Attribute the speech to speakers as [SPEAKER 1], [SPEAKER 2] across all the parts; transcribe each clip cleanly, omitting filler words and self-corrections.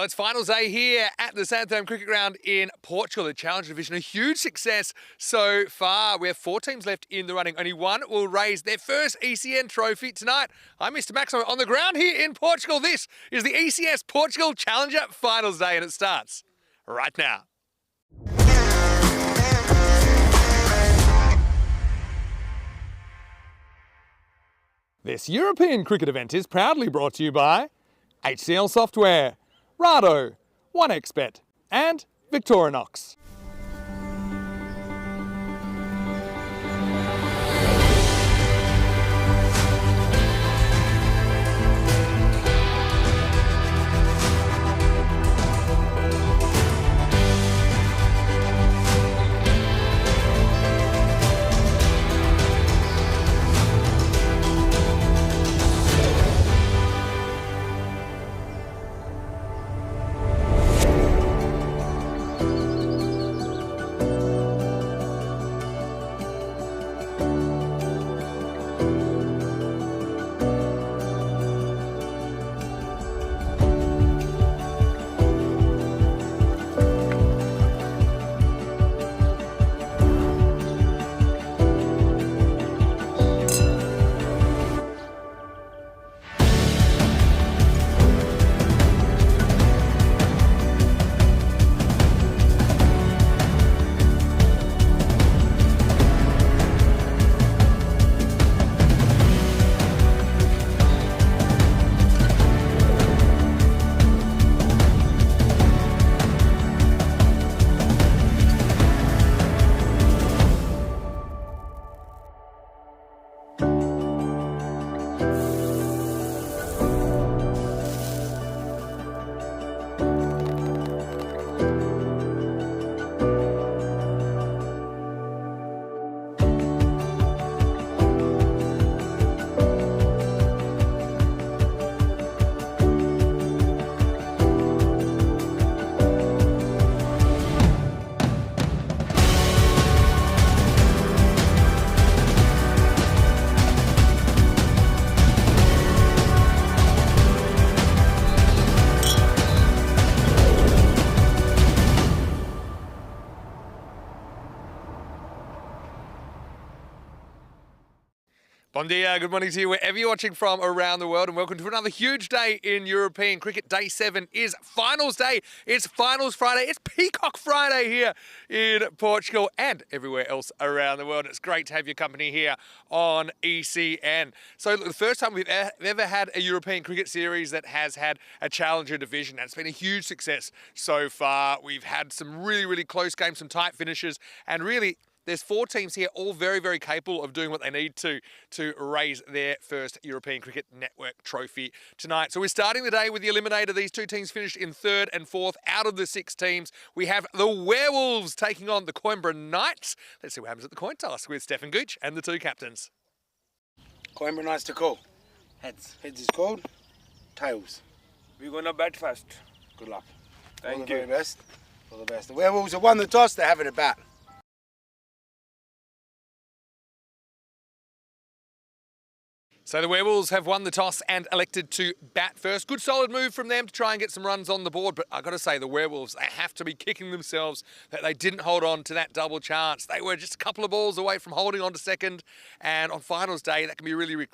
[SPEAKER 1] Well, it's finals day here at the Sandhurst Cricket Ground in Portugal, the Challenger Division. A huge success so far. We have 4 teams left in the running. Only one will raise their first ECN trophy tonight. I'm Mr. Maximo on the ground here in Portugal. This is the ECS Portugal Challenger Finals Day, and it starts right now. This European cricket event is proudly brought to you by HCL Software, Rado, 1xBet, and Victorinox. Bon dia, good morning to you wherever you're watching from around the world, and welcome to another huge day in European cricket. Day 7 is finals day. It's finals Friday. It's Peacock Friday here in Portugal and everywhere else around the world. It's great to have your company here on ECN. So look, the first time we've ever had a European cricket series that has had a Challenger division. And it's been a huge success so far. We've had some really close games, some tight finishes, and really there's 4 teams here, all very capable of doing what they need to raise their first European Cricket Network trophy tonight. So we're starting the day with the eliminator. These 2 teams finished in 3rd and 4th. Out of the 6 teams, we have the Werewolves taking on the Coimbra Knights. Let's see what happens at the coin toss with Stefan Gooch and the 2 captains.
[SPEAKER 2] Coimbra Knights to call.
[SPEAKER 3] Heads.
[SPEAKER 2] Heads is called. Tails.
[SPEAKER 3] We're gonna bat first.
[SPEAKER 2] Good luck.
[SPEAKER 3] Thank
[SPEAKER 2] All the
[SPEAKER 3] you.
[SPEAKER 2] very best. All the best. The Werewolves have won the toss. They're having a bat.
[SPEAKER 1] So the Werewolves have won the toss and elected to bat first. Good solid move from them to try and get some runs on the board. But I've got to say, the Werewolves, they have to be kicking themselves that they didn't hold on to that double chance. They were just a couple of balls away from holding on to second. And on finals day, that can be really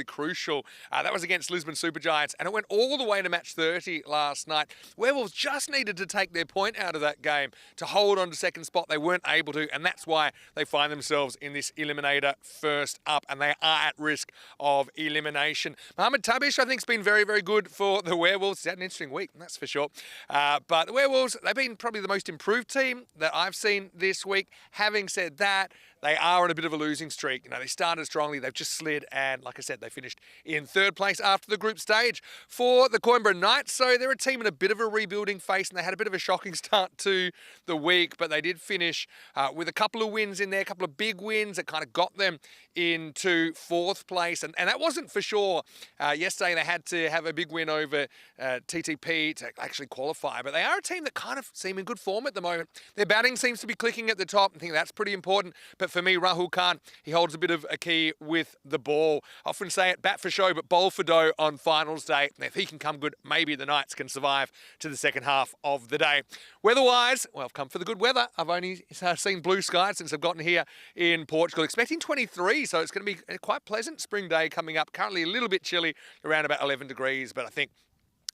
[SPEAKER 1] crucial. That was against Lisbon Supergiants, and it went all the way to match 30 last night. Werewolves just needed to take their point out of that game to hold on to second spot. They weren't able to, and that's why they find themselves in this eliminator first up, and they are at risk of elimination. Mohamed Tabish, I think, has been very good for the Werewolves. He's had an interesting week, that's for sure. But the Werewolves, they've been probably the most improved team that I've seen this week. Having said that, they are on a bit of a losing streak. You know, they started strongly, they've just slid, and like I said, they finished in third place after the group stage for the Coimbra Knights. So they're a team in a bit of a rebuilding phase, and they had a bit of a shocking start to the week, but they did finish with a couple of wins in there, a couple of big wins that kind of got them into fourth place. And that wasn't for sure. Yesterday they had to have a big win over TTP to actually qualify, but they are a team that kind of seem in good form at the moment. Their batting seems to be clicking at the top. I think that's pretty important. But for me, Rahul Khan, he holds a bit of a key with the ball. I often say it, bat for show, but bowl for dough on finals day. And if he can come good, maybe the Knights can survive to the second half of the day. Weather-wise, well, I've come for the good weather. I've only seen blue skies since I've gotten here in Portugal. Expecting 23, so it's going to be a quite pleasant spring day coming up. Currently a little bit chilly, around about 11 degrees, but I think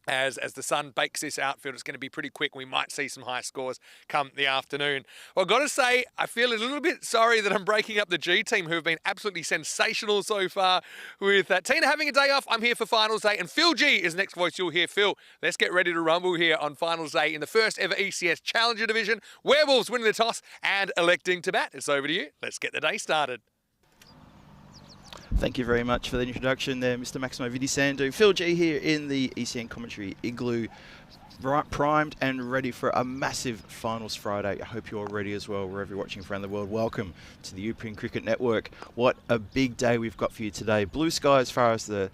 [SPEAKER 1] as the sun bakes this outfield, it's going to be pretty quick. We might see some high scores come the afternoon. Well, I've got to say, I feel a little bit sorry that I'm breaking up the G team, who have been absolutely sensational so far. With Tina having a day off, I'm here for finals day, and Phil G is the next voice you'll hear. Phil, let's get ready to rumble here on finals day in the first ever ECS Challenger Division. Werewolves winning the toss and electing to bat. It's over to you. Let's get the day started.
[SPEAKER 4] Thank you very much for the introduction there, Mr. Maximo Vidisandu. Phil G here in the ECN commentary igloo, primed and ready for a massive finals Friday. I hope you're ready as well, wherever you're watching around the world. Welcome to the European Cricket Network. What a big day we've got for you today. Blue sky as far as the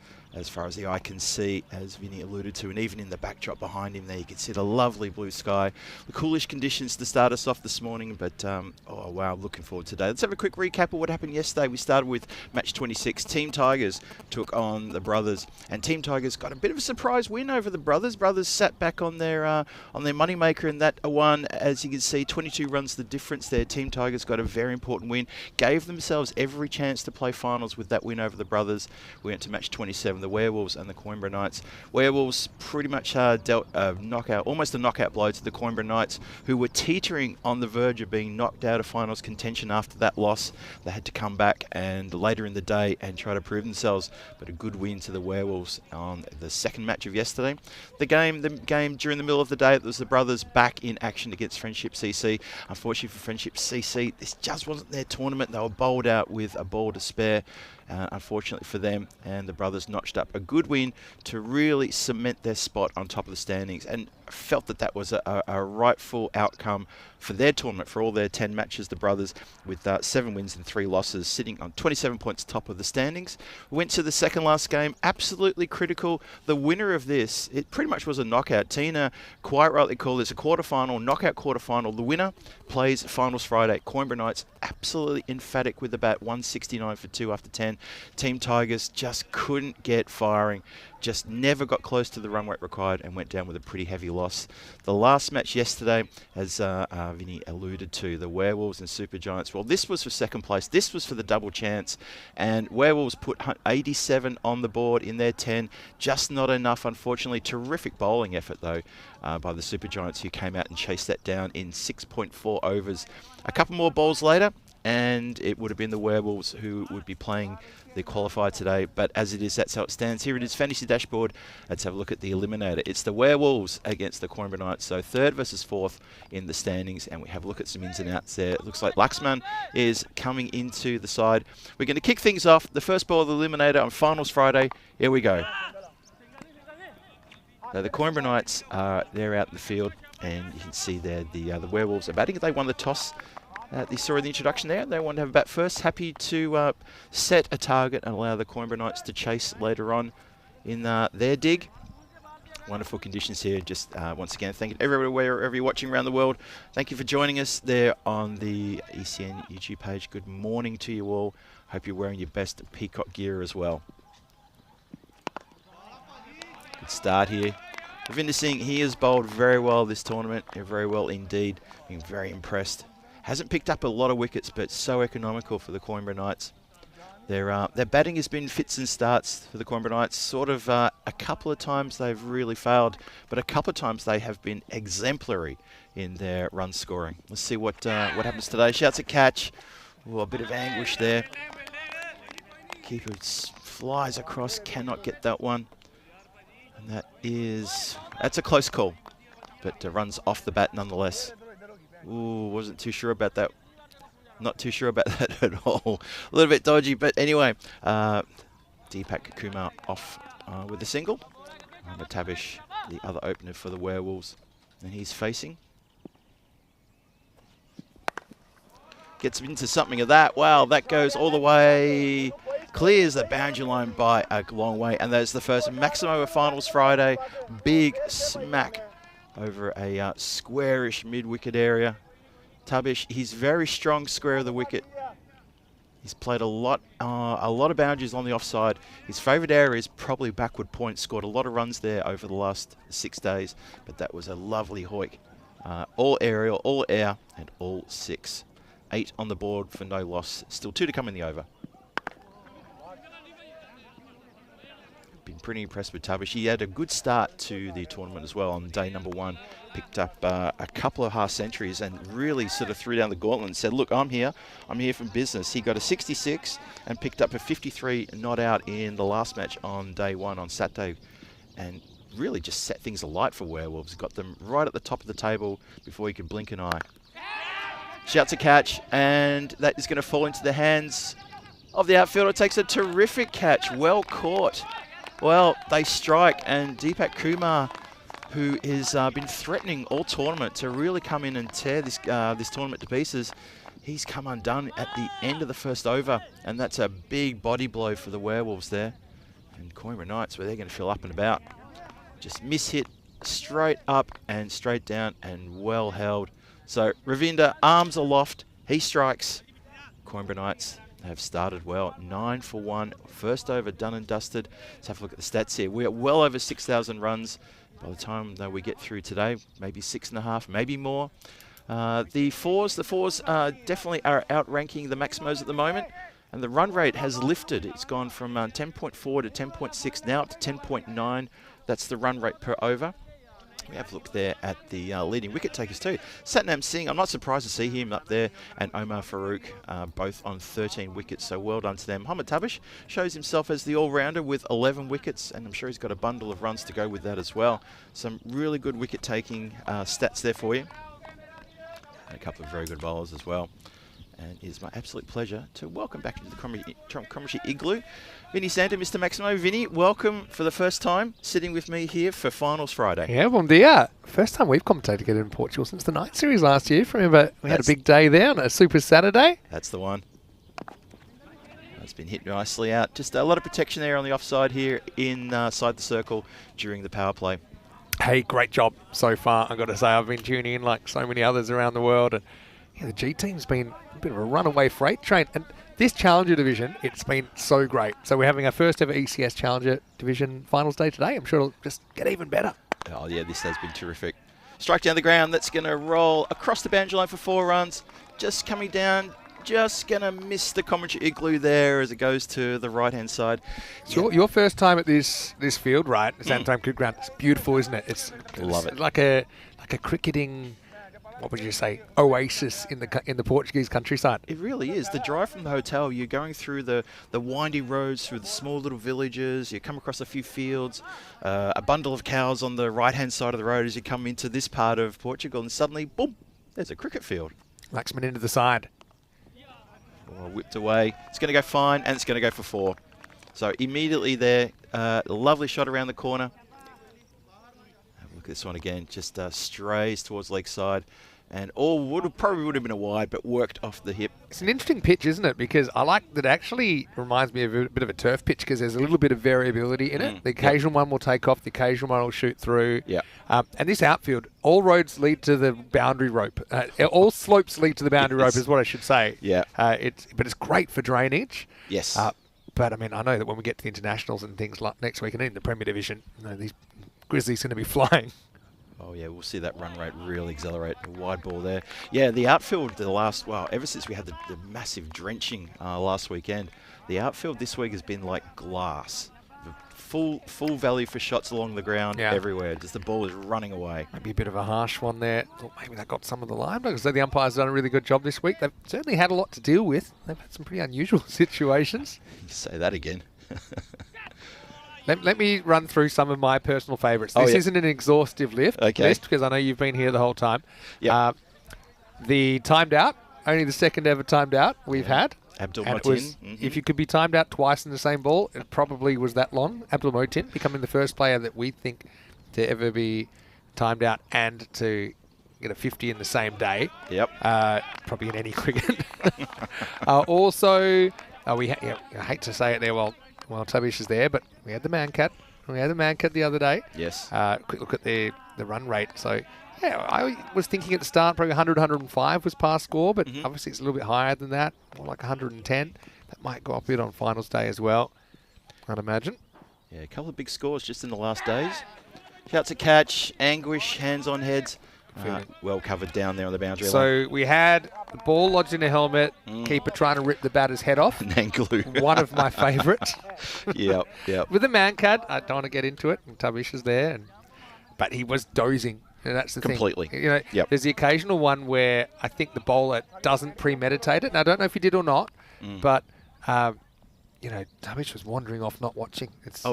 [SPEAKER 4] eye can see, as Vinny alluded to, and even in the backdrop behind him there, you can see the lovely blue sky. The coolish conditions to start us off this morning, but oh wow, looking forward to today. Let's have a quick recap of what happened yesterday. We started with match 26. Team Tigers took on the Brothers, and Team Tigers got a bit of a surprise win over the Brothers. Brothers sat back on their moneymaker, and that won, as you can see, 22 runs the difference there. Team Tigers got a very important win, gave themselves every chance to play finals with that win over the Brothers. We went to match 27. The Werewolves and the Coimbra Knights. Werewolves pretty much dealt almost a knockout blow to the Coimbra Knights, who were teetering on the verge of being knocked out of finals contention after that loss. They had to come back and later in the day and try to prove themselves, but a good win to the Werewolves on the second match of yesterday. The game during the middle of the day, it was the Brothers back in action against Friendship CC. Unfortunately for Friendship CC, this just wasn't their tournament. They were bowled out with a ball to spare. Unfortunately for them, and the Brothers notched up a good win to really cement their spot on top of the standings, and felt that that was a rightful outcome for their tournament, for all their 10 matches. The Brothers, with 7 wins and 3 losses, sitting on 27 points top of the standings. We went to the second last game, absolutely critical. The winner of this, it pretty much was a knockout. Tina quite rightly called this a quarterfinal, knockout quarterfinal. The winner plays finals Friday. Coimbra Knights absolutely emphatic with the bat, 169 for 2 after 10. Team Tigers just couldn't get firing, just never got close to the run rate required, and went down with a pretty heavy loss. The last match yesterday, as Vinny alluded to, the Werewolves and Super Giants. Well, this was for second place. This was for the double chance, and Werewolves put 87 on the board in their 10. Just not enough, unfortunately. Terrific bowling effort, though, by the Super Giants, who came out and chased that down in 6.4 overs. A couple more balls later, and it would have been the Werewolves who would be playing the qualifier today. But as it is, that's how it stands. Here it is, fantasy dashboard. Let's have a look at the eliminator. It's the Werewolves against the Coimbra Knights, so 3rd versus 4th in the standings, and we have a look at some ins and outs there. It looks like Laxman is coming into the side. We're going to kick things off. The first ball of the eliminator on finals Friday. Here we go. Now the Coimbra Knights, they're out in the field, and you can see there the Werewolves are batting. They won the toss. You saw in the introduction there, they want to have a bat first. Happy to set a target and allow the Coimbra Knights to chase later on in their dig. Wonderful conditions here. Just once again, thank you everywhere, wherever you're watching around the world. Thank you for joining us there on the ECN YouTube page. Good morning to you all. Hope you're wearing your best peacock gear as well. Good start here. Ravinder Singh, he has bowled very well this tournament. Very well indeed. Been very impressed. Hasn't picked up a lot of wickets, but so economical for the Coimbra Knights. Their batting has been fits and starts for the Coimbra Knights. Sort of a couple of times they've really failed, but a couple of times they have been exemplary in their run scoring. Let's see what happens today. Shouts a catch. Ooh, a bit of anguish there. Keeper flies across, cannot get that one. And that's a close call, but runs off the bat nonetheless. Ooh, wasn't too sure about that. Not too sure about that at all. A little bit dodgy, but anyway. Deepak Kumar off with a single. Matabish, the other opener for the Werewolves, and he's facing. Gets into something of that. Wow, that goes all the way. Clears the boundary line by a long way, and that's the first Maximo of Finals Friday. Big smack over a squarish mid-wicket area. Tabish, he's very strong square of the wicket. He's played a lot of boundaries on the offside. His favourite area is probably backward point. Scored a lot of runs there over the last 6 days, but that was a lovely hoik. All aerial, all air, and all 6. 8 on the board for no loss. Still 2 to come in the over. Been pretty impressed with Tavish. He had a good start to the tournament as well on day number 1. Picked up a couple of half centuries and really sort of threw down the gauntlet and said, look, I'm here from business. He got a 66 and picked up a 53 not out in the last match on day 1 on Saturday, and really just set things alight for Werewolves. Got them right at the top of the table before he could blink an eye. Shouts a catch, and that is going to fall into the hands of the outfielder. Takes a terrific catch, well caught. Well, they strike, and Deepak Kumar, who has been threatening all tournament to really come in and tear this tournament to pieces, he's come undone at the end of the first over, and that's a big body blow for the Werewolves there. And Coimbra Knights, where they're going to feel up and about. Just miss-hit straight up and straight down, and well held. So Ravinder, arms aloft, he strikes. Coimbra Knights have started well. 9 for 1, first over done and dusted. Let's have a look at the stats here. We're well over 6,000 runs by the time that we get through today. Maybe 6.5, maybe more. The fours definitely are outranking the Maximos at the moment, and the run rate has lifted. It's gone from 10.4 to 10.6, now up to 10.9. That's the run rate per over. We have a look there at the leading wicket takers too. Satnam Singh, I'm not surprised to see him up there, and Omar Farouk, both on 13 wickets, so well done to them. Mohammad Tabish shows himself as the all-rounder with 11 wickets, and I'm sure he's got a bundle of runs to go with that as well. Some really good wicket-taking stats there for you. And a couple of very good bowlers as well. And it is my absolute pleasure to welcome back into the Commentary Igloo Vinny Santa, Mr. Maximo. Vinny, welcome for the first time sitting with me here for Finals Friday.
[SPEAKER 5] Yeah, bom dia. First time we've commentated together in Portugal since the night series last year. Remember, we had a big day there on a Super Saturday.
[SPEAKER 4] That's the one. It's been hit nicely out. Just a lot of protection there on the offside here inside the circle during the power play.
[SPEAKER 5] Hey, great job so far. I've got to say, I've been tuning in like so many others around the world, and yeah, the G team's been a bit of a runaway freight train. And this Challenger division, it's been so great. So we're having our first ever ECS Challenger division finals day today. I'm sure it'll just get even better.
[SPEAKER 4] Oh yeah, this has been terrific. Strike down the ground. That's going to roll across the boundary line for 4 runs. Just coming down. Just going to miss the Commentary Igloo there as it goes to the right-hand side.
[SPEAKER 5] So your first time at this field, right? The Sandstone Cricket Ground. It's beautiful, isn't it?
[SPEAKER 4] Love it.
[SPEAKER 5] Like a cricketing, what would you say, oasis in the Portuguese countryside.
[SPEAKER 4] It really is. The drive from the hotel, you're going through the windy roads, through the small little villages. You come across a few fields, a bundle of cows on the right-hand side of the road as you come into this part of Portugal, and suddenly, boom, there's a cricket field.
[SPEAKER 5] Laxman into the side.
[SPEAKER 4] Whipped away. It's going to go fine, and it's going to go for 4. So immediately there, lovely shot around the corner. Have a look at this one again. Just strays towards leg side. And probably would have been a wide, but worked off the hip.
[SPEAKER 5] It's an interesting pitch, isn't it? Because I like that it actually reminds me of a bit of a turf pitch because there's a little bit of variability in it. The occasional one will take off, the occasional one will shoot through.
[SPEAKER 4] Yeah.
[SPEAKER 5] And this outfield, all roads lead to the boundary rope. All slopes lead to the boundary rope is what I should say.
[SPEAKER 4] Yeah.
[SPEAKER 5] But it's great for drainage.
[SPEAKER 4] Yes.
[SPEAKER 5] But I mean, I know that when we get to the internationals and things like next week and in the Premier Division, these Grizzlies are going to be flying.
[SPEAKER 4] Oh, yeah, we'll see that run rate really accelerate. A wide ball there. Yeah, the outfield ever since we had the massive drenching last weekend, the outfield this week has been like glass. Full value for shots along the ground everywhere. Just the ball is running away.
[SPEAKER 5] Maybe a bit of a harsh one there. Thought maybe that got some of the line. So the umpires done a really good job this week. They've certainly had a lot to deal with. They've had some pretty unusual situations.
[SPEAKER 4] Say that again.
[SPEAKER 5] Let me run through some of my personal favourites. This isn't an exhaustive list because I know you've been here the whole time.
[SPEAKER 4] Yep.
[SPEAKER 5] The timed out, only the second ever timed out we've had.
[SPEAKER 4] Abdul
[SPEAKER 5] and
[SPEAKER 4] Motin.
[SPEAKER 5] If you could be timed out twice in the same ball, it probably was that long. Abdul Motin becoming the first player that we think to ever be timed out and to get a 50 in the same day.
[SPEAKER 4] Yep.
[SPEAKER 5] Probably in any cricket. Also, I hate to say it there while Tabish is there, but we had the man cat. We had the man cat the other day.
[SPEAKER 4] Yes.
[SPEAKER 5] Quick look at the run rate. So Yeah, I was thinking at the start probably 100, 105 was past score, but obviously it's a little bit higher than that, more like 110. That might go up a bit on finals day as well, I'd imagine.
[SPEAKER 4] Yeah, a couple of big scores just in the last days. Shouts at catch, Anguish, hands on heads. Well covered down there on the boundary line.
[SPEAKER 5] So we had the ball lodged in a helmet, keeper trying to rip the batter's head off.
[SPEAKER 4] And then glue.
[SPEAKER 5] One of my favourites.
[SPEAKER 4] Yep.
[SPEAKER 5] With the man-cad, I don't want to get into it, and Tabish is there, but he was dozing. And that's the
[SPEAKER 4] Completely.
[SPEAKER 5] thing. You know, there's the occasional one where I think the bowler doesn't premeditate it. And I don't know if he did or not, but, you know, Tabish was wandering off, not watching. It's,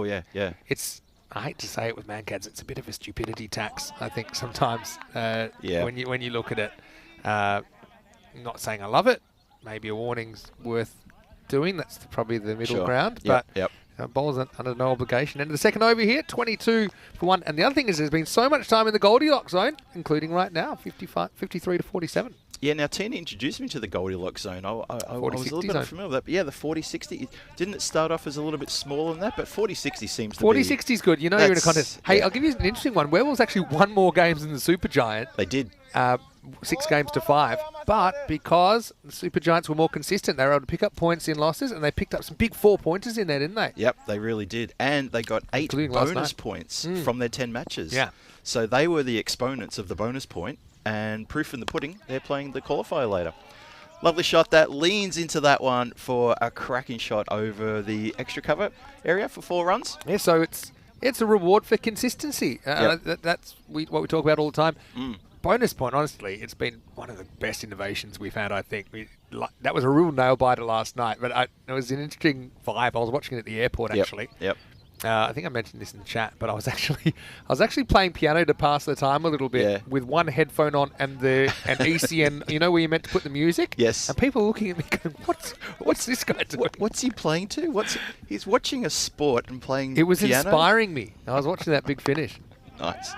[SPEAKER 5] I hate to say it with man-cads, it's a bit of a stupidity tax, I think, sometimes when you look at it. Not saying I love it. Maybe a warning's worth doing. That's probably the middle ground. But bowlers under no obligation. And the second over here, 22 for 1. And the other thing is there's been so much time in the Goldilocks zone, including right now, 53 to 47.
[SPEAKER 4] Yeah, now Tina introduced me to the Goldilocks zone. I was a little bit unfamiliar with that. But yeah, the 40-60, didn't it start off as a little bit smaller than that? But 40-60 seems to be...
[SPEAKER 5] 40-60 is good. You know you're in a contest. Hey, I'll give you an interesting one. Werewolves actually won more games than the Supergiant.
[SPEAKER 4] They did.
[SPEAKER 5] 6 games to 5. But because the Supergiants were more consistent, they were able to pick up points in losses, and they picked up some big 4-pointers in there, didn't they?
[SPEAKER 4] Yep, they really did. And they got 8 bonus points from their 10 matches.
[SPEAKER 5] Yeah.
[SPEAKER 4] So they were the exponents of the bonus point. And proof in the pudding, they're playing the qualifier later. Lovely shot that leans into that one for a cracking shot over the extra cover area for 4 runs.
[SPEAKER 5] Yeah, so it's a reward for consistency. That's what we talk about all the time. Bonus point, honestly, it's been one of the best innovations we've had, I think. That was a real nail-biter last night, but it was an interesting vibe. I was watching it at the airport, actually.
[SPEAKER 4] Yep.
[SPEAKER 5] I think I mentioned this in the chat, but I was actually playing piano to pass the time a little bit with one headphone on and ECN. You know where you're meant to put the music?
[SPEAKER 4] Yes.
[SPEAKER 5] And people are looking at me going, "What's this guy doing?
[SPEAKER 4] What's he playing to? He's watching a sport and playing piano?
[SPEAKER 5] It was inspiring me. I was watching that big finish.
[SPEAKER 4] Nice.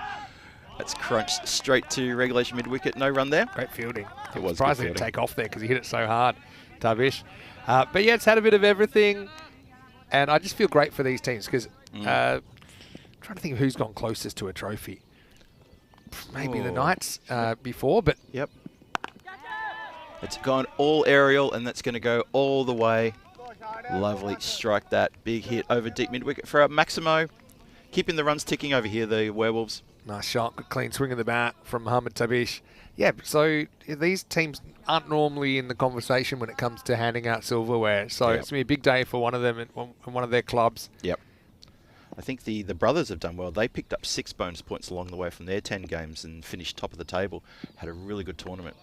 [SPEAKER 4] That's crunched straight to regulation mid-wicket. No run there.
[SPEAKER 5] Great fielding.
[SPEAKER 4] It was
[SPEAKER 5] surprised he didn't take off there because he hit it so hard, Tabish. But yeah, it's had a bit of everything. And I just feel great for these teams because trying to think of who's gone closest to a trophy. Maybe the Knights before, but...
[SPEAKER 4] Yep. It's gone all aerial, and that's going to go all the way. Lovely strike that. Big hit over deep mid-wicket for Maximo. Keeping the runs ticking over here, the Werewolves.
[SPEAKER 5] Nice shot. Good clean swing of the bat from Mohamed Tabish. Yeah, so these teams aren't normally in the conversation when it comes to handing out silverware. So it's going to be a big day for one of them and one of their clubs.
[SPEAKER 4] Yep. I think the brothers have done well. They picked up 6 bonus points along the way from their 10 games and finished top of the table. Had a really good tournament.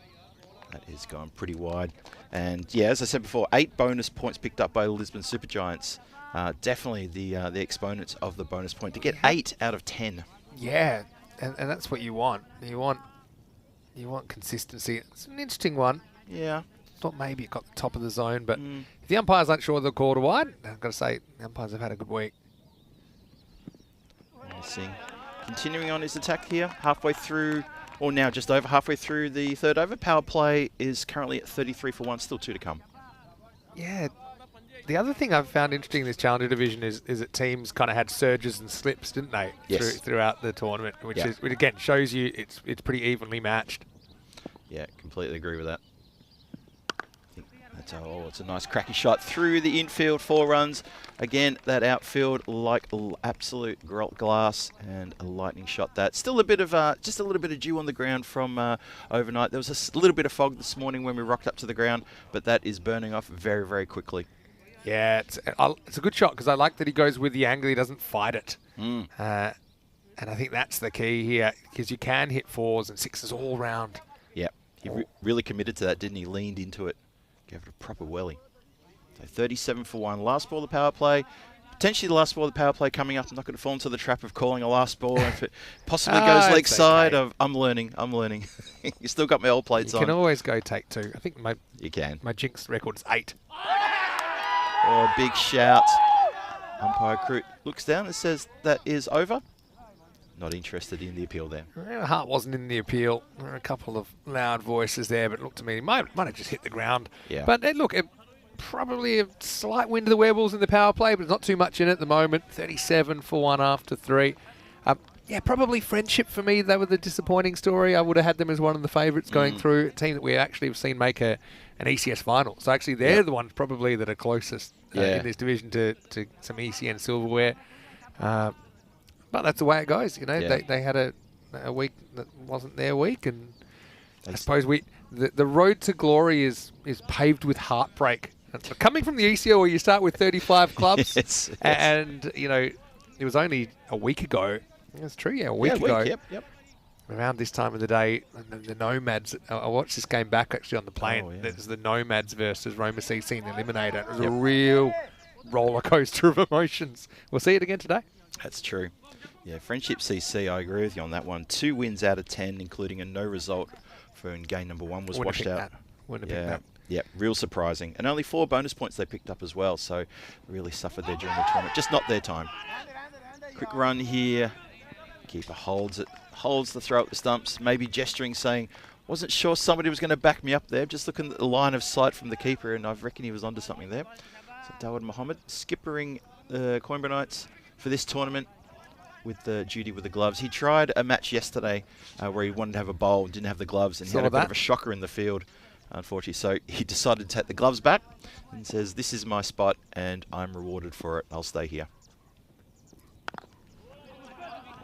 [SPEAKER 4] That is going pretty wide. And yeah, as I said before, 8 bonus points picked up by the Lisbon Supergiants. Definitely the exponents of the bonus point to get 8 out of 10.
[SPEAKER 5] Yeah, and that's what you want. You want consistency. It's an interesting one.
[SPEAKER 4] Yeah.
[SPEAKER 5] Thought maybe it got the top of the zone, but if the umpires aren't sure they'll call it wide, I've got to say the umpires have had a good week.
[SPEAKER 4] Singh continuing on his attack here, halfway through, or now just over halfway through the third over. Power play is currently at 33 for 1, still 2 to come.
[SPEAKER 5] Yeah. The other thing I've found interesting in this Challenger division is that teams kind of had surges and slips, didn't they?
[SPEAKER 4] Yes.
[SPEAKER 5] Throughout the tournament, which again shows you it's pretty evenly matched.
[SPEAKER 4] Yeah, completely agree with that. It's a nice cracky shot through the infield, 4 runs. Again, that outfield like absolute glass and a lightning shot. That still a bit of just a little bit of dew on the ground from overnight. There was a little bit of fog this morning when we rocked up to the ground, but that is burning off very, very quickly.
[SPEAKER 5] Yeah, it's a good shot because I like that he goes with the angle. He doesn't fight it. And I think that's the key here because you can hit 4s and 6s all round.
[SPEAKER 4] Yeah, he really committed to that, didn't he? Leaned into it. Gave it a proper welly. So 37 for 1. Last ball of the power play. Potentially the last ball of the power play coming up. I'm not going to fall into the trap of calling a last ball. If it possibly goes leg side, I'm learning. You still got my old plates on.
[SPEAKER 5] You can always go take 2. I think
[SPEAKER 4] you can.
[SPEAKER 5] My jinx record is 8.
[SPEAKER 4] Oh, big shout. Umpire crew looks down and says that is over. Not interested in the appeal there.
[SPEAKER 5] Hart wasn't in the appeal. There were a couple of loud voices there, but it looked to me he might have just hit the ground.
[SPEAKER 4] Yeah.
[SPEAKER 5] But look, probably a slight win to the Werewolves in the power play, but it's not too much in it at the moment. 37 for 1 after 3. Yeah, probably Friendship for me. They were the disappointing story. I would have had them as one of the favourites going through. A team that we actually have seen make an ECS final. So actually they're the ones probably that are closest in this division to some ECN silverware. But that's the way it goes. You know, they had a week that wasn't their week, and I suppose the road to glory is paved with heartbreak. Coming from the ECL where you start with 35 clubs, and you know, it was only a week ago. That's true, a week ago.
[SPEAKER 4] Yep.
[SPEAKER 5] Around this time of the day, and the Nomads. I watched this game back actually on the plane. There's the Nomads versus Roma CC in the Eliminator. It was a real roller coaster of emotions. We'll see it again today.
[SPEAKER 4] That's true. Yeah, Friendship CC, I agree with you on that one. 2 wins out of 10, including a no result for in game number 1 was washed out.
[SPEAKER 5] Wouldn't have picked that.
[SPEAKER 4] Yeah, real surprising. And only 4 bonus points they picked up as well, so really suffered there during the tournament. Just not their time. Quick run here. Keeper holds it, holds the throw at the stumps, maybe gesturing, saying, wasn't sure somebody was going to back me up there. Just looking at the line of sight from the keeper, and I reckon he was onto something there. So Dawud Mohammed skippering the Coimbra Knights for this tournament with the duty with the gloves. He tried a match yesterday where he wanted to have a bowl, didn't have the gloves, and he had a bit of a shocker in the field, unfortunately. So he decided to take the gloves back and says, this is my spot and I'm rewarded for it. I'll stay here.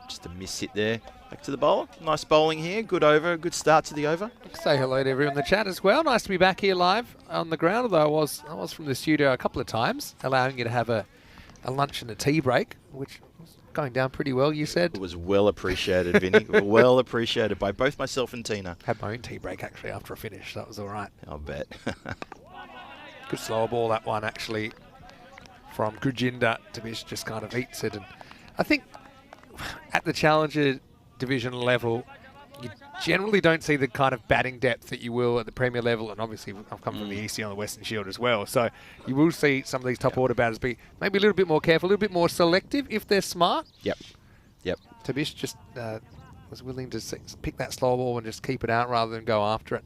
[SPEAKER 4] Just a miss hit there. Back to the bowler. Nice bowling here. Good over. Good start to the over.
[SPEAKER 5] Say hello to everyone in the chat as well. Nice to be back here live on the ground, although I was from the studio a couple of times, allowing you to have a lunch and a tea break, which was going down pretty well, you said.
[SPEAKER 4] It was well appreciated, Vinny. Well appreciated by both myself and Tina.
[SPEAKER 5] Had my own tea break, actually, after I finished. That was all right.
[SPEAKER 4] I'll bet.
[SPEAKER 5] Good slower ball, that one, actually, from Gujinda. Tabish just kind of eats it. And I think at the Challenger division level, you generally don't see the kind of batting depth that you will at the Premier level, and obviously I've come from the EC on the Western Shield as well, so you will see some of these top order batters be maybe a little bit more careful, a little bit more selective if they're smart.
[SPEAKER 4] Yep.
[SPEAKER 5] Tabish just was willing to pick that slow ball and just keep it out rather than go after it.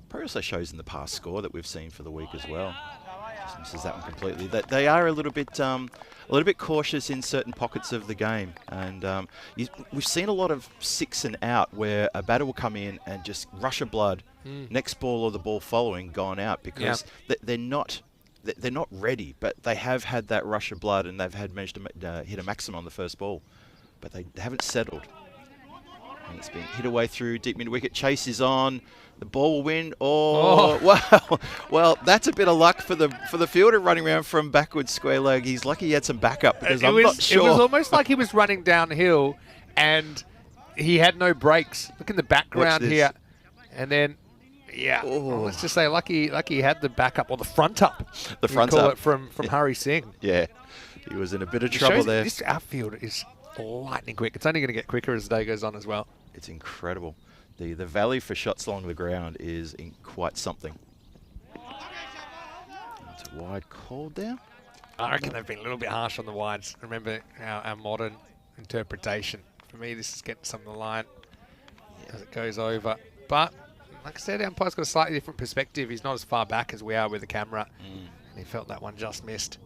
[SPEAKER 4] Probably also shows in the past score that we've seen for the week as well. Just misses that one completely. That they are a little bit cautious in certain pockets of the game, and we've seen a lot of 6 and out where a batter will come in and just rush of blood, next ball or the ball following gone out because they're not ready, but they have had that rush of blood and they've managed to hit a maximum on the first ball, but they haven't settled. And it's been hit away through deep mid wicket. Chase is on. The ball will win. Well, that's a bit of luck for the fielder running around from backwards square leg. He's lucky he had some backup because I'm not sure.
[SPEAKER 5] It was almost like he was running downhill and he had no brakes. Look in the background here, and then let's just say lucky he had the backup or the front up.
[SPEAKER 4] The front up
[SPEAKER 5] from Hari Singh.
[SPEAKER 4] Yeah, he was in a bit of trouble there.
[SPEAKER 5] This outfield is lightning quick. It's only going to get quicker as the day goes on as well.
[SPEAKER 4] It's incredible. The valley for shots along the ground is quite something. It's a wide call down.
[SPEAKER 5] I reckon they've been a little bit harsh on the wides. Remember our modern interpretation. For me, this is getting some of the line as it goes over. But, like I said, umpire's got a slightly different perspective. He's not as far back as we are with the camera. And he felt that one just missed.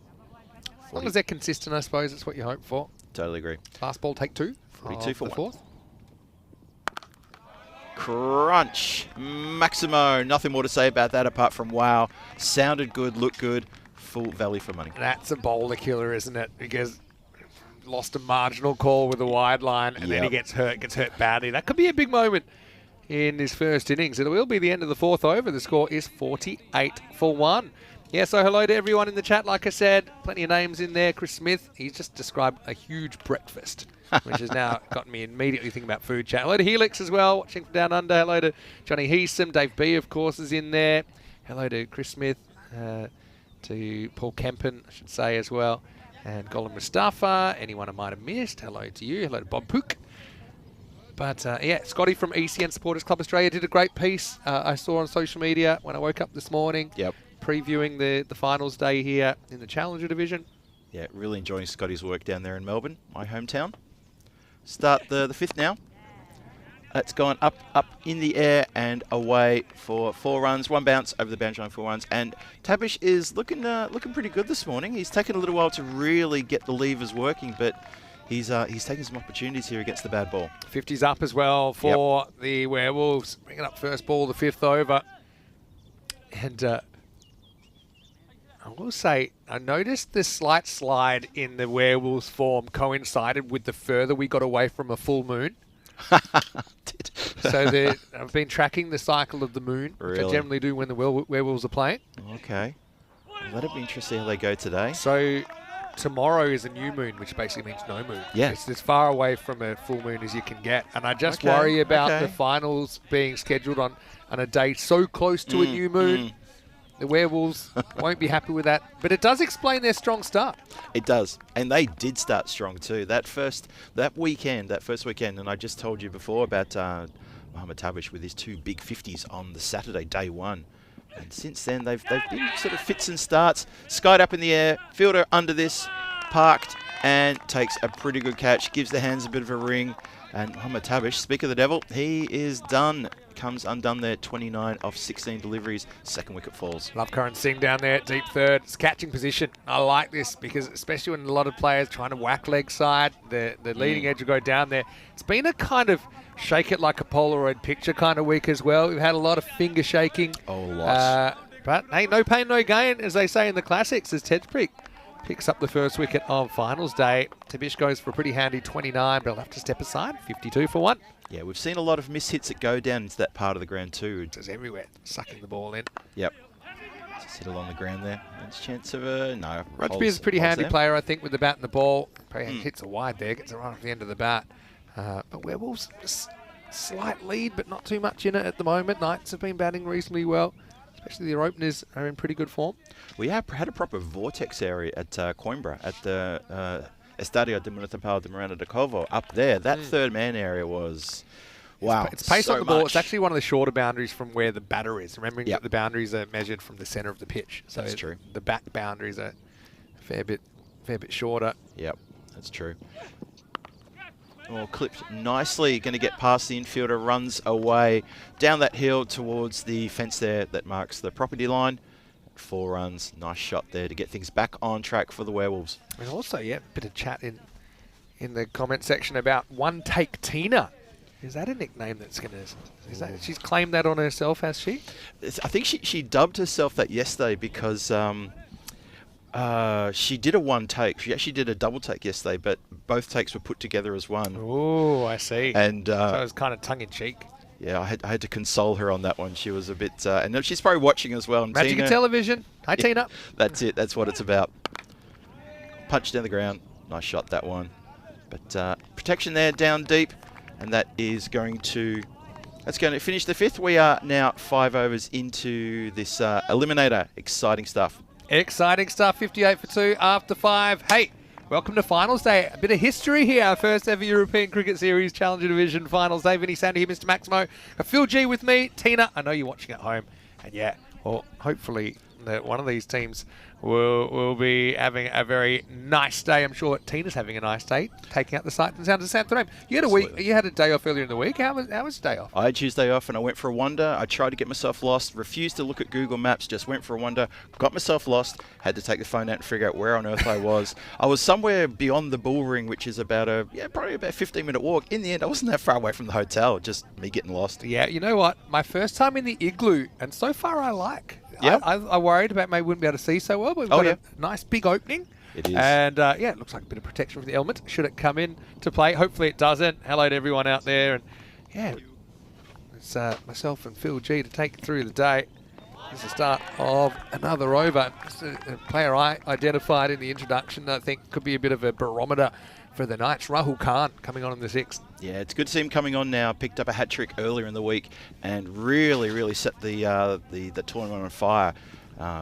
[SPEAKER 5] As long as they're consistent, I suppose, that's what you hope for.
[SPEAKER 4] Totally agree.
[SPEAKER 5] Last ball, take 2.
[SPEAKER 4] 42 for 1.
[SPEAKER 5] Fourth.
[SPEAKER 4] Crunch. Maximo. Nothing more to say about that apart from wow. Sounded good, looked good. Full value for money.
[SPEAKER 5] That's a bowler killer, isn't it? Because lost a marginal call with a wide line and then he gets hurt badly. That could be a big moment in his first innings. It will be the end of the 4th over. The score is 48 for 1. Yeah, so hello to everyone in the chat. Like I said, plenty of names in there. Chris Smith, he's just described a huge breakfast, which has now gotten me immediately thinking about food chat. Hello to Helix as well, watching from down under. Hello to Johnny Heesum. Dave B, of course, is in there. Hello to Chris Smith, to Paul Kempen, I should say, as well. And Golan Mustafa, anyone I might have missed. Hello to you. Hello to Bob Pook. But, Scotty from ECN Supporters Club Australia did a great piece I saw on social media when I woke up this morning.
[SPEAKER 4] Yep.
[SPEAKER 5] Previewing the finals day here in the Challenger division.
[SPEAKER 4] Yeah, really enjoying Scotty's work down there in Melbourne, my hometown. Start the 5th now. It's gone up in the air and away for 4 runs. 1 bounce over the boundary line, 4 runs. And Tabish is looking pretty good this morning. He's taken a little while to really get the levers working, but he's taking some opportunities here against the bad ball.
[SPEAKER 5] 50's up as well for the Werewolves. Bringing up first ball, the 5th over. And I will say, I noticed the slight slide in the Werewolves form coincided with the further we got away from a full moon. So I've been tracking the cycle of the moon, which I generally do when the Werewolves are playing.
[SPEAKER 4] Okay. Well, that'll be interesting how they go today.
[SPEAKER 5] So tomorrow is a new moon, which basically means no moon.
[SPEAKER 4] Yeah.
[SPEAKER 5] It's as far away from a full moon as you can get. And I just worry about the finals being scheduled on a day so close to a new moon. The Werewolves won't be happy with that. But it does explain their strong start.
[SPEAKER 4] It does. And they did start strong too. That first weekend, and I just told you before about Mohamed Tabish with his 2 big 50s on the Saturday, day 1. And since then, they've been sort of fits and starts. Skied up in the air, fielder under this, parked, and takes a pretty good catch. Gives the hands a bit of a ring. And Mohamed Tabish, speak of the devil, he is done. Comes undone there, 29 off 16 deliveries. 2nd wicket falls.
[SPEAKER 5] Love Curran Singh down there, deep 3rd. It's catching position. I like this because especially when a lot of players trying to whack leg side, the leading edge will go down there. It's been a kind of shake it like a Polaroid picture kind of week as well. We've had a lot of finger shaking.
[SPEAKER 4] Oh, lots.
[SPEAKER 5] But hey, no pain, no gain, as they say in the classics, as Ted's picks up the first wicket of finals day. Tabish goes for a pretty handy 29, but he'll have to step aside. 52 for 1.
[SPEAKER 4] Yeah, we've seen a lot of mishits that go down into that part of the ground too.
[SPEAKER 5] It's everywhere, sucking the ball in.
[SPEAKER 4] Yep. Just hit along the ground there. There's a chance of a no.
[SPEAKER 5] Rugby is a pretty handy player, I think, with the bat and the ball. Probably hits a wide there, gets it right off the end of the bat. But Werewolves, slight lead, but not too much in it at the moment. Knights have been batting reasonably well. Especially their openers are in pretty good form. We
[SPEAKER 4] had a proper vortex area at Coimbra, at the Estadio de Municipal de Miranda de Covo. Up there, that 3rd man area was, wow.
[SPEAKER 5] It's pace
[SPEAKER 4] so
[SPEAKER 5] on the ball.
[SPEAKER 4] much.
[SPEAKER 5] It's actually one of the shorter boundaries from where the batter is. Remembering that the boundaries are measured from the centre of the pitch. So
[SPEAKER 4] that's true.
[SPEAKER 5] The back boundaries are a fair bit shorter.
[SPEAKER 4] Yep, that's true. Oh, clipped nicely. Going to get past the infielder, runs away down that hill towards the fence there that marks the property line. 4 runs. Nice shot there to get things back on track for the Werewolves.
[SPEAKER 5] And also, a bit of chat in the comment section about One Take Tina. Is that a nickname that's going to... She's claimed that on herself, has she?
[SPEAKER 4] I think she dubbed herself that yesterday because... she did a 1 take. She actually did a double take yesterday, but both takes were put together as one.
[SPEAKER 5] Oh, I see.
[SPEAKER 4] And
[SPEAKER 5] so it was kind of tongue-in-cheek.
[SPEAKER 4] Yeah, I had to console her on that one. She was a bit... and she's probably watching as well. And
[SPEAKER 5] Magic
[SPEAKER 4] Tina,
[SPEAKER 5] of television. Hi, Tina.
[SPEAKER 4] That's it. That's what it's about. Punch down the ground. Nice shot, that one. But protection there, down deep. And that is going to... That's going to finish the 5th. We are now 5 overs into this eliminator. Exciting stuff.
[SPEAKER 5] Exciting stuff, 58 for 2 after 5. Hey, welcome to Finals Day. A bit of history here. Our first ever European Cricket Series Challenger Division Finals Day. Vinny Sandy here, Mr. Maximo. Phil G with me. Tina, I know you're watching at home. And well, hopefully one of these teams will be having a very nice day. I'm sure Tina's having a nice day, taking out the sight and sound of Santarém. You had a week. You had a day off earlier in the week. How was the day off?
[SPEAKER 4] I had Tuesday off and I went for a wander. I tried to get myself lost, refused to look at Google Maps, just went for a wander, got myself lost, had to take the phone out and figure out where on earth I was. I was somewhere beyond the bull ring, which is about probably about a 15-minute walk. In the end, I wasn't that far away from the hotel, just me getting lost.
[SPEAKER 5] Yeah, you know what? My first time in the igloo, and so far I like.
[SPEAKER 4] Yeah.
[SPEAKER 5] I worried about maybe wouldn't be able to see so well, but we've got a nice big opening.
[SPEAKER 4] It is.
[SPEAKER 5] And it looks like a bit of protection from the element. Should it come in to play? Hopefully it doesn't. Hello to everyone out there. And it's myself and Phil G to take you through the day. This is the start of another over. It's a player I identified in the introduction that I think could be a bit of a barometer for the Knights. Rahul Khan coming on in the 6th.
[SPEAKER 4] Yeah, it's good to see him coming on now. Picked up a hat-trick earlier in the week and really set the tournament on fire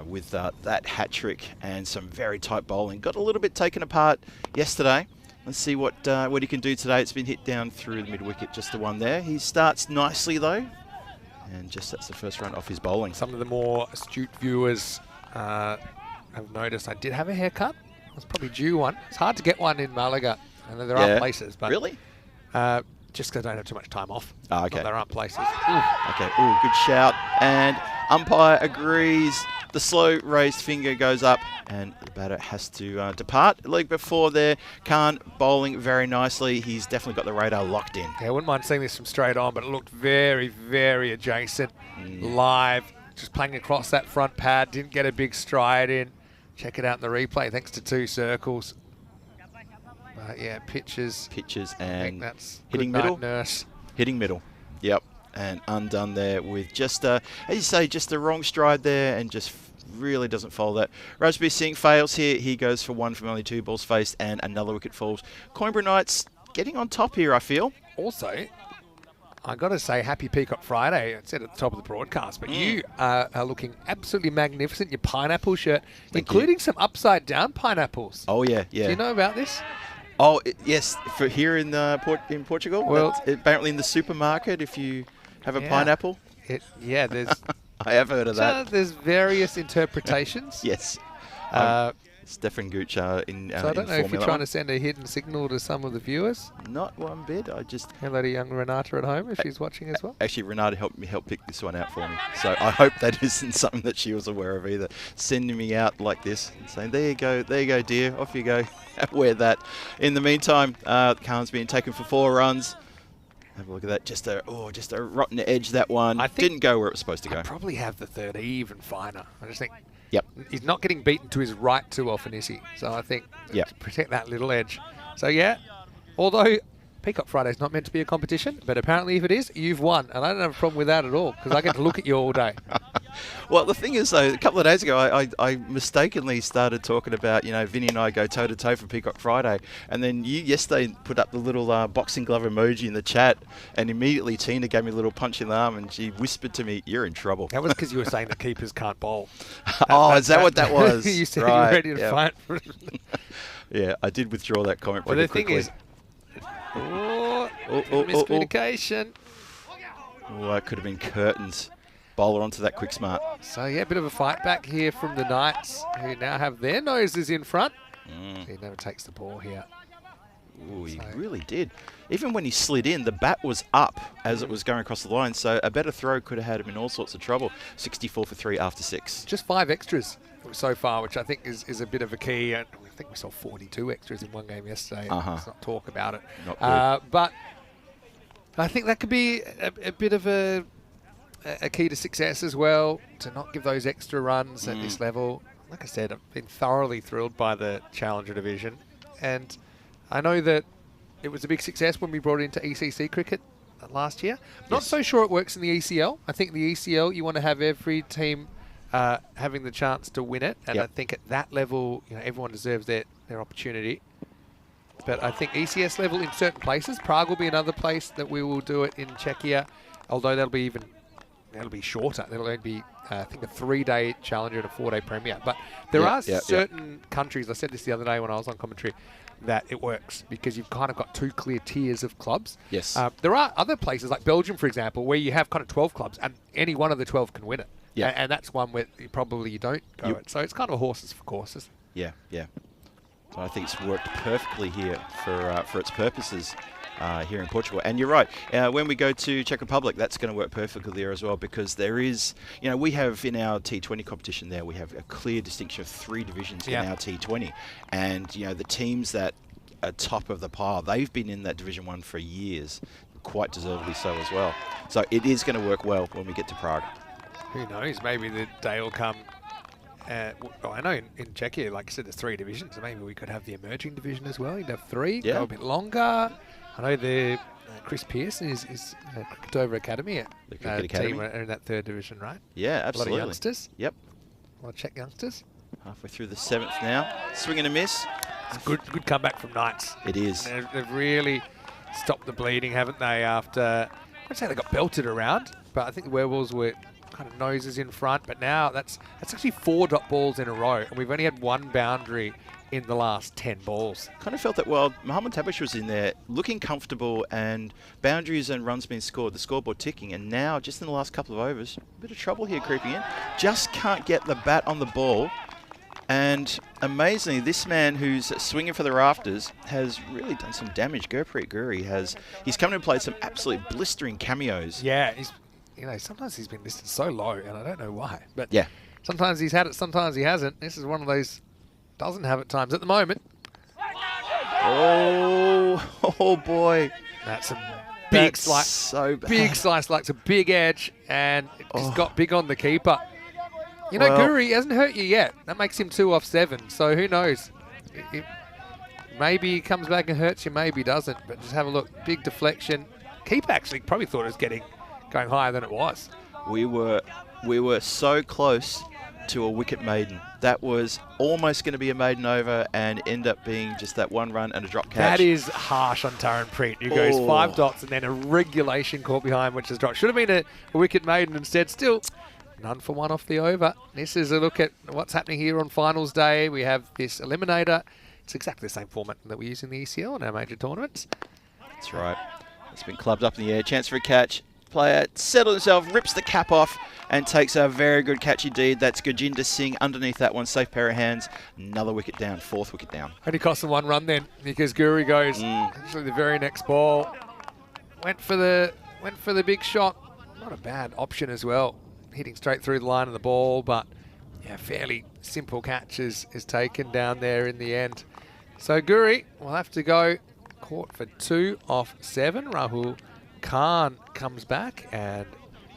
[SPEAKER 4] with that hat-trick and some very tight bowling. Got a little bit taken apart yesterday. Let's see what he can do today. It's been hit down through the mid-wicket, just the one there. He starts nicely, though, and just that's the first run off his bowling.
[SPEAKER 5] Some of the more astute viewers have noticed I did have a haircut. I was probably due one. It's hard to get one in Malaga. I know there are places, but...
[SPEAKER 4] Really?
[SPEAKER 5] Just because I don't have too much time off.
[SPEAKER 4] Oh, okay.
[SPEAKER 5] There aren't places.
[SPEAKER 4] Okay, good shout. And umpire agrees. The slow raised finger goes up, and the batter has to depart. Leg before there, Khan bowling very nicely. He's definitely got the radar locked in.
[SPEAKER 5] Yeah, I wouldn't mind seeing this from straight on, but it looked very, very adjacent, live, just playing across that front pad. Didn't get a big stride in. Check it out in the replay, thanks to 2 circles. Yeah, pitches.
[SPEAKER 4] Pitches
[SPEAKER 5] I think
[SPEAKER 4] and
[SPEAKER 5] that's
[SPEAKER 4] hitting
[SPEAKER 5] good night,
[SPEAKER 4] middle.
[SPEAKER 5] Nurse.
[SPEAKER 4] Hitting middle. Yep. And undone there with just, as you say, just the wrong stride there and just really doesn't follow that. Rajbir Singh fails here. He goes for 1 from only 2 balls faced and another wicket falls. Coimbra Knights getting on top here, I feel.
[SPEAKER 5] Also, I got to say, happy Peacock Friday. I said at the top of the broadcast, but you are looking absolutely magnificent. Your pineapple shirt, including some upside down pineapples.
[SPEAKER 4] Oh, yeah, yeah.
[SPEAKER 5] Do you know about this?
[SPEAKER 4] Oh, yes, for here in Portugal.
[SPEAKER 5] Well,
[SPEAKER 4] that's apparently in the supermarket, if you have a pineapple.
[SPEAKER 5] There's
[SPEAKER 4] I have heard of that.
[SPEAKER 5] there's various interpretations.
[SPEAKER 4] Yes. Stefan Gooch in
[SPEAKER 5] So I don't know if you're
[SPEAKER 4] Formula
[SPEAKER 5] trying
[SPEAKER 4] One.
[SPEAKER 5] to send a hidden signal to some of the viewers.
[SPEAKER 4] Not one bit. I just
[SPEAKER 5] Hello to young Renata at home if she's watching as well.
[SPEAKER 4] actually Renata helped pick this one out for me. So I hope that isn't something that she was aware of either. Sending me out like this and saying, "There you go, dear. Off you go. Wear that." In the meantime, Khan's been taken for 4 runs. Have a look at that. Just a rotten edge, that one.
[SPEAKER 5] I think
[SPEAKER 4] didn't go where it was supposed to go.
[SPEAKER 5] I'd probably have the third even finer. I just think
[SPEAKER 4] Yep.
[SPEAKER 5] he's not getting beaten to his right too often, is he? So I think
[SPEAKER 4] Yep.
[SPEAKER 5] to protect that little edge. So yeah, although Peacock Friday's not meant to be a competition, but apparently if it is, you've won. And I don't have a problem with that at all because I get to look at you all day.
[SPEAKER 4] Well, the thing is, though, a couple of days ago, I mistakenly started talking about, Vinny and I go toe-to-toe for Peacock Friday. And then you yesterday put up the little boxing glove emoji in the chat. And immediately Tina gave me a little punch in the arm and she whispered to me, "You're in trouble."
[SPEAKER 5] That was because you were saying that keepers can't bowl.
[SPEAKER 4] Is that what that was?
[SPEAKER 5] You said
[SPEAKER 4] Right,
[SPEAKER 5] you were ready to
[SPEAKER 4] yeah.
[SPEAKER 5] fight for it.
[SPEAKER 4] Yeah, I did withdraw that comment
[SPEAKER 5] Well,
[SPEAKER 4] pretty
[SPEAKER 5] the thing
[SPEAKER 4] quickly.
[SPEAKER 5] is, miscommunication.
[SPEAKER 4] Oh, that could have been curtains. Bowler onto that quick smart.
[SPEAKER 5] So yeah, a bit of a fight back here from the Knights, who now have their noses in front. He never takes the ball here.
[SPEAKER 4] Ooh, he really did. Even when he slid in, the bat was up as it was going across the line, so a better throw could have had him in all sorts of trouble. 64 for 3 after 6.
[SPEAKER 5] Just 5 extras so far, which I think is a bit of a key. I think we saw 42 extras in one game yesterday. Let's not talk about it.
[SPEAKER 4] Not good.
[SPEAKER 5] But I think that could be a bit of a key to success as well, to not give those extra runs at this level. Like I said, I've been thoroughly thrilled by the Challenger division. And I know that it was a big success when we brought it into ECC cricket last year. Not so sure it works in the ECL. I think the ECL, you want to have every team having the chance to win it. And I think at that level, everyone deserves their opportunity. But I think ECS level in certain places, Prague will be another place that we will do it in Czechia, although that'll be shorter. That'll only be, I think, a 3-day Challenger and a 4-day Premier. But there are certain countries, I said this the other day when I was on commentary, that it works because you've kind of got 2 clear tiers of clubs.
[SPEAKER 4] Yes.
[SPEAKER 5] There are other places like Belgium, for example, where you have kind of 12 clubs and any one of the 12 can win it.
[SPEAKER 4] Yeah.
[SPEAKER 5] And that's one where probably you don't go it. So it's kind of horses for courses.
[SPEAKER 4] Yeah, yeah. So I think it's worked perfectly here for its purposes here in Portugal. And you're right. When we go to Czech Republic, that's going to work perfectly there as well because there is, we have in our T20 competition there, we have a clear distinction of 3 divisions in our T20. And, the teams that are top of the pile, they've been in that Division 1 for years, quite deservedly so as well. So it is going to work well when we get to Prague.
[SPEAKER 5] Who knows? Maybe the day will come. I know in Czechia, like I said, there's 3 divisions. So maybe we could have the emerging division as well. You'd have 3, go a bit longer. I know the Chris Pearson is Cricket Over Academy at
[SPEAKER 4] The Cricket Academy.
[SPEAKER 5] team are in that 3rd division, right?
[SPEAKER 4] Yeah, absolutely.
[SPEAKER 5] A lot of youngsters.
[SPEAKER 4] Yep.
[SPEAKER 5] A lot of Czech youngsters.
[SPEAKER 4] Halfway through the 7th now. Swing and a miss.
[SPEAKER 5] It's a good comeback from Knights.
[SPEAKER 4] It is.
[SPEAKER 5] They've really stopped the bleeding, haven't they? After, I'd say they got belted around, but I think the Werewolves were kind of noses in front. But now that's actually 4 dot balls in a row, and we've only had 1 boundary in the last 10 balls.
[SPEAKER 4] Kind of felt that, Mohamed Tabish was in there looking comfortable and boundaries and runs being scored, the scoreboard ticking, and now just in the last couple of overs, a bit of trouble here creeping in. Just can't get the bat on the ball. And amazingly, this man who's swinging for the rafters has really done some damage. Gurpreet Guri he's come in and played some absolutely blistering cameos.
[SPEAKER 5] Yeah, sometimes he's been listed so low, and I don't know why. But
[SPEAKER 4] yeah,
[SPEAKER 5] Sometimes he's had it, sometimes he hasn't. This is one of those doesn't have it times at the moment.
[SPEAKER 4] Oh boy.
[SPEAKER 5] That's a big
[SPEAKER 4] That's
[SPEAKER 5] slice.
[SPEAKER 4] so bad.
[SPEAKER 5] Big slice, like it's a big edge, and it just got big on the keeper. You know,
[SPEAKER 4] Well-
[SPEAKER 5] Guri hasn't hurt you yet. That makes him 2 off 7, so who knows? Maybe he comes back and hurts you, maybe he doesn't. But just have a look. Big deflection. Keeper actually probably thought it was going higher than it was.
[SPEAKER 4] We were so close to a wicket maiden. That was almost going to be a maiden over and end up being just that 1 run and a drop catch.
[SPEAKER 5] That is harsh on Taran Preet. He goes 5 dots and then a regulation caught behind, which is dropped. Should have been a wicket maiden instead. Still, none for 1 off the over. This is a look at what's happening here on finals day. We have this eliminator. It's exactly the same format that we use in the ECL in our major tournaments.
[SPEAKER 4] That's right. It's been clubbed up in the air. Chance for a catch. Player settles himself, rips the cap off, and takes a very good catch indeed. That's Gurjinder Singh underneath that one. Safe pair of hands. Another wicket down. 4th wicket down.
[SPEAKER 5] Only cost them 1 run then, because Guri goes actually the very next ball. Went for the big shot. Not a bad option as well. Hitting straight through the line of the ball, but yeah, fairly simple catch is taken down there in the end. So Guri will have to go caught for 2 off 7. Rahul Khan comes back and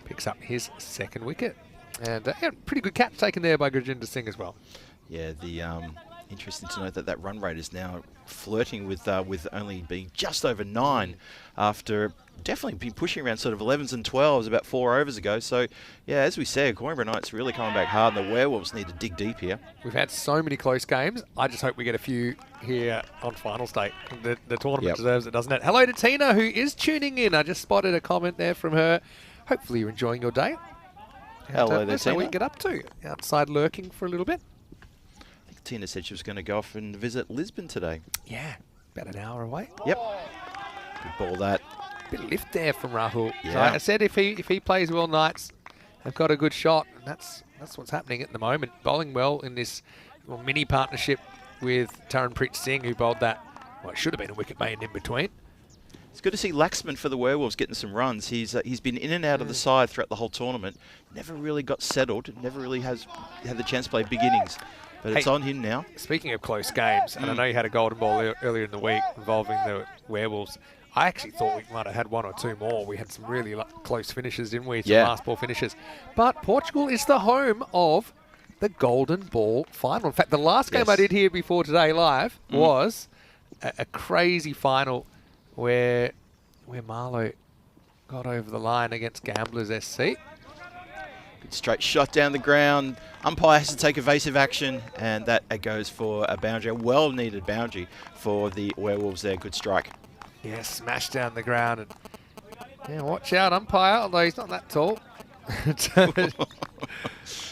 [SPEAKER 5] picks up his 2nd wicket. And yeah, pretty good catch taken there by Gurjinder Singh as well.
[SPEAKER 4] Yeah, interesting to note that run rate is now flirting with only being just over 9 after definitely been pushing around sort of 11s and 12s about 4 overs ago. So, yeah, as we said, Coimbra Knights really coming back hard, and the Werewolves need to dig deep here.
[SPEAKER 5] We've had so many close games. I just hope we get a few here on finals day. The tournament deserves it, doesn't it? Hello to Tina, who is tuning in. I just spotted a comment there from her. Hopefully you're enjoying your day.
[SPEAKER 4] Hello there,
[SPEAKER 5] that's how we
[SPEAKER 4] Tina.
[SPEAKER 5] get up to. Outside lurking for a little bit.
[SPEAKER 4] I think Tina said she was going to go off and visit Lisbon today.
[SPEAKER 5] Yeah, about an hour away.
[SPEAKER 4] Yep. Good ball that.
[SPEAKER 5] Bit of lift there from Rahul. So
[SPEAKER 4] Yeah.
[SPEAKER 5] I said if he plays well, Knights have got a good shot, and that's what's happening at the moment. Bowling well in this mini partnership with Taranpreet Singh, who bowled that. Well, it should have been a wicket maiden in between.
[SPEAKER 4] It's good to see Laxman for the Werewolves getting some runs. He's been in and out of the side throughout the whole tournament. Never really got settled. Never really has had the chance to play big innings. But it's on him now.
[SPEAKER 5] Speaking of close games, and I know you had a golden ball earlier in the week involving the Werewolves. I actually thought we might have had 1 or 2 more. We had some really close finishes, didn't we? Some last ball finishes. But Portugal is the home of the golden ball final. In fact, the last game I did here before today live was a crazy final where Marlowe got over the line against Gamblers SC.
[SPEAKER 4] Good straight shot down the ground. Umpire has to take evasive action, and that goes for a boundary, a well-needed boundary for the Werewolves there. Good strike.
[SPEAKER 5] Yeah, smashed down the ground. And yeah, watch out, umpire, although he's not that tall.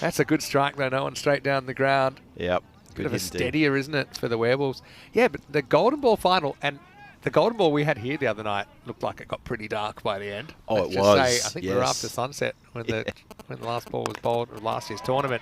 [SPEAKER 5] That's a good strike, though. No one straight down the ground.
[SPEAKER 4] Yep.
[SPEAKER 5] Bit of a steadier, isn't it, for the Werewolves? Yeah, but the golden ball final and the golden ball we had here the other night looked like it got pretty dark by the end.
[SPEAKER 4] Oh,
[SPEAKER 5] Let's
[SPEAKER 4] it
[SPEAKER 5] just
[SPEAKER 4] was.
[SPEAKER 5] say, I think we were after sunset when the last ball was bowled in last year's tournament.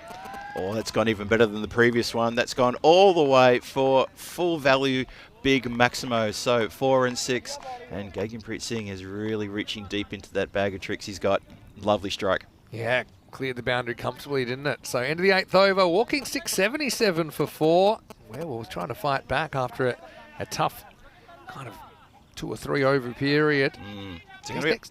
[SPEAKER 4] Oh, that's gone even better than the previous one. That's gone all the way for full value, big Maximo. So 4 and 6. And Gaganpreet Singh is really reaching deep into that bag of tricks he's got. Lovely strike.
[SPEAKER 5] Yeah, cleared the boundary comfortably, didn't it? So end of the 8th over, walking 677 for 4. Werewolves trying to fight back after a tough kind of 2 or 3 over period.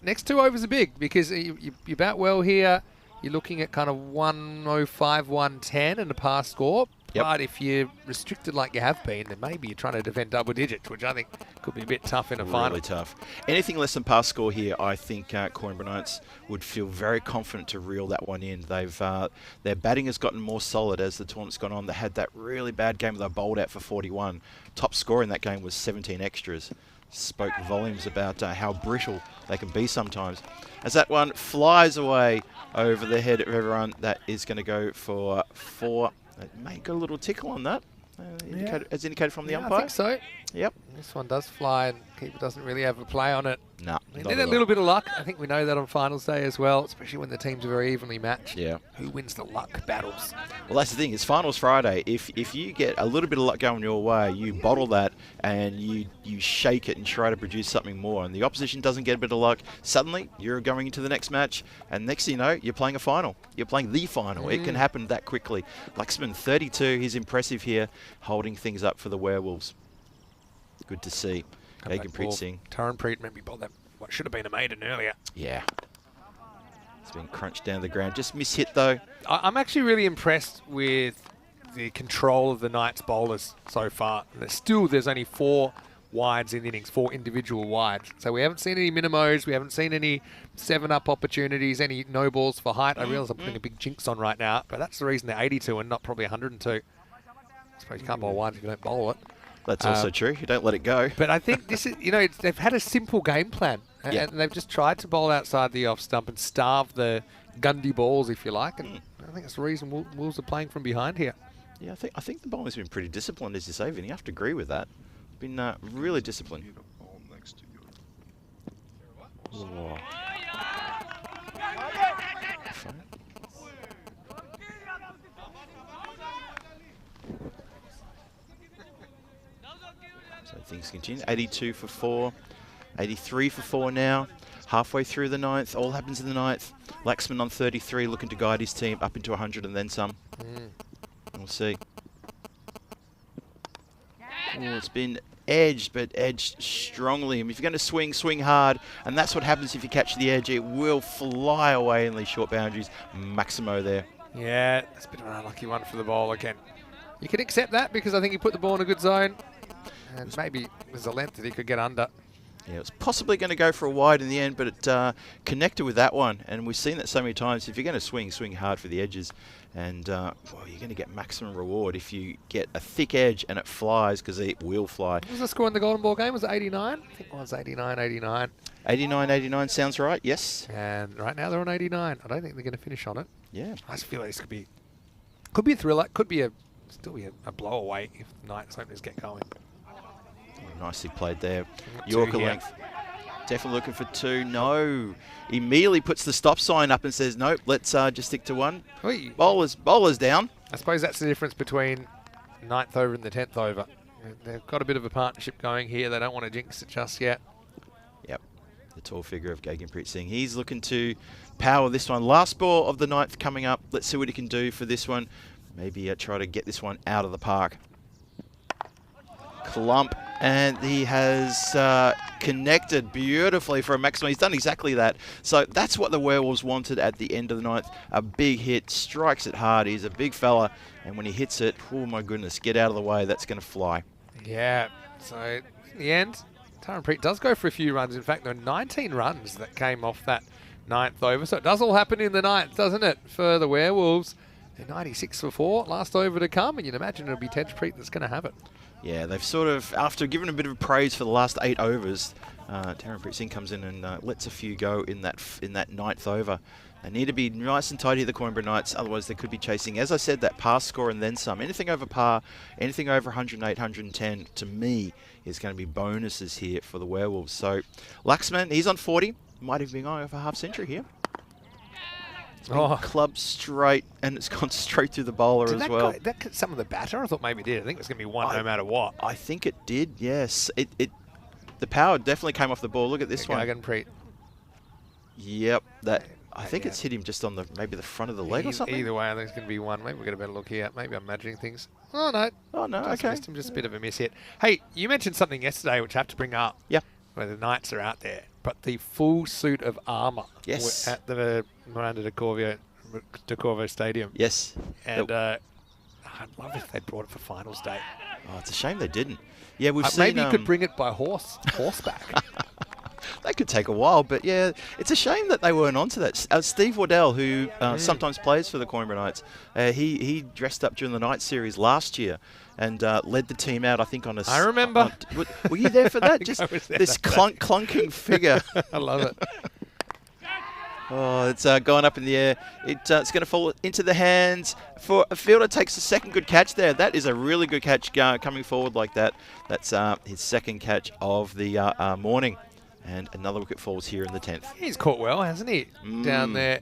[SPEAKER 5] Next 2 overs are big because you bat well here. You're looking at kind of 105, 110 in the past score.
[SPEAKER 4] Yep.
[SPEAKER 5] But if you're restricted like you have been, then maybe you're trying to defend double digits, which I think could be a bit tough in a final.
[SPEAKER 4] Really tough. Anything less than past score here, I think Coimbra Knights would feel very confident to reel that one in. Their batting has gotten more solid as the tournament's gone on. They had that really bad game they bowled out for 41. Top score in that game was 17 extras. Spoke volumes about how brittle they can be sometimes. As that one flies away over the head of everyone, that is going to go for 4. It may got a little tickle on that, as indicated from the umpire.
[SPEAKER 5] I think so.
[SPEAKER 4] Yep.
[SPEAKER 5] This one does fly, and keeper doesn't really have a play on it.
[SPEAKER 4] No.
[SPEAKER 5] They
[SPEAKER 4] Not
[SPEAKER 5] need
[SPEAKER 4] at
[SPEAKER 5] a
[SPEAKER 4] all.
[SPEAKER 5] little bit of luck. I think we know that on finals day as well, especially when the teams are very evenly matched.
[SPEAKER 4] Yeah.
[SPEAKER 5] Who wins the luck battles?
[SPEAKER 4] Well, that's the thing. It's finals Friday. If you get a little bit of luck going your way, you bottle that and you shake it and try to produce something more. And the opposition doesn't get a bit of luck. Suddenly, you're going into the next match, and next thing you know, you're playing a final. You're playing the final. It can happen that quickly. Laxman, 32. He's impressive here, holding things up for the Werewolves. Good to see. Gaganpreet Singh.
[SPEAKER 5] Taranpreet maybe bowled that. What should have been a maiden earlier.
[SPEAKER 4] Yeah. It's been crunched down to the ground. Just mishit though.
[SPEAKER 5] I'm actually really impressed with the control of the Knights bowlers so far. There's only 4 wides in the innings, 4 individual wides. So we haven't seen any minimos, we haven't seen any 7-up opportunities, any no balls for height. I realise I'm putting a big jinx on right now, but that's the reason they're 82 and not probably 102. I suppose you can't bowl wides if you don't bowl it.
[SPEAKER 4] That's also true. You don't let it go.
[SPEAKER 5] But I think this is, they've had a simple game plan.
[SPEAKER 4] Yeah.
[SPEAKER 5] And they've just tried to bowl outside the off stump and starve the Gundy balls, if you like. And I think that's the reason Wolves are playing from behind here.
[SPEAKER 4] Yeah, I think the bowler's been pretty disciplined, as you say, Vinny. You have to agree with that. Been really disciplined. Whoa. So things continue. 82 for 4, 83 for 4 now. Halfway through the 9th, all happens in the 9th. Laxman on 33, looking to guide his team up into 100 and then some. We'll see. Oh, it's been edged, but edged strongly. I mean, if you're going to swing, swing hard, and that's what happens if you catch the edge. It will fly away in these short boundaries. Maximo there.
[SPEAKER 5] Yeah, that's a bit of an unlucky one for the bowler again. You can accept that because I think he put the ball in a good zone. And maybe there's a length that he could get under.
[SPEAKER 4] Yeah, it was possibly going to go for a wide in the end, but it connected with that one. And we've seen that so many times. If you're going to swing, swing hard for the edges. And well, you're going to get maximum reward if you get a thick edge and it flies, because it will fly.
[SPEAKER 5] What was the score in the Golden Ball game? Was it 89? I think it was 89-89.
[SPEAKER 4] 89-89 sounds right, yes.
[SPEAKER 5] And right now they're on 89. I don't think they're going to finish on it.
[SPEAKER 4] Yeah.
[SPEAKER 5] I just feel like this could be a thriller. Could be still be a blowaway if Knights openers get going.
[SPEAKER 4] Nicely played there.
[SPEAKER 5] 2
[SPEAKER 4] Yorker
[SPEAKER 5] here.
[SPEAKER 4] length. Definitely looking for 2. No. Immediately puts the stop sign up and says, nope, let's just stick to 1.
[SPEAKER 5] Oi.
[SPEAKER 4] Bowlers down.
[SPEAKER 5] I suppose that's the difference between 9th over and the 10th over. They've got a bit of a partnership going here. They don't want to jinx it just yet.
[SPEAKER 4] Yep. The tall figure of Gaganpreet Singh. He's looking to power this one. Last ball of the 9th coming up. Let's see what he can do for this one. Maybe try to get this one out of the park. Clump. And he has connected beautifully for a maximum. He's done exactly that. So that's what the Werewolves wanted at the end of the 9th. A big hit, strikes it hard. He's a big fella. And when he hits it, oh my goodness, get out of the way. That's going to fly.
[SPEAKER 5] Yeah. So in the end, Taranpreet does go for a few runs. In fact, there were 19 runs that came off that 9th over. So it does all happen in the 9th, doesn't it, for the Werewolves? They're 96 for 4. Last over to come. And you'd imagine it'll be Taranpreet that's going to have it. Yeah,
[SPEAKER 4] they've sort of, after giving a bit of praise for the last 8 overs, Taranpreet Singh comes in and lets a few go in that 9th over. They need to be nice and tidy at the Coimbra Knights, otherwise they could be chasing, as I said, that par score and then some. Anything over par, anything over 108, 110, to me, is going to be bonuses here for the Werewolves. So, Laxman, he's on 40. Might have been going over half century here. It's been clubbed straight, and it's gone straight through the bowler as well.
[SPEAKER 5] Did that get some of the batter? I thought maybe it did. I think it's going to be one no matter what.
[SPEAKER 4] I think it did, yes. The power definitely came off the ball. Look at this one.
[SPEAKER 5] Gaganpreet.
[SPEAKER 4] Yep, I think it's hit him just on maybe the front of the leg or something.
[SPEAKER 5] Either way, I think it's going to be one. Maybe we'll get a better look here. Maybe I'm imagining things. Oh, no.
[SPEAKER 4] Oh, no, okay.
[SPEAKER 5] Missed him, just a bit of a miss hit. Hey, you mentioned something yesterday which I have to bring up.
[SPEAKER 4] Yeah.
[SPEAKER 5] Where the Knights are out there. But the full suit of armour.
[SPEAKER 4] Yes.
[SPEAKER 5] At the Miranda de Corvo Stadium.
[SPEAKER 4] Yes.
[SPEAKER 5] And I'd love if they brought it for finals day.
[SPEAKER 4] Oh, it's a shame they didn't. Yeah, we've seen...
[SPEAKER 5] Maybe you could bring it by horseback.
[SPEAKER 4] That could take a while, but yeah, it's a shame that they weren't onto that. Steve Waddell, who sometimes plays for the Coimbra Knights, he dressed up during the Night Series last year and led the team out, I think, on a...
[SPEAKER 5] I remember.
[SPEAKER 4] Were you there for that? Just this clunking figure.
[SPEAKER 5] I love it.
[SPEAKER 4] Oh, it's going up in the air. It's going to fall into the hands. For a fielder takes a second good catch there. That is a really good catch coming forward like that. That's his second catch of the morning. And another wicket falls here in the 10th.
[SPEAKER 5] He's caught well, hasn't he? Down there.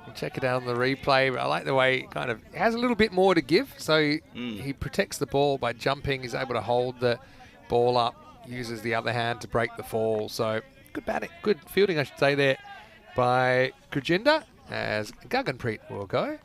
[SPEAKER 5] We'll check it out on the replay. But I like the way he kind of has a little bit more to give. So he protects the ball by jumping. He's able to hold the ball up, uses the other hand to break the fall. So good batting, good fielding, I should say, there by Gurjinder, as Gaganpreet will go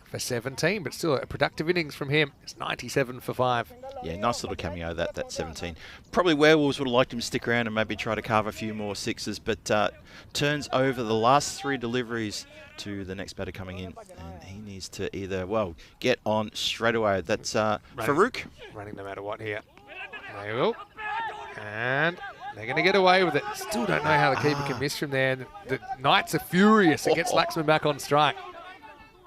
[SPEAKER 5] for 17, but still a productive innings from him. It's 97 for 5.
[SPEAKER 4] Yeah, nice little cameo, that 17. Probably Werewolves would have liked him to stick around and maybe try to carve a few more sixes, but turns over the last 3 deliveries to the next batter coming in, and he needs to either, well, get on straight away. That's Farouk.
[SPEAKER 5] Running no matter what here. They will. And they're going to get away with it. Still don't know how the keeper can miss from there. The Knights are furious. It gets Laxman back on strike.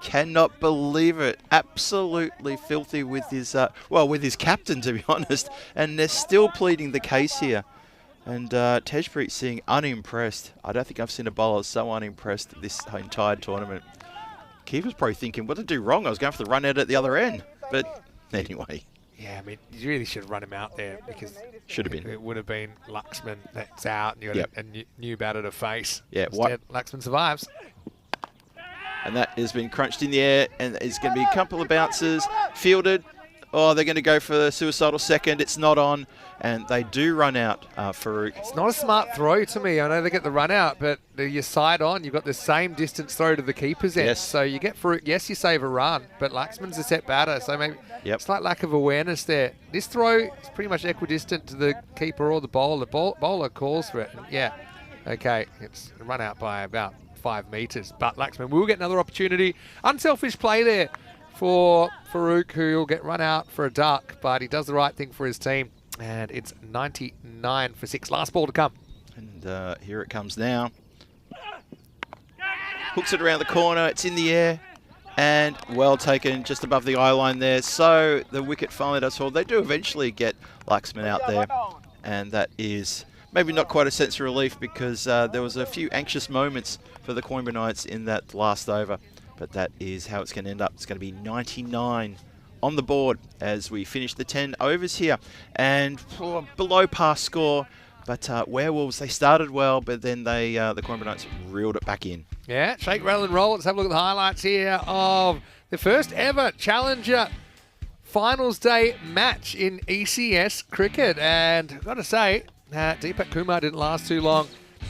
[SPEAKER 4] Cannot believe it. Absolutely filthy with his, with his captain, to be honest. And they're still pleading the case here. And Tejpreet Singh unimpressed. I don't think I've seen a bowler so unimpressed this entire tournament. Keeper's probably thinking, what did I do wrong? I was going for the run out at the other end. But anyway.
[SPEAKER 5] Yeah, I mean, you really should run him out there because
[SPEAKER 4] should have been.
[SPEAKER 5] It would have been Laxman that's out, and you got a new batter to face.
[SPEAKER 4] Yeah,
[SPEAKER 5] instead, Laxman survives.
[SPEAKER 4] And that has been crunched in the air, and it's going to be a couple of bounces, fielded. Oh, they're going to go for the suicidal second. It's not on, and they do run out, Farouk.
[SPEAKER 5] It's not a smart throw to me. I know they get the run out, but you side on, you've got the same distance throw to the keeper's end.
[SPEAKER 4] Yes.
[SPEAKER 5] So you get Farouk, yes, you save a run, but Laxman's a set batter, so maybe slight lack of awareness there. This throw is pretty much equidistant to the keeper or the bowler. The bowler calls for it. Yeah, okay, it's run out by about 5 metres, but Laxman will get another opportunity. Unselfish play there for Farouk, who will get run out for a duck, but he does the right thing for his team, and it's 99 for 6. Last ball to come.
[SPEAKER 4] And here it comes now. Hooks it around the corner, it's in the air, and well taken just above the eye line there. So the wicket finally does fall. They do eventually get Laxman out there, and that is maybe not quite a sense of relief because there was a few anxious moments for the Coimbra Knights in that last over. But that is how it's going to end up. It's going to be 99 on the board as we finish the 10 overs here. And below par score. But Werewolves, they started well, but then the Coimbra Knights reeled it back in.
[SPEAKER 5] Yeah, shake, rattle and roll. Let's have a look at the highlights here of the first ever Challenger Finals Day match in ECS cricket. And I've got to say, Deepak Kumar didn't last too long,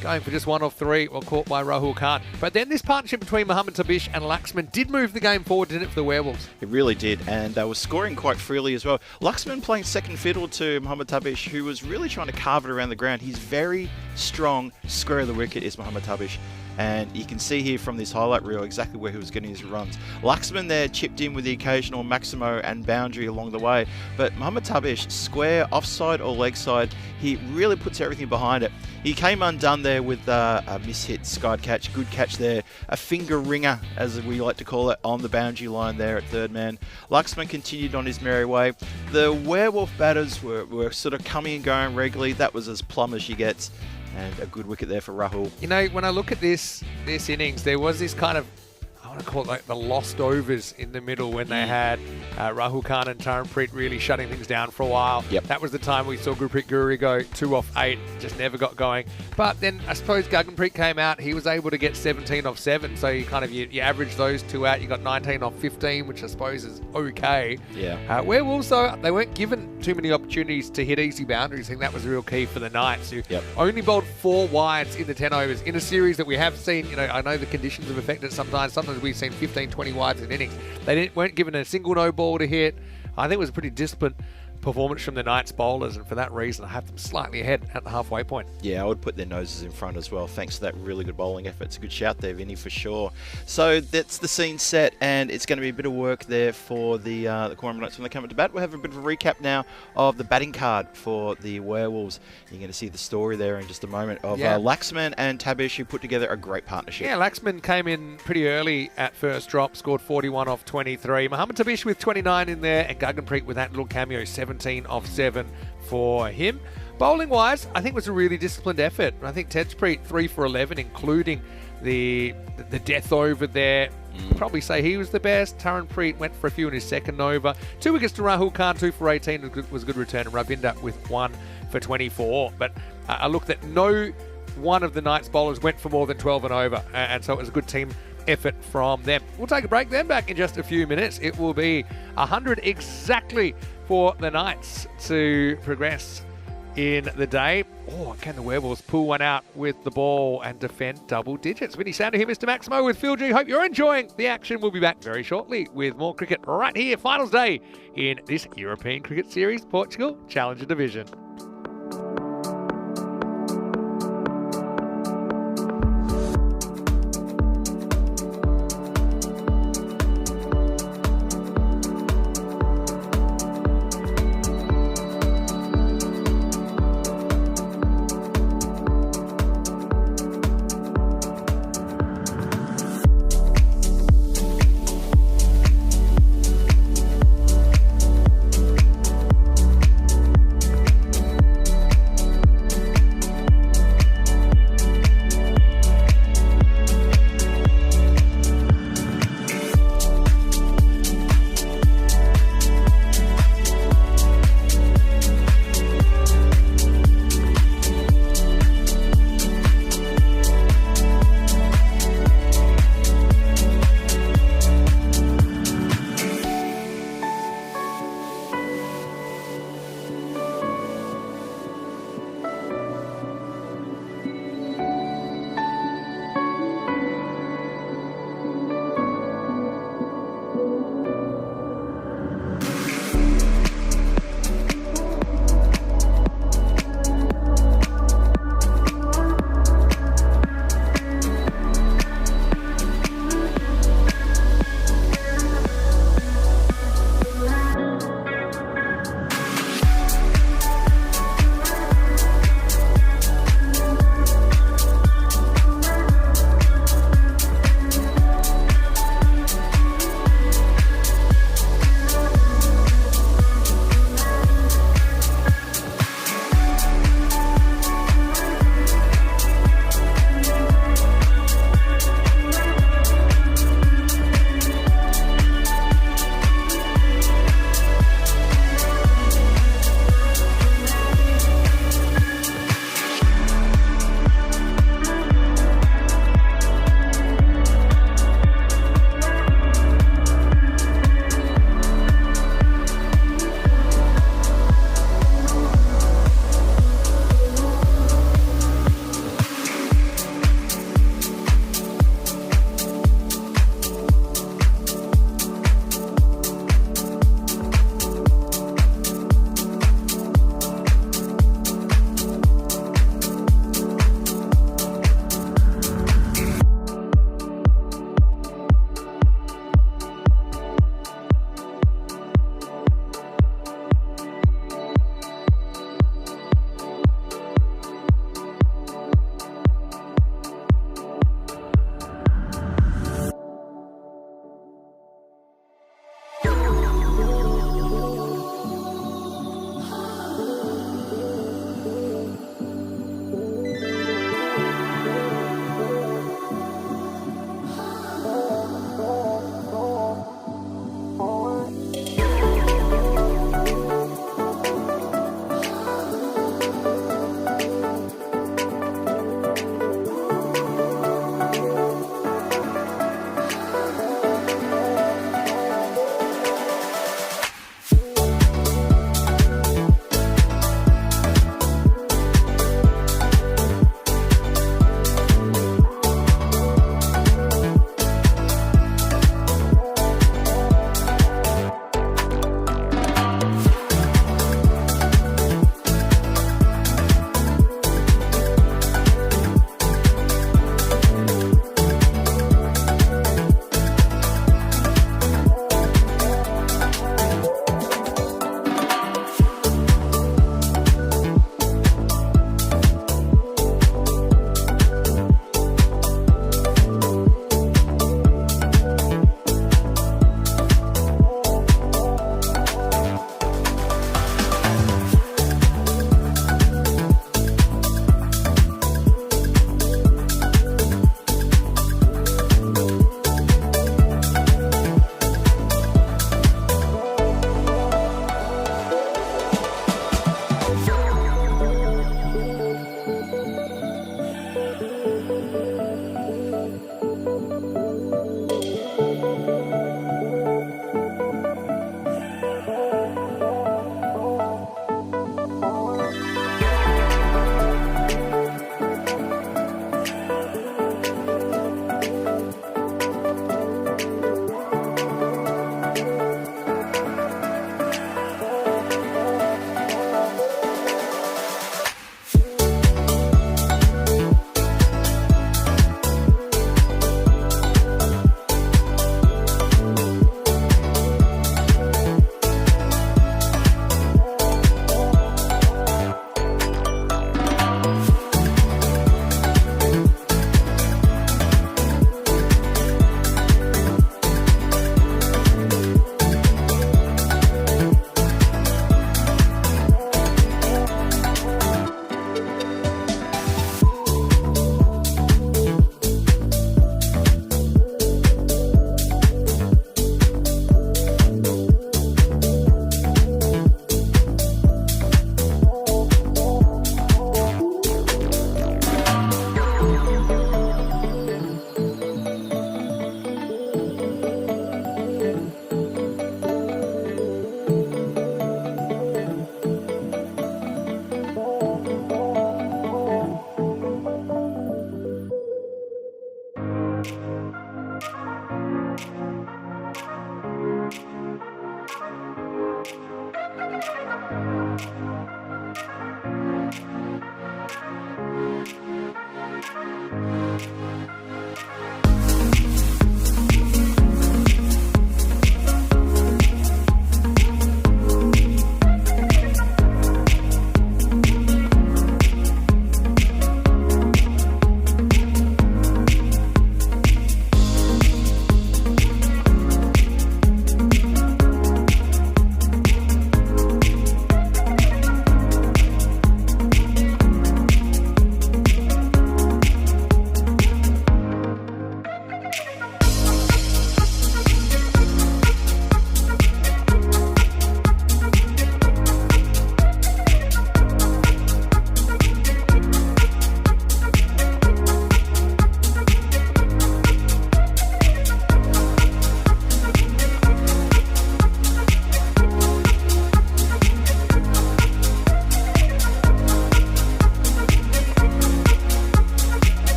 [SPEAKER 5] going for just 1 of 3, well caught by Rahul Khan. But then this partnership between Mohammad Tabish and Laxman did move the game forward, didn't it, for the Werewolves?
[SPEAKER 4] It really did, and they were scoring quite freely as well. Laxman playing second fiddle to Mohammad Tabish, who was really trying to carve it around the ground. He's very strong, square of the wicket is Mohammad Tabish. And you can see here from this highlight reel exactly where he was getting his runs. Laxman there chipped in with the occasional Maximo and boundary along the way. But Mohammad Tabish, square, offside or leg side, he really puts everything behind it. He came undone there with a mishit skied catch. Good catch there. A finger ringer, as we like to call it, on the boundary line there at third man. Laxman continued on his merry way. The Werewolf batters were sort of coming and going regularly. That was as plumb as she gets. And a good wicket there for Rahul.
[SPEAKER 5] You know, when I look at this innings, there was this kind of, I want to call it like the lost overs in the middle when they had Rahul Khan and Taranpreet really shutting things down for a while.
[SPEAKER 4] Yep.
[SPEAKER 5] That was the time we saw Gurpreet Guri go 2 off 8, just never got going. But then I suppose Gaganpreet came out, he was able to get 17 off 7, so you kind of, you average those two out, you got 19 off 15, which I suppose is okay.
[SPEAKER 4] Yeah.
[SPEAKER 5] Werewolves, though, they weren't given too many opportunities to hit easy boundaries. I think that was the real key for the Knights, who only bowled 4 wides in the 10 overs in a series that we have seen. You know, I know the conditions have affected it sometimes. Sometimes we've seen 15, 20 wides in innings. They weren't given a single no ball to hit. I think it was a pretty disciplined performance from the Knights bowlers, and for that reason I have them slightly ahead at the halfway point. Yeah,
[SPEAKER 4] I would put their noses in front as well, thanks to that really good bowling effort. It's a good shout there, Vinny, for sure. So that's the scene set, and it's going to be a bit of work there for the Coimbra Knights when they come up to bat. We'll have a bit of a recap now of the batting card for the Werewolves. You're going to see the story there in just a moment of Laxman and Tabish, who put together a great partnership.
[SPEAKER 5] Yeah, Laxman came in pretty early at first drop, scored 41 off 23. Mohammad Tabish with 29 in there, and Gaganpreet with that little cameo, 17 off 7 for him. Bowling wise, I think it was a really disciplined effort. I think Tejpreet 3 for 11, including the death over there. Probably say he was the best. Taranpreet went for a few in his second over. 2 wickets to Rahul Khan, 2 for 18 was a good return, and Ravinder with 1 for 24. But a look that no one of the Knights bowlers went for more than 12 and over, and so it was a good team effort from them. We'll take a break then, back in just a few minutes. It will be 100 exactly for the Knights to progress in the day. Or can the Werewolves pull one out with the ball and defend double digits? Vinny Sander here, Mr. Maximo with Phil G. Hope you're enjoying the action. We'll be back very shortly with more cricket right here, finals day in this European Cricket Series Portugal Challenger Division.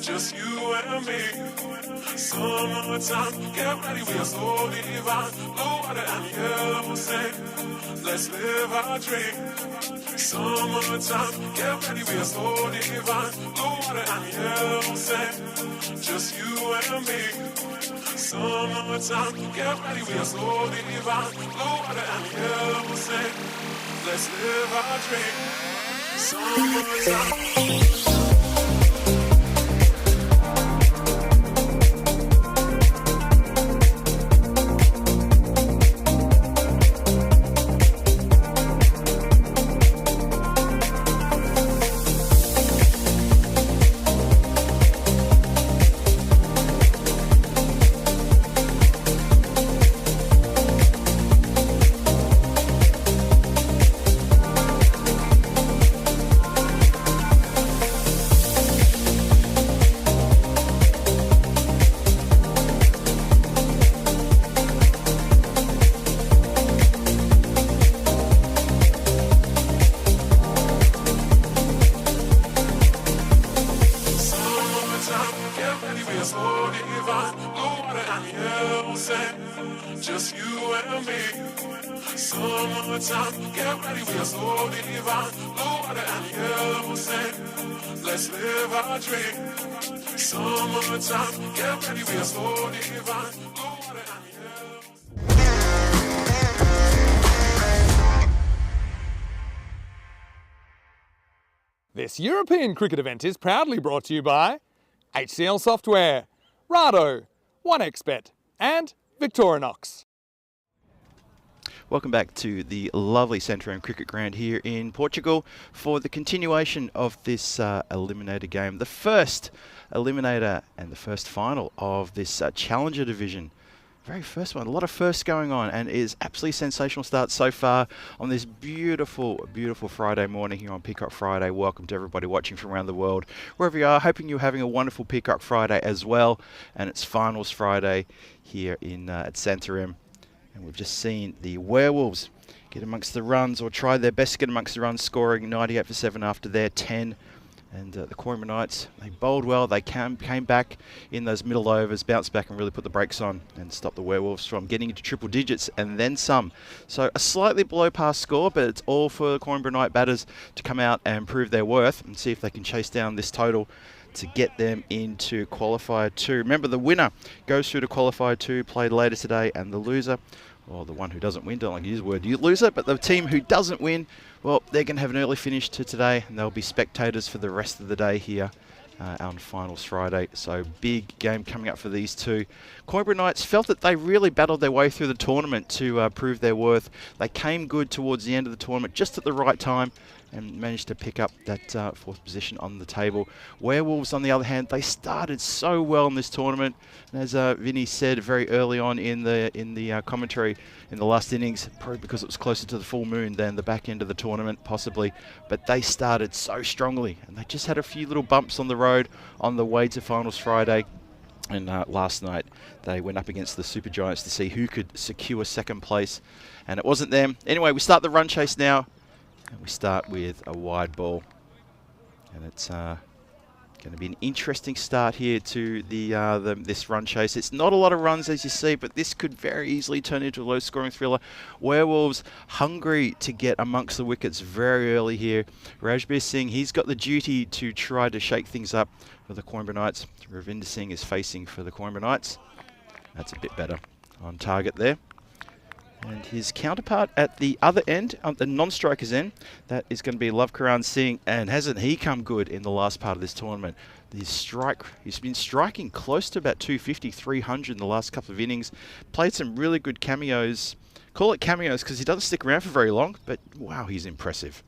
[SPEAKER 6] just you and me. Summertime, get ready, we are so divine. Blue water and yellow sand, let's live our dream. Summertime, get ready, we are so divine. Blue water and yellow sand, just you and me. Summertime, get ready, we are so divine. Blue water and yellow sand, let's live our dream. Summertime. Just you and me. Summertime, get ready, we are so divine. Blue water and yellow sand, let's live our dream. Summertime, get ready, we are so divine. Blue water and yellow.
[SPEAKER 1] This European cricket event is proudly brought to you by HCL Software, Rado, 1xBet, and Victorinox.
[SPEAKER 4] Welcome back to the lovely Centurion Cricket Ground here in Portugal for the continuation of this Eliminator game. The first Eliminator and the first final of this Challenger Division. Very first one. A lot of firsts going on, and it is absolutely sensational start so far on this beautiful, beautiful Friday morning here on Peacock Friday. Welcome to everybody watching from around the world, wherever you are. Hoping you're having a wonderful Peacock Friday as well, and it's Finals Friday here in at Santarém. And we've just seen the Werewolves get amongst the runs, or try their best to get amongst the runs, scoring 98 for 7 after their 10. And the Coimbra Knights, they bowled well. They came back in those middle overs, bounced back and really put the brakes on and stopped the Werewolves from getting into triple digits and then some. So a slightly below par score, but it's all for the Coimbra Knight batters to come out and prove their worth and see if they can chase down this total to get them into Qualifier 2. Remember, the winner goes through to Qualifier 2, played later today, and the loser, or the one who doesn't win, don't like to use the word loser, but the team who doesn't win, well, they're going to have an early finish to today, and they'll be spectators for the rest of the day here on Finals Friday. So big game coming up for these two. Coimbra Knights felt that they really battled their way through the tournament to prove their worth. They came good towards the end of the tournament, just at the right time, and managed to pick up that fourth position on the table. Werewolves, on the other hand, they started so well in this tournament, and as Vinny said very early on in the commentary in the last innings, probably because it was closer to the full moon than the back end of the tournament, possibly, but they started so strongly, and they just had a few little bumps on the road on the way to Finals Friday. And last night they went up against the Super Giants to see who could secure second place, and it wasn't them. Anyway, we start the run chase now. And we start with a wide ball, and it's going to be an interesting start here to this run chase. It's not a lot of runs, as you see, but this could very easily turn into a low-scoring thriller. Werewolves hungry to get amongst the wickets very early here. Rajbir Singh, he's got the duty to try to shake things up for the Coimbra Knights. Ravinder Singh is facing for the Coimbra Knights. That's a bit better on target there. And his counterpart at the other end, on the non-strikers end, that is going to be Lavkaran Singh. And hasn't he come good in the last part of this tournament? He's been striking close to about 250, 300 in the last couple of innings. Played some really good cameos. Call it cameos because he doesn't stick around for very long, but wow, he's impressive.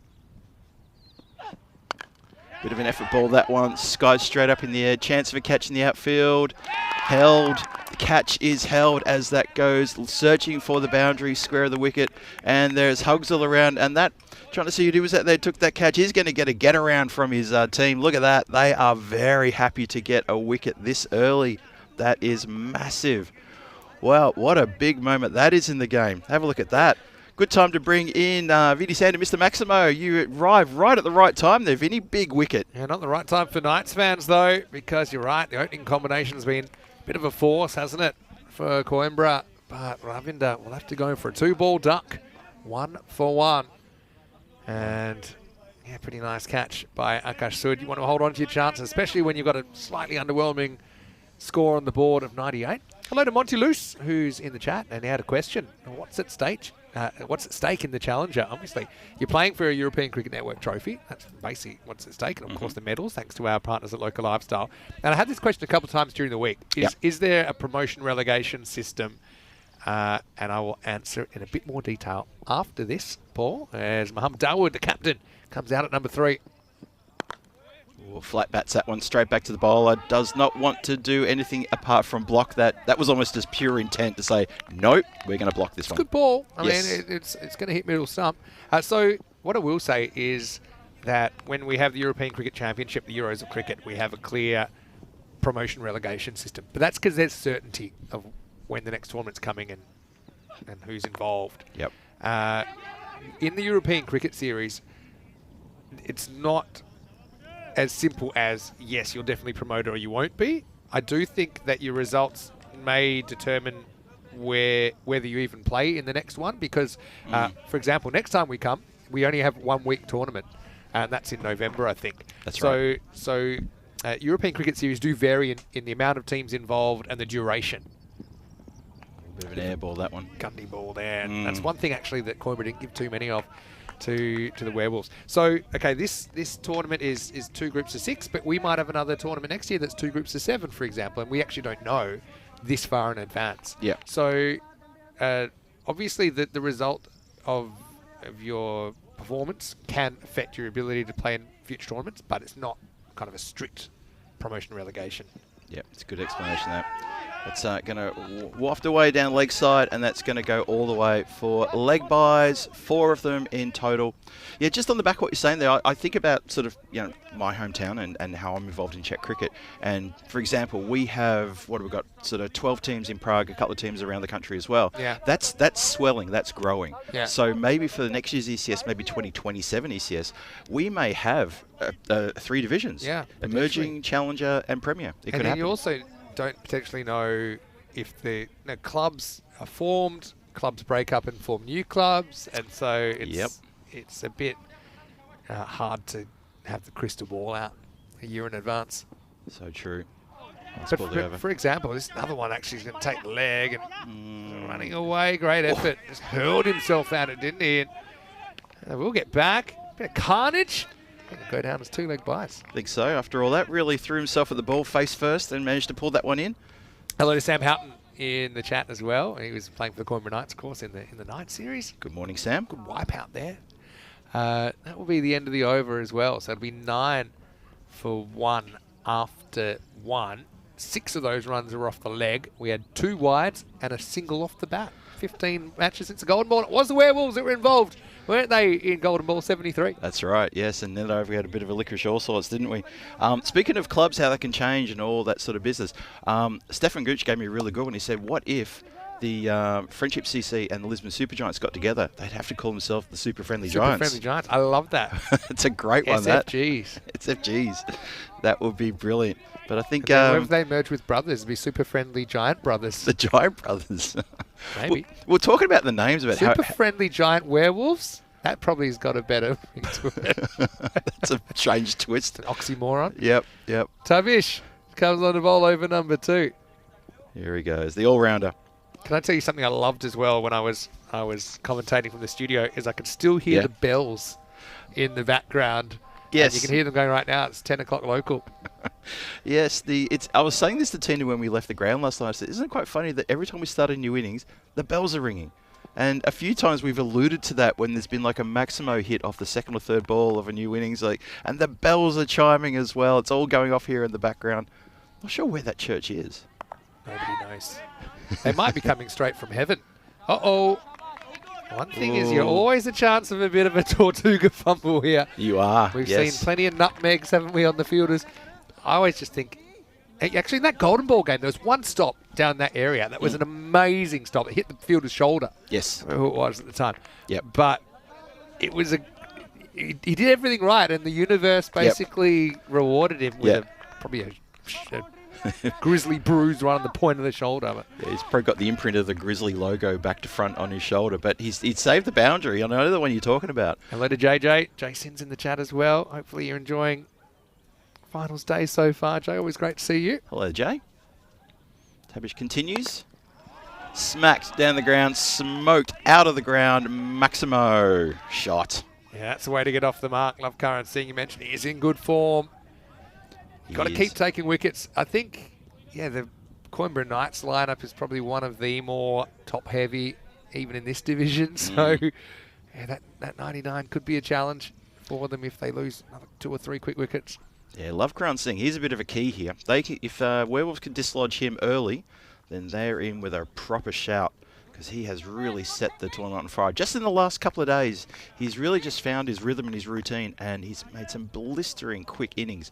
[SPEAKER 4] Bit of an effort ball, that one. Skied straight up in the air. Chance of a catch in the outfield. Held. The catch is held as that goes. Searching for the boundary, square of the wicket. And there's hugs all around. And that, trying to see who was that there took that catch. He's going to get a get around from his team. Look at that. They are very happy to get a wicket this early. That is massive. Well, what a big moment that is in the game. Have a look at that. Good time to bring in Vinny Sander, Mr. Maximo. You arrive right at the right time there, Vinny. Big wicket.
[SPEAKER 5] Yeah, not the right time for Knights fans, though, because you're right. The opening combination's been a bit of a force, hasn't it, for Coimbra? But Ravinder will have to go for a 2-ball duck. 1 for 1. And, yeah, pretty nice catch by Akash Sood. You want to hold on to your chances, especially when you've got a slightly underwhelming score on the board of 98. Hello to Monty Luce, who's in the chat, and he had a question. What's at stake? What's at stake in the Challenger? Obviously, you're playing for a European Cricket Network trophy. That's basically what's at stake, and of course the medals, thanks to our partners at Local Lifestyle. And I had this question a couple of times during the week. Is there a promotion relegation system? And I will answer in a bit more detail after this, Paul, as Muhammad Dawood, the captain, comes out at number 3.
[SPEAKER 4] Ooh, flat bats that one straight back to the bowler. Does not want to do anything apart from block that. That was almost just pure intent to say, nope, we're going to block this one.
[SPEAKER 5] Good ball. I
[SPEAKER 4] Yes.
[SPEAKER 5] mean, it's going to hit middle stump. So what I will say is that when we have the European Cricket Championship, the Euros of cricket, we have a clear promotion relegation system. But that's because there's certainty of when the next tournament's coming and who's involved.
[SPEAKER 4] Yep.
[SPEAKER 5] In the European Cricket Series, it's not as simple as, yes, you'll definitely promote or you won't be. I do think that your results may determine whether you even play in the next one because, for example, next time we come, we only have 1 week tournament, and that's in November, I think.
[SPEAKER 4] That's right.
[SPEAKER 5] So European Cricket Series do vary in the amount of teams involved and the duration.
[SPEAKER 4] Bit of an air ball, that one.
[SPEAKER 5] Gundy ball there. And that's one thing, actually, that Coimbra didn't give too many of to the Werewolves. So, okay, this tournament is 2 groups of 6, but we might have another tournament next year that's 2 groups of 7, for example, and we actually don't know this far in advance.
[SPEAKER 4] Yeah.
[SPEAKER 5] So, obviously, the result of your performance can affect your ability to play in future tournaments, but it's not kind of a strict promotion relegation.
[SPEAKER 4] Yeah, it's a good explanation there. It's going to waft away down leg side, and that's going to go all the way for leg buys, 4 of them in total. Yeah, just on the back of what you're saying there, I think about sort of, my hometown and how I'm involved in Czech cricket. And, for example, we have, what have we got, sort of 12 teams in Prague, a couple of teams around the country as well.
[SPEAKER 5] Yeah.
[SPEAKER 4] That's swelling, that's growing.
[SPEAKER 5] Yeah.
[SPEAKER 4] So maybe for the next year's ECS, maybe 2027 ECS, we may have 3 divisions.
[SPEAKER 5] Yeah,
[SPEAKER 4] Emerging, Challenger, and Premier. It could happen.
[SPEAKER 5] You also don't potentially know if the clubs are formed, clubs break up and form new clubs, and so it's a bit hard to have the crystal ball out a year in advance.
[SPEAKER 4] So true.
[SPEAKER 5] But for example, this other one actually is going to take the leg and running away. Great effort. Just hurled himself at it, didn't he? And we'll get back. Bit of carnage. Go down as 2 leg buys.
[SPEAKER 4] I think so. After all that, really threw himself at the ball face first and managed to pull that one in.
[SPEAKER 5] Hello to Sam Houghton in the chat as well. He was playing for the Coimbra Knights, of course, in the Night Series.
[SPEAKER 4] Good morning, Sam.
[SPEAKER 5] Good wipe out there. That will be the end of the over as well. So it'll be 9 for 1 after 1. 6 of those runs are off the leg. We had 2 wides and a single off the bat. 15 matches since the Golden Ball. It was the Werewolves that were involved, weren't they, in Golden Ball 73?
[SPEAKER 4] That's right, yes. And then over we had a bit of a licorice all sorts, didn't we? Speaking of clubs, how they can change and all that sort of business, Stefan Gooch gave me a really good one. He said, what if the Friendship CC and the Lisbon Super Giants got together? They'd have to call themselves the Super Friendly Giants.
[SPEAKER 5] Super Friendly Giants. I love that.
[SPEAKER 4] It's a great one,
[SPEAKER 5] SFGs.
[SPEAKER 4] SFGs. That would be brilliant. But I think...
[SPEAKER 5] what if they merge with brothers? It'd be Super Friendly Giant Brothers.
[SPEAKER 4] The Giant Brothers.
[SPEAKER 5] Maybe.
[SPEAKER 4] We're talking about the names about
[SPEAKER 5] Super Friendly Giant Werewolves? That probably has got a better ring to it.
[SPEAKER 4] That's a strange twist.
[SPEAKER 5] An oxymoron.
[SPEAKER 4] Yep.
[SPEAKER 5] Tavish comes on the bowl over number 2.
[SPEAKER 4] Here he goes, the all-rounder.
[SPEAKER 5] Can I tell you something I loved as well when I was commentating from the studio is I could still hear the bells in the background.
[SPEAKER 4] Yes.
[SPEAKER 5] And you can hear them going right now. It's 10 o'clock local.
[SPEAKER 4] Yes, I was saying this to Tina when we left the ground last night. I said, isn't it quite funny that every time we start a new innings, the bells are ringing? And a few times we've alluded to that when there's been like a Maximo hit off the 2nd or 3rd ball of a new innings, and the bells are chiming as well. It's all going off here in the background. Not sure where that church is.
[SPEAKER 5] Nobody knows. They might be coming straight from heaven. Uh-oh. One thing is, you're always a chance of a bit of a Tortuga fumble here.
[SPEAKER 4] You are.
[SPEAKER 5] We've seen plenty of nutmegs, haven't we, on the fielders? I always just think Actually, in that Golden Ball game, there was one stop down that area that was an amazing stop. It hit the fielder's shoulder.
[SPEAKER 4] Yes.
[SPEAKER 5] I don't know who it was at the time.
[SPEAKER 4] Yep.
[SPEAKER 5] But it was he did everything right, and the universe basically rewarded him with probably a grizzly bruise right on the point of the shoulder. But
[SPEAKER 4] Yeah, he's probably got the imprint of the Grizzly logo back to front on his shoulder, but he'd saved the boundary. I know the one you're talking about.
[SPEAKER 5] hello to JJ. Jason's in the chat as well. Hopefully you're enjoying finals day so far. Jay, always great to see you.
[SPEAKER 4] Hello, Jay. Tabish continues. Smacked down the ground, smoked out of the ground. Maximo shot.
[SPEAKER 5] Yeah, that's the way to get off the mark. Love Current Singh. You mentioned he is in good form. Got to keep taking wickets. I think, the Coimbra Knights lineup is probably one of the more top-heavy, even in this division. So, that 99 could be a challenge for them if they lose another 2 or 3 quick wickets.
[SPEAKER 4] Yeah, Love Crown Singh. Here's a bit of a key here. If Werewolves can dislodge him early, then they're in with a proper shout, because he has really set the tournament on fire. Just in the last couple of days, he's really just found his rhythm and his routine, and he's made some blistering quick innings.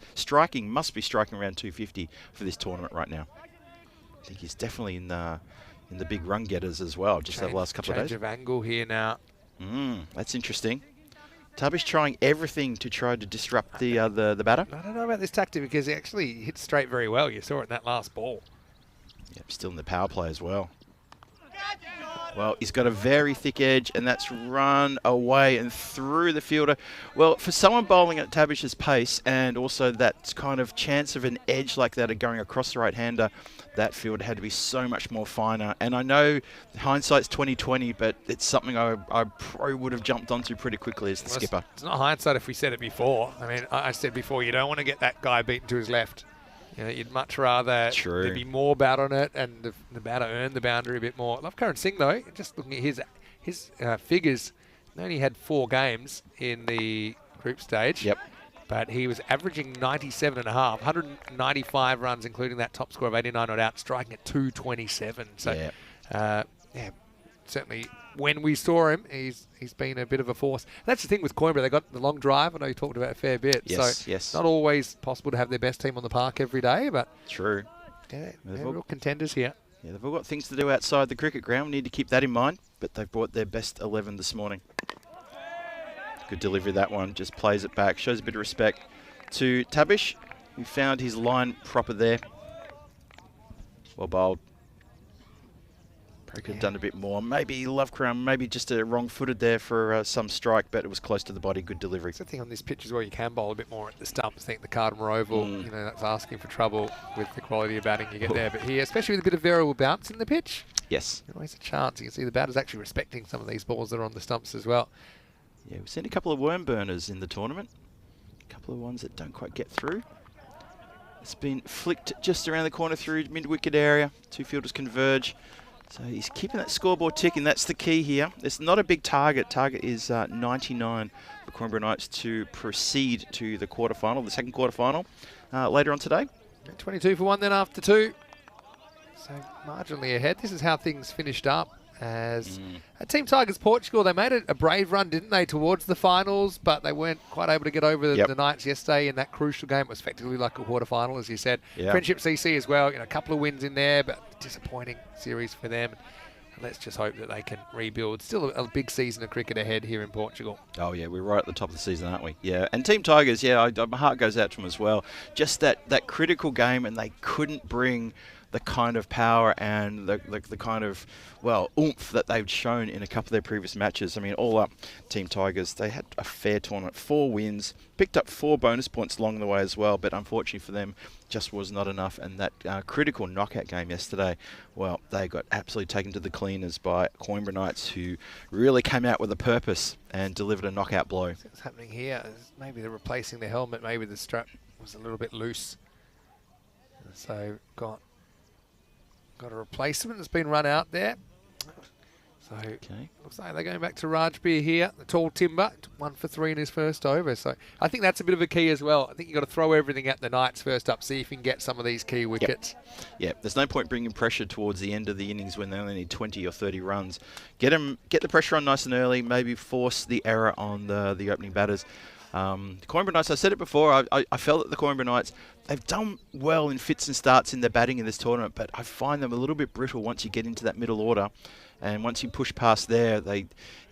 [SPEAKER 4] Must be striking around 250 for this tournament right now. I think he's definitely in the big run getters as well, just that last couple of days.
[SPEAKER 5] Change of angle here now.
[SPEAKER 4] That's interesting. Tubby's trying everything to try to disrupt the batter.
[SPEAKER 5] I don't know about this tactic because he actually hit straight very well. You saw it in that last ball.
[SPEAKER 4] Yep, still in the power play as well. Well, he's got a very thick edge, and that's run away and through the fielder. Well, for someone bowling at Tabish's pace, and also that kind of chance of an edge like that of going across the right-hander, that field had to be so much more finer. And I know hindsight's 20/20, but it's something I probably would have jumped onto pretty quickly as the skipper.
[SPEAKER 5] It's not hindsight if we said it before. I mean, I said before, you don't want to get that guy beaten to his left. You'd much rather there be more bat on it and the batter earn the boundary a bit more. Love Current Singh, though, just looking at his figures, he only had 4 games in the group stage.
[SPEAKER 4] Yep.
[SPEAKER 5] But he was averaging 97.5, 195 runs, including that top score of 89 not out, striking at 227. So, certainly when we saw him, he's been a bit of a force. That's the thing with Coimbra. They got the long drive. I know you talked about it a fair bit.
[SPEAKER 4] Yes,
[SPEAKER 5] so
[SPEAKER 4] yes.
[SPEAKER 5] Not always possible to have their best team on the park every day, but
[SPEAKER 4] True.
[SPEAKER 5] they're real contenders here.
[SPEAKER 4] Yeah, they've all got things to do outside the cricket ground. We need to keep that in mind. But they've brought their best 11 this morning. Good delivery, that one. Just plays it back. Shows a bit of respect to Tabish, who found his line proper there. Well bowled. Could have done a bit more. Maybe Love Crown, maybe just a wrong-footed there for some strike, but it was close to the body. Good delivery.
[SPEAKER 5] It's the thing on this pitch as well, you can bowl a bit more at the stumps. I think the Cardamom Oval, that's asking for trouble with the quality of batting you get there. But here, especially with a bit of variable bounce in the pitch,
[SPEAKER 4] yes,
[SPEAKER 5] always a chance. You can see the batter's actually respecting some of these balls that are on the stumps as well.
[SPEAKER 4] Yeah, we've seen a couple of worm burners in the tournament. A couple of ones that don't quite get through. It's been flicked just around the corner through mid-wicket area. 2 fielders converge. So he's keeping that scoreboard ticking. That's the key here. It's not a big target. Target is 99 for Coimbra Knights to proceed to the quarterfinal, the second quarterfinal, later on today.
[SPEAKER 5] 22 for 1 then after 2. So marginally ahead. This is how things finished up. As Team Tigers Portugal, they made a brave run, didn't they, towards the finals, but they weren't quite able to get over the Knights yesterday in that crucial game. It was effectively like a quarterfinal, as you said. Friendship CC as well, a couple of wins in there, but disappointing series for them. And let's just hope that they can rebuild. Still a big season of cricket ahead here in Portugal.
[SPEAKER 4] Oh, yeah, we're right at the top of the season, aren't we? Yeah, and Team Tigers, my heart goes out to them as well. Just that critical game, and they couldn't bring the kind of power and the kind of, oomph that they've shown in a couple of their previous matches. I mean, all up, Team Tigers, they had a fair tournament, 4 wins, picked up 4 bonus points along the way as well, but unfortunately for them, just was not enough. And that critical knockout game yesterday, well, they got absolutely taken to the cleaners by Coimbra Knights, who really came out with a purpose and delivered a knockout blow.
[SPEAKER 5] What's happening here is maybe they're replacing the helmet, maybe the strap was a little bit loose. So got a replacement that's been run out there. So looks like they're going back to Rajbir here. The tall timber, 1 for 3 in his first over. So I think that's a bit of a key as well. I think you've got to throw everything at the Knights first up, see if you can get some of these key wickets.
[SPEAKER 4] Yep. There's no point bringing pressure towards the end of the innings when they only need 20 or 30 runs. Get the pressure on nice and early, maybe force the error on the opening batters. The Coimbra Knights, I said it before, I felt that the Coimbra Knights, they've done well in fits and starts in their batting in this tournament, but I find them a little bit brittle once you get into that middle order. And once you push past there, they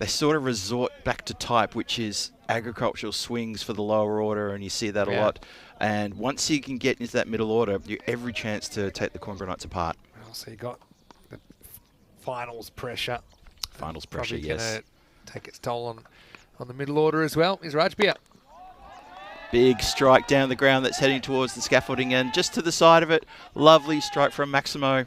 [SPEAKER 4] sort of resort back to type, which is agricultural swings for the lower order, and you see that a lot. And once you can get into that middle order, you have every chance to take the Coimbra Knights apart.
[SPEAKER 5] Well, so you got the finals pressure.
[SPEAKER 4] Finals pressure,
[SPEAKER 5] Probably
[SPEAKER 4] yes.
[SPEAKER 5] gonna take its toll on the middle order as well. Is Rajbir.
[SPEAKER 4] Big strike down the ground that's heading towards the scaffolding, and just to the side of it, lovely strike from Maximo.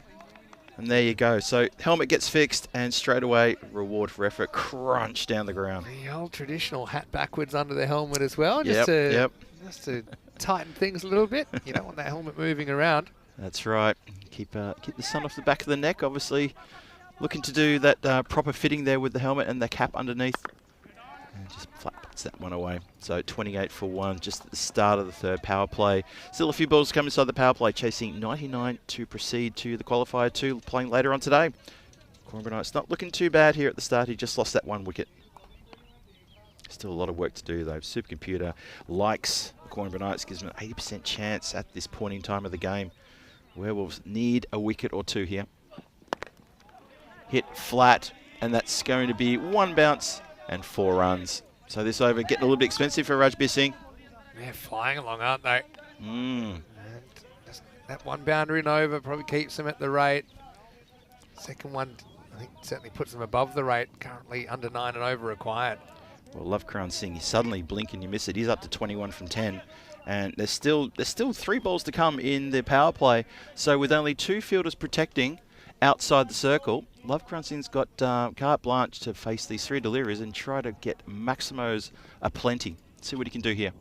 [SPEAKER 4] And there you go. So helmet gets fixed, and straight away, reward for effort. Crunch down the ground.
[SPEAKER 5] The old traditional hat backwards under the helmet as well, just to tighten things a little bit. You don't want that helmet moving around.
[SPEAKER 4] That's right. Keep the sun off the back of the neck, obviously. Looking to do that proper fitting there with the helmet and the cap underneath. And just flat puts that one away. So 28 for 1, just at the start of the third power play. Still a few balls to come inside the power play, chasing 99 to proceed to the qualifier 2, playing later on today. Coimbra Knights not looking too bad here at the start. He just lost that 1 wicket. Still a lot of work to do though. Supercomputer likes the Coimbra Knights, gives them an 80% chance at this point in time of the game. Werewolves need a wicket or 2 here. Hit flat, and that's going to be 1 bounce and 4 runs. So this over getting a little bit expensive for Rajbir Singh.
[SPEAKER 5] They're flying along, aren't they?
[SPEAKER 4] Mm.
[SPEAKER 5] And just that 1 boundary and over probably keeps them at the rate. Second one, I think, certainly puts them above the rate. Currently under 9 and over required.
[SPEAKER 4] Well, Lovekaran Singh, you suddenly blink and you miss it. He's up to 21 from 10. And there's still 3 balls to come in the power play. So with only 2 fielders protecting outside the circle, Lovekaran Singh's got carte blanche to face these 3 deliveries and try to get Maximo's aplenty. See what he can do here.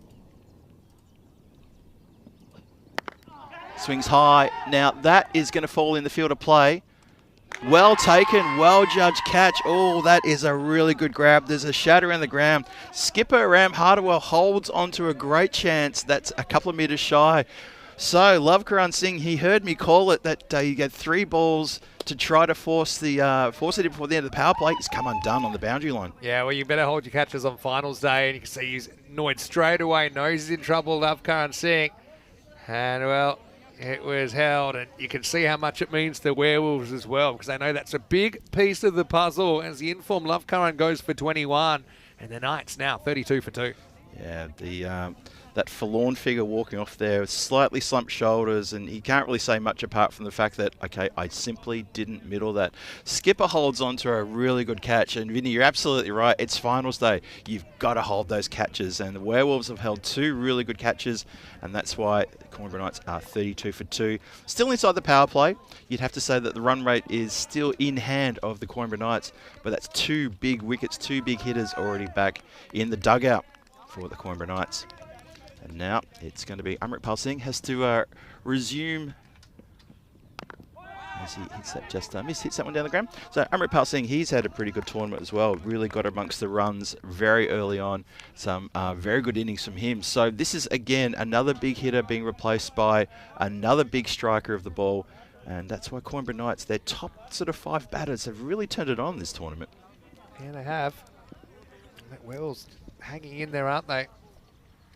[SPEAKER 4] Swings high. Now that is going to fall in the field of play. Well taken, well judged catch. Oh, that is a really good grab. There's a shatter around the ground. Skipper Ram Hardwell holds onto a great chance. That's a couple of metres shy. So, Lovekaran Singh, he heard me call it that you get 3 balls to try to force it in before the end of the power play. He's come undone on the boundary line.
[SPEAKER 5] Yeah, well, you better hold your catches on finals day, and you can see he's annoyed straight away, knows he's in trouble, Lovekaran Singh. And, well, it was held, and you can see how much it means to Werewolves as well, because they know that's a big piece of the puzzle as the informed Lovekaran goes for 21, and the Knights now 32 for 2.
[SPEAKER 4] Yeah, that forlorn figure walking off there with slightly slumped shoulders, and he can't really say much apart from the fact that, okay, I simply didn't middle that. Skipper holds on to a really good catch, and Vinny, you're absolutely right. It's finals day. You've got to hold those catches, and the Werewolves have held 2 really good catches, and that's why the Coimbra Knights are 32 for 2. Still inside the power play. You'd have to say that the run rate is still in hand of the Coimbra Knights, but that's 2 big wickets, 2 big hitters already back in the dugout for the Coimbra Knights. And now it's going to be Amritpal Singh has to resume as he hits that hits that one down the ground. So Amritpal Singh, he's had a pretty good tournament as well. Really got amongst the runs very early on. Some very good innings from him. So this is again another big hitter being replaced by another big striker of the ball. And that's why Coimbra Knights, their top sort of 5 batters, have really turned it on this tournament.
[SPEAKER 5] Yeah, they have. That Wells hanging in there, aren't they?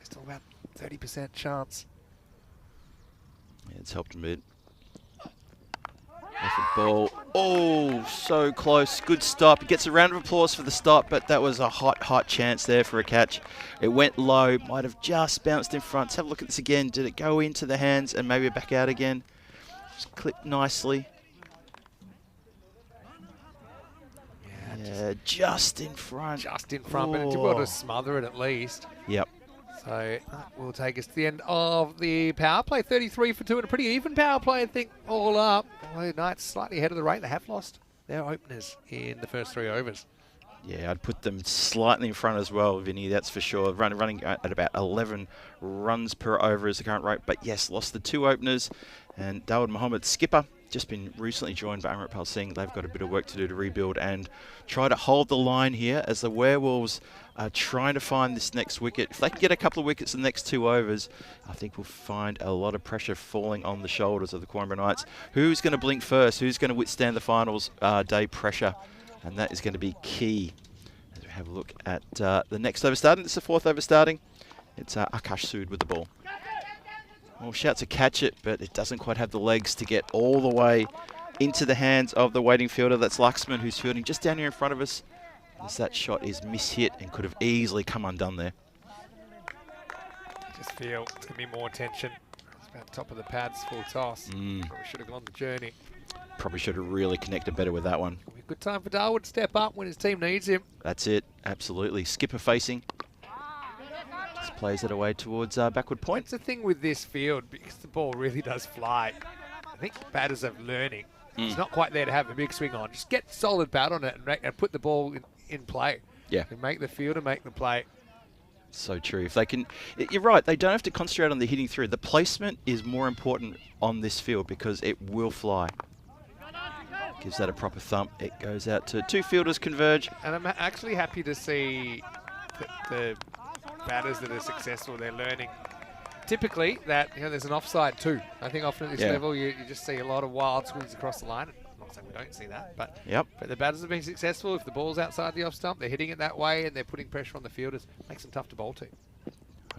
[SPEAKER 5] Still about 30% chance.
[SPEAKER 4] Yeah, it's helped a bit. Effort ball. Oh, so close. Good stop. He gets a round of applause for the stop, but that was a hot chance there for a catch. It went low. Might have just bounced in front. Let's have a look at this again. Did it go into the hands and maybe back out again? Just clipped nicely. Yeah, just in front.
[SPEAKER 5] Just in front, but it did well to smother it at least.
[SPEAKER 4] Yep.
[SPEAKER 5] So that will take us to the end of the power play. 33 for 2 and a pretty even power play, I think, all up. Although Knights slightly ahead of the rate. They have lost their openers in the first 3 overs.
[SPEAKER 4] Yeah, I'd put them slightly in front as well, Vinny, that's for sure. Running at about 11 runs per over is the current rate. But yes, lost the 2 openers. And Dawud Mohammed, skipper, just been recently joined by Amritpal Singh. They've got a bit of work to do to rebuild and try to hold the line here as the Werewolves are trying to find this next wicket. If they can get a couple of wickets in the next 2 overs, I think we'll find a lot of pressure falling on the shoulders of the Coimbra Knights. Who's going to blink first? Who's going to withstand the finals day pressure? And that is going to be key. As we have a look at the next over starting. This is the 4th over starting. It's Akash Sood with the ball. Well, shouts to catch it, but it doesn't quite have the legs to get all the way into the hands of the waiting fielder. That's Laxman, who's fielding just down here in front of us. As that shot is mishit and could have easily come undone there.
[SPEAKER 5] Just feel it's going to be more tension. It's about top of the pads, full toss. Probably should have gone the journey.
[SPEAKER 4] Probably should have really connected better with that one.
[SPEAKER 5] It'll be a good time for Darwood to step up when his team needs him.
[SPEAKER 4] That's it, absolutely. Skipper facing. Just plays it away towards backward point.
[SPEAKER 5] That's the thing with this field, because the ball really does fly. I think batters are learning. It's not quite there to have a big swing on. Just get solid bat on it and put the ball in play.
[SPEAKER 4] Yeah.
[SPEAKER 5] And make the fielder make the play.
[SPEAKER 4] So true. If they can, you're right, they don't have to concentrate on the hitting through. The placement is more important on this field because it will fly. Gives that a proper thump. It goes out to two fielders converge.
[SPEAKER 5] And I'm actually happy to see that the batters that are successful, they're learning. Typically, that there's an offside too. I think often at this level, you just see a lot of wild swings across the line. I'm not saying we don't see that, but the batters have been successful. If the ball's outside the off stump, they're hitting it that way and they're putting pressure on the fielders. Makes them tough to bowl to.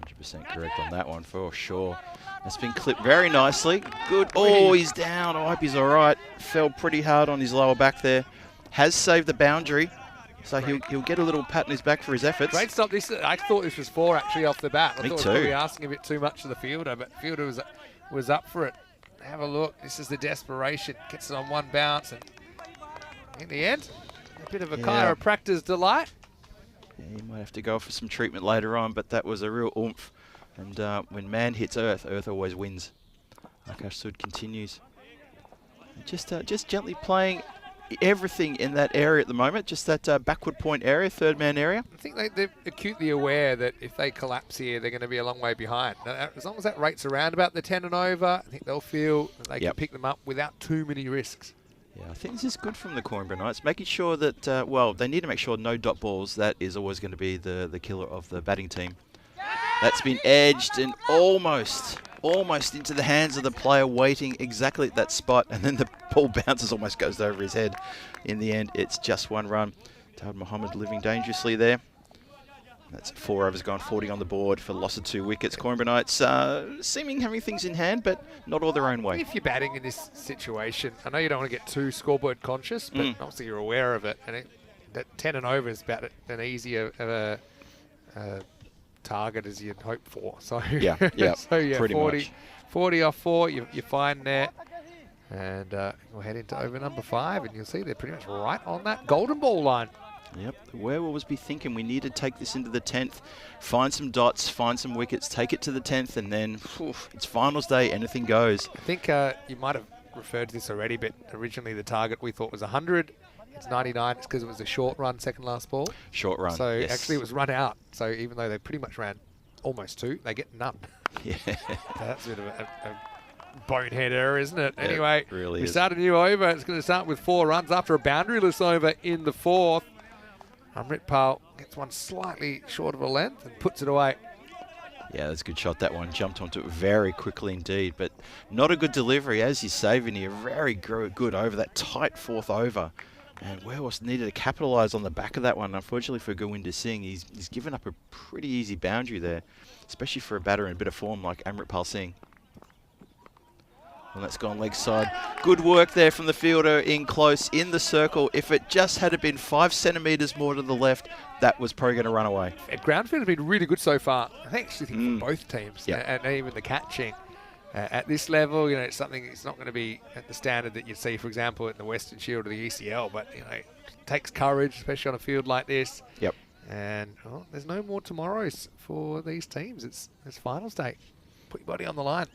[SPEAKER 4] 100% correct on that one for sure. That's been clipped very nicely. Good. Oh, he's down. I hope he's all right. Fell pretty hard on his lower back there. Has saved the boundary. So he'll get a little pat on his back for his efforts.
[SPEAKER 5] Great stop. I thought this was 4 actually off the bat. I thought
[SPEAKER 4] Me
[SPEAKER 5] it was
[SPEAKER 4] too.
[SPEAKER 5] probably asking a bit too much of the fielder, but the fielder was up for it. Have a look. This is the desperation. Gets it on one bounce, and in the end, a bit of a chiropractor's delight.
[SPEAKER 4] Yeah, he might have to go for some treatment later on, but that was a real oomph. And when man hits Earth, Earth always wins. Akash Sood continues. Just gently playing everything in that area at the moment, just that backward point area, third man area.
[SPEAKER 5] I think they're acutely aware that if they collapse here, they're going to be a long way behind. Now, as long as that rate's around about the 10 and over, I think they'll feel that they can pick them up without too many risks.
[SPEAKER 4] Yeah, I think this is good from the Coimbra Knights, making sure that, well, they need to make sure no dot balls. That is always going to be the killer of the batting team. That's been edged and almost into the hands of the player waiting exactly at that spot, and then the ball bounces, almost goes over his head. In the end, it's just one run. Tawad Mohammed living dangerously there. That's 4 overs gone, 40 on the board for the loss of 2 wickets. Coimbra Knights seeming having things in hand, but not all their own way.
[SPEAKER 5] If you're batting in this situation, I know you don't want to get too scoreboard conscious, but obviously you're aware of it. And that 10 and over is about an easier of a target as you'd hope for. So
[SPEAKER 4] yeah,
[SPEAKER 5] so
[SPEAKER 4] pretty
[SPEAKER 5] 40 off 4, you're fine there. And we'll head into over number 5, and you'll see they're pretty much right on that golden ball line.
[SPEAKER 4] Yep, the Werewolves be thinking we need to take this into the 10th, find some dots, find some wickets, take it to the 10th, and then it's finals day, anything goes.
[SPEAKER 5] I think you might have referred to this already, but originally the target we thought was 100. It's 99. It's because it was a short run, second last ball.
[SPEAKER 4] Short run,
[SPEAKER 5] So
[SPEAKER 4] yes.
[SPEAKER 5] actually it was run out. So even though they pretty much ran almost 2, they get none.
[SPEAKER 4] Yeah.
[SPEAKER 5] That's a bit of a bonehead error, isn't it?
[SPEAKER 4] Yeah,
[SPEAKER 5] Anyway,
[SPEAKER 4] it really
[SPEAKER 5] we
[SPEAKER 4] is.
[SPEAKER 5] start a new over. It's going to start with 4 runs after a boundaryless over in the 4th. Amritpal gets one slightly short of a length and puts it away.
[SPEAKER 4] Yeah, that's a good shot. That one jumped onto it very quickly indeed, but not a good delivery as he's saving here. Very good over that tight 4th over. And Werewolves needed to capitalise on the back of that one. Unfortunately for Gowinder Singh, he's given up a pretty easy boundary there, especially for a batter in a bit of form like Amritpal Singh. And that's gone leg side. Good work there from the fielder in close, in the circle. If it just had been 5 centimetres more to the left, that was probably going to run away.
[SPEAKER 5] Ground field has been really good so far. I actually think for both teams,
[SPEAKER 4] Yeah.
[SPEAKER 5] and even the catching. At this level, it's something it's not going to be at the standard that you'd see, for example, in the Western Shield or the ECL, but it takes courage, especially on a field like this.
[SPEAKER 4] Yep.
[SPEAKER 5] And there's no more tomorrows for these teams. It's finals day. Put your body on the line.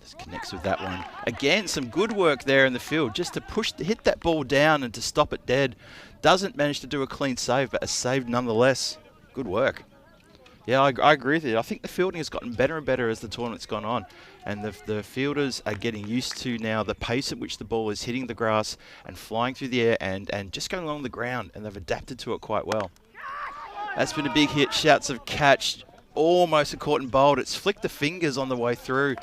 [SPEAKER 4] Just connects with that one. Again, some good work there in the field, just to hit that ball down and to stop it dead. Doesn't manage to do a clean save, but a save nonetheless. Good work. Yeah, I agree with you. I think the fielding has gotten better and better as the tournament's gone on. And the fielders are getting used to now the pace at which the ball is hitting the grass and flying through the air and just going along the ground. And they've adapted to it quite well. That's been a big hit. Shouts of catch. Almost a caught and bowled. It's flicked the fingers on the way through.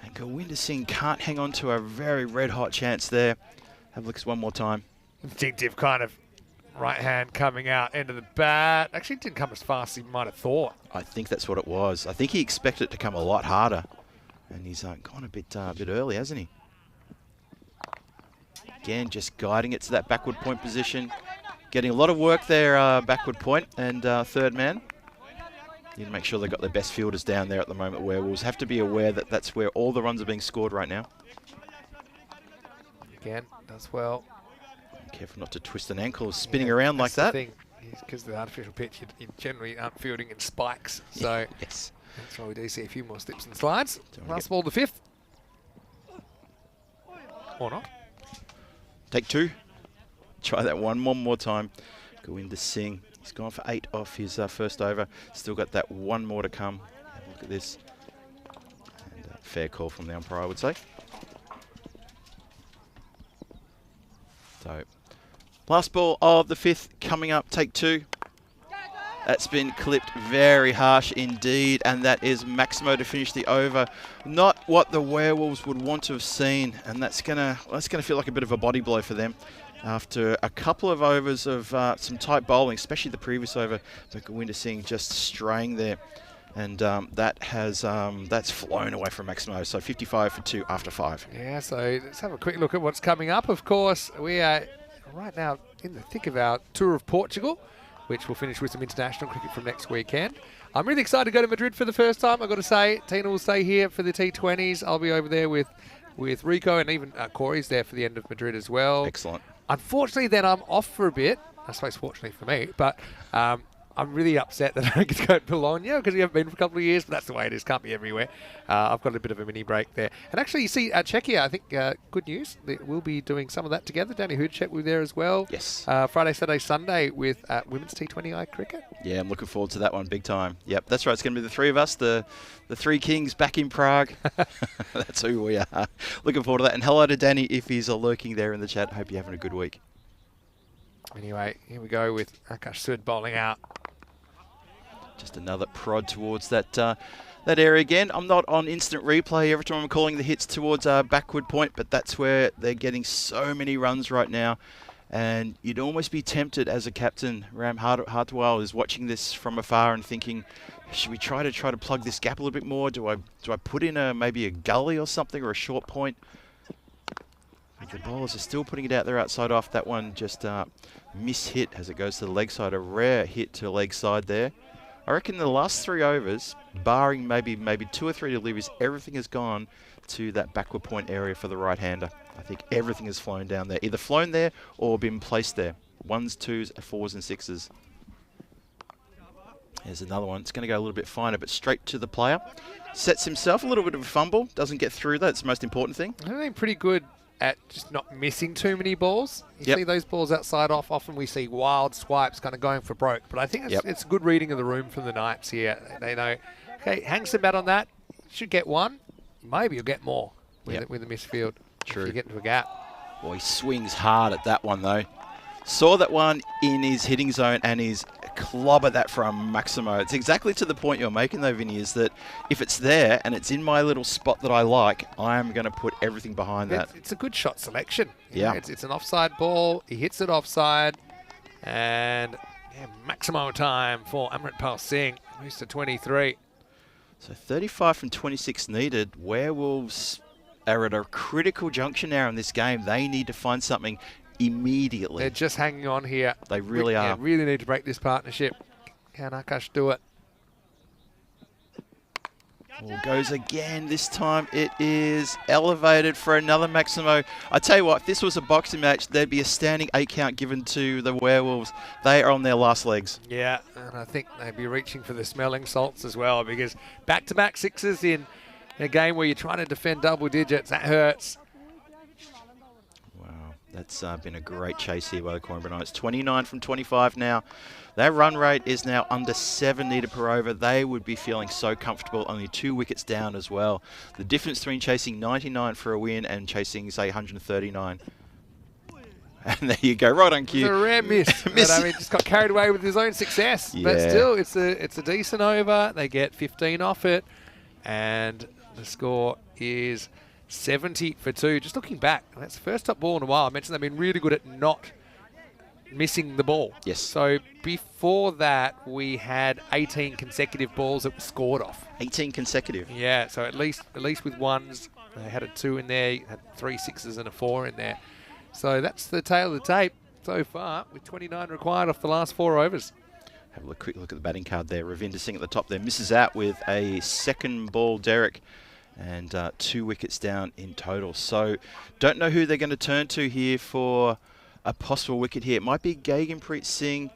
[SPEAKER 4] And Gowinder Singh can't hang on to a very red-hot chance there. Have a look one more time.
[SPEAKER 5] Instinctive kind of Right hand coming out, end of the bat. Actually, it didn't come as fast as he might have thought.
[SPEAKER 4] I think that's what it was. I think he expected it to come a lot harder. And he's gone a bit early, hasn't he? Again, just guiding it to that backward point position. Getting a lot of work there, backward point and third man. Need to make sure they've got their best fielders down there at the moment. Werewolves have to be aware that that's where all the runs are being scored right now.
[SPEAKER 5] Again, does well.
[SPEAKER 4] Careful not to twist an ankle spinning around like that.
[SPEAKER 5] Because the artificial pitch, you generally aren't fielding in spikes. So
[SPEAKER 4] yes.
[SPEAKER 5] That's why we do see a few more slips and slides. Last ball, the 5th. Or not.
[SPEAKER 4] Take 2. Try that one more time. Go into Singh. He's gone for 8 off his first over. Still got that one more to come. Have a look at this. And fair call from the umpire, I would say. So, last ball of the 5th coming up. Take 2. That's been clipped very harsh indeed, and that is Maximo to finish the over. Not what the Werewolves would want to have seen, and that's gonna feel like a bit of a body blow for them. After a couple of overs of some tight bowling, especially the previous over, but Govinda Singh just straying there, and that's flown away from Maximo. So 55 for 2 after 5.
[SPEAKER 5] Yeah, so let's have a quick look at what's coming up. Of course, we are right now in the thick of our tour of Portugal, which will finish with some international cricket from next weekend. I'm really excited to go to Madrid for the first time. I've got to say, Tina will stay here for the T20s. I'll be over there with Rico, and even Corey's there for the end of Madrid as well.
[SPEAKER 4] Excellent.
[SPEAKER 5] Unfortunately, then I'm off for a bit. I suppose fortunately for me, but I'm really upset that I don't get to go to Bologna because we haven't been for a couple of years, but that's the way it is. Can't be everywhere. I've got a bit of a mini break there. And actually, you see, Czechia, I think, good news. We'll be doing some of that together. Danny Hudchek will be there as well.
[SPEAKER 4] Yes.
[SPEAKER 5] Friday, Saturday, Sunday with women's T20I cricket.
[SPEAKER 4] Yeah, I'm looking forward to that one big time. Yep, that's right. It's going to be the 3 of us, the 3 kings back in Prague. That's who we are. Looking forward to that. And hello to Danny if he's lurking there in the chat. Hope you're having a good week.
[SPEAKER 5] Anyway, here we go with Akash Sud bowling out.
[SPEAKER 4] Just another prod towards that area again. I'm not on instant replay every time I'm calling the hits towards backward point, but that's where they're getting so many runs right now. And you'd almost be tempted as a captain. Ram Hartwell is watching this from afar and thinking, should we try to plug this gap a little bit more? Do I put in maybe a gully or something, or a short point? The bowlers are still putting it out there outside off. That one just mishit as it goes to the leg side. A rare hit to leg side there. I reckon the last 3 overs, barring maybe 2 or 3 deliveries, everything has gone to that backward point area for the right-hander. I think everything has flown down there, either flown there or been placed there. 1s, 2s, 4s and 6s. Here's another one. It's going to go a little bit finer, but straight to the player. Sets himself a little bit of a fumble. Doesn't get through that. It's the most important thing.
[SPEAKER 5] I think pretty good at just not missing too many balls. You see those balls outside off, often we see wild swipes kind of going for broke. But I think it's good reading of the room from the Knights here. They know, okay, hang some bat on that. Should get 1. Maybe you'll get more with the misfield.
[SPEAKER 4] True.
[SPEAKER 5] If you get into a gap.
[SPEAKER 4] Well, he swings hard at that one, though. Saw that one in his hitting zone and he's clobbered that from Maximo. It's exactly to the point you're making, though, Vinny, is that if it's there and it's in my little spot that I like, I'm going to put everything behind that.
[SPEAKER 5] It's a good shot selection.
[SPEAKER 4] Yeah.
[SPEAKER 5] It's an offside ball. He hits it offside. And maximum time for Amritpal Singh. Moves to 23.
[SPEAKER 4] So 35 from 26 needed. Werewolves are at a critical junction now in this game. They need to find something immediately.
[SPEAKER 5] They're just hanging on here.
[SPEAKER 4] They really are.
[SPEAKER 5] Really need to break this partnership. Can Akash do it?
[SPEAKER 4] Ball goes again. This time it is elevated for another Maximo. I tell you what, if this was a boxing match, there'd be a standing 8 count given to the Werewolves. They are on their last legs.
[SPEAKER 5] Yeah, and I think they'd be reaching for the smelling salts as well, because back-to-back 6s in a game where you're trying to defend double digits, that hurts.
[SPEAKER 4] That's been a great chase here by the Coimbra Knights. 29 from 25 now. Their run rate is now under 7 needed per over. They would be feeling so comfortable, only 2 wickets down as well. The difference between chasing 99 for a win and chasing, say, 139. And there you go, right on cue.
[SPEAKER 5] It's a rare miss. But, I mean, just got carried away with his own success. Yeah. But still, it's a decent over. They get 15 off it. And the score is 70 for 2. Just looking back, that's the first top ball in a while. I mentioned they've been really good at not missing the ball.
[SPEAKER 4] Yes.
[SPEAKER 5] So before that, we had 18 consecutive balls that were scored off.
[SPEAKER 4] 18 consecutive.
[SPEAKER 5] Yeah, so at least with ones. They had a 2 in there, had 3 6s and a 4 in there. So that's the tail of the tape so far, with 29 required off the last 4 overs.
[SPEAKER 4] Have a quick look at the batting card there. Ravinder Singh at the top there misses out with a second ball derrick, and 2 wickets down in total. So don't know who they're going to turn to here for a possible wicket here. It might be Gaganpreet Singh.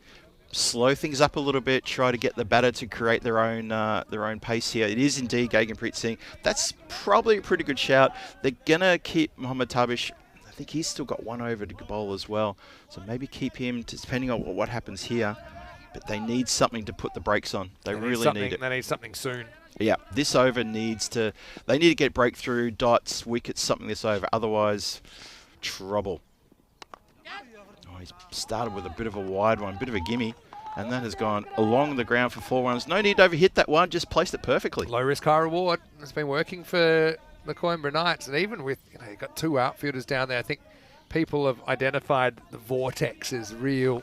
[SPEAKER 4] Slow things up a little bit, try to get the batter to create their own pace here. It is indeed Gaganpreet Singh. That's probably a pretty good shout. They're going to keep Mohammad Tabish. I think he's still got 1 over to bowl as well. So maybe keep him, depending on what happens here. But they need something to put the brakes on. They really need it.
[SPEAKER 5] They need something soon.
[SPEAKER 4] Yeah, this over needs to... They need to get breakthrough, dots, wickets, something this over. Otherwise, trouble. Oh, he's started with a bit of a wide one, bit of a gimme. And that has gone along the ground for 4 runs. No need to overhit that one, just placed it perfectly.
[SPEAKER 5] Low risk, high reward. It's been working for the Coimbra Knights. And even with, you've got 2 outfielders down there, I think people have identified the vortex as real.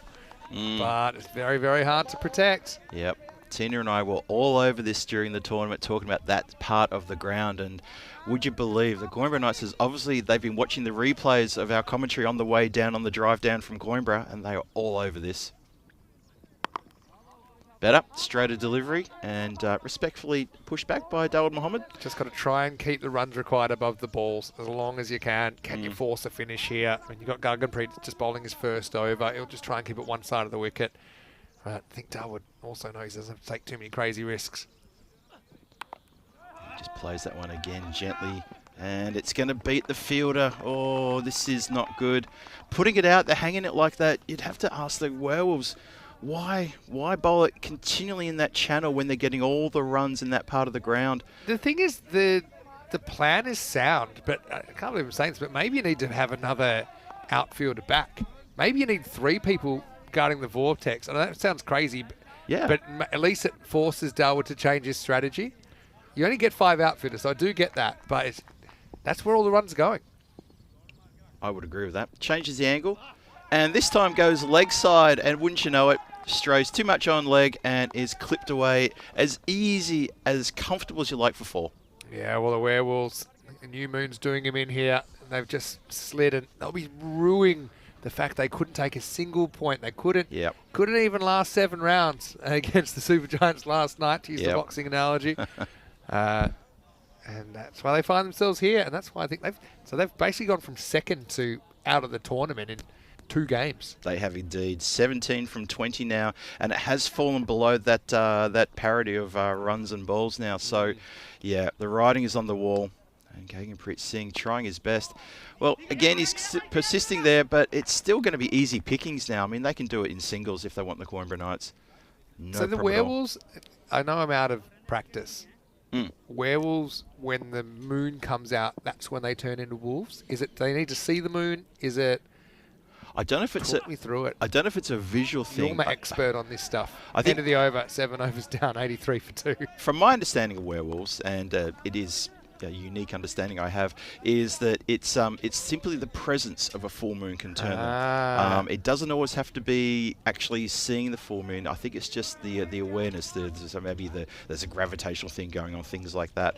[SPEAKER 5] But it's very, very hard to protect.
[SPEAKER 4] Yep. Tina and I were all over this during the tournament, talking about that part of the ground. And would you believe the Coimbra Knights is obviously they've been watching the replays of our commentary on the way down on the drive down from Coimbra, and they are all over this. Better, straighter delivery, and respectfully pushed back by Dawood Mohammed.
[SPEAKER 5] Just got to try and keep the runs required above the balls as long as you can. Can you force a finish here? I mean, you've got Gaganpreet just bowling his first over. He'll just try and keep it one side of the wicket. I think Dawood also knows he doesn't have to take too many crazy risks.
[SPEAKER 4] He just plays that one again gently, and it's going to beat the fielder. Oh, this is not good. Putting it out, they're hanging it like that. You'd have to ask the Werewolves, why bowl it continually in that channel when they're getting all the runs in that part of the ground?
[SPEAKER 5] The thing is, the plan is sound, but I can't believe I'm saying this, but maybe you need to have another outfielder back. Maybe you need 3 people guarding the vortex. I know that sounds crazy,
[SPEAKER 4] Yeah.
[SPEAKER 5] but at least it forces Dawood to change his strategy. You only get 5 outfielders, so I do get that, but that's where all the runs are going.
[SPEAKER 4] I would agree with that. Changes the angle, and this time goes leg side, and wouldn't you know it, strays too much on leg and is clipped away as easy, as comfortable as you like for 4.
[SPEAKER 5] Yeah, well, the Werewolves, New Moon's doing him in here. They've just slid, and they'll be ruining the fact they couldn't take a single point. They couldn't even last 7 rounds against the Super Giants last night, to use the boxing analogy. And that's why they find themselves here, and that's why I think they've basically gone from second to out of the tournament in 2 games.
[SPEAKER 4] They have indeed. 17 from 20 now, and it has fallen below that that parity of runs and balls now. So, yeah, the writing is on the wall. And Gaganpreet Singh trying his best. Well, again, he's persisting there, but it's still going to be easy pickings now. I mean, they can do it in singles if they want the Coimbra Knights. No
[SPEAKER 5] so the
[SPEAKER 4] problem at all.
[SPEAKER 5] Werewolves, I know I'm out of practice. Werewolves, when the moon comes out, that's when they turn into wolves? Is it they need to see the moon? Is it...
[SPEAKER 4] I don't know if it's
[SPEAKER 5] Talk me through it.
[SPEAKER 4] I don't know if it's a visual thing.
[SPEAKER 5] You're my expert on this stuff.
[SPEAKER 4] I think
[SPEAKER 5] End of the over, 7 overs down, 83 for 2.
[SPEAKER 4] From my understanding of werewolves, and it is a unique understanding I have, is that it's simply the presence of a full moon can turn them. It doesn't always have to be actually seeing the full moon. I think it's just the awareness. So maybe there's a gravitational thing going on, things like that.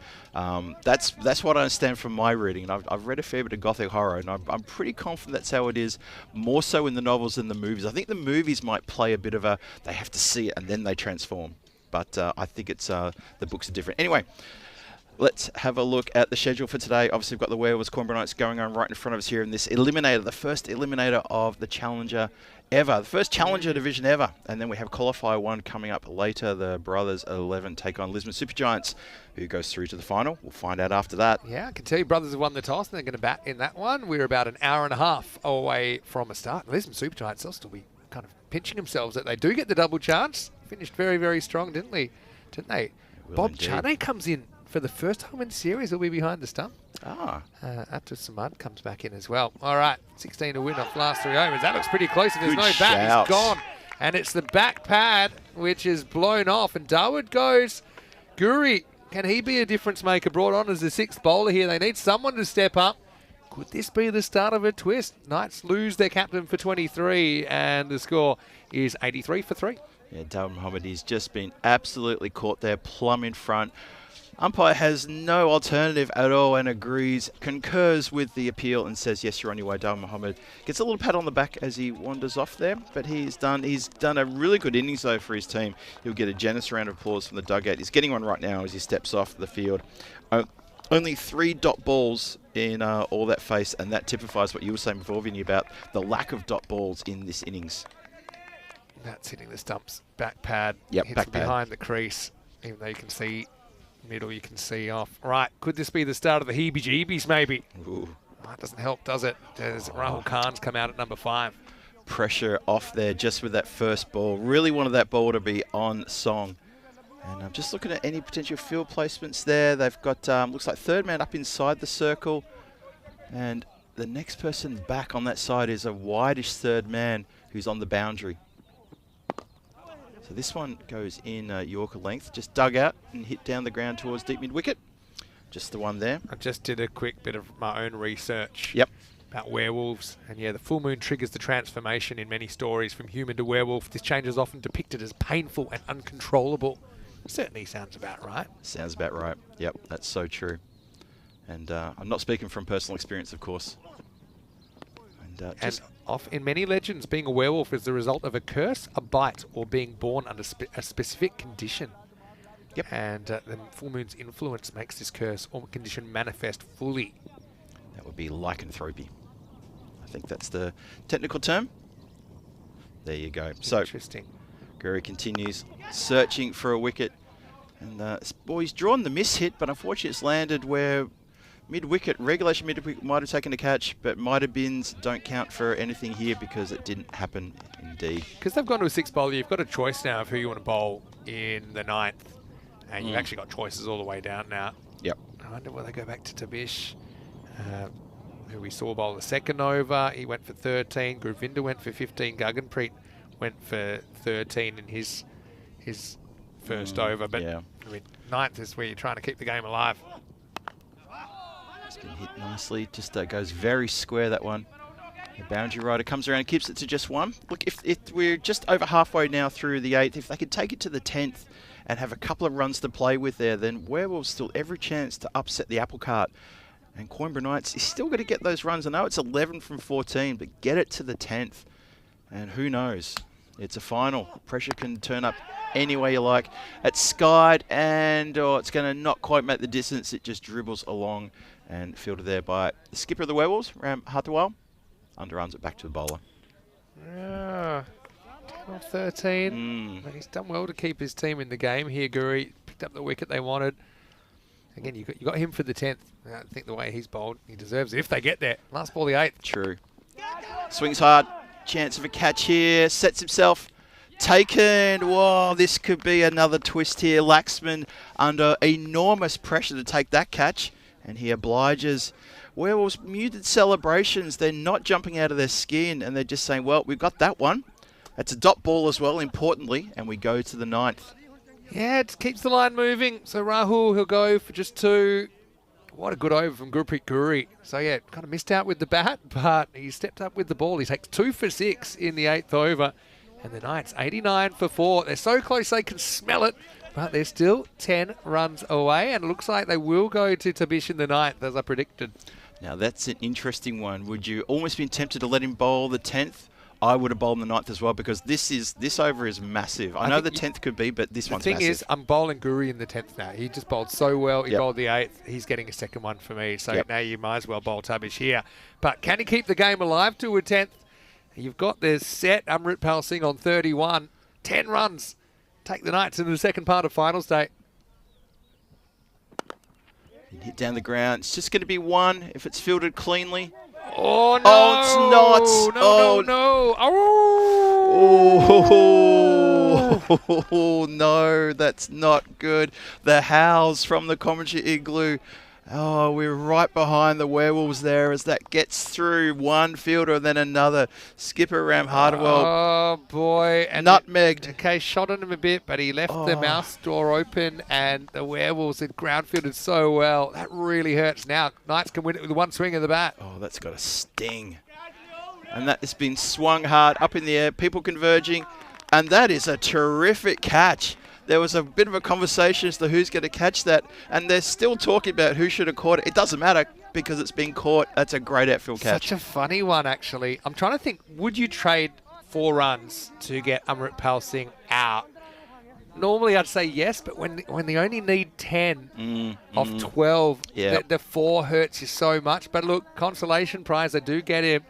[SPEAKER 4] That's what I understand from my reading, and I've read a fair bit of Gothic horror, and I'm pretty confident that's how it is, more so in the novels than the movies. I think the movies might play a bit of they have to see it and then they transform. But I think it's the books are different. Anyway, let's have a look at the schedule for today. Obviously, we've got the Werewolves Coimbra Knights going on right in front of us here in this eliminator, the first eliminator of the Challenger ever, the first Challenger division ever. And then we have Qualifier 1 coming up later. The Brothers 11 take on Lisbon Super Giants. Who goes through to the final? We'll find out after that.
[SPEAKER 5] Yeah, I can tell you Brothers have won the toss, and they're going to bat in that one. We're about an hour and a half away from a start. Lisbon Super Giants, they'll still be kind of pinching themselves that they do get the double chance. Finished very, very strong, didn't they? Bob Chane comes in for the first time in the series. He'll be behind the stump. After Samad comes back in as well. All right, 16 to win off last 3 overs. That looks pretty close. If there's no bat, he's gone. And it's the back pad, which is blown off. And Dawood goes. Guri, can he be a difference maker? Brought on as the 6th bowler here. They need someone to step up. Could this be the start of a twist? Knights lose their captain for 23, and the score is 83 for 3.
[SPEAKER 4] Yeah, Dal Muhammad, he's just been absolutely caught there, plumb in front. Umpire has no alternative at all and agrees, concurs with the appeal and says, yes, you're on your way. Dal Muhammad gets a little pat on the back as he wanders off there, but he's done a really good innings, though, for his team. He'll get a generous round of applause from the dugout. He's getting one right now as he steps off the field. Only 3 dot balls in all that face, and that typifies what you were saying before, Vinny, about the lack of dot balls in this innings.
[SPEAKER 5] That's hitting the stumps. Back pad.
[SPEAKER 4] Yep,
[SPEAKER 5] hits
[SPEAKER 4] back
[SPEAKER 5] it
[SPEAKER 4] pad.
[SPEAKER 5] behind the crease, even though you can see middle, you can see off. Right, could this be the start of the heebie-jeebies, maybe?
[SPEAKER 4] Ooh.
[SPEAKER 5] Oh, it doesn't help, does it? Does Rahul Khan's come out at number 5?
[SPEAKER 4] Pressure off there just with that first ball. Really wanted that ball to be on song. And I'm just looking at any potential field placements there. They've got, looks like third man up inside the circle. And the next person back on that side is a wideish third man who's on the boundary. So this one goes in Yorker length, just dug out and hit down the ground towards deep mid-wicket. Just the one there.
[SPEAKER 5] I just did a quick bit of my own research
[SPEAKER 4] Yep.
[SPEAKER 5] about werewolves. And yeah, the full moon triggers the transformation in many stories from human to werewolf. This change is often depicted as painful and uncontrollable. Certainly sounds about right.
[SPEAKER 4] Sounds about right. Yep, that's so true. And I'm not speaking from personal experience, of course. And
[SPEAKER 5] And in many legends, being a werewolf is the result of a curse, a bite, or being born under a specific condition.
[SPEAKER 4] Yep.
[SPEAKER 5] And the full moon's influence makes this curse or condition manifest fully.
[SPEAKER 4] that would be lycanthropy. I think that's the technical term. There you go. So
[SPEAKER 5] Interesting.
[SPEAKER 4] Gurry continues searching for a wicket. And he's drawn the miss hit, but unfortunately it's landed where mid-wicket, regulation mid-wicket might have taken a catch, but might have beens don't count for anything here because it didn't happen indeed.
[SPEAKER 5] Because they've gone to a 6 bowler, you've got a choice now of who you want to bowl in the 9th. And you've actually got choices all the way down now.
[SPEAKER 4] Yep.
[SPEAKER 5] I wonder will they go back to Tabish, who we saw bowl the second over. He went for 13. Govinda went for 15. Guggenpreet went for 13 in his first over. But
[SPEAKER 4] yeah.
[SPEAKER 5] I mean, 9th is where you're trying to keep the game alive.
[SPEAKER 4] It's been hit nicely. Just goes very square, that one. The boundary rider comes around and keeps it to just 1. Look, if we're just over halfway now through the 8th, if they could take it to the 10th and have a couple of runs to play with there, then Werewolves still every chance to upset the apple cart. And Coimbra Knights is still going to get those runs. I know it's 11 from 14, but get it to the 10th. And who knows? It's a final. Pressure can turn up any way you like. It's skied and it's going to not quite make the distance. It just dribbles along and fielded there by the skipper of the Werewolves, Ram Hartwell. Underarms it back to the bowler.
[SPEAKER 5] Yeah. 10 off 13. And he's done well to keep his team in the game here, Guri. Picked up the wicket they wanted. Again, you got him for the 10th. I think the way he's bowled, he deserves it if they get there. Last ball, the 8th.
[SPEAKER 4] True. Swings hard. Chance of a catch here. Sets himself. Taken. Whoa, this could be another twist here. Laxman under enormous pressure to take that catch. And he obliges. Werewolves muted celebrations. They're not jumping out of their skin. And they're just saying, well, we've got that one. That's a dot ball as well, importantly. And we go to the 9th.
[SPEAKER 5] Yeah, it keeps the line moving. So Rahul, he'll go for just 2. What a good over from Gurpreet Guri. So yeah, kind of missed out with the bat, but he stepped up with the ball. He takes 2 for 6 in the 8th over. And the Knights, 89 for 4. They're so close they can smell it, but they're still 10 runs away. And it looks like they will go to Tabish in the 9th, as I predicted.
[SPEAKER 4] Now that's an interesting one. Would you almost been tempted to let him bowl the 10th? I would have bowled the 9th as well because this over is massive. I know the 10th could be, but this one's massive.
[SPEAKER 5] The thing is, I'm bowling Guri in the 10th now. He just bowled so well. He bowled the 8th. He's getting a second one for me. So now you might as well bowl Tabish here. But can he keep the game alive to a 10th? You've got this set Amritpal Singh on 31. 10 runs. Take the Knights into the second part of finals day.
[SPEAKER 4] Hit down the ground. It's just going to be 1 if it's fielded cleanly.
[SPEAKER 5] Oh, no.
[SPEAKER 4] Oh, it's not.
[SPEAKER 5] No.
[SPEAKER 4] Oh, no, that's not good. The howls from the commentary igloo Oh, we're right behind the Werewolves there as that gets through one fielder and then another. Skipper Ram Hardwell.
[SPEAKER 5] Oh, boy. And
[SPEAKER 4] Nutmegged.
[SPEAKER 5] Okay, shot on him a bit, but he left the mouse door open, and the Werewolves had ground fielded so well. That really hurts now. Knights can win it with one swing of the bat.
[SPEAKER 4] Oh, that's got a sting. And that has been swung hard up in the air, people converging. And that is a terrific catch. There was a bit of a conversation as to who's going to catch that, and they're still talking about who should have caught it. It doesn't matter because it's been caught. That's a great outfield catch.
[SPEAKER 5] Such a funny one, actually. I'm trying to think, would you trade 4 runs to get Amritpal Singh out? Normally I'd say yes, but when they only need 10 of 12, the 4 hurts you so much. But look, consolation prize, they do get him,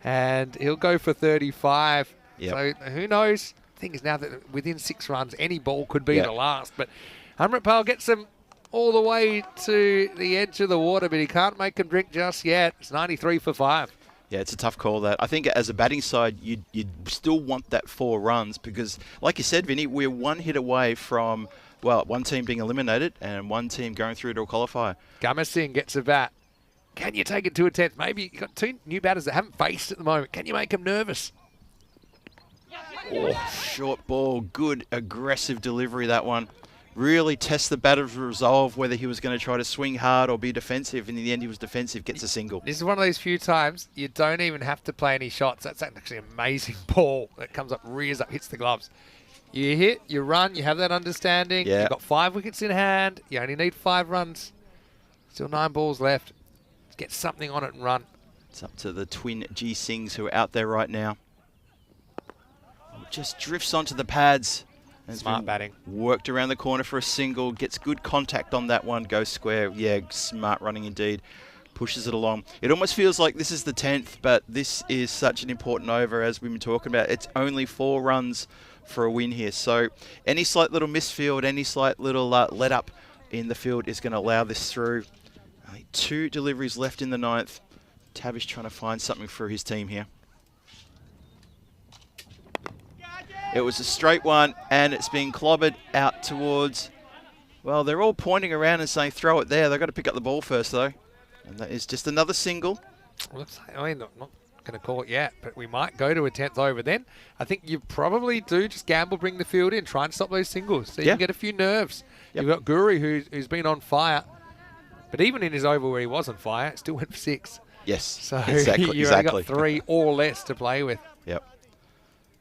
[SPEAKER 5] and he'll go for 35. So who knows? Thing is now that within 6 runs, any ball could be the last. But Amritpal gets him all the way to the edge of the water, but he can't make him drink just yet. It's 93 for 5.
[SPEAKER 4] Yeah, it's a tough call that. I think as a batting side, you'd still want that 4 runs because, like you said, Vinny, we're 1 hit away from, well, one team being eliminated and one team going through to a qualifier.
[SPEAKER 5] Gama Singh gets a bat. Can you take it to a 10th? Maybe you've got 2 new batters that haven't faced at the moment. Can you make them nervous?
[SPEAKER 4] Oh, short ball, good aggressive delivery, that one. Really test the batter's resolve whether he was going to try to swing hard or be defensive. And in the end, he was defensive, gets a single.
[SPEAKER 5] This is one of those few times you don't even have to play any shots. That's actually an amazing ball that comes up, rears up, hits the gloves. You hit, you run, you have that understanding.
[SPEAKER 4] Yeah.
[SPEAKER 5] You've got 5 wickets in hand. You only need 5 runs. Still 9 balls left. Let's get something on it and run.
[SPEAKER 4] It's up to the twin G Singhs who are out there right now. Just drifts onto the pads.
[SPEAKER 5] Smart batting.
[SPEAKER 4] Worked around the corner for a single. Gets good contact on that one. Goes square. Yeah, smart running indeed. Pushes it along. It almost feels like this is the 10th, but this is such an important over as we've been talking about. It's only 4 runs for a win here. So any slight little misfield, any slight little let up in the field is going to allow this through. Only 2 deliveries left in the 9th. Tavish trying to find something for his team here. It was a straight one, and it's being clobbered out towards... Well, they're all pointing around and saying, throw it there. They've got to pick up the ball first, though. And that is just another single.
[SPEAKER 5] Looks like, I mean, not going to call it yet, but we might go to a 10th over then. I think you probably do just gamble, bring the field in, try and stop those singles. So you can get a few nerves. You've got Guru, who's been on fire. But even in his over where he was on fire, it still went for 6.
[SPEAKER 4] Yes,
[SPEAKER 5] so
[SPEAKER 4] exactly.
[SPEAKER 5] you only got 3 or less to play with.
[SPEAKER 4] Yep.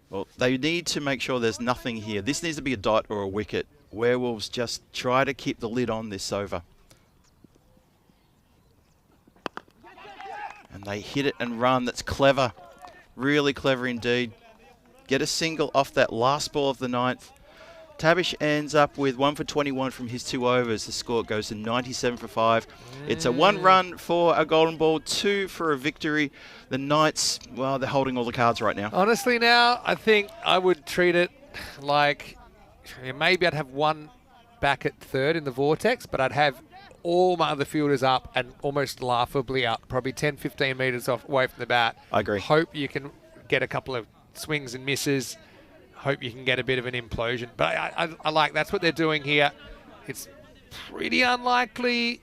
[SPEAKER 4] Well, they need to make sure there's nothing here. This needs to be a dot or a wicket. Werewolves just try to keep the lid on this over. And they hit it and run. That's clever. Really clever indeed. Get a single off that last ball of the 9th. Tavish ends up with 1 for 21 from his 2 overs. The score goes to 97 for 5. It's a 1 run for a golden ball, 2 for a victory. The Knights, well, they're holding all the cards right now.
[SPEAKER 5] Honestly now, I think I would treat it like maybe I'd have 1 back at 3rd in the vortex, but I'd have all my other fielders up and almost laughably up, probably 10, 15 metres away from the bat.
[SPEAKER 4] I agree.
[SPEAKER 5] Hope you can get a couple of swings and misses. Hope you can get a bit of an implosion. But I like that's what they're doing here. It's pretty unlikely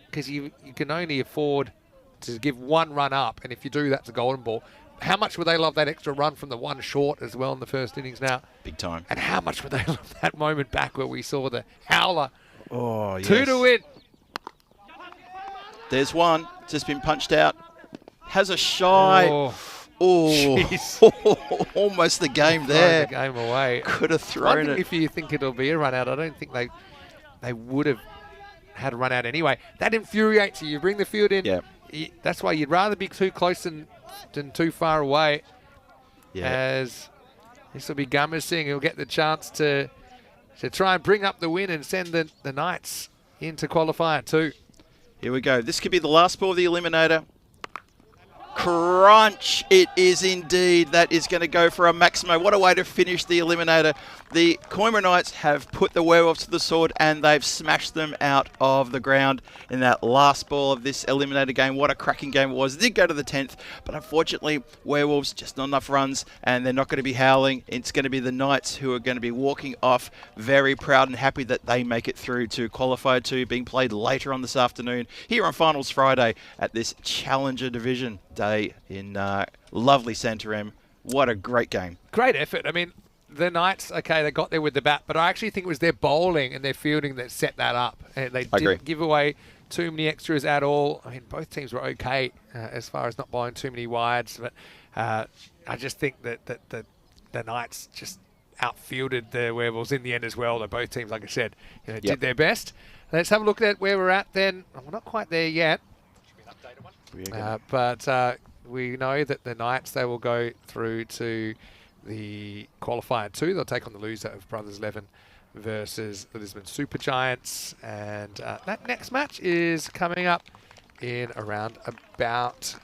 [SPEAKER 5] because you can only afford to give 1 run up, and if you do, that's a golden ball. How much would they love that extra run from the 1 short as well in the first innings now?
[SPEAKER 4] Big time.
[SPEAKER 5] And how much would they love that moment back where we saw the howler?
[SPEAKER 4] Oh, yes.
[SPEAKER 5] 2 to win.
[SPEAKER 4] There's one. Just been punched out. Has a shy. Oh, almost the game there.
[SPEAKER 5] The game away.
[SPEAKER 4] Could have thrown it.
[SPEAKER 5] If you think it'll be a run out, I don't think they would have had a run out anyway. That infuriates you. You bring the field in.
[SPEAKER 4] Yeah.
[SPEAKER 5] That's why you'd rather be too close than too far away.
[SPEAKER 4] Yeah.
[SPEAKER 5] As this will be Gama Singh. He'll get the chance to try and bring up the win and send the Knights into qualifier 2.
[SPEAKER 4] Here we go. This could be the last ball of the eliminator. Crunch, it is indeed. That is going to go for a Maximo. What a way to finish the Eliminator. The Coimbra Knights have put the Werewolves to the sword and they've smashed them out of the ground in that last ball of this Eliminator game. What a cracking game it was. It did go to the 10th, but unfortunately, Werewolves just not enough runs and they're not going to be howling. It's going to be the Knights who are going to be walking off very proud and happy that they make it through to Qualifier 2, being played later on this afternoon here on Finals Friday at this Challenger Division day in lovely Santarem. What a great game.
[SPEAKER 5] Great effort. I mean, the Knights, okay, they got there with the bat, but I actually think it was their bowling and their fielding that set that up. They didn't give away too many extras at all. I mean, both teams were okay as far as not bowling too many wides, but I just think that the Knights just outfielded the Werewolves in the end as well. Both teams, like I said, did their best. Let's have a look at where we're at then. We're not quite there yet. But we know that the Knights, they will go through to the qualifier 2. They'll take on the loser of Brothers 11 versus the Lisbon Supergiants. And that next match is coming up in around about,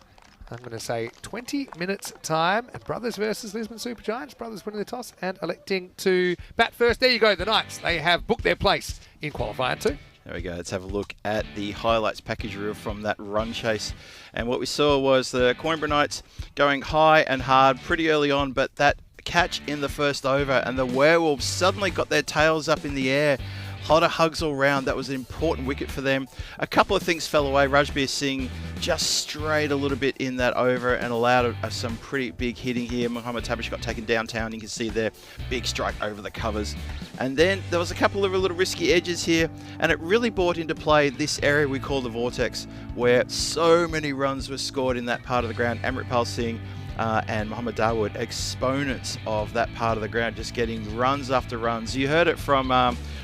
[SPEAKER 5] I'm going to say, 20 minutes time. And Brothers versus Lisbon Supergiants. Brothers winning the toss and electing to bat first. There you go, the Knights. They have booked their place in qualifier 2.
[SPEAKER 4] There we go. Let's have a look at the highlights package reel from that run chase. And what we saw was the Coimbra Knights going high and hard pretty early on, but that catch in the first over and the Werewolves suddenly got their tails up in the air. A lot of hugs all round. That was an important wicket for them. A couple of things fell away. Rajbir Singh just strayed a little bit in that over and allowed some pretty big hitting here. Mohammad Tabish got taken downtown. You can see there, big strike over the covers. And then there was a couple of little risky edges here, and it really brought into play this area we call the Vortex, where so many runs were scored in that part of the ground. Amritpal Singh and Mohammad Dawood, exponents of that part of the ground, just getting runs after runs. You heard it from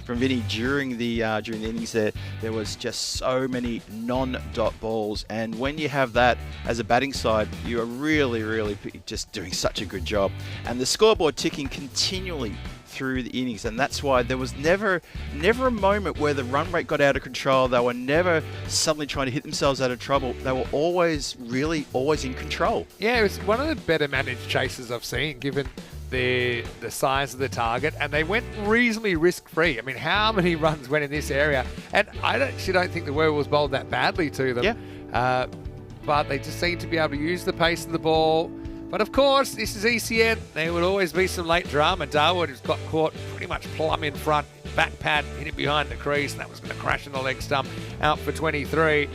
[SPEAKER 4] Vinny during the innings there. There was just so many non-dot balls, and when you have that as a batting side, you are really just doing such a good job. And the scoreboard ticking continually through the innings, and that's why there was never a moment where the run rate got out of control. They were never suddenly trying to hit themselves out of trouble. They were always in control.
[SPEAKER 5] Yeah, it was one of the better managed chases I've seen, given the size of the target, and they went reasonably risk-free. I mean, how many runs went in this area? And I actually don't think the Werewolves bowled that badly to them.
[SPEAKER 4] Yeah.
[SPEAKER 5] But they just seem to be able to use the pace of the ball. But of course, this is ECN. There would always be some late drama. Darwood has got caught pretty much plumb in front, back pad, hit it behind the crease, and that was going to crash in the leg stump, out for 23.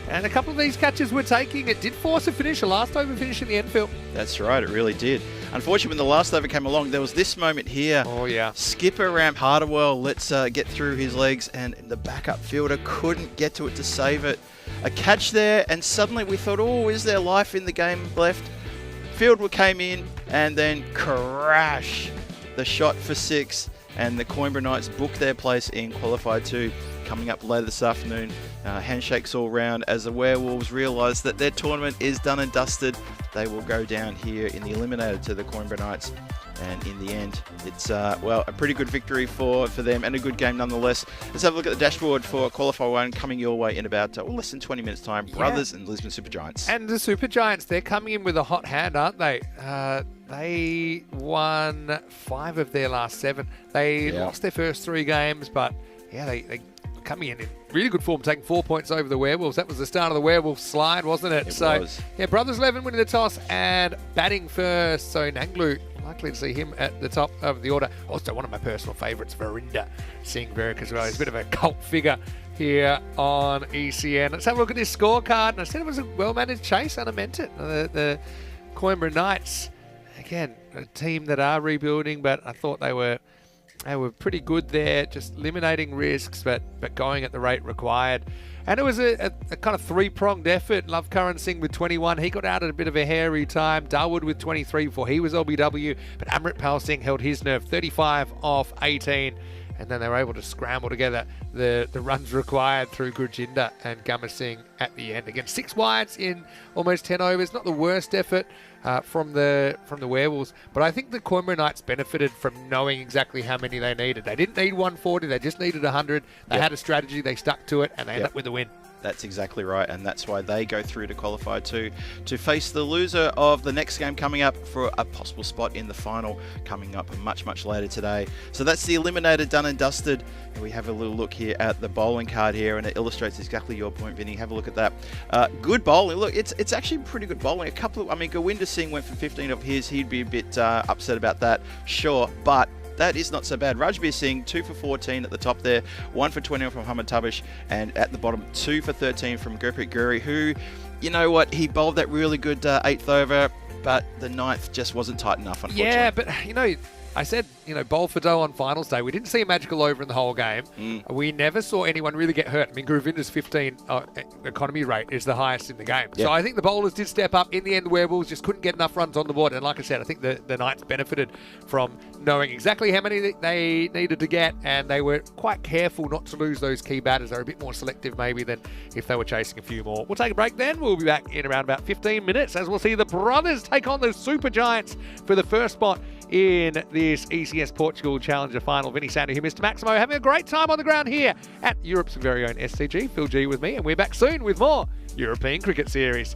[SPEAKER 5] And a couple of these catches were taking. It did force a finish, a last over finish in the end, Phil.
[SPEAKER 4] That's right, it really did. Unfortunately, when the last over came along, there was this moment here.
[SPEAKER 5] Oh, yeah.
[SPEAKER 4] Skipper Ramp Hardwell lets get through his legs, and the backup fielder couldn't get to it to save it. A catch there, and suddenly we thought, oh, is there life in the game left? Fieldwood came in, and then crash. The shot for 6, and the Coimbra Knights booked their place in Qualifier 2. Coming up later this afternoon, handshakes all round as the Werewolves realise that their tournament is done and dusted. They will go down here in the Eliminator to the Coimbra Knights, and in the end, it's a pretty good victory for them, and a good game nonetheless. Let's have a look at the dashboard for Qualifier 1 coming your way in about less than 20 minutes time. Brothers and Lisbon Supergiants.
[SPEAKER 5] And the Supergiants, they're coming in with a hot hand, aren't they? They won 5 of their last 7. They lost their first 3 games, but yeah, they coming in really good form, taking 4 points over the Werewolves. That was the start of the Werewolves slide, wasn't it?
[SPEAKER 4] It was.
[SPEAKER 5] Yeah, Brothers 11 winning the toss and batting first. So Nanglu, likely to see him at the top of the order. Also, one of my personal favourites, Verinder Singh Verik as well. He's a bit of a cult figure here on ECN. Let's have a look at this scorecard. And I said it was a well-managed chase, and I meant it. The Coimbra Knights, again, a team that are rebuilding, but I thought they were pretty good there, just eliminating risks, but going at the rate required. And it was a kind of 3-pronged effort. Love Karan Singh with 21. He got out at a bit of a hairy time. Dawood with 23 before he was LBW. But Amritpal Singh held his nerve, 35 off 18. And then they were able to scramble together the runs required through Gurjinder and Gama Singh at the end. Again, 6 wides in almost 10 overs. Not the worst effort from the Werewolves, but I think the Coimbra Knights benefited from knowing exactly how many they needed. They didn't need 140, they just needed 100. They had a strategy, they stuck to it, and they ended up with the win.
[SPEAKER 4] That's exactly right, and that's why they go through to qualify to face the loser of the next game coming up for a possible spot in the final coming up much later today. So that's the eliminator done and dusted. And we have a little look here at the bowling card here, and it illustrates exactly your point, Vinny. Have a look at that. Good bowling. Look, it's actually pretty good bowling. Govinda Singh went for 15 of his. He'd be a bit upset about that, sure, but that is not so bad. Rajbir Singh, 2 for 14 at the top there, 1 for 21 from Muhammad Tabish, and at the bottom, 2 for 13 from Gurpreet Guri, who, you know what, he bowled that really good 8th over, but the 9th just wasn't tight enough, unfortunately.
[SPEAKER 5] Yeah, but, I said, bowl for dough on finals day. We didn't see a magical over in the whole game. We never saw anyone really get hurt. Govinda's 15 economy rate is the highest in the game.
[SPEAKER 4] Yep.
[SPEAKER 5] So I think the bowlers did step up. In the end, the Werewolves just couldn't get enough runs on the board. And like I said, I think the Knights benefited from knowing exactly how many they needed to get, and they were quite careful not to lose those key batters. They were a bit more selective maybe than if they were chasing a few more. We'll take a break then. We'll be back in around about 15 minutes as we'll see the brothers take on the Super Giants for the first spot in this ECS Portugal Challenger final. Vinny Sandu here, Mr. Maximo, having a great time on the ground here at Europe's very own SCG. Phil G with me, and we're back soon with more European Cricket Series.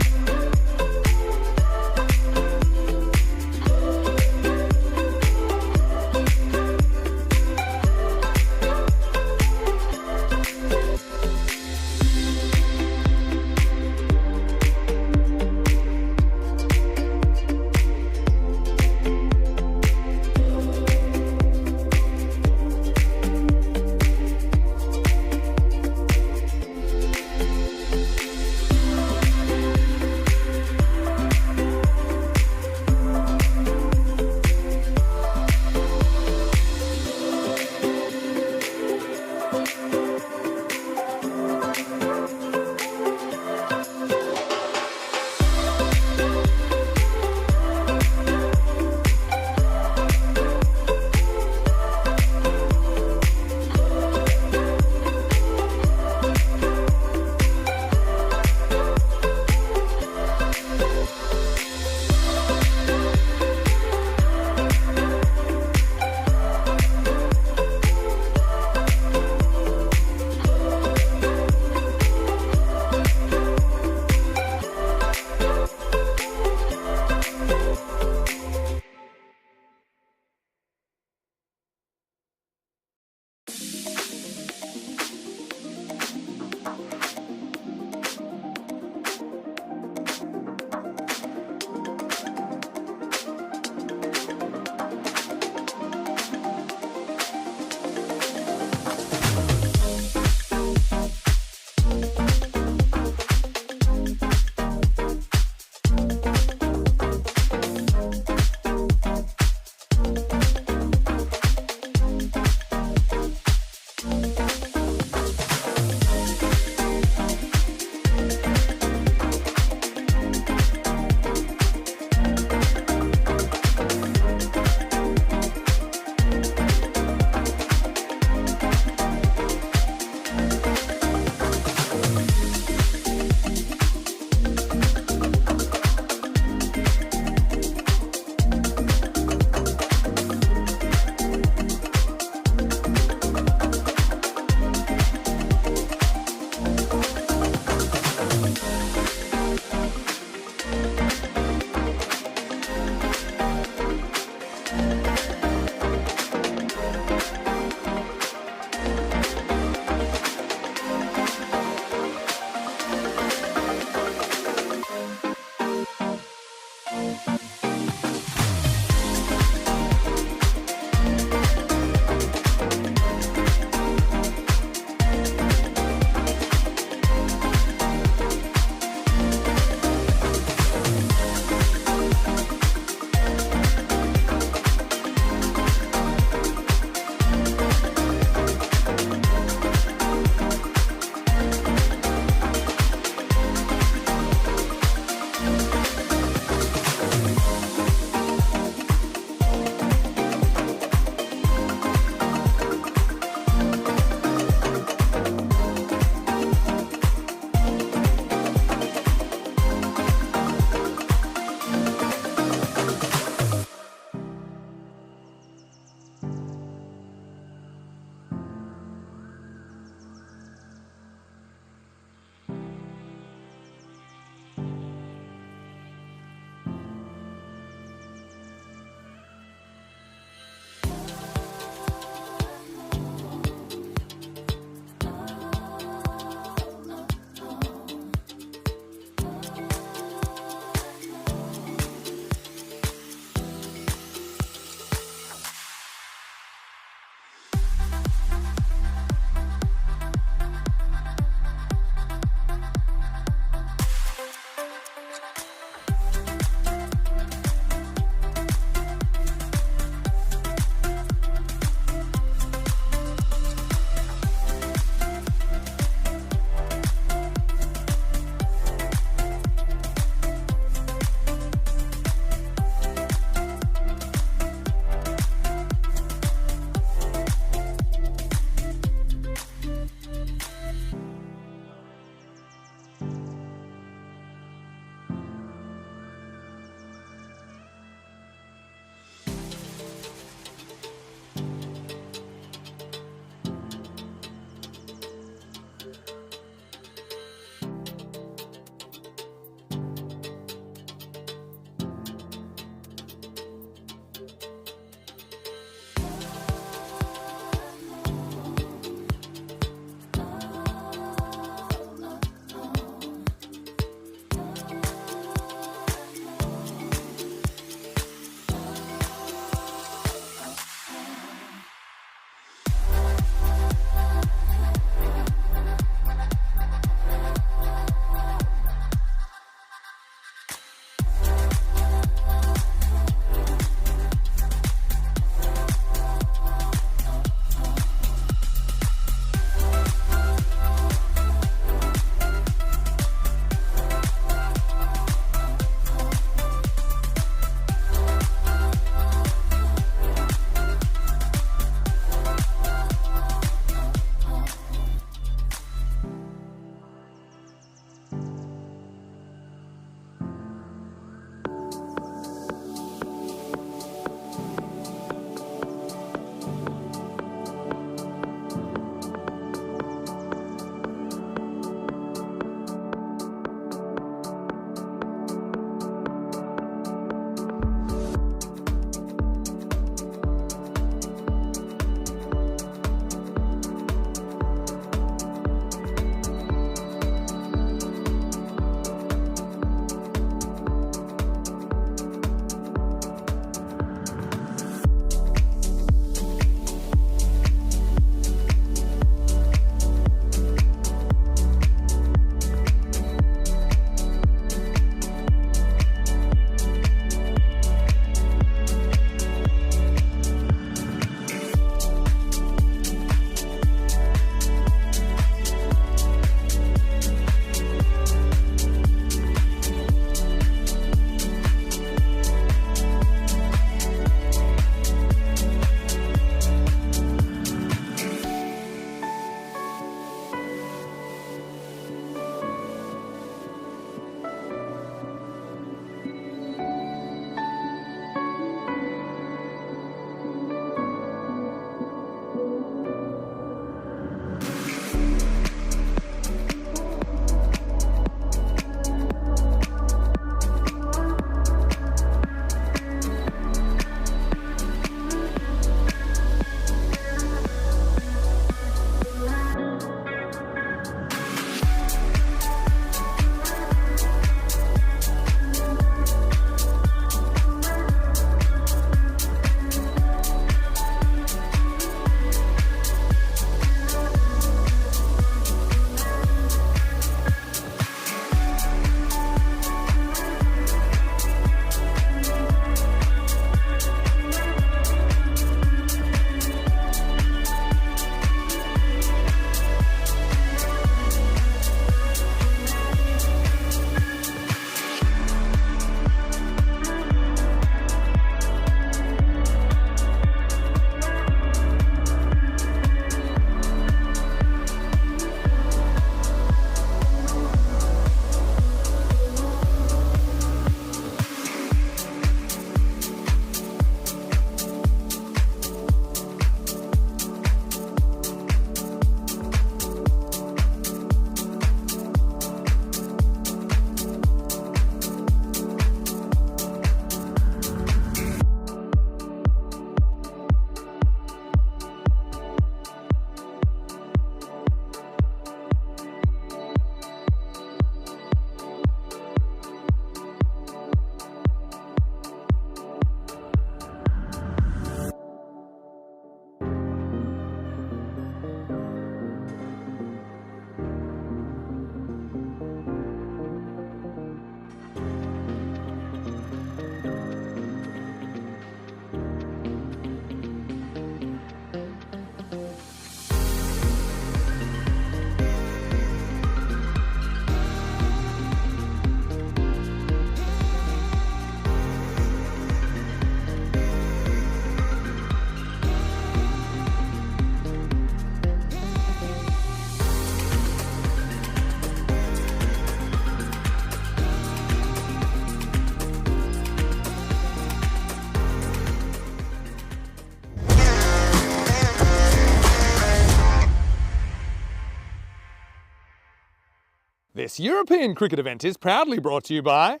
[SPEAKER 1] This European cricket event is proudly brought to you by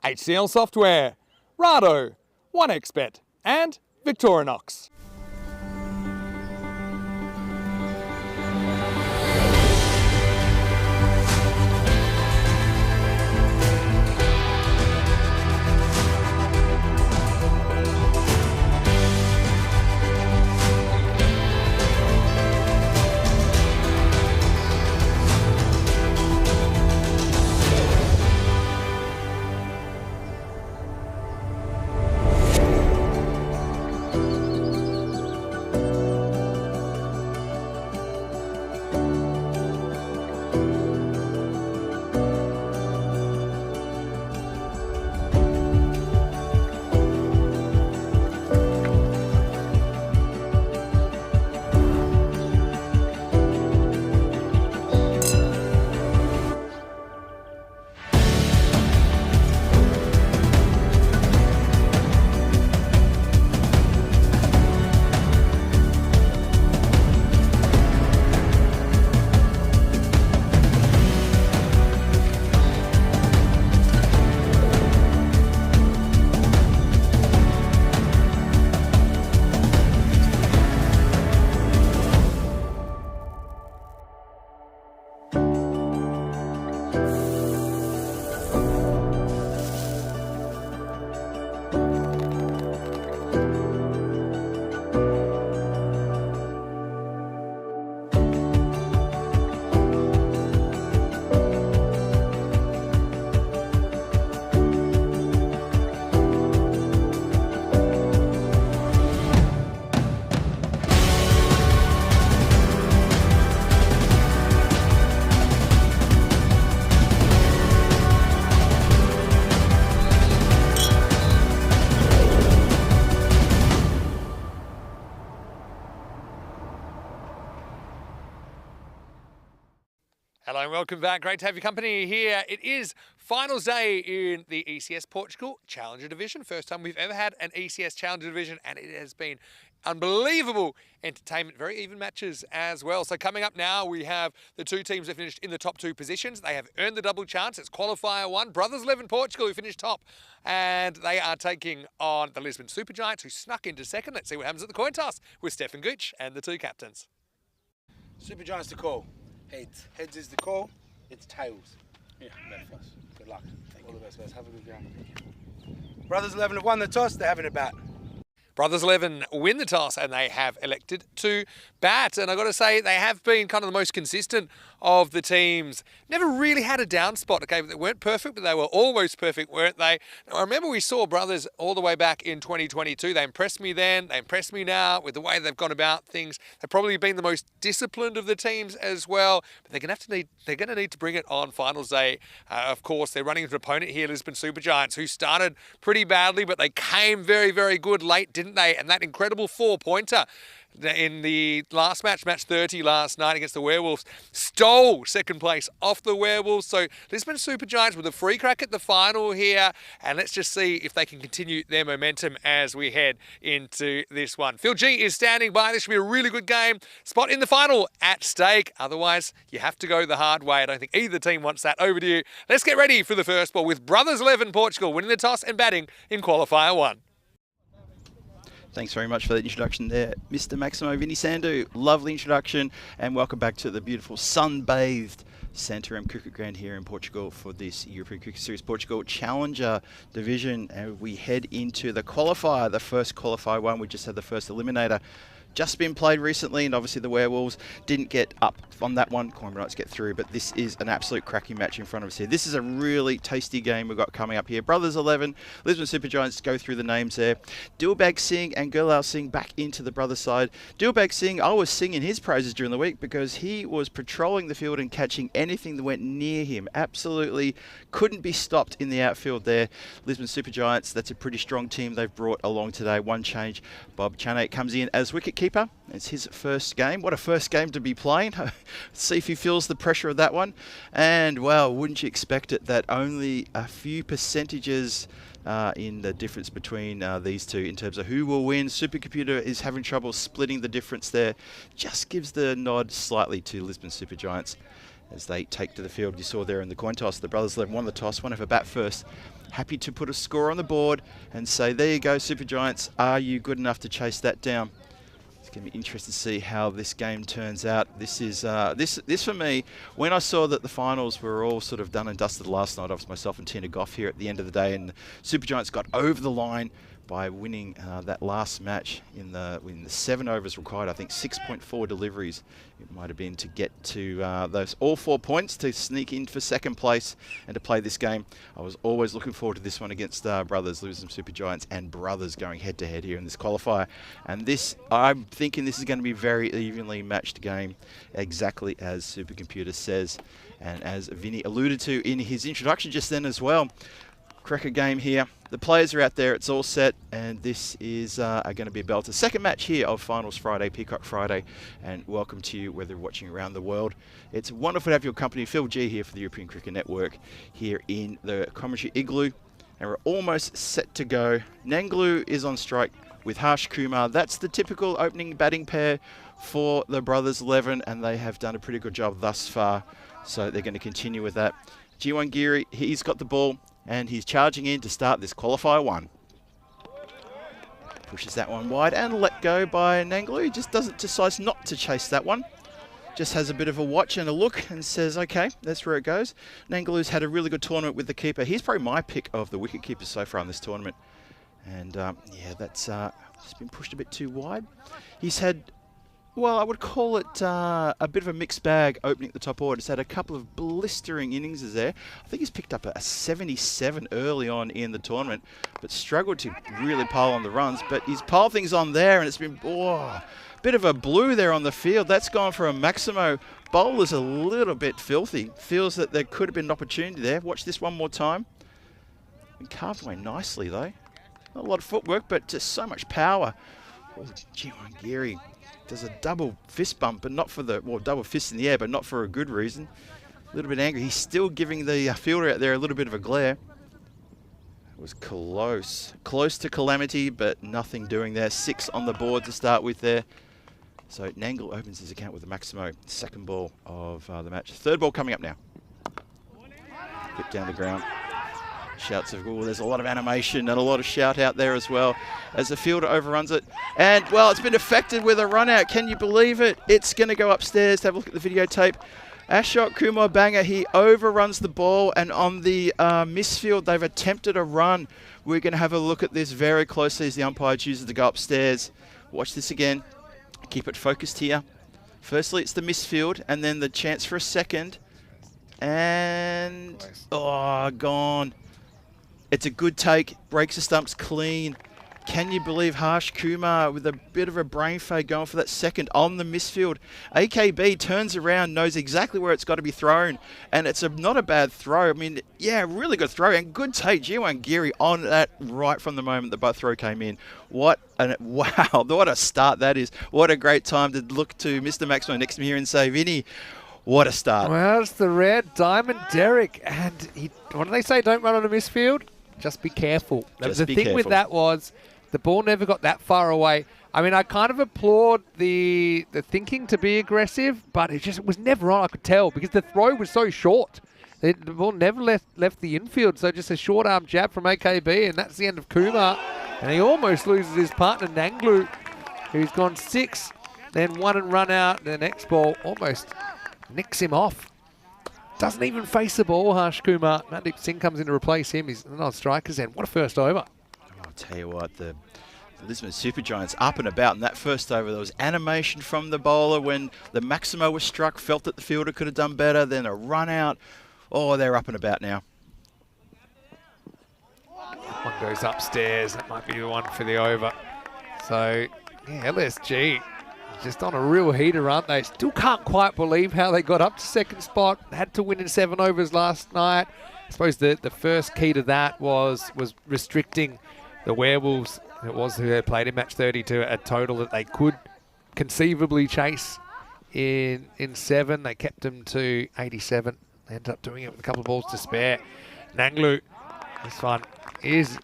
[SPEAKER 1] HCL Software, Rado, 1xBet and Victorinox. Hello and welcome back. Great to have your company here. It is finals day in the ECS Portugal Challenger Division. First time we've ever had an ECS Challenger Division, and it has been unbelievable entertainment. Very even matches as well. So coming up now, we have the two teams that finished in the top two positions. They have earned the double chance. It's qualifier one. Brothers 11 Portugal, who finished top, and they are taking on the Lisbon Supergiants, who snuck into second. Let's see what happens at the coin toss with Stefan Gooch and the two captains.
[SPEAKER 2] Supergiants to call.
[SPEAKER 3] Heads.
[SPEAKER 2] Heads is the call. It's tails.
[SPEAKER 3] Yeah, that first.
[SPEAKER 2] Good luck. All the best, guys. Have a good game. Brothers 11 have won the toss. They're having a bat.
[SPEAKER 1] Brothers 11 win the toss and they have elected to bat. And I've got to say, they have been kind of the most consistent of the teams. Never really had a down spot. Okay, they weren't perfect, but they were almost perfect, weren't they? Now, I remember we saw Brothers all the way back in 2022. They impressed me then. They impressed me now with the way they've gone about things. They've probably been the most disciplined of the teams as well. But they're going to need to bring it on finals day. Of course, they're running into an opponent here, Lisbon Supergiants, who started pretty badly, but they came very, very good late, didn't they? And that incredible 4-pointer in the last match, match 30 last night against the Werewolves, stole second place off the Werewolves. So Lisbon Supergiants with a free crack at the final here. And let's just see if they can continue their momentum as we head into this one. Phil G is standing by. This should be a really good game. Spot in the final at stake. Otherwise, you have to go the hard way. I don't think either team wants that. Over to you. Let's get ready for the first ball with Brothers 11 Portugal winning the toss and batting in qualifier one.
[SPEAKER 4] Thanks very much for that introduction there, Mr. Maximo Vinisandu. Lovely introduction, and welcome back to the beautiful sun-bathed Santarém Cricket Ground here in Portugal for this European Cricket Series Portugal Challenger Division. And we head into the qualifier, the first qualifier one. We just had the first eliminator just been played recently, and obviously the Werewolves didn't get up on that one. Cormorants get through, but this is an absolute cracking match in front of us here. This is a really tasty game we've got coming up here. Brothers 11, Lisbon Supergiants, go through the names there. Dilbag Singh and Gurlal Singh back into the brothers side. Dilbag Singh, I was singing his praises during the week because he was patrolling the field and catching anything that went near him. Absolutely couldn't be stopped in the outfield there. Lisbon Supergiants, that's a pretty strong team they've brought along today. One change, Bob Chanate comes in as wicketkeeper. It's his first game. What a first game to be playing. See if he feels the pressure of that one. And, well, wouldn't you expect it that only a few percentages in the difference between these two in terms of who will win. Supercomputer is having trouble splitting the difference there. Just gives the nod slightly to Lisbon Supergiants. as they take to the field. You saw there in the coin toss, the Brothers 11 won the toss, won over bat first. Happy to put a score on the board and say, there you go, Super Giants, are you good enough to chase that down? It's going to be interesting to see how this game turns out. This is this for me, when I saw that the finals were all sort of done and dusted last night, obviously myself and Tina Goff here at the end of the day, and the Super Giants got over the line by winning that last match in the 7 overs required. I think 6.4 deliveries it might have been to get to those all 4 points to sneak in for second place and to play this game. I was always looking forward to this one against Brothers, losing Super Giants and Brothers going head to head here in this qualifier. And this, I'm thinking this is going to be a very evenly matched game, exactly as Supercomputer says, and as Vinny alluded to in his introduction just then as well. Cracker game here. The players are out there. It's all set, and this is going to be a belter. Second match here of Finals Friday, Peacock Friday, and welcome to you, whether you're watching around the world. It's wonderful to have your company. Phil G here for the European Cricket Network here in the commentary igloo, and we're almost set to go. Nanglu is on strike with Harsh Kumar. That's the typical opening batting pair for the Brothers 11, and they have done a pretty good job thus far, so they're going to continue with that. Jiwan Giri, he's got the ball, and he's charging in to start this qualifier 1. Pushes that one wide and let go by Nanglu. He just decides not to chase that one. Just has a bit of a watch and a look and says, okay, that's where it goes. Nanglu's had a really good tournament with the keeper. He's probably my pick of the wicket keepers so far in this tournament. And yeah, that's just been pushed a bit too wide. He's had, well, I would call it a bit of a mixed bag opening at the top order. He's had a couple of blistering innings there. I think he's picked up a 77 early on in the tournament, but struggled to really pile on the runs. But he's piled things on there, and it's been, bit of a blue there on the field. That's gone for a Maximo. Bowler's a little bit filthy. Feels that there could have been an opportunity there. Watch this one more time. Been carved away nicely, though. Not a lot of footwork, but just so much power. Oh, Jiwan Giri does a double fist bump, but not for the, well, double fist in the air, but not for a good reason. A little bit angry. He's still giving the fielder out there a little bit of a glare. It was close. Close to calamity, but nothing doing there. 6 on the board to start with there. So Nangle opens his account with a Maximo. Second ball of the match. Third ball coming up now. Hit down the ground. Shouts of, there's a lot of animation and a lot of shout out there as well as the fielder overruns it. And, well, it's been affected with a run out. Can you believe it? It's going to go upstairs to have a look at the videotape. Ashok Kumar Banger, he overruns the ball, and on the misfield, they've attempted a run. We're going to have a look at this very closely as the umpire chooses to go upstairs. Watch this again. Keep it focused here. Firstly, it's the misfield, and then the chance for a second. And, gone. It's a good take, breaks the stumps clean. Can you believe Harsh Kumar with a bit of a brain fade going for that second on the misfield? AKB turns around, knows exactly where it's got to be thrown, and it's not a bad throw. I mean, yeah, really good throw and good take. Jiwan Giri on that right from the moment the throw came in. Wow, what a start that is. What a great time to look to Mr. Maxwell next to me here and say, Vinny, what a start.
[SPEAKER 5] Well, it's the red diamond Derek, and what do they say? Don't run on a misfield. Just be careful. The thing with that was the ball never got that far away. I mean, I kind of applaud the thinking to be aggressive, but it was never on, I could tell, because the throw was so short. The ball never left the infield, so just a short arm jab from AKB, and that's the end of Kumar. And he almost loses his partner, Nanglu, who's gone 6, then 1 and run out. The next ball almost nicks him off. Doesn't even face the ball, Harsh Kumar. Mandeep Singh comes in to replace him. He's not on strikers end. What a first over.
[SPEAKER 4] I'll tell you what, the Lisbon Super Giants up and about in that first over. There was animation from the bowler when the Maximo was struck, felt that the fielder could have done better, then a run out. Oh, they're up and about now.
[SPEAKER 5] One goes upstairs. That might be the one for the over. So, yeah, LSG just on a real heater, aren't they? Still can't quite believe how they got up to second spot. Had to win in 7 overs last night. I suppose the first key to that was restricting the Werewolves. It was who they played in match 30 to a total that they could conceivably chase in 7. They kept them to 87. They ended up doing it with a couple of balls to spare. Nanglu, this one is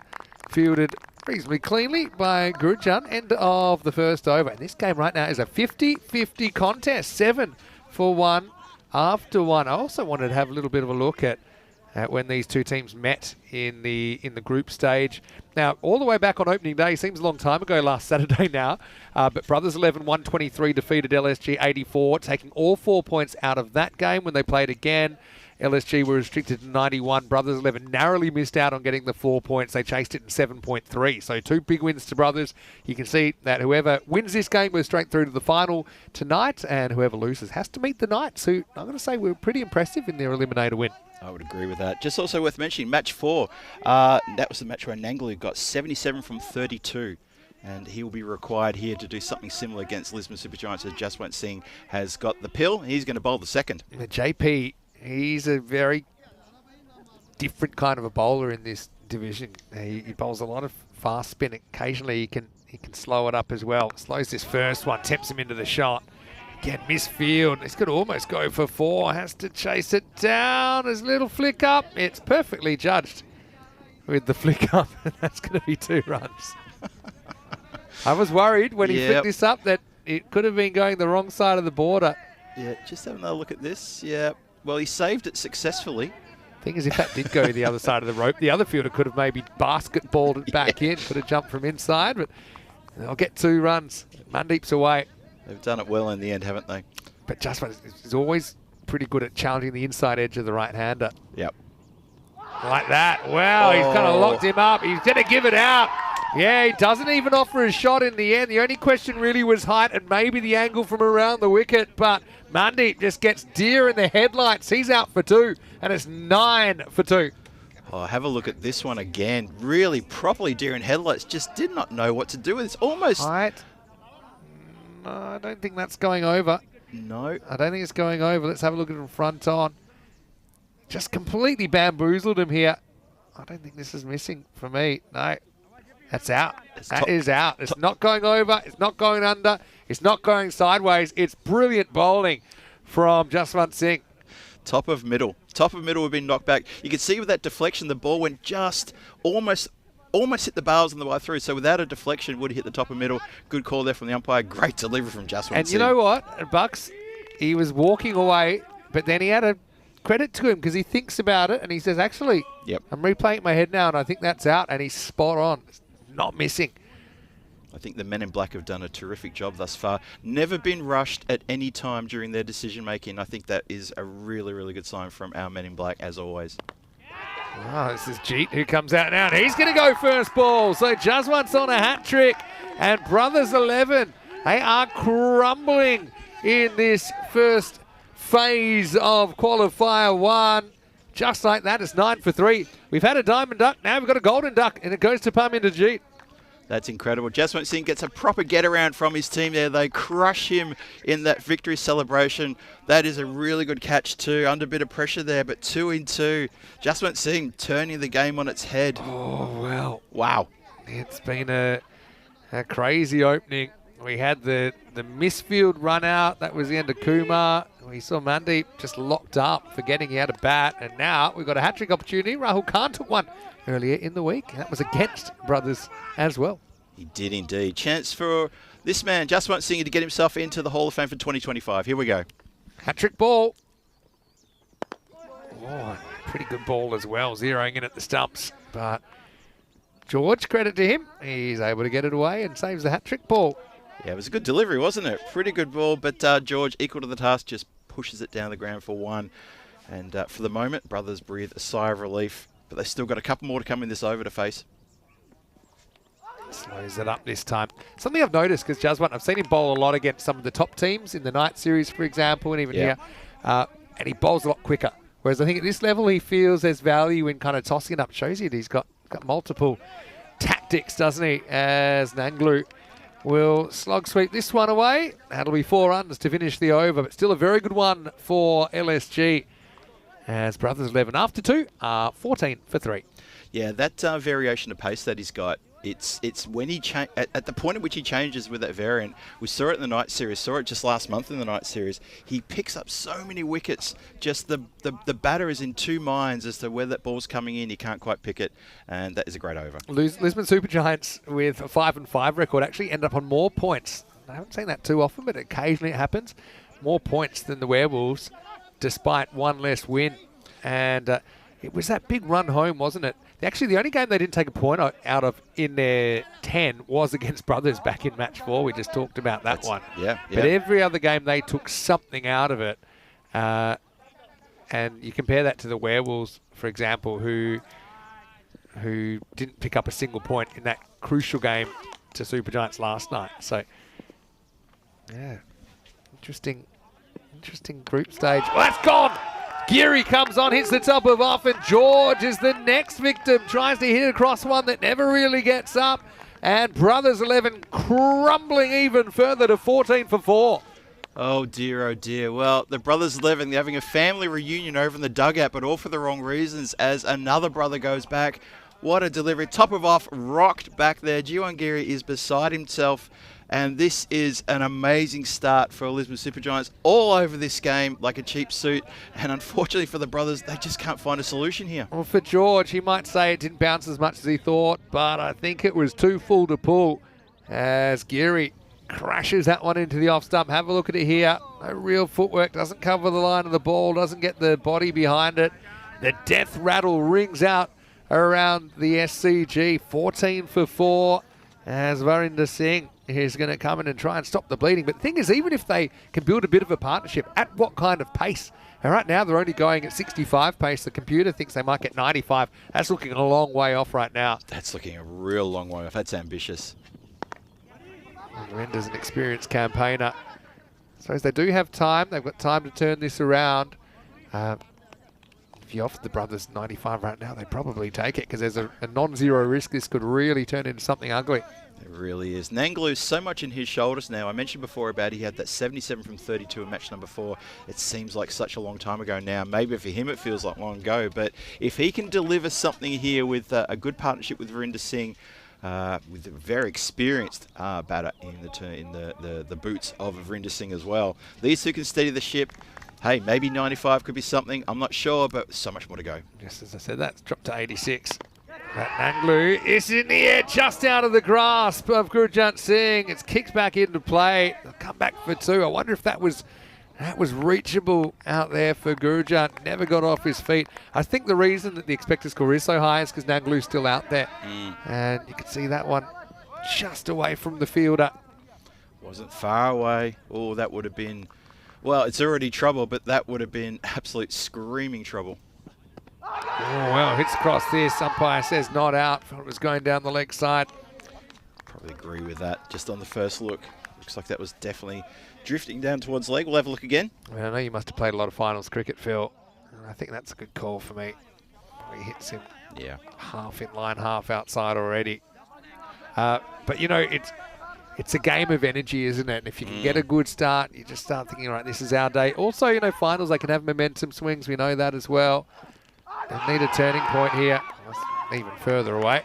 [SPEAKER 5] fielded reasonably cleanly by Gurjan. End of the first over. And this game right now is a 50-50 contest. 7 for 1. after one. I also wanted to have a little bit of a look at when these two teams met in the group stage. Now, all the way back on opening day, seems a long time ago last Saturday now, but Brothers 11 123 defeated LSG 84, taking all 4 points out of that game when they played again. LSG were restricted to 91. Brothers 11 narrowly missed out on getting the 4 points. They chased it in 7.3. So 2 big wins to Brothers. You can see that whoever wins this game goes straight through to the final tonight, and whoever loses has to meet the Knights, who I'm going to say were pretty impressive in their eliminator win.
[SPEAKER 4] I would agree with that. Just also worth mentioning, match 4. That was the match where Nanglu got 77 from 32. And he will be required here to do something similar against Lisbon Supergiants, as Jaswant Singh has got the pill. He's going to bowl the second.
[SPEAKER 5] The JP, he's a very different kind of a bowler in this division. He bowls a lot of fast spin. Occasionally he can slow it up as well. Slows this first one, tempts him into the shot. Again, misfield. He's going to almost go for 4. Has to chase it down. His little flick up. It's perfectly judged with the flick up. That's going to be 2 runs. I was worried when he flicked this up that it could have been going the wrong side of the border.
[SPEAKER 4] Yeah, just have another look at this. Yeah, well, he saved it successfully.
[SPEAKER 5] Thing is, if that did go the other side of the rope, the other fielder could have maybe basketballed it back in, could have jumped from inside, but they'll get 2 runs. Mandeep's away.
[SPEAKER 4] They've done it well in the end, haven't they?
[SPEAKER 5] But Jaswant is always pretty good at challenging the inside edge of the right-hander.
[SPEAKER 4] Yep.
[SPEAKER 5] Like that. Wow, he's kind of locked him up. He's going to give it out. Yeah, he doesn't even offer a shot in the end. The only question really was height and maybe the angle from around the wicket, but Mandeep just gets deer in the headlights. He's out for 2, and it's 9 for 2.
[SPEAKER 4] Oh, have a look at this one again. Really properly deer in headlights. Just did not know what to do with it. It's almost...
[SPEAKER 5] Height. No, I don't think that's going over.
[SPEAKER 4] No.
[SPEAKER 5] I don't think it's going over. Let's have a look at him front on. Just completely bamboozled him here. I don't think this is missing for me. No. That's out. That is out. It's not going over. It's not going under. It's not going sideways. It's brilliant bowling from Jaswant Singh.
[SPEAKER 4] Top of middle. Top of middle have been knocked back. You can see with that deflection, the ball went just almost hit the bales on the way through. So without a deflection, would have hit the top of middle. Good call there from the umpire. Great delivery from Jaswant Singh.
[SPEAKER 5] And you know what, Bucks? He was walking away, but then he had a credit to him because he thinks about it and he says, actually, I'm replaying it in my head now and I think that's out, and he's spot on. It's not missing.
[SPEAKER 4] I think the men in black have done a terrific job thus far. Never been rushed at any time during their decision making. I think that is a really, really good sign from our men in black, as always.
[SPEAKER 5] Oh, this is Jeet who comes out now, and he's going to go first ball. So Jaswant's on a hat trick, and Brothers 11, they are crumbling in this first phase of qualifier 1. Just like that, it's 9 for 3. We've had a diamond duck, now we've got a golden duck, and it goes to Parminder Jeet.
[SPEAKER 4] That's incredible. Jaswant Singh gets a proper get-around from his team there. They crush him in that victory celebration. That is a really good catch too. Under a bit of pressure there, but 2 in 2. Jaswant Singh turning the game on its head.
[SPEAKER 5] Oh, well.
[SPEAKER 4] Wow.
[SPEAKER 5] It's been a crazy opening. We had the misfield run out. That was the end of Kumar. We saw Mandeep just locked up, forgetting he had a bat. And now we've got a hat-trick opportunity. Rahul Khan took one earlier in the week. That was against Brothers as well.
[SPEAKER 4] He did indeed. Chance for this man, Jaswant Singh, to get himself into the Hall of Fame for 2025. Here we go.
[SPEAKER 5] Hat-trick ball. Oh, pretty good ball as well, zeroing in at the stumps. But George, credit to him. He's able to get it away and saves the hat-trick ball.
[SPEAKER 4] Yeah, it was a good delivery, wasn't it? Pretty good ball, but George, equal to the task, just pushes it down the ground for 1. And for the moment, Brothers breathe a sigh of relief, but they've still got a couple more to come in this over to face.
[SPEAKER 5] Slows it up this time. Something I've noticed, because Jaswant, I've seen him bowl a lot against some of the top teams in the night series, for example, and even here. And he bowls a lot quicker. Whereas I think at this level, he feels there's value in kind of tossing it up. Shows you that he's got multiple tactics, doesn't he? As Nanglu will slog sweep this one away. That'll be 4 runs to finish the over, but still a very good one for LSG. As Brothers 11 after 2 are 14 for 3.
[SPEAKER 4] Yeah, that variation of pace that he's got, it's when he at the point at which he changes with that variant. We saw it in the night series, saw it just last month in the night series. He picks up so many wickets. Just the batter is in 2 minds as to where that ball's coming in. He can't quite pick it, and that is a great over.
[SPEAKER 5] Lisbon Supergiants with a 5-5 record actually end up on more points. I haven't seen that too often, but occasionally it happens. More points than the Werewolves. despite one less win. And it was that big run home, wasn't it? Actually, the only game they didn't take a point out of in their 10 was against Brothers back in match 4. We just talked about that one.
[SPEAKER 4] Yeah.
[SPEAKER 5] But every other game, they took something out of it. And you compare that to the Werewolves, for example, who didn't pick up a single point in that crucial game to Supergiants last night. So, yeah, interesting group stage. Well, that's gone! Geary comes on, hits the top of off, and George is the next victim. Tries to hit across one that never really gets up. And Brothers 11 crumbling even further to 14 for 4.
[SPEAKER 4] Oh dear, oh dear. Well, the Brothers 11, they're having a family reunion over in the dugout, but all for the wrong reasons as another brother goes back. What a delivery. Top of off, rocked back there. G1 Geary is beside himself. And this is an amazing start for Lisbon Supergiants. All over this game like a cheap suit. And unfortunately for the brothers, they just can't find a solution here.
[SPEAKER 5] Well, for George, he might say it didn't bounce as much as he thought, but I think it was too full to pull as Geary crashes that one into the off stump. Have a look at it here. No real footwork. Doesn't cover the line of the ball. Doesn't get the body behind it. The death rattle rings out around the SCG. 14 for 4 as Varinder Singh is going to come in and try and stop the bleeding. But the thing is, even if they can build a bit of a partnership, at what kind of pace? And right now, they're only going at 65 pace. The computer thinks they might get 95. That's looking a long way off right now.
[SPEAKER 4] That's looking a real long way off. That's ambitious.
[SPEAKER 5] Render's an experienced campaigner. So they do have time. They've got time to turn this around. If you offered the brothers 95 right now, they'd probably take it because there's a non-zero risk this could really turn into something ugly.
[SPEAKER 4] It really is. Nanglu's so much in his shoulders now. I mentioned before about he had that 77 from 32 in match number 4. It seems like such a long time ago now. Maybe for him it feels like long ago. But if he can deliver something here with a good partnership with Varinder Singh, with a very experienced batter in the boots of Varinder Singh as well, these two can steady the ship. Hey, maybe 95 could be something. I'm not sure, but so much more to go.
[SPEAKER 5] Just as I said, that's dropped to 86. That Nanglu is in the air, just out of the grasp of Gurjant Singh. It's kicked back into play. They'll come back for 2. I wonder if that was reachable out there for Gurjant. Never got off his feet. I think the reason that the expected score is so high is because Nanglu's still out there. And you can see that one just away from the fielder.
[SPEAKER 4] Wasn't far away. Oh, that would have been, well, it's already trouble, but that would have been absolute screaming trouble.
[SPEAKER 5] Oh, well, hits across this. Umpire says not out. Thought it was going down the leg side.
[SPEAKER 4] Probably agree with that. Just on the first look, looks like that was definitely drifting down towards leg. We'll have a look again.
[SPEAKER 5] Well, I know you must have played a lot of finals cricket, Phil. And I think that's a good call for me. He hits him half in line, half outside already. But, you know, it's a game of energy, isn't it? And if you can get a good start, you just start thinking, right, this is our day. Also, you know, finals, they can have momentum swings. We know that as well. They need a turning point here. Even further away.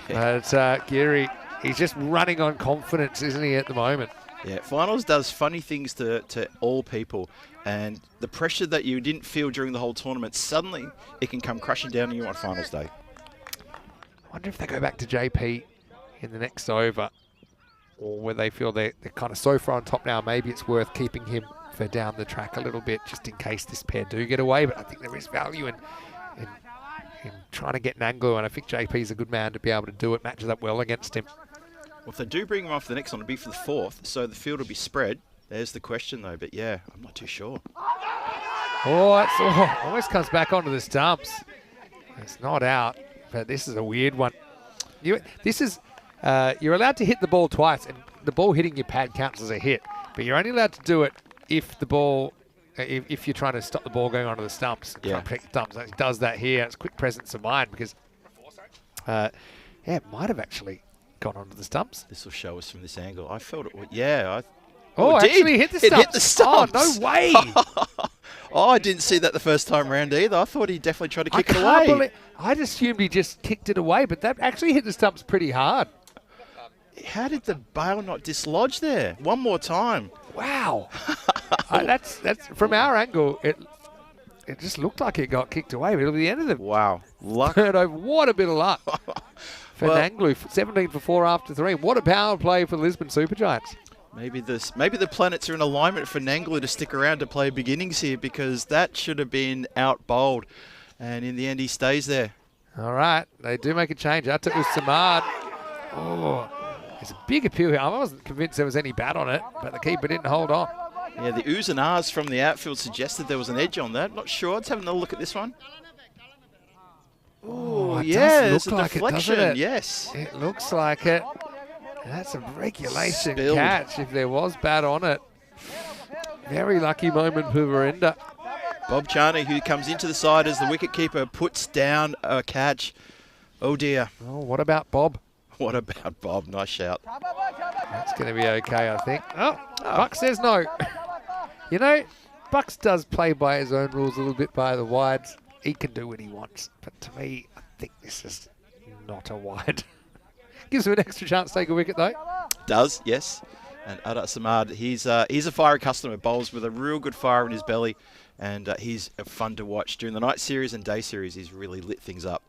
[SPEAKER 5] But Geary, he's just running on confidence, isn't he, at the moment?
[SPEAKER 4] Yeah, finals does funny things to all people. And the pressure that you didn't feel during the whole tournament, suddenly it can come crashing down on you on finals day.
[SPEAKER 5] I wonder if they go back to JP in the next over, or where they feel they're kind of so far on top now, maybe it's worth keeping him for down the track a little bit, just in case this pair do get away. But I think there is value in trying to get Nanglu, and I think JP's a good man to be able to do it, matches up well against him.
[SPEAKER 4] Well, if they do bring him off the next one, it'll be for the 4th, so the field will be spread. There's the question, though, but yeah, I'm not too sure.
[SPEAKER 5] Almost comes back onto the stumps. It's not out, but this is a weird one. You're allowed to hit the ball twice, and the ball hitting your pad counts as a hit, but you're only allowed to do it if the ball, if you're trying to stop the ball going onto the stumps. Try and protect the stumps. It does that here. It's quick presence of mind because, it might have actually gone onto the stumps.
[SPEAKER 4] This will show us from this angle. I felt it.
[SPEAKER 5] Actually hit the stumps.
[SPEAKER 4] It hit the stumps.
[SPEAKER 5] Oh, no way.
[SPEAKER 4] I didn't see that the first time round either. I thought he definitely tried to kick it away.
[SPEAKER 5] I'd assumed he just kicked it away, but that actually hit the stumps pretty hard.
[SPEAKER 4] How did the bail not dislodge there? One more time.
[SPEAKER 5] Wow. That's from our angle. It just looked like it got kicked away, but it'll be the end of the
[SPEAKER 4] luck.
[SPEAKER 5] Third over. What a bit of luck for Nanglu. 17 for 4 after 3. What a power play for the Lisbon Supergiants.
[SPEAKER 4] Maybe the planets are in alignment for Nanglu to stick around to play beginnings here, because that should have been out bowled. And in the end, he stays there.
[SPEAKER 5] All right, they do make a change. Out to Samad. Oh, there's a big appeal here. I wasn't convinced there was any bat on it, but the keeper didn't hold on.
[SPEAKER 4] Yeah, the oohs and ahs from the outfield suggested there was an edge on that. Not sure. Let's have another look at this one. Oh, yeah, there's a deflection. Yes.
[SPEAKER 5] It looks like it. That's a regulation
[SPEAKER 4] Spilled.
[SPEAKER 5] catch if there was bat on it. Very lucky moment for Verinder.
[SPEAKER 4] Bob Charney, who comes into the side as the wicketkeeper, puts down a catch. Oh, dear.
[SPEAKER 5] Oh, what about Bob?
[SPEAKER 4] What about Bob? Nice shout.
[SPEAKER 5] That's going to be okay, I think. Oh, Buck says no. You know, Bucks does play by his own rules a little bit by the wides. He can do what he wants. But to me, I think this is not a wide. Gives him an extra chance to take a wicket, though.
[SPEAKER 4] Does, yes. And Adat Samad, he's a fiery customer. Bowls with a real good fire in his belly. And he's fun to watch. During the night series and day series, he's really lit things up.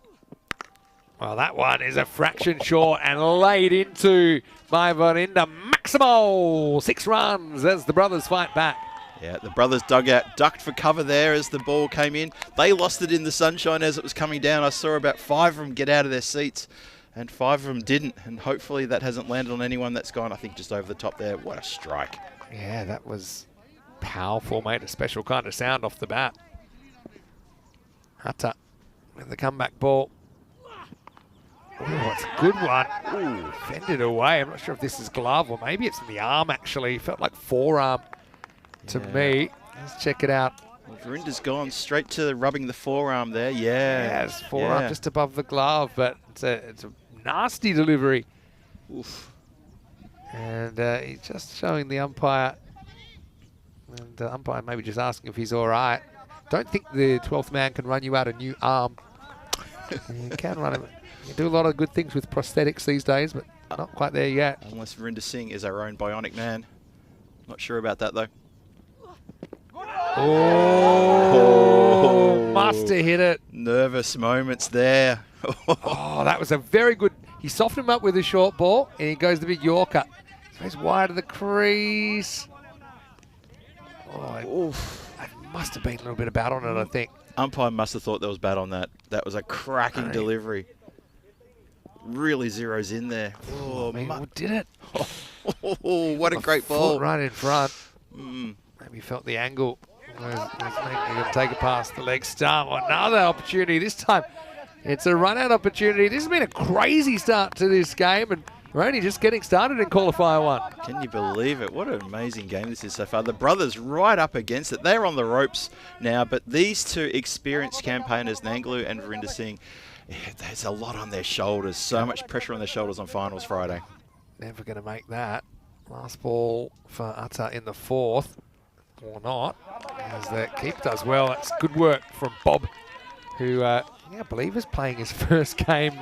[SPEAKER 5] Well, that one is a fraction short and laid into by Verinder. Maximal 6 runs as the brothers fight back.
[SPEAKER 4] Yeah, the brothers ducked for cover there as the ball came in. They lost it in the sunshine as it was coming down. I saw about 5 of them get out of their seats, and 5 of them didn't. And hopefully that hasn't landed on anyone that's gone, I think, just over the top there. What a strike.
[SPEAKER 5] Yeah, that was powerful, mate. A special kind of sound off the bat. Hutta with the comeback ball. Oh, it's a good one. Ooh, fended away. I'm not sure if this is glove or maybe it's in the arm, actually. Felt like forearm to me. Let's check it out.
[SPEAKER 4] Well, Verinder's gone straight to rubbing the forearm there. Yeah.
[SPEAKER 5] Yes, forearm just above the glove, but it's a nasty delivery.
[SPEAKER 4] Oof.
[SPEAKER 5] And he's just showing the umpire. And the umpire maybe just asking if he's all right. Don't think the 12th man can run you out a new arm. You can run him. You do a lot of good things with prosthetics these days, but not quite there yet.
[SPEAKER 4] Unless Verinder Singh is our own bionic man. Not sure about that, though.
[SPEAKER 5] Oh, must have hit it.
[SPEAKER 4] Nervous moments there.
[SPEAKER 5] Oh, that was a very good. He softened him up with a short ball, and he goes the big Yorker. Goes wide of the crease. Oh, that must have been a little bit of bat on it, I think.
[SPEAKER 4] Umpire must have thought there was bat on that. That was a cracking delivery. Really zeroes in there.
[SPEAKER 5] Oh, man, did it?
[SPEAKER 4] Oh, what a great ball.
[SPEAKER 5] Right in front. Maybe felt the angle. He's going to take it past the leg stump. Another opportunity. This time it's a run-out opportunity. This has been a crazy start to this game, and we're only just getting started in qualifier 1.
[SPEAKER 4] Can you believe it? What an amazing game this is so far. The brothers right up against it. They're on the ropes now, but these two experienced campaigners, Nanglu and Verinder Singh, there's a lot on their shoulders. So much pressure on their shoulders on finals Friday.
[SPEAKER 5] Never going to make that. Last ball for Atta in the 4th. Or not, as the keeper does well. That's good work from Bob, who I believe is playing his first game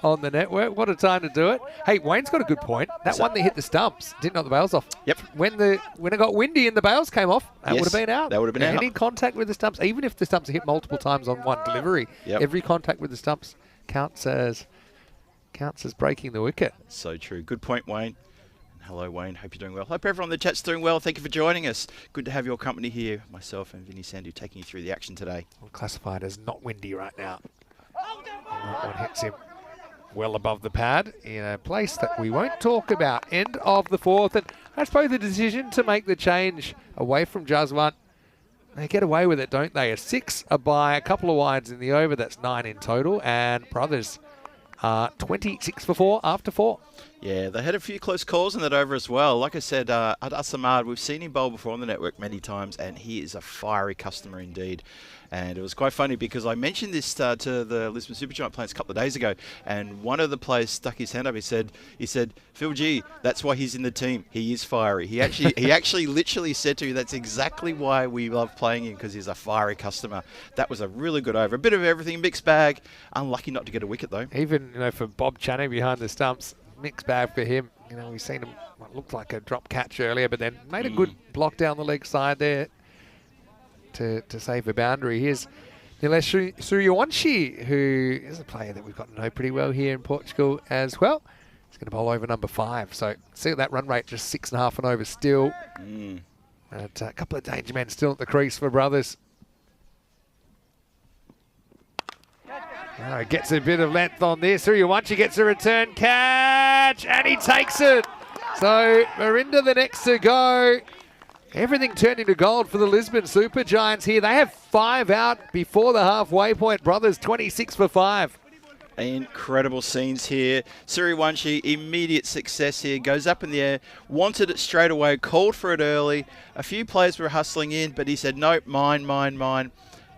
[SPEAKER 5] on the network. What a time to do it. Hey, Wayne's got a good point. That one that hit the stumps didn't knock the bails off.
[SPEAKER 4] Yep.
[SPEAKER 5] When it got windy and the bails came off, that would have been out.
[SPEAKER 4] That would have been out.
[SPEAKER 5] Any contact with the stumps, even if the stumps are hit multiple times on one delivery, every contact with the stumps counts as breaking the wicket.
[SPEAKER 4] So true. Good point, Wayne. Hello, Wayne. Hope you're doing well. Hope everyone in the chat's doing well. Thank you for joining us. Good to have your company here. Myself and Vinny Sandu taking you through the action today.
[SPEAKER 5] Well, classified as not windy right now. That one hits him well above the pad in a place that we won't talk about. End of the 4th. And I suppose the decision to make the change away from Jaswant, they get away with it, don't they? A 6, a bye, a couple of wides in the over. That's 9 in total. And brothers 26 for 4 after 4.
[SPEAKER 4] Yeah, they had a few close calls in that over as well. Like I said, Adat Samad, we've seen him bowl before on the network many times, and he is a fiery customer indeed. And it was quite funny because I mentioned this to the Lisbon Supergiant players a couple of days ago, and one of the players stuck his hand up. He said, Phil G, that's why he's in the team. He is fiery. He actually literally said to you, that's exactly why we love playing him, because he's a fiery customer. That was a really good over. A bit of everything, mixed bag. Unlucky not to get a wicket though.
[SPEAKER 5] Even for Bob Channing behind the stumps, mixed bag for him. We've seen him what looked like a drop catch earlier, but then made a good block down the leg side there to save a boundary. Here's Nilesh Suryawanshi, who is a player that we've got to know pretty well here in Portugal as well. He's going to bowl over number 5. So see that run rate, just 6.5 and over still. And a couple of danger men still at the crease for Brothers. Gets a bit of length on this. Suriyawanshi gets a return catch, and he takes it. So Verinda the next to go. Everything turned into gold for the Lisbon Super Giants here. They have 5 out before the halfway point. Brothers 26 for 5.
[SPEAKER 4] Incredible scenes here. Suriyawanshi, immediate success here. Goes up in the air, wanted it straight away, called for it early. A few players were hustling in, but he said, nope, mine, mine, mine.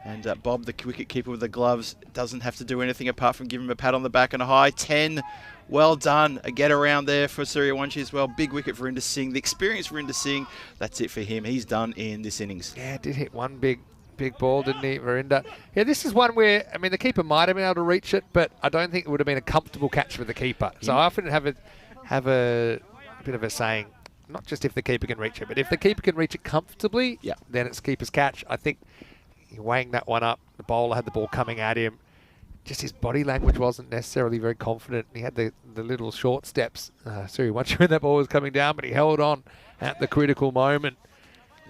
[SPEAKER 4] And Bob, the wicket-keeper with the gloves, doesn't have to do anything apart from give him a pat on the back and a high 10. Well done. A get around there for Suriyawanshi as well. Big wicket for Inder Singh. The experience for Inder Singh, that's it for him. He's done in this innings.
[SPEAKER 5] Yeah, did hit one big ball, didn't he, Verinda? Yeah, this is one where, I mean, the keeper might have been able to reach it, but I don't think it would have been a comfortable catch for the keeper. So I often have a bit of a saying, not just if the keeper can reach it, but if the keeper can reach it comfortably, then it's keeper's catch. I think you're weighing that one up. The bowler had the ball coming at him. Just his body language wasn't necessarily very confident. He had the little short steps. Suriyawanshi when that ball was coming down, but he held on at the critical moment.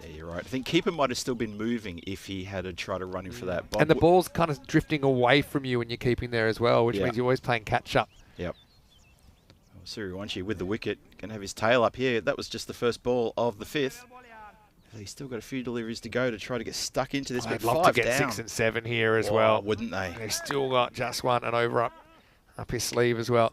[SPEAKER 4] Yeah, you're right. I think keeper might have still been moving if he had tried to run in for that. Bob,
[SPEAKER 5] and the ball's kind of drifting away from you when you're keeping there as well, which means you're always playing catch-up.
[SPEAKER 4] Yep. Well, Suriyawanshi with the wicket can have his tail up here. That was just the first ball of the 5th. He's still got a few deliveries to go to try to get stuck into this.
[SPEAKER 5] They'd love to get
[SPEAKER 4] down.
[SPEAKER 5] 6 and 7 here as well.
[SPEAKER 4] Wouldn't they?
[SPEAKER 5] They've still got just one and over up his sleeve as well.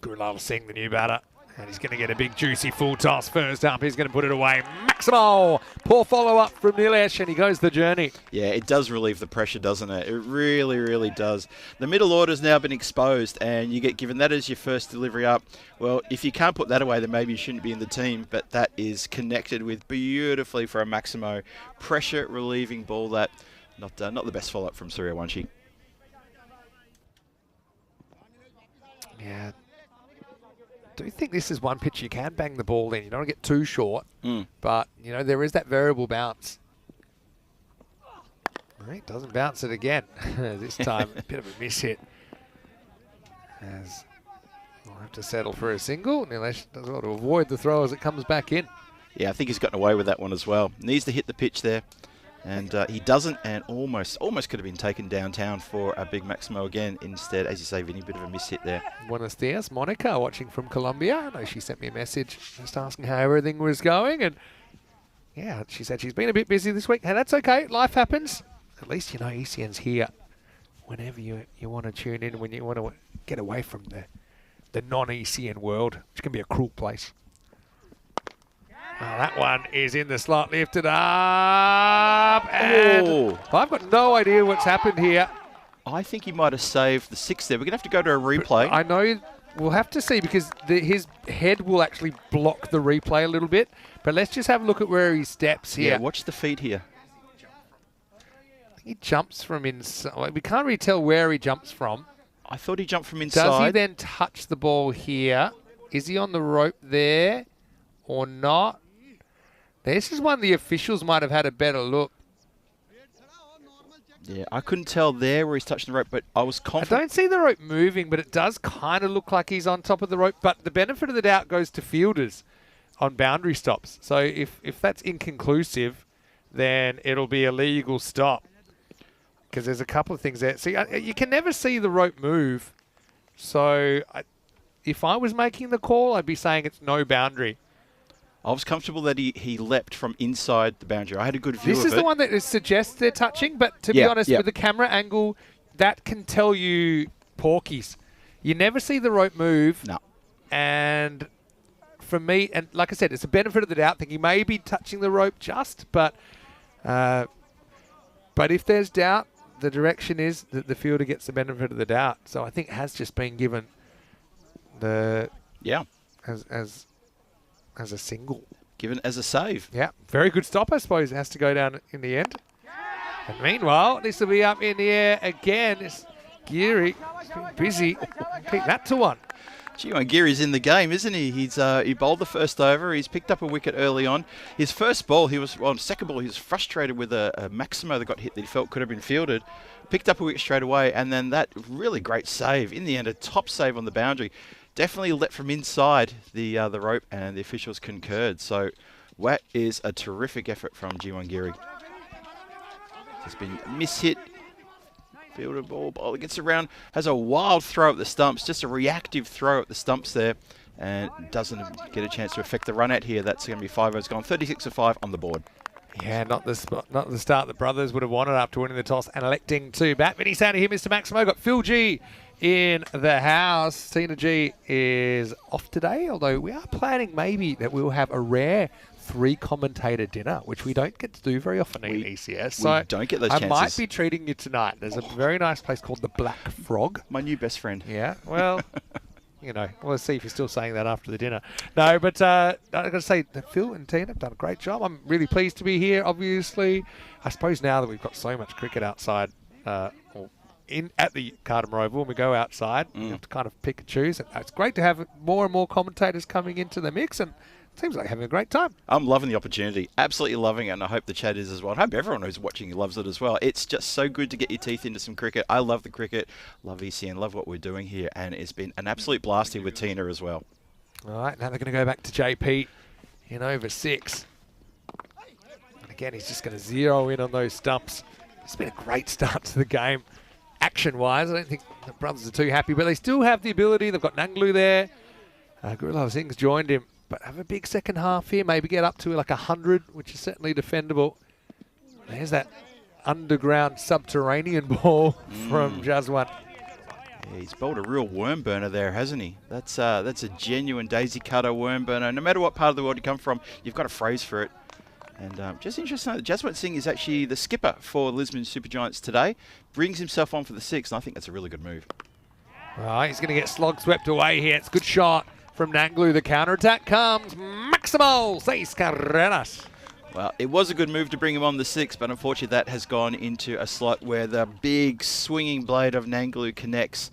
[SPEAKER 5] Gulal Singh, the new batter. And he's going to get a big, juicy full toss first up. He's going to put it away. Maximal! Poor follow-up from Nilesh, and he goes the journey.
[SPEAKER 4] Yeah, it does relieve the pressure, doesn't it? It really, really does. The middle order's now been exposed, and you get given that as your first delivery up. Well, if you can't put that away, then maybe you shouldn't be in the team, but that is connected with beautifully for a Maximo. Pressure-relieving ball that, not the best follow-up from Suriyawanshi.
[SPEAKER 5] Yeah. I do think this is one pitch you can bang the ball in. You don't want to get too short, but, you know, there is that variable bounce. Right, doesn't bounce it again. This time, a bit of a miss hit. As we'll have to settle for a single. Nilesh does well to avoid the throw as it comes back in.
[SPEAKER 4] Yeah, I think he's gotten away with that one as well. Needs to hit the pitch there. And he doesn't, and almost could have been taken downtown for a big Maximo again. Instead, as you say, Vinny, bit of a miss hit there.
[SPEAKER 5] Buenos dias, Monica, watching from Colombia. I know she sent me a message just asking how everything was going. And yeah, she said she's been a bit busy this week. Hey, that's okay. Life happens. At least you know ECN's here whenever you want to tune in, when you want to get away from the non-ECN world, which can be a cruel place. Oh, that one is in the slot, lifted up, and I've got no idea what's happened here.
[SPEAKER 4] I think he might have saved the 6 there. We're going to have to go to a replay.
[SPEAKER 5] I know we'll have to see because his head will actually block the replay a little bit. But let's just have a look at where he steps here.
[SPEAKER 4] Yeah, watch the feet here.
[SPEAKER 5] He jumps from inside. We can't really tell where he jumps from.
[SPEAKER 4] I thought he jumped from inside.
[SPEAKER 5] Does he then touch the ball here? Is he on the rope there or not? This is one the officials might have had a better look.
[SPEAKER 4] Yeah, I couldn't tell there where he's touching the rope, but I was confident.
[SPEAKER 5] I don't see the rope moving, but it does kind of look like he's on top of the rope. But the benefit of the doubt goes to fielders on boundary stops. So if that's inconclusive, then it'll be a legal stop. Because there's a couple of things there. See, you can never see the rope move. So if I was making the call, I'd be saying it's no boundary.
[SPEAKER 4] I was comfortable that he leapt from inside the boundary. I had a good view of it.
[SPEAKER 5] This is the one that suggests they're touching, but to be honest, with the camera angle, that can tell you porkies. You never see the rope move.
[SPEAKER 4] No.
[SPEAKER 5] And for me, and like I said, it's a benefit of the doubt thing. He may be touching the rope just, but if there's doubt, the direction is that the fielder gets the benefit of the doubt. So I think it has just been given the as a single.
[SPEAKER 4] Given as a save.
[SPEAKER 5] Yeah, very good stop, I suppose. It has to go down in the end. And meanwhile, this will be up in the air again. It's Geary, busy. Keep that to 1.
[SPEAKER 4] Giwangiri's in the game, isn't he? He bowled the first over. He's picked up a wicket early on. His first ball, second ball, he was frustrated with a Maximo that got hit that he felt could have been fielded. Picked up a wicket straight away, and then that really great save. In the end, a top save on the boundary. Definitely let from inside the rope, and the officials concurred. So that is a terrific effort from Giwangiri. It's been mishit. Fielded ball, bowler gets around, has a wild throw at the stumps, just a reactive throw at the stumps there, and doesn't get a chance to affect the run out here. That's going to be 5 overs gone, 36 for 5 on the board.
[SPEAKER 5] Yeah, not the start the brothers would have wanted after winning the toss and electing to bat. Vinny Sandy here, Mr. Maximo. Got Phil G in the house. Tina G is off today, although we are planning maybe that we'll have a rare 3-commentator dinner, which we don't get to do very often in ECS. So
[SPEAKER 4] don't get those
[SPEAKER 5] I
[SPEAKER 4] chances.
[SPEAKER 5] might be treating you tonight. There's a very nice place called the Black Frog.
[SPEAKER 4] My new best friend.
[SPEAKER 5] Yeah, well, you know, we'll see if you're still saying that after the dinner. No, but I've got to say that Phil and Tina have done a great job. I'm really pleased to be here, obviously. I suppose now that we've got so much cricket outside, at the Cardamom Oval, when we go outside, we have to kind of pick and choose. And it's great to have more and more commentators coming into the mix, and it seems like having a great time.
[SPEAKER 4] I'm loving the opportunity, absolutely loving it, and I hope the chat is as well. I hope everyone who's watching loves it as well. It's just so good to get your teeth into some cricket. I love the cricket, love ECN, love what we're doing here, and it's been an absolute blast here with Tina as well.
[SPEAKER 5] All right, now they're going to go back to JP in over 6. And again, he's just going to zero in on those stumps. It's been a great start to the game. Action-wise, I don't think the brothers are too happy, but they still have the ability. They've got Nanglu there. Gurulal Singh's joined him. But have a big second half here, maybe get up to like 100, which is certainly defendable. There's that underground subterranean ball from Jaswant.
[SPEAKER 4] Yeah, he's bowled a real worm burner there, hasn't he? That's a genuine daisy cutter worm burner. No matter what part of the world you come from, you've got a phrase for it. And just interesting that Jaswant Singh is actually the skipper for Lisbon Supergiants today. Brings himself on for the 6, and I think that's a really good move.
[SPEAKER 5] All right, he's going to get slog swept away here. It's a good shot from Nanglu. The counter-attack comes. Maximo 6 carreras.
[SPEAKER 4] Well, it was a good move to bring him on the 6, but unfortunately that has gone into a slot where the big swinging blade of Nanglu connects,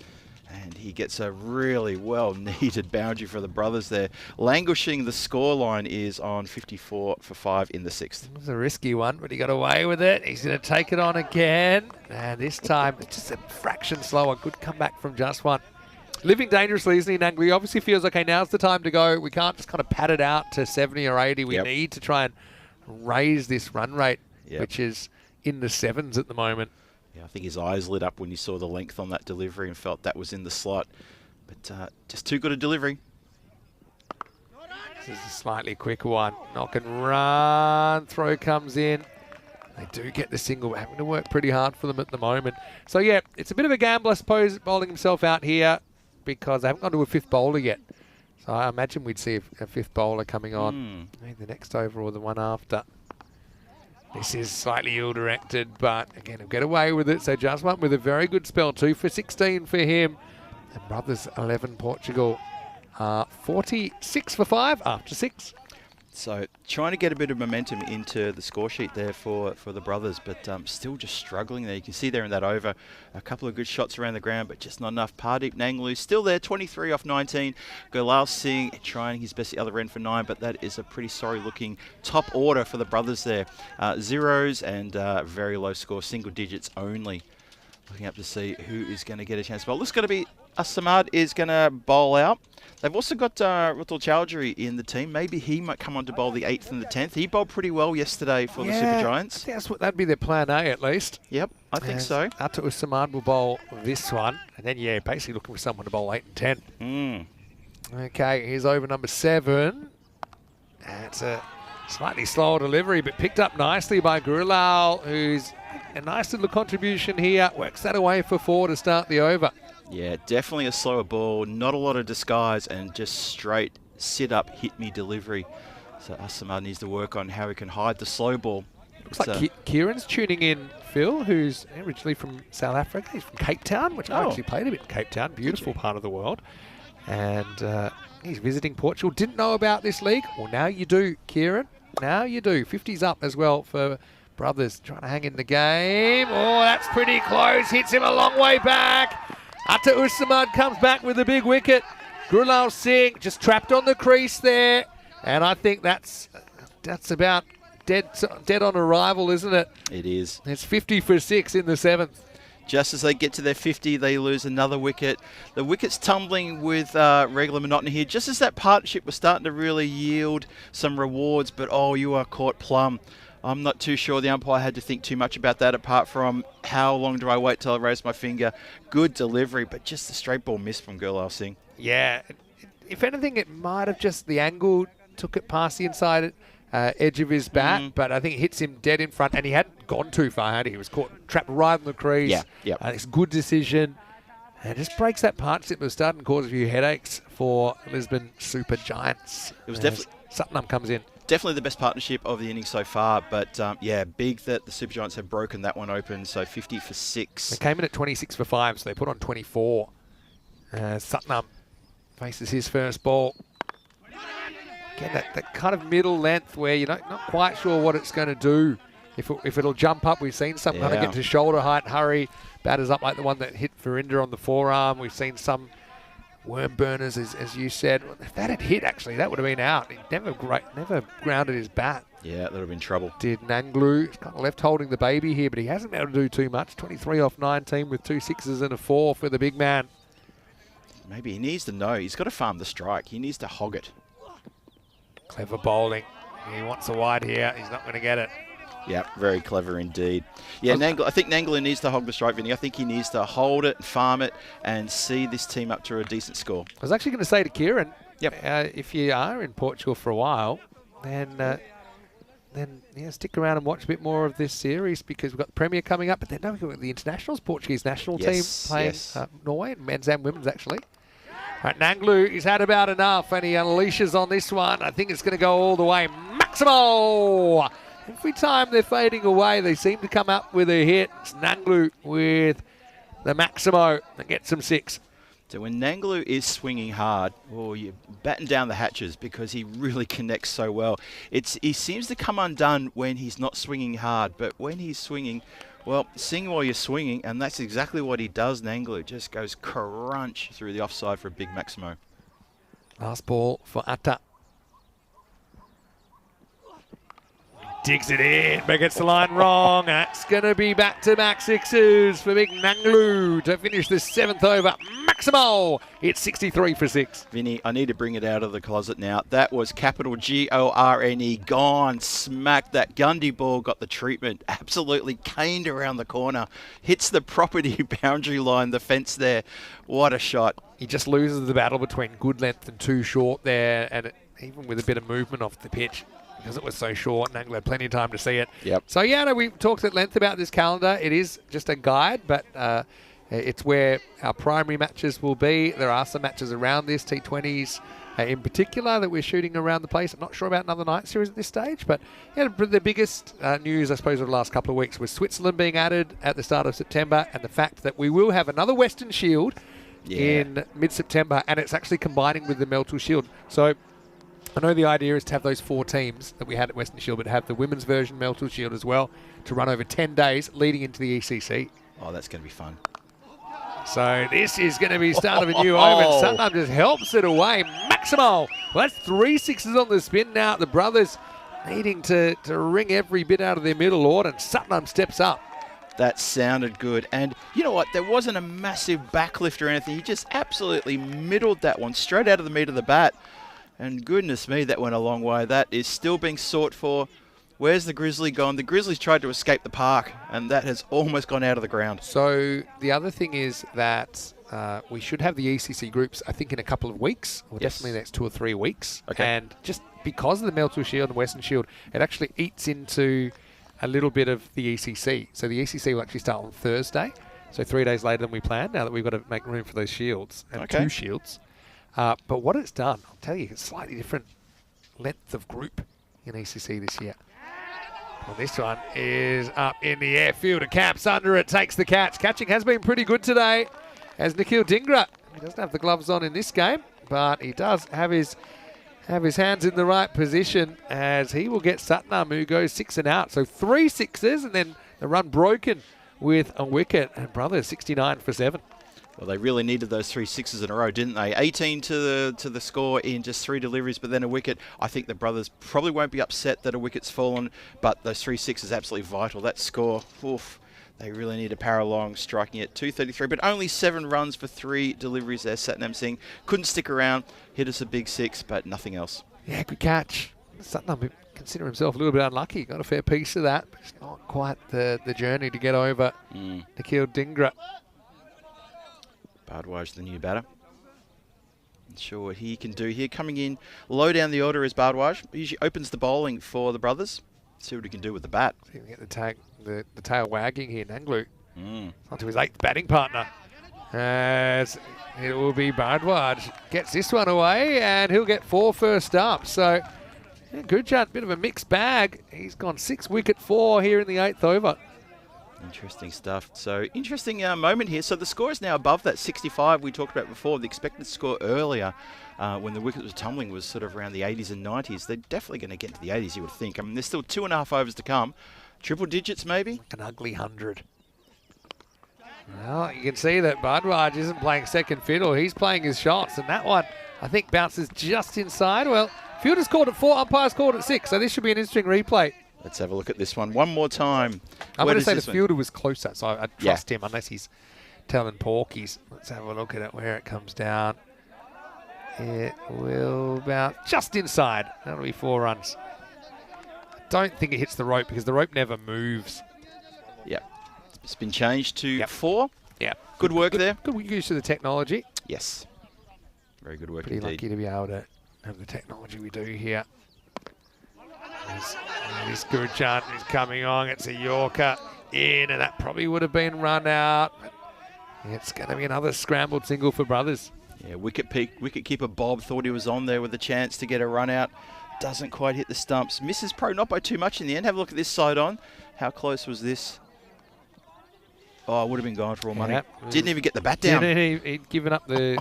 [SPEAKER 4] and he gets a really well-needed boundary for the brothers there. Languishing, the scoreline is on 54 for 5 in the 6th.
[SPEAKER 5] It was a risky one, but he got away with it. He's going to take it on again, and this time it's just a fraction slower. Good comeback from Jaswant. Living dangerously, isn't he, Nanglu? He obviously feels, okay, now's the time to go. We can't just kind of pad it out to 70 or 80. We need to try and raise this run rate, which is in the 7s at the moment.
[SPEAKER 4] Yeah, I think his eyes lit up when he saw the length on that delivery and felt that was in the slot. But just too good a delivery.
[SPEAKER 5] This is a slightly quicker one. Knock and run. Throw comes in. They do get the single, having to work pretty hard for them at the moment. So, yeah, it's a bit of a gamble, I suppose, bowling himself out here because they haven't gone to a 5th bowler yet. So I imagine we'd see a 5th bowler coming on. Maybe the next over or the one after. This is slightly ill-directed, but again, he'll get away with it. So Jaswant with a very good spell, 2 for 16 for him. And brothers 11, Portugal 46 for 5 after 6.
[SPEAKER 4] So trying to get a bit of momentum into the score sheet there for the brothers, but still just struggling there. You can see there in that over, a couple of good shots around the ground, but just not enough. Pardeep Nanglu still there, 23 off 19. Gurulal Singh trying his best at the other end for 9, but that is a pretty sorry-looking top order for the brothers there. Zeros and very low score, single digits only. Looking up to see who is going to get a chance to bowl. Looks going to be Samad is going to bowl out. They've also got Rutul Chowdhury in the team. Maybe he might come on to bowl the 8th and the 10th. He bowled pretty well yesterday for the Super Giants.
[SPEAKER 5] I think that'd be their plan A at least.
[SPEAKER 4] Yep, I think so.
[SPEAKER 5] Atu Samad will bowl this one. And then, basically looking for someone to bowl 8 and 10. Okay, here's over number 7. That's a slightly slower delivery, but picked up nicely by Gurulal, who's a nice little contribution here. Works that away for 4 to start the over.
[SPEAKER 4] Yeah, definitely a slower ball, not a lot of disguise, and just straight sit-up, hit-me delivery. So Samad needs to work on how he can hide the slow ball.
[SPEAKER 5] Looks like Kieran's tuning in, Phil, who's originally from South Africa. He's from Cape Town, which I actually played a bit in Cape Town. Beautiful part of the world. And he's visiting Portugal. Didn't know about this league. Well, now you do, Kieran. Now you do. 50's up as well for brothers trying to hang in the game. Oh, that's pretty close. Hits him a long way back. Ata Samad comes back with a big wicket. Gurlal Singh just trapped on the crease there. And I think that's about dead on arrival, isn't it?
[SPEAKER 4] It is.
[SPEAKER 5] It's 50 for 6 in the 7th.
[SPEAKER 4] Just as they get to their 50, they lose another wicket. The wicket's tumbling with regular monotony here, just as that partnership was starting to really yield some rewards. But, oh, you are caught plumb. I'm not too sure the umpire had to think too much about that, apart from how long do I wait till I raise my finger. Good delivery, but just a straight ball miss from Gurlal Singh.
[SPEAKER 5] Yeah. If anything, it might have just the angle took it past the inside edge of his bat, but I think it hits him dead in front, and he hadn't gone too far, had he? He was caught, trapped right in the crease.
[SPEAKER 4] Yeah.
[SPEAKER 5] It's a good decision. And it just breaks that partnership that was starting to cause a few headaches for Lisbon Super Giants.
[SPEAKER 4] It was definitely
[SPEAKER 5] Sutton comes in.
[SPEAKER 4] Definitely the best partnership of the innings so far, but yeah, big that the Super Giants have broken that one open, so 50 for 6.
[SPEAKER 5] They came in at 26 for 5, so they put on 24. Sutton faces his first ball. Again, that kind of middle length where you're not quite sure what it's going to do. If it'll jump up, we've seen some kind of get to shoulder height, hurry, batters up like the one that hit Verinder on the forearm. We've seen some worm burners, as you said. If that had hit, actually, that would have been out. He never grounded his bat.
[SPEAKER 4] Yeah, that would have been trouble.
[SPEAKER 5] Did Nanglu. He's kind of left holding the baby here, but he hasn't been able to do too much. 23 off 19 with 2 sixes and a 4 for the big man.
[SPEAKER 4] Maybe he needs to know. He's got to farm the strike. He needs to hog it.
[SPEAKER 5] Clever bowling. He wants a wide here. He's not going to get it.
[SPEAKER 4] Yeah, very clever indeed. Yeah, I think Nangler needs to hog the strike, Vinny. I think he needs to hold it, farm it, and see this team up to a decent score.
[SPEAKER 5] I was actually going to say to Kieran, if you are in Portugal for a while, then stick around and watch a bit more of this series, because we've got the Premier coming up, but then we've got the internationals, Portuguese national team playing Norway, men's and women's actually. Right, Nanglu, he's had about enough, and he unleashes on this one. I think it's going to go all the way. Maximo! Every time they're fading away, they seem to come up with a hit. It's Nanglu with the Maximo that gets him 6.
[SPEAKER 4] So when Nanglu is swinging hard, you batten down the hatches, because he really connects so well. He seems to come undone when he's not swinging hard, but when he's swinging, well, sing while you're swinging, and that's exactly what he does. Nanglu just goes crunch through the offside for a big Maximo.
[SPEAKER 5] Last ball for Atta. Digs it in, but gets the line wrong. That's going to be back-to-back sixes for big Nanglu to finish the 7th over. Maximo, it's 63 for 6.
[SPEAKER 4] Vinny, I need to bring it out of the closet now. That was capital G-O-R-N-E, gone, smacked. That Gundy ball got the treatment, absolutely caned around the corner. Hits the property boundary line, the fence there. What a shot.
[SPEAKER 5] He just loses the battle between good length and too short there, and even with a bit of movement off the pitch, because it was so short, Nanglu had plenty of time to see it.
[SPEAKER 4] Yep.
[SPEAKER 5] So, we've talked at length about this calendar. It is just a guide, but it's where our primary matches will be. There are some matches around this, T20s in particular, that we're shooting around the place. I'm not sure about another night series at this stage, but the biggest news, I suppose, of the last couple of weeks was Switzerland being added at the start of September, and the fact that we will have another Western Shield in mid-September, and it's actually combining with the Meltle Shield. So I know the idea is to have those 4 teams that we had at Western Shield, but have the women's version Meltle Shield as well, to run over 10 days leading into the ECC.
[SPEAKER 4] Oh, that's going to be fun.
[SPEAKER 5] So this is going to be start of a new omen. Sutton just helps it away. Maximo. Well, that's 3 sixes on the spin now. The brothers needing to wring every bit out of their middle order, and Sutton steps up.
[SPEAKER 4] That sounded good. And you know what? There wasn't a massive backlift or anything. He just absolutely middled that one straight out of the meat of the bat. And goodness me, that went a long way. That is still being sought for. Where's the Grizzly gone? The Grizzlies tried to escape the park, and that has almost gone out of the ground.
[SPEAKER 5] So the other thing is that we should have the ECC groups, I think, in a couple of weeks, or definitely the next 2 or 3 weeks.
[SPEAKER 4] Okay.
[SPEAKER 5] And just because of the Meltle Shield and Western Shield, it actually eats into a little bit of the ECC. So the ECC will actually start on Thursday, so 3 days later than we planned, now that we've got to make room for those shields, and 2 shields. But what it's done, I'll tell you, it's slightly different length of group in ECC this year. Well, this one is up in the air. Fielder caps under it, takes the catch. Catching has been pretty good today, as Nikhil Dhingra. He doesn't have the gloves on in this game, but he does have his hands in the right position, as he will get Satnam, who goes 6 and out. So 3 sixes, and then the run broken with a wicket. And brothers, 69 for 7.
[SPEAKER 4] Well, they really needed those 3 sixes in a row, didn't they? 18 to the score in just 3 deliveries, but then a wicket. I think the brothers probably won't be upset that a wicket's fallen, but those 3 sixes absolutely vital. That score, oof, they really need a power along, striking at 233, but only 7 runs for 3 deliveries there. Satnam Singh couldn't stick around, hit us a big 6, but nothing else.
[SPEAKER 5] Yeah, good catch. Satnam consider himself a little bit unlucky. Got a fair piece of that, but it's not quite the journey to get over Nikhil Dhingra.
[SPEAKER 4] Bhardwaj, the new batter. Not sure what he can do here. Coming in low down the order is Bhardwaj. He usually opens the bowling for the brothers. See what he can do with the bat.
[SPEAKER 5] See if we can get the tail wagging here. Nanglu onto his 8th batting partner. As it will be Bhardwaj. Gets this one away and he'll get 4 first up. So yeah, Gurjant, bit of a mixed bag. He's gone 6 wicket 4 here in the 8th over.
[SPEAKER 4] Interesting stuff. So interesting moment here. So the score is now above that 65 we talked about before. The expected score earlier when the wicket was tumbling was sort of around the 80s and 90s. They're definitely going to get to the 80s, you would think. I mean, there's still 2.5 overs to come. Triple digits, maybe?
[SPEAKER 5] Like an ugly 100. Well, you can see that Bhardwaj isn't playing second fiddle. He's playing his shots, and that one, I think, bounces just inside. Well, fielders called it 4, umpires called it 6, so this should be an interesting replay.
[SPEAKER 4] Let's have a look at this one more time.
[SPEAKER 5] I'm going to say the fielder was closer, so I trust him unless he's telling porkies. Let's have a look at it, where it comes down. It will bounce just inside. That'll be 4 runs. I don't think it hits the rope because the rope never moves.
[SPEAKER 4] Yeah. It's been changed to 4.
[SPEAKER 5] Yeah.
[SPEAKER 4] Good work there.
[SPEAKER 5] Good use of the technology.
[SPEAKER 4] Yes. Very good work
[SPEAKER 5] Pretty
[SPEAKER 4] indeed.
[SPEAKER 5] lucky to be able to have the technology we do here. This Gurjant is coming on. It's a Yorker in, and that probably would have been run out. It's going to be another scrambled single for brothers.
[SPEAKER 4] Yeah, wicket-keeper Bob thought he was on there with a chance to get a run out. Doesn't quite hit the stumps. Misses probably not by too much in the end. Have a look at this side on. How close was this? Oh, it would have been gone for all money. Didn't even get the bat down.
[SPEAKER 5] He'd given up the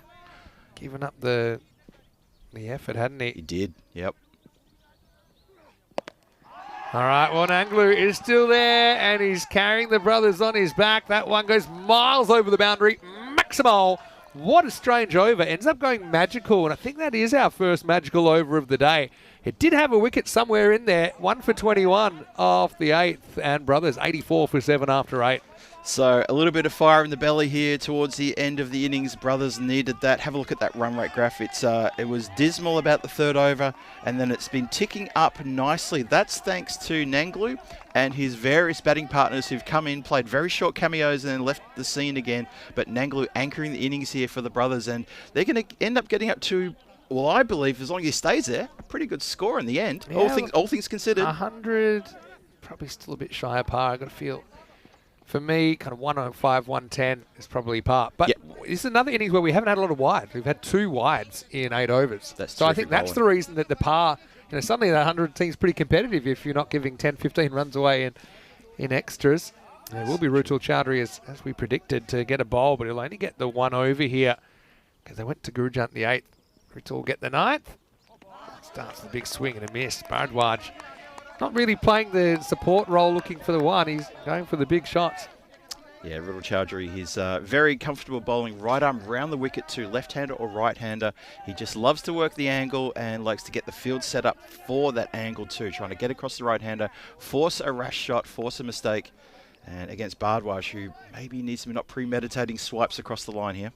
[SPEAKER 5] effort, hadn't he?
[SPEAKER 4] He did. Yep.
[SPEAKER 5] All right, well, Nanglu is still there, and he's carrying the brothers on his back. That one goes miles over the boundary. Maximal. What a strange over. Ends up going magical, and I think that is our first magical over of the day. It did have a wicket somewhere in there. 1 for 21 off the 8th, and brothers 84 for 7 after 8.
[SPEAKER 4] So a little bit of fire in the belly here towards the end of the innings. Brothers needed that. Have a look at that run rate graph. It was dismal about the 3rd over, and then it's been ticking up nicely. That's thanks to Nanglu and his various batting partners who've come in, played very short cameos, and then left the scene again. But Nanglu anchoring the innings here for the brothers, and they're going to end up getting up to, well, I believe, as long as he stays there, a pretty good score in the end.
[SPEAKER 5] Yeah,
[SPEAKER 4] all things considered.
[SPEAKER 5] 100, probably still a bit shy of par, I've got to feel. For me, kind of 105, 110 is probably par. But this is another innings where we haven't had a lot of wides. We've had 2 wides in 8 overs. So I think that's the reason that the par, suddenly that 100 seems pretty competitive if you're not giving 10, 15 runs away in extras. It will be Rutul Chowdhury, as we predicted, to get a bowl, but he'll only get the 1 over here because they went to Gurjant the 8th. Rutul will get the 9th. Starts the big swing and a miss. Bhardwaj not really playing the support role, looking for the 1. He's going for the big shots.
[SPEAKER 4] Yeah, Rutul Chowdhury, he's very comfortable bowling right arm round the wicket to left-hander or right-hander. He just loves to work the angle and likes to get the field set up for that angle too, trying to get across the right-hander, force a rash shot, force a mistake. And against Bhardwaj, who maybe needs to be not premeditating swipes across the line here.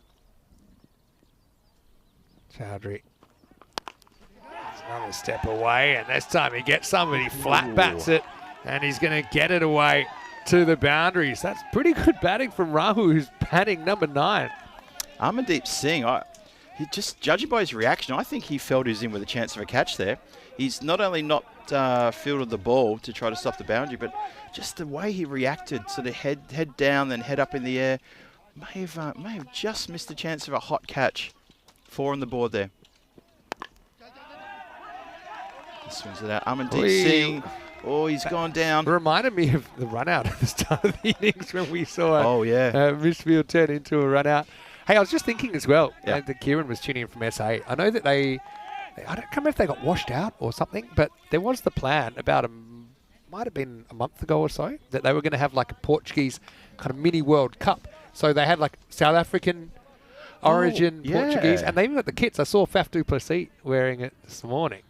[SPEAKER 5] Chowdhury. Another step away, and this time he gets somebody, flat bats it, and he's going to get it away to the boundaries. That's pretty good batting from Rahul, who's batting number 9.
[SPEAKER 4] Amandeep Singh, he just judging by his reaction, I think he felt he was in with a chance of a catch there. He's not only not fielded the ball to try to stop the boundary, but just the way he reacted, sort of head down, then head up in the air, may have just missed a chance of a hot catch. 4 on the board there. He swings it out. Amandeep Singh. Oh, he's gone down.
[SPEAKER 5] It reminded me of the run out at the start of the innings when we saw Misfield turn into a run out. Hey, I was just thinking as well, that Kieran was tuning in from SA. I know that I don't remember if they got washed out or something, but there was the plan about might have been a month ago or so, that they were going to have like a Portuguese kind of mini World Cup. So they had like South African Origin
[SPEAKER 4] yeah.
[SPEAKER 5] Portuguese, and they even got the kits. I saw Faf du Plessis wearing it this morning.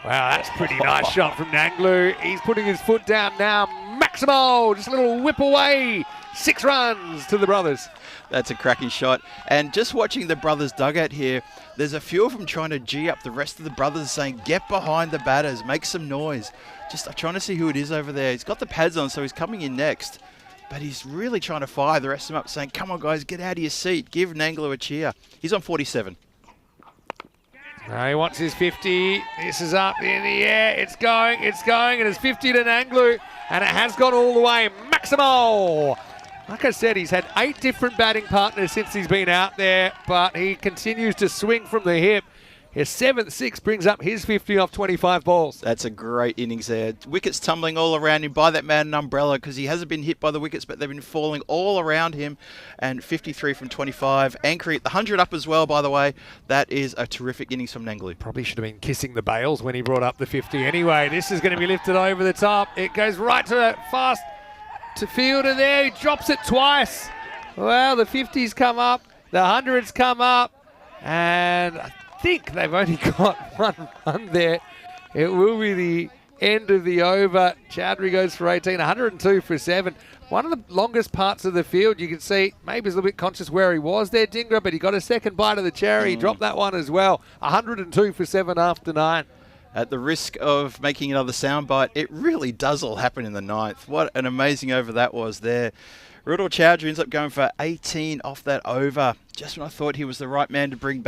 [SPEAKER 5] Wow, that's a pretty nice shot from Nanglu. He's putting his foot down now. Maximo, just a little whip away. 6 runs to the brothers.
[SPEAKER 4] That's a cracking shot. And just watching the brothers' dugout here, there's a few of them trying to G up the rest of the brothers, saying, get behind the batters, make some noise. Just trying to see who it is over there. He's got the pads on, so he's coming in next. But he's really trying to fire the rest of them up, saying, come on, guys, get out of your seat. Give Nanglu a cheer. He's on 47.
[SPEAKER 5] He wants his 50. This is up in the air. It's going, and it's 50 to Nanglu, and it has gone all the way. Maximo! Like I said, he's had 8 different batting partners since he's been out there, but he continues to swing from the hip. His 7th 6 brings up his 50 off 25 balls.
[SPEAKER 4] That's a great innings there. Wickets tumbling all around him. By that man an umbrella, because he hasn't been hit by the wickets, but they've been falling all around him. And 53 from 25. Anchoring at the 100 up as well, by the way. That is a terrific innings from Nanglu.
[SPEAKER 5] Probably should have been kissing the bails when he brought up the 50. Anyway, this is going to be lifted over the top. It goes right to that fast to fielder there. He drops it twice. Well, the 50s come up. The 100s come up. And I think they've only got 1 run there. It will be the end of the over. Chowdhury goes for 18, 102 for 7. One of the longest parts of the field. You can see maybe he's a little bit conscious where he was there, Dingra, but he got a second bite of the cherry. He dropped that one as well. 102 for 7 after 9.
[SPEAKER 4] At the risk of making another soundbite, it really does all happen in the 9th. What an amazing over that was there. Rudolf Chowdhury ends up going for 18 off that over. Just when I thought he was the right man to bring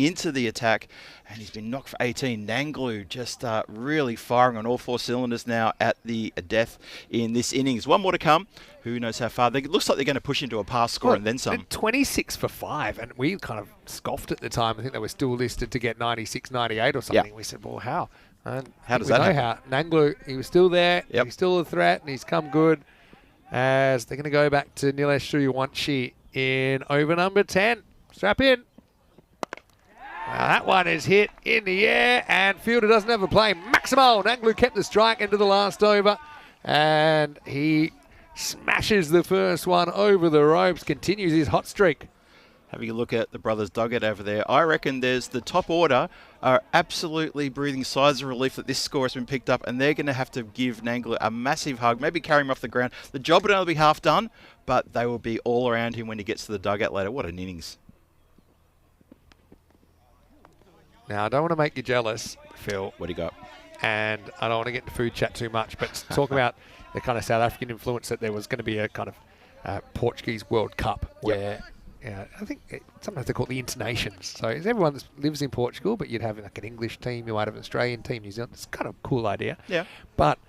[SPEAKER 4] into the attack. And he's been knocked for 18. Nanglu just really firing on all 4 cylinders now at the death in this innings. One more to come. Who knows how far? It looks like they're going to push into a pass score and then some.
[SPEAKER 5] 26 for 5. And we kind of scoffed at the time. I think they were still listed to get 96, 98 or something.
[SPEAKER 4] Yeah.
[SPEAKER 5] We said, well, how? And
[SPEAKER 4] how does that happen?
[SPEAKER 5] Nanglu, he was still there.
[SPEAKER 4] Yep.
[SPEAKER 5] He's still a threat, and he's come good. As they're going to go back to Nilesh Suriyawanshi in over number 10. Strap in. Well, that one is hit in the air, and fielder doesn't have a play. Maximo Nanglu kept the strike into the last over, and he smashes the first one over the ropes, continues his hot streak.
[SPEAKER 4] Having a look at the brothers' dugout over there, I reckon there's the top order are absolutely breathing sighs of relief that this score has been picked up, and they're going to have to give Nanglu a massive hug, maybe carry him off the ground. The job would only be half done, but they will be all around him when he gets to the dugout later. What an innings.
[SPEAKER 5] Now, I don't want to make you jealous, Phil.
[SPEAKER 4] What do you got?
[SPEAKER 5] And I don't want to get into food chat too much, but talk about the kind of South African influence that there was going to be a kind of Portuguese World Cup where... I think sometimes they call it the Internations. So it's everyone that lives in Portugal, but you'd have like an English team, you might have an Australian team, New Zealand. It's kind of a cool idea.
[SPEAKER 4] Yeah.
[SPEAKER 5] But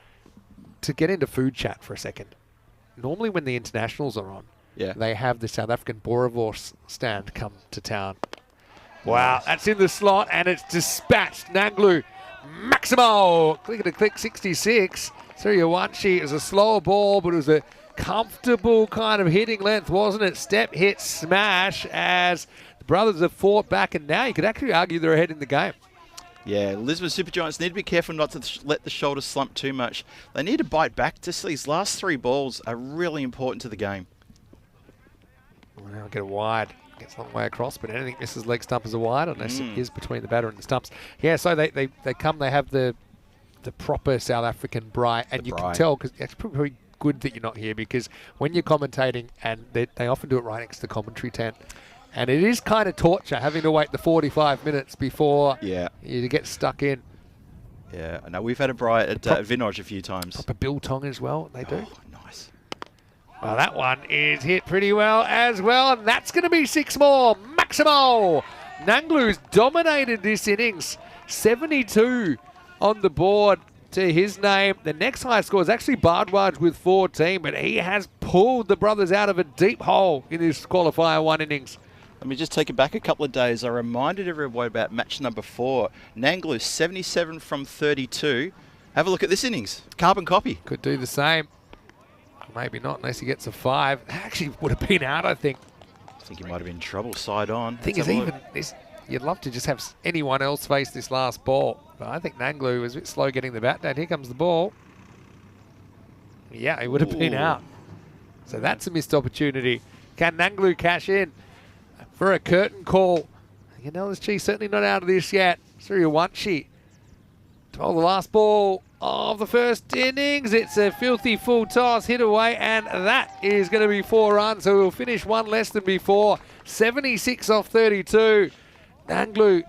[SPEAKER 5] to get into food chat for a second, normally when the internationals are on, they have the South African Boerewors stand come to town. Wow, that's in the slot, and it's dispatched. Nanglu, Maximo, click 66. Suriyawanshi, it was a slower ball, but it was a comfortable kind of hitting length, wasn't it? Step, hit, smash, as the brothers have fought back, and now you could actually argue they're ahead in the game.
[SPEAKER 4] Yeah, Lisbon Supergiants need to be careful not to let the shoulders slump too much. They need to bite back. Just these last 3 balls are really important to the game.
[SPEAKER 5] Well, now get a wide. Gets a long way across, but anything misses leg stump is a wide, unless it is between the batter and the stumps. Yeah, so they come, they have the proper South African braai, and you can tell, because it's probably good that you're not here, because when you're commentating, and they often do it right next to the commentary tent, and it is kind of torture having to wait the 45 minutes before you get stuck in.
[SPEAKER 4] Yeah, I know we've had a braai at Vinoj a few times.
[SPEAKER 5] Proper biltong as well, they do.
[SPEAKER 4] Oh, nice.
[SPEAKER 5] Well, that one is hit pretty well as well, and that's going to be 6 more. Maximo Nanglu's dominated this innings. 72 on the board to his name. The next highest score is actually Bardwaj with 14, but he has pulled the brothers out of a deep hole in this qualifier 1 innings.
[SPEAKER 4] Let me just take it back a couple of days. I reminded everyone about match number 4. Nanglu, 77 from 32. Have a look at this innings. Carbon copy.
[SPEAKER 5] Could do the same. Maybe not unless he gets a 5. Actually would have been out, I think.
[SPEAKER 4] I think he might have been in trouble side on.
[SPEAKER 5] Thing is, even this, you'd love to just have anyone else face this last ball. But I think Nanglu was a bit slow getting the bat down. Here comes the ball. Yeah, he would have been out. So that's a missed opportunity. Can Nanglu cash in? for a curtain call. And LSG certainly not out of this yet. Suriawanshi. 12 the last ball of the first innings. It's a filthy full toss, hit away, and that is going to be 4 runs. So we'll finish one less than before. 76 off 32. Nanglu,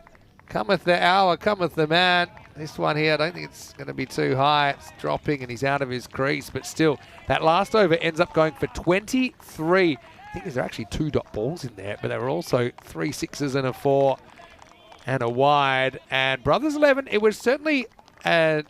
[SPEAKER 5] cometh the hour, cometh the man. This one here, I don't think it's going to be too high. It's dropping and he's out of his crease, but still, that last over ends up going for 23. I think there's actually 2 dot balls in there, but there were also 3 sixes and a 4 and a wide. And Brothers 11, it was certainly a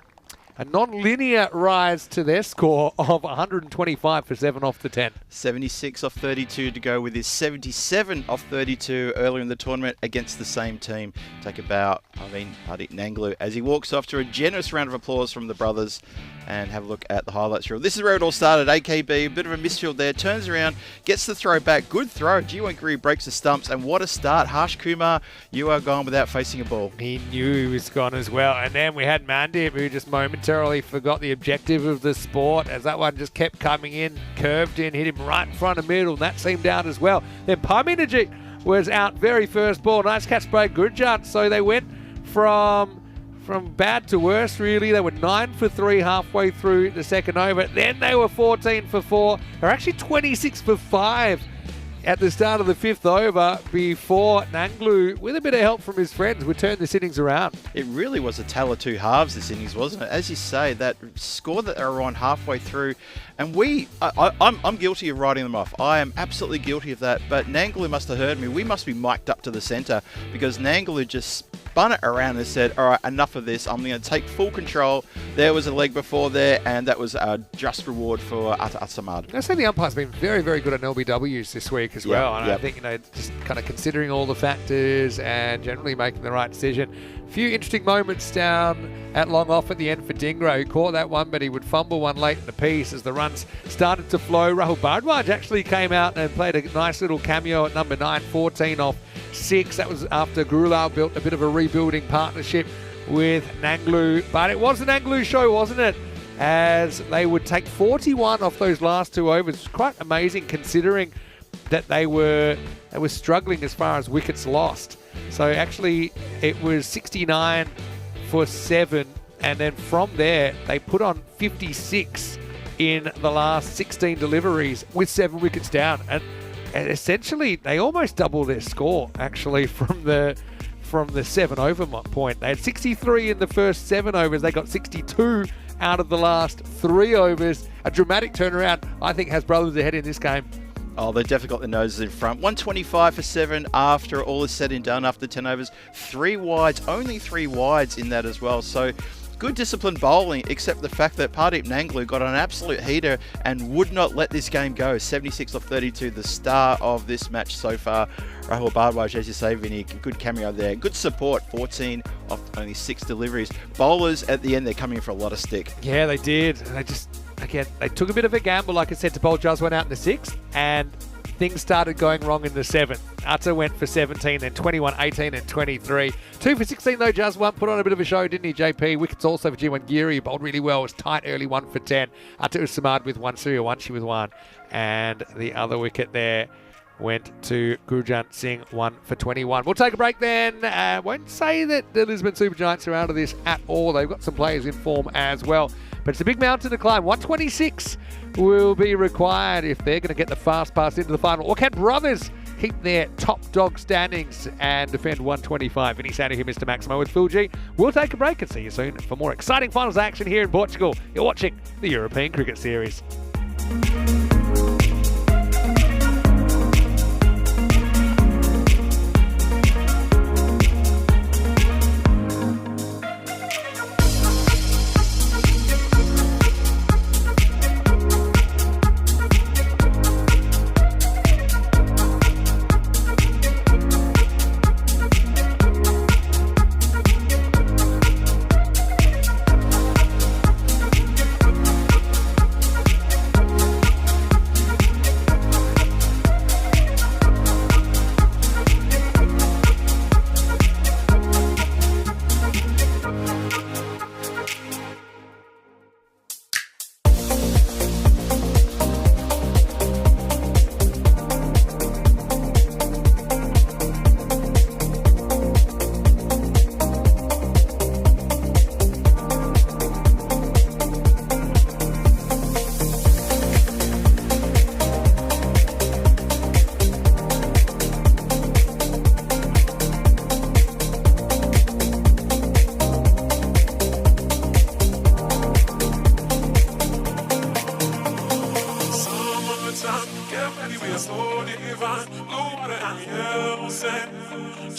[SPEAKER 5] non-linear rise to their score of 125 for 7 off the 10.
[SPEAKER 4] 76 off 32 to go with his 77 off 32 earlier in the tournament against the same team. Take about, Hardik Nanglu, as he walks off to a generous round of applause from the brothers, and have a look at the highlights reel. This is where it all started. AKB, a bit of a misfield there, turns around, gets the throw back. Good throw. Jiwan Giri breaks the stumps, and what a start. Harsh Kumar, you are gone without facing a ball.
[SPEAKER 5] He knew he was gone as well. And then we had Mandip, who just momentarily forgot the objective of the sport, as that one just kept coming in, curved in, hit him right in front of middle, and that seemed out as well. Then Paminajit was out very first ball. Nice catch by Gurjant. So they went from bad to worse, really. They were 9 for 3 halfway through the second over. Then they were 14 for 4. They're actually 26 for 5 at the start of the 5th over before Nanglu, with a bit of help from his friends, would turn this innings around.
[SPEAKER 4] It really was a tale of 2 halves, this innings, wasn't it? As you say, that score that they were on halfway through, and I'm guilty of writing them off. I am absolutely guilty of that, but Nanglu must have heard me. We must be mic'd up to the centre, because Nanglu just spun it around and said, all right, enough of this. I'm going to take full control. There was a leg before there, and that was a just reward for Atta Samad.
[SPEAKER 5] I say the umpire's been very, very good on LBWs this week as well. And I think, just kind of considering all the factors and generally making the right decision. A few interesting moments down at long off at the end for Dingra, who caught that one, but he would fumble one late in the piece as the runs started to flow. Rahul Bhardwaj actually came out and played a nice little cameo at number 9, 14 off 6. That was after Gurulal built a bit of a rebuilding partnership with Nanglu. But it was the Nanglu show, wasn't it? As they would take 41 off those last 2 overs. It's quite amazing considering that they were struggling as far as wickets lost. So actually it was 69 for 7, and then from there they put on 56 in the last 16 deliveries with 7 wickets down, and essentially they almost doubled their score actually from the 7 over point. They had 63 in the first 7 overs. They got 62 out of the last 3 overs. A dramatic turnaround, I think, has Brothers ahead in this game.
[SPEAKER 4] Oh, they've definitely got their noses in front. 125 for 7 after all is said and done, after 10 overs. 3 wides, only 3 wides in that as well. So good disciplined bowling, except the fact that Pardeep Nanglu got an absolute heater and would not let this game go. 76 off 32, the star of this match so far. Rahul Bhardwaj, as you say, Vinny, good cameo there. Good support, 14 off only 6 deliveries. Bowlers at the end, they're coming in for a lot of stick.
[SPEAKER 5] Yeah, they did. They just, again, they took a bit of a gamble, like I said, to bowl Jaswant out in the 6th, and things started going wrong in the 7th. Atta went for 17, then 21, 18, and 23. 2 for 16 though, Jaswant put on a bit of a show, didn't he, JP? Wickets also for Jiwan Giri, bowled really well. It was tight early, 1 for 10. Atta Samad with 1, Suriawanshi with 1. And the other wicket there went to Gurjant Singh, 1 for 21. We'll take a break then. Won't say that the Lisbon Super Giants are out of this at all. They've got some players in form as well. But it's a big mountain to climb. 126 will be required if they're going to get the fast pass into the final. Or can Brothers keep their top dog standings and defend 125? Vinny Sandu here, Mr. Maximo with Phil G. We'll take a break and see you soon for more exciting finals action here in Portugal. You're watching the European Cricket Series.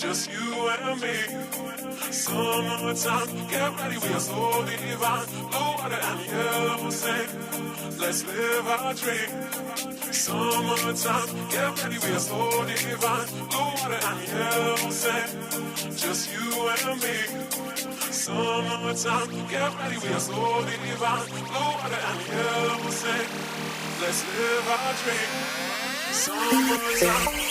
[SPEAKER 6] just you and me. Summertime, get ready, we are so divine. Blue water and yellow sand, let's live our dream. Summertime, get ready, we are so divine. Blue water and yellow sand, just you and me. Summertime, get ready, we are so divine. Blue water and yellow sand, let's live our dream. Summertime.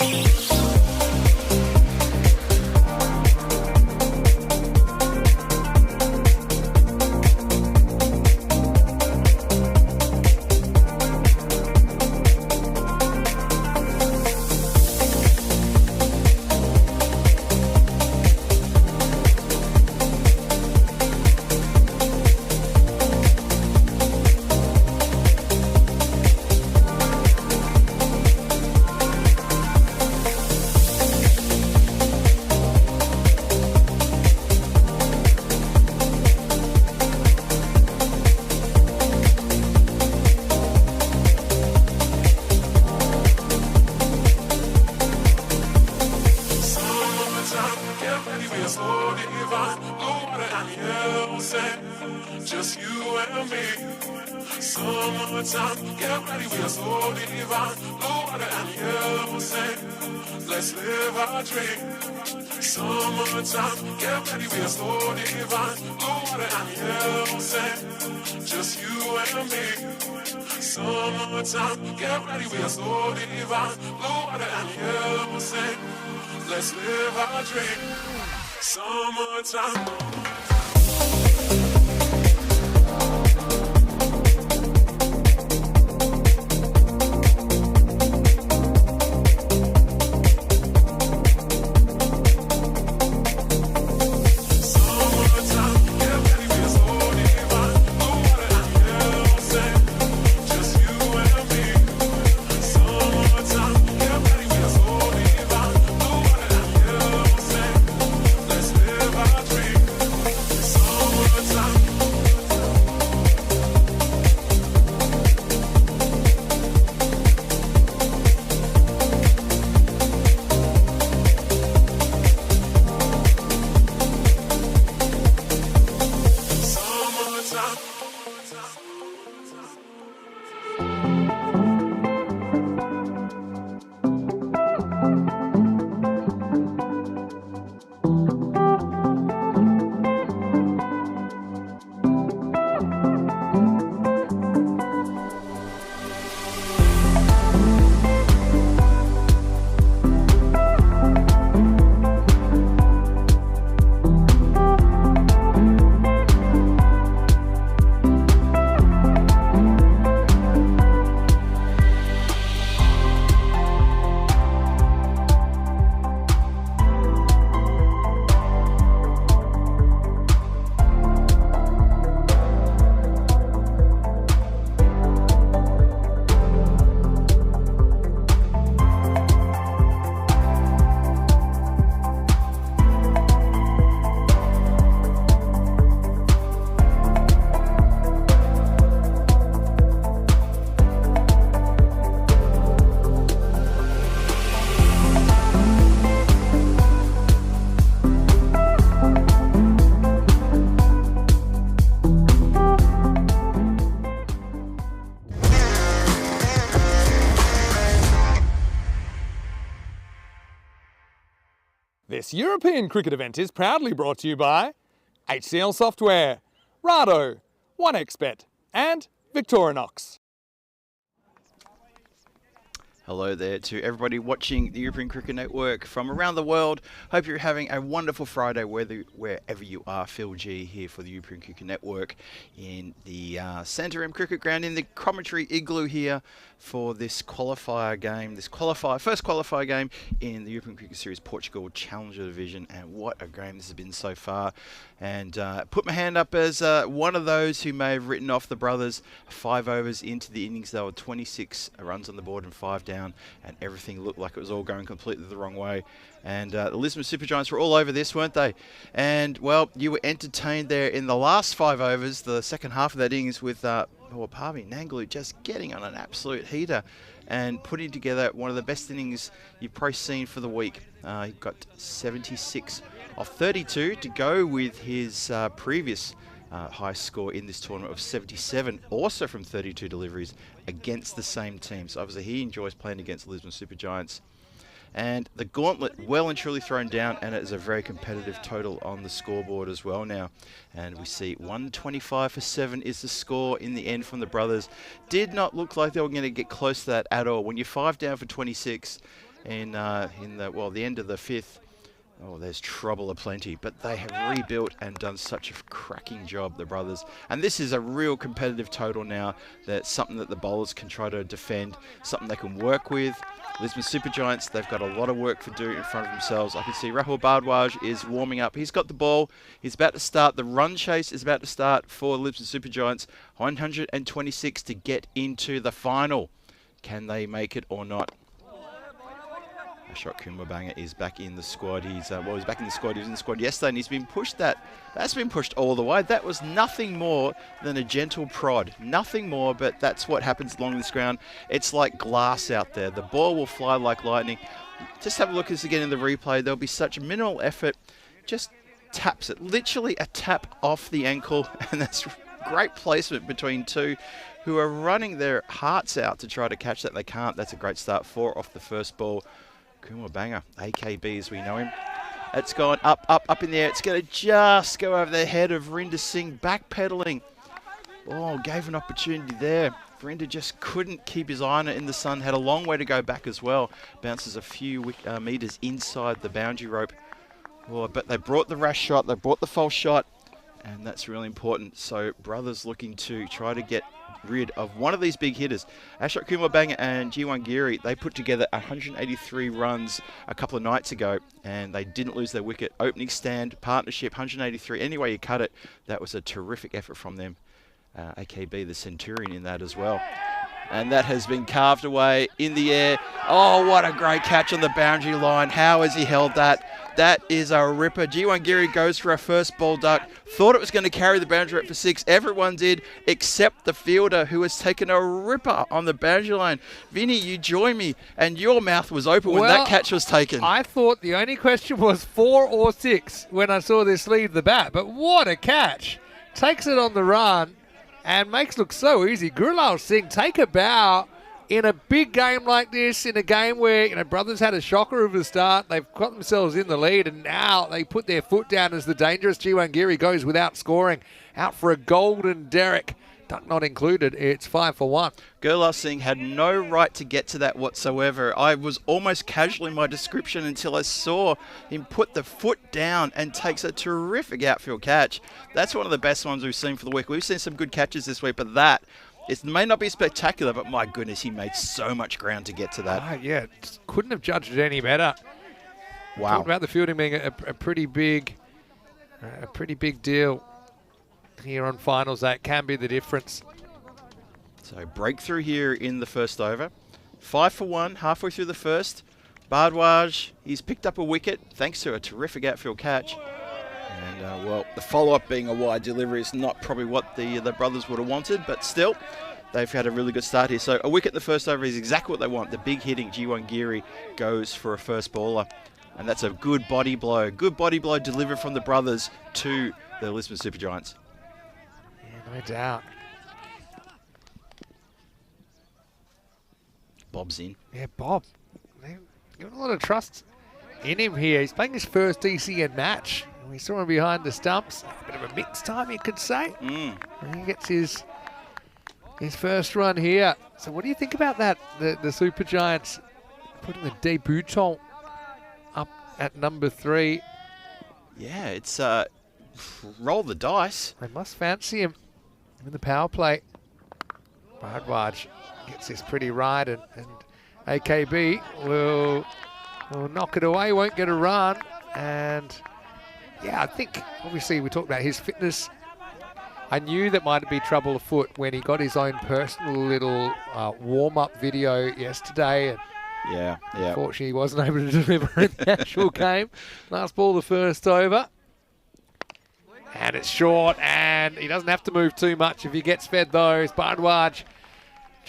[SPEAKER 6] Just you and me. Summertime, get ready, we are so divine. Blue water and yellow sand, let's live our dream. Summertime, get ready, we are so divine. Blue water and yellow sand, just you and me. Summertime, get ready, we are so divine. Blue water and yellow sand, let's live our dream. Summertime.
[SPEAKER 1] This European cricket event is proudly brought to you by HCL Software, Rado, 1xBet and Victorinox.
[SPEAKER 4] Hello there to everybody watching the European Cricket Network from around the world. Hope you're having a wonderful Friday wherever you are. Phil G here for the European Cricket Network in the Centre M Cricket Ground in the Coventry Igloo here for this qualifier game, first qualifier game in the European Cricket Series Portugal Challenger Division. And what a game this has been so far. And put my hand up as one of those who may have written off the brothers 5 overs into the innings. They were 26 runs on the board and 5 down, and everything looked like it was all going completely the wrong way. And the Lisbon Supergiants were all over this, weren't they? And, well, you were entertained there in the last 5 overs, the second half of that innings with Parvi Nangalu just getting on an absolute heater. and putting together one of the best innings you've probably seen for the week. He got 76 off 32 to go with his previous highest score in this tournament of 77, also from 32 deliveries against the same team. So obviously he enjoys playing against Lisbon Supergiants. And the gauntlet well and truly thrown down, and it is a very competitive total on the scoreboard as well now. And we see 125 for 7 is the score in the end from the brothers. Did not look like they were going to get close to that at all. When you're 5 down for 26 in the end of the 5th, oh, there's trouble aplenty. But they have rebuilt and done such a cracking job, the brothers. And this is a real competitive total now. That's something that the bowlers can try to defend, something they can work with. Lisbon Supergiants, they've got a lot of work to do in front of themselves. I can see Rahul Bhardwaj is warming up. He's got the ball. He's about to start. The run chase is about to start for Lisbon Supergiants. 126 to get into the final. Can they make it or not? Ashok Kumabanga is back in the squad. He's back in the squad. He was in the squad yesterday, and he's been pushed. That's been pushed all the way. That was nothing more than a gentle prod. Nothing more, but that's what happens along this ground. It's like glass out there. The ball will fly like lightning. Just have a look at this again in the replay. There'll be such minimal effort. Just taps it. Literally a tap off the ankle, and that's great placement between two who are running their hearts out to try to catch that. They can't. That's a great start. 4 off the first ball. Kumabanga, AKB as we know him. It's gone up in the air. It's going to just go over the head of Vrinder Singh, backpedaling. Oh, gave an opportunity there. Vrinder just couldn't keep his eye on it in the sun. Had a long way to go back as well. Bounces a few metres inside the boundary rope. Oh, but they brought the rash shot. They brought the false shot. And that's really important. So brothers looking to try to get rid of one of these big hitters. Ashok Kumabanga and Jiwan Giri, they put together 183 runs a couple of nights ago, and they didn't lose their wicket. Opening stand, partnership, 183. Any way you cut it, that was a terrific effort from them. AKB, the Centurion, in that as well. And that has been carved away in the air. Oh, what a great catch on the boundary line. How has he held that? That is a ripper. Jiwan Giri goes for a first ball duck. Thought it was going to carry the boundary for 6. Everyone did, except the fielder, who has taken a ripper on the boundary line. Vinny, you join me, and your mouth was open when that catch was taken.
[SPEAKER 5] I thought the only question was 4 or 6 when I saw this leave the bat. But what a catch. Takes it on the run and makes look so easy. Gurlal Singh, take a bow in a big game like this, in a game where, brothers had a shocker of the start. They've got themselves in the lead, and now they put their foot down as the dangerous Jiwan Giri goes without scoring. Out for a golden derrick. Duck not included. It's 5 for 1.
[SPEAKER 4] Gurlal Singh had no right to get to that whatsoever. I was almost casual in my description until I saw him put the foot down and takes a terrific outfield catch. That's one of the best ones we've seen for the week. We've seen some good catches this week, but that, it may not be spectacular, but my goodness, he made so much ground to get to that.
[SPEAKER 5] Yeah, couldn't have judged it any better.
[SPEAKER 4] Wow.
[SPEAKER 5] Talking about the fielding being a pretty big deal here on finals. That can be the difference.
[SPEAKER 4] So breakthrough here in the first over. 5 for 1, halfway through the first. Bhardwaj, he's picked up a wicket thanks to a terrific outfield catch. And, well, the follow-up being a wide delivery is not probably what the brothers would have wanted, but still, they've had a really good start here. So a wicket in the first over is exactly what they want. The big hitting Jiwan Giri goes for a first baller. And that's a good body blow. Good body blow delivered from the brothers to the Lisbon Supergiants.
[SPEAKER 5] Yeah, no doubt.
[SPEAKER 4] Bob's in.
[SPEAKER 5] Yeah, Bob. They've given a lot of trust in him here. He's playing his first ECN match. We saw him behind the stumps. A bit of a mixed time, you could say. And he gets his first run here. So what do you think about that? The Supergiants putting the debutant up at number 3.
[SPEAKER 4] Yeah, it's roll the dice.
[SPEAKER 5] They must fancy him in the power play. Bhardwaj gets this pretty right, and AKB will knock it away, won't get a run. And yeah, I think obviously we talked about his fitness. I knew that might be trouble afoot when he got his own personal little warm-up video yesterday. And
[SPEAKER 4] yeah.
[SPEAKER 5] unfortunately, he wasn't able to deliver in the actual game. Last ball, the first over. And it's short, and he doesn't have to move too much if he gets fed those. Bhardwaj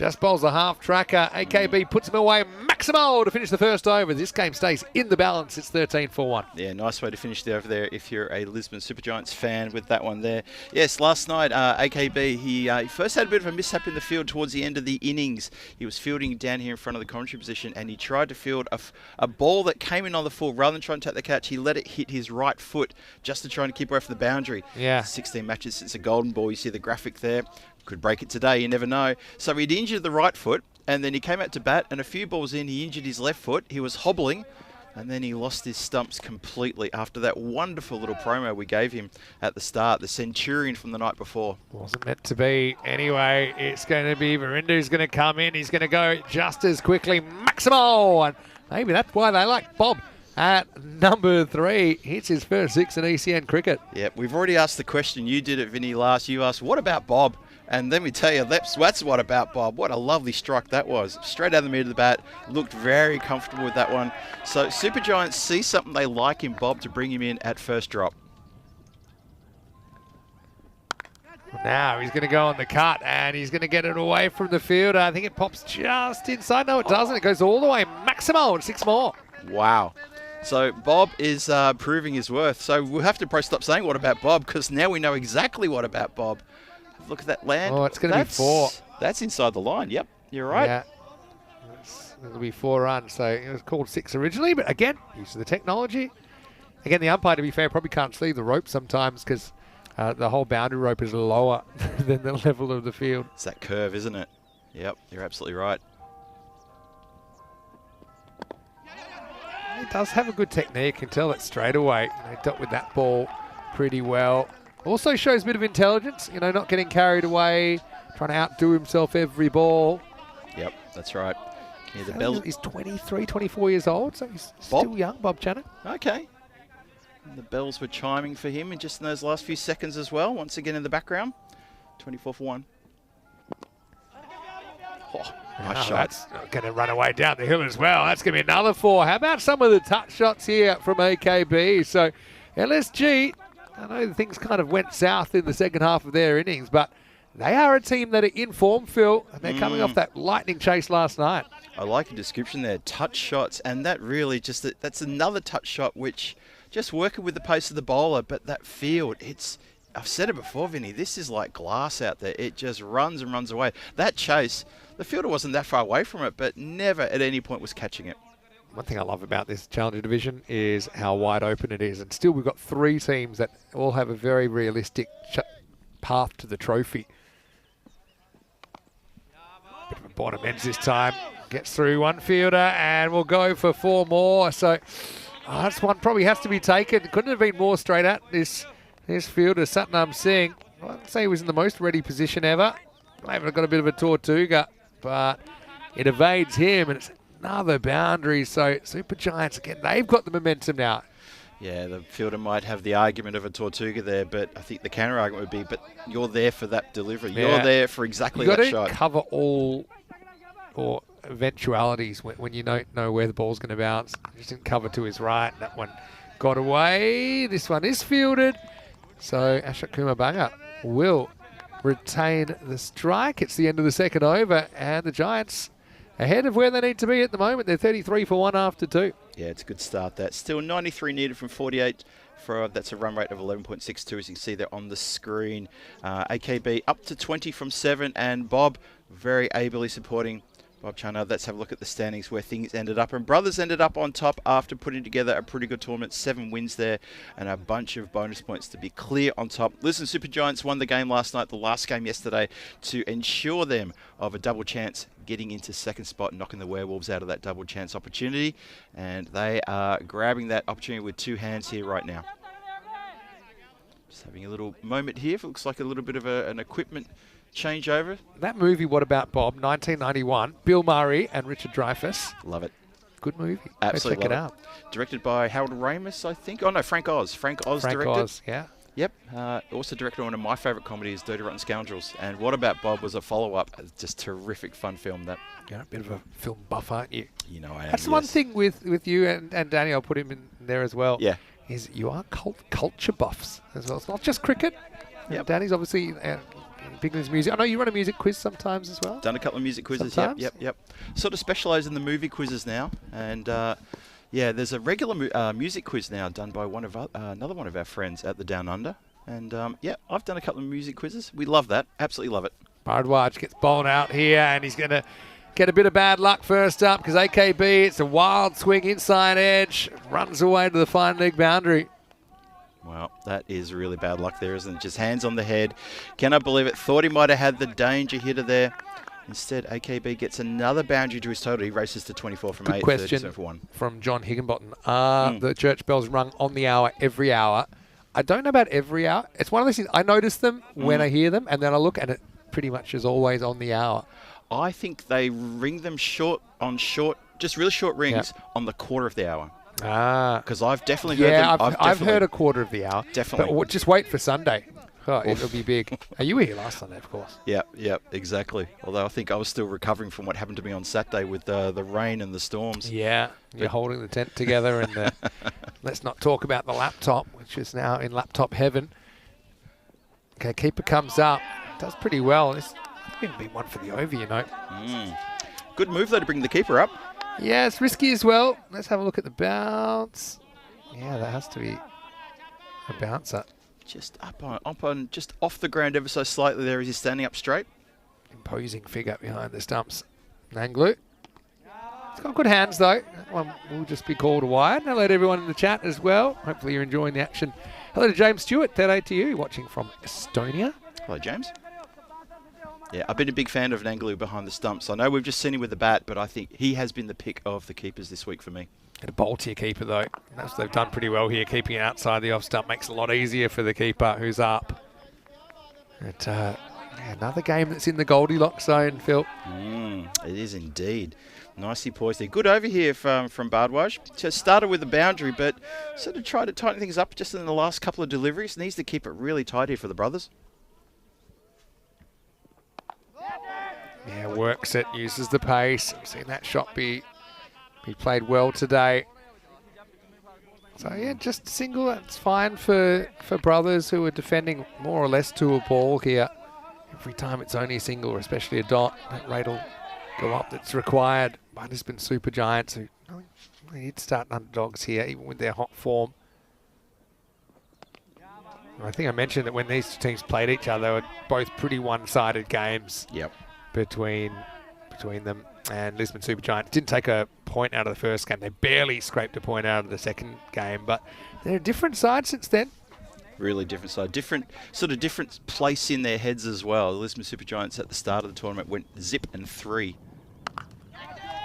[SPEAKER 5] Just bowls a half tracker. AKB puts him away. Maximo to finish the first over. This game stays in the balance. It's 13-4-1.
[SPEAKER 4] Yeah, nice way to finish the over there if you're a Lisbon Supergiants fan with that one there. Yes, last night, AKB, he first had a bit of a mishap in the field towards the end of the innings. He was fielding down here in front of the commentary position, and he tried to field a ball that came in on the full. Rather than trying to take the catch, he let it hit his right foot just to try and keep away from the boundary.
[SPEAKER 5] Yeah. 16
[SPEAKER 4] matches since a golden ball. You see the graphic there. Could break it today, you never know. So he'd injured the right foot, and then he came out to bat, and a few balls in, he injured his left foot. He was hobbling, and then he lost his stumps completely after that wonderful little promo we gave him at the start, the Centurion from the night before.
[SPEAKER 5] Wasn't meant to be. Anyway, it's going to be Verindu's going to come in. He's going to go just as quickly. Maximo! And maybe that's why they like Bob at number 3. Hits his first 6 in ECN cricket.
[SPEAKER 4] Yeah, we've already asked the question. You did it, Vinny, last. You asked, what about Bob? And let me tell you, that's what about Bob. What a lovely strike that was. Straight out the middle of the bat. Looked very comfortable with that one. So Supergiants see something they like in Bob to bring him in at first drop.
[SPEAKER 5] Now he's going to go on the cut, and he's going to get it away from the fielder. I think it pops just inside. No, it doesn't. It goes all the way. Maximo and 6 more.
[SPEAKER 4] Wow. So Bob is proving his worth. So we'll have to probably stop saying what about Bob, because now we know exactly what about Bob. Look at that land.
[SPEAKER 5] Oh, it's going to be 4.
[SPEAKER 4] That's inside the line. Yep, you're right.
[SPEAKER 5] Yeah. It'll be 4 runs. So it was called 6 originally, but again, use of the technology. Again, the umpire, to be fair, probably can't see the rope sometimes because the whole boundary rope is lower than the level of the field.
[SPEAKER 4] It's that curve, isn't it? Yep, you're absolutely right.
[SPEAKER 5] He does have a good technique. You can tell it straight away. He dealt with that ball pretty well. Also shows a bit of intelligence, not getting carried away, trying to outdo himself every ball.
[SPEAKER 4] Yep, that's right. Yeah, the
[SPEAKER 5] bell. He's 23, 24 years old, so he's still young, Bob Channon.
[SPEAKER 4] Okay. And the bells were chiming for him in just in those last few seconds as well. Once again in the background. 24 for 1. Oh, nice shot.
[SPEAKER 5] That's going to run away down the hill as well. That's going to be another 4. How about some of the touch shots here from AKB? So LSG, I know things kind of went south in the second half of their innings, but they are a team that are in form, Phil, and they're coming off that lightning chase last night.
[SPEAKER 4] I like a description there, touch shots, and that really that's another touch shot which just working with the pace of the bowler, but that field, I've said it before, Vinny, this is like glass out there. It just runs and runs away. That chase, the fielder wasn't that far away from it, but never at any point was catching it.
[SPEAKER 5] One thing I love about this Challenger division is how wide open it is. And still we've got 3 teams that all have a very realistic path to the trophy. Bit of a bottom ends this time. Gets through one fielder and we'll go for 4 more. So this one probably has to be taken. Couldn't have been more straight at this fielder, Satnam Singh. I'd say he was in the most ready position ever. Maybe have got a bit of a Tortuga, but it evades him and it's another boundary. So Supergiants, again, they've got the momentum now.
[SPEAKER 4] Yeah, the fielder might have the argument of a Tortuga there, but I think the counter argument would be, but you're there for that delivery. Yeah. You're there for exactly that shot.
[SPEAKER 5] You've got to cover all or eventualities when you don't know where the ball's going to bounce. Just didn't cover to his right. That one got away. This one is fielded. So Ashok Kumar Banga will retain the strike. It's the end of the second over, and the Giants ahead of where they need to be at the moment. They're 33 for 1 after 2.
[SPEAKER 4] Yeah, it's a good start. That still 93 needed from 48. That's a run rate of 11.62, as you can see there on the screen. AKB up to 20 from 7, and Bob very ably supporting Bob Channon. Let's have a look at the standings where things ended up. And Brothers ended up on top after putting together a pretty good tournament. 7 wins there and a bunch of bonus points to be clear on top. Listen, Supergiants won the game last night, the last game yesterday, to ensure them of a double chance getting into second spot, knocking the Werewolves out of that double chance opportunity. And they are grabbing that opportunity with 2 hands here right now. Just having a little moment here. It looks like a little bit of an equipment changeover.
[SPEAKER 5] That movie, What About Bob, 1991, Bill Murray and Richard Dreyfuss.
[SPEAKER 4] Love it.
[SPEAKER 5] Good movie.
[SPEAKER 4] Absolutely.
[SPEAKER 5] Go check it out.
[SPEAKER 4] Directed by Harold Ramis, I think. Oh, no, Frank Oz. Frank directed.
[SPEAKER 5] Oz, yeah.
[SPEAKER 4] Yep. Also directed one of my favourite comedies, Dirty Rotten Scoundrels. And What About Bob was a follow-up. Just terrific fun film. That.
[SPEAKER 5] You're a bit of a film buff, aren't you?
[SPEAKER 4] You know I am.
[SPEAKER 5] That's one thing with you and Danny, I'll put him in there as well.
[SPEAKER 4] Yeah.
[SPEAKER 5] Is you are culture buffs as well. It's not just cricket.
[SPEAKER 4] Yep.
[SPEAKER 5] Danny's obviously picking his music. I know you run a music quiz sometimes as well.
[SPEAKER 4] Done a couple of music quizzes.
[SPEAKER 5] Sometimes.
[SPEAKER 4] Yep. Sort of specialise in the movie quizzes now, and yeah, there's a regular music quiz now done by another one of our friends at the Down Under, and yeah, I've done a couple of music quizzes. We love that. Absolutely love it.
[SPEAKER 5] Bardwaj gets bowled out here, and he's going to get a bit of bad luck first up because AKB, it's a wild swing inside edge, runs away to the fine leg boundary.
[SPEAKER 4] Well, that is really bad luck there, isn't it? Just hands on the head. Cannot believe it. Thought he might have had the danger hitter there. Instead, AKB gets another boundary to his total. He races to 24 from 8.
[SPEAKER 5] Good question
[SPEAKER 4] for 1.
[SPEAKER 5] from John Higginbottom. The church bells rung on the hour every hour. I don't know about every hour. It's one of those things. I notice them when I hear them, and then I look, and it pretty much is always on the hour.
[SPEAKER 4] I think they ring them just really short rings on the quarter of the hour. Because I've definitely heard them.
[SPEAKER 5] I've heard a quarter of the hour.
[SPEAKER 4] Definitely.
[SPEAKER 5] But just wait for Sunday. Oh, it'll be big. You were here last Sunday, of course.
[SPEAKER 4] Yep, exactly. Although I think I was still recovering from what happened to me on Saturday with the rain and the storms.
[SPEAKER 5] Yeah, you're holding the tent together, and let's not talk about the laptop, which is now in laptop heaven. Okay, keeper comes up. Does pretty well. This could be one for the over, you know.
[SPEAKER 4] Good move, though, to bring the keeper up.
[SPEAKER 5] Yeah, it's risky as well. Let's have a look at the bounce. Yeah, that has to be a bouncer.
[SPEAKER 4] Just up on, just off the ground ever so slightly there as he's standing up straight.
[SPEAKER 5] Imposing figure behind the stumps. Nanglu. He's got good hands, though. That one will just be called wide. Hello to everyone in the chat as well. Hopefully you're enjoying the action. Hello to James Stewart. Hello to you, watching from Estonia.
[SPEAKER 4] Hello, James. Yeah, I've been a big fan of Nanglu behind the stumps. I know we've just seen him with the bat, but I think he has been the pick of the keepers this week for me.
[SPEAKER 5] And a bowl tier keeper, though. That's, they've done pretty well here. Keeping it outside the off stump makes it a lot easier for the keeper who's up. But, yeah, another game that's in the Goldilocks zone, Phil.
[SPEAKER 4] It is indeed. Nicely poised there. Good over here from Bardwaj. Just started with a boundary, but sort of tried to tighten things up just in the last couple of deliveries. Needs to keep it really tight here for the brothers.
[SPEAKER 5] Yeah, works it, uses the pace. I've seen that shot be played well today. So, yeah, just single. That's fine for brothers who are defending more or less to a ball here. Every time it's only a single, or especially a dot, that rate will go up that's required by Lisbon Super Giants, who they did start underdogs here, even with their hot form. And I think I mentioned that when these two teams played each other, they were both pretty one-sided games.
[SPEAKER 4] Yep.
[SPEAKER 5] Between them, and Lisbon Super Giants didn't take a point out of the first game. They barely scraped a point out of the second game, but they're a different side since then.
[SPEAKER 4] Really different side. Different place in their heads as well. The Lisbon Super Giants at the start of the tournament went zip and 3.
[SPEAKER 5] Oh,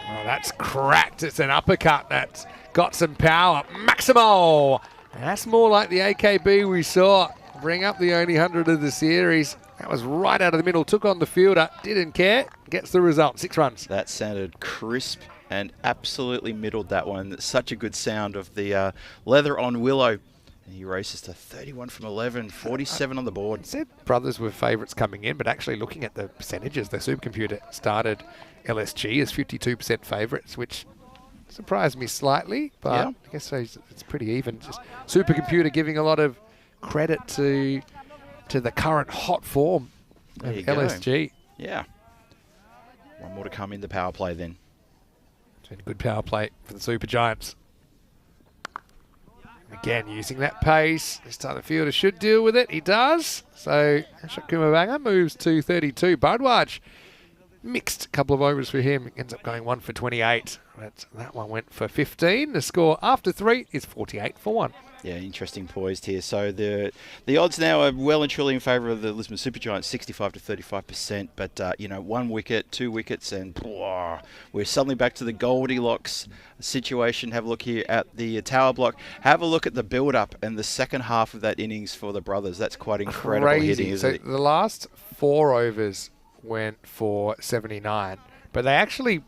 [SPEAKER 5] that's cracked. It's an uppercut that's got some power. Maximo! That's more like the AKB we saw. Bring up the only 100 of the series. That was right out of the middle, took on the fielder, didn't care, gets the result, 6 runs.
[SPEAKER 4] That sounded crisp and absolutely middled that one. Such a good sound of the leather on Willow. And he races to 31 from 11, 47 on the board.
[SPEAKER 5] I said brothers were favourites coming in, but actually looking at the percentages, the supercomputer started LSG as 52% favourites, which surprised me slightly, but yeah. I guess it's pretty even. Just supercomputer giving a lot of credit to the current hot form of LSG.
[SPEAKER 4] Yeah. One more to come in the power play then.
[SPEAKER 5] It's been a good power play for the Super Giants. Again, using that pace. This time the fielder should deal with it. He does. So Ashok Kumabanga moves to 32. Bardwaj mixed a couple of overs for him. Ends up going 1 for 28. But that one went for 15. The score after 3 is 48 for 1.
[SPEAKER 4] Yeah, interesting poised here. So the odds now are well and truly in favour of the Lisbon Super Giants, 65 to 35%. But, 1 wicket, 2 wickets, and we're suddenly back to the Goldilocks situation. Have a look here at the tower block. Have a look at the build-up and the second half of that innings for the brothers. That's quite incredible hitting, isn't it?
[SPEAKER 5] So the last 4 overs went for 79, but they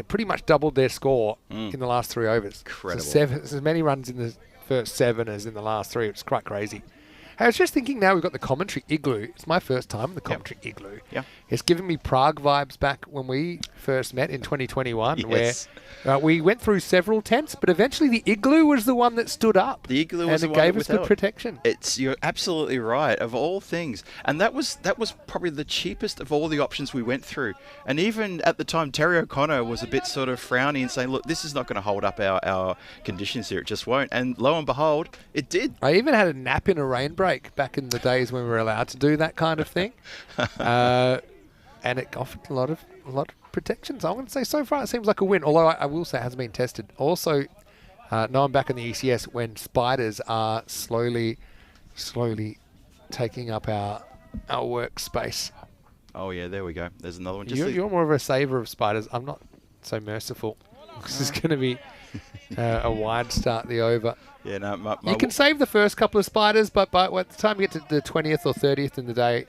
[SPEAKER 5] pretty much doubled their score in the last 3 overs.
[SPEAKER 4] Incredible.
[SPEAKER 5] So as many runs in the first 7 as in the last 3. It's quite crazy. Hey, I was just thinking now we've got the commentary igloo. It's my first time in the commentary igloo.
[SPEAKER 4] Yeah.
[SPEAKER 5] It's given me Prague vibes back when we first met in 2021,
[SPEAKER 4] Yes.
[SPEAKER 5] where we went through several tents, but eventually the igloo was the one that stood up.
[SPEAKER 4] The igloo was the
[SPEAKER 5] and
[SPEAKER 4] one
[SPEAKER 5] it gave
[SPEAKER 4] that
[SPEAKER 5] us good
[SPEAKER 4] withheld.
[SPEAKER 5] protection.
[SPEAKER 4] You're absolutely right. Of all things, and that was probably the cheapest of all the options we went through. And even at the time, Terry O'Connor was a bit sort of frowny and saying, "Look, this is not going to hold up our conditions here. It just won't." And lo and behold, it did.
[SPEAKER 5] I even had a nap in a rain break back in the days when we were allowed to do that kind of thing, and it offered a lot of protections. I'm going to say so far it seems like a win. Although I will say it hasn't been tested. Also, now I'm back in the ECS when spiders are slowly taking up our workspace.
[SPEAKER 4] Oh yeah, there we go. There's another one.
[SPEAKER 5] You're more of a saver of spiders. I'm not so merciful. This is going to be a wide start the over.
[SPEAKER 4] Yeah, no,
[SPEAKER 5] You can save the first couple of spiders, but by the time you get to the 20th or 30th in the day,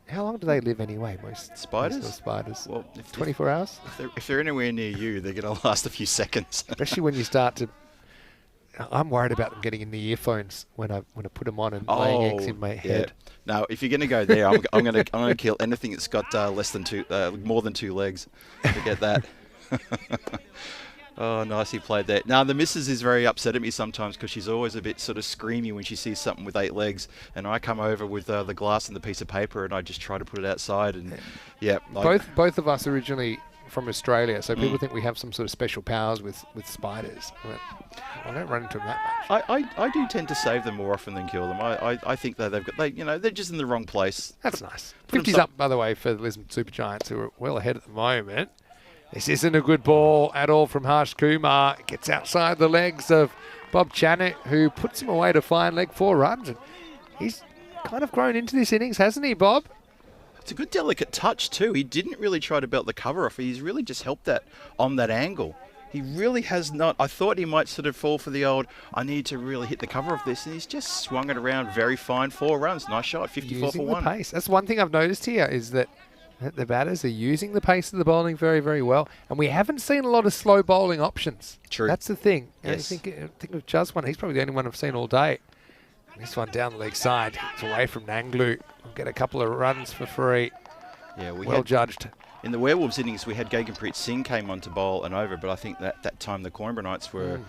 [SPEAKER 5] how long do they live anyway? Most
[SPEAKER 4] Spiders?
[SPEAKER 5] Most of the spiders.
[SPEAKER 4] Well,
[SPEAKER 5] 24 hours?
[SPEAKER 4] if they're anywhere near you, they're going to last a few seconds.
[SPEAKER 5] Especially when you start to... I'm worried about them getting in the earphones when I put them on and laying eggs in my head.
[SPEAKER 4] Yeah. No, if you're going to go there, I'm going to kill anything that's got more than two legs. Forget that. Oh, nicely played there. Now, the missus is very upset at me sometimes because she's always a bit sort of screamy when she sees something with 8 legs. And I come over with the glass and the piece of paper and I just try to put it outside. And yeah.
[SPEAKER 5] Both of us originally from Australia, so people think we have some sort of special powers with spiders. I don't run into them that much.
[SPEAKER 4] I do tend to save them more often than kill them. I think that they're just in the wrong place.
[SPEAKER 5] That's nice. 50's up, by the way, for the Lisbon Supergiants, who are well ahead at the moment. This isn't a good ball at all from Harsh Kumar. It gets outside the legs of Bob Chanet, who puts him away to fine leg 4 runs. And he's kind of grown into this innings, hasn't he, Bob?
[SPEAKER 4] It's a good delicate touch too. He didn't really try to belt the cover off. He's really just helped that on that angle. He really has not. I thought he might sort of fall for the old, I need to really hit the cover of this. And he's just swung it around very fine. 4 runs. Nice shot. 54
[SPEAKER 5] using
[SPEAKER 4] for 1.
[SPEAKER 5] The pace. That's one thing I've noticed here is that the batters are using the pace of the bowling very, very well. And we haven't seen a lot of slow bowling options.
[SPEAKER 4] True.
[SPEAKER 5] That's the thing.
[SPEAKER 4] Yes.
[SPEAKER 5] I think of Jaswan. He's probably the only one I've seen all day. And this one down the leg side. It's away from Nanglu. We'll get a couple of runs for free.
[SPEAKER 4] Yeah,
[SPEAKER 5] well judged.
[SPEAKER 4] In the Werewolves innings, we had Gaganpreet Singh came on to bowl and over, but I think that time the Coimbra Knights were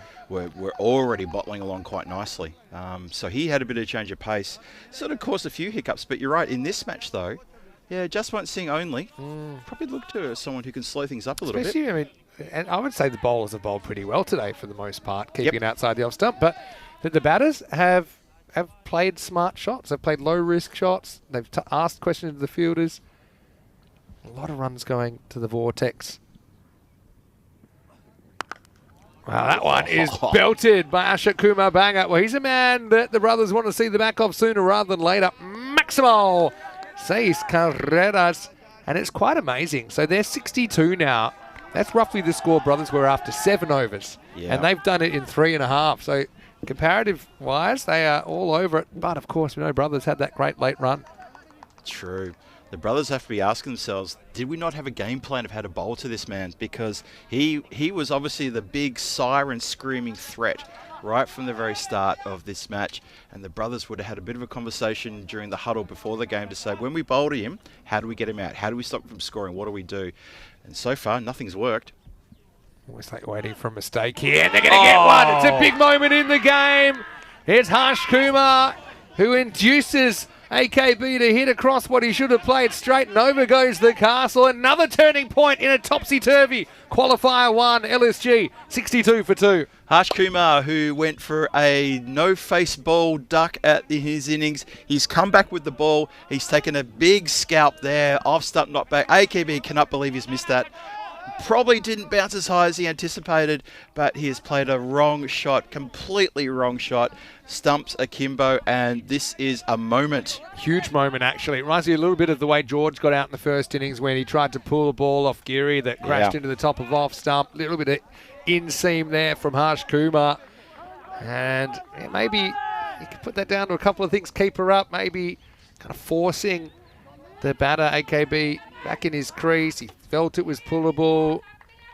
[SPEAKER 4] already bottling along quite nicely. So he had a bit of change of pace. Sort of caused a few hiccups, but you're right. In this match, though, yeah, Jaswant Singh only. Probably look to someone who can slow things up a little bit.
[SPEAKER 5] I mean, and I would say the bowlers have bowled pretty well today for the most part, keeping it outside the off stump. But the batters have played smart shots. They've played low-risk shots. They've asked questions to the fielders. A lot of runs going to the vortex. Wow, that one is belted by Ashok Kumar Banga. Well, he's a man that the brothers want to see the back of sooner rather than later. Maximal 6 carreras. And it's quite amazing. So they're 62 now. That's roughly the score brothers were after 7 overs. Yeah. And they've done it in 3.5. So comparative-wise, they are all over it. But, of course, we know brothers had that great late run.
[SPEAKER 4] True. The brothers have to be asking themselves, did we not have a game plan of how to bowl to this man? Because he was obviously the big siren screaming threat right from the very start of this match. And the brothers would have had a bit of a conversation during the huddle before the game to say, when we bowl to him, how do we get him out? How do we stop him from scoring? What do we do? And so far, nothing's worked.
[SPEAKER 5] Almost like waiting for a mistake here. They're going to get one. It's a big moment in the game. Here's Harsh Kumar, who induces AKB to hit across what he should have played straight, and over goes the castle. Another turning point in a topsy-turvy qualifier 1 LSG, 62 for 2.
[SPEAKER 4] Harsh Kumar, who went for a no-face ball duck at his innings. He's come back with the ball. He's taken a big scalp there, off stump, not back. AKB cannot believe he's missed that. Probably didn't bounce as high as he anticipated, but he has played a wrong shot, completely wrong shot. Stumps akimbo, and this is a moment.
[SPEAKER 5] Huge moment, actually. It reminds me a little bit of the way George got out in the first innings when he tried to pull the ball off Geary that crashed into the top of off stump. A little bit of inseam there from Harsh Kumar. And maybe you could put that down to a couple of things. Keep her up, maybe kind of forcing the batter, AKB, back in his crease. He felt it was pullable.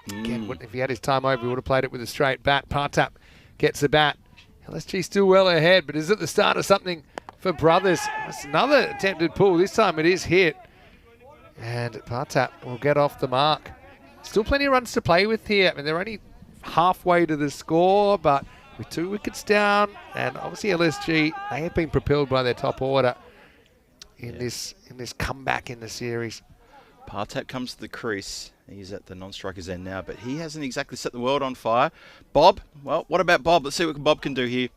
[SPEAKER 5] Again, if he had his time over, he would have played it with a straight bat. Partap gets the bat. LSG still well ahead, but is it the start of something for Brothers? It's another attempted pull. This time it is hit. And Partap will get off the mark. Still plenty of runs to play with here. I mean, they're only halfway to the score, but with 2 wickets down, and obviously LSG, they have been propelled by their top order in this comeback in the series.
[SPEAKER 4] Partap comes to the crease. He's at the non-striker's end now, but he hasn't exactly set the world on fire. Bob, well, what about Bob? Let's see what Bob can do here.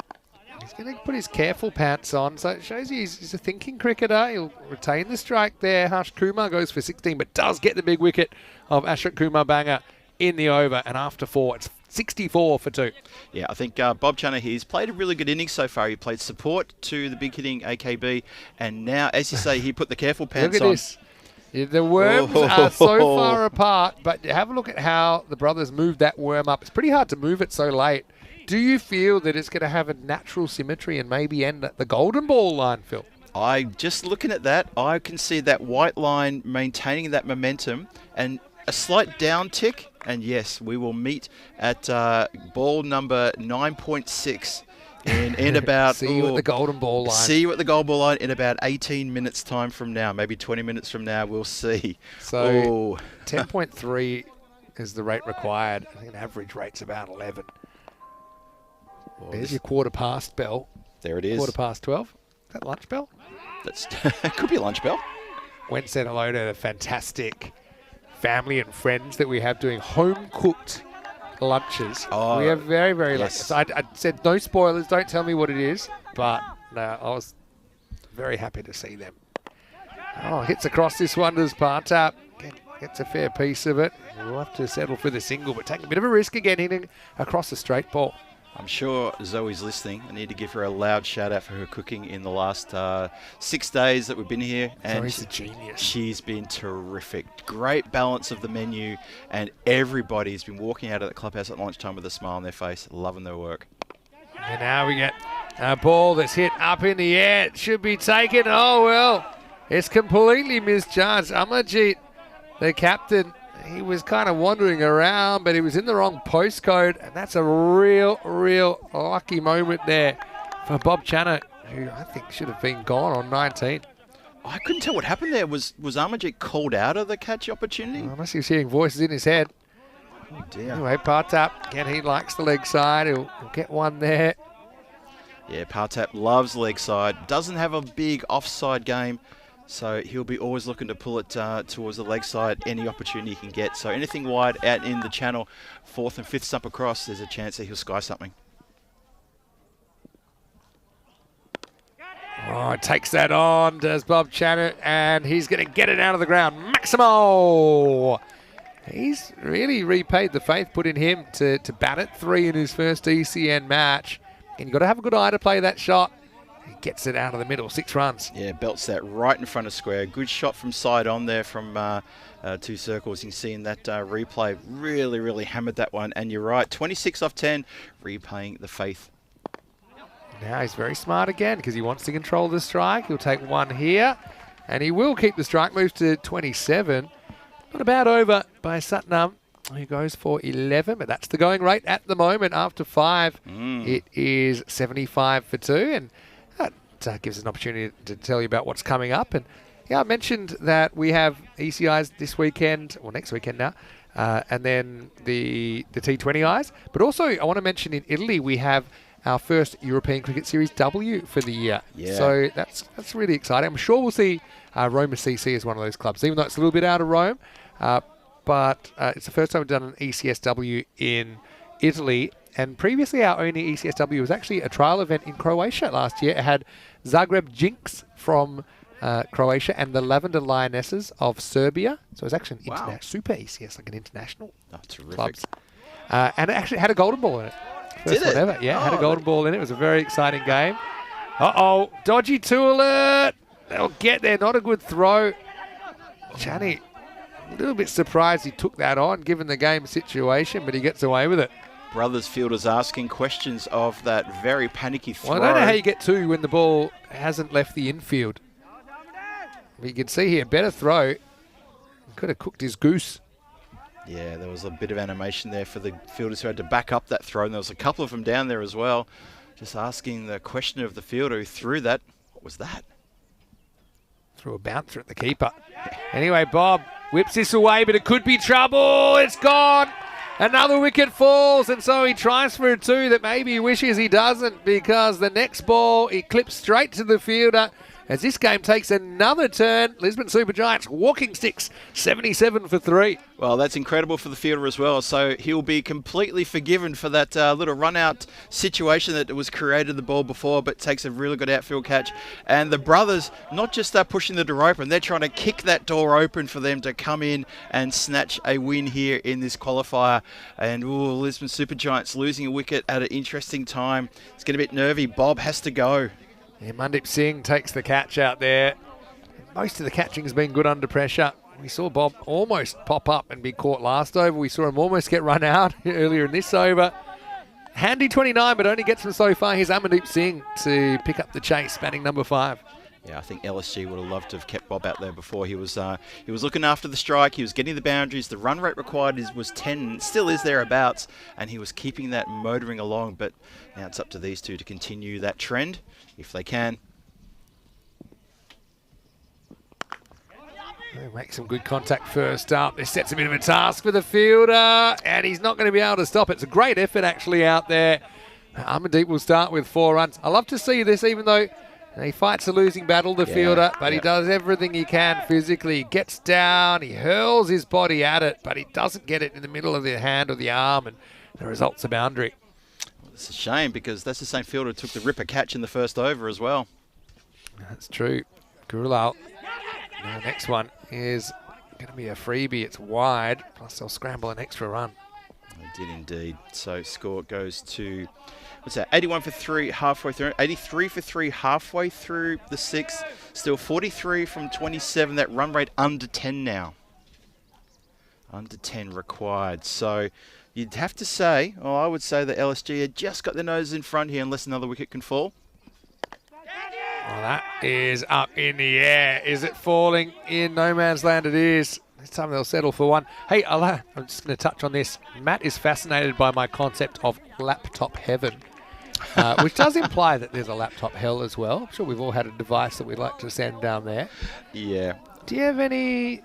[SPEAKER 5] He's going to put his careful pants on, so it shows you he's a thinking cricketer. He'll retain the strike there. Harsh Kumar goes for 16, but does get the big wicket of Ashok Kumar Banger in the over, and after 4, it's 64 for 2.
[SPEAKER 4] Yeah, I think Bob Channer, he's played a really good innings so far. He played support to the big hitting AKB, and now, as you say, he put the careful pants on.
[SPEAKER 5] Look at this. Yeah, the worms are so far apart, but have a look at how the Brothers moved that worm up. It's pretty hard to move it so late. Do you feel that it's going to have a natural symmetry and maybe end at the golden ball line, Phil?
[SPEAKER 4] Just looking at that, I can see that white line maintaining that momentum and a slight down tick. And yes, we will meet at ball number 9.6 in about...
[SPEAKER 5] See you at the golden ball line.
[SPEAKER 4] See you at the golden ball line in about 18 minutes time from now. Maybe 20 minutes from now, we'll see.
[SPEAKER 5] So 10.3 is the rate required. I think an average rate's about 11. There's your quarter past bell.
[SPEAKER 4] There it is.
[SPEAKER 5] Quarter past 12. Is that lunch bell?
[SPEAKER 4] That's could be a lunch bell.
[SPEAKER 5] Went said hello to the fantastic family and friends that we have doing home-cooked lunches.
[SPEAKER 4] Oh,
[SPEAKER 5] we are very, very lucky.
[SPEAKER 4] yes.
[SPEAKER 5] So I said no spoilers, don't tell me what it is, but I was very happy to see them. Oh, hits across this one does Partap. Gets a fair piece of it. We'll have to settle for the single, but taking a bit of a risk again, hitting across the straight ball.
[SPEAKER 4] I'm sure Zoe's listening. I need to give her a loud shout out for her cooking in the last 6 days that we've been here. And
[SPEAKER 5] Zoe's a genius.
[SPEAKER 4] She's been terrific. Great balance of the menu, and everybody's been walking out of the clubhouse at lunchtime with a smile on their face, loving their work.
[SPEAKER 5] And now we get a ball that's hit up in the air. It should be taken. Oh, well, it's completely misjudged. Amarjeet, the captain, he was kind of wandering around, but he was in the wrong postcode, and that's a real lucky moment there for Bob Channer, who I think should have been gone on 19.
[SPEAKER 4] I couldn't tell what happened there. Was Amarjeet called out of the catch opportunity?
[SPEAKER 5] Unless he was hearing voices in his head.
[SPEAKER 4] Oh dear.
[SPEAKER 5] Anyway, Partap, again, he likes the leg side. He'll get one there.
[SPEAKER 4] Yeah, Partap loves leg side. Doesn't have a big offside game, so he'll be always looking to pull it towards the leg side any opportunity he can get. So anything wide out in the channel, 4th and 5th stump across, there's a chance that he'll sky something.
[SPEAKER 5] Oh, takes that on, does Bob Channer, and he's going to get it out of the ground. Maximo! He's really repaid the faith put in him to bat at 3 in his first ECN match. And you've got to have a good eye to play that shot. He gets it out of the middle, 6 runs.
[SPEAKER 4] Yeah, belts that right in front of square. Good shot from side on there from 2 circles. You can see in that replay, really hammered that one. And you're right, 26 off 10, repaying the faith.
[SPEAKER 5] Now he's very smart again because he wants to control the strike. He'll take one here, and he will keep the strike, moves to 27. Not a bad over by Satnam, who goes for 11, but that's the going rate at the moment after 5. It is 75 for 2, and that gives us an opportunity to tell you about what's coming up. And yeah, I mentioned that we have ECIs this weekend, or next weekend now, and then the T20Is. But also, I want to mention in Italy, we have our first European Cricket Series W for the year.
[SPEAKER 4] Yeah.
[SPEAKER 5] So that's really exciting. I'm sure we'll see Roma CC as one of those clubs, even though it's a little bit out of Rome. But it's the first time we've done an ECSW in Italy. And previously, our only ECSW was actually a trial event in Croatia last year. It had Zagreb Jinx from Croatia and the Lavender Lionesses of Serbia. So it was actually an super ECS, like an international clubs. And it actually had a golden ball in it. First one ever. Yeah, had a golden ball in it. It was a very exciting game. Uh-oh, dodgy 2 alert. They'll get there. Not a good throw. Channy, a little bit surprised he took that on, given the game situation, but he gets away with it.
[SPEAKER 4] Brothers fielders asking questions of that very panicky throw.
[SPEAKER 5] Well, I don't know how you get 2 when the ball hasn't left the infield. But you can see here, better throw. Could have cooked his goose.
[SPEAKER 4] Yeah, there was a bit of animation there for the fielders who had to back up that throw, and there was a couple of them down there as well. Just asking the question of the fielder who threw that. What was that?
[SPEAKER 5] Threw a bouncer at the keeper. Anyway, Bob whips this away, but it could be trouble. It's gone. Another wicket falls, and so he tries for a 2 that maybe he wishes he doesn't, because the next ball, he clips straight to the fielder. As this game takes another turn, Lisbon Super Giants walking sticks, 77 for 3.
[SPEAKER 4] Well, that's incredible for the fielder as well. So he'll be completely forgiven for that little run-out situation that was created the ball before, but takes a really good outfield catch. And the brothers, not just pushing the door open, they're trying to kick that door open for them to come in and snatch a win here in this qualifier. And Lisbon Super Giants losing a wicket at an interesting time. It's getting a bit nervy. Bob has to go.
[SPEAKER 5] Yeah, Mandeep Singh takes the catch out there. Most of the catching has been good under pressure. We saw Bob almost pop up and be caught last over. We saw him almost get run out earlier in this over. Handy 29, but only gets him so far. Here's Amandeep Singh to pick up the chase, batting number 5.
[SPEAKER 4] Yeah, I think LSG would have loved to have kept Bob out there before. He was looking after the strike. He was getting the boundaries. The run rate required was 10, and still is thereabouts, and he was keeping that motoring along. But now it's up to these two to continue that trend, if they can.
[SPEAKER 5] Make some good contact first up. This sets a bit of a task for the fielder, and he's not going to be able to stop it. It's a great effort actually out there. Amandeep will start with 4 runs. I love to see this, even though he fights a losing battle, the fielder, but he does everything he can physically. He gets down, he hurls his body at it, but he doesn't get it in the middle of the hand or the arm, and the result's a boundary.
[SPEAKER 4] It's a shame, because that's the same fielder who took the ripper catch in the first over as well.
[SPEAKER 5] That's true. Gurulal. Now, next one is going to be a freebie. It's wide, plus they'll scramble an extra run.
[SPEAKER 4] They did indeed. So score goes to, what's that, 81 for 3 halfway through, 83 for 3 halfway through the 6th, still 43 from 27, that run rate under 10 now. Under 10 required. So you'd have to say, or I would say that LSG had just got their noses in front here unless another wicket can fall.
[SPEAKER 5] Well, that is up in the air. Is it falling in no man's land? It is. This time they'll settle for 1. Hey, I'm just going to touch on this. Matt is fascinated by my concept of laptop heaven, which does imply that there's a laptop hell as well. I'm sure we've all had a device that we'd like to send down there.
[SPEAKER 4] Yeah.
[SPEAKER 5] Do you have any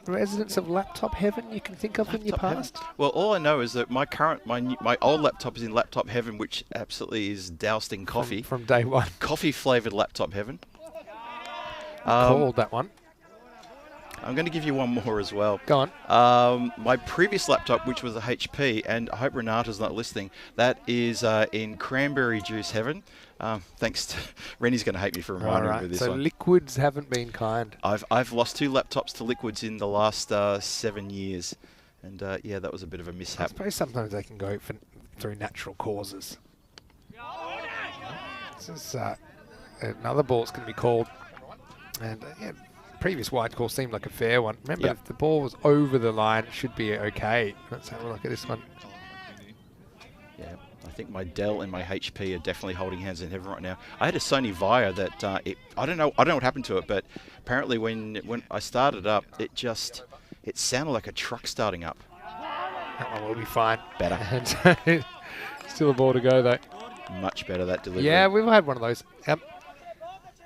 [SPEAKER 5] residents of laptop heaven you can think of in your past?
[SPEAKER 4] Well, all I know is that my old laptop is in laptop heaven, which absolutely is doused in coffee.
[SPEAKER 5] From day one.
[SPEAKER 4] Coffee flavoured laptop heaven.
[SPEAKER 5] Called that one.
[SPEAKER 4] I'm going to give you one more as well.
[SPEAKER 5] Go on.
[SPEAKER 4] My previous laptop, which was a HP, and I hope Renata's not listening, that is in cranberry juice heaven. Thanks to Rennie's going to hate me for reminding me of this
[SPEAKER 5] so
[SPEAKER 4] one.
[SPEAKER 5] liquids haven't been kind.
[SPEAKER 4] I've lost 2 laptops to liquids in the last 7 years, and yeah, that was a bit of a
[SPEAKER 5] I
[SPEAKER 4] mishap.
[SPEAKER 5] suppose sometimes they can go through natural causes. This is another ball's going to be called, and yeah, previous wide call seemed like a fair one. Remember, if the ball was over the line, it should be okay. Let's have a look at this one.
[SPEAKER 4] Yeah, I think my Dell and my HP are definitely holding hands in heaven right now. I had a Sony Vaio that I don't know what happened to it, but apparently when I started up, it sounded like a truck starting up.
[SPEAKER 5] That one will be fine.
[SPEAKER 4] Better.
[SPEAKER 5] And still a ball to go though.
[SPEAKER 4] Much better, that delivery.
[SPEAKER 5] Yeah, we've had one of those.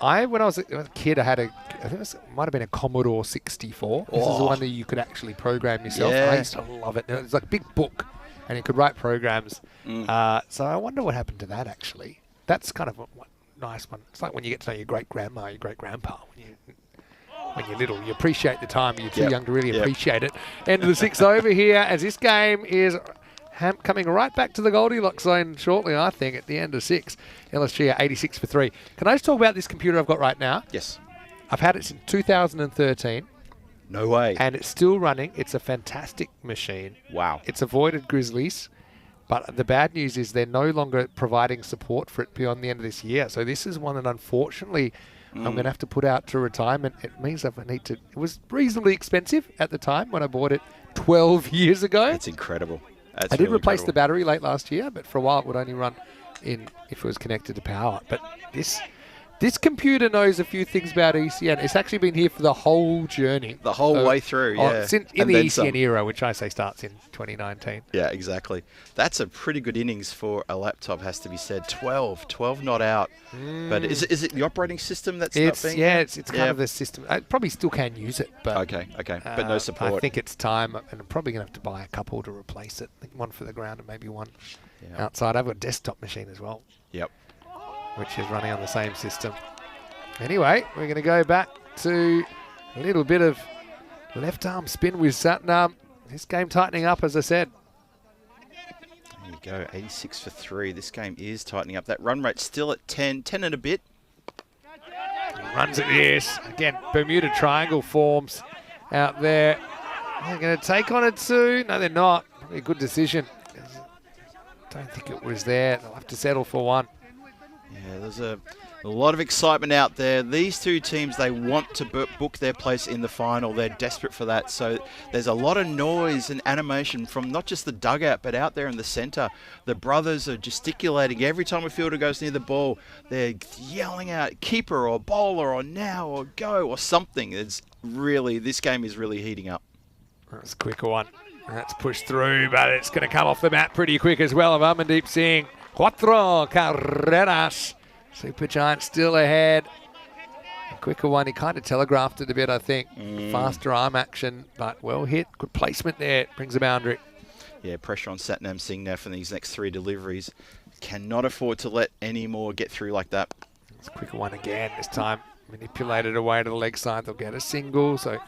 [SPEAKER 5] When I was a kid, I think it might have been a Commodore 64. This is the one that you could actually program yourself.
[SPEAKER 4] Yeah.
[SPEAKER 5] I used to love it. It was like a big book, and you could write programs. So I wonder what happened to that, actually. That's kind of a nice one. It's like when you get to know your great-grandma, your great-grandpa. When you're little, you appreciate the time. You're too young to really appreciate it. End of the 6th over here, as this game is coming right back to the Goldilocks zone shortly, I think, at the end of 6. LSG are 86 for 3. Can I just talk about this computer I've got right now?
[SPEAKER 4] Yes.
[SPEAKER 5] I've had it since 2013.
[SPEAKER 4] No way.
[SPEAKER 5] And it's still running. It's a fantastic machine.
[SPEAKER 4] Wow.
[SPEAKER 5] It's avoided grizzlies. But the bad news is they're no longer providing support for it beyond the end of this year. So this is one that unfortunately I'm going to have to put out to retirement. It means I need to... It was reasonably expensive at the time when I bought it 12 years ago.
[SPEAKER 4] That's incredible.
[SPEAKER 5] I did replace the battery late last year, but for a while it would only run if it was connected to power. But this This computer knows a few things about ECN. It's actually been here for the whole journey.
[SPEAKER 4] The whole way through, yeah.
[SPEAKER 5] In
[SPEAKER 4] And
[SPEAKER 5] the
[SPEAKER 4] then
[SPEAKER 5] ECN
[SPEAKER 4] some.
[SPEAKER 5] era, which I say starts in 2019.
[SPEAKER 4] Yeah, exactly. That's a pretty good innings for a laptop, has to be said. 12 not out. But is it the operating system that's not being?
[SPEAKER 5] It's kind of the system. I probably still can use it, but
[SPEAKER 4] Okay. But no support.
[SPEAKER 5] I think it's time, and I'm probably going to have to buy a couple to replace it. I think one for the ground and maybe one outside. I've got a desktop machine as well,
[SPEAKER 4] Yep.
[SPEAKER 5] which is running on the same system. Anyway, we're going to go back to a little bit of left arm spin with Satnam. This game tightening up, as I said.
[SPEAKER 4] There you go, 86 for 3. This game is tightening up. That run rate's still at 10 and a bit.
[SPEAKER 5] Runs at this. Again, Bermuda Triangle forms out there. They're going to take on a 2. No, they're not. Probably a good decision. Don't think it was there. They'll have to settle for 1.
[SPEAKER 4] Yeah, there's a lot of excitement out there. These two teams, they want to book their place in the final. They're desperate for that. So there's a lot of noise and animation from not just the dugout, but out there in the centre. The brothers are gesticulating. Every time a fielder goes near the ball, they're yelling out keeper or bowler or now or go or something. This game is really heating up.
[SPEAKER 5] That's a quicker one. That's pushed through, but it's going to come off the mat pretty quick as well of Amandeep Singh. Cuatro carreras. Super Giant still ahead. A quicker one. He kind of telegraphed it a bit, I think. Faster arm action, but well hit. Good placement there. Brings a boundary.
[SPEAKER 4] Yeah, pressure on Satnam Singh now for these next 3 deliveries. Cannot afford to let any more get through like that.
[SPEAKER 5] It's a quicker one again. This time manipulated away to the leg side. They'll get a single. So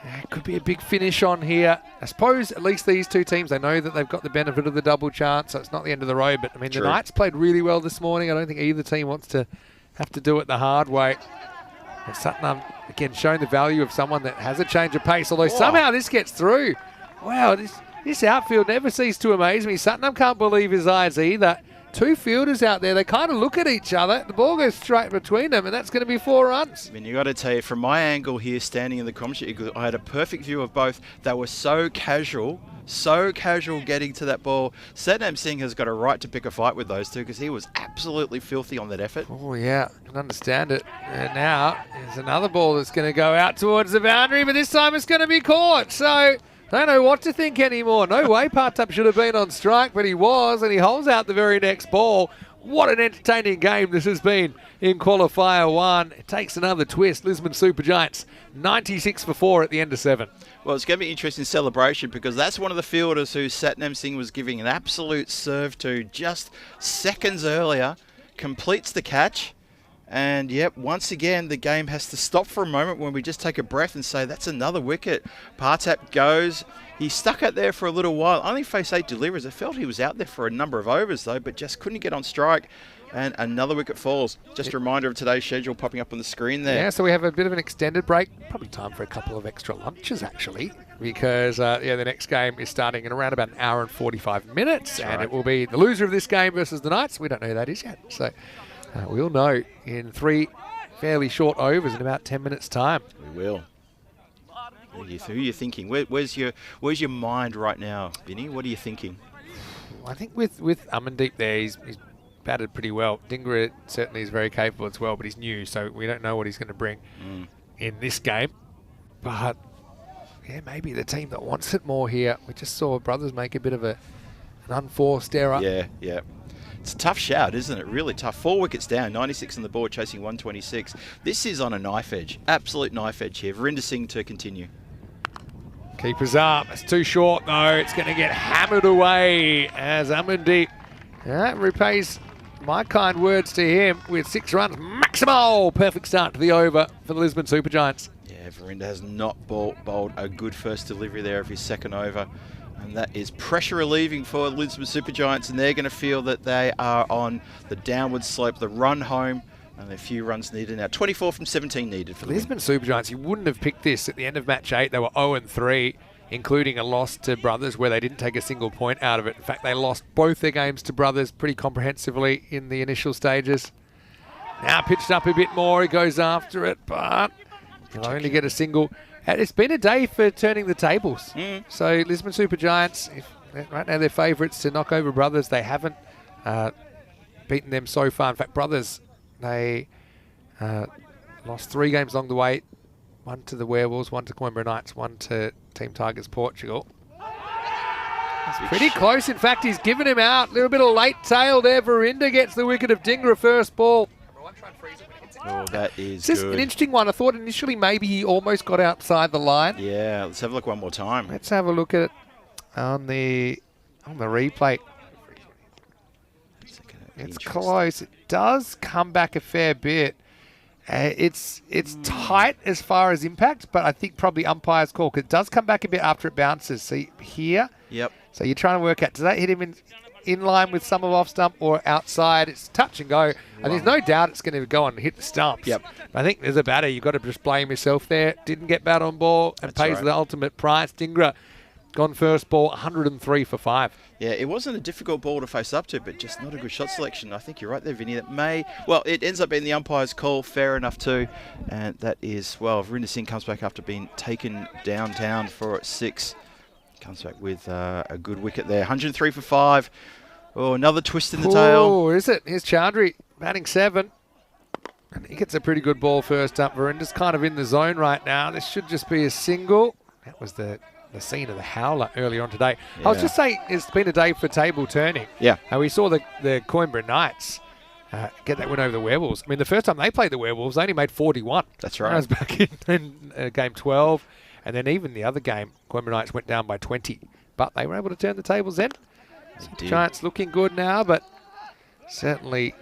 [SPEAKER 5] it could be a big finish on here. I suppose at least these two teams, they know that they've got the benefit of the double chance, so it's not the end of the road. But, I mean,
[SPEAKER 4] True.
[SPEAKER 5] The Knights played really well this morning. I don't think either team wants to have to do it the hard way. And Satnam, again, showing the value of someone that has a change of pace, although somehow this gets through. Wow, this outfield never ceases to amaze me. Satnam can't believe his eyes either. 2 fielders out there, they kind of look at each other. The ball goes straight between them, and that's going to be 4 runs.
[SPEAKER 4] I mean, you got to tell you, from my angle here, standing in the commentary, I had a perfect view of both. They were so casual getting to that ball. Satnam Singh has got a right to pick a fight with those two because he was absolutely filthy on that effort.
[SPEAKER 5] Oh, yeah, I can understand it. And now there's another ball that's going to go out towards the boundary, but this time it's going to be caught. So I don't know what to think anymore. No way Partap should have been on strike, but he was, and he holds out the very next ball. What an entertaining game this has been in Qualifier 1. It takes another twist. Lisbon Supergiants, 96 for 4 at the end of 7.
[SPEAKER 4] Well, it's going to be an interesting celebration because that's one of the fielders who Satnam Singh was giving an absolute serve to just seconds earlier. Completes the catch. And, yep, once again, the game has to stop for a moment when we just take a breath and say, that's another wicket. Partap goes. He stuck out there for a little while. Only faced 8 deliveries. I felt he was out there for a number of overs, though, but just couldn't get on strike. And another wicket falls. Just a reminder of today's schedule popping up on the screen there.
[SPEAKER 5] Yeah, so we have a bit of an extended break. Probably time for a couple of extra lunches, actually, because the next game is starting in around about an hour and 45 minutes.
[SPEAKER 4] That's
[SPEAKER 5] and
[SPEAKER 4] right.
[SPEAKER 5] It will be the loser of this game versus the Knights. We don't know who that is yet. So we'll know in 3 fairly short overs in about 10 minutes' time.
[SPEAKER 4] We will. Who are you thinking? Where's your mind right now, Vinny? What are you thinking?
[SPEAKER 5] I think with Amandeep there, he's batted pretty well. Dhingra certainly is very capable as well, but he's new, so we don't know what he's going to bring in this game. But, yeah, maybe the team that wants it more here. We just saw Brothers make a bit of an unforced error.
[SPEAKER 4] Yeah. It's a tough shout, isn't it? Really tough. 4 wickets down, 96 on the board, chasing 126. This is on a knife edge. Absolute knife edge here. Verinder Singh to continue.
[SPEAKER 5] Keeper's up. It's too short, though. It's going to get hammered away as Amandeep repays my kind words to him with 6 runs. Maximal! Perfect start to the over for the Lisbon Supergiants.
[SPEAKER 4] Yeah, Verinder has not bowled a good first delivery there of his second over. And that is pressure relieving for Lisbon Supergiants, and they're going to feel that they are on the downward slope, the run home, and a few runs needed now. 24 from 17 needed for the
[SPEAKER 5] Lisbon Supergiants, you wouldn't have picked this at the end of match 8. They were 0-3, including a loss to Brothers where they didn't take a single point out of it. In fact, they lost both their games to Brothers pretty comprehensively in the initial stages. Now pitched up a bit more, he goes after it, but he'll only get a single. It's been a day for turning the tables. So Lisbon Supergiants, right now they're favourites to knock over Brothers. They haven't beaten them so far. In fact, Brothers, they Lost 3 games along the way. 1 to the Werewolves, 1 to Coimbra Knights, 1 to Team Tigers Portugal. It's pretty close. In fact, he's given him out. A little bit of late tail there. Verinda gets the wicket of Dingra first ball.
[SPEAKER 4] Oh, that is
[SPEAKER 5] It's just
[SPEAKER 4] good.
[SPEAKER 5] an interesting one. I thought initially maybe he almost got outside the line.
[SPEAKER 4] Yeah, let's have a look one more time.
[SPEAKER 5] Let's have a look at it on the replay. It's close. It does come back a fair bit. It's tight as far as impact, but I think probably umpire's call, 'cause it does come back a bit after it bounces. See here?
[SPEAKER 4] Yep.
[SPEAKER 5] So you're trying to work out, does that hit him in line with some of off stump or outside? It's touch and go. And there's no doubt it's going to go and hit the stumps.
[SPEAKER 4] Yep.
[SPEAKER 5] But I think as a batter, you've got to just blame yourself there. Didn't get bat on ball and
[SPEAKER 4] That's
[SPEAKER 5] pays
[SPEAKER 4] right.
[SPEAKER 5] the ultimate price. Dingra gone first ball, 103 for 5.
[SPEAKER 4] Yeah, it wasn't a difficult ball to face up to, but just not a good shot selection. I think you're right there, Vinny. Well, it ends up being the umpire's call, fair enough too. And that is, well, Verinda Singh comes back after being taken downtown for 6. Comes back with a good wicket there. 103 for 5. Oh, another twist in the tail.
[SPEAKER 5] Oh, is it? Here's Chowdhury batting 7. And he gets a pretty good ball first up. Verinda's kind of in the zone right now. This should just be a single. That was the scene of the howler earlier on today. I was just saying it's been a day for table turning.
[SPEAKER 4] Yeah.
[SPEAKER 5] We saw the Coimbra Knights get that win over the Werewolves. I mean, the first time they played the Werewolves, they only made 41.
[SPEAKER 4] That's right.
[SPEAKER 5] That was back in game 12. And then even the other game, Coimbra Knights went down by 20. But they were able to turn the tables then. Giants looking good now, but certainly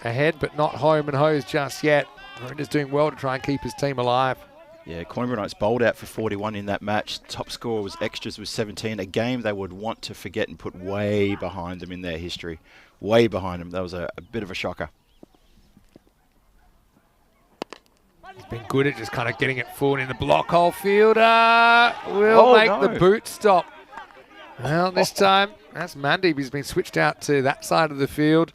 [SPEAKER 5] ahead, but not home and hose just yet. Verinda's doing well to try and keep his team alive.
[SPEAKER 4] Yeah, Coimbra Knights bowled out for 41 in that match. Top score was extras with 17. A game they would want to forget and put way behind them in their history. Way behind them. That was a bit of a shocker.
[SPEAKER 5] He's been good at just kind of getting it forward in the block hole. Fielder will make the boot stop. Well, this time, that's Mandeep. He's been switched out to that side of the field.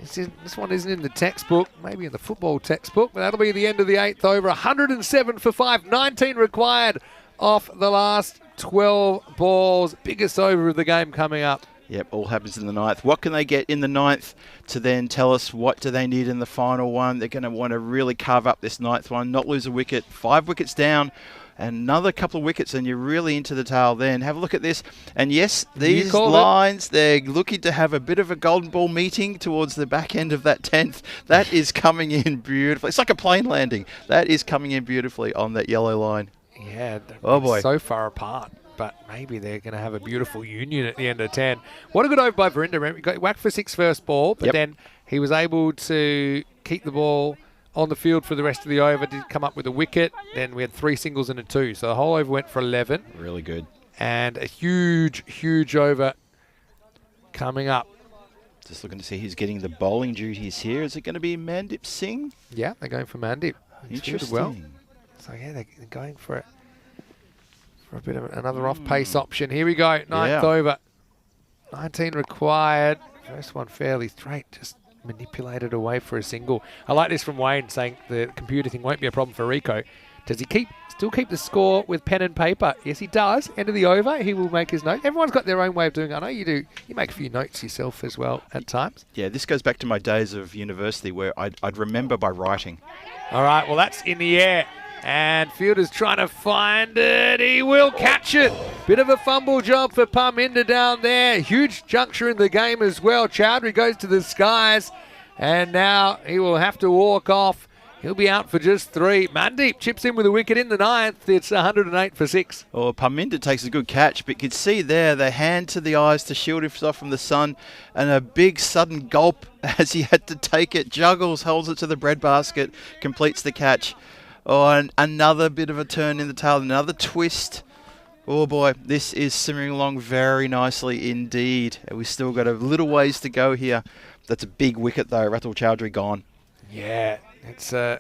[SPEAKER 5] This one isn't in the textbook, maybe in the football textbook, but that'll be the end of the 8th over. 107 for 5, 19 required off the last 12 balls. Biggest over of the game coming up.
[SPEAKER 4] Yep, all happens in the 9th. What can they get in the 9th to then tell us what do they need in the final one? They're going to want to really carve up this 9th one, not lose a wicket. 5 wickets down. Another couple of wickets and you're really into the tail then. Have a look at this. And yes, these lines, they're looking to have a bit of a golden ball meeting towards the back end of that 10th. That is coming in beautifully. It's like a plane landing. That is coming in beautifully on that yellow line.
[SPEAKER 5] Yeah,
[SPEAKER 4] oh boy,
[SPEAKER 5] so far apart. But maybe they're going to have a beautiful union at the end of 10. What a good over by Verinda. He got whacked for 6 first ball, but then he was able to keep the ball on the field for the rest of the over. Did come up with a wicket. Then we had 3 singles and a 2. So the whole over went for 11.
[SPEAKER 4] Really good.
[SPEAKER 5] And a huge, huge over coming up.
[SPEAKER 4] Just looking to see who's getting the bowling duties here. Is it going to be Mandeep Singh?
[SPEAKER 5] Yeah, they're going for Mandeep.
[SPEAKER 4] Interesting.
[SPEAKER 5] Well. So yeah, they're going for it. For a bit of another off-pace option. Here we go, 9th over. 19 required. First one fairly straight, just manipulated away for a single. I like this from Wayne saying the computer thing won't be a problem for Rico. Does he still keep the score with pen and paper? Yes, he does. End of the over, he will make his note. Everyone's got their own way of doing it. I know you do. You make a few notes yourself as well at times.
[SPEAKER 4] Yeah, this goes back to my days of university where I'd remember by writing.
[SPEAKER 5] All right, well, that's in the air. And Fielder's trying to find it. He will catch it. Bit of a fumble job for Parminder down there. Huge juncture in the game as well. Chowdhury goes to the skies. And now he will have to walk off. He'll be out for just 3. Mandeep chips in with a wicket in the 9th. It's 108 for 6.
[SPEAKER 4] Oh, Parminder takes a good catch, but you can see there the hand to the eyes to shield himself from the sun and a big sudden gulp as he had to take it. Juggles, holds it to the breadbasket, completes the catch. Oh, and another bit of a turn in the tail, another twist. Oh boy, this is simmering along very nicely indeed. We've still got a little ways to go here. That's a big wicket though, Ratul Chowdhury gone.
[SPEAKER 5] Yeah, it's a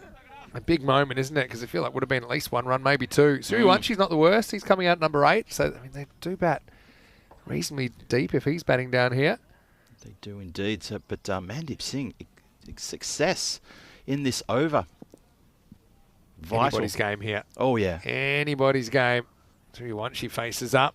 [SPEAKER 5] big moment, isn't it? Because I feel like it would have been at least 1 run, maybe 2. Suriwanchi's not the worst. He's coming out number 8. So, I mean, they do bat reasonably deep if he's batting down here.
[SPEAKER 4] They do indeed. So, but Mandeep Singh, success in this over. Vital.
[SPEAKER 5] Anybody's game here.
[SPEAKER 4] Oh, yeah.
[SPEAKER 5] Anybody's game. 3-1, she faces up.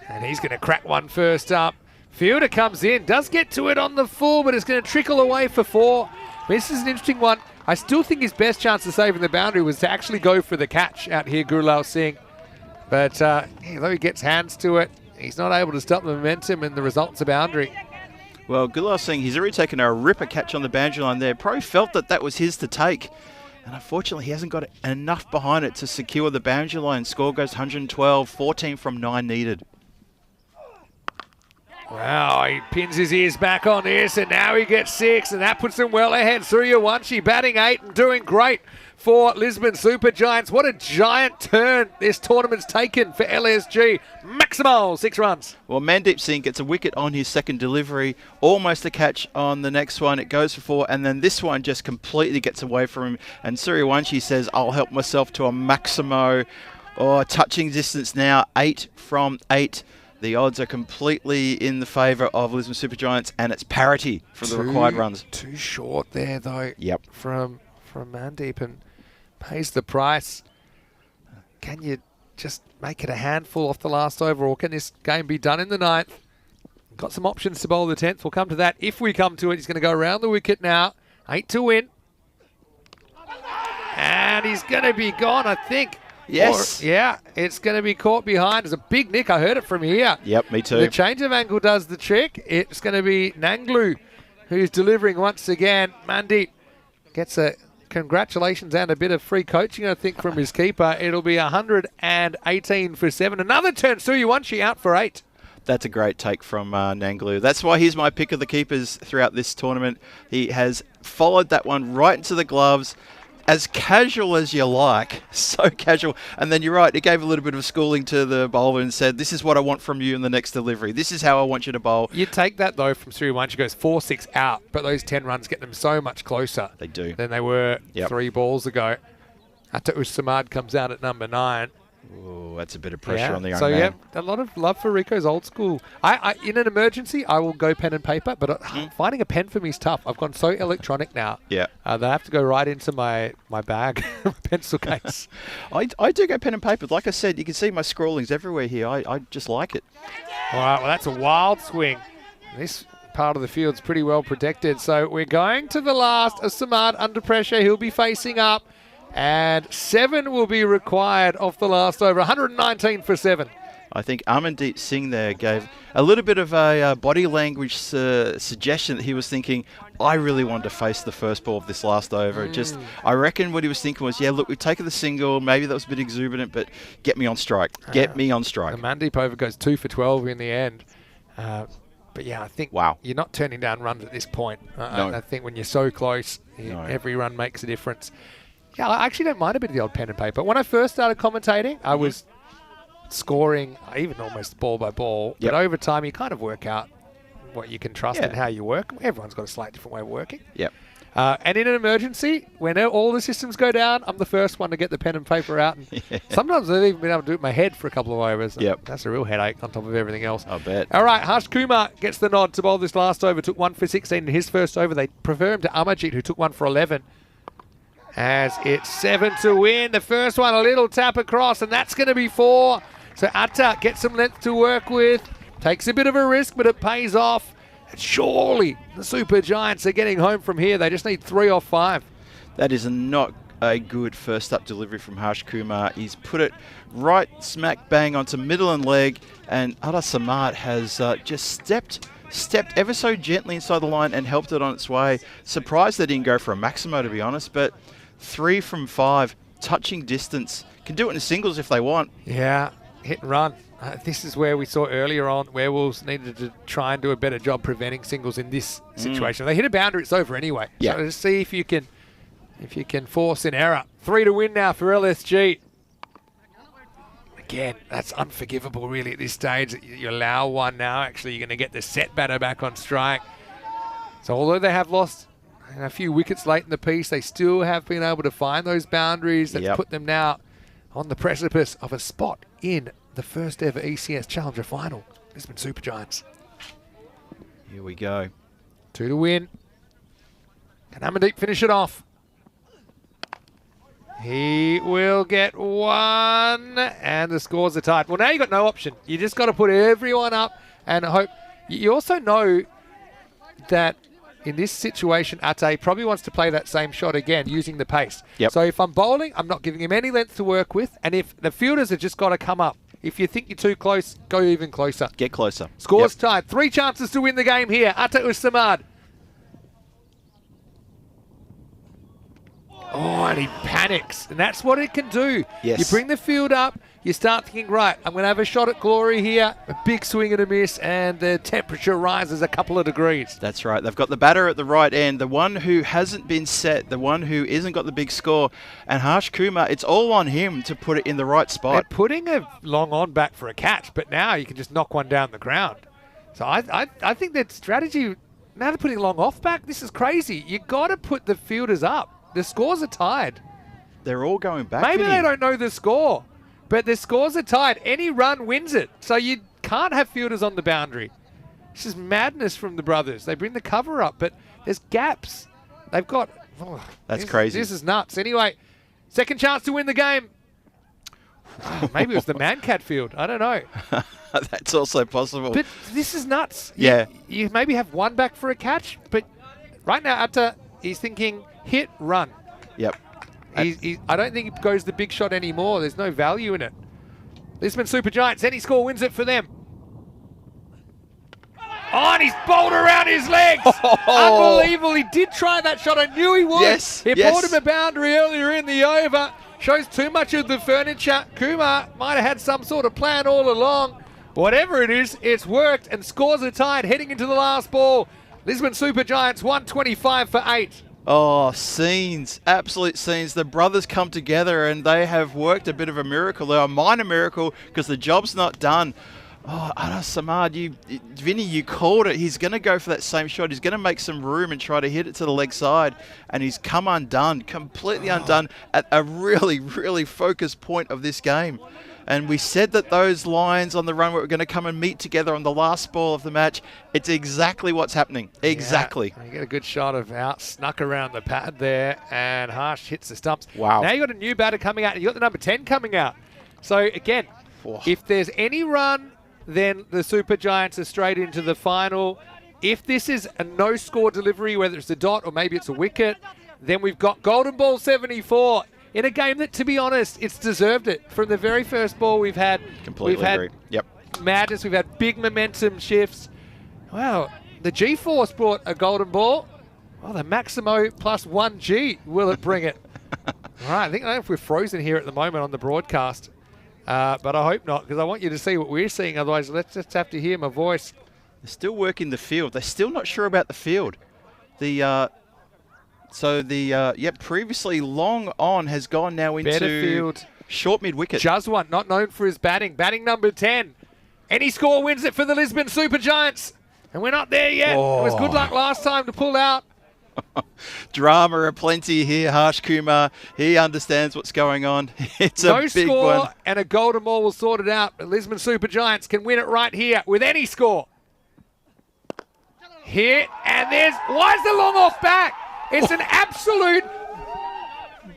[SPEAKER 5] And he's going to crack one first up. Fielder comes in, does get to it on the full, but it's going to trickle away for 4. This is an interesting one. I still think his best chance of saving the boundary was to actually go for the catch out here, Gurlal Singh. But although he gets hands to it, he's not able to stop the momentum, and the result's a boundary.
[SPEAKER 4] Well, Gurlal Singh, he's already taken a ripper catch on the boundary line there. Probably felt that that was his to take. And unfortunately, he hasn't got enough behind it to secure the boundary line. Score goes 112, 14 from 9 needed.
[SPEAKER 5] Wow, he pins his ears back on this, and now he gets 6, and that puts him well ahead. Suryawanshi batting 8 and doing great for Lisbon Supergiants. What a giant turn this tournament's taken for LSG. Maximal 6 runs.
[SPEAKER 4] Well, Mandeep Singh gets a wicket on his second delivery, almost a catch on the next one. It goes for 4, and then this one just completely gets away from him. And Suryawanshi says, I'll help myself to a Maximo. Oh, touching distance now, 8 from 8. The odds are completely in the favour of Lisbon Supergiants, and it's parity for the required runs.
[SPEAKER 5] Too short there, though.
[SPEAKER 4] Yep.
[SPEAKER 5] From Mandeep, and pays the price. Can you just make it a handful off the last over, or can this game be done in the 9th? Got some options to bowl the 10th. We'll come to that if we come to it. He's going to go around the wicket now. 8 to win. And he's going to be gone, I think.
[SPEAKER 4] Yes.
[SPEAKER 5] Yeah, it's going to be caught behind. It's a big nick. I heard it from here.
[SPEAKER 4] Yep, me too.
[SPEAKER 5] The change of angle does the trick. It's going to be Nanglu who's delivering once again. Mandeep gets a congratulations and a bit of free coaching, I think, from his keeper. It'll be 118 for 7. Another turn. Suryawanshi out for 8.
[SPEAKER 4] That's a great take from Nanglu. That's why he's my pick of the keepers throughout this tournament. He has followed that one right into the gloves. As casual as you like, so casual. And then you're right, it gave a little bit of schooling to the bowler and said, this is what I want from you in the next delivery. This is how I want you to bowl.
[SPEAKER 5] You take that, though, from Suryawanshi, goes 4-6 out, but those 10 runs get them so much closer.
[SPEAKER 4] They do.
[SPEAKER 5] Than they were 3 balls ago. Ataus Samad comes out at number 9.
[SPEAKER 4] Oh, that's a bit of pressure on the young
[SPEAKER 5] so,
[SPEAKER 4] man.
[SPEAKER 5] A lot of love for Rico's old school. I in an emergency, I will go pen and paper, but finding a pen for me is tough. I've gone so electronic now.
[SPEAKER 4] Yeah.
[SPEAKER 5] That I have to go right into my bag, my pencil case.
[SPEAKER 4] I do go pen and paper. Like I said, you can see my scrawlings everywhere here. I just like it.
[SPEAKER 5] All right, well, that's a wild swing. This part of the field's pretty well protected. So we're going to the last. Samad under pressure. He'll be facing up. And 7 will be required off the last over. 119 for 7.
[SPEAKER 4] I think Amandeep Singh there gave a little bit of a body language suggestion that he was thinking, I really wanted to face the first ball of this last over. Just, I reckon what he was thinking was, yeah, look, we've taken the single. Maybe that was a bit exuberant, but get me on strike. Get me on strike.
[SPEAKER 5] And Mandeep over goes 2 for 12 in the end. But yeah, I think you're not turning down runs at this point.
[SPEAKER 4] No.
[SPEAKER 5] I think when you're so close, every run makes a difference. Yeah, I actually don't mind a bit of the old pen and paper. When I first started commentating, I was scoring, even almost ball by ball. But over time, you kind of work out what you can trust and how you work. Everyone's got a slightly different way of working.
[SPEAKER 4] Yep.
[SPEAKER 5] And in an emergency, when all the systems go down, I'm the first one to get the pen and paper out. And sometimes I've even been able to do it in my head for a couple of overs.
[SPEAKER 4] Yep.
[SPEAKER 5] That's a real headache on top of everything else.
[SPEAKER 4] I bet.
[SPEAKER 5] All right, Harsh Kumar gets the nod to bowl this last over. Took 1 for 16 in his first over. They prefer him to Amarjeet, who took 1 for 11. As it's 7 to win. The first one, a little tap across, and that's going to be 4. So Atta gets some length to work with. Takes a bit of a risk, but it pays off. And surely the Super Giants are getting home from here. They just need 3 off 5.
[SPEAKER 4] That is not a good first up delivery from Harsh Kumar. He's put it right smack bang onto middle and leg, and Ada Samad has just stepped ever so gently inside the line and helped it on its way. Surprised they didn't go for a Maximo, to be honest, but 3 from 5, touching distance. Can do it in singles if they want.
[SPEAKER 5] Yeah, hit and run. This is where we saw earlier on Werewolves needed to try and do a better job preventing singles in this situation. They hit a boundary, it's over anyway.
[SPEAKER 4] Yeah.
[SPEAKER 5] So just see if you can force an error. 3 to win now for LSG. Again, that's unforgivable really at this stage. You allow one now. Actually, you're going to get the set batter back on strike. So although they have lost a few wickets late in the piece, they still have been able to find those boundaries that put them now on the precipice of a spot in the first ever ECS Challenger final. Lisbon Supergiants.
[SPEAKER 4] Here we go.
[SPEAKER 5] 2 to win. Can Amandeep finish it off? He will get 1, and the scores are tied. Well, now you've got no option. You just got to put everyone up and hope. You also know that in this situation, Ate probably wants to play that same shot again using the pace.
[SPEAKER 4] Yep.
[SPEAKER 5] So if I'm bowling, I'm not giving him any length to work with. And if the fielders have just got to come up. If you think you're too close, go even closer.
[SPEAKER 4] Get closer.
[SPEAKER 5] Scores tied. 3 chances to win the game here. Ate Ussamad. Oh, and he panics. And that's what it can do.
[SPEAKER 4] Yes.
[SPEAKER 5] You bring the field up, you start thinking, right, I'm going to have a shot at glory here, a big swing and a miss, and the temperature rises a couple of degrees.
[SPEAKER 4] That's right. They've got the batter at the right end, the one who hasn't been set, the one who isn't got the big score. And Harsh Kumar, it's all on him to put it in the right spot.
[SPEAKER 5] They're putting a long on back for a catch, but now you can just knock one down the ground. So I think that strategy, now they're putting long off back, this is crazy. You got to put the fielders up. The scores are tied.
[SPEAKER 4] They're all going back.
[SPEAKER 5] Maybe
[SPEAKER 4] Vinny.
[SPEAKER 5] they don't know the score, but the scores are tied. Any run wins it. So you can't have fielders on the boundary. This is madness from the brothers. They bring the cover up, but there's gaps. They've got...
[SPEAKER 4] That's crazy.
[SPEAKER 5] This is nuts. Anyway, second chance to win the game. Maybe it was the Mancat field. I don't know.
[SPEAKER 4] That's also possible.
[SPEAKER 5] But this is nuts.
[SPEAKER 4] Yeah.
[SPEAKER 5] You maybe have one back for a catch, but right now, Atta, he's thinking hit, run.
[SPEAKER 4] Yep.
[SPEAKER 5] I don't think he goes the big shot anymore. There's no value in it. Lisbon Super Giants, any score wins it for them. Oh, and he's bowled around his legs. Unbelievable. He did try that shot. I knew he would.
[SPEAKER 4] Yes,
[SPEAKER 5] He
[SPEAKER 4] yes.
[SPEAKER 5] pulled him a boundary earlier in the over. Shows too much of the furniture. Kumar might have had some sort of plan all along. Whatever it is, it's worked, and scores are tied heading into the last ball. Lisbon Super Giants 125 for 8.
[SPEAKER 4] Oh, scenes, absolute scenes. The brothers come together and they have worked a bit of a miracle. They're a minor miracle because the job's not done. Oh, Anas Samad, Vinny, you called it. He's going to go for that same shot. He's going to make some room and try to hit it to the leg side. And he's come undone, completely undone at a really, really focused point of this game. And we said that those lines on the run were going to come and meet together on the last ball of the match. It's exactly what's happening. Exactly.
[SPEAKER 5] Yeah, you get a good shot of out, snuck around the pad there, and Harsh hits the stumps.
[SPEAKER 4] Wow.
[SPEAKER 5] Now you got a new batter coming out, and you got the number 10 coming out. So again, if there's any run, then the Super Giants are straight into the final. If this is a no-score delivery, whether it's a dot or maybe it's a wicket, then we've got Golden Ball 74. In a game that, to be honest, it's deserved it. From the very first ball we've had,
[SPEAKER 4] Completely agree. Yep.
[SPEAKER 5] madness, we've had big momentum shifts. Wow, the G-Force brought a golden ball. Oh, the Maximo plus 1G, will it bring it? All right, I don't know if we're frozen here at the moment on the broadcast, but I hope not, because I want you to see what we're seeing. Otherwise, let's just have to hear my voice.
[SPEAKER 4] They're still working the field. They're still not sure about the field. Previously long on has gone now into
[SPEAKER 5] Better field.
[SPEAKER 4] Short mid-wicket.
[SPEAKER 5] Juzwan, not known for his batting. Batting number 10. Any score wins it for the Lisbon Super Giants. And we're not there yet. It was good luck last time to pull out.
[SPEAKER 4] Drama aplenty here. Harsh Kumar, he understands what's going on. It's
[SPEAKER 5] No
[SPEAKER 4] a big
[SPEAKER 5] score
[SPEAKER 4] one.
[SPEAKER 5] and a golden ball will sort it out. The Lisbon Super Giants can win it right here with any score. Hit, and why is the long off back? It's an absolute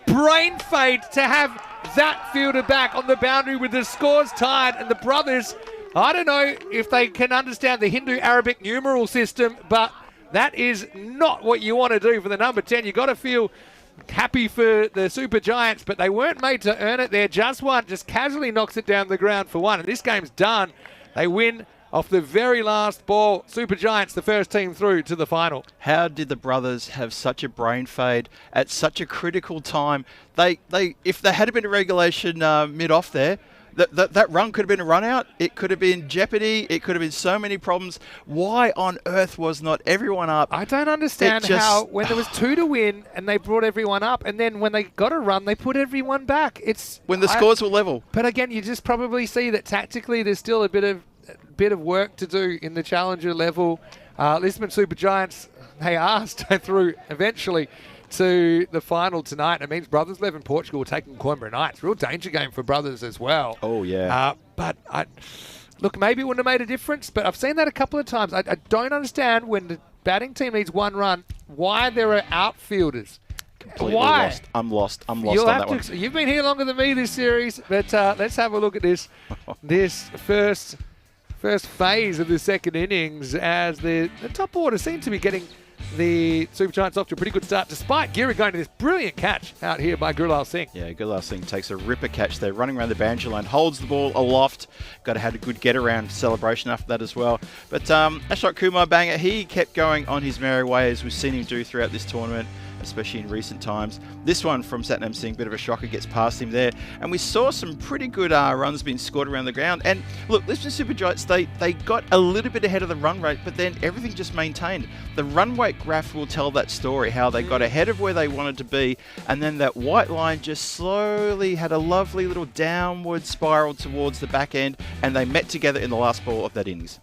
[SPEAKER 5] brain fade to have that fielder back on the boundary with the scores tied, and the brothers, I don't know if they can understand the Hindu-Arabic numeral system, but that is not what you want to do for the number 10. You've got to feel happy for the Super Giants, but they weren't made to earn it there. Juzwan just casually knocks it down the ground for one, and this game's done. They win off the very last ball. Super Giants, the first team through to the final.
[SPEAKER 4] How did the brothers have such a brain fade at such a critical time? If they had been a regulation mid-off there, that run could have been a run out. It could have been jeopardy. It could have been so many problems. Why on earth was not everyone up?
[SPEAKER 5] I don't understand how when there was 2 to win and they brought everyone up, and then when they got a run, they put everyone back.
[SPEAKER 4] When the scores were level.
[SPEAKER 5] But again, you just probably see that tactically there's still a bit of work to do in the challenger level. Lisbon Super Giants, they are through eventually to the final tonight. It means Brothers 11 Portugal taking Coimbra Knights. Real danger game for Brothers as well.
[SPEAKER 4] Oh, yeah.
[SPEAKER 5] Look, maybe it wouldn't have made a difference, but I've seen that a couple of times. I don't understand when the batting team needs one run, why there are outfielders.
[SPEAKER 4] Completely
[SPEAKER 5] Why?
[SPEAKER 4] lost. I'm lost on that one.
[SPEAKER 5] You've been here longer than me this series, but let's have a look at this first phase of the second innings as the top order seem to be getting the Super Giants off to a pretty good start, despite Gira going to this brilliant catch out here by Gurlal Singh.
[SPEAKER 4] Yeah, Gurlal Singh takes a ripper catch there, running around the boundary line, holds the ball aloft. Got to have a good get-around celebration after that as well. But Ashok Kumar Banger, he kept going on his merry way, as we've seen him do throughout this tournament, especially in recent times. This one from Satnam Singh, bit of a shocker, gets past him there. And we saw some pretty good runs being scored around the ground. And look, Lisbon Super Giants, they got a little bit ahead of the run rate, but then everything just maintained. The run rate graph will tell that story, how they got ahead of where they wanted to be, and then that white line just slowly had a lovely little downward spiral towards the back end, and they met together in the last ball of that innings.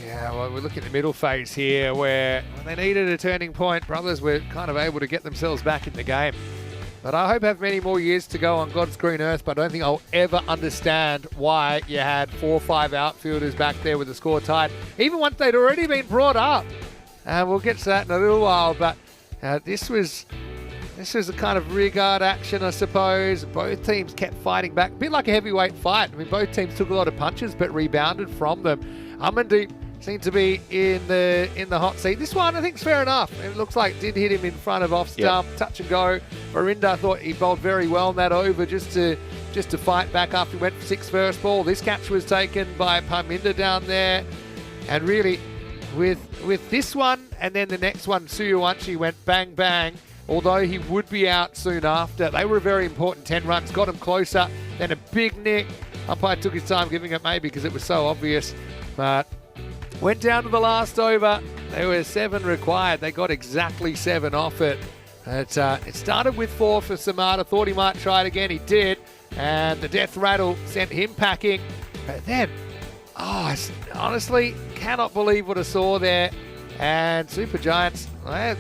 [SPEAKER 5] Yeah, well, we're looking at the middle phase here where when they needed a turning point, Brothers were kind of able to get themselves back in the game. But I hope I have many more years to go on God's green earth, but I don't think I'll ever understand why you had 4 or 5 outfielders back there with the score tied, even once they'd already been brought up. And we'll get to that in a little while, but this was the kind of regard action, I suppose. Both teams kept fighting back, a bit like a heavyweight fight. I mean, both teams took a lot of punches, but rebounded from them. Amandeep seemed to be in the hot seat. This one, I think, is fair enough. It looks like it did hit him in front of off stump, touch and go. Verinda thought he bowled very well in that over just to fight back after he went for 6 first ball. This catch was taken by Parminder down there. And really, with this one and then the next one, Suyuwanshi went bang, bang. Although he would be out soon after. They were a very important 10 runs, got him closer, then a big nick. Umpire took his time giving it maybe because it was so obvious. But went down to the last over. There were 7 required. They got exactly 7 off it. It started with 4 for Samata. Thought he might try it again. He did. And the death rattle sent him packing. But then, I honestly cannot believe what I saw there. And Super Giants, they're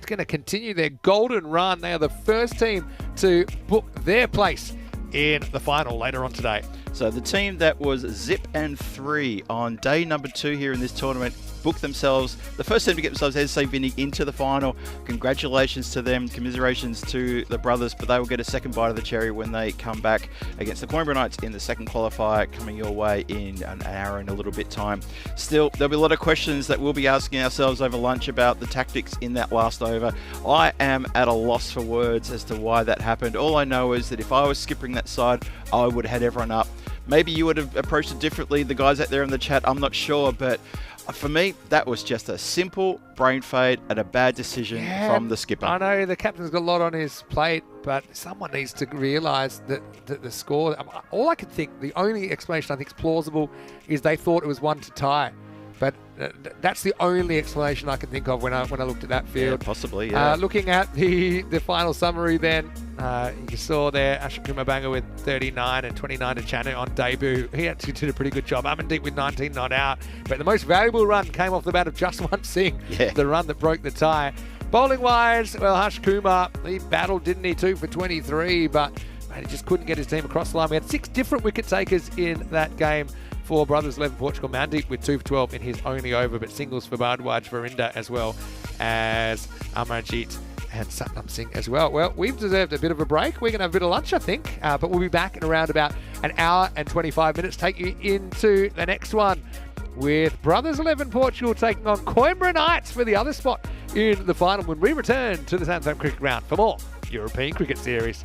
[SPEAKER 5] going to continue their golden run. They are the first team to book their place in the final later on today.
[SPEAKER 4] So the team that was zip and 3 on day number 2 here in this tournament booked themselves, the first team to get themselves, as say, Vinny, into the final. Congratulations to them, commiserations to the Brothers, but they will get a second bite of the cherry when they come back against the Coimbra Knights in the second qualifier, coming your way in an hour and a little bit time. Still, there'll be a lot of questions that we'll be asking ourselves over lunch about the tactics in that last over. I am at a loss for words as to why that happened. All I know is that if I was skipping that side, I would have had everyone up. Maybe you would have approached it differently, the guys out there in the chat, I'm not sure, but for me, that was just a simple brain fade and a bad decision from the skipper.
[SPEAKER 5] I know the captain's got a lot on his plate, but someone needs to realise that the score, all I could think, the only explanation I think is plausible is they thought it was 1 to tie. But that's the only explanation I can think of when I looked at that field.
[SPEAKER 4] Yeah, possibly, yeah.
[SPEAKER 5] Looking at the final summary then, you saw there Ashok Kumar Banger with 39 and 29 to Chanu on debut. He actually did a pretty good job. Amandeep with 19 not out. But the most valuable run came off the bat of Jaswant Singh, the run that broke the tie. Bowling-wise, well, Harsh Kumar, he battled, didn't he, 2 for 23, but he just couldn't get his team across the line. We had 6 different wicket takers in that game for Brothers 11 Portugal. Mandeep with 2 for 12 in his only over, but singles for Bhardwaj Verinda as well as Amarjeet and Satnam Singh as well. Well, we've deserved a bit of a break. We're going to have a bit of lunch, I think, but we'll be back in around about an hour and 25 minutes. Take you into the next one with Brothers 11 Portugal taking on Coimbra Knights for the other spot in the final when we return to the Sandown Cricket Ground for more European Cricket Series.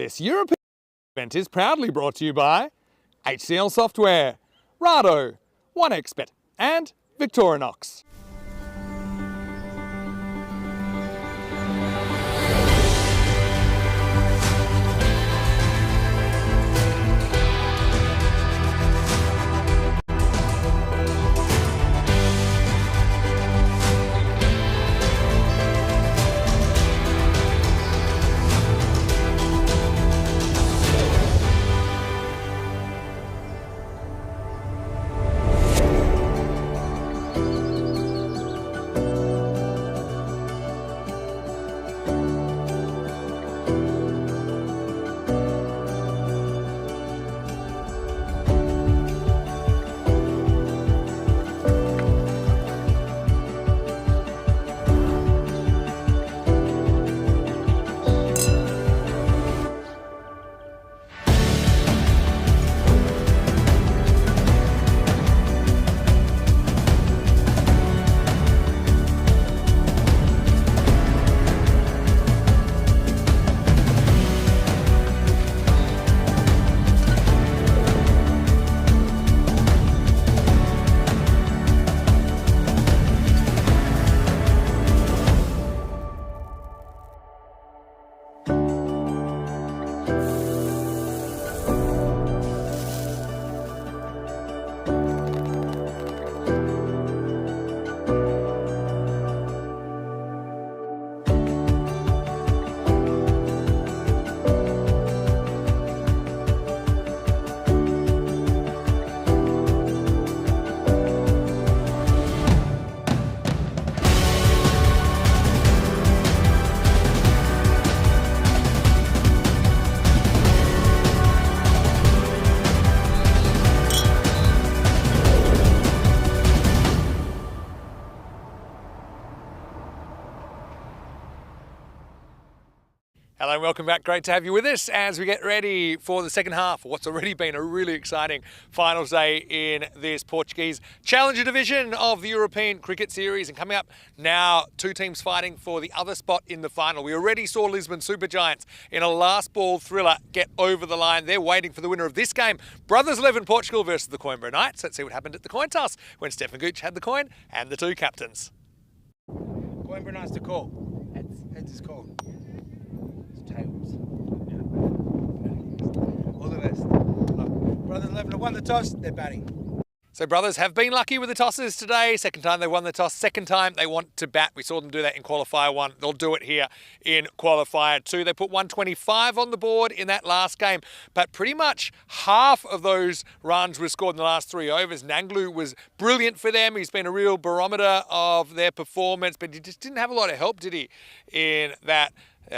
[SPEAKER 1] This European event is proudly brought to you by HCL Software, Rado, 1xBet, and Victorinox. Hello and welcome back. Great to have you with us as we get ready for the second half of what's already been a really exciting finals day in this Portuguese Challenger division of the European Cricket Series. And coming up now, two teams fighting for the other spot in the final. We already saw Lisbon Supergiants in a last ball thriller get over the line. They're waiting for the winner of this game. Brothers 11 Portugal versus the Coimbra Knights. Let's see what happened at the coin toss when Stefan Gooch had the coin and the two captains.
[SPEAKER 2] Coimbra Knights to call. Heads is call. Tails. All the best. Brothers 11 have won the toss, they're batting.
[SPEAKER 1] So Brothers have been lucky with the tosses today. Second time they won the toss. Second time they want to bat. We saw them do that in qualifier 1. They'll do it here in qualifier 2. They put 125 on the board in that last game, but pretty much half of those runs were scored in the last 3 overs. Nanglu was brilliant for them. He's been a real barometer of their performance, but he just didn't have a lot of help, did he, in that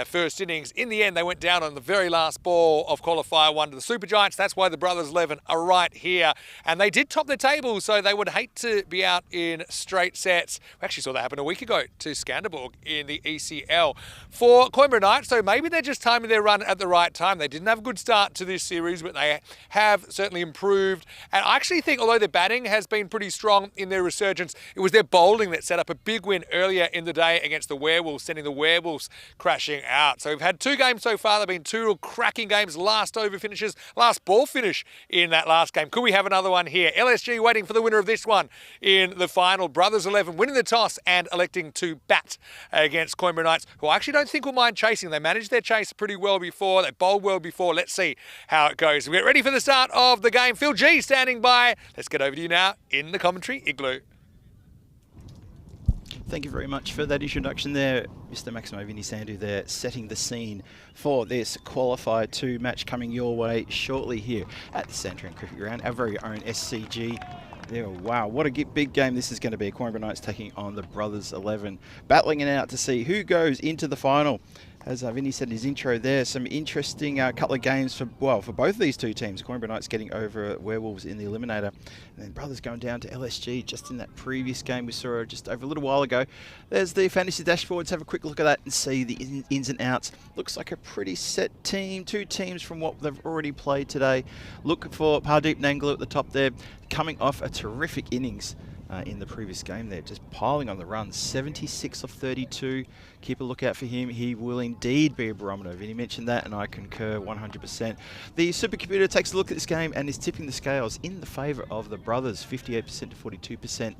[SPEAKER 1] first innings. In the end, they went down on the very last ball of qualifier 1 to the Supergiants. That's why the Brothers 11 are right here. And they did top the table, so they would hate to be out in straight sets. We actually saw that happen a week ago to Skanderborg in the ECL. For Coimbra Knights, so maybe they're just timing their run at the right time. They didn't have a good start to this series, but they have certainly improved. And I actually think, although their batting has been pretty strong in their resurgence, it was their bowling that set up a big win earlier in the day against the Werewolves, sending the Werewolves crashing out. So we've had 2 games so far. They've been 2 real cracking games, last over finishes, last ball finish in that last game. Could we have another one here? LSG waiting for the winner of this one in the final. Brothers 11 winning the toss and electing to bat against Coimbra Knights, who I actually don't think will mind chasing. They managed their chase pretty well before. They bowled well before. Let's see how it goes. We get ready for the start of the game. Phil G standing by. Let's get over to you now in the commentary igloo.
[SPEAKER 4] Thank you very much for that introduction there, Mr. Maximo Vinisandu there, setting the scene for this Qualifier 2 match coming your way shortly here at the Santorin Cricket Ground, our very own SCG. There, wow, what a big game this is going to be. Coimbra Knights taking on the Brothers 11, battling it out to see who goes into the final. As Vinny said in his intro there, some interesting couple of games for both of these two teams. Coimbra Knights getting over Werewolves in the Eliminator, and then Brothers going down to LSG just in that previous game we saw just over a little while ago. There's the fantasy dashboard. Let's have a quick look at that and see the ins and outs. Looks like a pretty set team. 2 teams from what they've already played today. Look for Pardeep Nanglu at the top there, coming off a terrific innings in the previous game there, just piling on the runs. 76 of 32. Keep a lookout for him. He will indeed be a barometer. Vinny mentioned that, and I concur 100%. The supercomputer takes a look at this game and is tipping the scales in the favour of the brothers, 58% to 42%.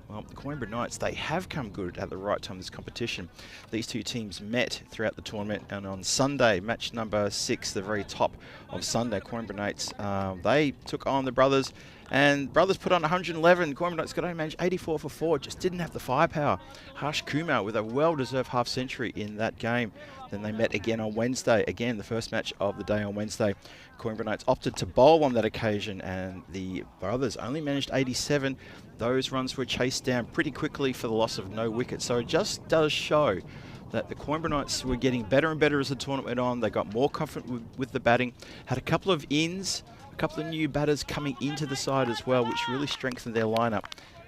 [SPEAKER 4] Well, the Coimbra Knights, they have come good at the right time in this competition. These two teams met throughout the tournament, and on Sunday, match number 6, the very top of Sunday, Coimbra Knights, they took on the brothers, and brothers put on 111. Coimbra Knights could only manage 84 for 4, just didn't have the firepower. Harsh Kumar with a well-deserved half-century in that game. Then they met again on Wednesday, again the first match of the day on Wednesday. Coimbra Knights opted to bowl on that occasion, and the brothers only managed 87. Those runs were chased down pretty quickly for the loss of no wickets, so it just does show that the Coimbra Knights were getting better and better as the tournament went on. They got more confident with the batting, had a couple of ins, a couple of new batters coming into the side as well, which really strengthened their lineup,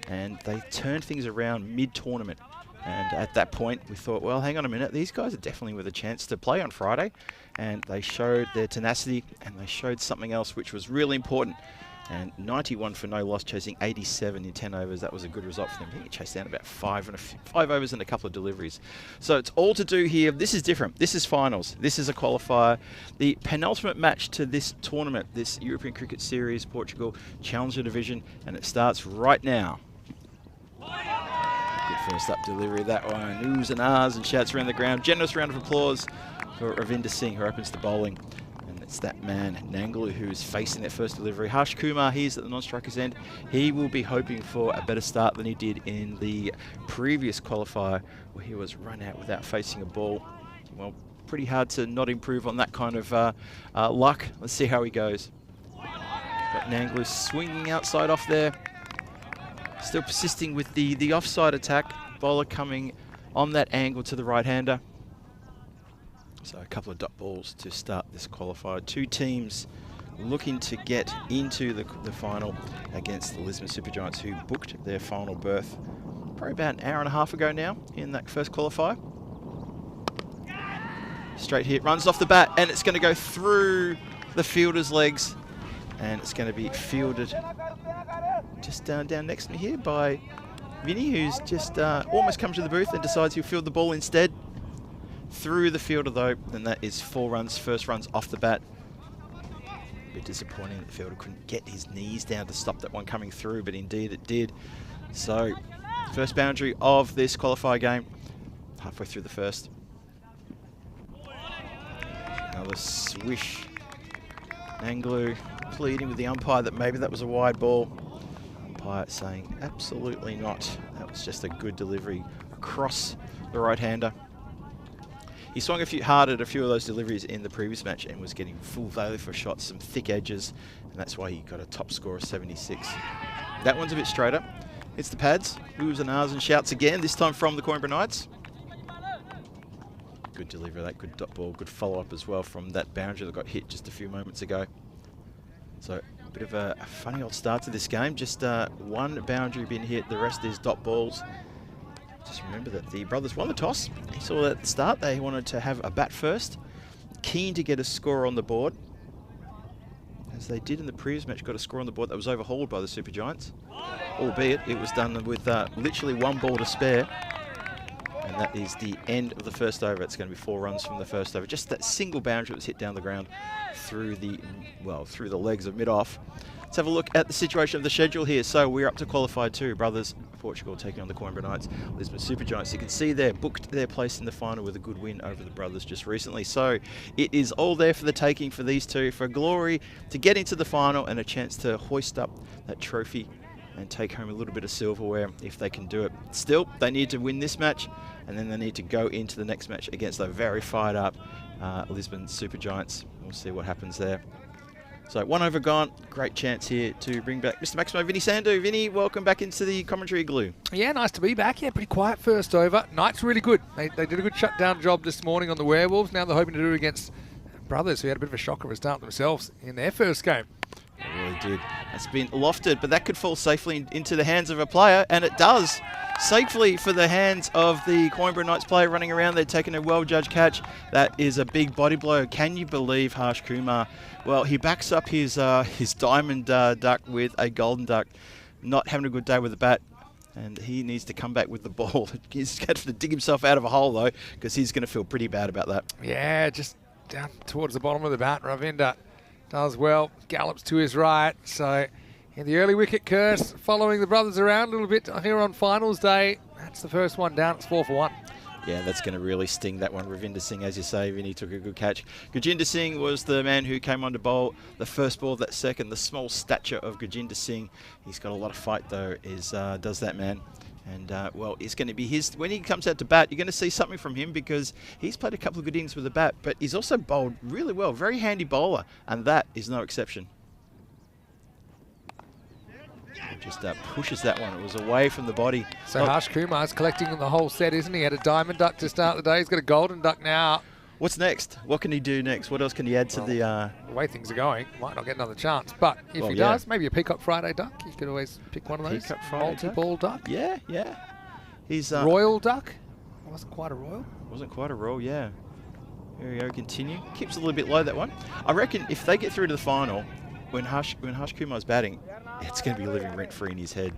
[SPEAKER 4] and they turned things around mid-tournament. And at that point, we thought, well, hang on a minute, these guys are definitely with a chance to play on Friday. And they showed their tenacity, and they showed something else which was really important. And 91 for no loss, chasing 87 in 10 overs. That was a good result for them. I think he chased down about 5 overs and a couple of deliveries. So it's all to do here. This is different. This is finals. This is a qualifier. The penultimate match to this tournament, this European Cricket Series, Portugal Challenger Division, and it starts right now. Good first up delivery of that one. Oohs and ahs and shouts around the ground. Generous round of applause for Ravinder Singh, who opens the bowling. And it's that man, Nanglu, who's facing that first delivery. Harsh Kumar, he's at the non-striker's end. He will be hoping for a better start than he did in the previous qualifier, where he was run out without facing a ball. Well, pretty hard to not improve on that kind of luck. Let's see how he goes. Got Nanglu swinging outside off there. Still persisting with the offside attack. Bowler coming on that angle to the right-hander. So a couple of dot balls to start this qualifier. Two teams looking to get into the final against the Lisbon Supergiants, who booked their final berth probably about an hour and a half ago now in that first qualifier. Straight hit, runs off the bat, and it's going to go through the fielder's legs, and it's going to be fielded just down next to me here by Vinny, who's just almost come to the booth and decides he'll field the ball instead. Through the fielder though, and that is 4 runs, first runs off the bat. A bit disappointing that the fielder couldn't get his knees down to stop that one coming through, but indeed it did. So, first boundary of this qualifier game, halfway through the first. Another swish. Anglu pleading with the umpire that maybe that was a wide ball. Umpire saying absolutely not. That was just a good delivery across the right-hander. He swung hard at a few of those deliveries in the previous match and was getting full value for shots, some thick edges, and that's why he got a top score of 76. That one's a bit straighter. It's the pads, oohs and ahs and shouts again, this time from the Coimbra Knights. Good delivery of that, good dot ball, good follow-up as well from that boundary that got hit just a few moments ago. So a bit of a funny old start to this game, just one boundary being hit, the rest is dot balls. Just remember that the brothers won the toss. They saw that at the start they wanted to have a bat first. Keen to get a score on the board. As they did in the previous match, got a score on the board that was overhauled by the Supergiants. Albeit it was done with literally 1 ball to spare. And that is the end of the first over. It's going to be 4 runs from the first over. Just that single boundary that was hit down the ground through the legs of mid-off. Let's have a look at the situation of the schedule here. So we're up to qualified 2. Brothers Portugal taking on the Coimbra Knights. Lisbon Supergiants, you can see there, booked their place in the final with a good win over the brothers just recently. So it is all there for the taking for these two, for glory to get into the final and a chance to hoist up that trophy and take home a little bit of silverware if they can do it. Still, they need to win this match, and then they need to go into the next match against the very fired up Lisbon Supergiants. We'll see what happens there. So 1 over gone, great chance here to bring back Mr. Maximo Vinny Sandu. Vinny, welcome back into the commentary igloo.
[SPEAKER 5] Yeah, nice to be back. Yeah, pretty quiet first over. Knights really good. They did a good shutdown job this morning on the Werewolves. Now they're hoping to do it against brothers who had a bit of a shocker of a start themselves in their first game.
[SPEAKER 4] It really did. It's been lofted, but that could fall safely into the hands of a player, and it does. Safely for the hands of the Coimbra Knights player running around. They're taking a well-judged catch. That is a big body blow. Can you believe Harsh Kumar? Well, he backs up his diamond duck with a golden duck. Not having a good day with the bat. And he needs to come back with the ball. He's got to dig himself out of a hole, though, because he's going to feel pretty bad about that.
[SPEAKER 5] Yeah, just down towards the bottom of the bat. Ravinda does well, gallops to his right. So in the early wicket curse, following the brothers around a little bit here on finals day. That's the first one down. It's 4 for 1.
[SPEAKER 4] Yeah, that's going to really sting, that one. Ravinder Singh, as you say, Vinny took a good catch. Gajinder Singh was the man who came on to bowl the first ball, that second. The small stature of Gajinder Singh. He's got a lot of fight, though, does that man. And, well, it's going to be his... When he comes out to bat, you're going to see something from him because he's played a couple of good innings with the bat, but he's also bowled really well. Very handy bowler, and that is no exception. Just pushes that one. It was away from the body.
[SPEAKER 5] So Harsh Kumar's collecting the whole set, isn't he? He had a diamond duck to start the day. He's got a golden duck now.
[SPEAKER 4] What's next? What can he do next? What else can he add to the...
[SPEAKER 5] The way things are going, might not get another chance. But if he does, maybe a Peacock Friday duck. You could always pick one of those.
[SPEAKER 4] Peacock Friday
[SPEAKER 5] multi-ball duck.
[SPEAKER 4] Yeah. He's
[SPEAKER 5] Royal duck. It wasn't quite a royal.
[SPEAKER 4] Wasn't quite a royal, yeah. Here we go, continue. Keeps a little bit low, that one. I reckon if they get through to the final, when Harsh Kumar's batting, it's going to be living rent-free in his head.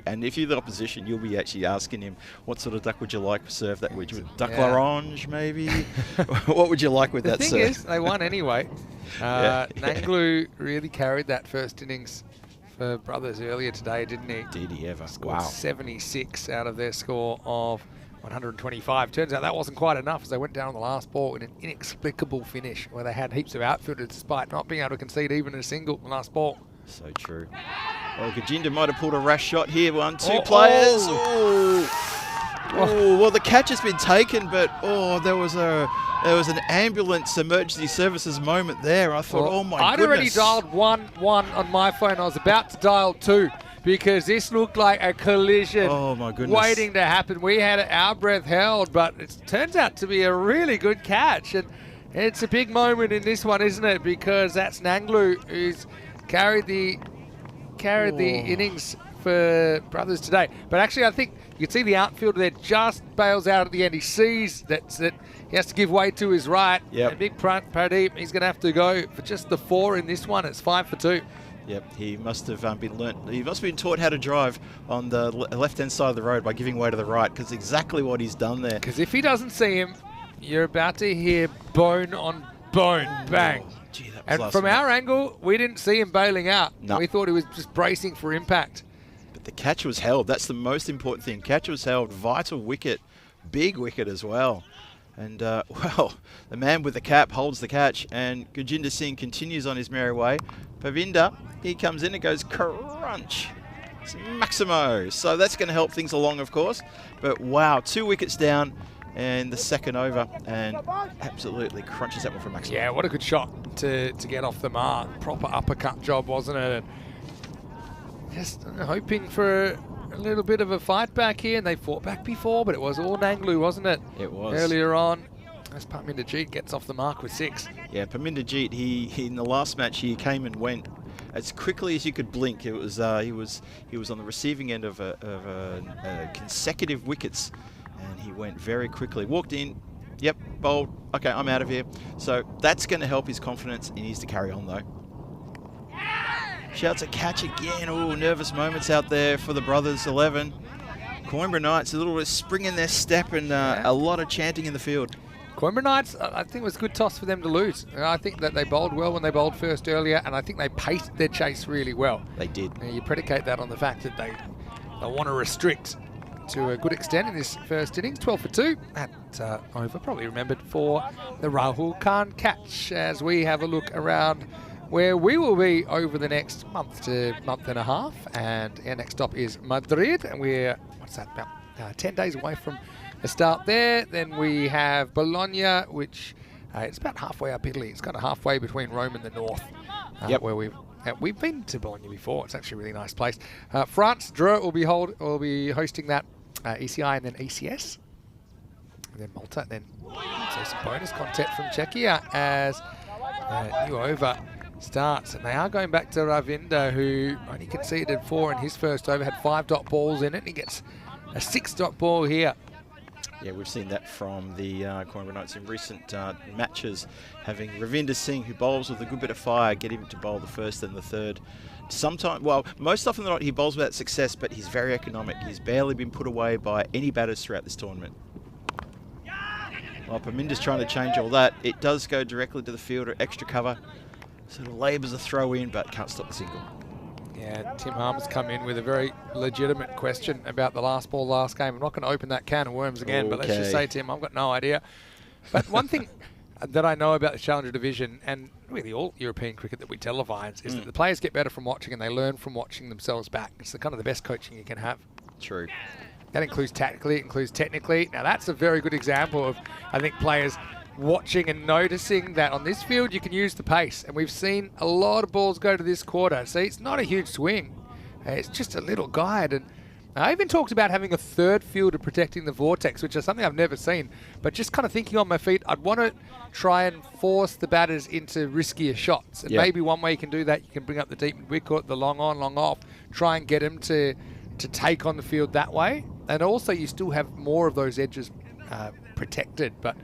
[SPEAKER 4] And if you're the opposition, you'll be actually asking him, what sort of duck would you like served that with? Duck l'orange, maybe? What would you like with that, sir?
[SPEAKER 5] The thing is, they won anyway. Nanglu really carried that first innings for Brothers earlier today, didn't he?
[SPEAKER 4] Did he ever?
[SPEAKER 5] Scored 76 out of their score of 125. Turns out that wasn't quite enough as they went down on the last ball in an inexplicable finish where they had heaps of outfielders despite not being able to concede even a single the last ball.
[SPEAKER 4] So true. Well, Gajinder might have pulled a rash shot here. 1, 2 players. Oh, well, the catch has been taken, but there was an ambulance emergency services moment there. I thought, oh my
[SPEAKER 5] I'd
[SPEAKER 4] goodness.
[SPEAKER 5] already dialed 1-1 on my phone. I was about to dial 2 because this looked like a collision.
[SPEAKER 4] Oh my goodness.
[SPEAKER 5] Waiting to happen. We had our breath held, but it turns out to be a really good catch. And it's a big moment in this one, isn't it? Because that's Nanglu who's carried the innings for Brothers today. But actually, I think you can see the outfielder there just bails out at the end. He sees that he has to give way to his right.
[SPEAKER 4] Yep.
[SPEAKER 5] And big Pradeep, he's going to have to go for just the 4 in this one. It's 5 for 2.
[SPEAKER 4] Yep, he must have He must have been taught how to drive on the left-hand side of the road by giving way to the right, because exactly what he's done there.
[SPEAKER 5] Because if he doesn't see him, you're about to hear bone on bone, bang.
[SPEAKER 4] Oh, gee, that was
[SPEAKER 5] and
[SPEAKER 4] last
[SPEAKER 5] from
[SPEAKER 4] minute.
[SPEAKER 5] our angle, we didn't see him bailing out.
[SPEAKER 4] No.
[SPEAKER 5] We thought he was just bracing for impact.
[SPEAKER 4] But the catch was held. That's the most important thing. Catch was held. Vital wicket. Big wicket as well. And, well, the man with the cap holds the catch, and Gajinder Singh continues on his merry way. Pavinder, he comes in and goes crunch. It's Maximo. So that's going to help things along, of course. But, wow, 2 wickets down in the second over, and absolutely crunches that one for Maximo.
[SPEAKER 5] Yeah, what a good shot to get off the mark. Proper uppercut job, wasn't it? And just hoping for a little bit of a fight back here, and they fought back before, but it was all Nanglu, wasn't it?
[SPEAKER 4] It was.
[SPEAKER 5] Earlier on, as Parminder Jeet gets off the mark with 6.
[SPEAKER 4] Yeah, Parminder Jeet, he in the last match, he came and went as quickly as you could blink. It was he was on the receiving end of consecutive wickets, and he went very quickly. Walked in, yep, bowled. Okay, I'm out of here. So that's going to help his confidence. He needs to carry on though. Shouts a catch again. Oh, nervous moments out there for the Brothers 11. Coimbra Knights, a little bit of spring in their step and a lot of chanting in the field.
[SPEAKER 5] Coimbra Knights, I think it was a good toss for them to lose. I think that they bowled well when they bowled first earlier, and I think they paced their chase really well.
[SPEAKER 4] They did.
[SPEAKER 5] Now, you predicate that on the fact that they want to restrict to a good extent in this first innings. 12 for 2. That over, probably remembered for the Rahul Khan catch as we have a look around where we will be over the next month to month and a half. And our next stop is Madrid, and we're, what's that, about 10 days away from the start there. Then we have Bologna, which it's about halfway up Italy. It's kind of halfway between Rome and the north, where we've been to Bologna before. It's actually a really nice place. France, Dreux will be hosting that ECI and then ECS, and then Malta, and then so some bonus content from Czechia as new over starts. And they are going back to Ravinder, who only conceded 4 in his first over, had 5 dot balls in it, and he gets a 6 dot ball here
[SPEAKER 4] Yeah, we've seen that from the Cornwall Knights in recent matches, having Ravinder Singh, who bowls with a good bit of fire, get him to bowl the first and the third. Sometimes, well, most often than not, he bowls without success, but he's very economic. He's barely been put away by any batters throughout this tournament. Well, Parminder's trying to change all that. It does go directly to the fielder, extra cover. Sort of labours a throw in, but can't stop the single.
[SPEAKER 5] Yeah, Tim Harmer's come in with a very legitimate question about the last ball last game. I'm not going to open that can of worms again, but let's just say, Tim, I've got no idea. But one thing that I know about the Challenger Division, and really all European cricket that we televise, is that the players get better from watching and they learn from watching themselves back. It's the kind of the best coaching you can have.
[SPEAKER 4] True.
[SPEAKER 5] That includes tactically, it includes technically. Now that's a very good example of, I think, players watching and noticing that on this field you can use the pace. And we've seen a lot of balls go to this quarter. See, it's not a huge swing. It's just a little guide. And I even talked about having a third fielder protecting the vortex, which is something I've never seen. But just kind of thinking on my feet, I'd want to try and force the batters into riskier shots. And maybe one way you can do that, you can bring up the deep wicket, the long on, long off, try and get them to take on the field that way. And also you still have more of those edges protected. But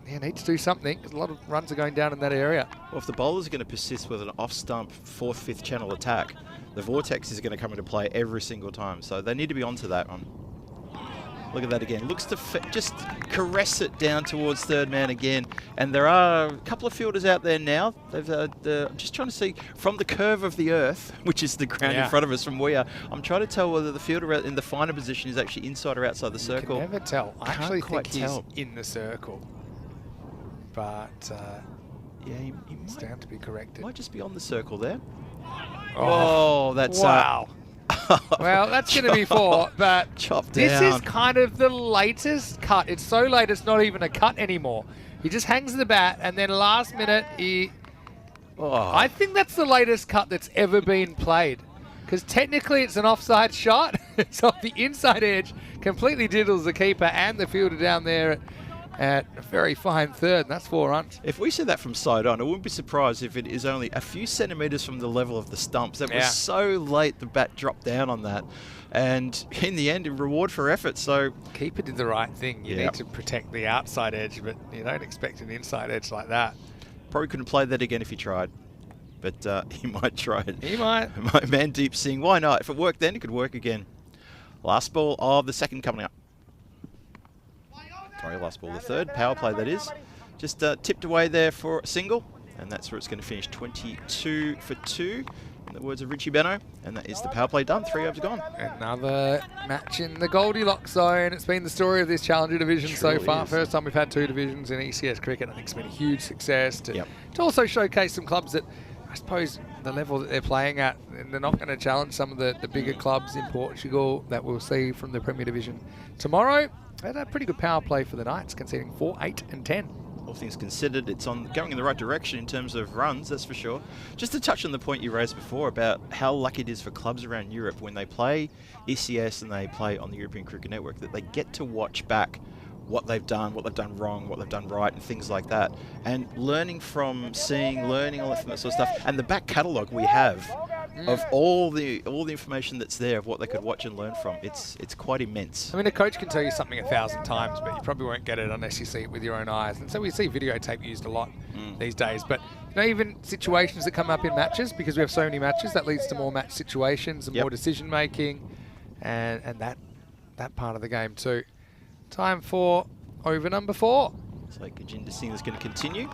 [SPEAKER 5] you need to do something because a lot of runs are going down in that area.
[SPEAKER 4] Well, if the bowlers are going to persist with an off-stump 4th, 5th channel attack, the vortex is going to come into play every single time. So they need to be onto that one. Look at that again. Looks to just caress it down towards third man again. And there are a couple of fielders out there now. I'm just trying to see from the curve of the earth, which is the ground in front of us from where we are. I'm trying to tell whether the fielder in the finer position is actually inside or outside the circle.
[SPEAKER 5] You can never tell. I actually think he's
[SPEAKER 4] tell.
[SPEAKER 5] in the circle. But
[SPEAKER 4] yeah, he
[SPEAKER 5] it's down to be corrected.
[SPEAKER 4] might just be on the circle there.
[SPEAKER 5] Oh,
[SPEAKER 4] that's
[SPEAKER 5] wow. Well, that's going to be 4, but
[SPEAKER 4] chopped
[SPEAKER 5] this
[SPEAKER 4] down.
[SPEAKER 5] is kind of the latest cut. It's so late, it's not even a cut anymore. He just hangs the bat, and then last minute, I think that's the latest cut that's ever been played. Because technically, it's an offside shot. It's off the inside edge, completely diddles the keeper and the fielder down there at a very fine third, and that's 4 runs.
[SPEAKER 4] If we see that from side on, I wouldn't be surprised if it is only a few centimetres from the level of the stumps. That was so late, the bat dropped down on that. And in the end, a reward for effort. So
[SPEAKER 5] Keeper did the right thing. You need to protect the outside edge, but you don't expect an inside edge like that.
[SPEAKER 4] Probably couldn't play that again if he tried. But he might try it.
[SPEAKER 5] He might.
[SPEAKER 4] Mandeep Singh, why not? If it worked then, it could work again. Last ball of the second coming up. Sorry, last ball of the third. Power play, that is. Just tipped away there for a single. And that's where it's going to finish 22 for 2. In the words of Richie Benno. And that is the power play done. 3 overs gone.
[SPEAKER 5] Another match in the Goldilocks zone. It's been the story of this Challenger division so far. First time we've had 2 divisions in ECS cricket. I think it's been a huge success to also showcase some clubs that, I suppose, the level that they're playing at, and they're not going to challenge some of the bigger clubs in Portugal that we'll see from the Premier Division tomorrow. They had a pretty good power play for the Knights, conceding 4, 8 and 10.
[SPEAKER 4] All things considered, it's going in the right direction in terms of runs, that's for sure. Just to touch on the point you raised before about how lucky it is for clubs around Europe when they play ECS and they play on the European Cricket Network, that they get to watch back what they've done wrong, what they've done right, and things like that. And learning from learning all that sort of stuff. And the back catalogue we have of all the information that's there of what they could watch and learn from, it's quite immense.
[SPEAKER 5] I mean, a coach can tell you something 1,000 times, but you probably won't get it unless you see it with your own eyes. And so we see videotape used a lot these days. But you know, even situations that come up in matches, because we have so many matches, that leads to more match situations and more decision making, and that part of the game too. Time for over number 4.
[SPEAKER 4] So Gajinder Singh is going to continue.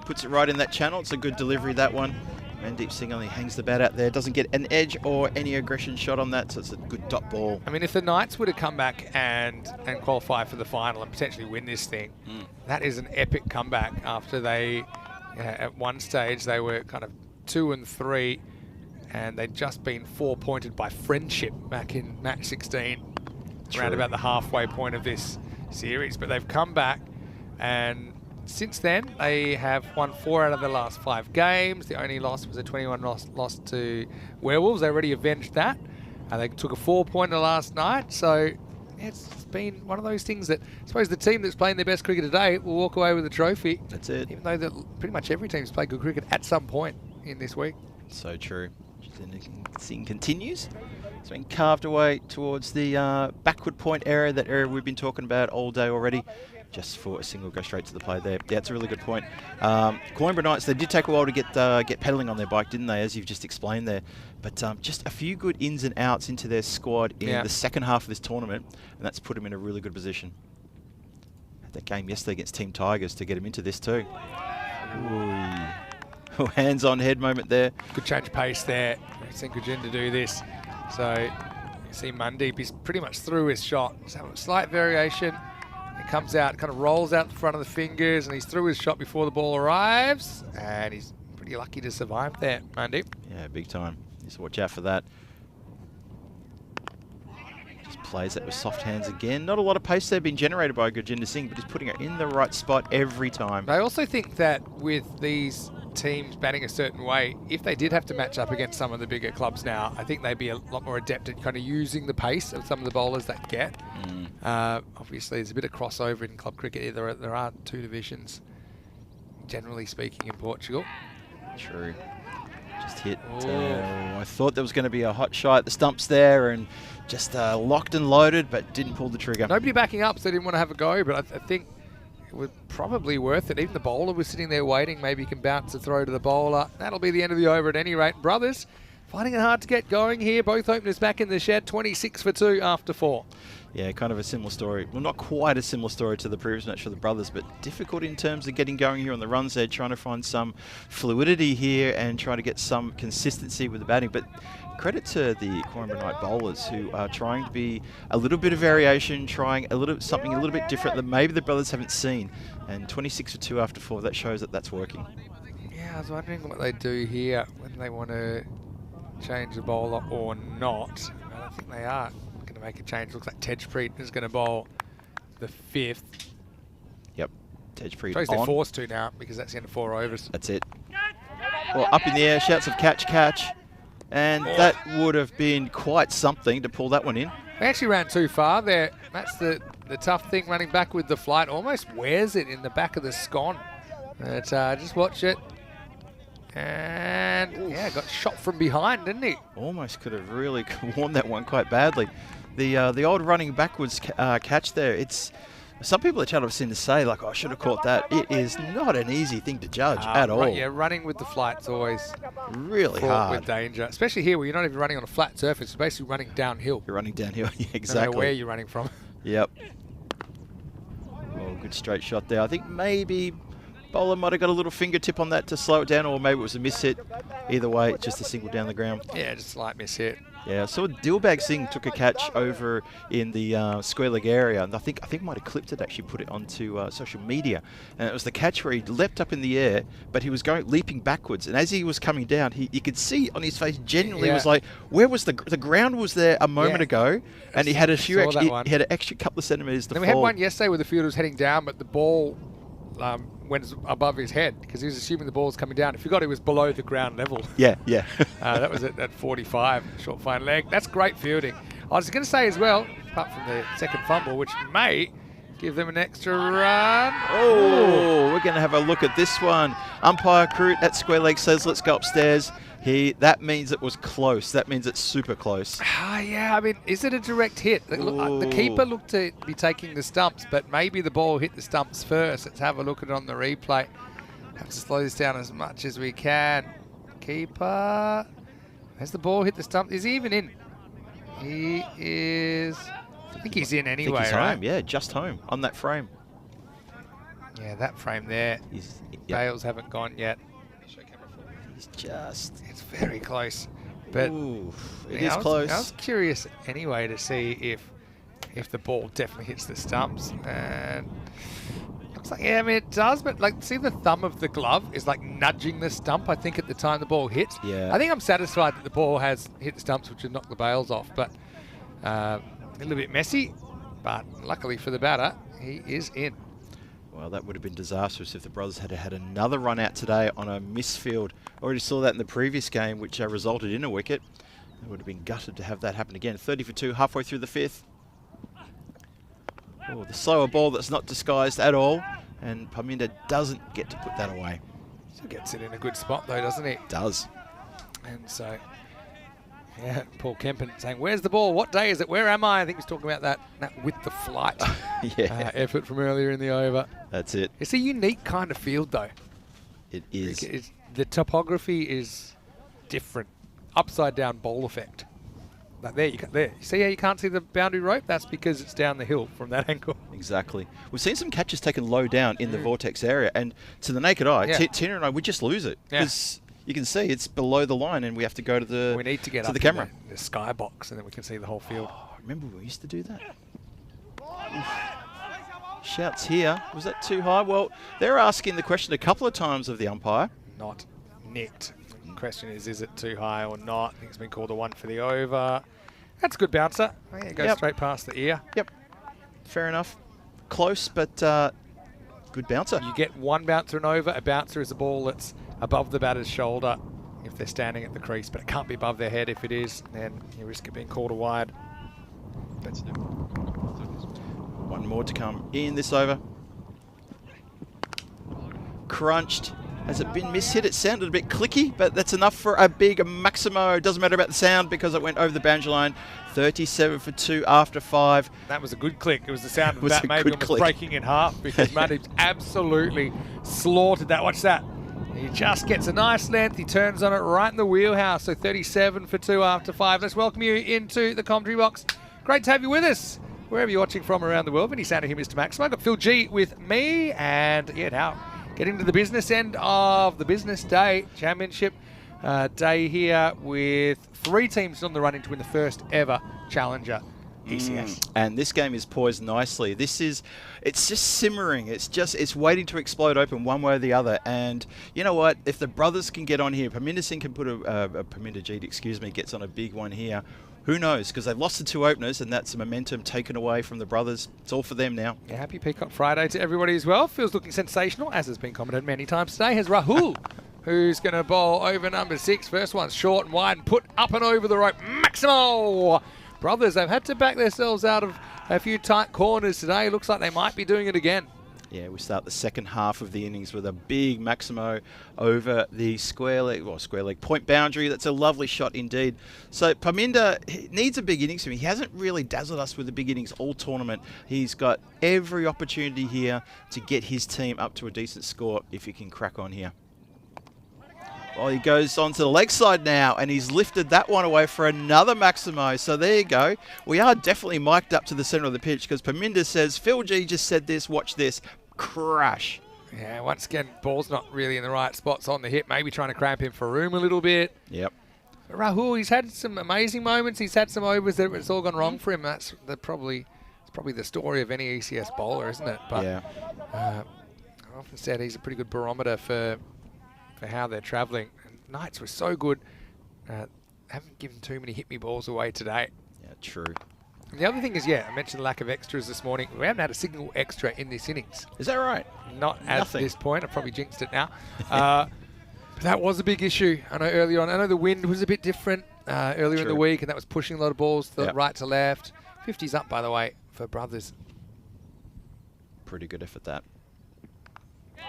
[SPEAKER 4] Puts it right in that channel. It's a good delivery, that one. Mandeep Singh only hangs the bat out there. Doesn't get an edge or any aggression shot on that, so it's a good dot ball.
[SPEAKER 5] I mean, if the Knights were to come back and qualify for the final and potentially win this thing, that is an epic comeback after they, at one stage, they were kind of 2 and 3, and they'd just been 4-pointed by Friendship back in match 16. Around about the halfway point of this series, but they've come back, and since then they have won 4 out of the last 5 games. The only loss was a 21 loss to Werewolves. They already avenged that. They took a 4-pointer last night, so it's been one of those things that I suppose the team that's playing their best cricket today will walk away with a trophy.
[SPEAKER 4] That's it.
[SPEAKER 5] Even though pretty much every team's played good cricket at some point in this week.
[SPEAKER 4] So true. Singh continues. It's been carved away towards the backward point area, that area we've been talking about all day already. Just for a single, go straight to the play there. Yeah, it's a really good point. Coimbra Knights, they did take a while to get pedaling on their bike, didn't they, as you've just explained there. But just a few good ins and outs into their squad in the second half of this tournament, and that's put them in a really good position. Had that game yesterday against Team Tigers to get them into this too. Ooh. Hands on head moment there.
[SPEAKER 5] Good change of pace there. Sinkajin to do this. So you see Mundeep, he's pretty much through his shot. So a slight variation. It comes out, kind of rolls out the front of the fingers, and he's through his shot before the ball arrives. And he's pretty lucky to survive there, Mundeep.
[SPEAKER 4] Yeah, big time. Just watch out for that. Just plays that with soft hands again. Not a lot of pace there being generated by Gurjinder Singh, but he's putting it in the right spot every time.
[SPEAKER 5] I also think that with these teams batting a certain way, if they did have to match up against some of the bigger clubs now, I think they'd be a lot more adept at kind of using the pace of some of the bowlers that get. Obviously, there's a bit of crossover in club cricket. There are two divisions, generally speaking, in Portugal.
[SPEAKER 4] True. Just hit. I thought there was going to be a hot shot at the stumps there, and just locked and loaded, but didn't pull the trigger.
[SPEAKER 5] Nobody backing up, so they didn't want to have a go, but I think it was probably worth it. Even the bowler was sitting there waiting. Maybe he can bounce a throw to the bowler. That'll be the end of the over at any rate. Brothers finding it hard to get going here. Both openers back in the shed. 26 for 2 after 4.
[SPEAKER 4] Yeah, kind of a similar story. Well, not quite a similar story to the previous match for the brothers, but difficult in terms of getting going here on the runs there, trying to find some fluidity here and trying to get some consistency with the batting. But credit to the Coimbra Knight bowlers who are trying to be a little bit of variation, trying something a little bit different that maybe the brothers haven't seen. And 26 for 2 after 4, that shows that that's working.
[SPEAKER 5] Yeah, I was wondering what they do here, whether they want to change the bowler or not. I don't think they are going to make a change. Looks like Tejpreet is going to bowl the 5th.
[SPEAKER 4] Yep, Tejpreet
[SPEAKER 5] Suppose
[SPEAKER 4] on.
[SPEAKER 5] they're forced to now because that's the end of 4 overs.
[SPEAKER 4] That's it. Well, up in the air, shouts of catch, catch. And that would have been quite something to pull that one in.
[SPEAKER 5] They actually ran too far there. That's the tough thing, running back with the flight. Almost wears it in the back of the scone. But just watch it. And yeah, got shot from behind, didn't he?
[SPEAKER 4] Almost could have really worn that one quite badly. The old running backwards catch there, it's... Some people at channel have seen to say, like, oh, I should have caught that. It is not an easy thing to judge at all.
[SPEAKER 5] Yeah, running with the flight's always
[SPEAKER 4] really
[SPEAKER 5] fraught
[SPEAKER 4] hard.
[SPEAKER 5] with danger, especially here where you're not even running on a flat surface. You're basically running downhill.
[SPEAKER 4] You're running downhill, yeah, exactly.
[SPEAKER 5] No matter where you're running from.
[SPEAKER 4] Yep. Oh, good straight shot there. I think maybe bowler might have got a little fingertip on that to slow it down, or maybe it was a miss hit. Either way, just a single down the ground.
[SPEAKER 5] Yeah, just a slight miss hit.
[SPEAKER 4] Yeah, I saw Dilbag Singh took a catch over in the square leg area, and I think might have clipped it, actually put it onto social media. And it was the catch where he leapt up in the air, but he was leaping backwards. And as he was coming down, you could see on his face genuinely was like, where was the ground was there a moment ago, and he had a few he had an extra couple of centimeters to fall.
[SPEAKER 5] Then we had one yesterday where the fielder was heading down, but the ball went above his head because he was assuming the ball was coming down. He forgot it was below the ground level.
[SPEAKER 4] Yeah.
[SPEAKER 5] That was at 45, short fine leg. That's great fielding. I was going to say as well, apart from the second fumble, which may give them an extra run.
[SPEAKER 4] Oh, we're going to have a look at this one. Umpire Crute at square leg says, let's go upstairs. That means it was close. That means it's super close.
[SPEAKER 5] Yeah, I mean, is it a direct hit? The keeper looked to be taking the stumps, but maybe the ball hit the stumps first. Let's have a look at it on the replay. Have to slow this down as much as we can. Keeper. Has the ball hit the stump? Is he even in? He is... I think he's in anyway,
[SPEAKER 4] I think he's
[SPEAKER 5] right?
[SPEAKER 4] home, yeah, just home on that frame.
[SPEAKER 5] Yeah, that frame there. Bales haven't gone yet. It's very close. But
[SPEAKER 4] it is close.
[SPEAKER 5] I was curious anyway to see if the ball definitely hits the stumps. And looks like, yeah, I mean, it does, but like, see the thumb of the glove is like nudging the stump, I think, at the time the ball hits.
[SPEAKER 4] Yeah.
[SPEAKER 5] I think I'm satisfied that the ball has hit the stumps, which would knock the bails off, but a little bit messy. But luckily for the batter, he is in.
[SPEAKER 4] Well, that would have been disastrous if the brothers had had another run out today on a misfield. Already saw that in the previous game, which resulted in a wicket. It would have been gutted to have that happen again. 30 for 2, halfway through the 5th. Oh, the slower ball that's not disguised at all. And Parminder doesn't get to put that away.
[SPEAKER 5] Still gets it in a good spot though, doesn't he?
[SPEAKER 4] Does.
[SPEAKER 5] And so Yeah, Paul Kempen saying, where's the ball? What day is it? Where am I? I think he's talking about that with the flight effort from earlier in the over.
[SPEAKER 4] That's it.
[SPEAKER 5] It's a unique kind of field, though.
[SPEAKER 4] It is.
[SPEAKER 5] The topography is different. Upside down bowl effect. Like there. You see how you can't see the boundary rope? That's because it's down the hill from that angle.
[SPEAKER 4] Exactly. We've seen some catches taken low down in the vortex area, and to the naked eye, Tina and I, we just lose it. Because you can see it's below the line, and we have to go to the
[SPEAKER 5] We need to get
[SPEAKER 4] to
[SPEAKER 5] up
[SPEAKER 4] the camera.
[SPEAKER 5] In the sky box, and then we can see the whole field.
[SPEAKER 4] Oh, remember we used to do that? Shouts here. Was that too high? Well, they're asking the question a couple of times of the umpire.
[SPEAKER 5] Not nicked. The question is it too high or not? I think it's been called a 1 for the over. That's a good bouncer. I think it goes straight past the ear.
[SPEAKER 4] Yep. Fair enough. Close, but good bouncer.
[SPEAKER 5] You get one bouncer and over. A bouncer is a ball that's above the batter's shoulder if they're standing at the crease, but it can't be above their head. If it is, then you risk it being called a wide.
[SPEAKER 4] That's it. One more to come in this over. Crunched. Has it been mishit? It sounded a bit clicky, but that's enough for a big Maximo. Doesn't matter about the sound because it went over the boundary line. 37 for 2 after 5.
[SPEAKER 5] That was a good click. It was the sound of the bat maybe almost breaking in half because Matip's absolutely slaughtered that. Watch that. He just gets a nice length. He turns on it right in the wheelhouse. So 37 for 2 after 5. Let's welcome you into the commentary box. Great to have you with us, wherever you're watching from around the world. Vinny Sander here, Mr. Maximo. I've got Phil G with me, and now getting to the business end of the business day championship day here with 3 teams on the run in to win the first ever Challenger ECS.
[SPEAKER 4] And this game is poised nicely. It's just simmering. It's waiting to explode open one way or the other. And you know what? If the brothers can get on here, Parminder Singh can put Parminder Jeet, gets on a big one here. Who knows? Because they've lost the 2 openers, and that's the momentum taken away from the brothers. It's all for them now.
[SPEAKER 5] Yeah, happy Peacock Friday to everybody as well. Phil's looking sensational, as has been commented many times today. Has Rahul, who's going to bowl over number 6. First one's short and wide and put up and over the rope. Maximo! Brothers, they've had to back themselves out of a few tight corners today. Looks like they might be doing it again.
[SPEAKER 4] Yeah, we start the second half of the innings with a big Maximo over the square leg point boundary. That's a lovely shot indeed. So Parminder needs a big innings from him. He hasn't really dazzled us with the big innings all tournament. He's got every opportunity here to get his team up to a decent score if he can crack on here. Well, he goes on to the leg side now, and he's lifted that one away for another Maximo. So there you go. We are definitely mic'd up to the center of the pitch because Parminder says, Phil G just said this, watch this, crash.
[SPEAKER 5] Yeah, once again, ball's not really in the right spots on the hip, maybe trying to cramp him for room a little bit.
[SPEAKER 4] Yep.
[SPEAKER 5] But Rahul, he's had some amazing moments. He's had some overs that it's all gone wrong for him. That's probably the story of any ECS bowler, isn't it? But
[SPEAKER 4] yeah.
[SPEAKER 5] I often said he's a pretty good barometer for how they're travelling. Knights were so good. Haven't given too many hit me balls away today.
[SPEAKER 4] Yeah, true.
[SPEAKER 5] And the other thing is, I mentioned the lack of extras this morning. We haven't had a single extra in this innings.
[SPEAKER 4] Is that right?
[SPEAKER 5] Not at this point. I've probably jinxed it now. But that was a big issue. I know earlier on. I know the wind was a bit different earlier in the week, and that was pushing a lot of balls right to left. 50's up, by the way, for brothers.
[SPEAKER 4] Pretty good effort, that.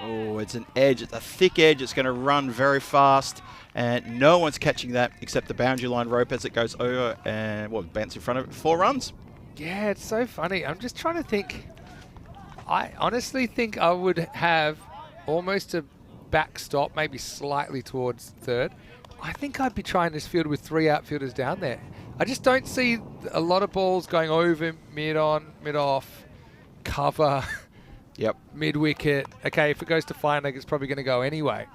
[SPEAKER 4] Oh, it's an edge. It's a thick edge. It's going to run very fast, and no one's catching that except the boundary line rope as it goes over and bounce in front of it. 4 runs.
[SPEAKER 5] Yeah, it's so funny. I'm just trying to think. I honestly think I would have almost a backstop, maybe slightly towards third. I think I'd be trying this field with 3 outfielders down there. I just don't see a lot of balls going over mid-on, mid-off, cover.
[SPEAKER 4] Yep.
[SPEAKER 5] Mid-wicket. Okay, if it goes to fine leg, it's probably going to go anyway.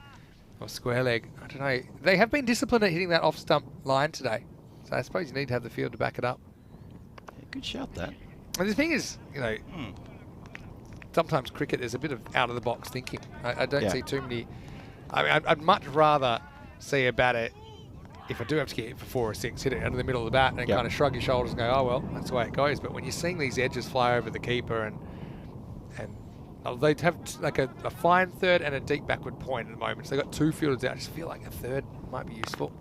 [SPEAKER 5] Or square leg. I don't know. They have been disciplined at hitting that off-stump line today. So I suppose you need to have the field to back it up.
[SPEAKER 4] Yeah, good shout, that.
[SPEAKER 5] And the thing is, sometimes cricket, there's a bit of out-of-the-box thinking. I don't see too many... I'd much rather see a batter, if I do have to get hit for 4 or 6, hit it under the middle of the bat and kind of shrug your shoulders and go, oh, well, that's the way it goes. But when you're seeing these edges fly over the keeper and they'd have like a fine third and a deep backward point at the moment. So they've got 2 fielders out. I just feel like a third might be useful.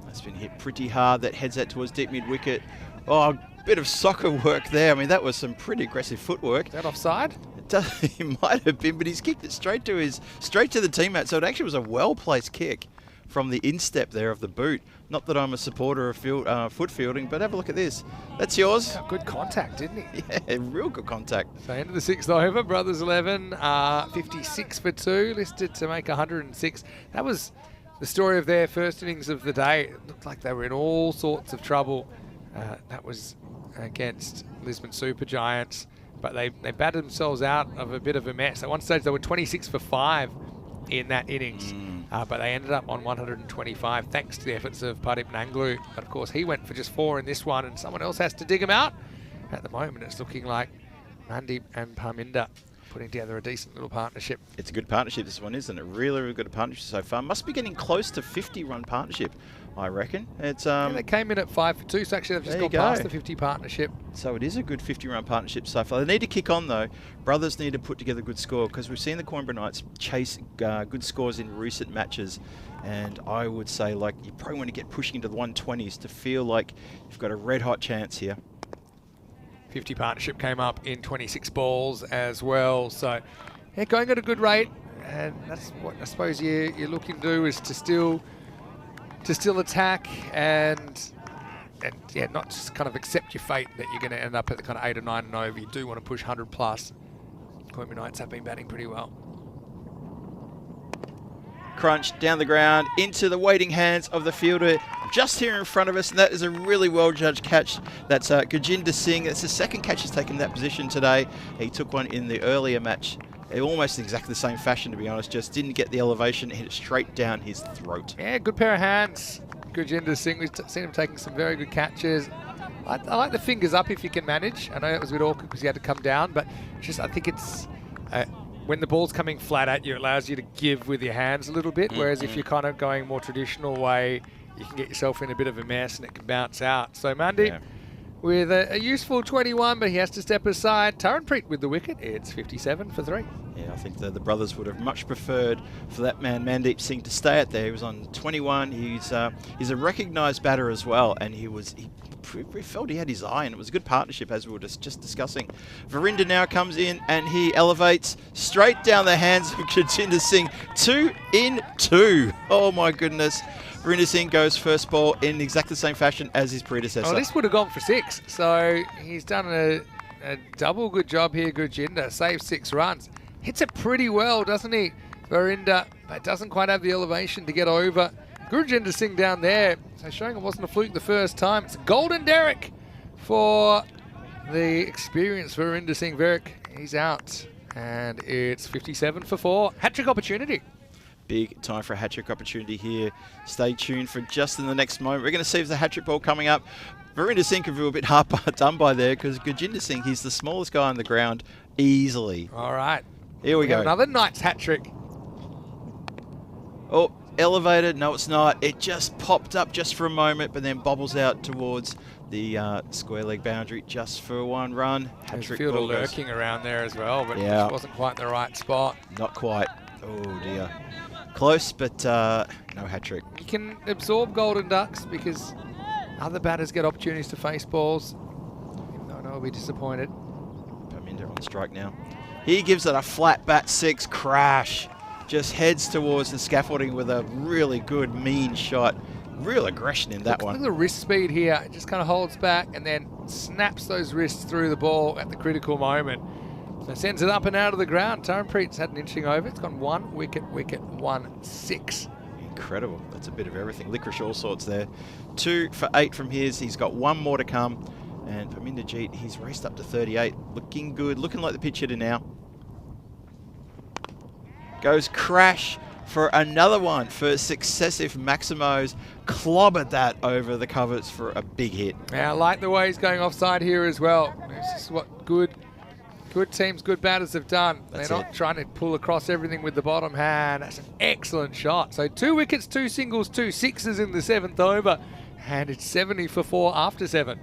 [SPEAKER 4] That's been hit pretty hard. That heads out towards deep mid-wicket. Oh, a bit of soccer work there. I mean, that was some pretty aggressive footwork.
[SPEAKER 5] Is that offside?
[SPEAKER 4] He might have been, but he's kicked it straight to the teammate. So it actually was a well-placed kick from the instep there of the boot. Not that I'm a supporter of foot fielding, but have a look at this. That's yours.
[SPEAKER 5] Good contact, didn't he?
[SPEAKER 4] Yeah, real good contact.
[SPEAKER 5] So into the 6th over, Brothers 11, 56 for 2, listed to make 106. That was the story of their first innings of the day. It looked like they were in all sorts of trouble. That was against Lisbon Supergiants, but they batted themselves out of a bit of a mess. At one stage, they were 26 for 5 in that innings, but they ended up on 125 thanks to the efforts of Padip Nanglu. But of course, he went for just 4 in this one, and someone else has to dig him out. At the moment, it's looking like Mandeep and Parminder putting together a decent little partnership.
[SPEAKER 4] It's a good partnership, this one, isn't it? Really, really good partnership so far. Must be getting close to 50-run partnership, I reckon. It's
[SPEAKER 5] Yeah, they came in at 5 for 2, so actually they've just gone past the 50 partnership.
[SPEAKER 4] So it is a good 50-run partnership so far. They need to kick on, though. Brothers need to put together a good score, because we've seen the Coimbra Knights chase good scores in recent matches. And I would say, like, you probably want to get pushing into the 120s to feel like you've got a red-hot chance here.
[SPEAKER 5] 50 partnership came up in 26 balls as well. So, yeah, going at a good rate. And that's what I suppose you're looking to do, is to still attack and yeah, not just kind of accept your fate that you're going to end up at the kind of 8 or 9 and over. You do want to push 100 plus. Coimbra Knights have been batting pretty well.
[SPEAKER 4] Crunch down the ground into the waiting hands of the fielder just here in front of us, and that is a really well judged catch. That's Gurjinder Singh. It's the second catch he's taken that position today. He took one in the earlier match, almost exactly the same fashion, to be honest, just didn't get the elevation, hit it straight down his throat.
[SPEAKER 5] Yeah, good pair of hands. Gurjinder Singh, we've seen him taking some very good catches. I like the fingers up if you can manage. I know it was a bit awkward because he had to come down, but just I think it's when the ball's coming flat at you, it allows you to give with your hands a little bit, whereas if you're kind of going more traditional way, you can get yourself in a bit of a mess and it can bounce out. So Mandeep with a useful 21, but he has to step aside. Taranpreet with the wicket. It's 57 for 3.
[SPEAKER 4] Yeah, I think the brothers would have much preferred for that man Mandeep Singh to stay out there. He was on 21. He's a recognised batter as well, and he felt he had his eye, and it was a good partnership, as we were just discussing. Verinder now comes in, and he elevates straight down the hands of Gurjinder Singh. 2 in 2. Oh my goodness. Verinder Singh goes first ball in exactly the same fashion as his predecessor.
[SPEAKER 5] Oh, this would have gone for 6. So he's done a double good job here, Gurjinder. Saves 6 runs. Hits it pretty well, doesn't he, Verinder? But doesn't quite have the elevation to get over. Gurjinder Singh down there. So showing it wasn't a fluke the first time. It's a golden derrick for the experienced Verinder Singh Verrick. He's out. And it's 57 for 4. Hat-trick opportunity.
[SPEAKER 4] Big time for a hat-trick opportunity here. Stay tuned for just in the next moment. We're going to see if the hat-trick ball coming up. Verinder Singh could feel a bit hard done by there, because Gurjinder Singh, he's the smallest guy on the ground easily.
[SPEAKER 5] All right.
[SPEAKER 4] Here we go.
[SPEAKER 5] Another Knights hat-trick.
[SPEAKER 4] Oh, elevated. No, it's not. It just popped up just for a moment, but then bobbles out towards the square leg boundary just for 1 run.
[SPEAKER 5] There's a
[SPEAKER 4] Hat-trick
[SPEAKER 5] fielder
[SPEAKER 4] ball goes.
[SPEAKER 5] lurking around there as well, but it
[SPEAKER 4] Yeah.
[SPEAKER 5] just wasn't quite in the right spot.
[SPEAKER 4] Not quite. Oh, dear. Close, but no hat-trick.
[SPEAKER 5] You can absorb golden ducks because other batters get opportunities to face balls. I know I'll be disappointed.
[SPEAKER 4] Parminder on strike now. He gives it a flat bat 6 crash. Just heads towards the scaffolding with a really good, mean shot. Real aggression in that
[SPEAKER 5] Look
[SPEAKER 4] one.
[SPEAKER 5] at the wrist speed here. It just kind of holds back and then snaps those wrists through the ball at the critical moment. So sends it up and out of the ground. Taranpreet's had an inching over. It's gone 1 wicket, 1 6.
[SPEAKER 4] Incredible. That's a bit of everything. Licorice all sorts there. 2 for 8 from his. He's got 1 more to come. And Parminder Jeet, he's raced up to 38. Looking good. Looking like the pitch hitter now. Goes crash for another one for successive Maximos. Clobbered that over the covers for a big hit.
[SPEAKER 5] Yeah, I like the way he's going offside here as well. This is what good teams, good batters have done.
[SPEAKER 4] That's
[SPEAKER 5] They're not
[SPEAKER 4] it.
[SPEAKER 5] trying to pull across everything with the bottom hand. That's an excellent shot. So 2 wickets, 2 singles, 2 sixes in the 7th over. And it's 70 for 4 after 7.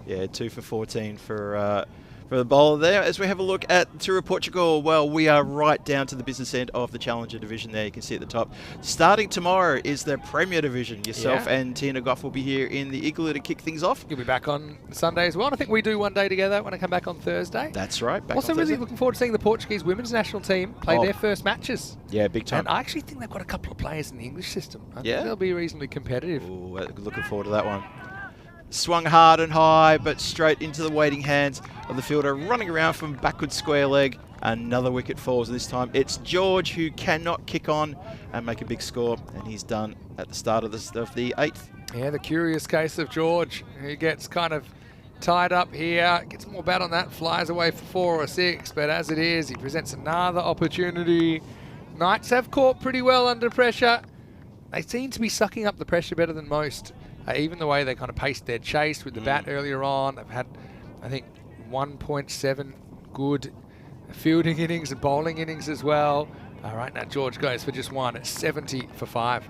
[SPEAKER 4] Yeah, 2 for 14 for for the bowler there. As we have a look at Tour of Portugal, well, we are right down to the business end of the Challenger division there. You can see at the top. Starting tomorrow is the Premier division. Yourself and Tina Goff will be here in the Igloo to kick things off.
[SPEAKER 5] You'll be back on Sunday as well. And I think we do one day together when I come back on Thursday.
[SPEAKER 4] That's right.
[SPEAKER 5] Also really looking forward to seeing the Portuguese women's national team play their first matches.
[SPEAKER 4] Yeah, big time.
[SPEAKER 5] And I actually think they've got a couple of players in the English system. I think they'll be reasonably competitive.
[SPEAKER 4] Ooh, looking forward to that one. Swung hard and high, but straight into the waiting hands of the fielder, running around from backward square leg. Another wicket falls. This time it's George who cannot kick on and make a big score, and he's done at the start of the 8th.
[SPEAKER 5] Yeah, the curious case of George, who gets kind of tied up here, gets more bat on that, flies away for 4 or 6, but as it is, he presents another opportunity. Knights have caught pretty well under pressure. They seem to be sucking up the pressure better than most. Even the way they kind of paced their chase with the bat earlier on. They've had, I think, 1.7 good fielding innings and bowling innings as well. Right now, George goes for just 1 at 70 for 5.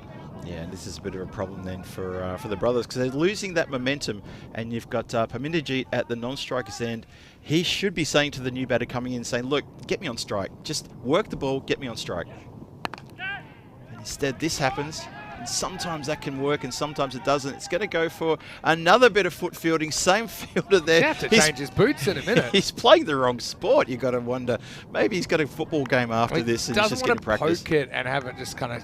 [SPEAKER 4] Yeah, and this is a bit of a problem then for the brothers, because they're losing that momentum, and you've got Parminder Jeet at the non-striker's end. He should be saying to the new batter coming in, saying, look, get me on strike. Just work the ball, get me on strike. And instead, this happens. And sometimes that can work and sometimes it doesn't. It's going to go for another bit of foot fielding. Same fielder there.
[SPEAKER 5] He'll have to change his boots in a minute.
[SPEAKER 4] He's playing the wrong sport. You've got to wonder. Maybe he's got a football game after this and he's just getting practice.
[SPEAKER 5] Poke it and have it just kind of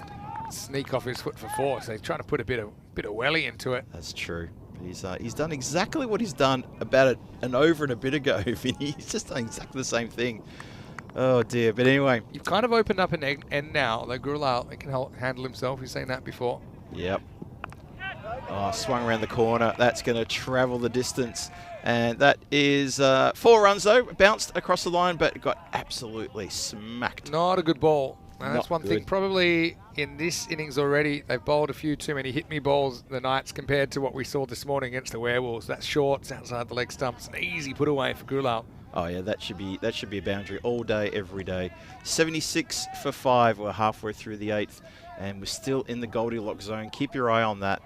[SPEAKER 5] sneak off his foot for 4. So he's trying to put a bit of welly into it.
[SPEAKER 4] That's true. He's done exactly what he's done about an over and a bit ago. He's just done exactly the same thing. Oh dear, but anyway.
[SPEAKER 5] You've kind of opened up an end now, although Gurulal can handle himself. You've seen that before.
[SPEAKER 4] Yep. Oh, swung around the corner. That's going to travel the distance. And that is 4 runs though. Bounced across the line, but got absolutely smacked.
[SPEAKER 5] Not a good ball. And that's
[SPEAKER 4] Not
[SPEAKER 5] one thing probably in this innings already. They've bowled a few too many hit-me balls, the Knights, compared to what we saw this morning against the Werewolves. That's short, it's outside the leg stumps. An easy put away for Gurulal.
[SPEAKER 4] Oh yeah, that should be a boundary all day, every day. 76 for 5. We're halfway through the 8th, and we're still in the Goldilocks zone. Keep your eye on that.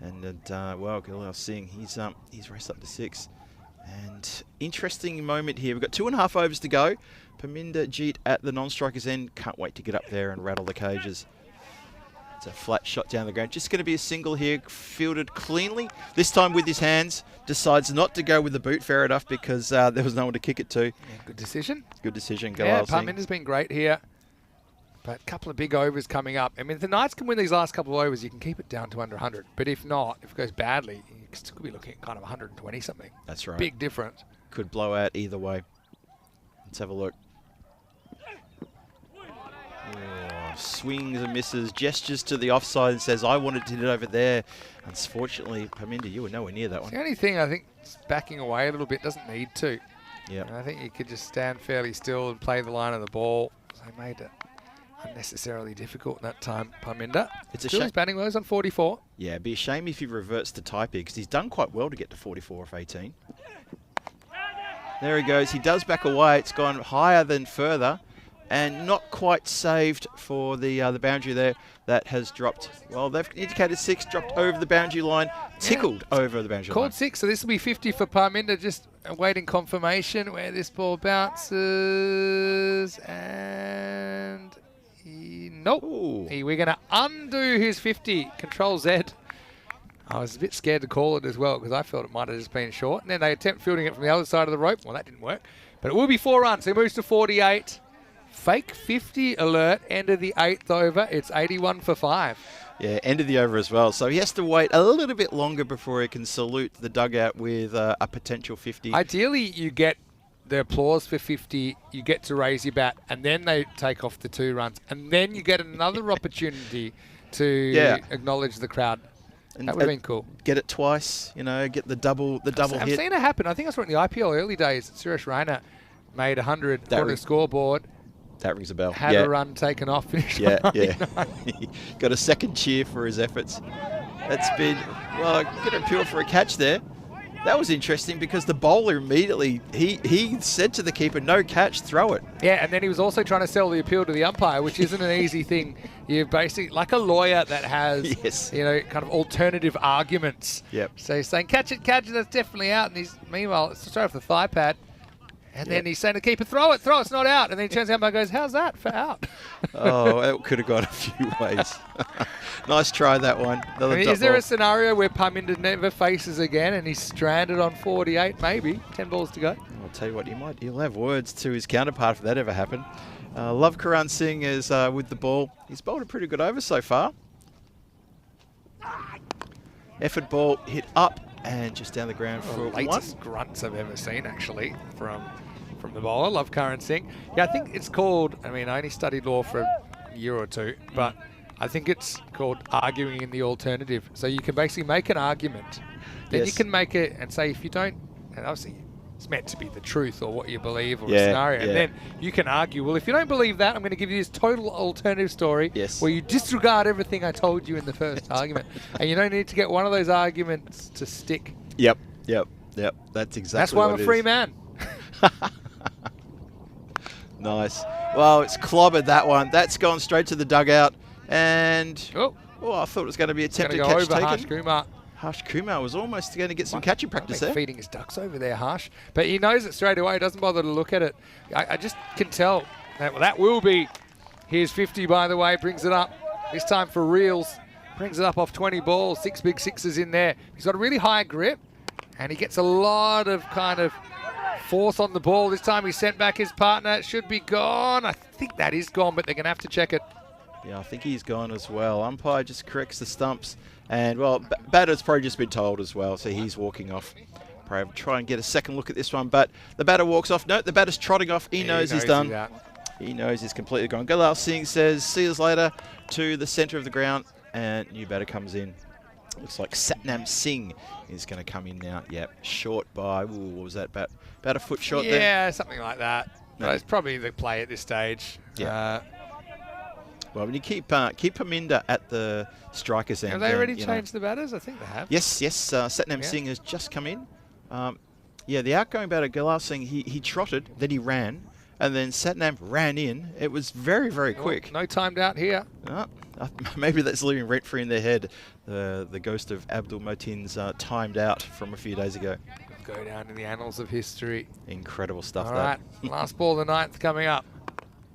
[SPEAKER 4] And well, Gurulal Singh, he's raced up to 6. And interesting moment here. We've got 2.5 overs to go. Parminder Jeet at the non-striker's end. Can't wait to get up there and rattle the cages. It's a flat shot down the ground. Just going to be a single here, fielded cleanly. This time with his hands. Decides not to go with the boot, fair enough, because there was no one to kick it to.
[SPEAKER 5] Yeah, good decision.
[SPEAKER 4] Good decision,
[SPEAKER 5] Yeah,
[SPEAKER 4] Gurulal Singh.
[SPEAKER 5] Parminder's been great here. But a couple of big overs coming up. I mean, if the Knights can win these last couple of overs, you can keep it down to under 100. But if not, if it goes badly, you still could be looking at kind of 120 something.
[SPEAKER 4] That's right.
[SPEAKER 5] Big difference.
[SPEAKER 4] Could blow out either way. Let's have a look. Oh, swings and misses, gestures to the offside and says, I wanted to hit it over there. Unfortunately, Parminder, you were nowhere near that one.
[SPEAKER 5] The only thing I think is backing away a little bit, doesn't need to.
[SPEAKER 4] Yeah.
[SPEAKER 5] I think you could just stand fairly still and play the line of the ball. So they made it unnecessarily difficult that time, Parminder.
[SPEAKER 4] It's a
[SPEAKER 5] Still
[SPEAKER 4] shame.
[SPEAKER 5] his batting was on 44.
[SPEAKER 4] Yeah, it'd be a shame if he reverts to type here, because he's done quite well to get to 44 off 18. There he goes. He does back away. It's gone higher than further, and not quite saved for the boundary there. That has dropped. Well, they've indicated 6, dropped over the boundary line, tickled over the boundary line.
[SPEAKER 5] Called 6, so this will be 50 for Parminder. Just awaiting confirmation where this ball bounces, and nope. We're going to undo his 50. Control Z. I was a bit scared to call it as well because I felt it might have just been short. And then they attempt fielding it from the other side of the rope. Well, that didn't work. But it will be 4 runs. He moves to 48. Fake 50 alert. End of the 8th over. It's 81 for 5.
[SPEAKER 4] Yeah, end of the over as well. So he has to wait a little bit longer before he can salute the dugout with a potential 50.
[SPEAKER 5] Ideally, you get the applause for 50, you get to raise your bat, and then they take off the 2 runs. And then you get another opportunity to acknowledge the crowd. That would have been cool.
[SPEAKER 4] Get it twice, get the double hit.
[SPEAKER 5] I've seen it happen. I think I saw it in the IPL early days. Suresh Raina made 100 on the scoreboard.
[SPEAKER 4] That rings a bell.
[SPEAKER 5] Had a run taken off. Finished on 99.
[SPEAKER 4] Got a second cheer for his efforts. That's been, well, get a appeal for a catch there. That was interesting because the bowler immediately, he said to the keeper, no catch, throw it.
[SPEAKER 5] Yeah, and then he was also trying to sell the appeal to the umpire, which isn't an easy thing. You're basically like a lawyer that has, kind of alternative arguments.
[SPEAKER 4] Yep.
[SPEAKER 5] So he's saying, catch it, that's definitely out. And he's, meanwhile, it's straight off the thigh pad. And then he's saying to keeper, throw it, it's not out. And then he turns out and goes, how's that for out?
[SPEAKER 4] Oh, it could have gone a few ways. Nice try, that one.
[SPEAKER 5] I mean, is there a scenario where Parminder never faces again and he's stranded on 48, maybe? 10 balls to go.
[SPEAKER 4] I'll tell you what, he'll have words to his counterpart if that ever happened. Love Karan Singh is with the ball. He's bowled a pretty good over so far. Effort ball hit up and just down the ground for one.
[SPEAKER 5] Latest grunts I've ever seen, actually, from the bowler. Love Karan Singh. Yeah, I think it's called, I mean, I only studied law for a year or two, but I think it's called arguing in the alternative. So you can basically make an argument. Then you can make it and say if you don't, and obviously it's meant to be the truth or what you believe or a scenario. And then you can argue, well, if you don't believe that, I'm going to give you this total alternative story where you disregard everything I told you in the first argument. And you don't need to get one of those arguments to stick.
[SPEAKER 4] Yep. That's exactly
[SPEAKER 5] That's why I'm a free man.
[SPEAKER 4] Nice. Well, it's clobbered, that one. That's gone straight to the dugout. And, I thought it was going to be attempted catch taken.
[SPEAKER 5] Harsh Kumar.
[SPEAKER 4] Harsh Kumar was almost going to get some catching practice there.
[SPEAKER 5] Feeding his ducks over there, Harsh. But he knows it straight away. He doesn't bother to look at it. I just can tell. That will be his 50, by the way. Brings it up. This time for reals. Brings it up off 20 balls. 6 big sixes in there. He's got a really high grip. And he gets a lot of kind of force on the ball. This time he sent back his partner. It should be gone. I think that is gone, but they're going to have to check it.
[SPEAKER 4] Yeah, I think he's gone as well. Umpire just corrects the stumps. And, well, batter's probably just been told as well, so he's walking off. Probably try and get a second look at this one, but the batter walks off. No, the batter's trotting off. He knows he's done. He knows he's completely gone. Gulal Singh says, see you later, to the centre of the ground, and new batter comes in. Looks like Satnam Singh is going to come in now. Yep, short by, what was that, about a foot short there?
[SPEAKER 5] Yeah, something like that. No. But it's probably the play at this stage.
[SPEAKER 4] Yeah. Well, when you keep Parminder at the striker's end.
[SPEAKER 5] Have they already changed the batters? I think they have.
[SPEAKER 4] Yes. Satnam Singh has just come in. The outgoing batter, Gulal Singh, he trotted, then he ran, and then Satnam ran in. It was very, very quick.
[SPEAKER 5] No timed out here.
[SPEAKER 4] Maybe that's living rent-free in their head. The ghost of Abdul Motin's timed out from a few days ago.
[SPEAKER 5] Go down in the annals of history.
[SPEAKER 4] Incredible stuff.
[SPEAKER 5] All right, last ball of the ninth coming up.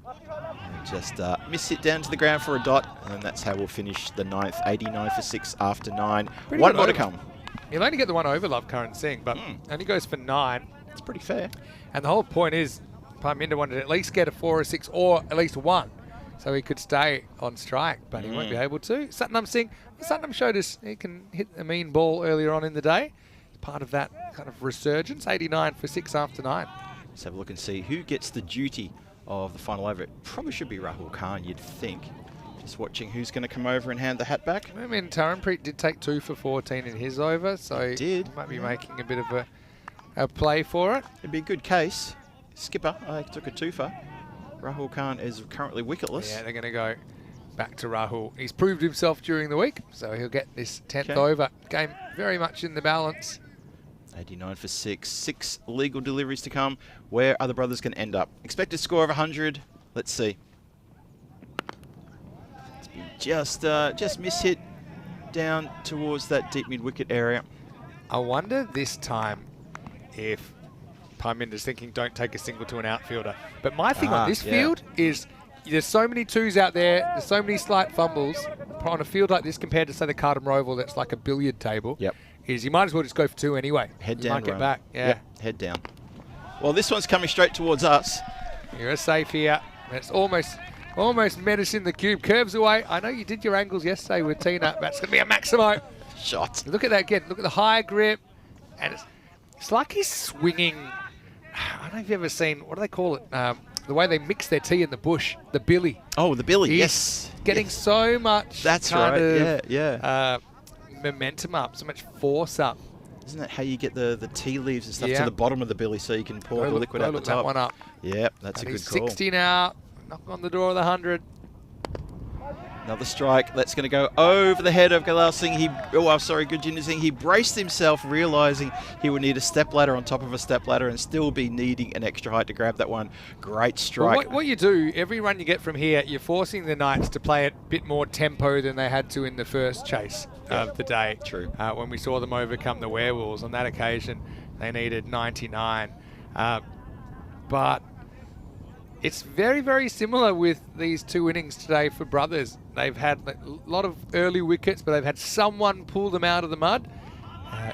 [SPEAKER 4] And just miss it down to the ground for a dot, and that's how we'll finish the ninth. 89 for 6 after 9. One more to come.
[SPEAKER 5] He'll only get the one over, Love Karan Singh, but only goes for 9.
[SPEAKER 4] It's pretty fair.
[SPEAKER 5] And the whole point is Parminder wanted to at least get a 4 or 6 or at least 1. So he could stay on strike, but he won't be able to. Satnam Singh, Satnam showed us he can hit a mean ball earlier on in the day. Part of that kind of resurgence, 89 for 6 after 9.
[SPEAKER 4] Let's have a look and see who gets the duty of the final over. It probably should be Rahul Khan, you'd think. Just watching who's going to come over and hand the hat back.
[SPEAKER 5] I mean, Taranpreet did take 2 for 14 in his over, so he might be making a bit of a play for it.
[SPEAKER 4] It'd be a good case. Skipper, I took a 2 for. Rahul Khan is currently wicketless.
[SPEAKER 5] Yeah, they're going to go back to Rahul. He's proved himself during the week, so he'll get this 10th over. Game very much in the balance.
[SPEAKER 4] 89 for 6. 6 legal deliveries to come. Where are the brothers going to end up? Expected score of 100. Let's see. It's been just miss-hit down towards that deep mid-wicket area.
[SPEAKER 5] I wonder this time if Parminder's thinking don't take a single to an outfielder. But my thing on this field is there's so many 2s out there, there's so many slight fumbles on a field like this compared to, say, the Carlton Roval that's like a billiard table.
[SPEAKER 4] Yep.
[SPEAKER 5] Is you might as well just go for 2 anyway.
[SPEAKER 4] Head
[SPEAKER 5] you
[SPEAKER 4] down.
[SPEAKER 5] Might get back. Yeah.
[SPEAKER 4] Yep, head down. Well, this one's coming straight towards us.
[SPEAKER 5] You're safe here. It's almost menacing the cube. Curves away. I know you did your angles yesterday with Tina. That's going to be a Maximo.
[SPEAKER 4] Shot.
[SPEAKER 5] Look at that again. Look at the high grip. And it's like he's swinging. I don't know if you've ever seen, what do they call it? The way they mix their tea in the bush. The billy.
[SPEAKER 4] Oh, the billy.
[SPEAKER 5] He's
[SPEAKER 4] yes.
[SPEAKER 5] Getting so much momentum up, so much force up.
[SPEAKER 4] Isn't that how you get the tea leaves and stuff to the bottom of the billy so you can pour the liquid out the top?
[SPEAKER 5] That one up.
[SPEAKER 4] Yep, that's a good call.
[SPEAKER 5] 60 now. Knock on the door of the 100.
[SPEAKER 4] Another strike. That's going to go over the head of Gulal Singh. Gurjinder Singh. He braced himself, realising he would need a stepladder on top of a stepladder and still be needing an extra height to grab that one. Great strike.
[SPEAKER 5] Well, what you do, every run you get from here, you're forcing the Knights to play it a bit more tempo than they had to in the first chase of the day.
[SPEAKER 4] True.
[SPEAKER 5] When we saw them overcome the Werewolves. On that occasion, they needed 99. but it's very, very similar with these two innings today for Brothers. They've had a lot of early wickets, but they've had someone pull them out of the mud.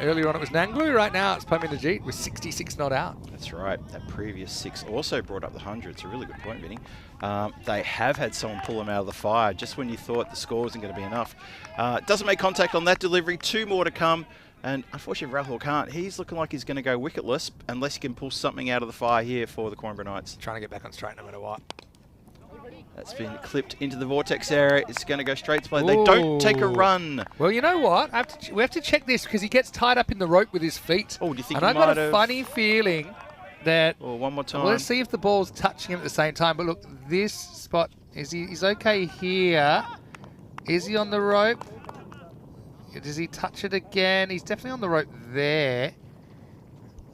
[SPEAKER 5] Earlier on it was Nanglu, right now it's Paminderjeet with 66 not out.
[SPEAKER 4] That's right. That previous 6 also brought up the 100. It's a really good point, Vinny. They have had someone pull them out of the fire just when you thought the score wasn't going to be enough. Doesn't make contact on that delivery. 2 more to come. And unfortunately, Rahul can't. He's looking like he's going to go wicketless unless he can pull something out of the fire here for the Coimbra Knights.
[SPEAKER 5] Trying to get back on straight no matter what.
[SPEAKER 4] That's been clipped into the vortex area. It's going to go straight to play. They don't take a run.
[SPEAKER 5] Well, you know what? We have to check this because he gets tied up in the rope with his feet.
[SPEAKER 4] Oh, do you think
[SPEAKER 5] and
[SPEAKER 4] he
[SPEAKER 5] I've got
[SPEAKER 4] might
[SPEAKER 5] a
[SPEAKER 4] have...
[SPEAKER 5] funny feeling that...
[SPEAKER 4] Oh, one more time.
[SPEAKER 5] Well, let's see if the ball's touching him at the same time. But look, this spot, he's okay here. Is he on the rope? Does he touch it again? He's definitely on the rope there.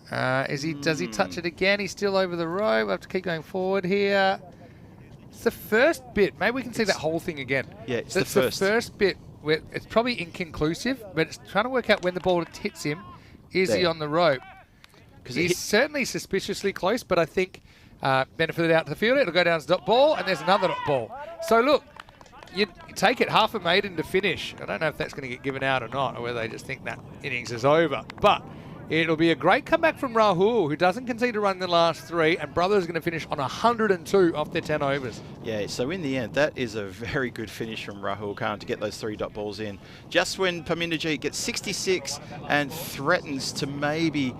[SPEAKER 5] Does he touch it again? He's still over the rope. We have to keep going forward here. It's the first bit. Maybe we can see that whole thing again.
[SPEAKER 4] Yeah, it's
[SPEAKER 5] the
[SPEAKER 4] first.
[SPEAKER 5] The first bit. Where it's probably inconclusive, but it's trying to work out when the ball hits him. Is he on the rope? Because he's certainly suspiciously close, but I think benefited out to the field. It'll go down as dot ball, and there's another dot ball. So look, you take it half a maiden to finish. I don't know if that's going to get given out or not, or whether they just think that innings is over. But it'll be a great comeback from Rahul, who doesn't concede a run in the last 3, and Brothers are going to finish on 102 off their 10 overs.
[SPEAKER 4] Yeah, so in the end, that is a very good finish from Rahul Khan to get those 3 dot balls in. Just when Paminderjeet gets 66 and threatens to maybe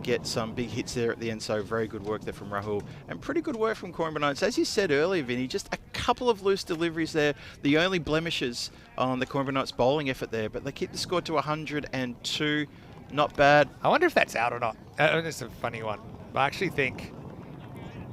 [SPEAKER 4] get some big hits there at the end, so very good work there from Rahul. And pretty good work from Coimbra Knights. As you said earlier, Vinny, just a couple of loose deliveries there. The only blemishes on the Coimbra Knights bowling effort there, but they keep the score to 102. Not bad.
[SPEAKER 5] I wonder if that's out or not. It's a funny one. I actually think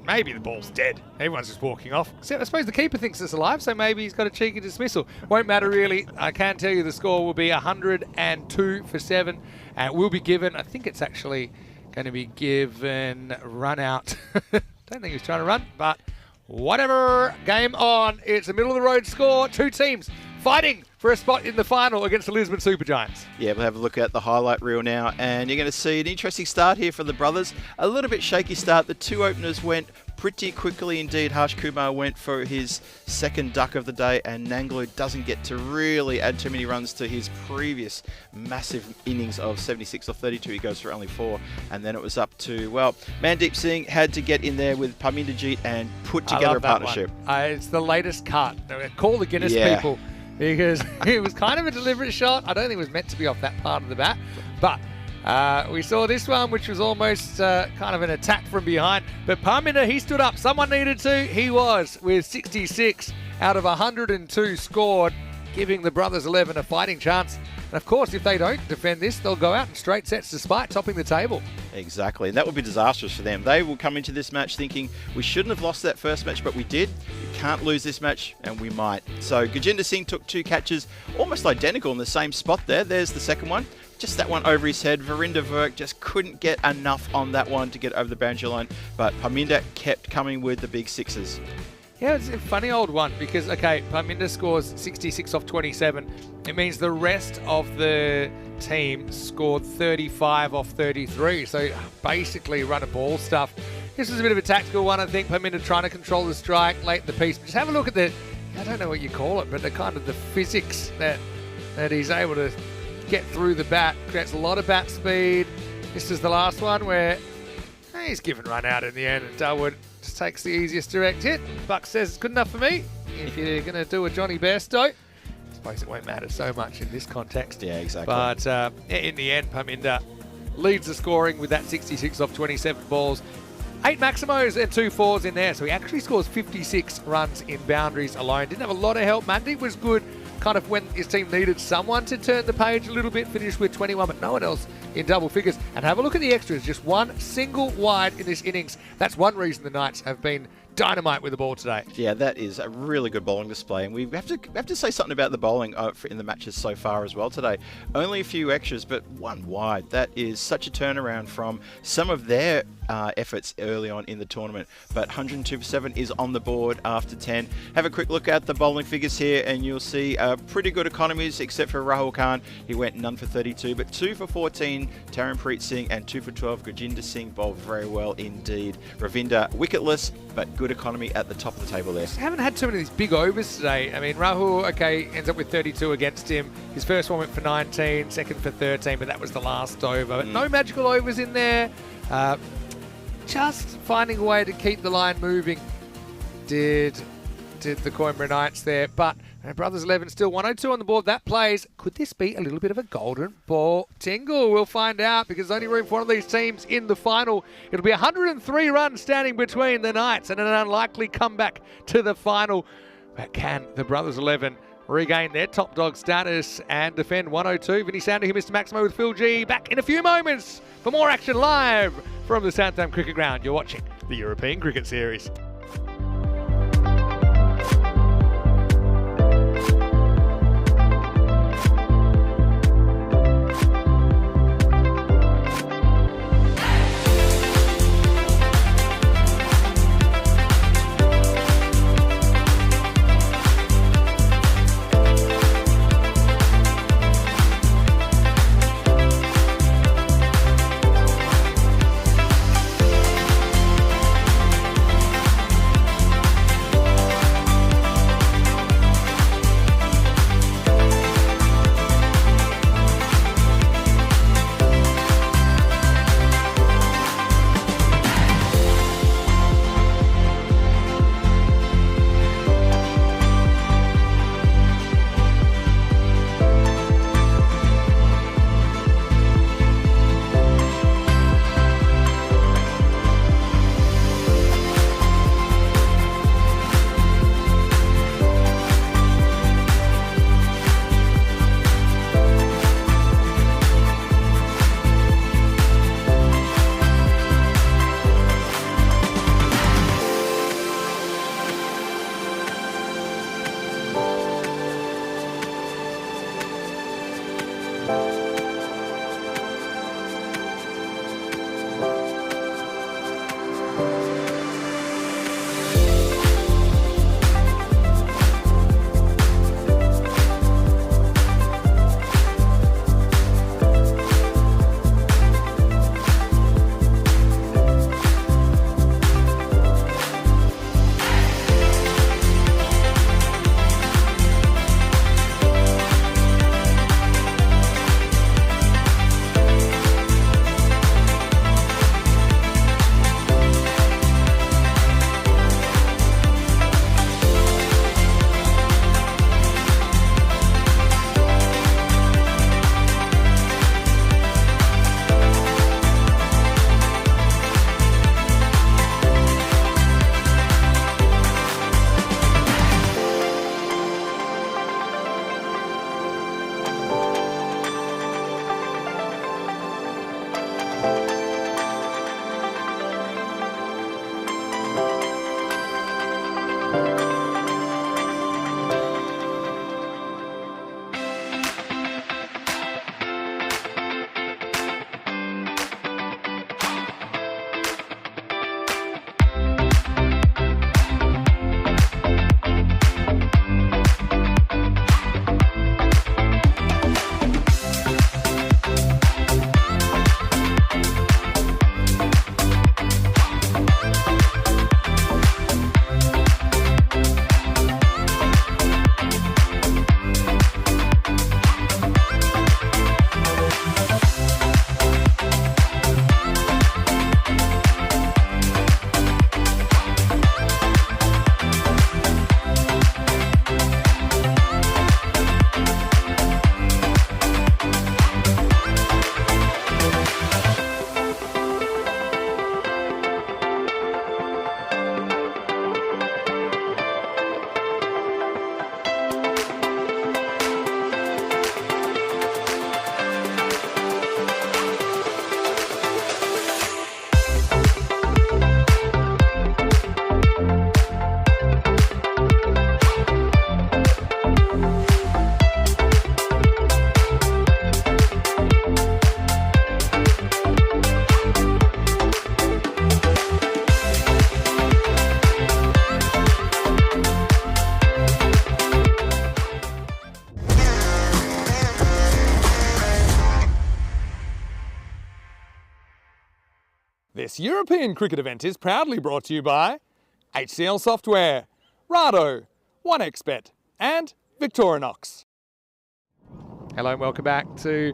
[SPEAKER 5] maybe the ball's dead. Everyone's just walking off. So I suppose the keeper thinks it's alive, so maybe he's got a cheeky dismissal. Won't matter really. I can tell you the score will be 102 for 7. And will be given, I think it's actually going to be given run out. Don't think he was trying to run, but whatever. Game on. It's a middle of the road score. 2 teams fighting for a spot in the final against the Lisbon Supergiants.
[SPEAKER 4] Yeah, we'll have a look at the highlight reel now, and you're going to see an interesting start here for the Brothers. A little bit shaky start. The 2 openers went pretty quickly indeed. Harsh Kumar went for his 2nd duck of the day, and Nanglu doesn't get to really add too many runs to his previous massive innings of 76 or 32. He goes for only 4, and then it was up to, well, Mandeep Singh had to get in there with Paminderjeet and put together a partnership.
[SPEAKER 5] It's the latest cut. Call the Guinness people. Because it was kind of a deliberate shot. I don't think it was meant to be off that part of the bat. But we saw this one, which was almost kind of an attack from behind. But Parminder, he stood up. Someone needed to. He was, with 66 out of 102 scored, giving the Brothers 11 a fighting chance. And of course, if they don't defend this, they'll go out in straight sets despite topping the table.
[SPEAKER 4] Exactly. That would be disastrous for them. They will come into this match thinking, we shouldn't have lost that first match, but we did. We can't lose this match, and we might. So Gajendra Singh took 2 catches, almost identical in the same spot there. There's the second one. Just that one over his head. Verinder Virk just couldn't get enough on that one to get over the boundary line, but Parminder kept coming with the big 6s.
[SPEAKER 5] Yeah, it's a funny old one because, okay, Parminder scores 66 off 27. It means the rest of the team scored 35 off 33. So basically run a ball stuff. This is a bit of a tactical one, I think. Parminder trying to control the strike late in the piece. Just have a look at the, I don't know what you call it, but the kind of the physics that he's able to get through the bat. Creates a lot of bat speed. This is the last one where he's given run out in the end, and Darwood just takes the easiest direct hit. Buck says it's good enough for me. If you're going to do a Johnny Bairstow, I suppose it won't matter so much in this context.
[SPEAKER 4] Yeah, exactly.
[SPEAKER 5] But in the end, Parminder leads the scoring with that 66 off 27 balls. 8 Maximos and 2 4s in there. So he actually scores 56 runs in boundaries alone. Didn't have a lot of help. Mandeep was good kind of when his team needed someone to turn the page a little bit, finished with 21, but no one else in double figures. And have a look at the extras. Just 1 single wide in this innings. That's one reason the Knights have been dynamite with the ball today.
[SPEAKER 4] Yeah, that is a really good bowling display, and we have to say something about the bowling in the matches so far as well today. Only a few extras, but 1 wide. That is such a turnaround from some of their efforts early on in the tournament. But 102 for 7 is on the board after 10. Have a quick look at the bowling figures here, and you'll see pretty good economies, except for Rahul Khan. He went none for 32, but 2 for 14 Taranpreet Singh and 2 for 12 Gurjinder Singh bowled very well indeed. Ravinder wicketless, but good economy at the top of the table there.
[SPEAKER 5] Haven't had too many of these big overs today. I mean, Rahul, okay, ends up with 32 against him. His first one went for 19, second for 13, but that was the last over. But no magical overs in there. Just finding a way to keep the line moving did the Coimbra Knights there. But Brothers 11 still 102 on the board. That plays. Could this be a little bit of a golden ball tingle? We'll find out, because there's only room for one of these teams in the final. It'll be 103 runs standing between the Knights and an unlikely comeback to the final. But can the Brothers 11 regain their top dog status and defend 102? Vinny Sander here, Mr. Maximo with Phil G. Back in a few moments for more action live from the Southampton Cricket Ground. You're watching the European Cricket Series.
[SPEAKER 1] This European cricket event is proudly brought to you by HCL Software, Rado, 1xBet and Victorinox.
[SPEAKER 5] Hello and welcome back to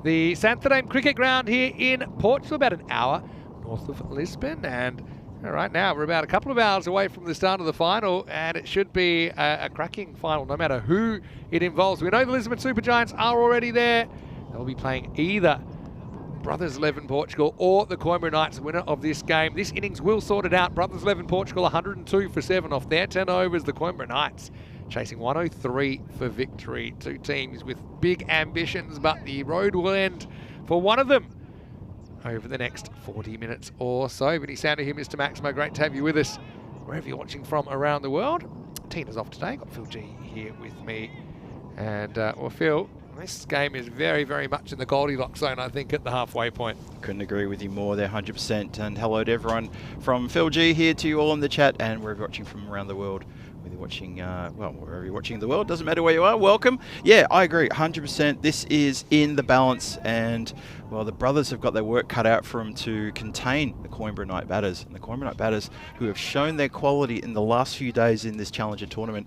[SPEAKER 5] the Santarém Cricket Ground here in Portugal, about an hour north of Lisbon. And right now we're about a couple of hours away from the start of the final, and it should be a cracking final no matter who it involves. We know the Lisbon Super Giants are already there. They'll be playing either Brothers 11 Portugal or the Coimbra Knights, winner of this game. This innings will sort it out. Brothers 11 Portugal 102 for 7 off their 10 overs. The Coimbra Knights chasing 103 for victory. Two teams with big ambitions, but the road will end for one of them over the next 40 minutes or so. Vinny Sander here, Mr. Maximo. Great to have you with us wherever you're watching from around the world. Tina's off today. Got Phil G here with me. And, well, Phil, this game is very, very much in the Goldilocks zone, I think, at the halfway point.
[SPEAKER 4] Couldn't agree with you more there, 100%. And hello to everyone from Phil G here to you all in the chat and wherever you're watching from around the world. Whether you're watching, well, wherever you're watching in the world, doesn't matter where you are, welcome. Yeah, I agree, 100%. This is in the balance, and, well, the brothers have got their work cut out for them to contain the Coimbra Knight batters. And the Coimbra Knight batters, who have shown their quality in the last few days in this Challenger tournament,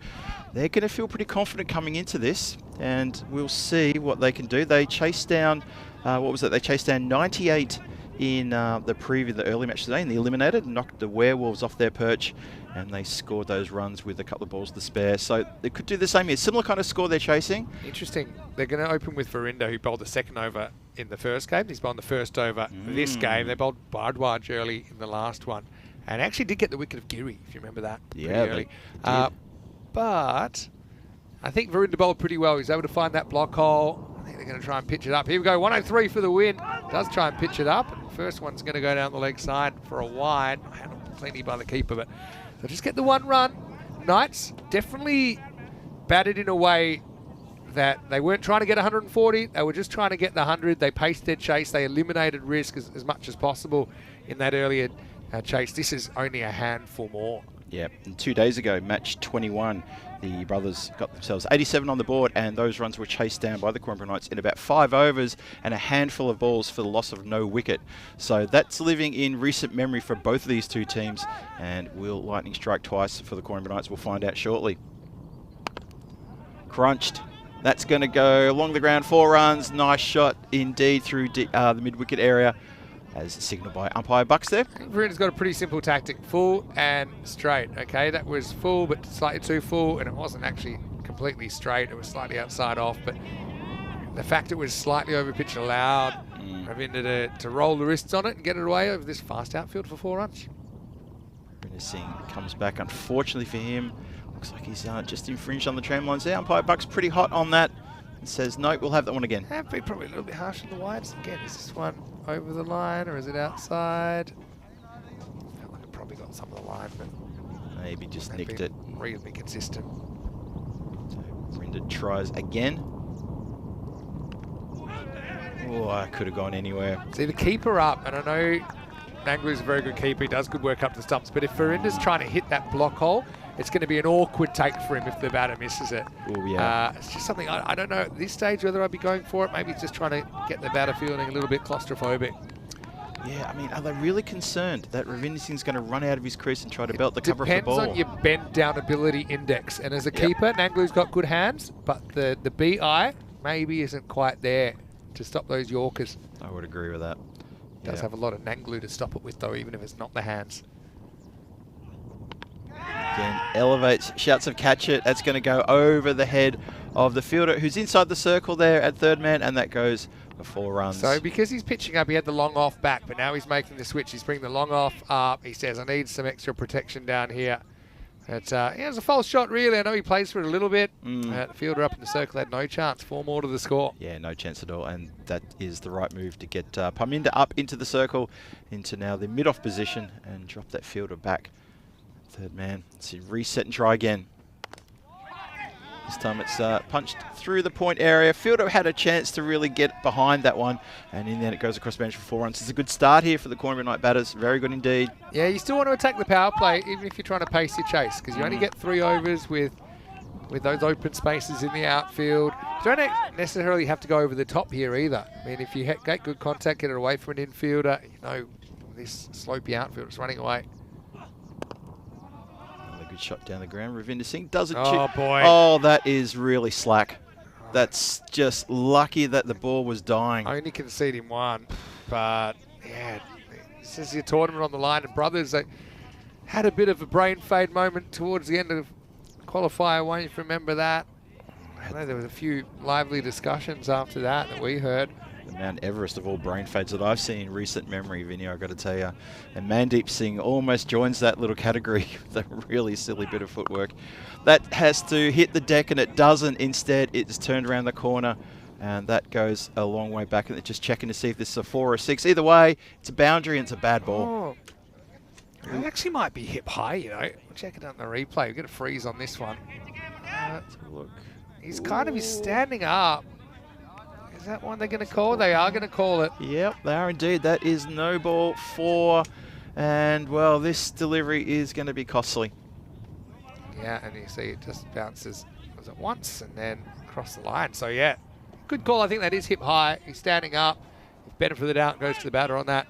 [SPEAKER 4] they're going to feel pretty confident coming into this, and we'll see what they can do. They chased down, what was it? They chased down 98 in the early match today, and they eliminated, knocked the Werewolves off their perch, and they scored those runs with a couple of balls to spare. So they could do the same here. Similar kind of score they're chasing.
[SPEAKER 5] Interesting. They're going to open with Verinder, who bowled the second over in the first game. He's bowled the first over this game. They bowled Bardwaj early in the last one, and actually did get the wicket of Giri, if you remember that.
[SPEAKER 4] Yeah,
[SPEAKER 5] early. But I think Verinder bowled pretty well. He's able to find that block hole. I think they're going to try and pitch it up. Here we go, 103 for the win. Does try and pitch it up. First one's going to go down the leg side for a wide. Handled plenty by the keeper, but they'll just get the one run. Knights definitely batted in a way that they weren't trying to get 140. They were just trying to get the 100. They paced their chase. They eliminated risk as much as possible in that earlier chase. This is only a handful more.
[SPEAKER 4] Yeah, and 2 days ago, match 21, the brothers got themselves 87 on the board, and those runs were chased down by the Coimbra Knights in about 5 overs and a handful of balls for the loss of no wicket. So that's living in recent memory for both of these two teams, and will lightning strike twice for the Coimbra Knights? We'll find out shortly. Crunched. That's going to go along the ground, 4 runs. Nice shot indeed through the mid-wicket area, as signalled by umpire Bucks there.
[SPEAKER 5] Verinder's got a pretty simple tactic, full and straight. Okay, that was full, but slightly too full, and it wasn't actually completely straight. It was slightly outside off, but the fact it was slightly over pitch allowed Ravinder to roll the wrists on it and get it away over this fast outfield for 4 runs.
[SPEAKER 4] Ravinder Singh comes back, unfortunately for him. Looks like he's just infringed on the tramlines there. Umpire Bucks pretty hot on that and says, no, we'll have that one again.
[SPEAKER 5] Have been probably a little bit harsh on the wides. Again, is this one over the line or is it outside? Felt like it probably got some of the line, but
[SPEAKER 4] maybe just nicked it.
[SPEAKER 5] Reasonably consistent.
[SPEAKER 4] So Ravinder tries again. Oh, I could have gone anywhere.
[SPEAKER 5] See the keeper up, and I know Nanglu's a very good keeper. He does good work up the stumps, but if Verinder's trying to hit that block hole, it's going to be an awkward take for him if the batter misses it.
[SPEAKER 4] Oh, yeah.
[SPEAKER 5] It's just something, I don't know at this stage whether I'd be going for it. Maybe it's just trying to get the batter feeling a little bit claustrophobic.
[SPEAKER 4] Yeah, I mean, are they really concerned that Ravinder Singh's going to run out of his crease and try to belt the cover of the ball?
[SPEAKER 5] Depends on your bend down ability index. And as a keeper, Nanglu's got good hands, but the BI maybe isn't quite there to stop those Yorkers.
[SPEAKER 4] I would agree with that.
[SPEAKER 5] Does have a lot of Nanglu to stop it with, though, even if it's not the hands.
[SPEAKER 4] Again, elevates, shouts of catch it. That's going to go over the head of the fielder, who's inside the circle there at third man, and that goes for 4 runs.
[SPEAKER 5] So because he's pitching up, he had the long off back, but now he's making the switch. He's bringing the long off up. He says, I need some extra protection down here. It was a false shot, really. I know he plays for it a little bit. The fielder up in the circle had no chance. 4 more to the score.
[SPEAKER 4] Yeah, no chance at all. And that is the right move to get Parminder up into the circle, into now the mid-off position, and drop that fielder back. Third man. Let's see, reset and try again. This time it's punched through the point area. Fielder had a chance to really get behind that one, and in the end it goes across bench for 4 runs. It's a good start here for the Coimbra Knight batters. Very good indeed.
[SPEAKER 5] Yeah, you still want to attack the power play, even if you're trying to pace your chase, because you only get 3 overs with those open spaces in the outfield. You don't necessarily have to go over the top here either. I mean, if you get good contact, get it away from an infielder, you know, this slopey outfield. It's running away.
[SPEAKER 4] Another good shot down the ground. Ravinder Singh doesn't
[SPEAKER 5] Oh,
[SPEAKER 4] chip.
[SPEAKER 5] boy.
[SPEAKER 4] Oh, that is really slack. That's just lucky that the ball was dying.
[SPEAKER 5] Only conceding one, but yeah, this is your tournament on the line. And Brothers, they had a bit of a brain fade moment towards the end of qualifier. Won't you remember that? I know there was a few lively discussions after that we heard.
[SPEAKER 4] The Mount Everest of all brain fades that I've seen in recent memory, Vinny, I've got to tell you. And Mandeep Singh almost joins that little category with a really silly bit of footwork. That has to hit the deck, and it doesn't. Instead, it's turned around the corner, and that goes a long way back. And they're just checking to see if this is a 4 or 6. Either way, it's a boundary and it's a bad ball.
[SPEAKER 5] Oh. It actually might be hip high, you know. We'll check it out in the replay. We'll get a freeze on this one.
[SPEAKER 4] Let's have a look.
[SPEAKER 5] He's kind of standing up. Is that one they're going to call? They are going to call it.
[SPEAKER 4] Yep, they are indeed. That is no ball 4. And, well, this delivery is going to be costly.
[SPEAKER 5] Yeah, and you see it just bounces, was it once, and then across the line. So, yeah, good call. I think that is hip high. He's standing up. Benefit of the doubt goes to the batter on that.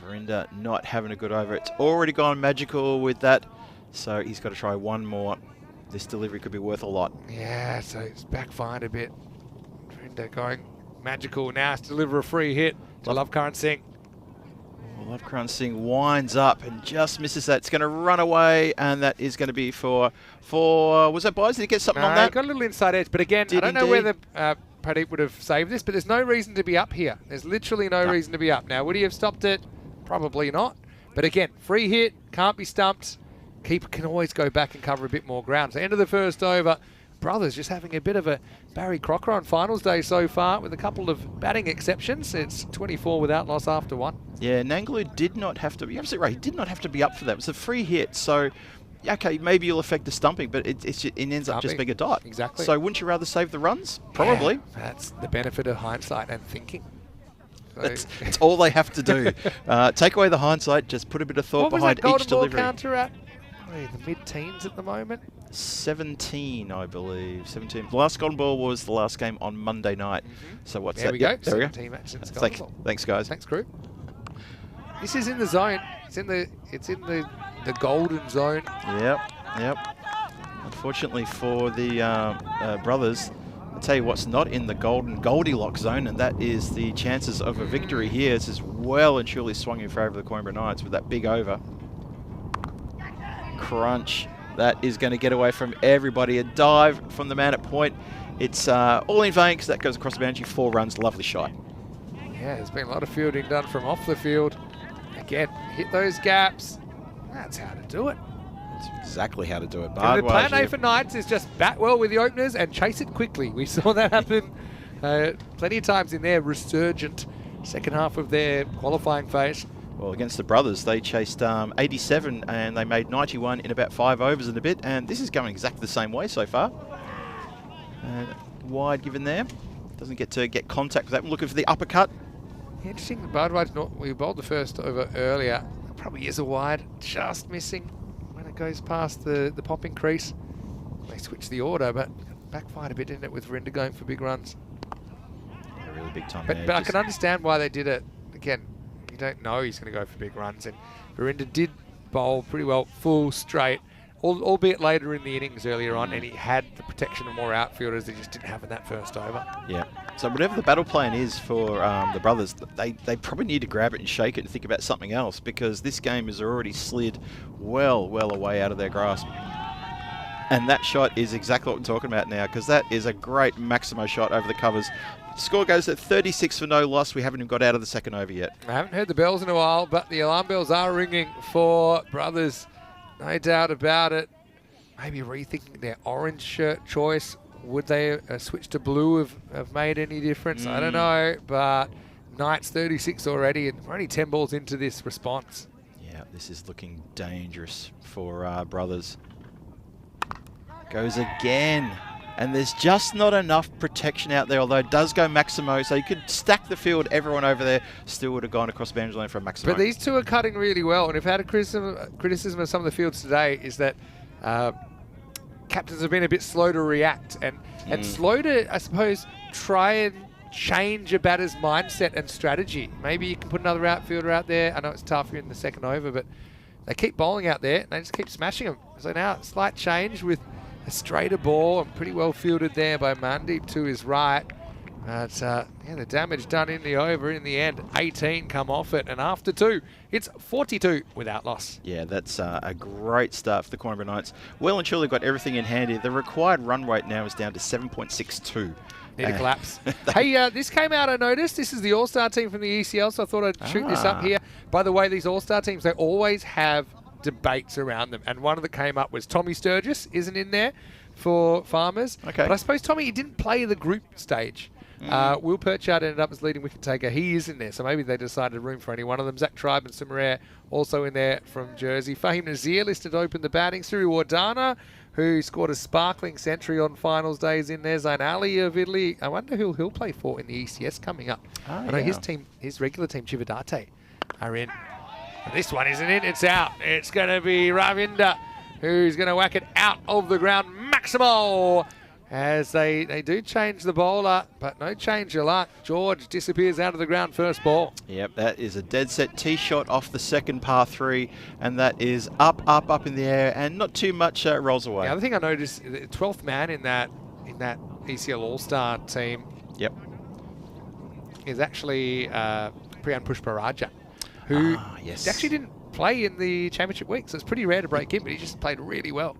[SPEAKER 4] Verinder not having a good over. It's already gone magical with that. So he's got to try one more. This delivery could be worth a lot.
[SPEAKER 5] Yeah, so it's backfired a bit. Verinder going magical now to deliver a free hit to Lovekarn Singh.
[SPEAKER 4] Oh, Lovekarn Singh winds up and just misses that. It's going to run away, and that is going to be for was that Byes? Did he get something on that?
[SPEAKER 5] He got a little inside edge, but again,
[SPEAKER 4] Did
[SPEAKER 5] I don't know whether Pradeep would have saved this, but there's no reason to be up here. There's literally no reason to be up. Now, would he have stopped it? Probably not. But again, free hit, can't be stumped. Keeper can always go back and cover a bit more ground. So end of the first over. Brothers just having a bit of a Barry Crocker on finals day so far with a couple of batting exceptions. It's 24 without loss after 1.
[SPEAKER 4] Yeah, Nanglu did not have to be, you're absolutely right, he did not have to be up for that. It was a free hit, so okay, maybe you'll affect the stumping, but it ends up just being a dot.
[SPEAKER 5] Exactly.
[SPEAKER 4] So wouldn't you rather save the runs? Probably.
[SPEAKER 5] Yeah, that's the benefit of hindsight and thinking. So
[SPEAKER 4] That's all they have to do. Take away the hindsight, just put a bit of thought behind each delivery.
[SPEAKER 5] What was that golden ball counter at? The mid-teens at the moment?
[SPEAKER 4] 17, I believe. 17. The last golden ball was the last game on Monday night. So what's
[SPEAKER 5] There
[SPEAKER 4] that?
[SPEAKER 5] we go.
[SPEAKER 4] Yep, there we go.
[SPEAKER 5] 17 matches since golden ball.
[SPEAKER 4] Thanks, guys.
[SPEAKER 5] Thanks, crew. This is in the zone. It's in the golden zone.
[SPEAKER 4] Yep. Unfortunately for the Brothers, I'll tell you what's not in the golden Goldilocks zone, and that is the chances of a victory here. This is well and truly swung in favour of the Coimbra Knights with that big over. Crunch. That is going to get away from everybody. A dive from the man at point. It's all in vain because that goes across the boundary. 4 runs. Lovely shot.
[SPEAKER 5] Yeah, there's been a lot of fielding done from off the field. Again, hit those gaps. That's how to do it.
[SPEAKER 4] That's exactly how to do it.
[SPEAKER 5] And the plan A for Knights is just bat well with the openers and chase it quickly. We saw that happen plenty of times in their resurgent second half of their qualifying phase.
[SPEAKER 4] Well, against the Brothers, they chased 87 and they made 91 in about 5 overs and a bit, and this is going exactly the same way so far. Wide given there. Doesn't get to get contact with that. Looking for the uppercut.
[SPEAKER 5] Interesting, the Bardwide, we bowled the first over earlier. It probably is a wide, just missing when it goes past the popping crease. They switched the order, but backfired a bit, didn't it, with Verinder going for big runs.
[SPEAKER 4] Yeah, really big time
[SPEAKER 5] But,
[SPEAKER 4] there.
[SPEAKER 5] but I can understand why they did it. Again, you don't know he's going to go for big runs, and Verinder did bowl pretty well, full straight, albeit later in the innings earlier on, and he had the protection of more outfielders. They just didn't have in that first over.
[SPEAKER 4] Yeah. So whatever the battle plan is for the Brothers, they probably need to grab it and shake it and think about something else, because this game has already slid well away out of their grasp. And that shot is exactly what we're talking about now, because that is a great Maximo shot over the covers. Score goes at 36 for no loss. We haven't even got out of the second over yet.
[SPEAKER 5] I haven't heard the bells in a while, but the alarm bells are ringing for Brothers. No doubt about it. Maybe rethinking their orange shirt choice. Would they switch to blue have made any difference? I don't know, but Knights 36 already, and we're only 10 balls into this response.
[SPEAKER 4] Yeah, this is looking dangerous for Brothers. Goes again. And there's just not enough protection out there, although it does go Maximo, so you could stack the field, everyone over there still would have gone across the boundary line for a Maximo.
[SPEAKER 5] But these two are cutting really well, and if I had a criticism of some of the fields today is that captains have been a bit slow to react and slow to, I suppose, try and change a batter's mindset and strategy. Maybe you can put another outfielder out there. I know it's tougher in the second over, but they keep bowling out there and they just keep smashing them. So now slight change with a straighter ball and pretty well fielded there by Mandeep to his right. But the damage done in the over in the end. 18 come off it, and after 2, it's 42 without loss.
[SPEAKER 4] Yeah, that's a great start for the Coimbra Knights. Well and truly got everything in hand here. The required run rate now is down to 7.62.
[SPEAKER 5] Need a collapse. Hey, this came out, I noticed. This is the All-Star team from the ECL, so I thought I'd shoot this up here. By the way, these All-Star teams, they always have debates around them, and one of that came up was Tommy Sturgis isn't in there for Farmers.
[SPEAKER 4] Okay.
[SPEAKER 5] But I suppose Tommy, he didn't play the group stage. Will Perchard ended up as leading wicket taker. He is in there, so maybe they decided room for any one of them. Zach Tribe and Sumare also in there from Jersey. Fahim Nazir listed to open the batting. Suri Wardana, who scored a sparkling century on finals days in there. Zain Ali of Italy. I wonder who he'll play for in the ECS coming up. I know his team, his regular team, Chivadate, are in. This one isn't in, it's out. It's going to be Ravinder, who's going to whack it out of the ground. Maximal! As they do change the bowler, but no change of luck. George disappears out of the ground first ball.
[SPEAKER 4] Yep, that is a dead set tee shot off the second par 3, and that is up in the air, and not too much rolls away.
[SPEAKER 5] The other thing I noticed, the 12th man in that ECL All-Star team.
[SPEAKER 4] Yep.
[SPEAKER 5] Is actually Priyan Pushparaja, who actually didn't play in the championship week, so it's pretty rare to break in, but he just played really well.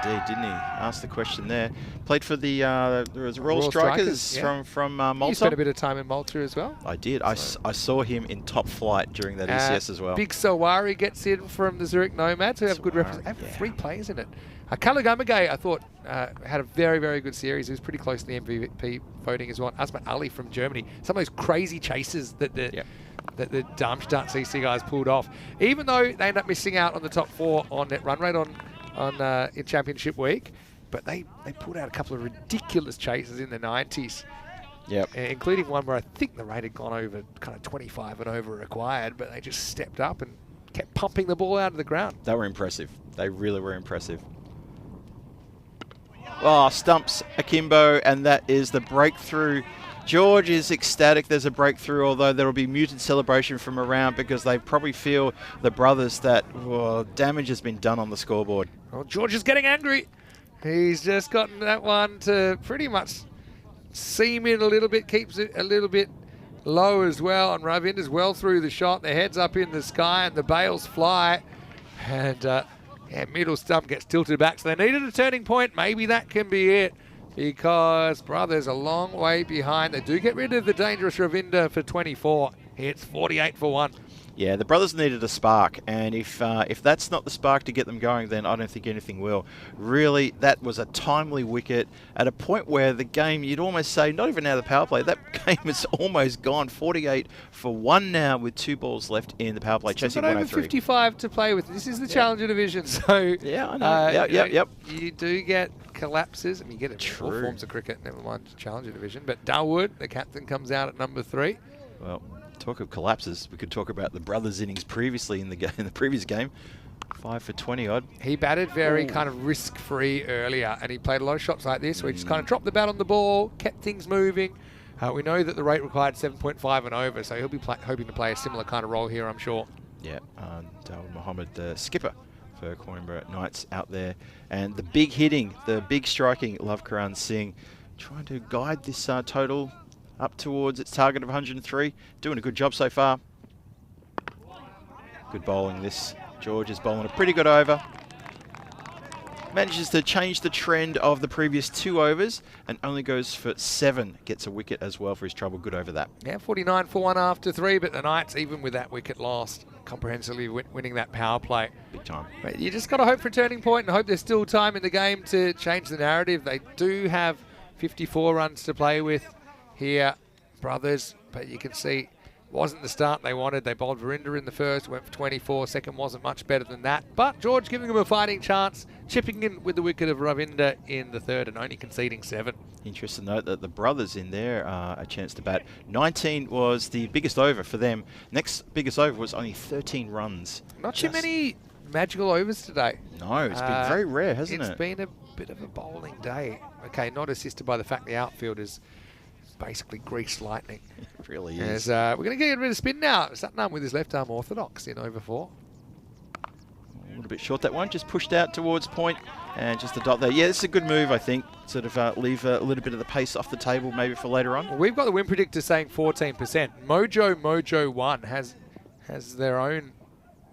[SPEAKER 4] Indeed, didn't he? Asked the question there. Played for the there was Royal Strikers from Malta.
[SPEAKER 5] You spent a bit of time in Malta as well.
[SPEAKER 4] I did. I saw him in top flight during that ECS as well.
[SPEAKER 5] Big Sawari gets in from the Zurich Nomads, who have good representation. They have 3 players in it. Kalagamage, I thought, had a very, very good series. He was pretty close to the MVP voting as well. Asmat Ali from Germany. Some of those crazy chases that the Darmstadt CC guys pulled off. Even though they end up missing out on the top 4 on net run rate in championship week, but they pulled out a couple of ridiculous chases in the 90s.
[SPEAKER 4] Yep.
[SPEAKER 5] Including one where I think the rate had gone over kind of 25 and over required, but they just stepped up and kept pumping the ball out of the ground.
[SPEAKER 4] They were impressive. They really were impressive. Oh, stumps Akimbo, and that is the breakthrough. George is ecstatic there's a breakthrough, although there will be muted celebration from around because they probably feel, the brothers, that damage has been done on the scoreboard.
[SPEAKER 5] Well, George is getting angry. He's just gotten that one to pretty much seam in a little bit, keeps it a little bit low as well, and Ravinder's well through the shot. The head's up in the sky and the bails fly, and middle stump gets tilted back, so they needed a turning point. Maybe that can be it, because Brothers a long way behind. They do get rid of the dangerous Ravinder for 24. It's 48 for 1.
[SPEAKER 4] Yeah, the brothers needed a spark, and if that's not the spark to get them going, then I don't think anything will. Really, that was a timely wicket at a point where the game, you'd almost say, not even out of the power play, that game is almost gone. 48 for 1 now with 2 balls left in the power play, chasing 103.
[SPEAKER 5] Over 55 to play with. This is the Challenger division, so
[SPEAKER 4] yeah, I know. Yep.
[SPEAKER 5] You do get collapses. I mean, you get it in all forms of cricket, never mind Challenger division. But Dawood, the captain, comes out at number 3.
[SPEAKER 4] Well, talk of collapses, we could talk about the brothers' innings previously in the previous game. 5 for 20 odd.
[SPEAKER 5] He batted very kind of risk-free earlier, and he played a lot of shots like this, where he just kind of dropped the bat on the ball, kept things moving. We know that the rate required 7.5 and over, so he'll be hoping to play a similar kind of role here, I'm sure.
[SPEAKER 4] Yeah, Dawood Mohammed, the skipper for Coimbra Knights out there. And the big hitting, the big striking, Lavkaran Singh, trying to guide this total up towards its target of 103. Doing a good job so far. Good bowling this. George is bowling a pretty good over. Manages to change the trend of the previous 2 overs and only goes for 7. Gets a wicket as well for his trouble. Good over that.
[SPEAKER 5] Yeah, 49 for 1 after 3, but the Knights, even with that wicket lost, comprehensively winning that power play.
[SPEAKER 4] Big time.
[SPEAKER 5] But you just got to hope for a turning point and hope there's still time in the game to change the narrative. They do have 54 runs to play with here, Brothers, but you can see it wasn't the start they wanted. They bowled Verinder in the first, went for 24. Second wasn't much better than that, but George giving them a fighting chance, chipping in with the wicket of Ravinder in the third and only conceding 7.
[SPEAKER 4] Interesting to note that the brothers in there a chance to bat. 19 was the biggest over for them. Next biggest over was only 13 runs.
[SPEAKER 5] Not too many magical overs today.
[SPEAKER 4] No, it's been very rare, hasn't it?
[SPEAKER 5] It's been a bit of a bowling day. Okay, not assisted by the fact the outfielders basically greased lightning.
[SPEAKER 4] It really is.
[SPEAKER 5] As, we're going to get a bit of spin now. Satnam with his left arm orthodox in over 4.
[SPEAKER 4] A little bit short that one, just pushed out towards point and just a dot there. Yeah, this is a good move, I think. Sort of leave a little bit of the pace off the table maybe for later on.
[SPEAKER 5] Well, we've got the win predictor saying 14%. Mojo 1 has their own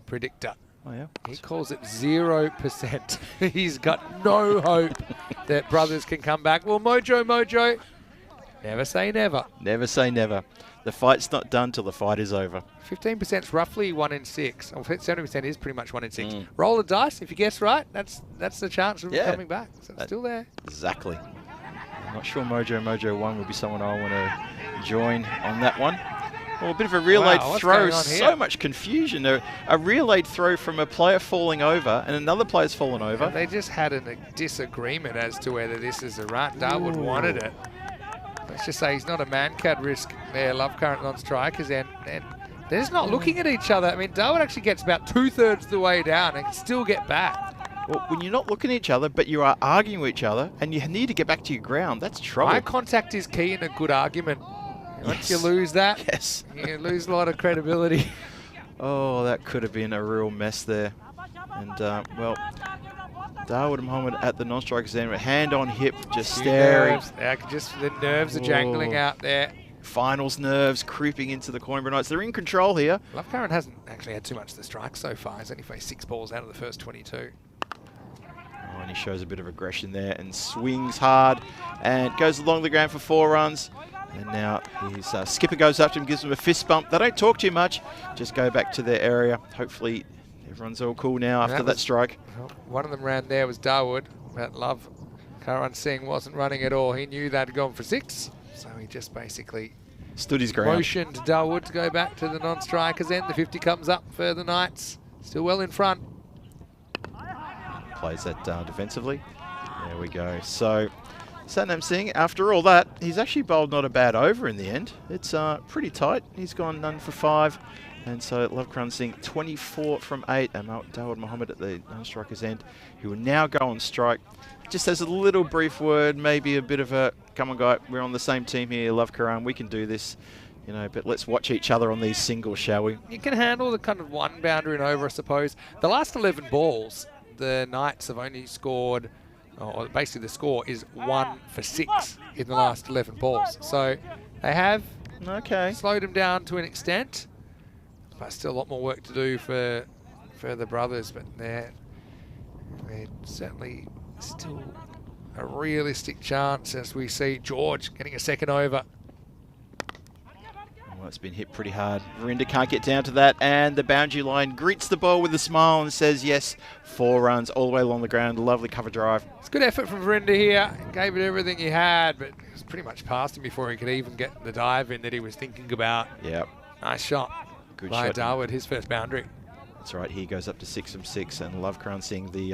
[SPEAKER 5] predictor.
[SPEAKER 4] Oh, yeah.
[SPEAKER 5] He calls it 0%. He's got no hope that brothers can come back. Well, Mojo, never say never.
[SPEAKER 4] Never say never. The fight's not done till the fight is over.
[SPEAKER 5] 15% is roughly 1 in 6. Or 70% is pretty much 1 in 6. Roll a dice. If you guess right, that's the chance of
[SPEAKER 4] Yeah.
[SPEAKER 5] coming back. So it's still there.
[SPEAKER 4] Exactly. I'm not sure Mojo 1 will be someone I want to join on that one. Well, a bit of a relayed
[SPEAKER 5] Wow, what's
[SPEAKER 4] throw.
[SPEAKER 5] going on here?
[SPEAKER 4] So much confusion. A relayed throw from a player falling over and another player's fallen over.
[SPEAKER 5] They just had a disagreement as to whether this is a run. Darwood wanted it. Let's just say he's not a man-cat risk there. Love current on strikers, and they're just not looking at each other. I mean, Darwood actually gets about 2/3 of the way down and can still get back.
[SPEAKER 4] Well, when you're not looking at each other, but you are arguing with each other, and you need to get back to your ground, that's trouble.
[SPEAKER 5] Eye contact is key in a good argument. Once you
[SPEAKER 4] Yes.
[SPEAKER 5] lose that,
[SPEAKER 4] Yes.
[SPEAKER 5] you lose a lot of credibility.
[SPEAKER 4] Oh, that could have been a real mess there. And, well, Darwood Mohammed at the non-striker's end, with hand on hip, just staring.
[SPEAKER 5] The nerves are jangling
[SPEAKER 4] Oh.
[SPEAKER 5] out there.
[SPEAKER 4] Finals nerves creeping into the Coimbra Knights. They're in control here.
[SPEAKER 5] Love Current hasn't actually had too much to strike so far. He's only faced 6 balls out of the first 22.
[SPEAKER 4] Oh, and he shows a bit of aggression there and swings hard and goes along the ground for 4 runs. And now his skipper goes up to him, gives him a fist bump. They don't talk too much, just go back to their area. Hopefully everyone's all cool now after that strike.
[SPEAKER 5] Well, one of them ran there was Darwood, but Love Karan Singh wasn't running at all. He knew they'd gone for 6, so he just basically
[SPEAKER 4] Stood his ground.
[SPEAKER 5] motioned Darwood to go back to the non-strikers end. The 50 comes up for the Knights. Still well in front.
[SPEAKER 4] Plays that defensively. There we go. So Satnam Singh, after all that, he's actually bowled not a bad over in the end. It's pretty tight. He's gone none for 5. And so Love Karan Singh 24 from 8. And Darwood Mohammed at the non-striker's end, who will now go on strike. Just as a little brief word, maybe a bit of a, come on guy, we're on the same team here, Love Karan, we can do this. You know, but let's watch each other on these singles, shall we?
[SPEAKER 5] You can handle the kind of 1 boundary and over, I suppose. The last 11 balls, the Knights have only scored, or basically the score is 1 for 6 in the last 11 balls. So they have slowed them down to an extent, but still a lot more work to do for the brothers. But they're certainly still a realistic chance as we see George getting a second over.
[SPEAKER 4] Well, it's been hit pretty hard. Verinda can't get down to that, and the boundary line greets the ball with a smile and says yes. 4 runs all the way along the ground. Lovely cover drive.
[SPEAKER 5] It's good effort from Verinda here. Gave it everything he had, but it was pretty much past him before he could even get the dive in that he was thinking about.
[SPEAKER 4] Yep.
[SPEAKER 5] Nice shot
[SPEAKER 4] Good
[SPEAKER 5] by
[SPEAKER 4] shot.
[SPEAKER 5] Darwood, his first boundary.
[SPEAKER 4] That's right. He goes up to 6 from 6, and Love Karan Singh, the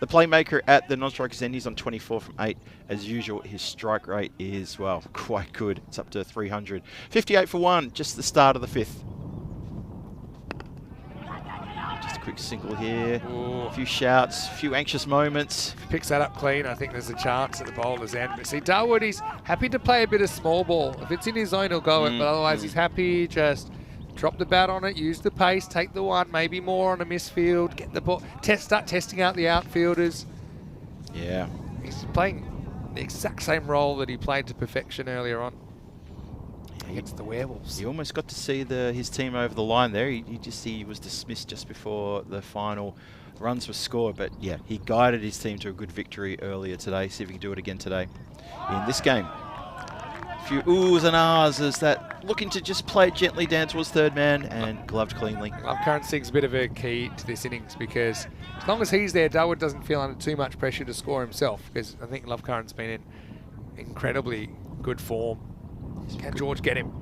[SPEAKER 4] playmaker at the non-strikers end, he's on 24 from 8. As usual, his strike rate is, well, quite good. It's up to 300. 58 for 1, just the start of the 5th. Just a quick single here.
[SPEAKER 5] Ooh.
[SPEAKER 4] A few shouts, a few anxious moments.
[SPEAKER 5] If he picks that up clean, I think there's a chance at the bowler's end. But see, Darwood, he's happy to play a bit of small ball. If it's in his zone, he'll go it, but otherwise he's happy just drop the bat on it, use the pace, take the 1, maybe more on a misfield, get the ball, start testing out the outfielders.
[SPEAKER 4] Yeah.
[SPEAKER 5] He's playing the exact same role that he played to perfection earlier on against the Werewolves.
[SPEAKER 4] You almost got to see his team over the line there. He was dismissed just before the final runs were scored, but yeah, he guided his team to a good victory earlier today. See if he can do it again today in this game. A few oohs and ahs as that looking to just play it gently down towards third man and gloved cleanly.
[SPEAKER 5] Love Current Singh's a bit of a key to this innings because as long as he's there, Darwood doesn't feel under too much pressure to score himself, because I think Love Current's been in incredibly good form. Can George get him?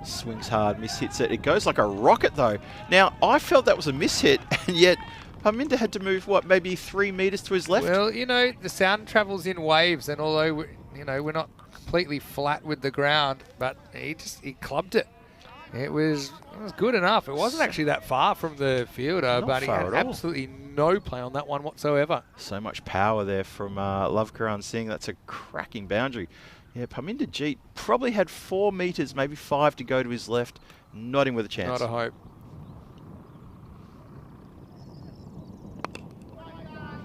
[SPEAKER 4] Swings hard, mishits it. It goes like a rocket though. Now, I felt that was a mishit, and yet Parminda had to move, what, maybe 3 metres to his left?
[SPEAKER 5] Well, you know, the sound travels in waves, and although, we're not completely flat with the ground, but he clubbed it. It was good enough. It wasn't actually that far from the fielder, but he had absolutely no play on that one whatsoever.
[SPEAKER 4] So much power there from Love Karan Singh. That's a cracking boundary. Yeah, Parminder Jeet probably had 4 metres, maybe 5 to go to his left. Not in with a chance.
[SPEAKER 5] Not a hope.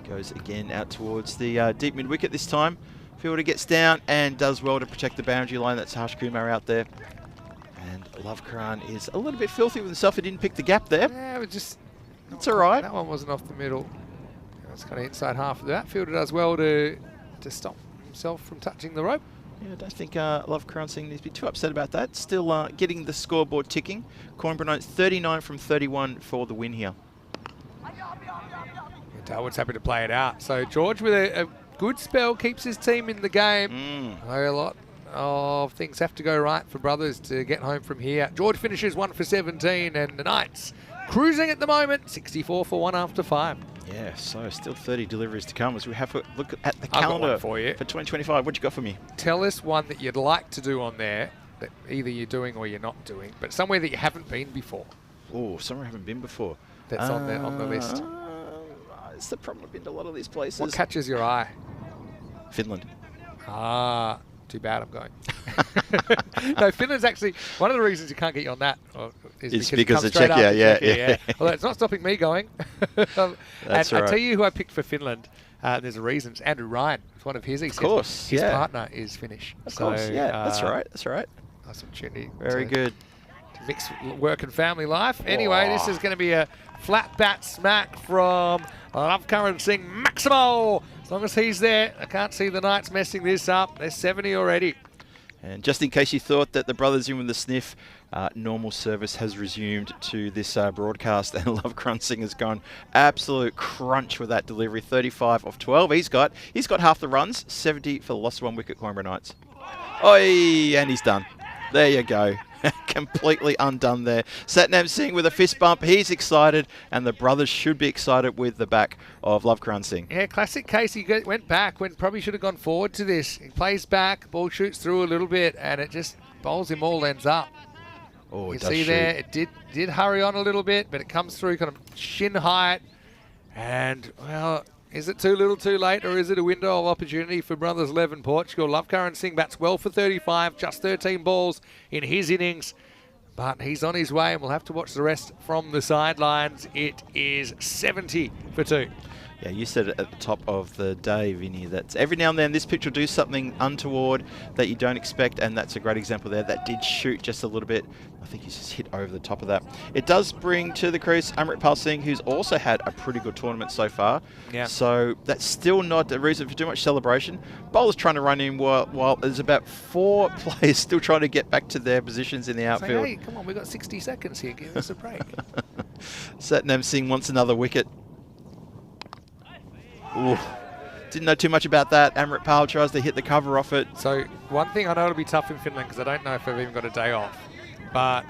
[SPEAKER 4] Goes again out towards the deep mid wicket this time. Fielder gets down and does well to protect the boundary line. That's Harsh Kumar out there. And Love Karan is a little bit filthy with himself. He didn't pick the gap there.
[SPEAKER 5] Yeah, but just...
[SPEAKER 4] That's all right.
[SPEAKER 5] That one wasn't off the middle. That's kind of inside half of that. Fielder does well to stop himself from touching the rope.
[SPEAKER 4] Yeah, I don't think Love Karan Singh needs to be too upset about that. Still getting the scoreboard ticking. Coimbra Knights 39 from 31 for the win here.
[SPEAKER 5] Darwood's happy to play it out. So George with a good spell keeps his team in the game. A lot of things have to go right for Brothers to get home from here. George finishes 1 for 17 and the Knights cruising at the moment, 64 for 1 after 5.
[SPEAKER 4] Yeah, so still 30 deliveries to come as we have a look at the
[SPEAKER 5] I've got
[SPEAKER 4] calendar
[SPEAKER 5] one for you.
[SPEAKER 4] for 2025. What you got for me?
[SPEAKER 5] Tell us one that you'd like to do on there that either you're doing or you're not doing, but somewhere that you haven't been before.
[SPEAKER 4] Oh, somewhere I haven't been before.
[SPEAKER 5] That's on the list.
[SPEAKER 4] It's the problem. I've been to a lot of these places.
[SPEAKER 5] What catches your eye?
[SPEAKER 4] Finland.
[SPEAKER 5] Ah, too bad I'm going. No, Finland's actually, one of the reasons you can't get you on that is because
[SPEAKER 4] of
[SPEAKER 5] it comes straight
[SPEAKER 4] Czechia,
[SPEAKER 5] after
[SPEAKER 4] yeah.
[SPEAKER 5] Although it's not stopping me going.
[SPEAKER 4] That's
[SPEAKER 5] and
[SPEAKER 4] right.
[SPEAKER 5] I tell you who I picked for Finland. There's a reason. It's Andrew Ryan. It's one of his ECS.
[SPEAKER 4] Of course,
[SPEAKER 5] His
[SPEAKER 4] yeah.
[SPEAKER 5] partner is Finnish.
[SPEAKER 4] Of course, yeah. That's right. That's right.
[SPEAKER 5] Nice opportunity.
[SPEAKER 4] Very good.
[SPEAKER 5] To mix work and family life. Anyway, this is going to be a flat bat smack from Love Karan Singh Maximo. As long as he's there, I can't see the Knights messing this up. They're 70 already.
[SPEAKER 4] And just in case you thought that the Brothers in with the sniff, normal service has resumed to this broadcast, and Love Karan Singh has gone absolute crunch with that delivery. 35 of 12. He's got half the runs. 70 for the lost 1 wicket, Coimbra Knights. Oi, and he's done. There you go. Completely undone there. Satnam Singh with a fist bump. He's excited, and the Brothers should be excited with the back of Love Karan Singh.
[SPEAKER 5] Yeah, classic case. He went back when probably should have gone forward to this. He plays back, ball shoots through a little bit, and it just bowls him all ends up.
[SPEAKER 4] Oh,
[SPEAKER 5] You
[SPEAKER 4] it does
[SPEAKER 5] see
[SPEAKER 4] shoot.
[SPEAKER 5] there, it did hurry on a little bit, but it comes through kind of shin height. And, well, is it too little too late, or is it a window of opportunity for Brothers 11 Portugal? Love Karan Singh bats well for 35, just 13 balls in his innings. But he's on his way, and we'll have to watch the rest from the sidelines. It is 70 for 2.
[SPEAKER 4] Yeah, you said it at the top of the day, Vinny, that every now and then this pitch will do something untoward that you don't expect, and that's a great example there. That did shoot just a little bit. I think he's just hit over the top of that. It does bring to the crease Amritpal Singh, who's also had a pretty good tournament so far.
[SPEAKER 5] Yeah.
[SPEAKER 4] So that's still not a reason for too much celebration. Bowler's trying to run in while there's about 4 players still trying to get back to their positions in the outfield.
[SPEAKER 5] Say, hey, come on, we've got 60 seconds here. Give us a break.
[SPEAKER 4] Satnam Singh wants another wicket. Ooh. Didn't know too much about that. Amritpal tries to hit the cover off it.
[SPEAKER 5] So one thing I know it'll be tough in Finland because I don't know if I've even got a day off. But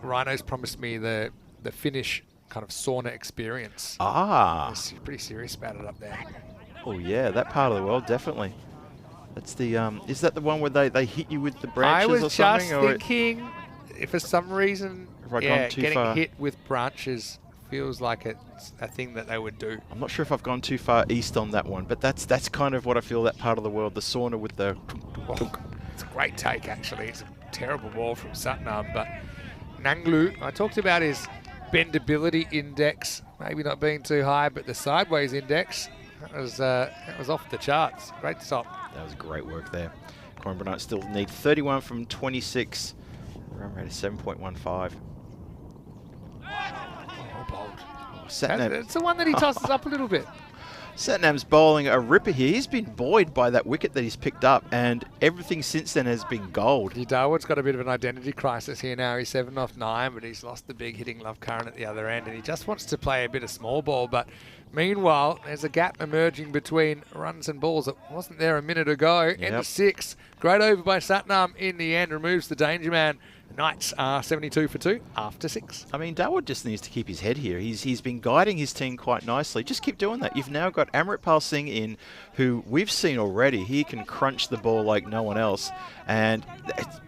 [SPEAKER 5] Rhino's promised me the Finnish kind of sauna experience.
[SPEAKER 4] Ah.
[SPEAKER 5] They're pretty serious about it up there.
[SPEAKER 4] Oh yeah, that part of the world definitely. That's the is that the one where they hit you with the branches
[SPEAKER 5] I was
[SPEAKER 4] or
[SPEAKER 5] just
[SPEAKER 4] something? Or
[SPEAKER 5] thinking, if for some reason,
[SPEAKER 4] Have I gone too
[SPEAKER 5] getting
[SPEAKER 4] far?
[SPEAKER 5] hit with branches feels like it's a thing that they would do.
[SPEAKER 4] I'm not sure if I've gone too far east on that one, but that's kind of what I feel that part of the world, the sauna with the.
[SPEAKER 5] Oh, it's a great take, actually. It's a terrible ball from Satnam, but Nanglu, I talked about his bendability index, maybe not being too high, but the sideways index, that was off the charts. Great stop.
[SPEAKER 4] That was great work there. Coimbra Knights still need 31 from 26. Run rate is 7.15.
[SPEAKER 5] Oh, bold.
[SPEAKER 4] Satnam.
[SPEAKER 5] It's the one that he tosses up a little bit.
[SPEAKER 4] Satnam's bowling a ripper here. He's been buoyed by that wicket that he's picked up, and everything since then has been gold.
[SPEAKER 5] Darwood's got a bit of an identity crisis here now. He's 7 off 9, but he's lost the big hitting Love Karan at the other end, and he just wants to play a bit of small ball. But meanwhile, there's a gap emerging between runs and balls that wasn't there a minute ago. End of 6. Great over by Satnam in the end, removes the danger man. The Knights are 72 for 2 after 6.
[SPEAKER 4] I mean, Darwood just needs to keep his head here. He's been guiding his team quite nicely. Just keep doing that. You've now got Amritpal Singh in, who we've seen already. He can crunch the ball like no one else, and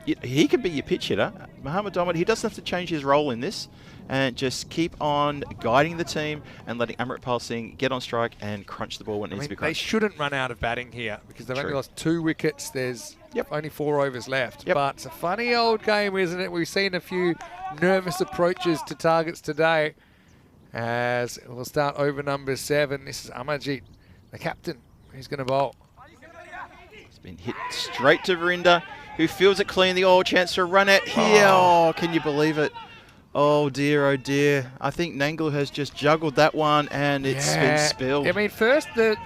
[SPEAKER 4] he can be your pitch hitter. Mohamed Ahmed, he doesn't have to change his role in this. and just keep on guiding the team and letting Amritpal Singh get on strike and crunch the ball when it needs to be
[SPEAKER 5] They
[SPEAKER 4] crunched.
[SPEAKER 5] shouldn't run out of batting here because they've only
[SPEAKER 4] True.
[SPEAKER 5] lost 2 wickets. There's only 4 overs left.
[SPEAKER 4] Yep.
[SPEAKER 5] But it's a funny old game, isn't it? We've seen a few nervous approaches to targets today. As we'll start over number 7. This is Amarjeet, the captain, who's going to bowl.
[SPEAKER 4] It's been hit straight to Verinder, who feels it clean. The all chance for a run out here. Oh, can you believe it? Oh dear, oh dear. I think Nanglu has just juggled that one and it's been spilled.
[SPEAKER 5] I mean, first the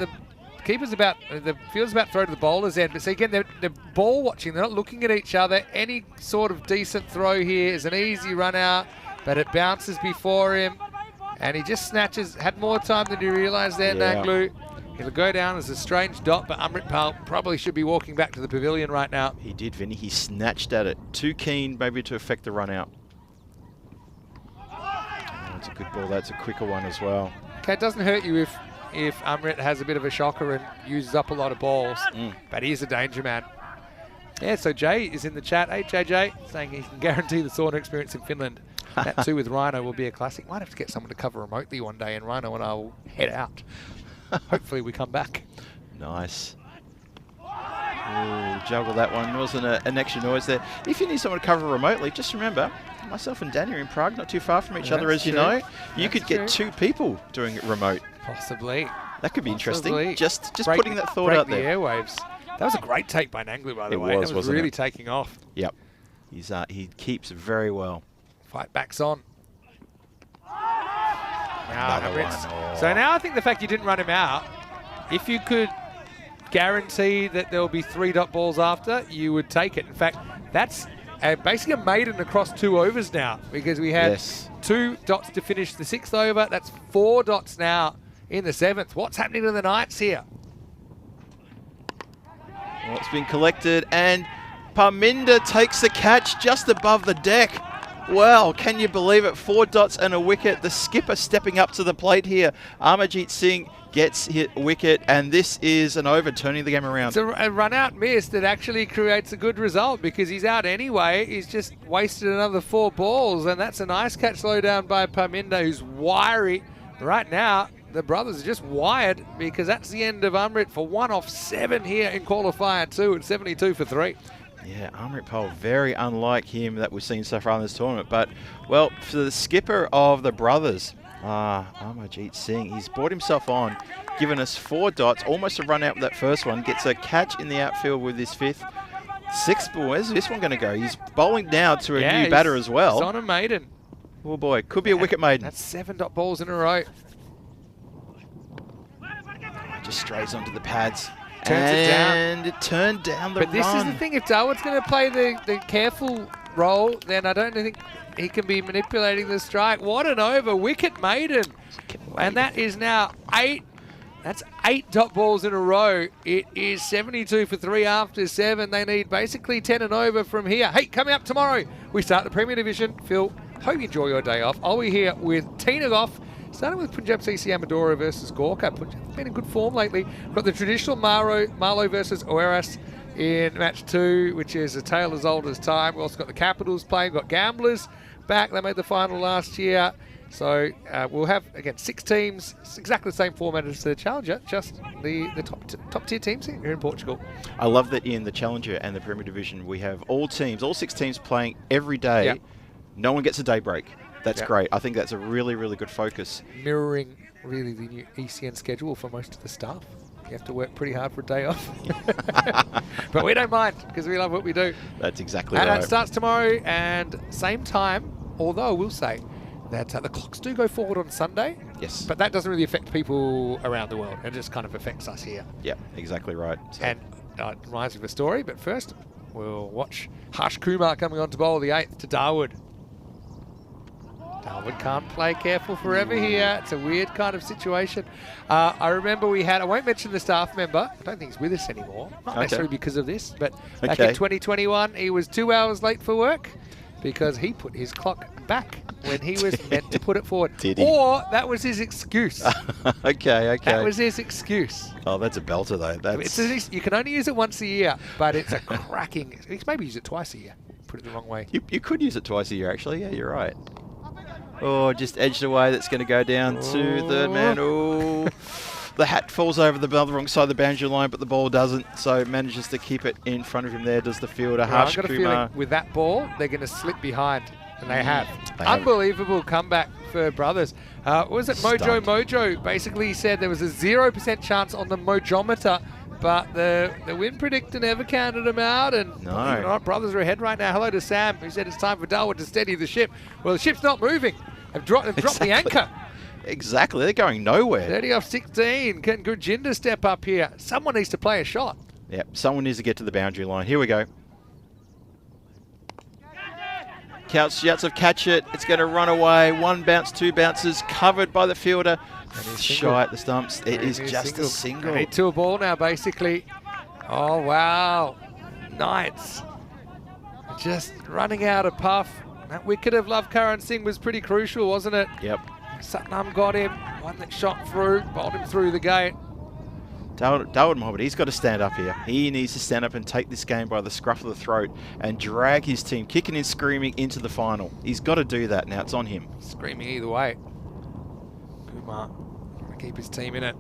[SPEAKER 5] keeper's about, the field's about to throw to the bowler's end. But see, again, they're ball watching. They're not looking at each other. Any sort of decent throw here is an easy run out, but it bounces before him. And he just snatches, had more time than he realised there, Nanglu. He'll go down as a strange dot, but Amritpal probably should be walking back to the pavilion right now.
[SPEAKER 4] He did, Vinny. He snatched at it. Too keen maybe to affect the run out. That's a good ball. That's a quicker one as well.
[SPEAKER 5] Okay, it doesn't hurt you if Amrit has a bit of a shocker and uses up a lot of balls, but he is a danger man. Yeah, so Jay is in the chat. Hey, JJ, saying he can guarantee the sauna experience in Finland. That too with Rhino will be a classic. Might have to get someone to cover remotely one day, and Rhino and I will head out. Hopefully we come back.
[SPEAKER 4] Nice. Ooh, juggle that one. Wasn't an extra noise there. If you need someone to cover remotely, just remember, myself and Danny are in Prague, not too far from each other, as you know. You could get 2 people doing it remote.
[SPEAKER 5] Possibly.
[SPEAKER 4] That could be interesting.
[SPEAKER 5] Possibly.
[SPEAKER 4] Just
[SPEAKER 5] Break-
[SPEAKER 4] putting that thought
[SPEAKER 5] break
[SPEAKER 4] out
[SPEAKER 5] the
[SPEAKER 4] there.
[SPEAKER 5] airwaves. That was a great take by Nanglu, by the way.
[SPEAKER 4] Was,
[SPEAKER 5] that was
[SPEAKER 4] wasn't
[SPEAKER 5] really
[SPEAKER 4] it?
[SPEAKER 5] taking off.
[SPEAKER 4] Yep. He keeps very well.
[SPEAKER 5] Fight backs on. Now
[SPEAKER 4] Another
[SPEAKER 5] Amrit's-
[SPEAKER 4] one. Oh.
[SPEAKER 5] So now I think the fact you didn't run him out, if you could guarantee that there will be 3 dot balls after, you would take it. In fact, that's basically a maiden across 2 overs now, because we had 2 dots to finish the 6th over. That's 4 dots now in the 7th. What's happening to the Knights here?
[SPEAKER 4] Well, it's been collected, and Parminder takes the catch just above the deck. Well, can you believe it? 4 dots and a wicket. The skipper stepping up to the plate here. Amarjeet Singh gets hit wicket, and this is an over, turning the game around.
[SPEAKER 5] It's a run-out miss that actually creates a good result because he's out anyway. He's just wasted another 4 balls, and that's a nice catch low down by Parminder, who's wiry. Right now, the brothers are just wired because that's the end of Amrit for 1 off 7 here in qualifier 2 at 72 for 3.
[SPEAKER 4] Yeah, Amritpal, very unlike him that we've seen so far in this tournament. But, well, for the skipper of the brothers, Amarjeet Singh, he's brought himself on, given us 4 dots, almost a run out with that first one, gets a catch in the outfield with his 5th. 6th ball, where's this one going to go? He's bowling now to a new batter as well.
[SPEAKER 5] He's on a maiden.
[SPEAKER 4] Oh boy, could be a wicket maiden.
[SPEAKER 5] That's 7 dot balls in a row.
[SPEAKER 4] Just strays onto the pads.
[SPEAKER 5] Turns it down.
[SPEAKER 4] And it turned down the
[SPEAKER 5] But this
[SPEAKER 4] run.
[SPEAKER 5] is the thing, if Darwood's going to play the careful role, then I don't think he can be manipulating the strike. What an over, wicket maiden. And that is now 8. That's 8 dot balls in a row. It is 72 for 3 after 7. They need basically 10 and over from here. Hey, coming up tomorrow, we start the Premier Division. Phil, hope you enjoy your day off. I'll be here with Tina Goff, starting with Punjab CC Amadora versus Gorka. Punjab's been in good form lately. We've got the traditional Marlow versus Oeras in match 2, which is a tale as old as time. We've also got the Capitals playing. We've got Gamblers back. They made the final last year. So we'll have, again, 6 teams. It's exactly the same format as the Challenger, just the top tier teams here in Portugal.
[SPEAKER 4] I love that in the Challenger and the Premier Division, we have all 6 teams playing every day.
[SPEAKER 5] Yep.
[SPEAKER 4] No one gets a day break. That's
[SPEAKER 5] Yep.
[SPEAKER 4] great. I think that's a really, really good focus.
[SPEAKER 5] Mirroring really the new ECN schedule for most of the staff. You have to work pretty hard for a day off. But we don't mind because we love what we do.
[SPEAKER 4] That's exactly
[SPEAKER 5] And
[SPEAKER 4] right.
[SPEAKER 5] it starts tomorrow and same time, although I will say that the clocks do go forward on Sunday.
[SPEAKER 4] Yes.
[SPEAKER 5] But that doesn't really affect people around the world. It just kind of affects us here.
[SPEAKER 4] Yeah, exactly right. So
[SPEAKER 5] And it reminds me of a story, but first we'll watch Harsh Kumar coming on to bowl the 8th to Darwood. Darwood can't play careful forever here. It's a weird kind of situation. I remember we had, I won't mention the staff member, I don't think he's with us anymore. Not necessarily because of this, but back in 2021, he was 2 hours late for work because he put his clock back when he was meant to put it forward.
[SPEAKER 4] Did he?
[SPEAKER 5] Or that was his excuse.
[SPEAKER 4] okay.
[SPEAKER 5] That was his excuse.
[SPEAKER 4] Oh, that's a belter though. That's
[SPEAKER 5] You can only use it once a year, but it's a cracking. Maybe use it twice a year. Put it the wrong way.
[SPEAKER 4] you could use it twice a year actually. Yeah, you're right. Oh, just edged away. That's going to go down to third man. Oh, the hat falls over the wrong side of the boundary line, but the ball doesn't. So manages to keep it in front of him there. Does the fielder. Harsh
[SPEAKER 5] I've got a feeling with that ball, they're going to slip behind. And they have.
[SPEAKER 4] They have.
[SPEAKER 5] Unbelievable comeback for Brothers. Was it Mojo? Mojo basically said there was a 0% chance on the Mojometer, but the win predictor never counted them out. And
[SPEAKER 4] No.
[SPEAKER 5] believe it or not, Brothers are ahead right now. Hello to Sam, who said it's time for Darwin to steady the ship. Well, the ship's not moving. They've dropped the anchor.
[SPEAKER 4] Exactly. They're going nowhere.
[SPEAKER 5] 30 off 16. Can Gurjinder step up here? Someone needs to play a shot.
[SPEAKER 4] Yep. Someone needs to get to the boundary line. Here we go. Shouts of catch it. It's going to run away. One bounce, two bounces, covered by the fielder. Shy at the stumps. It is just a single.
[SPEAKER 5] They need to a ball now, basically. Oh, wow. Knights just running out of puff. That wicket of Love Karan Singh was pretty crucial, wasn't it?
[SPEAKER 4] Yep.
[SPEAKER 5] Satnam got him. One that shot through, bowled him through the gate.
[SPEAKER 4] Dawood Mohammed, he's got to stand up here. He needs to stand up and take this game by the scruff of the throat and drag his team, kicking and screaming, into the final. He's got to do that now. It's on him.
[SPEAKER 5] Screaming either way. Kumar trying to keep his team in it.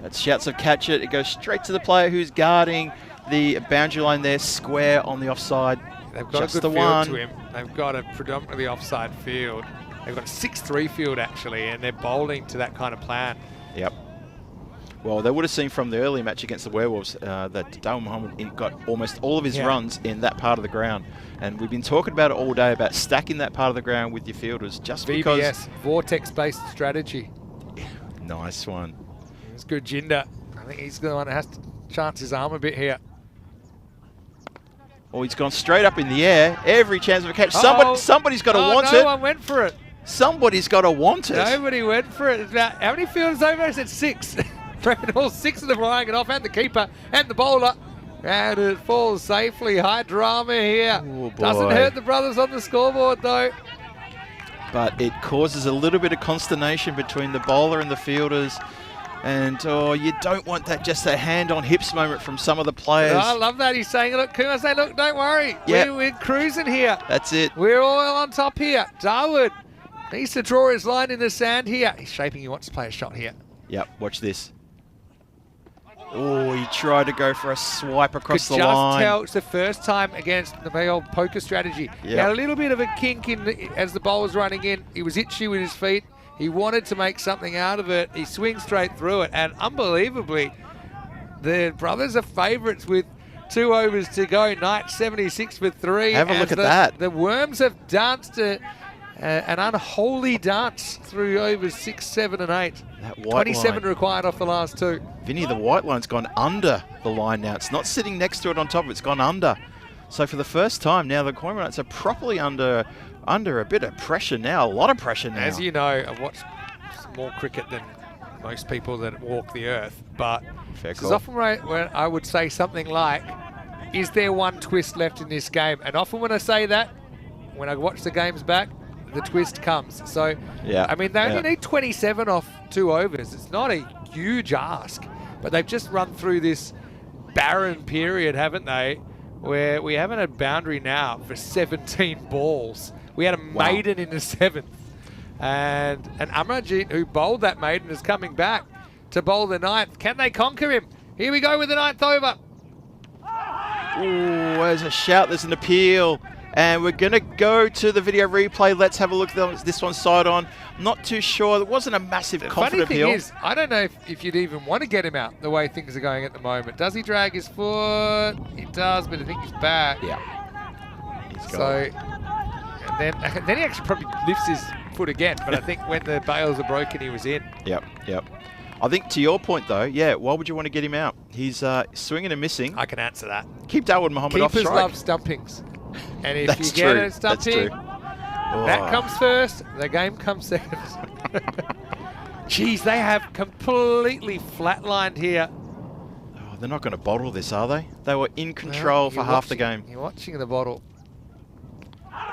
[SPEAKER 4] That's shouts of catch it. It goes straight to the player who's guarding the boundary line there, square on the offside.
[SPEAKER 5] They've got
[SPEAKER 4] Just
[SPEAKER 5] a good
[SPEAKER 4] the
[SPEAKER 5] field
[SPEAKER 4] one.
[SPEAKER 5] to him. They've got a predominantly offside field. They've got a 6-3 field, actually, and they're bowling to that kind of plan.
[SPEAKER 4] Yep. Well, they would have seen from the early match against the Werewolves that Dawood Mohammed got almost all of his runs in that part of the ground. And we've been talking about it all day, about stacking that part of the ground with your fielders, just because...
[SPEAKER 5] VBS, vortex-based strategy.
[SPEAKER 4] Nice one.
[SPEAKER 5] It's good, Jinder. I think he's the one that has to chance his arm a bit here.
[SPEAKER 4] Oh, he's gone straight up in the air. Every chance of a catch. Somebody's got to want
[SPEAKER 5] no
[SPEAKER 4] it.
[SPEAKER 5] No one went for it.
[SPEAKER 4] Somebody's got to want it.
[SPEAKER 5] Nobody went for it. How many fielders over? I said 6. All 6 of them flying it off, and the keeper and the bowler. And it falls safely. High drama here.
[SPEAKER 4] Oh, boy.
[SPEAKER 5] Doesn't hurt the Brothers on the scoreboard, though.
[SPEAKER 4] But it causes a little bit of consternation between the bowler and the fielders. And, oh, you don't want that, just a hand on hips moment from some of the players.
[SPEAKER 5] Oh, I love that. He's saying, look, Kumar say, look, don't worry.
[SPEAKER 4] Yep.
[SPEAKER 5] We're cruising here.
[SPEAKER 4] That's it.
[SPEAKER 5] We're all on top here. Darwood needs to draw his line in the sand here. He's shaping. He wants to play a shot here.
[SPEAKER 4] Yep, watch this. Oh, he tried to go for a swipe across the
[SPEAKER 5] Could just
[SPEAKER 4] line.
[SPEAKER 5] tell it's the first time against the old poker strategy. He had a little bit of a kink as the ball was running in. He was itchy with his feet. He wanted to make something out of it. He swings straight through it. And unbelievably, the Brothers are favourites with 2 overs to go. Knight 76 for 3.
[SPEAKER 4] Have a look at that.
[SPEAKER 5] The Worms have danced an unholy dance through overs 6, 7 and 8.
[SPEAKER 4] That white
[SPEAKER 5] 27
[SPEAKER 4] line.
[SPEAKER 5] required off the last 2.
[SPEAKER 4] Vinny, the white line's gone under the line now. It's not sitting next to it on top of it. It's gone under. So for the first time now, the Coin Knights are properly under a bit of pressure now, a lot of pressure now.
[SPEAKER 5] As you know, I've watched more cricket than most people that walk the earth, but this is often when I would say something like, is there one twist left in this game? And often when I say that, when I watch the games back, the twist comes. So,
[SPEAKER 4] yeah,
[SPEAKER 5] I mean, they only need 27 off 2 overs. It's not a huge ask, but they've just run through this barren period, haven't they, where we haven't had boundary now for 17 balls. We had a maiden in the 7th. And Amrajit, who bowled that maiden, is coming back to bowl the 9th. Can they conquer him? Here we go with the 9th over.
[SPEAKER 4] Oh, there's a shout, there's an appeal. And we're going to go to the video replay. Let's have a look at this one side on. Not too sure. There wasn't a massive confident appeal.
[SPEAKER 5] Funny thing is, I don't know if you'd even want to get him out the way things are going at the moment. Does he drag his foot? He does, but I think he's back.
[SPEAKER 4] Yeah.
[SPEAKER 5] So, and then he actually probably lifts his foot again. But I think when the bails are broken, he was in.
[SPEAKER 4] Yep. I think to your point, though, why would you want to get him out? He's swinging and missing.
[SPEAKER 5] I can answer that.
[SPEAKER 4] Keep Dawood Mohammed off strike.
[SPEAKER 5] Keepers love stumpings. And if
[SPEAKER 4] That's
[SPEAKER 5] you get
[SPEAKER 4] true.
[SPEAKER 5] a stumping, that comes first, the game comes second. Geez, they have completely flatlined here.
[SPEAKER 4] Oh, they're not going to bottle this, are they? They were in control for half the game.
[SPEAKER 5] You're watching the bottle.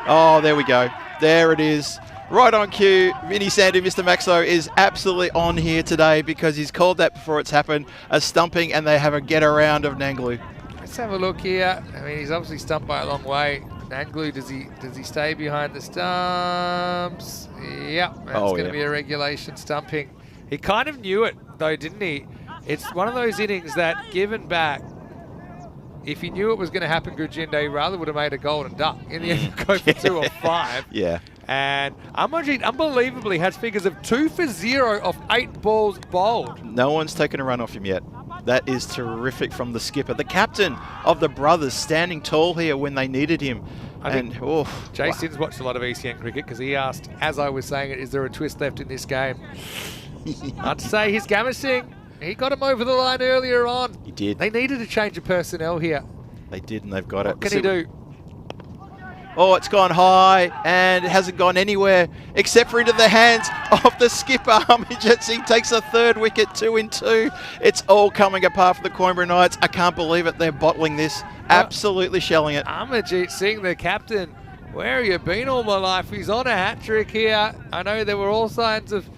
[SPEAKER 4] Oh, there we go. There it is. Right on cue. Vinny Sandu, Mr. Maxo, is absolutely on here today because he's called that before it's happened. A stumping, and they have a get around of Nanglu.
[SPEAKER 5] Let's have a look here. I mean, he's obviously stumped by a long way. Nanglu, does he stay behind the stumps? Yep, that's going to be a regulation stumping. He kind of knew it though, didn't he? It's one of those innings that, given back, if he knew it was going to happen, Gurjinde, he rather would have made a golden duck. In the end, go for 2 or 5.
[SPEAKER 4] Yeah.
[SPEAKER 5] And Amarjeet unbelievably has figures of 2 for 0 off 8 balls bowled.
[SPEAKER 4] No one's taken a run off him yet. That is terrific from the skipper. The captain of the brothers standing tall here when they needed him.
[SPEAKER 5] Jason's watched a lot of ECN cricket because he asked, as I was saying it, is there a twist left in this game? I'd say his Gamma Singh, he got him over the line earlier on.
[SPEAKER 4] He did.
[SPEAKER 5] They needed a change of personnel here.
[SPEAKER 4] They did, and they've got it.
[SPEAKER 5] What can he do?
[SPEAKER 4] Oh, it's gone high, and it hasn't gone anywhere except for into the hands of the skipper. Amarjeet Singh takes a 3rd wicket, 2 in 2. It's all coming apart for the Coimbra Knights. I can't believe it. They're bottling this. Absolutely shelling it.
[SPEAKER 5] Amarjeet Singh, the captain, where have you been all my life? He's on a hat-trick here. I know there were all signs of,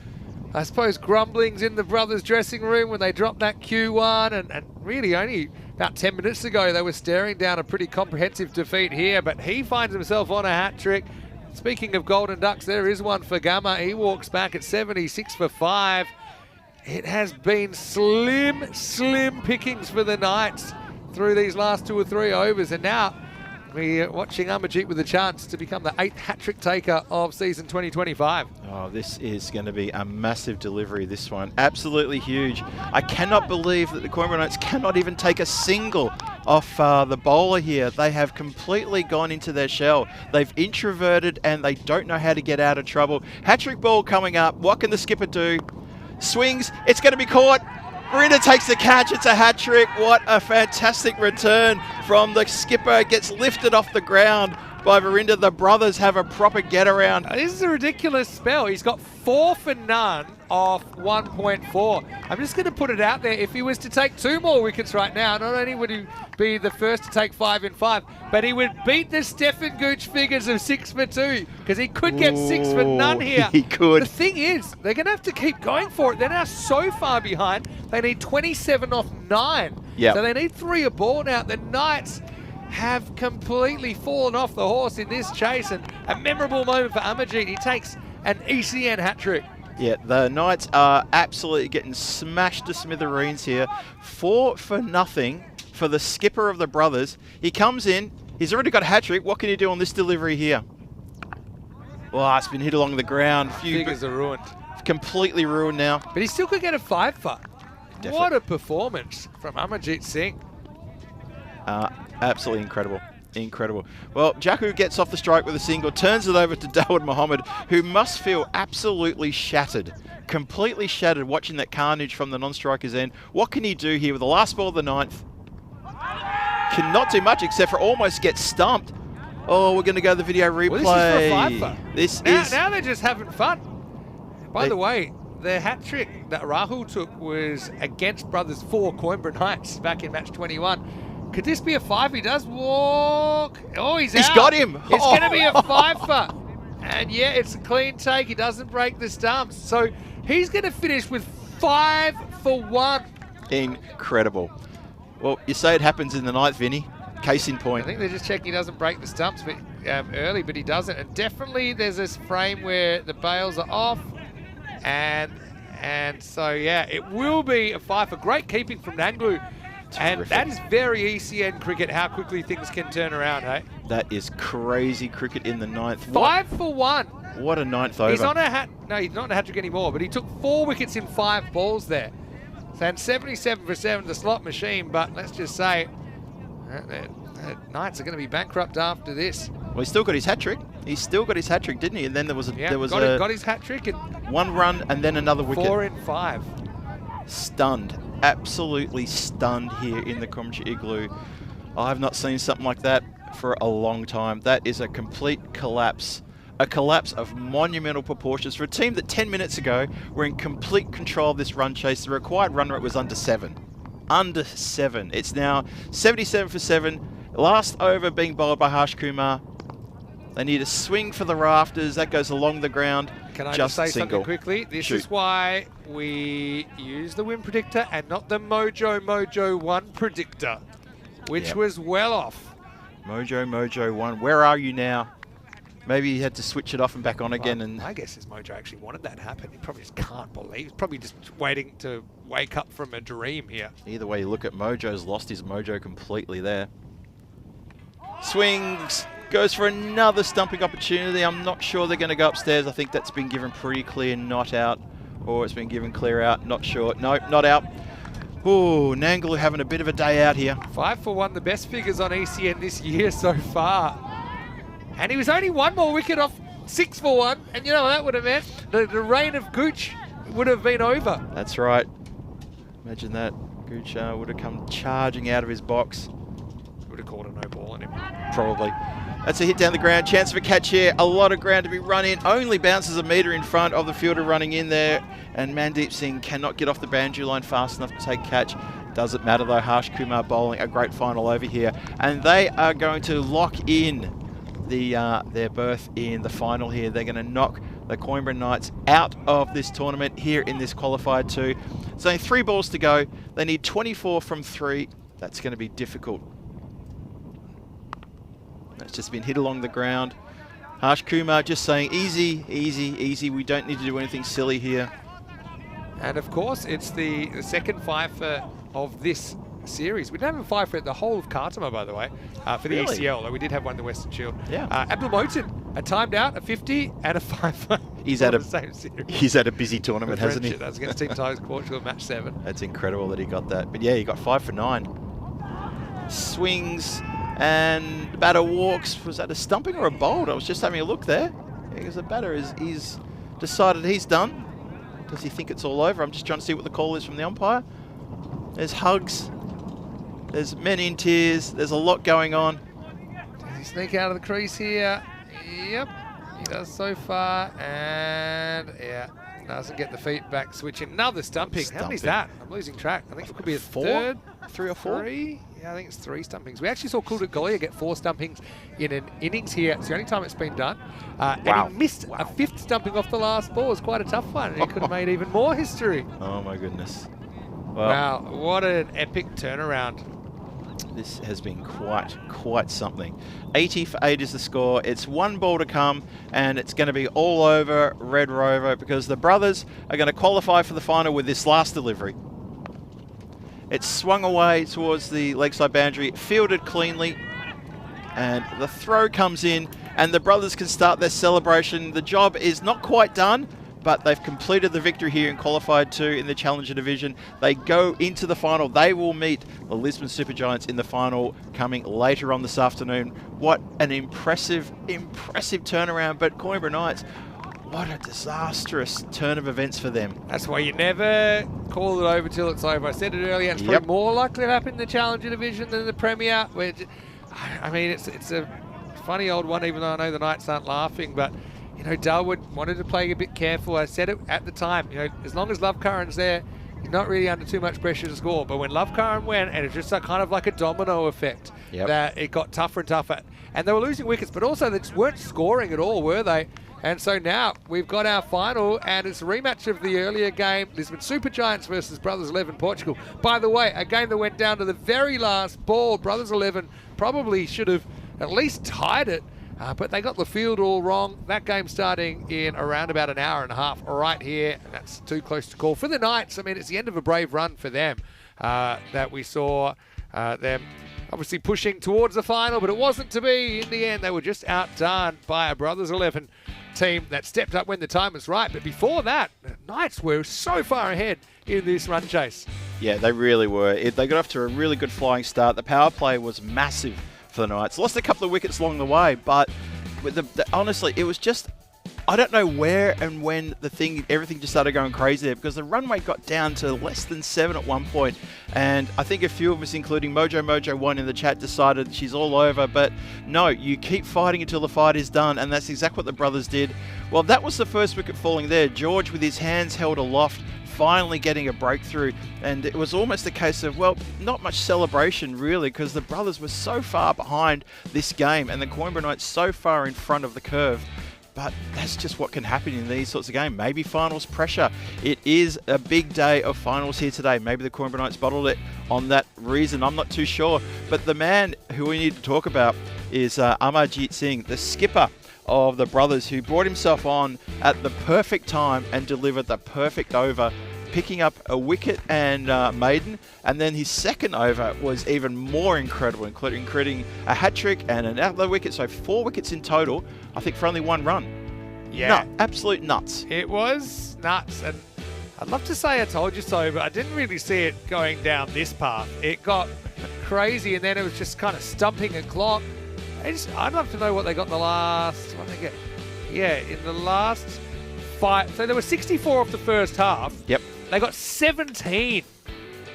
[SPEAKER 5] I suppose, grumblings in the brothers' dressing room when they dropped that Q1, and really only about 10 minutes ago they were staring down a pretty comprehensive defeat here, but he finds himself on a hat-trick. Speaking of golden ducks, there is one for Gamma. He walks back at 76 for 5. It has been slim pickings for the Knights through these last 2 or 3 overs, and now we're watching Amarjeet with a chance to become the 8th hat-trick taker of season 2025.
[SPEAKER 4] Oh, this is going to be a massive delivery, this one. Absolutely huge. I cannot believe that the Coimbra Knights cannot even take a single off the bowler here. They have completely gone into their shell. They've introverted and they don't know how to get out of trouble. Hat-trick ball coming up. What can the skipper do? Swings. It's going to be caught. Verinda takes the catch. It's a hat-trick. What a fantastic return from the skipper. Gets lifted off the ground by Verinda. The brothers have a proper get-around.
[SPEAKER 5] This is a ridiculous spell. He's got 4 for none off 1.4. I'm just going to put it out there. If he was to take 2 more wickets right now, not only would he be the first to take 5 in 5, but he would beat the Stefan Gooch figures of 6 for 2 because he could get 6 for none here.
[SPEAKER 4] He could.
[SPEAKER 5] The thing is, they're going to have to keep going for it. They're now so far behind. They need 27 off 9.
[SPEAKER 4] Yep.
[SPEAKER 5] So they need 3 a ball now. The Knights have completely fallen off the horse in this chase, and a memorable moment for Amarjeet. He takes an ECN hat-trick.
[SPEAKER 4] Yeah, the Knights are absolutely getting smashed to smithereens here. 4 for nothing for the skipper of the brothers. He comes in. He's already got a hat-trick. What can he do on this delivery here? Well, it's been hit along the ground.
[SPEAKER 5] Figures are ruined.
[SPEAKER 4] Completely ruined now.
[SPEAKER 5] But he still could get a 5 for. What a performance from Amarjeet Singh.
[SPEAKER 4] Absolutely incredible. Incredible. Well, Jakku gets off the strike with a single, turns it over to Dawud Mohammed, who must feel absolutely shattered, completely shattered watching that carnage from the non-striker's end. What can he do here with the last ball of the 9th? Cannot do much except for almost get stumped. Oh, we're going to go to the video replay.
[SPEAKER 5] Well, this is for a 5 for. Now they're just having fun. By the way, the hat-trick that Rahul took was against brothers 4 Coimbra Knights back in match 21. Could this be a 5? He does walk. Oh, he's out.
[SPEAKER 4] He's got him.
[SPEAKER 5] It's going to be a 5 for. And yeah, it's a clean take. He doesn't break the stumps. So he's going to finish with 5 for 1.
[SPEAKER 4] Incredible. Well, you say it happens in the 9th, Vinny. Case in point.
[SPEAKER 5] I think they're just checking he doesn't break the stumps early, but he doesn't. And definitely there's this frame where the bails are off. And so, yeah, it will be a 5 for. Great keeping from Nanglu. And that is very ECN cricket, how quickly things can turn around, hey?
[SPEAKER 4] That is crazy cricket in the 9th.
[SPEAKER 5] 5 for 1.
[SPEAKER 4] What a 9th over.
[SPEAKER 5] He's on a hat. No, he's not on a hat-trick anymore, but he took 4 wickets in 5 balls there. So and 77 for 7, the slot machine, but let's just say the Knights are going to be bankrupt after this.
[SPEAKER 4] Well, he's still got his hat-trick. He's still got his hat-trick, didn't he? And then there was
[SPEAKER 5] got his hat-trick and
[SPEAKER 4] 1 run and then another wicket.
[SPEAKER 5] 4 in 5.
[SPEAKER 4] Stunned. Absolutely stunned here in the Coventry Igloo. I've not seen something like that for a long time. That is a complete collapse. A collapse of monumental proportions for a team that 10 minutes ago were in complete control of this run chase. The required run rate was under 7. Under 7. It's now 77 for 7. Last over being bowled by Harsh Kumar. They need a swing for the rafters. That goes along the ground.
[SPEAKER 5] Can I just say something quickly? This
[SPEAKER 4] Shoot.
[SPEAKER 5] is why we use the win predictor and not the Mojo 1 predictor, which was well off.
[SPEAKER 4] Mojo 1. Where are you now? Maybe he had to switch it off and back on again. And
[SPEAKER 5] I guess his Mojo actually wanted that to happen. He probably just can't believe. He's probably just waiting to wake up from a dream here.
[SPEAKER 4] Either way you look at, Mojo's lost his mojo completely there. Swings, goes for another stumping opportunity. I'm not sure they're going to go upstairs. I think that's been given pretty clear, not out. Or it's been given clear out, not sure. No, not out. Ooh, Nangaloo having a bit of a day out here.
[SPEAKER 5] 5 for 1, the best figures on ECN this year so far. And he was only 1 more wicket off 6 for 1. And you know what that would have meant? The reign of Gooch would have been over.
[SPEAKER 4] That's right. Imagine that. Gooch would have come charging out of his box.
[SPEAKER 5] Would have called a no ball on him.
[SPEAKER 4] Probably. That's a hit down the ground. Chance of a catch here. A lot of ground to be run in. Only bounces a metre in front of the fielder running in there. And Mandeep Singh cannot get off the boundary line fast enough to take catch. Doesn't matter though. Harsh Kumar bowling a great final over here. And they are going to lock in their berth in the final here. They're going to knock the Coimbra Knights out of this tournament here in this qualified 2. There's only 3 balls to go. They need 24 from 3. That's going to be difficult. That's just been hit along the ground. Harsh Kumar just saying, easy, easy, easy. We don't need to do anything silly here.
[SPEAKER 5] And of course, it's the second fifer of this series. We didn't have a fifer at the whole of Khartoum, by the way, for the
[SPEAKER 4] Really?
[SPEAKER 5] ECL, though we did have one in the Western Shield.
[SPEAKER 4] Yeah.
[SPEAKER 5] Abdul Motin, a timed out, a 50, and a fifer.
[SPEAKER 4] He's
[SPEAKER 5] on
[SPEAKER 4] at a
[SPEAKER 5] the same series.
[SPEAKER 4] He's at a busy tournament, hasn't he?
[SPEAKER 5] That's against Team Tigers Portugal, match 7.
[SPEAKER 4] That's incredible that he got that. But yeah, he got 5 for 9. Swings and the batter walks. Was that a stumping or a bold? I was just having a look there. Because the batter he's decided he's done. Does he think it's all over? I'm just trying to see what the call is from the umpire. There's hugs. There's men in tears. There's a lot going on.
[SPEAKER 5] Does he sneak out of the crease here? Yep, he does so far. And yeah, doesn't get the feet back. Switching. Another stumping. How many's that? I'm losing track. I think it could be a
[SPEAKER 4] 4?
[SPEAKER 5] third.
[SPEAKER 4] 3 or 4?
[SPEAKER 5] 3? Yeah, I think it's 3 stumpings. We actually saw Kuldeep Golia get 4 stumpings in an innings here. It's the only time it's been done. And he missed a 5th stumping off the last ball. It was quite a tough one. And he could have made even more history.
[SPEAKER 4] Oh my goodness. Well,
[SPEAKER 5] Wow, what an epic turnaround.
[SPEAKER 4] this has been quite something. 80 for 8 is the score. It's 1 ball to come, and it's going to be all over Red Rover because the brothers are going to qualify for the final with this last delivery. It's swung away towards the leg side boundary, fielded cleanly, and the throw comes in, and the brothers can start their celebration. The job is not quite done, but they've completed the victory here in qualified 2 in the Challenger Division. They go into the final. They will meet the Lisbon Supergiants in the final coming later on this afternoon. What an impressive turnaround. But Coimbra Knights, what a disastrous turn of events for them.
[SPEAKER 5] That's why you never call it over till it's over. I said it earlier, it's probably more likely to happen in the Challenger Division than the Premier. Where, I mean, it's a funny old one, even though I know the Knights aren't laughing, but you know, Darwood wanted to play a bit careful. I said it at the time, you know, as long as Love Curran's there, he's not really under too much pressure to score. But when Love Curran went, and it's just a kind of like a domino effect, that it got tougher and tougher. And they were losing wickets, but also they just weren't scoring at all, were they? And so now we've got our final, and it's a rematch of the earlier game, Lisbon Supergiants versus Brothers 11 Portugal. By the way, a game that went down to the very last ball. Brothers 11 probably should have at least tied it, but they got the field all wrong. That game starting in around about an hour and a half right here, and that's too close to call. For the Knights, I mean, it's the end of a brave run for them that we saw them obviously pushing towards the final, but it wasn't to be. In the end, they were just outdone by a Brothers 11 team that stepped up when the time was right. But before that, the Knights were so far ahead in this run chase.
[SPEAKER 4] Yeah, they really were. They got off to a really good flying start. The power play was massive for the Knights. Lost a couple of wickets along the way, but with honestly, it was just, I don't know where and when everything just started going crazy there, because the run rate got down to less than 7 at one point, and I think a few of us, including Mojo1 in the chat, decided she's all over. But no, you keep fighting until the fight is done, and that's exactly what the brothers did. Well, that was the first wicket falling there. George, with his hands held aloft, finally getting a breakthrough, and it was almost a case of, well, not much celebration really, because the brothers were so far behind this game and the Coimbra Knights so far in front of the curve. but that's just what can happen in these sorts of games. Maybe finals pressure. It is a big day of finals here today. Maybe the Coimbra Knights bottled it on that reason. I'm not too sure. But the man who we need to talk about is Amarjit Singh, the skipper of the brothers, who brought himself on at the perfect time and delivered the perfect over, picking up a wicket and maiden, and then his second over was even more incredible, including creating a hat-trick and another wicket, so 4 wickets in total, I think, for only 1 run.
[SPEAKER 5] Yeah.
[SPEAKER 4] Absolute nuts.
[SPEAKER 5] It was nuts, and I'd love to say I told you so, but I didn't really see it going down this path. It got crazy, and then it was just kind of stumping a clock. I'd love to know what they got in the last, what did they get? Yeah, in the last 5, so there were 64 off the first half.
[SPEAKER 4] Yep.
[SPEAKER 5] They got 17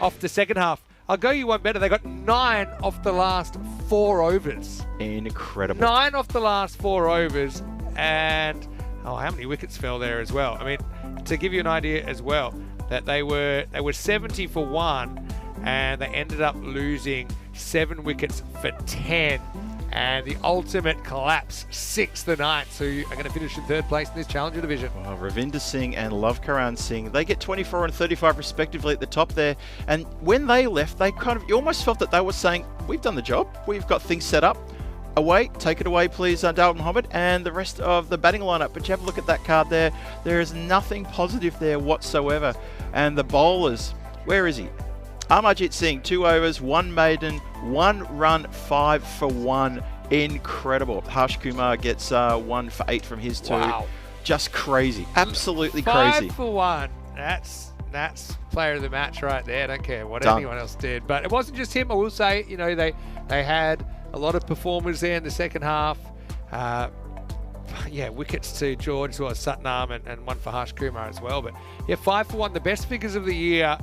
[SPEAKER 5] off the second half. I'll go you one better. They got 9 off the last 4 overs.
[SPEAKER 4] Incredible.
[SPEAKER 5] 9 off the last 4 overs. And, how many wickets fell there as well? I mean, to give you an idea as well, that they were 70 for 1, and they ended up losing 7 wickets for 10. And the ultimate collapse, 6 the Knights, who are going to finish in 3rd place in this Challenger division.
[SPEAKER 4] Well, Ravinder Singh and Lavkaran Singh, they get 24 and 35 respectively at the top there. And when they left, they you almost felt that they were saying, we've done the job. We've got things set up. Away, take it away, please, Dawid Mohammed, and the rest of the batting lineup. But you have a look at that card there. There is nothing positive there whatsoever. And the bowlers, where is he? Amarjit Singh, 2 overs, 1 maiden, 1 run, 5 for 1. Incredible. Harsh Kumar gets 1 for 8 from his 2.
[SPEAKER 5] Wow.
[SPEAKER 4] Just crazy. Absolutely
[SPEAKER 5] 5
[SPEAKER 4] crazy.
[SPEAKER 5] for 1. That's player of the match right there. I don't care what
[SPEAKER 4] Done.
[SPEAKER 5] anyone else did. But it wasn't just him. I will say, they had a lot of performers there in the second half. Wickets to George as well as Satnam, and 1 for Harsh Kumar as well. But 5 for 1, the best figures of the year.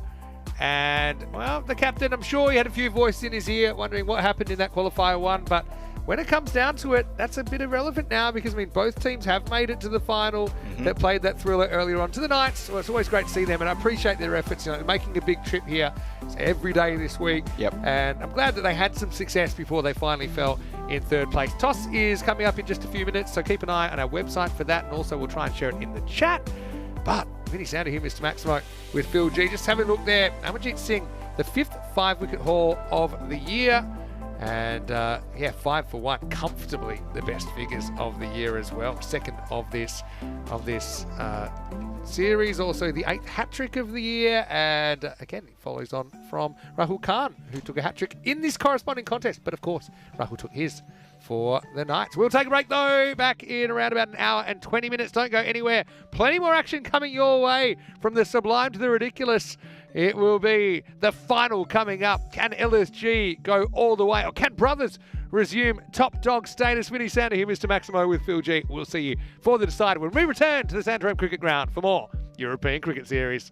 [SPEAKER 5] And, well, the captain, I'm sure he had a few voices in his ear wondering what happened in that qualifier 1. But when it comes down to it, that's a bit irrelevant now because, both teams have made it to the final. That played that thriller earlier on to the Knights. So it's always great to see them, and I appreciate their efforts. Making a big trip here every day this week.
[SPEAKER 4] Yep.
[SPEAKER 5] And I'm glad that they had some success before they finally fell in 3rd place. Toss is coming up in just a few minutes, so keep an eye on our website for that, and also we'll try and share it in the chat. But really sounded here, Mr. Maximo, with Phil G. Just have a look there. Amarjit Singh, the 5th 5-wicket haul of the year. And 5 for 1, comfortably the best figures of the year as well. Second of this series, also the 8th hat-trick of the year. And again, it follows on from Rahul Khan, who took a hat-trick in this corresponding contest. But of course, Rahul took his for the Knights. We'll take a break though, back in around about 1 hour and 20 minutes. Don't go anywhere. Plenty more action coming your way, from the sublime to the ridiculous. It will be the final coming up. Can LSG go all the way, or can Brothers resume top dog status? Vinny Sander here, Mr. Maximo with Phil G. We'll see you for the decider when we return to the Santarém Cricket Ground for more European Cricket Series.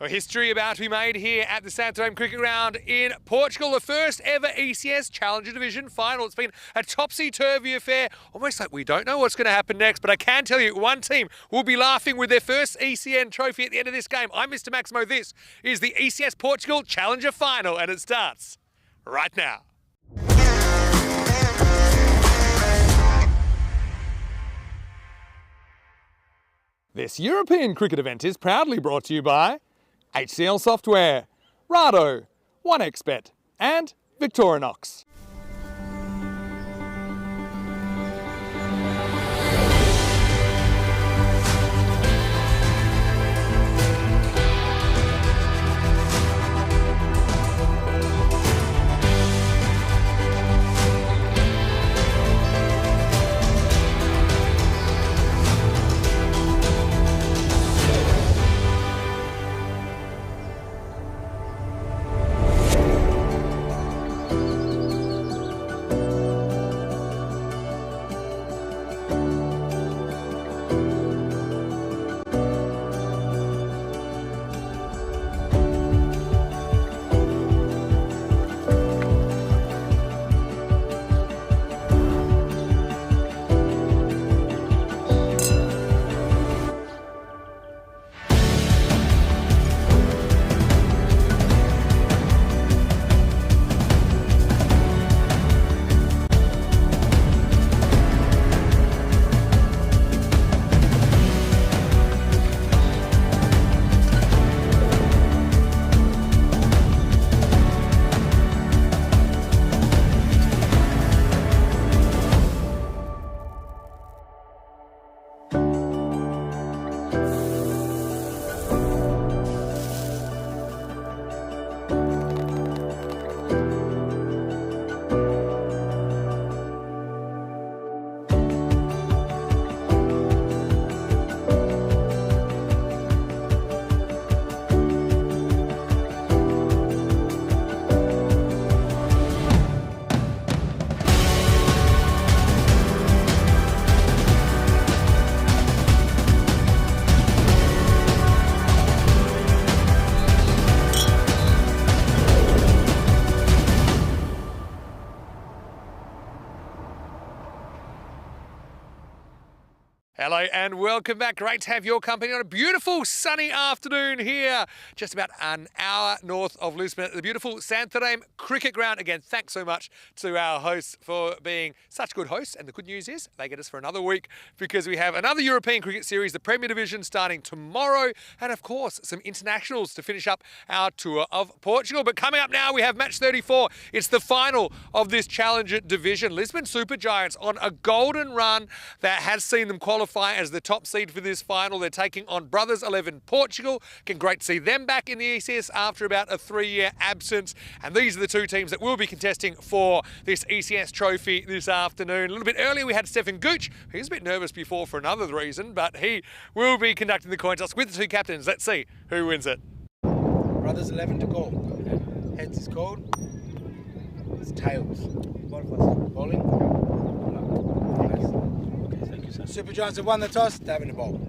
[SPEAKER 1] A history about to be made here at the Santarém Cricket Ground in Portugal. The first ever ECS Challenger Division final. It's been a topsy-turvy affair, almost like we don't know what's going to happen next. But I can tell you, one team will be laughing with their first ECN trophy at the end of this game. I'm Mr. Maximo. This is the ECS Portugal Challenger Final, and it starts right now. This European cricket event is proudly brought to you by HCL Software, Rado, 1xBet, and Victorinox. Hello and welcome back. Great to have your company on a beautiful sunny afternoon here, just about an hour north of Lisbon at the beautiful Santarém Cricket Ground. Again, thanks so much to our hosts for being such good hosts. And the good news is they get us for another week because we have another European Cricket Series, the Premier Division, starting tomorrow. And of course, some internationals to finish up our tour of Portugal. But coming up now, we have match 34. It's the final of this Challenger Division. Lisbon Super Giants on a golden run that has seen them qualify as the top seed for this final. They're taking on Brothers 11 Portugal. Can great to see them back in the ECS after about a 3-year absence. And these are the two teams that will be contesting for this ECS trophy this afternoon. A little bit earlier, we had Stefan Gooch. He was a bit nervous before for another reason, but he will be conducting the coin toss with the two captains. Let's see who wins it.
[SPEAKER 2] Brothers 11 to go. Heads is cold. It's tails. Bowling. Super Giants have won the toss, they're having the ball.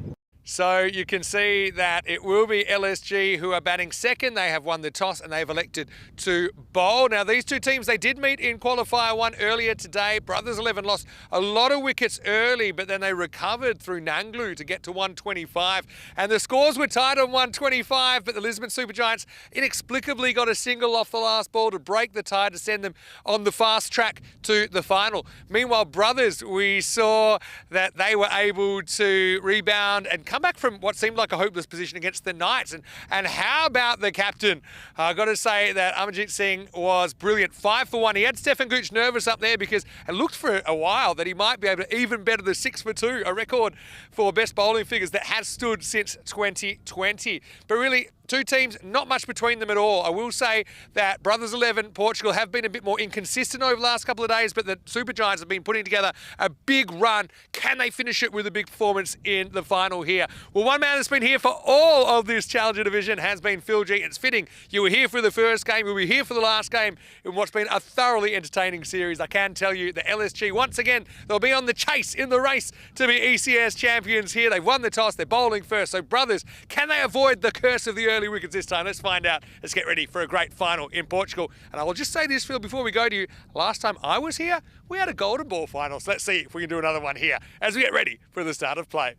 [SPEAKER 1] So you can see that it will be LSG who are batting second. They have won the toss and they've elected to bowl. Now these two teams, they did meet in qualifier 1 earlier today. Brothers 11 lost a lot of wickets early, but then they recovered through Nanglu to get to 125. And the scores were tied on 125, but the Lisbon Super Giants inexplicably got a single off the last ball to break the tie to send them on the fast track to the final. Meanwhile, Brothers, we saw that they were able to rebound and come back from what seemed like a hopeless position against the Knights. And how about the captain? I've got to say that Amarjit Singh was brilliant. 5 for 1. He had Stefan Gooch nervous up there because it looked for a while that he might be able to even better the 6 for 2, a record for best bowling figures that has stood since 2020. But really, two teams, not much between them at all. I will say that Brothers 11 Portugal have been a bit more inconsistent over the last couple of days, but the Super Giants have been putting together a big run. Can they finish it with a big performance in the final here? Well, one man that's been here for all of this Challenger Division has been Phil G. It's fitting. You were here for the first game. You'll be here for the last game in what's been a thoroughly entertaining series. I can tell you the LSG, once again, they'll be on the chase in the race to be ECS champions here. They've won the toss. They're bowling first. So, Brothers, can they avoid the curse of the early wickets this time. Let's find out. Let's get ready for a great final in Portugal. And I will just say this, Phil, before we go to you. Last time I was here, we had a golden ball final. So let's see if we can do another one here as we get ready for the start of play.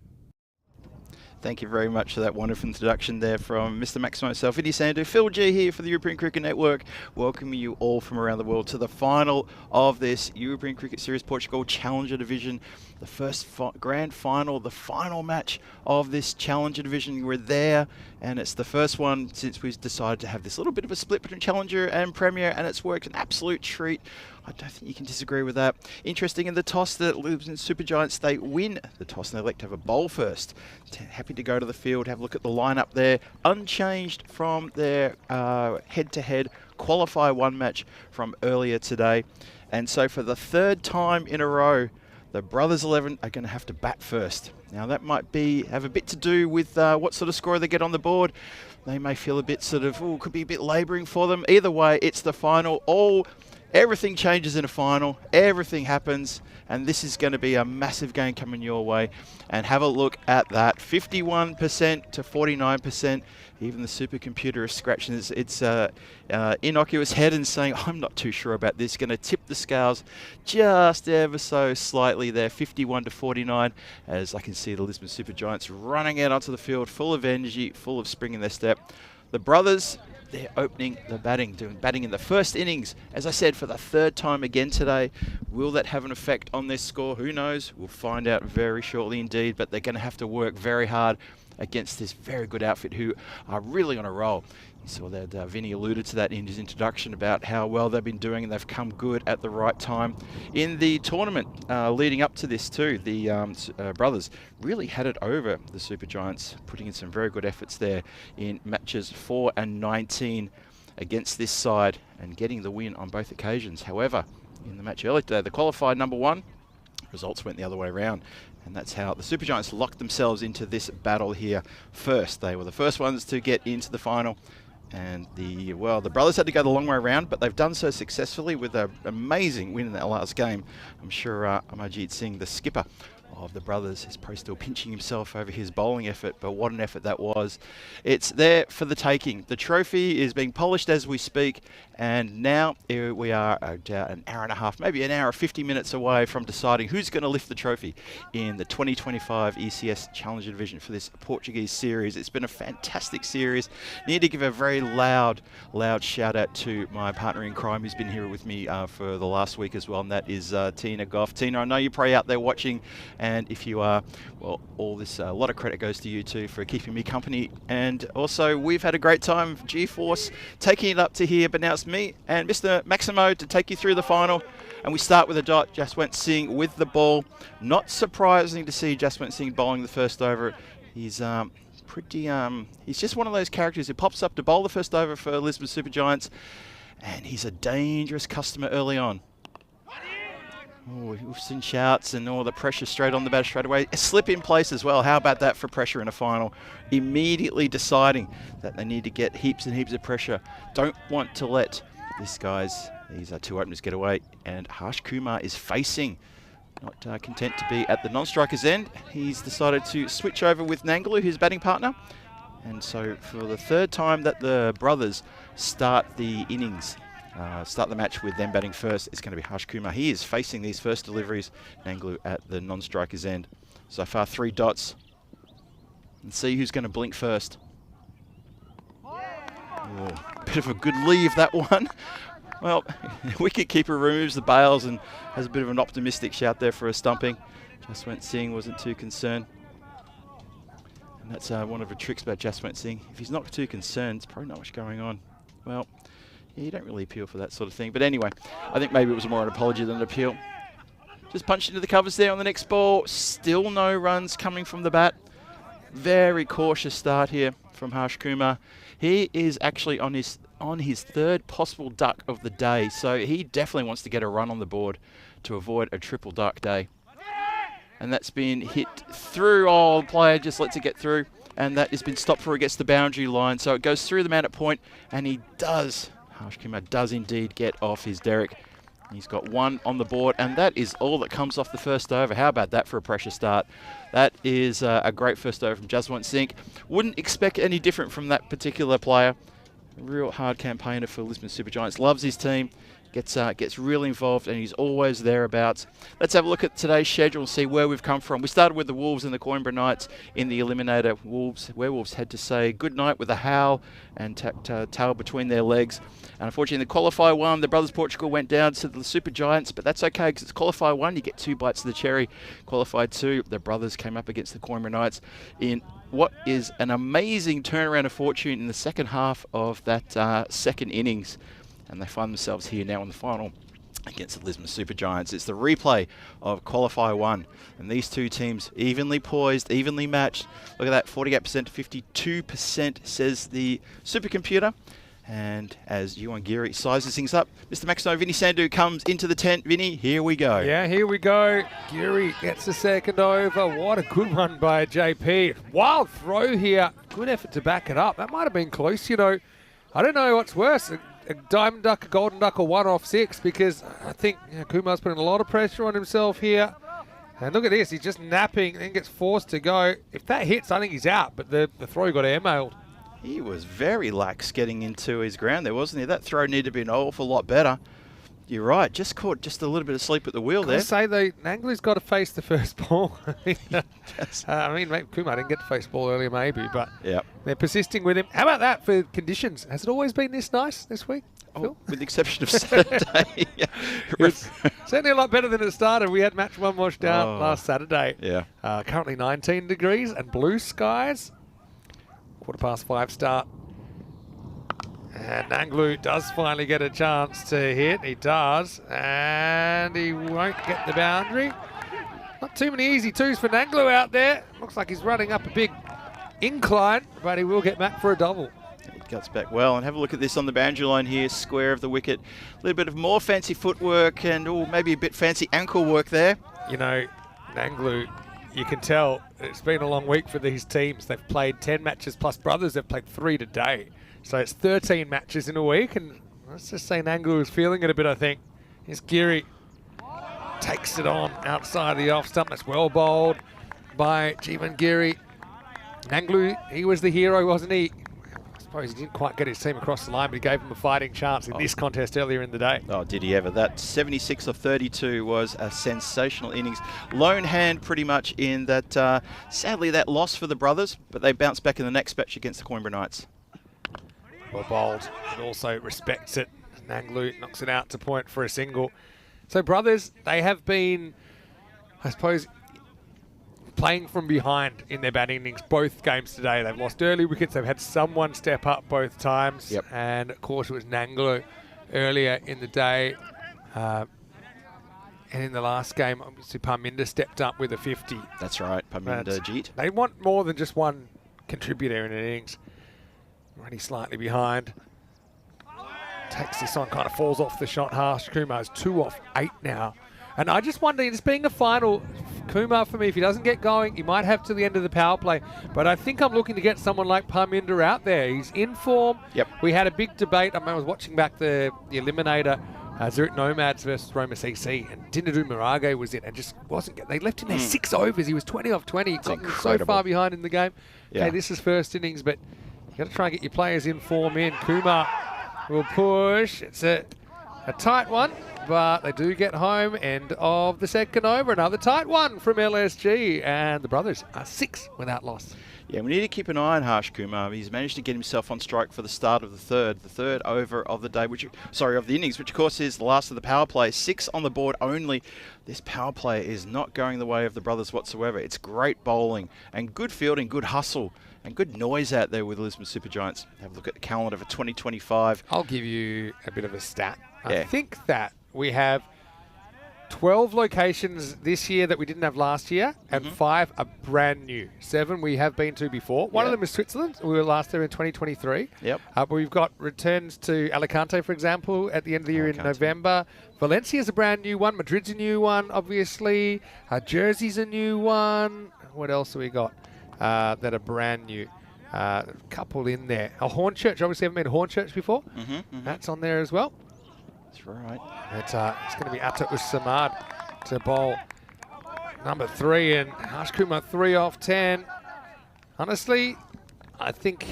[SPEAKER 4] Thank you very much for that wonderful introduction there from Mr. Maximo himself, Vidi Sandu. Phil G here for the European Cricket Network, welcoming you all from around the world to the final of this European Cricket Series Portugal Challenger Division. The first grand final, the final match of this Challenger Division. We're there, and it's the first one since we've decided to have this little bit of a split between Challenger and Premier, and it's worked an absolute treat. I don't think you can disagree with that. Interesting in the toss, the Lisbon Super Giants, they win the toss and they elect to have a bowl first. Happy to go to the field, have a look at the lineup there. Unchanged from their head-to-head qualifier 1 match from earlier today. And so for the 3rd time in a row, the Brothers 11 are going to have to bat first. Now that might have a bit to do with what sort of score they get on the board. They may feel a bit could be a bit labouring for them. Either way, it's the final. Everything changes in a final, everything happens, and this is going to be a massive game coming your way. And have a look at that, 51% to 49%. Even the supercomputer is scratching its innocuous head and saying, I'm not too sure about this. Going to tip the scales just ever so slightly there, 51 to 49, as I can see the Lisbon Super Giants running out onto the field, full of energy, full of spring in their step. The Brothers, they're opening the batting, doing batting in the first innings. As I said, for the 3rd time again today. Will that have an effect on their score? Who knows? We'll find out very shortly indeed, but they're going to have to work very hard against this very good outfit who are really on a roll. You saw that Vinny alluded to that in his introduction about how well they've been doing, and they've come good at the right time in the tournament leading up to this too. The Brothers really had it over the Super Giants, putting in some very good efforts there in matches 4 and 19 against this side and getting the win on both occasions. However, in the match earlier today, the qualified number 1, results went the other way around. And that's how the Super Giants locked themselves into this battle here first. They were the first ones to get into the final. And the Brothers had to go the long way around, but they've done so successfully with an amazing win in that last game. I'm sure Amarjeet Singh, the skipper of the Brothers, is probably still pinching himself over his bowling effort, but what an effort that was. It's there for the taking. The trophy is being polished as we speak, and now we are about an hour and a half, maybe an hour 50 minutes away from deciding who's going to lift the trophy in the 2025 ECS Challenger Division for this Portuguese series. It's been a fantastic series. Need to give a very loud shout out to my partner in crime who's been here with me for the last week as well, and that is Tina Goff. Tina, I know you're probably out there watching, and if you are, well, a lot of credit goes to you too for keeping me company. And also, we've had a great time, G-Force, taking it up to here, but now it's me and Mr. Maximo to take you through the final. And we start with a dot, Jaswant Singh with the ball. Not surprising to see Jaswant Singh bowling the first over. He's he's just one of those characters who pops up to bowl the first over for Lisbon Super Giants, and he's a dangerous customer early on. Oh, hoofs and shouts and all the pressure straight on the batter straight away. A slip in place as well. How about that for pressure in a final? Immediately deciding that they need to get heaps and heaps of pressure. Don't want to let these 2 openers get away. And Harsh Kumar is facing, not content to be at the non-striker's end. He's decided to switch over with Nangalu, his batting partner. And so for the 3rd time that the Brothers start the innings, start the match with them batting first, it's going to be Harsh Kumar. He is facing these first deliveries, Nangalu at the non-striker's end. So far 3 dots. And see who's going to blink first. Oh, bit of a good leave, that one. Well, wicketkeeper removes the bails and has a bit of an optimistic shout there for a stumping. Jaswant Singh wasn't too concerned. And that's one of the tricks about Jaswant Singh. If he's not too concerned, there's probably not much going on. Well, yeah, you don't really appeal for that sort of thing. But anyway, I think maybe it was more an apology than an appeal. Just punched into the covers there on the next ball. Still no runs coming from the bat. Very cautious start here from Harsh Kumar. He is actually on his 3rd possible duck of the day. So he definitely wants to get a run on the board to avoid a triple duck day. And that's been hit through. Oh, the player just lets it get through. And that has been stopped before it gets to the boundary line. So it goes through the man at point, and Harsh Kumar does indeed get off his derrick. He's got 1 on the board, and that is all that comes off the first over. How about that for a pressure start? That is a great first over from Jaswant Singh. Wouldn't expect any different from that particular player. A real hard campaigner for Lisbon Super Giants. Loves his team. Gets really involved, and he's always thereabouts. Let's have a look at today's schedule and see where we've come from. We started with the Wolves and the Coimbra Knights in the Eliminator. Werewolves had to say good night with a howl and tail between their legs. And unfortunately, the Qualifier 1, the Brothers Portugal went down to the Super Giants, but that's okay because it's Qualifier 1. You get 2 bites of the cherry. Qualifier 2, the Brothers came up against the Coimbra Knights in what is an amazing turnaround of fortune in the second half of that second innings. And they find themselves here now in the final against the Lisbon Super Giants. It's the replay of Qualifier 1. And these two teams evenly poised, evenly matched. Look at that, 48% to 52% says the supercomputer. And as Yuan Giri sizes things up, Mr. Maximo Vinny Sandhu comes into the tent. Vinny, here we go.
[SPEAKER 5] Yeah, here we go. Giri gets the second over. What a good one by JP. Wild throw here. Good effort to back it up. That might have been close, you know. I don't know what's worse. A diamond duck, a golden duck, or 1 off 6, because I think Kumar's putting a lot of pressure on himself here. And look at this, he's just napping and then gets forced to go. If that hits, I think he's out, but the throw got airmailed.
[SPEAKER 4] He was very lax getting into his ground there, wasn't he? That throw needed to be an awful lot better. You're right, just caught just a little bit of sleep at the wheel there.
[SPEAKER 5] I say though, Nanglu's got to face the first ball.
[SPEAKER 4] Yes.
[SPEAKER 5] I mean, maybe Kumar didn't get to face the ball earlier, maybe, but
[SPEAKER 4] Yep.
[SPEAKER 5] they're persisting with him. How about that for conditions? Has it always been this nice this week, Phil?
[SPEAKER 4] With the exception of Saturday. Yeah.
[SPEAKER 5] It's certainly a lot better than it started. We had match 1 washed out last Saturday.
[SPEAKER 4] Yeah.
[SPEAKER 5] Currently 19 degrees and blue skies. 5:15 start. And Nanglu does finally get a chance to hit. He does. And he won't get the boundary. Not too many easy twos for Nanglu out there. Looks like he's running up a big incline, but he will get back for a double.
[SPEAKER 4] He cuts back well, and have a look at this on the boundary line here, square of the wicket. A little bit of more fancy footwork and maybe a bit fancy ankle work there.
[SPEAKER 5] You know, Nanglu, you can tell it's been a long week for these teams. They've played 10 matches plus Brothers. They've played 3 today. So it's 13 matches in a week, and let's just say Nanglu is feeling it a bit, I think. Here's Giri. Takes it on outside the off stump. That's well bowled by Jeevan Giri. Nanglu, he was the hero, wasn't he? I suppose he didn't quite get his team across the line, but he gave him a fighting chance in this contest earlier in the day.
[SPEAKER 4] Oh, did he ever. That 76 of 32 was a sensational innings. Lone hand pretty much in that, sadly, that loss for the Brothers, but they bounced back in the next match against the Coimbra Knights.
[SPEAKER 5] Well bowled, and also respects it. Nanglu knocks it out to point for a single. So Brothers, they have been, I suppose, playing from behind in their batting innings both games today. They've lost early wickets. They've had someone step up both times.
[SPEAKER 4] Yep.
[SPEAKER 5] And, of course, it was Nanglu earlier in the day. And in the last game, obviously, Parminder stepped up with a 50.
[SPEAKER 4] That's right, Parminder Jeet.
[SPEAKER 5] They want more than just one contributor in an innings. Already slightly behind. Takes this on, kind of falls off the shot. Harsh Kumar's 2 off 8 now. And I just wonder, this being a final, Kumar, for me, if he doesn't get going, he might have to the end of the power play. But I think I'm looking to get someone like Parminder out there. He's in form.
[SPEAKER 4] Yep.
[SPEAKER 5] We had a big debate. I was watching back the Eliminator, Zurich Nomads versus Roma CC, and Dinadu Marage was in and just wasn't. They left him there 6 overs. He was 20 off 20. Got them so far behind in the game.
[SPEAKER 4] Yeah.
[SPEAKER 5] Okay, this is first innings, but you got to try and get your players in form in. Kumar will push. It's a tight one, but they do get home. End of the second over. Another tight one from LSG, and the Brothers are 6 without loss.
[SPEAKER 4] Yeah, we need to keep an eye on Harsh Kumar. He's managed to get himself on strike for the start of the third over of the day, of the innings, which of course is the last of the power play. 6 on the board only. This power play is not going the way of the Brothers whatsoever. It's great bowling and good fielding, good hustle, and good noise out there with Lisbon Super Giants. Have a look at the calendar for 2025.
[SPEAKER 5] I'll give you a bit of a stat.
[SPEAKER 4] Yeah.
[SPEAKER 5] I think that we have 12 locations this year that we didn't have last year, and 5 are brand new. 7 we have been to before. One of them is Switzerland. We were last there in 2023.
[SPEAKER 4] Yep.
[SPEAKER 5] But we've got returns to Alicante, for example, at the end of the year in November. Valencia's a brand new one. Madrid's a new one, obviously. Jersey's a new one. What else have we got that are brand new? A couple in there. Hornchurch, obviously haven't been to Hornchurch before. That's on there as well.
[SPEAKER 4] That's right.
[SPEAKER 5] It's going to be Atta Samad to bowl number 3, and Harsh Kumar 3 off 10. Honestly, I think,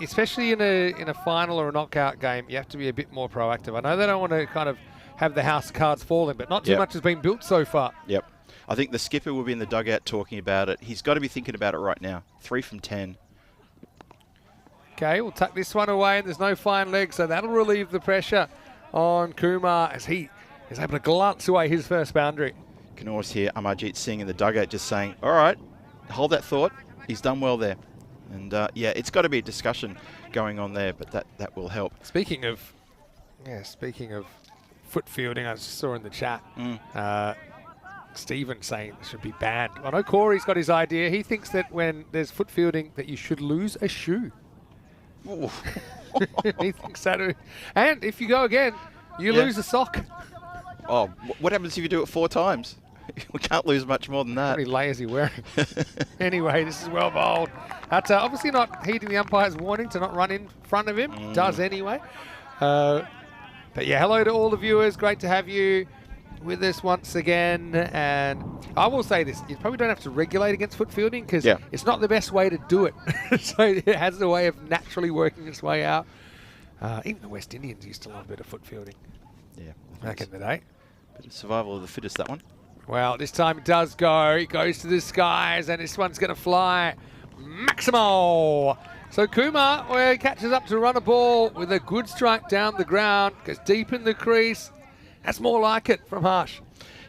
[SPEAKER 5] especially in a final or a knockout game, you have to be a bit more proactive. I know they don't want to kind of have the house cards falling, but not too much has been built so far.
[SPEAKER 4] Yep. I think the skipper will be in the dugout talking about it. He's got to be thinking about it right now. 3 from 10.
[SPEAKER 5] Okay, we'll tuck this one away, and there's no fine leg, so that'll relieve the pressure on Kumar as he is able to glance away his first boundary.
[SPEAKER 4] You can always hear Amarjeet Singh in the dugout just saying, all right, hold that thought. He's done well there. And, yeah, it's got to be a discussion going on there, but that will help.
[SPEAKER 5] Speaking of foot fielding, I just saw in the chat, Stephen saying this should be banned. I know Corey's got his idea. He thinks that when there's foot fielding that you should lose a shoe. He thinks that. And if you go again, you lose a sock.
[SPEAKER 4] Oh, what happens if you do it 4 times? We can't lose much more than that.
[SPEAKER 5] How many layers are you wearing? Anyway, this is well bowled. That's obviously not heeding the umpire's warning to not run in front of him. Does anyway. But yeah, hello to all the viewers. Great to have you with us once again. And I will say this, you probably don't have to regulate against foot fielding because it's not the best way to do it. So it has a way of naturally working its way out. Even the West Indians used to love a bit of foot fielding.
[SPEAKER 4] Yeah.
[SPEAKER 5] Back in the day.
[SPEAKER 4] Bit of survival of the fittest, that one.
[SPEAKER 5] Well, this time it does go. It goes to the skies, and this one's going to fly. Maximo! So Kumar catches up to run a ball with a good strike down the ground, goes deep in the crease. That's more like it from Harsh.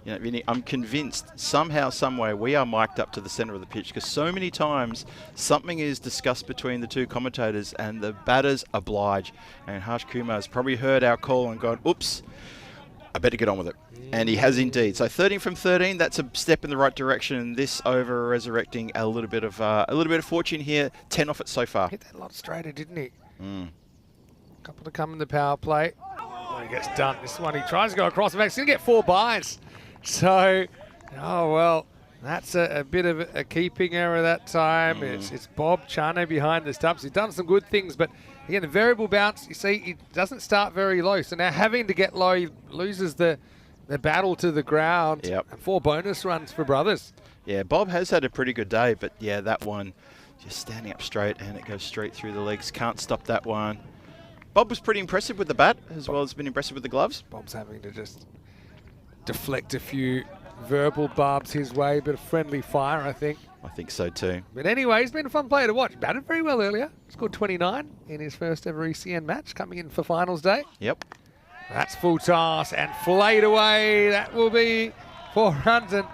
[SPEAKER 4] You know, Vinny, I'm convinced somehow, someway, we are mic'd up to the centre of the pitch because so many times something is discussed between the two commentators and the batters oblige. And Harsh Kumar has probably heard our call and gone, oops, I better get on with it. And he has indeed. So 13 from 13, that's a step in the right direction. This over resurrecting a little bit of fortune here. 10 off it so far.
[SPEAKER 5] Hit that a lot straighter, didn't he? Couple to come in the power play. Oh, he gets done. This one he tries to go across. In fact, he's going to get 4 byes. So, oh well, that's a bit of a keeping error that time. It's Bob Chane behind the stumps. He's done some good things, but again, the variable bounce, you see, he doesn't start very low. So now having to get low, he loses the battle to the ground.
[SPEAKER 4] Yep.
[SPEAKER 5] And 4 bonus runs for Brothers.
[SPEAKER 4] Yeah, Bob has had a pretty good day, but yeah, that one just standing up straight and it goes straight through the legs. Can't stop that one. Bob was pretty impressive with the bat as well as been impressive with the gloves.
[SPEAKER 5] Bob's having to just deflect a few verbal barbs his way, bit of friendly fire, I think.
[SPEAKER 4] I think so too.
[SPEAKER 5] But anyway, he's been a fun player to watch. Batted very well earlier. Scored 29 in his first ever ECN match, coming in for finals day.
[SPEAKER 4] Yep.
[SPEAKER 5] That's full toss and flayed away. That will be 4 runs. And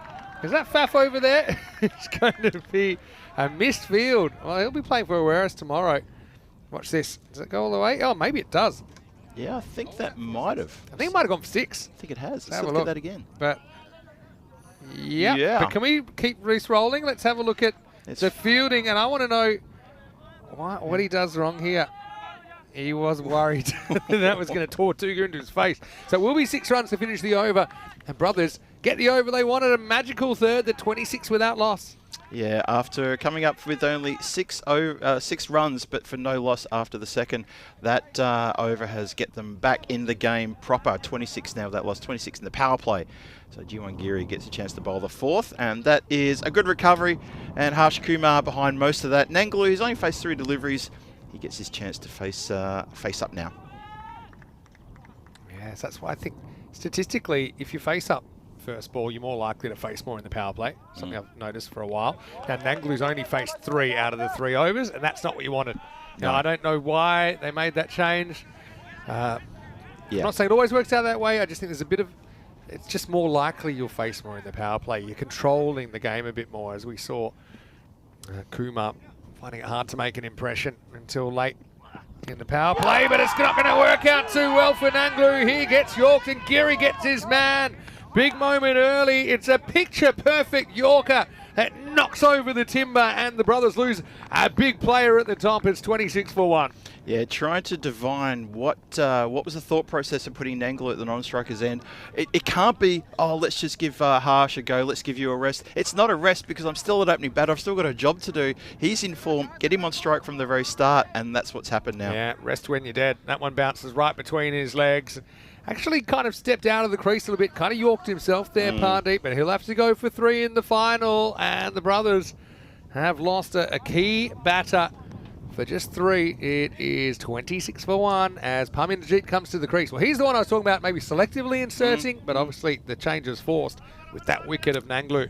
[SPEAKER 5] is that Faf over there? It's going to be a missed field. Well, he'll be playing for Awaris tomorrow. Watch this. Does it go all the way? Oh, maybe it does.
[SPEAKER 4] Yeah, I think that might have.
[SPEAKER 5] I think it might have gone for 6.
[SPEAKER 4] I think it has.
[SPEAKER 5] Have
[SPEAKER 4] Let's
[SPEAKER 5] a
[SPEAKER 4] look
[SPEAKER 5] look
[SPEAKER 4] at that again.
[SPEAKER 5] But yeah. But can we keep Reese rolling? Let's have a look at the fielding. And I want to know what he does wrong here. He was worried that was going to Tortuga into his face. So it will be 6 runs to finish the over. And Brothers get the over they wanted. A magical third, the 26 without loss.
[SPEAKER 4] Yeah, after coming up with only 6 runs, but for no loss after the second, that over has get them back in the game proper. 26 now, that loss, 26 in the power play. So Jiwan Giri gets a chance to bowl the 4th, and that is a good recovery. And Harsh Kumar behind most of that. Nangalu, who's only faced 3 deliveries, he gets his chance to face up now.
[SPEAKER 5] Yes, that's why I think statistically, if you face up first ball, you're more likely to face more in the power play. Something I've noticed for a while. Now, Nangalu's only faced 3 out of the 3 overs, and that's not what you wanted. Now, I don't know why they made that change. I'm not saying it always works out that way. I just think there's a bit of... It's just more likely you'll face more in the power play. You're controlling the game a bit more, as we saw Kumar finding it hard to make an impression until late in the power play, but it's not going to work out too well for Nangalu. He gets yorked and Giri gets his man. Big moment early. It's a picture-perfect Yorker It knocks over the timber, and the brothers lose a big player at the top. It's 26 for 1.
[SPEAKER 4] Yeah, trying to divine what was the thought process of putting Nangle at the non-striker's end. It can't be, oh, let's just give Harsh a go, let's give you a rest. It's not a rest because I'm still at opening bat. I've still got a job to do. He's in form. Get him on strike from the very start, and that's what's happened now.
[SPEAKER 5] Yeah, rest when you're dead. That one bounces right between his legs. Actually kind of stepped out of the crease a little bit, kind of yorked himself there, Pardeep, but he'll have to go for 3 in the final, and the brothers have lost a key batter for just 3. It is 26 for 1 as Parminderjeet comes to the crease. Well, he's the one I was talking about, maybe selectively inserting, but obviously the change is forced with that wicket of Nanglu.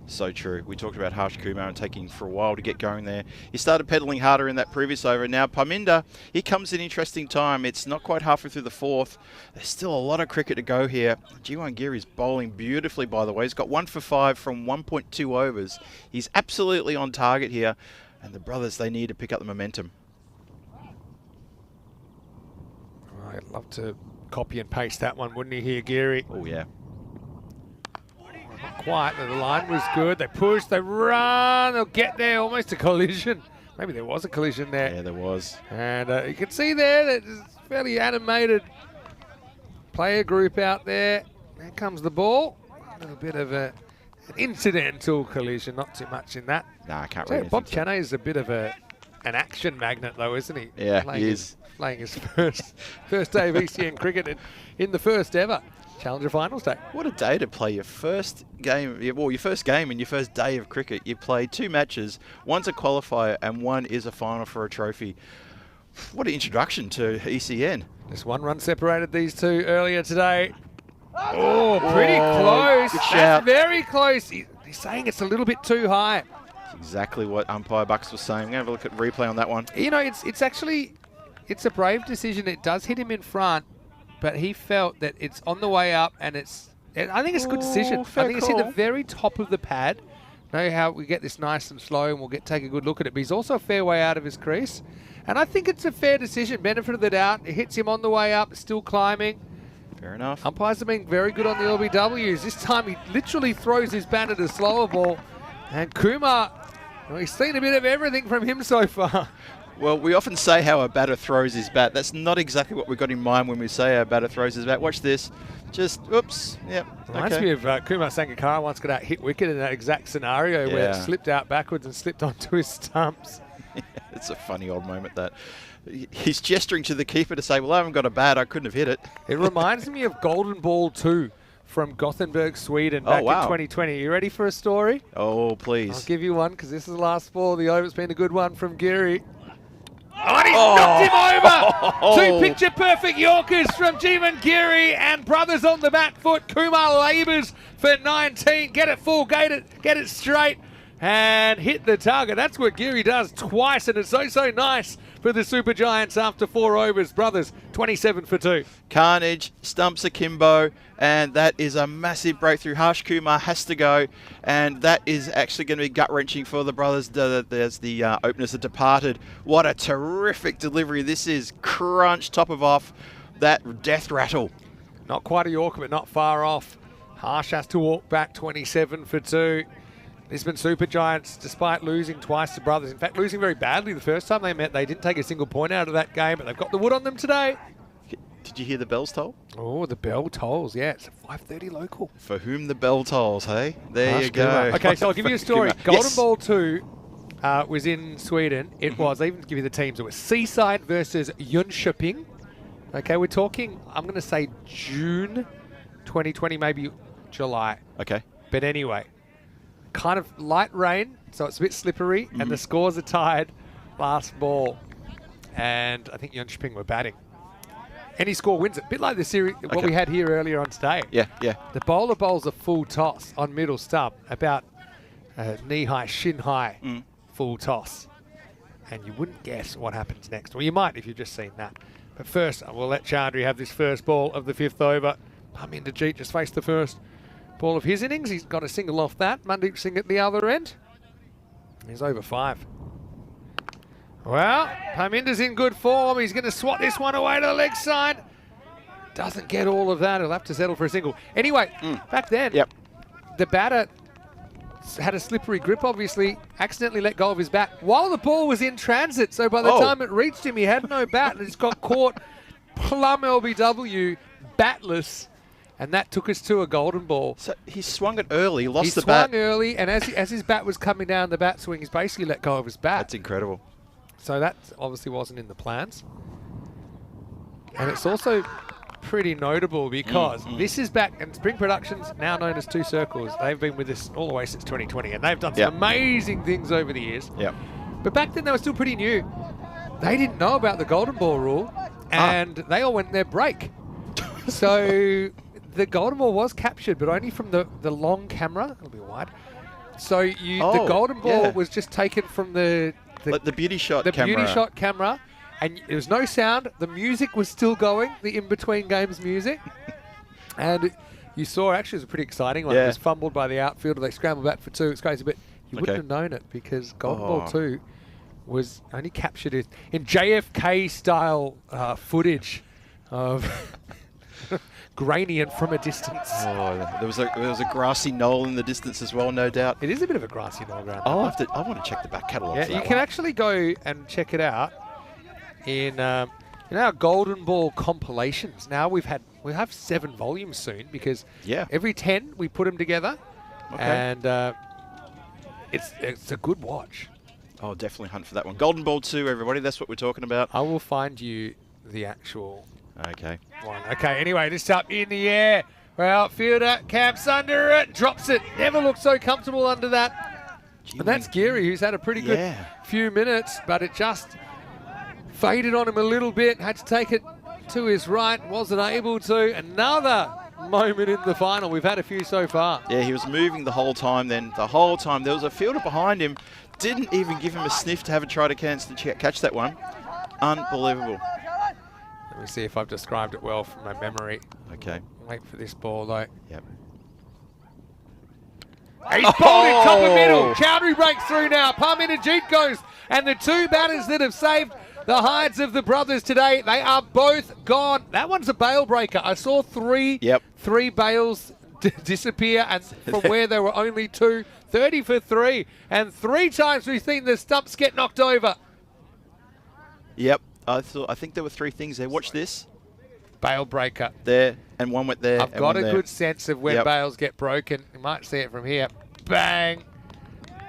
[SPEAKER 4] So true. We talked about Harsh Kumar and taking for a while to get going there. He started pedalling harder in that previous over. Now Parminder, he comes in interesting time. It's not quite halfway through the 4th. There's still a lot of cricket to go here. Jiwan Giri's bowling beautifully, by the way. He's got 1 for 5 from 1.2 overs. He's absolutely on target here. And the brothers, they need to pick up the momentum.
[SPEAKER 5] I'd love to copy and paste that one, wouldn't he, here, Giri?
[SPEAKER 4] Oh, yeah.
[SPEAKER 5] Not quite. The line was good. They push, they run, they'll get there. Almost a collision. Maybe there was a collision there.
[SPEAKER 4] Yeah, there was.
[SPEAKER 5] And you can see there that there's a fairly animated player group out there. There comes the ball. A little bit of an incidental collision. Not too much in that.
[SPEAKER 4] Nah, I can't
[SPEAKER 5] So
[SPEAKER 4] really.
[SPEAKER 5] Bob Chaney is a bit of an action magnet, though, isn't he?
[SPEAKER 4] Yeah,
[SPEAKER 5] playing
[SPEAKER 4] he
[SPEAKER 5] his,
[SPEAKER 4] is.
[SPEAKER 5] Playing his first day of ECN cricket in the first ever Challenger Finals day.
[SPEAKER 4] What a day to play your first game. Well, your first game and your first day of cricket. You play 2 matches. One's a qualifier and one is a final for a trophy. What an introduction to ECN.
[SPEAKER 5] Just 1 run separated these two earlier today. Oh, pretty close.
[SPEAKER 4] Good
[SPEAKER 5] That's
[SPEAKER 4] shout.
[SPEAKER 5] very close. He's saying it's a little bit too high.
[SPEAKER 4] That's exactly what umpire Bucks was saying. We're going to have a look at replay on that one.
[SPEAKER 5] You know, it's actually a brave decision. It does hit him in front, but he felt that it's on the way up, and I think it's a good decision.
[SPEAKER 4] fair
[SPEAKER 5] I think it's in the
[SPEAKER 4] call.
[SPEAKER 5] very top of the pad. Know how we get this nice and slow, and we'll take a good look at it. But he's also a fair way out of his crease, and I think it's a fair decision. Benefit of the doubt. It hits him on the way up, still climbing.
[SPEAKER 4] Fair enough.
[SPEAKER 5] Umpires have been very good on the LBWs. This time he literally throws his bat at a slower ball, and Kumar, well, he's seen a bit of everything from him so far.
[SPEAKER 4] Well, we often say how a batter throws his bat. That's not exactly what we've got in mind when we say our batter throws his bat. Watch this. Just, oops. Yep.
[SPEAKER 5] Reminds me of Kumar Sangakkara once got out hit wicket in that exact scenario where it
[SPEAKER 4] Yeah.
[SPEAKER 5] slipped out backwards and slipped onto his stumps.
[SPEAKER 4] It's a funny old moment that. He's gesturing to the keeper to say, well, I haven't got a bat. I couldn't have hit it.
[SPEAKER 5] It reminds me of Golden Ball 2 from Gothenburg, Sweden back in 2020. You ready for a story?
[SPEAKER 4] Oh,
[SPEAKER 5] I'll
[SPEAKER 4] please.
[SPEAKER 5] give you one because this is the last ball of the over. It's been a good one from Giri. Oh, and he's knocked him over! 2 picture-perfect Yorkers from Jeevan Giri, and brothers on the back foot. Kumar labours for 19. Get it full, get it straight, and hit the target. That's what Giri does twice, and it's so nice for the Super Giants after 4 overs. Brothers, 27 for 2.
[SPEAKER 4] Carnage, stumps akimbo, and that is a massive breakthrough. Harsh Kumar has to go, and that is actually going to be gut-wrenching for the brothers. There's the openers that departed. What a terrific delivery this is. Crunch, top of off, that death rattle.
[SPEAKER 5] Not quite a Yorker, but not far off. Harsh has to walk back, 27 for 2. Lisbon Super Giants, despite losing twice to brothers, in fact losing very badly the first time they met, they didn't take a single point out of that game, but they've got the wood on them today.
[SPEAKER 4] Did you hear the bells toll?
[SPEAKER 5] Oh, the bell tolls, yeah, it's a 5:30 local.
[SPEAKER 4] For whom the bell tolls, hey? There
[SPEAKER 5] Harsh
[SPEAKER 4] you go.
[SPEAKER 5] Kumar. Okay, so I'll give you a story.
[SPEAKER 4] Kumar.
[SPEAKER 5] Golden
[SPEAKER 4] Yes.
[SPEAKER 5] Ball 2 was in Sweden. It was, I even give you the teams, it was Seaside versus Jönköping. Okay, we're talking, I'm going to say June 2020, maybe July.
[SPEAKER 4] Okay.
[SPEAKER 5] But anyway, kind of light rain, so it's a bit slippery, and the scores are tied last ball. And I think Jönköping were batting. Any score wins it. Bit like the series, what
[SPEAKER 4] Okay.
[SPEAKER 5] we had here earlier on today.
[SPEAKER 4] Yeah, yeah.
[SPEAKER 5] The bowler bowls a full toss on middle stump, about knee-high, shin-high full toss. And you wouldn't guess what happens next. Well, you might if you've just seen that. But first, we'll let Chandri have this first ball of the 5th over. Parminderjeet just faced the first ball of his innings. He's got a single off that. Mandeep Singh at the other end. He's over 5. Well, Parminder's in good form. He's going to swat this one away to the leg side. Doesn't get all of that. He'll have to settle for a single. Anyway, back then,
[SPEAKER 4] Yep.
[SPEAKER 5] the batter had a slippery grip, obviously, accidentally let go of his bat while the ball was in transit. So by the time it reached him, he had no bat and just got caught plumb LBW, batless. And that took us to a golden ball.
[SPEAKER 4] So he swung it early, lost the bat.
[SPEAKER 5] He swung early, and as his bat was coming down the bat swing, he's basically let go of his bat.
[SPEAKER 4] That's incredible.
[SPEAKER 5] So that obviously wasn't in the plans. And it's also pretty notable because this is back, and Spring Productions, now known as Two Circles, they've been with us all the way since 2020, and they've done some amazing things over the years.
[SPEAKER 4] Yep.
[SPEAKER 5] But back then they were still pretty new. They didn't know about the golden ball rule, and they all went their break. So the golden ball was captured, but only from the long camera. It'll be wide. So the golden ball was just taken from the
[SPEAKER 4] beauty shot camera.
[SPEAKER 5] The beauty shot camera, and there was no sound. The music was still going, the in-between games music. And you saw, actually, it was a pretty exciting one. It was fumbled by the outfielder. They scrambled back for 2. It's crazy, but you wouldn't have known it because golden ball 2 was only captured in JFK-style footage of grainy and from a distance.
[SPEAKER 4] Oh, there was a grassy knoll in the distance as well, no doubt.
[SPEAKER 5] It is a bit of a grassy knoll around.
[SPEAKER 4] I want to check the back catalogue.
[SPEAKER 5] Yeah, you can actually go and check it out in our Golden Ball compilations. Now we have 7 volumes soon because every 10 we put them together, and it's a good watch.
[SPEAKER 4] Oh, definitely hunt for that one. Golden Ball 2, everybody. That's what we're talking about.
[SPEAKER 5] I will find you the actual.
[SPEAKER 4] Okay.
[SPEAKER 5] One. Okay, anyway, this up in the air. Well, fielder camps under it, drops it. Never looked so comfortable under that. And that's Geary, who's had a pretty good few minutes, but it just faded on him a little bit. Had to take it to his right, wasn't able to. Another moment in the final. We've had a few so far.
[SPEAKER 4] Yeah, he was moving the whole time then. The whole time. There was a fielder behind him. Didn't even give him a sniff to have a try to catch that one. Unbelievable.
[SPEAKER 5] Let me see if I've described it well from my memory.
[SPEAKER 4] Okay.
[SPEAKER 5] Wait for this ball, though.
[SPEAKER 4] Yep.
[SPEAKER 5] He's bowled it top of middle. Chowdhury breaks through now. Parminajit goes. And the 2 batters that have saved the hides of the brothers today, they are both gone. That one's a bail breaker. I saw 3 bails disappear, and from where there were only 2, 30 for 3. And 3 times we've seen the stumps get knocked over.
[SPEAKER 4] Yep. I think there were 3 things there. Watch this.
[SPEAKER 5] Bail breaker.
[SPEAKER 4] There, and one went there.
[SPEAKER 5] I've got a good sense of when bails get broken. You might see it from here. Bang.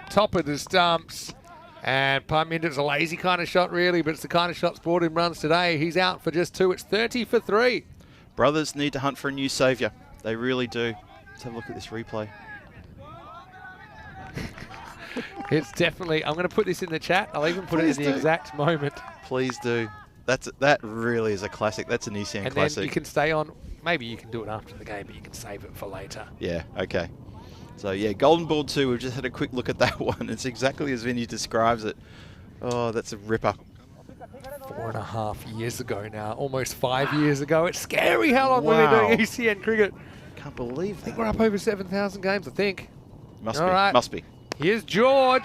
[SPEAKER 5] Top of the stumps. And Parminder's a lazy kind of shot, really, but it's the kind of shot's brought him runs today. He's out for just 2. It's 30 for 3.
[SPEAKER 4] Brothers need to hunt for a new saviour. They really do. Let's have a look at this replay.
[SPEAKER 5] It's definitely, I'm going to put this in the chat. I'll even put it in the exact moment.
[SPEAKER 4] Please do. That really is a classic. That's an ECN classic.
[SPEAKER 5] And then you can stay on, maybe you can do it after the game, but you can save it for later.
[SPEAKER 4] Yeah, okay. So yeah, Golden Ball 2, we've just had a quick look at that one. It's exactly as Vinny describes it. Oh, that's a ripper.
[SPEAKER 5] 4.5 years ago now, almost 5 years ago. It's scary how long we've been doing ECN cricket.
[SPEAKER 4] Can't believe that.
[SPEAKER 5] I think we're up over 7,000 games, I think.
[SPEAKER 4] Must be, must be.
[SPEAKER 5] Here's George.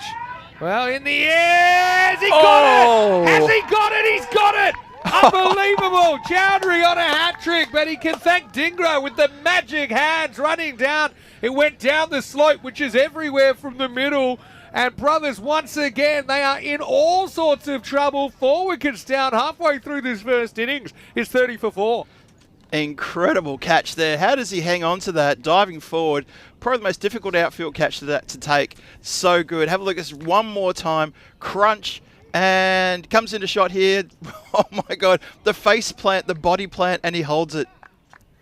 [SPEAKER 5] Well, in the air. Has he got it? Has he got it? He's got it. Unbelievable. Chowdhury on a hat trick, but he can thank Dingra with the magic hands running down. It went down the slope, which is everywhere from the middle. And brothers, once again, they are in all sorts of trouble. 4 wickets down halfway through this first innings. It's 30 for 4.
[SPEAKER 4] Incredible catch there. How does he hang on to that? Diving forward. Probably the most difficult outfield catch to take. So good. Have a look at this one more time. Crunch. And comes into shot here. Oh my God. The face plant, the body plant, and he holds it.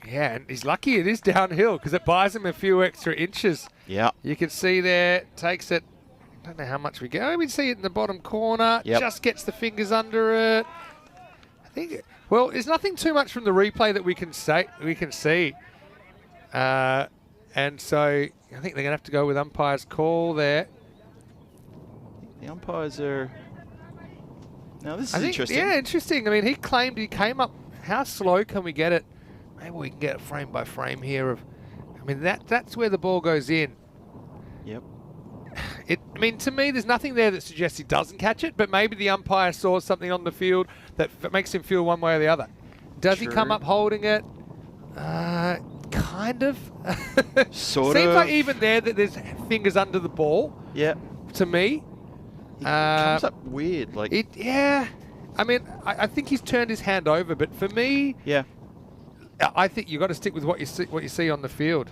[SPEAKER 5] Yeah, and he's lucky it is downhill because it buys him a few extra inches.
[SPEAKER 4] Yeah.
[SPEAKER 5] You can see there, takes it, I don't know how much we get. We see it in the bottom corner.
[SPEAKER 4] Yep.
[SPEAKER 5] Just gets the fingers under it. I think, well, there's nothing too much from the replay that we can see. And so I think they're going to have to go with umpire's call there.
[SPEAKER 4] The umpires are... Now, this is interesting.
[SPEAKER 5] Yeah, interesting. I mean, he claimed he came up. How slow can we get it? Maybe we can get it frame by frame here. I mean, that's where the ball goes in.
[SPEAKER 4] Yep.
[SPEAKER 5] I mean, to me, there's nothing there that suggests he doesn't catch it, but maybe the umpire saw something on the field that makes him feel one way or the other. Does he come up holding it? kind of.
[SPEAKER 4] Sort
[SPEAKER 5] Seems
[SPEAKER 4] of.
[SPEAKER 5] like even there that there's fingers under the ball.
[SPEAKER 4] Yeah.
[SPEAKER 5] To me,
[SPEAKER 4] It comes up weird. Like.
[SPEAKER 5] yeah. I mean, I think he's turned his hand over, but for me,
[SPEAKER 4] Yeah.
[SPEAKER 5] I think you got to stick with what you see on the field.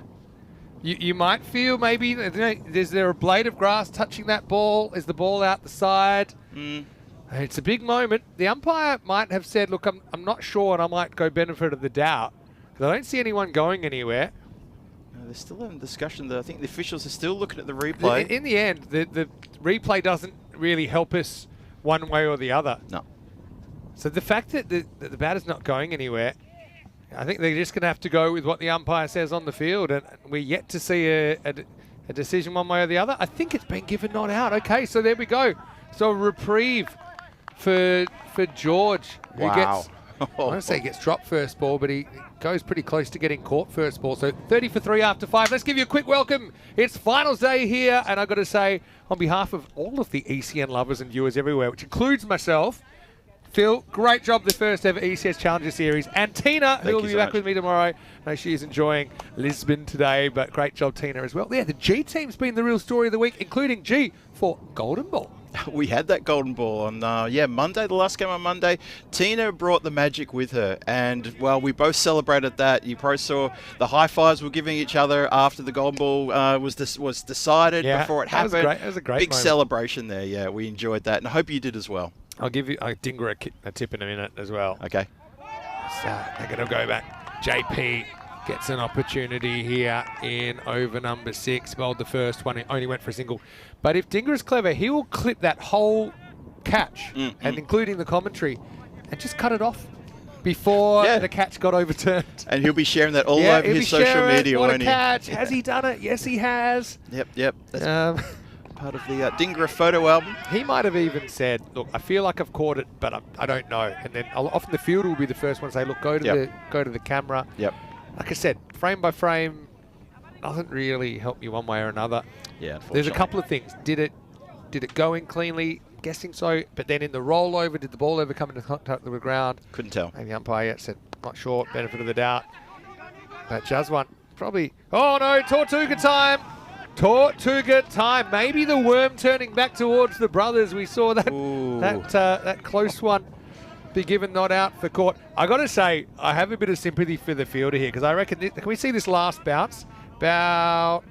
[SPEAKER 5] You might feel maybe, is there a blade of grass touching that ball? Is the ball out the side? It's a big moment. The umpire might have said, look, I'm not sure, and I might go benefit of the doubt. Because I don't see anyone going anywhere.
[SPEAKER 4] No, they're still in discussion. I think the officials are still looking at the replay.
[SPEAKER 5] In the end, the replay doesn't really help us one way or the other.
[SPEAKER 4] No.
[SPEAKER 5] So the fact that the batter's not going anywhere, I think they're just going to have to go with what the umpire says on the field, and we're yet to see a decision one way or the other. I think it's been given not out. Okay, so there we go. So a reprieve for George, who gets, I want to say he gets dropped first ball, but he goes pretty close to getting caught first ball. So 30 for 3 after 5. Let's give you a quick welcome. It's finals day here, and I've got to say, on behalf of all of the ECN lovers and viewers everywhere, which includes myself, Phil, great job the first ever ECS Challenger Series. And Tina, who will be back with me tomorrow. I know she's enjoying Lisbon today, but great job, Tina, as well. Yeah, the G team's been the real story of the week, including G for Golden Ball.
[SPEAKER 4] We had that golden ball on, Monday, the last game on Monday. Tina brought the magic with her, and, well, we both celebrated that. You probably saw the high fives we're giving each other after the golden ball was decided before it happened.
[SPEAKER 5] That was a great
[SPEAKER 4] big
[SPEAKER 5] moment.
[SPEAKER 4] Celebration there, yeah. We enjoyed that, and I hope you did as well.
[SPEAKER 5] I'll give you Dinger a tip in a minute as well.
[SPEAKER 4] Okay.
[SPEAKER 5] So they're going to go back. JP gets an opportunity here in over number 6. Bowled the first one, only went for a single. But if Dinger is clever, he will clip that whole catch, and including the commentary, and just cut it off before the catch got overturned.
[SPEAKER 4] And he'll be sharing that all over his social media,
[SPEAKER 5] what
[SPEAKER 4] won't
[SPEAKER 5] a catch. Has he done it? Yes, he has.
[SPEAKER 4] Yep. That's part of the Dingra photo album.
[SPEAKER 5] He might have even said, look, I feel like I've caught it, but I don't know. And then often the fielder will be the first one to say, look, go to the camera.
[SPEAKER 4] Yep.
[SPEAKER 5] Like I said, frame by frame doesn't really help you one way or another.
[SPEAKER 4] Yeah, unfortunately.
[SPEAKER 5] There's a couple of things. Did it go in cleanly? Guessing so. But then in the rollover, did the ball ever come into contact with the ground?
[SPEAKER 4] Couldn't tell.
[SPEAKER 5] And the umpire said, not sure, benefit of the doubt. But Jaswan probably, oh no, Tortuga time. Tortuga time. Maybe the worm turning back towards the brothers. We saw that that close one be given not out for caught. I got to say, I have a bit of sympathy for the fielder here because I reckon, can we see this last bounce?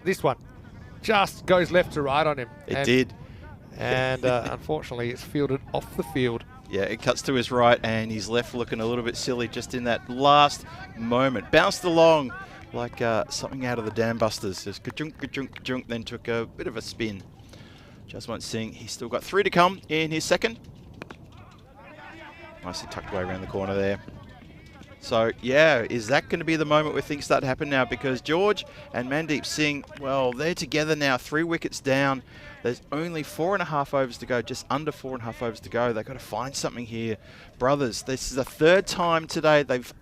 [SPEAKER 5] This one just goes left to right on him.
[SPEAKER 4] It did.
[SPEAKER 5] And unfortunately, it's fielded off the field.
[SPEAKER 4] Yeah, it cuts to his right, and he's left looking a little bit silly just in that last moment. Bounced along like something out of the Dam Busters. Just ka-junk, ka-junk, ka-junk, then took a bit of a spin. Jaswant Singh, he's still got 3 to come in his second. Nicely tucked away around the corner there. So, yeah, is that going to be the moment where things start to happen now? Because George and Mandeep Singh, well, they're together now, 3 wickets down. There's only 4.5 overs to go, just under 4.5 overs to go. They've got to find something here. Brothers, this is the 3rd time today they've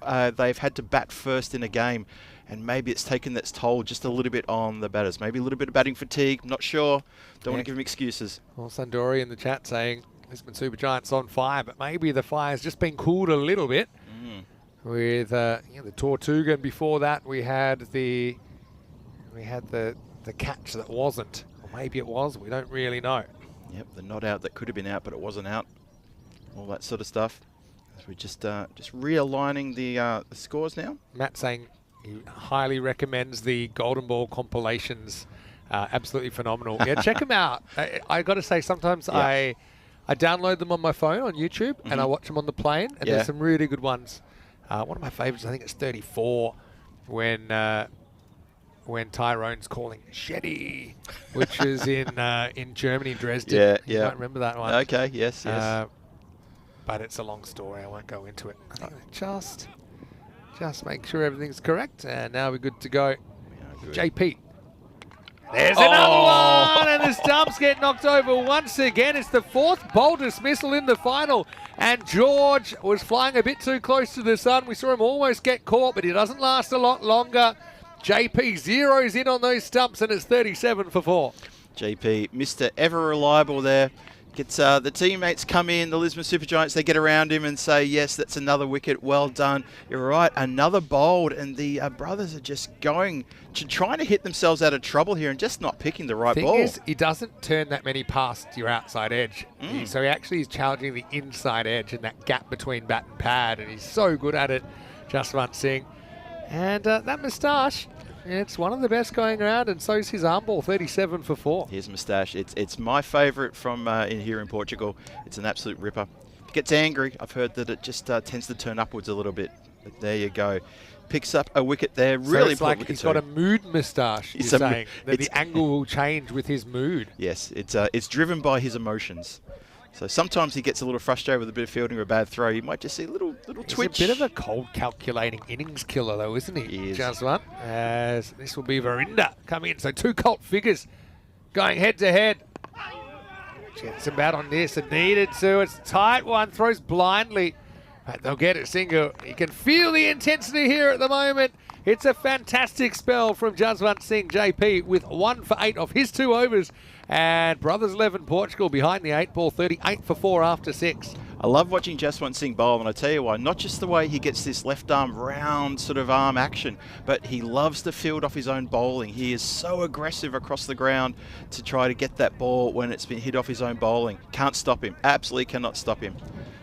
[SPEAKER 4] had to bat first in a game. And maybe it's taken its toll just a little bit on the batters. Maybe a little bit of batting fatigue, not sure. Don't want to give them excuses.
[SPEAKER 5] Well, Sundori in the chat saying, Lisbon Super Giants on fire, but maybe the fire's just been cooled a little bit. With the Tortuga, and before that we had the catch that wasn't, or maybe it was. We don't really know.
[SPEAKER 4] Yep, the not out that could have been out, but it wasn't out. All that sort of stuff. As we just realigning the scores now.
[SPEAKER 5] Matt saying he highly recommends the Golden Ball compilations. Absolutely phenomenal. Yeah, check them out. I got to say, sometimes I download them on my phone on YouTube and I watch them on the plane, and there's some really good ones. One of my favorites, I think it's 34, when Tyrone's calling Shetty, which is in Germany, Dresden.
[SPEAKER 4] Yeah.
[SPEAKER 5] You might remember that one.
[SPEAKER 4] Okay, yes.
[SPEAKER 5] But it's a long story. I won't go into it. Just make sure everything's correct, and now we're good to go. JP. There's another one, and the stumps get knocked over once again. It's the 4th bowl dismissal in the final, and George was flying a bit too close to the sun. We saw him almost get caught, but he doesn't last a lot longer. JP zeroes in on those stumps, and it's 37 for 4.
[SPEAKER 4] JP, Mr. Ever Reliable there. Gets the teammates come in, the Lisbon Supergiants, they get around him and say, yes, that's another wicket, well done. You're right, another bowled, and the brothers are just trying to hit themselves out of trouble here and just not picking the right ball.
[SPEAKER 5] Thing is, he doesn't turn that many past your outside edge. So he actually is challenging the inside edge and that gap between bat and pad, and he's so good at it, Jaswant Singh. And that moustache, it's one of the best going around, and so's his arm ball, 37 for 4.
[SPEAKER 4] His moustache, it's my favourite from here in Portugal. It's an absolute ripper. He gets angry. I've heard that it just tends to turn upwards a little bit. But there you go. Picks up a wicket there. Really
[SPEAKER 5] so it's like he's got a mood moustache, you're saying, that the angle will change with his mood.
[SPEAKER 4] Yes, it's driven by his emotions. So sometimes he gets a little frustrated with a bit of fielding or a bad throw. You might just see a little twitch.
[SPEAKER 5] He's a bit of a cold calculating innings killer though, isn't he?
[SPEAKER 4] He is.
[SPEAKER 5] Jaswant, as this will be Varinda coming in. So 2 Colt figures going head to head. Gets a bat on this and needed to. It's a tight one, throws blindly. But they'll get it single. You can feel the intensity here at the moment. It's a fantastic spell from Jaswant Singh, JP, with 1 for 8 off his 2 overs. And Brothers 11 Portugal behind the 8 ball, 38 for 4 after 6.
[SPEAKER 4] I love watching Jaswant Singh bowl, and I tell you why, not just the way he gets this left arm round sort of arm action, but he loves to field off his own bowling. He is so aggressive across the ground to try to get that ball when it's been hit off his own bowling. Can't stop him. Absolutely cannot stop him.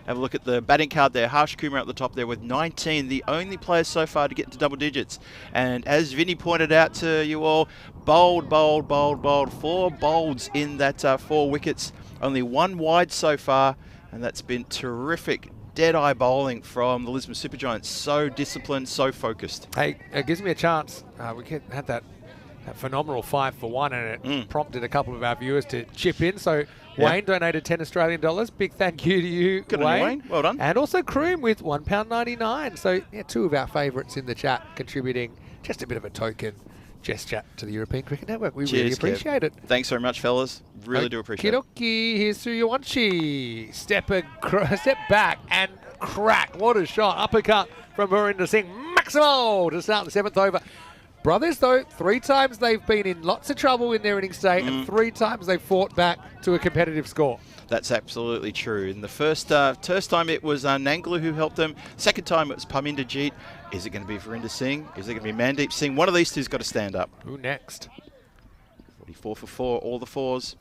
[SPEAKER 4] Have a look at the batting card there. Harsh Kumar at the top there with 19, the only player so far to get into double digits. And as Vinny pointed out to you all, bowled. 4 bowls in that 4 wickets. Only 1 wide so far, and that's been terrific dead-eye bowling from the Lisbon Supergiants. So disciplined, so focused.
[SPEAKER 5] Hey, it gives me a chance. We had that phenomenal 5 for 1, and it prompted a couple of our viewers to chip in. So Wayne donated $10 Australian. Big thank you to you,
[SPEAKER 4] Good on you, Wayne. Well done.
[SPEAKER 5] And also Kroom with £1.99. So yeah, 2 of our favourites in the chat contributing just a bit of a token gesture to the European Cricket Network. We really appreciate it.
[SPEAKER 4] Thanks very much, fellas. Really do appreciate it.
[SPEAKER 5] Kidoki, here's Suryawanshi. Step back and crack. What a shot. Uppercut from Varinder Singh. Maximal to start the 7th over. Brothers, though, 3 times they've been in lots of trouble in their innings today, and 3 times they've fought back to a competitive score.
[SPEAKER 4] That's absolutely true. In the first time it was Nangla who helped them. Second time it was Parminder Jeet. Is it going to be Varinder Singh? Is it going to be Mandeep Singh? One of these two's got to stand up.
[SPEAKER 5] Who next?
[SPEAKER 4] 44 for 4, all the 4s.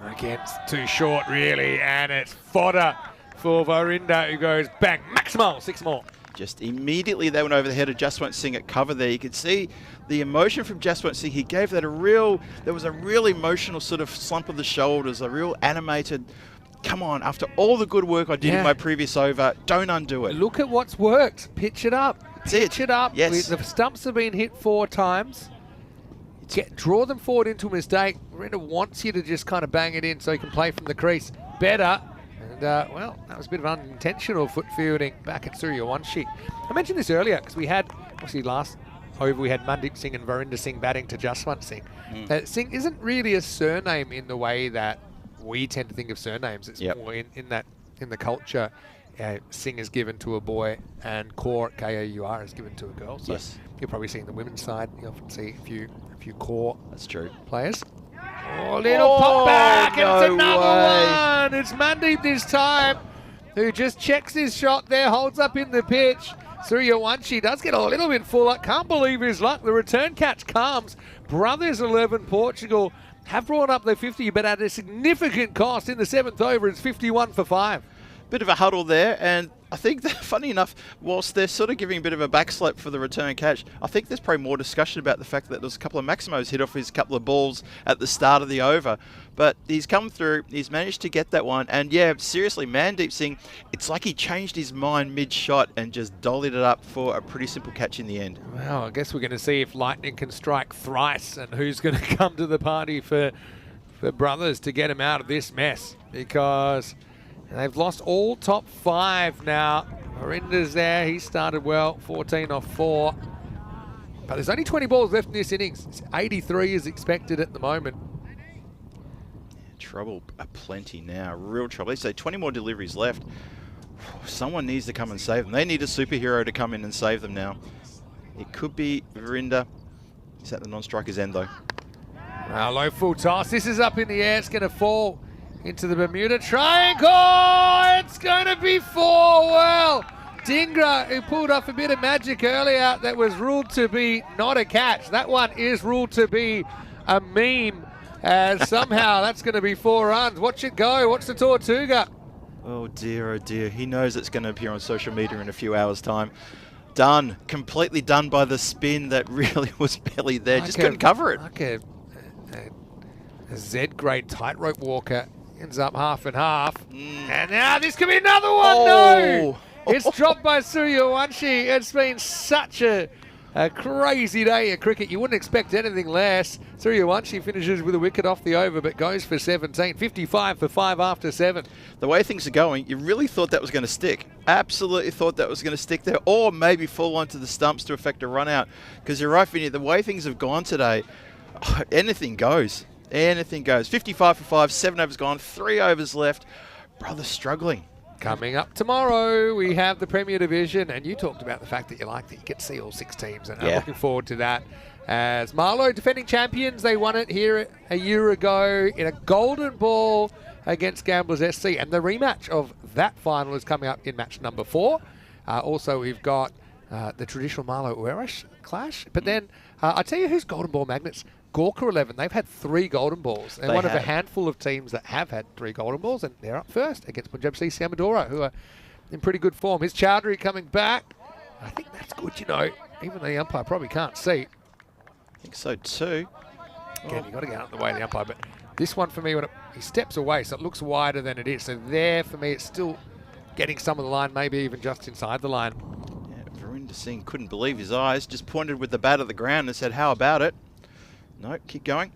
[SPEAKER 5] Again, it's too short, really, and it's fodder for Varinder, who goes bang, maximal, 6 more.
[SPEAKER 4] Just immediately they went over the head of Jaswant Singh at cover there. You could see the emotion from Jaswant Singh. He gave that there was a real emotional sort of slump of the shoulders, a real animated, come on, after all the good work I did in my previous over, don't undo it.
[SPEAKER 5] Look at what's worked. Pitch it up. Pitch it up.
[SPEAKER 4] Yes.
[SPEAKER 5] The stumps have been hit 4 times. Draw them forward into a mistake. Varinder wants you to just kind of bang it in so he can play from the crease better. And, well, that was a bit of unintentional foot fielding back at Suryawanshi. I mentioned this earlier because we had, obviously last over, we had Mandeep Singh and Varinder Singh batting to Jaswant Singh. Singh isn't really a surname in the way that we tend to think of surnames. It's more in the culture. Singh is given to a boy and Kaur, K-A-U-R, is given to a girl. So you'll probably see in the women's side, you often see a few Kaur players. Oh, little pop back, and it's another one. It's Mandeep this time, who just checks his shot there, holds up in the pitch. Suryawanshi does get a little bit fuller. Can't believe his luck. The return catch comes. Brothers 11 Portugal have brought up their 50, but at a significant cost in the 7th over. It's 51 for 5.
[SPEAKER 4] Bit of a huddle there, and I think that, funny enough, whilst they're sort of giving a bit of a backslap for the return catch, I think there's probably more discussion about the fact that there's a couple of Maximos hit off his couple of balls at the start of the over. But he's come through, he's managed to get that one, and yeah, seriously, Mandeep Singh, it's like he changed his mind mid-shot and just dollied it up for a pretty simple catch in the end.
[SPEAKER 5] Well, I guess we're going to see if lightning can strike thrice and who's going to come to the party for Brothers to get him out of this mess, because they've lost all top 5 now. Varinder's there. He started well, 14 off 4. But there's only 20 balls left in this innings. 83 is expected at the moment.
[SPEAKER 4] Trouble aplenty now. Real trouble. They say 20 more deliveries left. Someone needs to come and save them. They need a superhero to come in and save them now. It could be Varinder. He's at the non-striker's end, though.
[SPEAKER 5] Low full toss. This is up in the air. It's going to fall into the Bermuda Triangle. It's going to be 4. Well, Dingra, who pulled off a bit of magic earlier, that was ruled to be not a catch. That one is ruled to be a meme. And somehow that's going to be 4 runs. Watch it go. Watch the Tortuga.
[SPEAKER 4] Oh dear, oh dear. He knows it's going to appear on social media in a few hours' time. Done. Completely done by the spin that really was barely there. Just couldn't cover it.
[SPEAKER 5] Like a Z-grade tightrope walker. Ends up half and half. And now this could be another one. No! It's dropped by Suryawanshi. It's been such a crazy day of cricket. You wouldn't expect anything less. Suryawanshi finishes with a wicket off the over, but goes for 17. 55 for 5 after 7.
[SPEAKER 4] The way things are going, you really thought that was going to stick. Absolutely thought that was going to stick there, or maybe fall onto the stumps to affect a run out. Because you're right, Vinny, the way things have gone today, anything goes. Anything goes. 55 for 5, 7 overs gone, 3 overs left. Brothers struggling.
[SPEAKER 5] Coming up tomorrow, we have the Premier Division, and you talked about the fact that you like that you get to see all 6 teams, and I'm looking forward to that. As Marlow, defending champions, they won it here a year ago in a golden ball against Gamblers SC, and the rematch of that final is coming up in match number 4. Also, we've got the traditional Marlow Uerash clash, but then I tell you who's golden ball magnets. Gorka 11, they've had 3 golden balls. They're one of a handful of teams that have had 3 golden balls, and they're up first against Punjab CC Amadora, who are in pretty good form. Here's Chowdhury coming back. I think that's good, you know. Even the umpire probably can't see.
[SPEAKER 4] I think so too.
[SPEAKER 5] Again, you've got to get out of the way of the umpire, but this one for me, when he steps away, so it looks wider than it is. So there, for me, it's still getting some of the line, maybe even just inside the line.
[SPEAKER 4] Yeah, Verinder Singh couldn't believe his eyes, just pointed with the bat at the ground and said, how about it? No, keep going.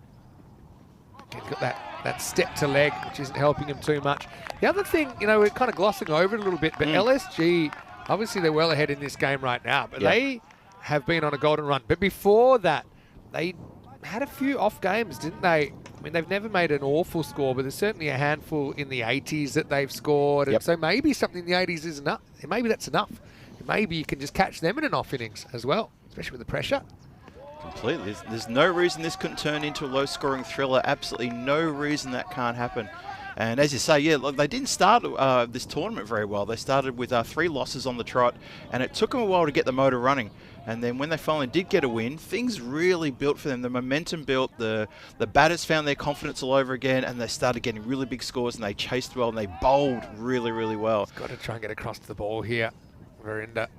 [SPEAKER 5] Again, got that step to leg, which isn't helping him too much. The other thing, you know, we're kind of glossing over it a little bit, but LSG, obviously they're well ahead in this game right now, but they have been on a golden run. But before that, they had a few off games, didn't they? I mean, they've never made an awful score, but there's certainly a handful in the 80s that they've scored. And so maybe something in the 80s is enough. Maybe that's enough. Maybe you can just catch them in an off innings as well, especially with the pressure.
[SPEAKER 4] Completely. There's no reason this couldn't turn into a low-scoring thriller. Absolutely no reason that can't happen. And as you say, yeah, look, they didn't start this tournament very well. They started with 3 losses on the trot, and it took them a while to get the motor running. And then when they finally did get a win, things really built for them. The momentum built, the batters found their confidence all over again, and they started getting really big scores, and they chased well, and they bowled really, really well.
[SPEAKER 5] He's got to try and get across to the ball here, Verinder.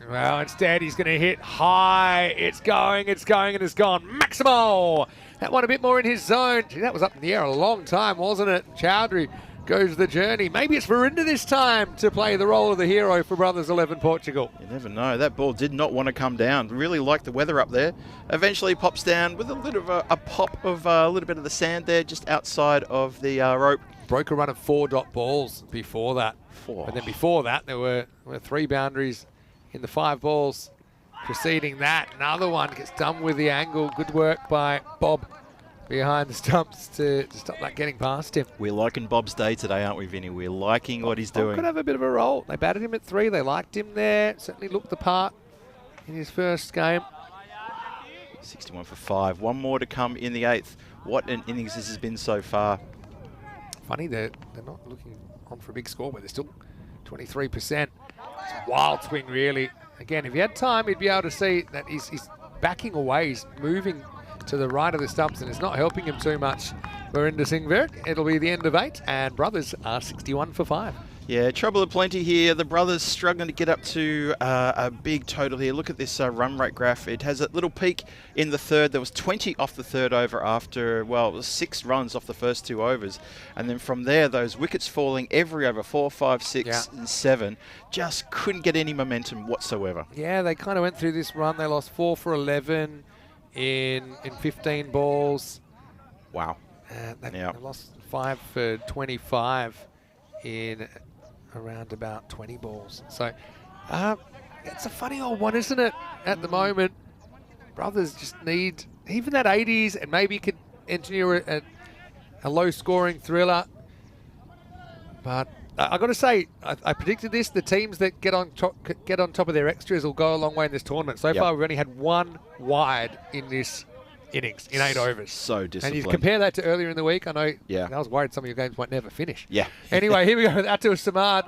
[SPEAKER 5] Well, instead he's going to hit high. It's going, and it's gone. Maximo! That one a bit more in his zone. Gee, that was up in the air a long time, wasn't it? Chowdhury goes the journey. Maybe it's Verinder this time to play the role of the hero for Brothers 11 Portugal.
[SPEAKER 4] You never know. That ball did not want to come down. Really liked the weather up there. Eventually pops down with a little of a pop of a little bit of the sand there just outside of the rope.
[SPEAKER 5] Broke a run of 4 dot balls before that.
[SPEAKER 4] 4.
[SPEAKER 5] And then before that, there were 3 boundaries in the 5 balls preceding that. Another one gets done with the angle. Good work by Bob behind the stumps to stop that getting past him.
[SPEAKER 4] We're liking Bob's day today, aren't we, Vinny? We're liking what he's doing.
[SPEAKER 5] Could have a bit of a roll. They batted him at 3. They liked him there. Certainly looked the part in his first game.
[SPEAKER 4] 61 for 5. One more to come in the 8th. What an innings this has been so far.
[SPEAKER 5] Funny, they're not looking on for a big score, but they're still 23%. It's a wild swing, really. Again, if he had time, he'd be able to see that he's backing away. He's moving to the right of the stumps, and it's not helping him too much. Verinder Singh Virk. It'll be the end of 8, and Brothers are 61 for 5.
[SPEAKER 4] Yeah, trouble aplenty here. The Brothers struggling to get up to a big total here. Look at this run rate graph. It has a little peak in the 3rd. There was 20 off the 3rd over after, well, it was 6 runs off the first 2 overs. And then from there, those wickets falling every over, 4, 5, 6, and 7. Just couldn't get any momentum whatsoever.
[SPEAKER 5] Yeah, they kind of went through this run. They lost 4 for 11 in 15 balls.
[SPEAKER 4] Wow.
[SPEAKER 5] They lost 5 for 25 in around about 20 balls. So it's a funny old one, isn't it, at the moment? Brothers just need even that 80s, and maybe you could engineer a low-scoring thriller. But I've got to say, I predicted this. The teams that get on top of their extras will go a long way in this tournament. So far, we've only had 1 wide in this innings in 8 overs.
[SPEAKER 4] So
[SPEAKER 5] And
[SPEAKER 4] disciplined.
[SPEAKER 5] you compare that to earlier in the week, I know
[SPEAKER 4] Yeah.
[SPEAKER 5] I was worried some of your games might never finish.
[SPEAKER 4] Yeah.
[SPEAKER 5] Anyway, here we go with Atul Samad.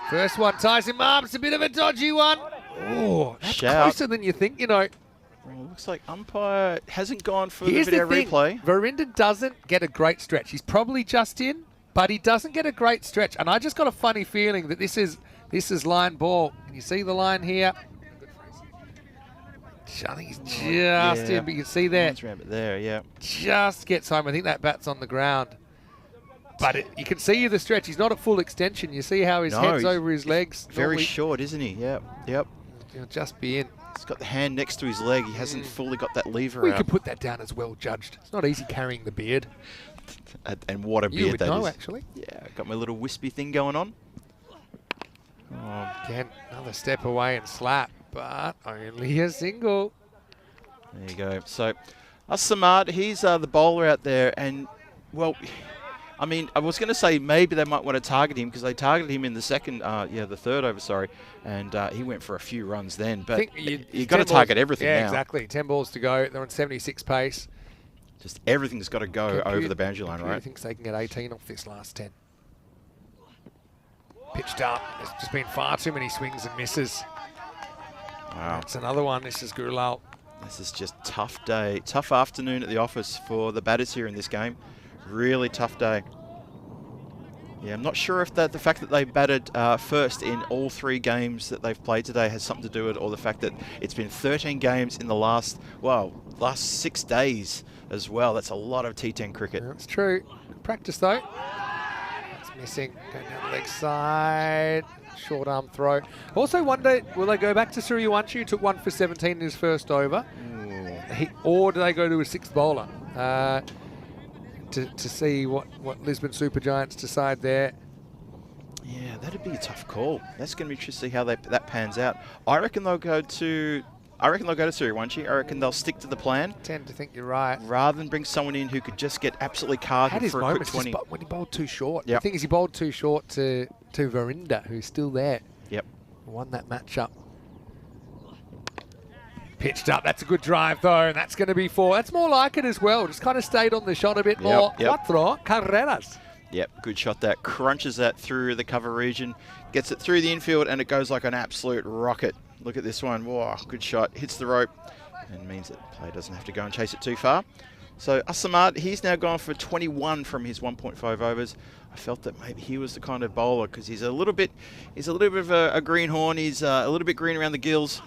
[SPEAKER 5] First one ties him up. It's a bit of a dodgy one. Oh, that's
[SPEAKER 4] Shout.
[SPEAKER 5] closer than you think, you know.
[SPEAKER 4] Well, looks like umpire hasn't gone for
[SPEAKER 5] Here's
[SPEAKER 4] the
[SPEAKER 5] the
[SPEAKER 4] video
[SPEAKER 5] thing.
[SPEAKER 4] replay.
[SPEAKER 5] Verinder doesn't get a great stretch. He's probably just in, but he doesn't get a great stretch. And I just got a funny feeling that this is line ball. Can you see the line here? I think he's just in, but you can see there.
[SPEAKER 4] Line's around it there, yeah.
[SPEAKER 5] Just gets home. I think that bat's on the ground. But you can see the stretch. He's not at full extension. You see how his
[SPEAKER 4] No,
[SPEAKER 5] head's
[SPEAKER 4] he's
[SPEAKER 5] over his legs.
[SPEAKER 4] Very
[SPEAKER 5] Normally,
[SPEAKER 4] short, isn't he? Yep.
[SPEAKER 5] he'll just be in.
[SPEAKER 4] He's got the hand next to his leg. He hasn't fully got that lever
[SPEAKER 5] We
[SPEAKER 4] out.
[SPEAKER 5] could put that down as well judged. It's not easy carrying the beard.
[SPEAKER 4] And what a
[SPEAKER 5] You
[SPEAKER 4] beard
[SPEAKER 5] would
[SPEAKER 4] that
[SPEAKER 5] know,
[SPEAKER 4] is.
[SPEAKER 5] actually.
[SPEAKER 4] Yeah, got my little wispy thing going on.
[SPEAKER 5] Again, another step away and slap, but only a single.
[SPEAKER 4] There you go. So, Samad, he's the bowler out there, and, well, I mean, I was going to say maybe they might want to target him because they targeted him in the the third over, sorry, and he went for a few runs then. But you've got to target everything
[SPEAKER 5] yeah,
[SPEAKER 4] now.
[SPEAKER 5] exactly. 10 balls to go. They're on 76 pace.
[SPEAKER 4] Just everything's got to go over the boundary line,
[SPEAKER 5] Computer
[SPEAKER 4] right?
[SPEAKER 5] thinks they can get 18 off this last 10. Pitched up. There's just been far too many swings and misses.
[SPEAKER 4] Wow.
[SPEAKER 5] That's another one. This is Gulal.
[SPEAKER 4] This is just tough day, tough afternoon at the office for the batters here in this game. Really tough day. Yeah, I'm not sure if the fact that they batted first in all 3 games that they've played today has something to do with it, or the fact that it's been 13 games in the last 6 days as well. That's a lot of T10 cricket.
[SPEAKER 5] That's true. Practice though. That's missing. Going down the leg side. Short arm throw. Also wonder, will they go back to Suryawanshi, who took 1 for 17 in his first over? Or do they go to a 6th bowler? To see what Lisbon Supergiants decide there.
[SPEAKER 4] Yeah, that'd be a tough call. That's going to be interesting to see how that pans out. I reckon they'll go to Suryawanshi. I reckon they'll stick to the plan.
[SPEAKER 5] Tend to think you're right.
[SPEAKER 4] Rather than bring someone in who could just get absolutely carded
[SPEAKER 5] Had his
[SPEAKER 4] for a quick
[SPEAKER 5] moments
[SPEAKER 4] 20.
[SPEAKER 5] when he bowled too short.
[SPEAKER 4] Yep.
[SPEAKER 5] The thing is, he bowled too short to Verinder, who's still there.
[SPEAKER 4] Yep.
[SPEAKER 5] Won that matchup. Pitched up. That's a good drive, though, and that's going to be 4. That's more like it as well. Just kind of stayed on the shot a bit more.
[SPEAKER 4] Yep.
[SPEAKER 5] 4 carreras.
[SPEAKER 4] Yep, good shot that. Crunches that through the cover region, gets it through the infield, and it goes like an absolute rocket. Look at this one. Whoa, good shot. Hits the rope and means that the player doesn't have to go and chase it too far. So Samad, he's now gone for 21 from his 1.5 overs. I felt that maybe he was the kind of bowler because he's a little bit of a greenhorn. He's a little bit green around the gills.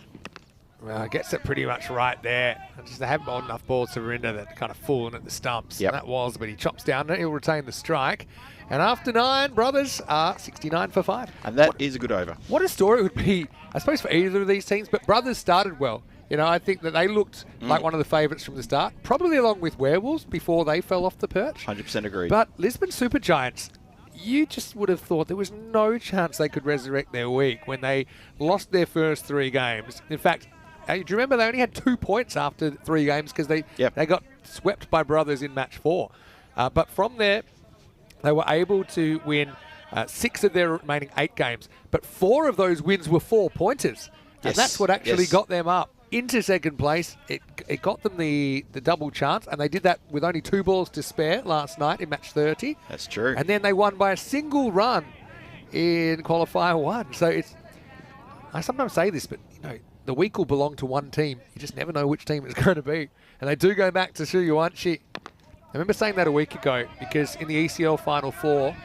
[SPEAKER 5] Well, gets it pretty much right there. Just they haven't bowled enough balls to Verinder that kind of fallen at the stumps.
[SPEAKER 4] Yep.
[SPEAKER 5] And that was, but he chops down and he'll retain the strike. And after 9, brothers are 69 for 5.
[SPEAKER 4] And that is a good over.
[SPEAKER 5] What a story it would be, I suppose, for either of these teams. But brothers started well. You know, I think that they looked like one of the favourites from the start, probably along with Werewolves before they fell off the perch.
[SPEAKER 4] 100% agreed.
[SPEAKER 5] But Lisbon Supergiants, you just would have thought there was no chance they could resurrect their week when they lost their first 3 games. In fact, do you remember they only had 2 points after 3 games because they got swept by brothers in match 4. But from there, they were able to win 6 of their remaining 8 games. But 4 of those wins were 4-pointers. And that's what actually got them up into second place. It got them the double chance, and they did that with only 2 balls to spare last night in match 30.
[SPEAKER 4] That's true.
[SPEAKER 5] And then they won by a single run in qualifier 1. So I sometimes say this, but you know, the week will belong to one team. You just never know which team it's going to be. And they do go back to Suryawanshi. I remember saying that a week ago because in the ECL Final 4,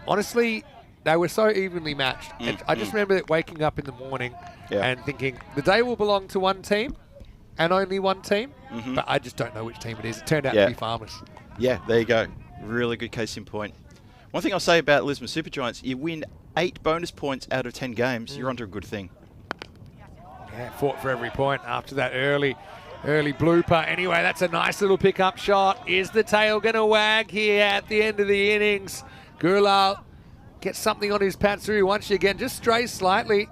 [SPEAKER 5] honestly, they were so evenly matched. And I just remember waking up in the morning and thinking, the day will belong to one team and only one team, but I just don't know which team it is. It turned out to be Farmers.
[SPEAKER 4] Yeah, there you go. Really good case in point. One thing I'll say about Lisbon Supergiants, you win 8 bonus points out of 10 games, you're onto a good thing.
[SPEAKER 5] Yeah, fought for every point after that early blooper. Anyway, that's a nice little pickup shot. Is the tail going to wag here at the end of the innings? Gulal gets something on his Patsuri once again, just strays slightly.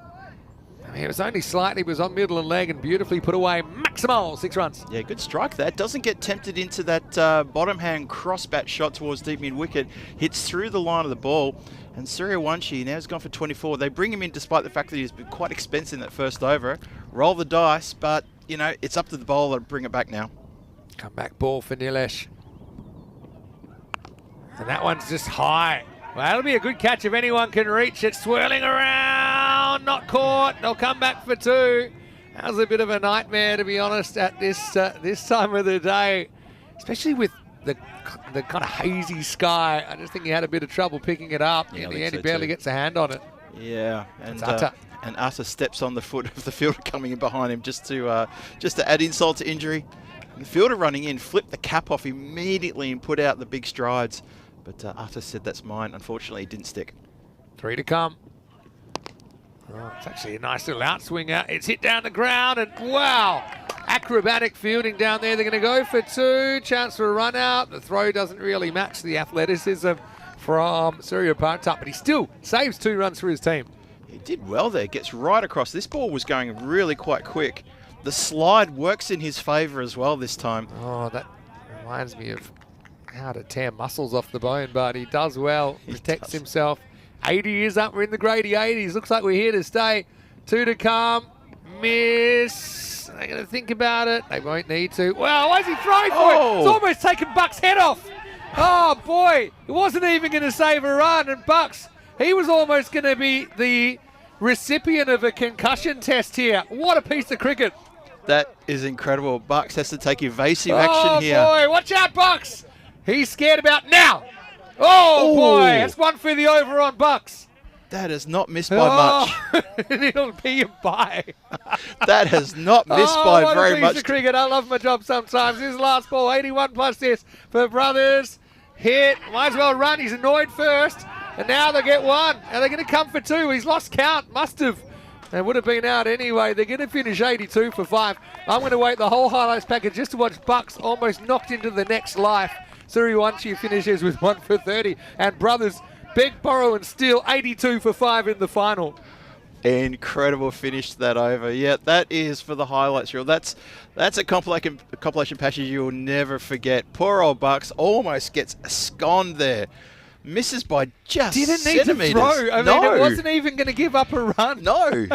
[SPEAKER 5] I mean, it was only slightly, it was on middle and leg and beautifully put away. Maximal, 6 runs.
[SPEAKER 4] Yeah, good strike that. Doesn't get tempted into that bottom hand cross bat shot towards deep mid wicket. Hits through the line of the ball. And Suryawanshi now has gone for 24. They bring him in despite the fact that he's been quite expensive in that first over. Roll the dice, but, you know, it's up to the bowler to bring it back now.
[SPEAKER 5] Come back ball for Nilesh. And that one's just high. Well, that'll be a good catch if anyone can reach it. Swirling around, not caught. They'll come back for 2. That was a bit of a nightmare, to be honest, at this time of the day, especially with the kind of hazy sky. I just think he had a bit of trouble picking it up.
[SPEAKER 4] Yeah,
[SPEAKER 5] in
[SPEAKER 4] I
[SPEAKER 5] the
[SPEAKER 4] think
[SPEAKER 5] end,
[SPEAKER 4] so
[SPEAKER 5] he barely
[SPEAKER 4] too.
[SPEAKER 5] gets a hand on it.
[SPEAKER 4] Yeah,
[SPEAKER 5] It's Utter.
[SPEAKER 4] and Utter steps on the foot of the fielder coming in behind him just to add insult to injury. And the fielder running in flipped the cap off immediately and put out the big strides. But Utter said, that's mine. Unfortunately, it didn't stick.
[SPEAKER 5] 3 to come. Oh, it's actually a nice little outswinger. It's hit down the ground, and wow, acrobatic fielding down there. They're going to go for 2. Chance for a run out. The throw doesn't really match the athleticism from Surya Partup, but he still saves 2 runs for his team.
[SPEAKER 4] He did well there. Gets right across. This ball was going really quite quick. The slide works in his favour as well this time.
[SPEAKER 5] Oh, that reminds me of how to tear muscles off the bone, but he does well.
[SPEAKER 4] He
[SPEAKER 5] Protects
[SPEAKER 4] does.
[SPEAKER 5] himself. 80 years up. We're in the Grady 80s. Looks like we're here to stay. 2 to come. Miss. They're going to think about it. They won't need to. Well, why is he throwing for it? It's almost taken Buck's head off. Oh, boy. He wasn't even going to save a run. And Bucks, he was almost going to be the recipient of a concussion test here. What a piece of cricket.
[SPEAKER 4] That is incredible. Bucks has to take evasive action here.
[SPEAKER 5] Oh, boy. Watch out, Bucks. He's scared about now. Oh, boy. That's one for the over on Bucks.
[SPEAKER 4] That has not missed by much.
[SPEAKER 5] It'll be a bye.
[SPEAKER 4] That has not missed by
[SPEAKER 5] what
[SPEAKER 4] very
[SPEAKER 5] a piece
[SPEAKER 4] much.
[SPEAKER 5] of cricket. I love my job sometimes. His last ball, 81 plus this for Brothers. Hit. Might as well run. He's annoyed first. And now they get 1. And they're going to come for 2. He's lost count. Must have. They would have been out anyway. They're going to finish 82 for 5. I'm going to wait the whole highlights package just to watch Bucks almost knocked into the next life. Suriwanshi finishes with 1 for 30. And Brothers beg, borrow and steal 82 for 5 in the final.
[SPEAKER 4] Incredible finish to that over. Yeah, that is for the highlights reel. That's a compilation passage you'll never forget. Poor old Bucks almost gets sconed there. Misses by just
[SPEAKER 5] Didn't need to
[SPEAKER 4] centimetres.
[SPEAKER 5] throw. I mean, it wasn't even going to give up a run.
[SPEAKER 4] No.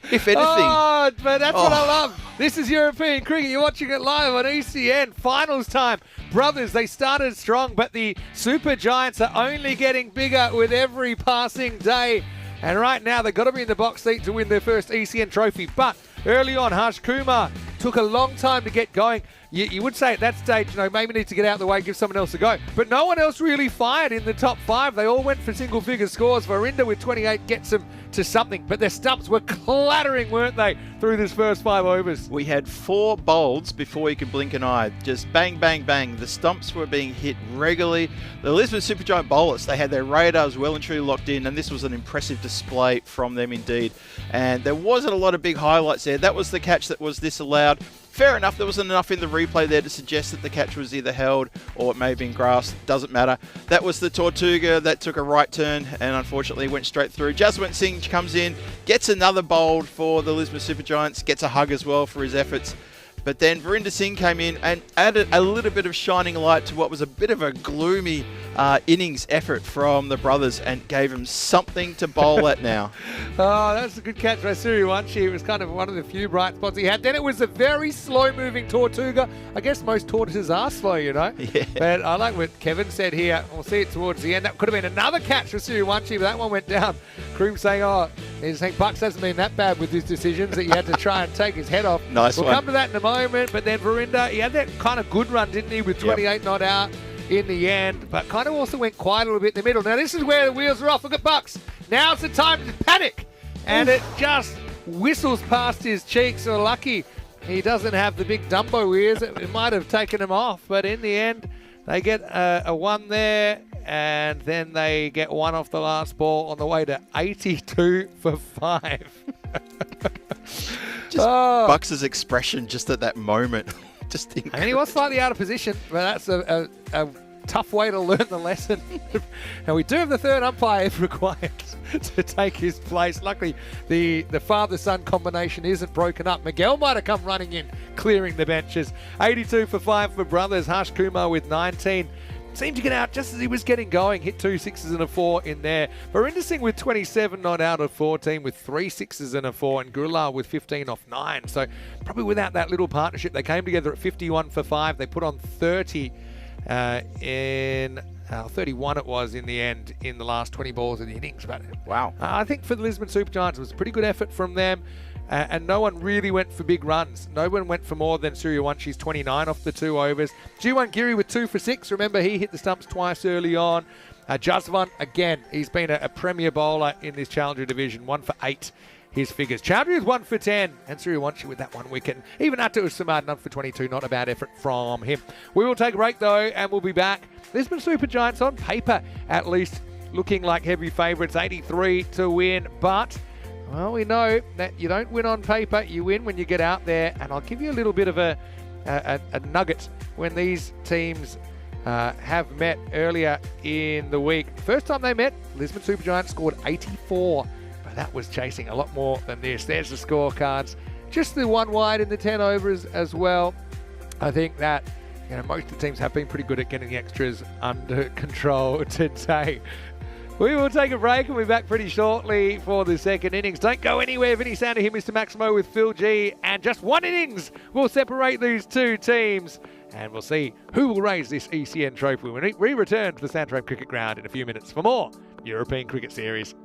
[SPEAKER 4] If anything.
[SPEAKER 5] Oh, but that's what I
[SPEAKER 4] Oh.
[SPEAKER 5] love. This is European cricket. You're watching it live on ECN. Finals time. Brothers, they started strong, but the Super Giants are only getting bigger with every passing day. And right now, they've got to be in the box seat to win their first ECN trophy. But early on, Harsh Kumar took a long time to get going. You would say at that stage, maybe need to get out of the way and give someone else a go. But no one else really fired in the top 5. They all went for single-figure scores. Varinda with 28 gets them to something. But their stumps were clattering, weren't they, through this first 5 overs?
[SPEAKER 4] We had 4 bowls before you could blink an eye. Just bang, bang, bang. The stumps were being hit regularly. The Lisbon Supergiant bowlers, they had their radars well and truly locked in, and this was an impressive display from them indeed. And there wasn't a lot of big highlights there. That was the catch that was disallowed. Fair enough, there wasn't enough in the replay there to suggest that the catch was either held or it may have been grass. Doesn't matter. That was the Tortuga that took a right turn and unfortunately went straight through. Jaswant Singh comes in, gets another bowl for the Lisbon Supergiants, gets a hug as well for his efforts. But then Verinder Singh came in and added a little bit of shining light to what was a bit of a gloomy innings effort from the brothers and gave them something to bowl at now.
[SPEAKER 5] Oh, that's a good catch by Suriwanshi. It was kind of one of the few bright spots he had. Then it was a very slow-moving Tortuga. I guess most tortoises are slow,
[SPEAKER 4] Yeah.
[SPEAKER 5] But I like what Kevin said here. We'll see it towards the end. That could have been another catch for Suriwanshi, but that one went down. Kroom saying, he's saying Bucks hasn't been that bad with his decisions that you had to try and take his head off.
[SPEAKER 4] Nice
[SPEAKER 5] We'll
[SPEAKER 4] one.
[SPEAKER 5] come to that in a moment. But then Verinder, he had that kind of good run, didn't he, with 28 not out in the end, but kind of also went quiet a little bit in the middle. Now this is where the wheels are off. Look at Bucks. Now's the time to panic. And it just whistles past his cheeks. So lucky he doesn't have the big Dumbo ears. It might have taken him off, but in the end, they get a 1 there, and then they get 1 off the last ball on the way to 82 for 5.
[SPEAKER 4] Bucks's expression just at that moment. Just
[SPEAKER 5] And he was slightly out of position, but that's a tough way to learn the lesson. And we do have the third umpire if required to take his place. Luckily, the father-son combination isn't broken up. Miguel might have come running in, clearing the benches. 82 for 5 for Brothers. Harsh Kumar with 19. seemed to get out just as he was getting going. Hit 2 6s and a 4 in there. Verindasing with 27 not out of 14 with 3 6s and a 4, and Gurlar with 15 off 9. So probably without that little partnership, they came together at 51 for 5. They put on 30 in 31 it was in the end in the last 20 balls of the innings. But
[SPEAKER 4] Wow.
[SPEAKER 5] I think for the Lisbon Supergiants, it was a pretty good effort from them. And no one really went for big runs. No one went for more than Suryawanshi's 29 off the 2 overs. G1 Giri with 2 for 6. Remember, he hit the stumps twice early on. Jasvan, again, he's been a premier bowler in this Challenger division. 1 for 8, his figures. Chowdhury is 1 for 10, and Suryawanshi with that 1 wicket. Even Atul Samad, 1 for 22. Not a bad effort from him. We will take a break, though, and we'll be back. Lisbon Supergiants on paper, at least, looking like heavy favourites. 83 to win, but... well, we know that you don't win on paper, you win when you get out there. And I'll give you a little bit of a nugget when these teams have met earlier in the week. First time they met, Lisbon Supergiants scored 84, but that was chasing a lot more than this. There's the scorecards. Just the 1 wide in the 10 overs as well. I think that most of the teams have been pretty good at getting the extras under control today. We will take a break and we'll be back pretty shortly for the second innings. Don't go anywhere. Vinny Sander here, Mr. Maximo with Phil G. And just 1 innings will separate these 2 teams. And we'll see who will raise this ECN trophy when we return to the Sandringham Cricket Ground in a few minutes for more European Cricket Series.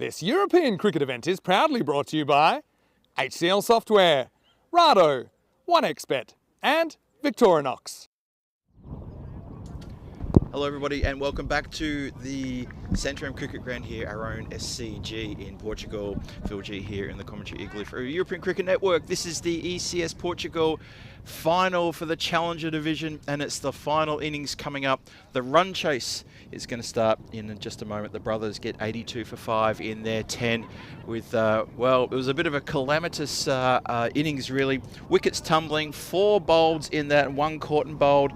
[SPEAKER 1] This European cricket event is proudly brought to you by HCL Software, Rado, 1xBet and Victorinox.
[SPEAKER 4] Hello everybody and welcome back to the Centrum Cricket Ground here, our own SCG in Portugal. Phil G here in the commentary igloo for European Cricket Network. This is the ECS Portugal final for the Challenger Division and it's the final innings coming up. The run chase is going to start in just a moment. The brothers get 82 for 5 in their 10 with, well, it was a bit of a calamitous innings really. Wickets tumbling, 4 bowled in that, 1 caught and bowled.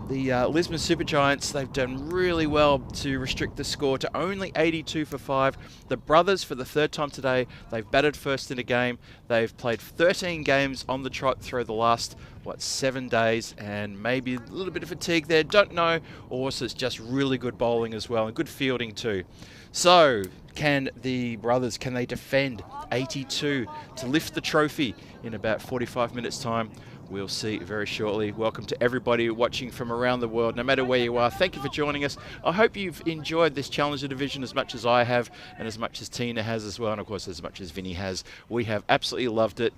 [SPEAKER 4] The Lisbon Supergiants, they've done really well to restrict the score to only 82 for 5. The brothers, for the 3rd time today, they've batted first in a game. They've played 13 games on the trot through the last, 7 days, and maybe a little bit of fatigue there, don't know. Or also it's just really good bowling as well, and good fielding too. So, can the brothers, can they defend 82 to lift the trophy in about 45 minutes time? We'll see very shortly. Welcome to everybody watching from around the world, no matter where you are. Thank you for joining us. I hope you've enjoyed this Challenger Division as much as I have, and as much as Tina has as well, and of course as much as Vinny has. We have absolutely loved it.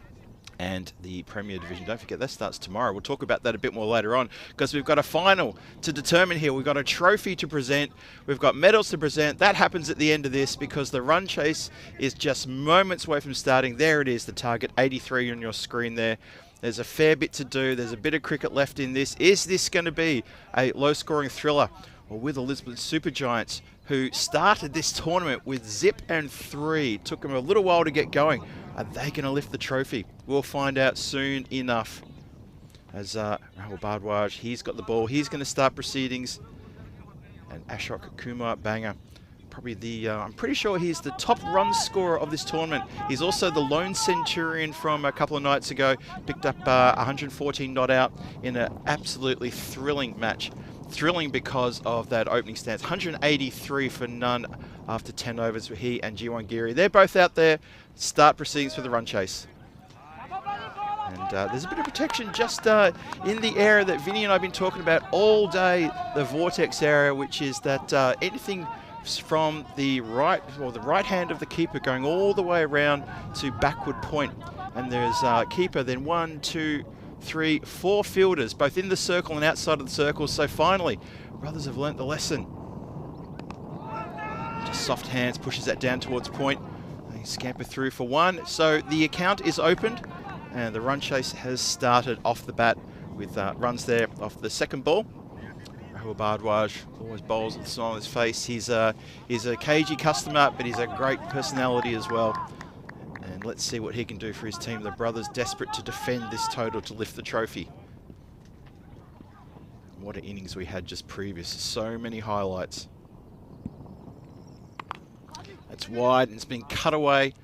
[SPEAKER 4] And the Premier Division, don't forget, that starts tomorrow. We'll talk about that a bit more later on, because we've got a final to determine here. We've got a trophy to present. We've got medals to present. That happens at the end of this, because the run chase is just moments away from starting. There it is, the target, 83 on your screen there. There's a fair bit to do. There's a bit of cricket left in this. Is this going to be a low-scoring thriller? Or with the Lisbon Supergiants, who started this tournament with zip and 3. Took them a little while to get going. Are they going to lift the trophy? We'll find out soon enough. As Rahul Bhardwaj, he's got the ball. He's going to start proceedings. And Ashok Kumar Banger, probably the, I'm pretty sure he's the top run scorer of this tournament. He's also the lone centurion from a couple of nights ago. Picked up 114 not out in an absolutely thrilling match. Thrilling because of that opening stance. 183 for none after 10 overs for he and Jiwan Giri. They're both out there. Start proceedings for the run chase. And there's a bit of protection just in the area that Vinny and I have been talking about all day, the vortex area, which is that anything from the right, or the right hand of the keeper going all the way around to backward point. And there's keeper, then 1, 2, 3, 4 fielders, both in the circle and outside of the circle. So finally, brothers have learnt the lesson. Just soft hands, pushes that down towards point. They scamper through for 1. So the account is opened, and the run chase has started off the bat with runs there off the second ball. Rahul Bhardwaj always bowls with a smile on his face. He's a cagey customer, but he's a great personality as well. And let's see what he can do for his team. The brothers desperate to defend this total to lift the trophy. What an innings we had just previous. So many highlights. That's wide and it's been cut away.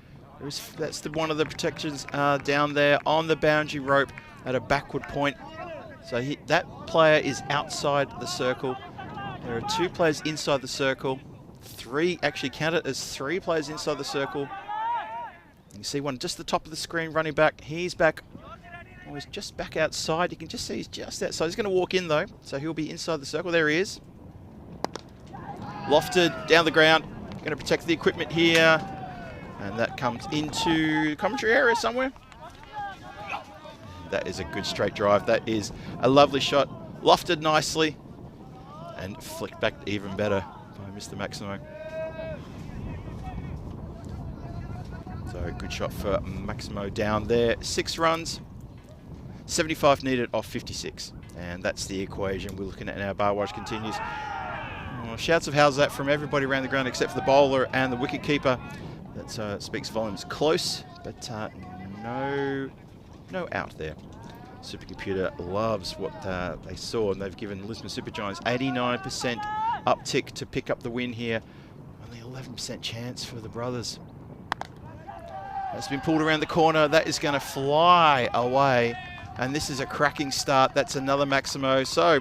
[SPEAKER 4] That's one of the protections down there on the boundary rope at a backward point. So that player is outside the circle. There are 2 players inside the circle. 3, actually count it as 3 players inside the circle. You can see one just the top of the screen running back. He's back. Oh, he's just back outside. You can just see he's just outside. He's going to walk in though, so he'll be inside the circle. There he is. Lofted down the ground. Going to protect the equipment here. And that comes into the commentary area somewhere. That is a good straight drive. That is a lovely shot. Lofted nicely. And flicked back even better by Mr. Maximo. So good shot for Maximo down there. 6 runs. 75 needed off 56. And that's the equation we're looking at now. Bhardwaj continues. Oh, shouts of how's that from everybody around the ground except for the bowler and the wicket keeper. That speaks volumes. Close, but no out there. Supercomputer loves what they saw, and they've given Lisbon Supergiants 89% uptick to pick up the win here. Only 11% chance for the brothers. That's been pulled around the corner. That is going to fly away, and this is a cracking start. That's another Maximo. So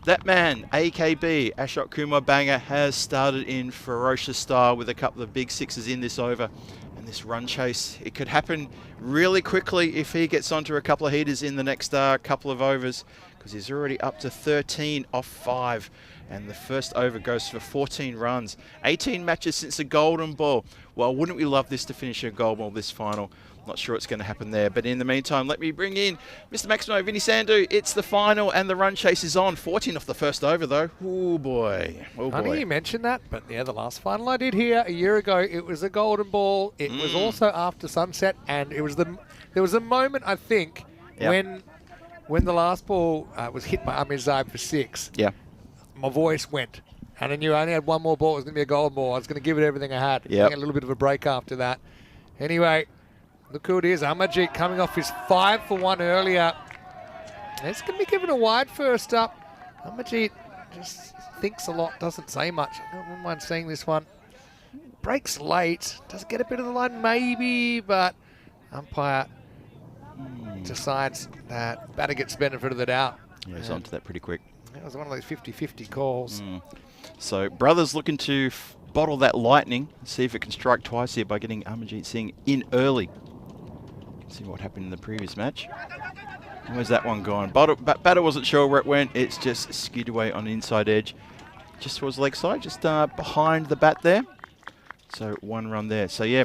[SPEAKER 4] that man, AKB, Ashok Kumar Banger, has started in ferocious style with a couple of big 6s in this over. And this run chase, it could happen really quickly if he gets onto a couple of heaters in the next couple of overs, because he's already up to 13 off 5. And the first over goes for 14 runs. 18 matches since the Golden Ball. Well, wouldn't we love this to finish a Golden Ball this final? Not sure what's going to happen there. But in the meantime, let me bring in Mr. Maximo Vinny Sandu. It's the final and the run chase is on. 14 off the first over, though. Oh, boy. Oh, boy.
[SPEAKER 5] Funny you mentioned that, but yeah, the last final I did here a year ago, it was a Golden Ball. It was also after sunset, and it was there was a moment, I think, when the last ball was hit by Amir Zaib for 6.
[SPEAKER 4] Yeah.
[SPEAKER 5] My voice went, and I knew I only had one more ball. It was going to be a Golden Ball. I was going to give it everything I had.
[SPEAKER 4] Yep.
[SPEAKER 5] A little bit of a break after that. Anyway, look who it is. Amarjeet coming off his 5 for 1 earlier. It's going to be given a wide first up. Amarjeet just thinks a lot, doesn't say much. I don't mind seeing this one. Breaks late. Does get a bit of the line maybe, but umpire decides that batter gets benefit of the doubt.
[SPEAKER 4] Yeah, he's onto that pretty quick.
[SPEAKER 5] It was one of those 50-50 calls.
[SPEAKER 4] So Brothers looking to bottle that lightning, see if it can strike twice here by getting Amarjeet Singh in early. See what happened in the previous match. Where's that one gone? Batter wasn't sure where it went. It's just skewed away on the inside edge. Just towards the leg side, just behind the bat there. So 1 run there. So yeah,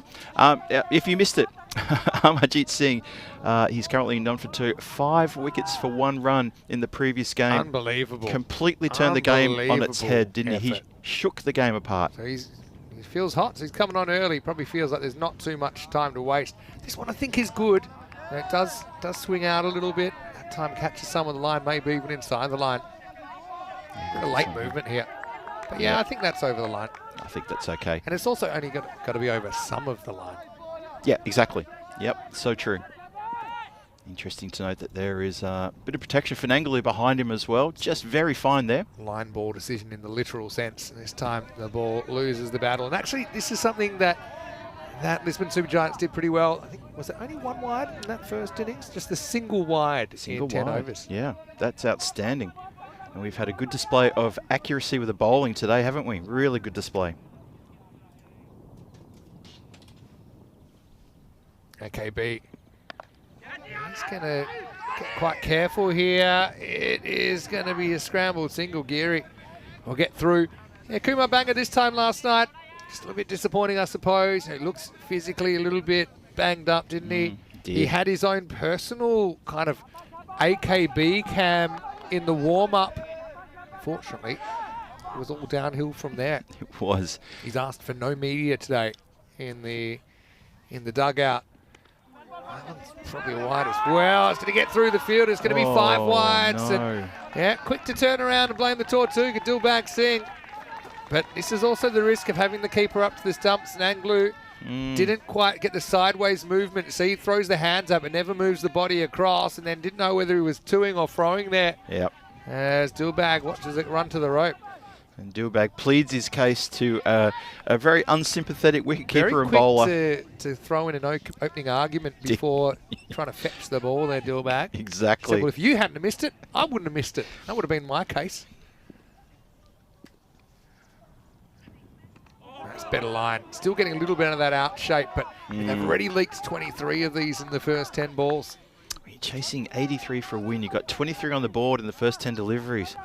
[SPEAKER 4] if you missed it, Amarjeet Singh, he's currently none for 2. 5 wickets for 1 run in the previous game.
[SPEAKER 5] Unbelievable.
[SPEAKER 4] Completely turned the game on its head, didn't he? He shook the game apart.
[SPEAKER 5] So he feels hot, so he's coming on early. Probably feels like there's not too much time to waste. This one I think is good. It does swing out a little bit. That time catches some of the line, maybe even inside the line. A late movement here. But yeah, I think that's over the line.
[SPEAKER 4] I think that's okay.
[SPEAKER 5] And it's also only got to be over some of the line.
[SPEAKER 4] Yeah, exactly. Yep, so true. Interesting to note that there is a bit of protection for Nangaloo behind him as well. Just very fine there.
[SPEAKER 5] Line ball decision in the literal sense. And this time the ball loses the battle. And actually, this is something that Lisbon Super Giants did pretty well. I think, was it only 1 wide in that first innings? Just the single wide in 10 overs.
[SPEAKER 4] Yeah, that's outstanding. And we've had a good display of accuracy with the bowling today, haven't we? Really good display.
[SPEAKER 5] AKB. He's going to get quite careful here. It is going to be a scrambled single. Geary will get through. Yeah, Kumar Banga this time last night. Just a little bit disappointing, I suppose. He looks physically a little bit banged up, didn't he? He had his own personal kind of AKB cam in the warm-up. Fortunately, it was all downhill from there.
[SPEAKER 4] It was.
[SPEAKER 5] He's asked for no media today in the dugout. That one's probably wide as well. It's going to get through the field. It's going to be 5 wides.
[SPEAKER 4] No.
[SPEAKER 5] And yeah, quick to turn around and blame the Tortuga, Dilbag Singh. But this is also the risk of having the keeper up to the stumps. Nangaloo didn't quite get the sideways movement. See, he throws the hands up and never moves the body across, and then didn't know whether he was toing or throwing there.
[SPEAKER 4] Yep.
[SPEAKER 5] As Dilbag watches it run to the rope.
[SPEAKER 4] And Dilbag pleads his case to a very unsympathetic wicketkeeper and bowler.
[SPEAKER 5] Very quick to throw in an opening argument before trying to fetch the ball there, Dilbag.
[SPEAKER 4] Exactly.
[SPEAKER 5] Said, well, if you hadn't have missed it, I wouldn't have missed it. That would have been my case. That's better line. Still getting a little bit of that out shape, but they've already leaked 23 of these in the first 10 balls.
[SPEAKER 4] You're chasing 83 for a win. You've got 23 on the board in the first 10 deliveries.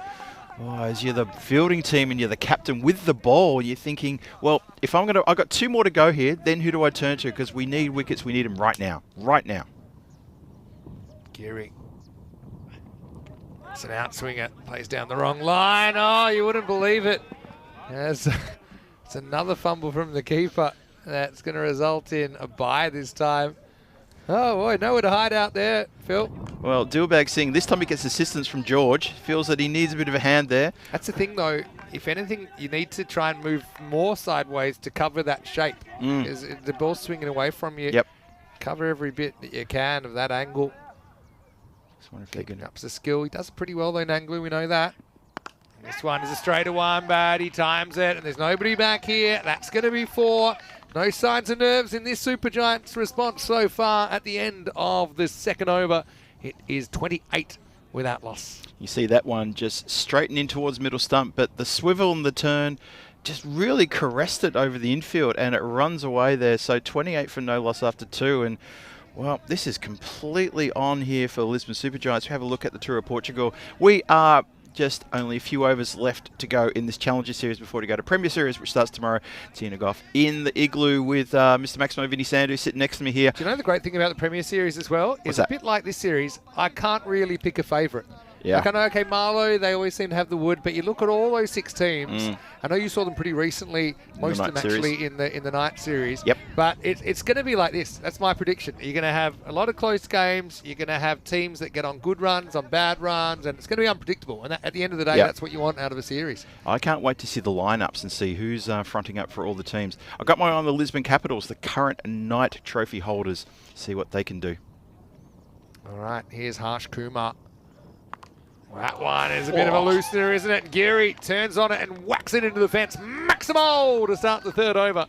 [SPEAKER 4] Oh, as you're the fielding team and you're the captain with the ball, you're thinking, well, if I've got 2 more to go here, then who do I turn to? Because we need wickets. We need them right now. Right now.
[SPEAKER 5] Geary. It's an outswinger. Plays down the wrong line. Oh, you wouldn't believe it. It's another fumble from the keeper. That's going to result in a bye this time. Oh, boy, nowhere to hide out there, Phil.
[SPEAKER 4] Well, Dilbag Singh, this time he gets assistance from George. Feels that he needs a bit of a hand there.
[SPEAKER 5] That's the thing, though. If anything, you need to try and move more sideways to cover that shape. Because the ball's swinging away from you.
[SPEAKER 4] Yep.
[SPEAKER 5] Cover every bit that you can of that angle.
[SPEAKER 4] Just wonder if they're
[SPEAKER 5] Keeping up's a skill. He does pretty well, though, Nangaloo. We know that. And this one is a straighter one, but he times it, and there's nobody back here. That's going to be 4. No signs of nerves in this Super Giants response so far at the end of the second over. It is 28 without loss.
[SPEAKER 4] You see that one just straighten in towards middle stump, but the swivel and the turn just really caressed it over the infield, and it runs away there. So 28 for no loss after 2, and well, this is completely on here for the Lisbon Supergiants. We have a look at the Tour of Portugal. We are just only a few overs left to go in this Challenger Series before we go to Premier Series, which starts tomorrow. Teeing off in the Igloo with Mr. Maximo Vinny Sandu sitting next to me here.
[SPEAKER 5] Do you know the great thing about the Premier Series as well? It's a bit like this series. I can't really pick a favourite.
[SPEAKER 4] Yeah.
[SPEAKER 5] Like I know, okay, Marlow, they always seem to have the wood, but you look at all those 6 teams. I know you saw them pretty recently, most of them actually in the night series.
[SPEAKER 4] Yep.
[SPEAKER 5] But it's going to be like this. That's my prediction. You're going to have a lot of close games. You're going to have teams that get on good runs, on bad runs, and it's going to be unpredictable. And at the end of the day, that's what you want out of a series.
[SPEAKER 4] I can't wait to see the lineups and see who's fronting up for all the teams. I've got my eye on the Lisbon Capitals, the current night trophy holders. See what they can do.
[SPEAKER 5] All right, here's Harsh Kumar. That one is a bit of a loosener, isn't it? Geary turns on it and whacks it into the fence. Maximo to start the 3rd over.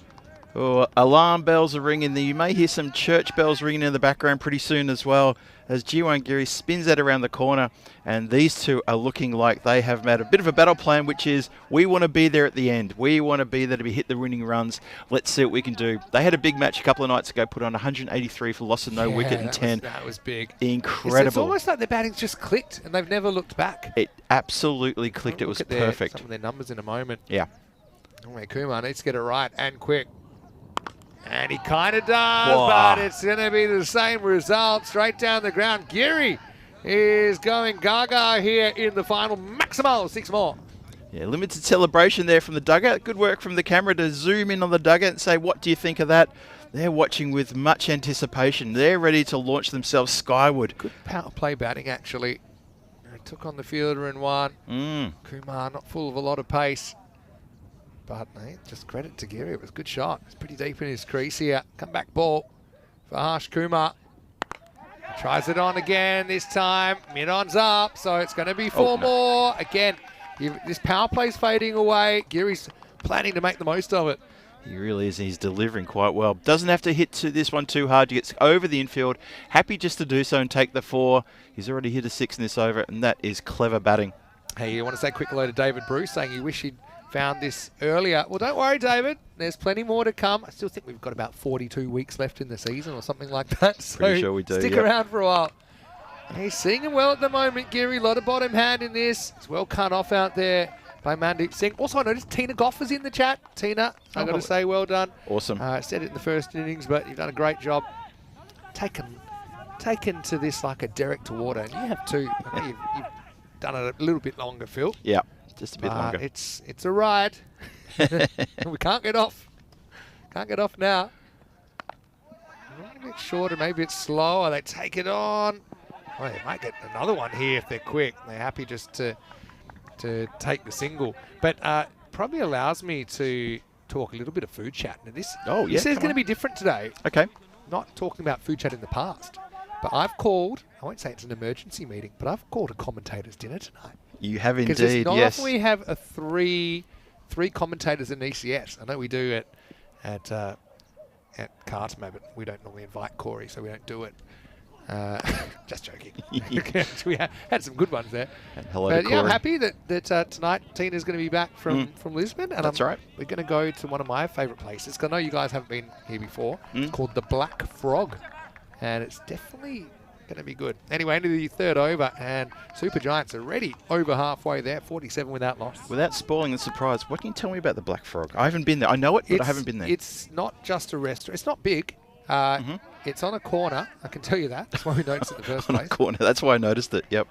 [SPEAKER 4] Oh, alarm bells are ringing. You may hear some church bells ringing in the background pretty soon as well, as G1 Geary spins that around the corner, and these two are looking like they have made a bit of a battle plan, which is we want to be there at the end. We want to be there to hit the winning runs. Let's see what we can do. They had a big match a couple of nights ago, put on 183 for loss of no wicket and 10.
[SPEAKER 5] That was big.
[SPEAKER 4] Incredible.
[SPEAKER 5] It's almost like their batting's just clicked, and they've never looked back.
[SPEAKER 4] It absolutely clicked. It was perfect.
[SPEAKER 5] Some of their numbers in a moment.
[SPEAKER 4] Yeah.
[SPEAKER 5] Oh, Kumar needs to get it right and quick. And he kind of does, but it's going to be the same result. Straight down the ground. Geary is going gaga here in the final. Maximo, 6 more.
[SPEAKER 4] Yeah, limited celebration there from the dugout. Good work from the camera to zoom in on the dugout and say, what do you think of that? They're watching with much anticipation. They're ready to launch themselves skyward.
[SPEAKER 5] Good power play batting, actually. He took on the fielder in one. Kumar not full of a lot of pace. But hey, just credit to Geary. It was a good shot. It's pretty deep in his crease here. Come back ball for Harsh Kumar. Tries it on again this time. Mid-on's up, so it's going to be 4 more. Again, this power play's fading away. Geary's planning to make the most of it.
[SPEAKER 4] He really is. He's delivering quite well. Doesn't have to hit this one too hard. He gets over the infield. Happy just to do so and take the 4. He's already hit a 6 in this over, and that is clever batting.
[SPEAKER 5] Hey, you want to say a quick hello to David Bruce, saying you wish he'd found this earlier. Well, don't worry, David. There's plenty more to come. I still think we've got about 42 weeks left in the season or something like that. So
[SPEAKER 4] pretty sure we do.
[SPEAKER 5] Stick around for a while. He's singing well at the moment, Geary. A lot of bottom hand in this. It's well cut off out there by Mandeep Singh. Also, I noticed Tina Goff is in the chat. Tina, I've got to say, well done.
[SPEAKER 4] Awesome.
[SPEAKER 5] Said it in the first innings, but you've done a great job. Taken to this like a derrick to water. And you have too. I know you've done it a little bit longer, Phil.
[SPEAKER 4] Yeah. Just a bit longer.
[SPEAKER 5] It's a ride. We can't get off. Can't get off now. A bit shorter, maybe it's slower. They take it on. Well, they might get another one here if they're quick. They're happy just to take the single. But probably allows me to talk a little bit of food chat. Now this is going to be different today.
[SPEAKER 4] Okay.
[SPEAKER 5] Not talking about food chat in the past. But I've called, I won't say it's an emergency meeting, but I've called a commentator's dinner tonight.
[SPEAKER 4] You have indeed, yes.
[SPEAKER 5] Because it's not often we have a three commentators in ECS. I know we do at Cartma, but we don't normally invite Corey, so we don't do it. Just joking. We had some good ones there.
[SPEAKER 4] And hello to Corey.
[SPEAKER 5] Yeah, I'm happy that tonight Tina's going to be back from Lisbon. And
[SPEAKER 4] that's right. We're
[SPEAKER 5] going to go to one of my favourite places, because I know you guys haven't been here before. It's called the Black Frog. And it's definitely going to be good. Anyway, into the 3rd over, and Super Giants are ready over halfway there, 47 without loss.
[SPEAKER 4] Without spoiling the surprise, what can you tell me about the Black Frog? I haven't been there. I know it, but I haven't been there.
[SPEAKER 5] It's not just a restaurant. It's not big. It's on a corner. I can tell you that. That's why we noticed it in the first place.
[SPEAKER 4] On a corner. That's why I noticed it. Yep.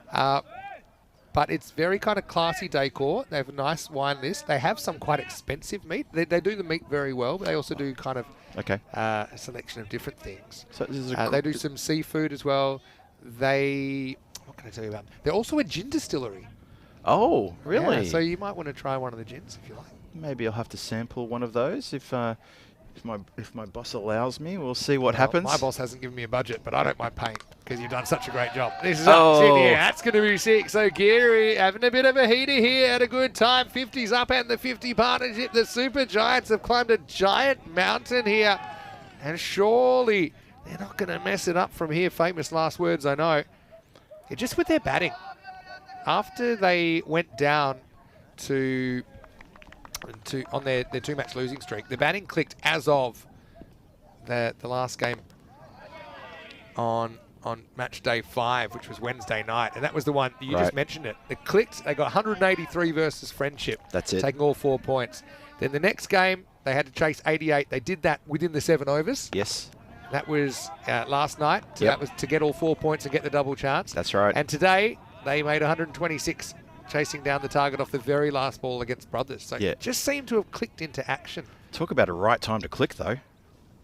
[SPEAKER 5] But it's very kind of classy decor. They have a nice wine list. They have some quite expensive meat. They do the meat very well, but they also do kind of a selection of different things.
[SPEAKER 4] So this is
[SPEAKER 5] they do some seafood as well. What can I tell you about them? They're also a gin distillery.
[SPEAKER 4] Oh, really?
[SPEAKER 5] Yeah, so you might want to try one of the gins if you like.
[SPEAKER 4] Maybe I'll have to sample one of those if my boss allows me. We'll see what happens.
[SPEAKER 5] My boss hasn't given me a budget, but I don't mind paying because you've done such a great job. This is up in here. That's going to be 6. So Geary having a bit of a heater here at a good time. 50's up and the 50 partnership. The Super Giants have climbed a giant mountain here. And surely they're not going to mess it up from here. Famous last words, I know. Just with their batting. After they went down to on their 2-match losing streak. The batting clicked as of the last game on match day 5, which was Wednesday night, and that was the one you just mentioned it. It clicked. They got 183 versus Friendship.
[SPEAKER 4] That's it.
[SPEAKER 5] Taking all 4 points. Then the next game they had to chase 88. They did that within the 7 overs.
[SPEAKER 4] Yes.
[SPEAKER 5] That was last night. So that was to get all 4 points and get the double chance.
[SPEAKER 4] That's right.
[SPEAKER 5] And today they made 126, chasing down the target off the very last ball against Brothers. So it just seemed to have clicked into action.
[SPEAKER 4] Talk about a right time to click, though.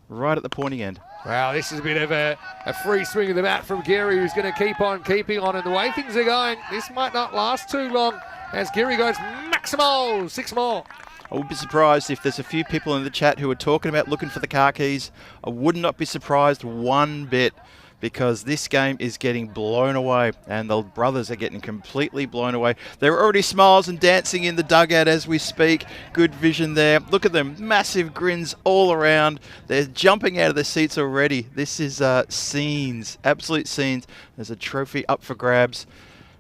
[SPEAKER 4] Right at the pointy end.
[SPEAKER 5] Wow, this is a bit of a free swing of the bat from Geary, who's going to keep on keeping on. And the way things are going, this might not last too long as Geary goes maximal, 6 more.
[SPEAKER 4] I would be surprised if there's a few people in the chat who are talking about looking for the car keys. I would not be surprised one bit, because this game is getting blown away and the Brothers are getting completely blown away. There are already smiles and dancing in the dugout as we speak. Good vision there. Look at them, massive grins all around. They're jumping out of their seats already. This is scenes, absolute scenes. There's a trophy up for grabs.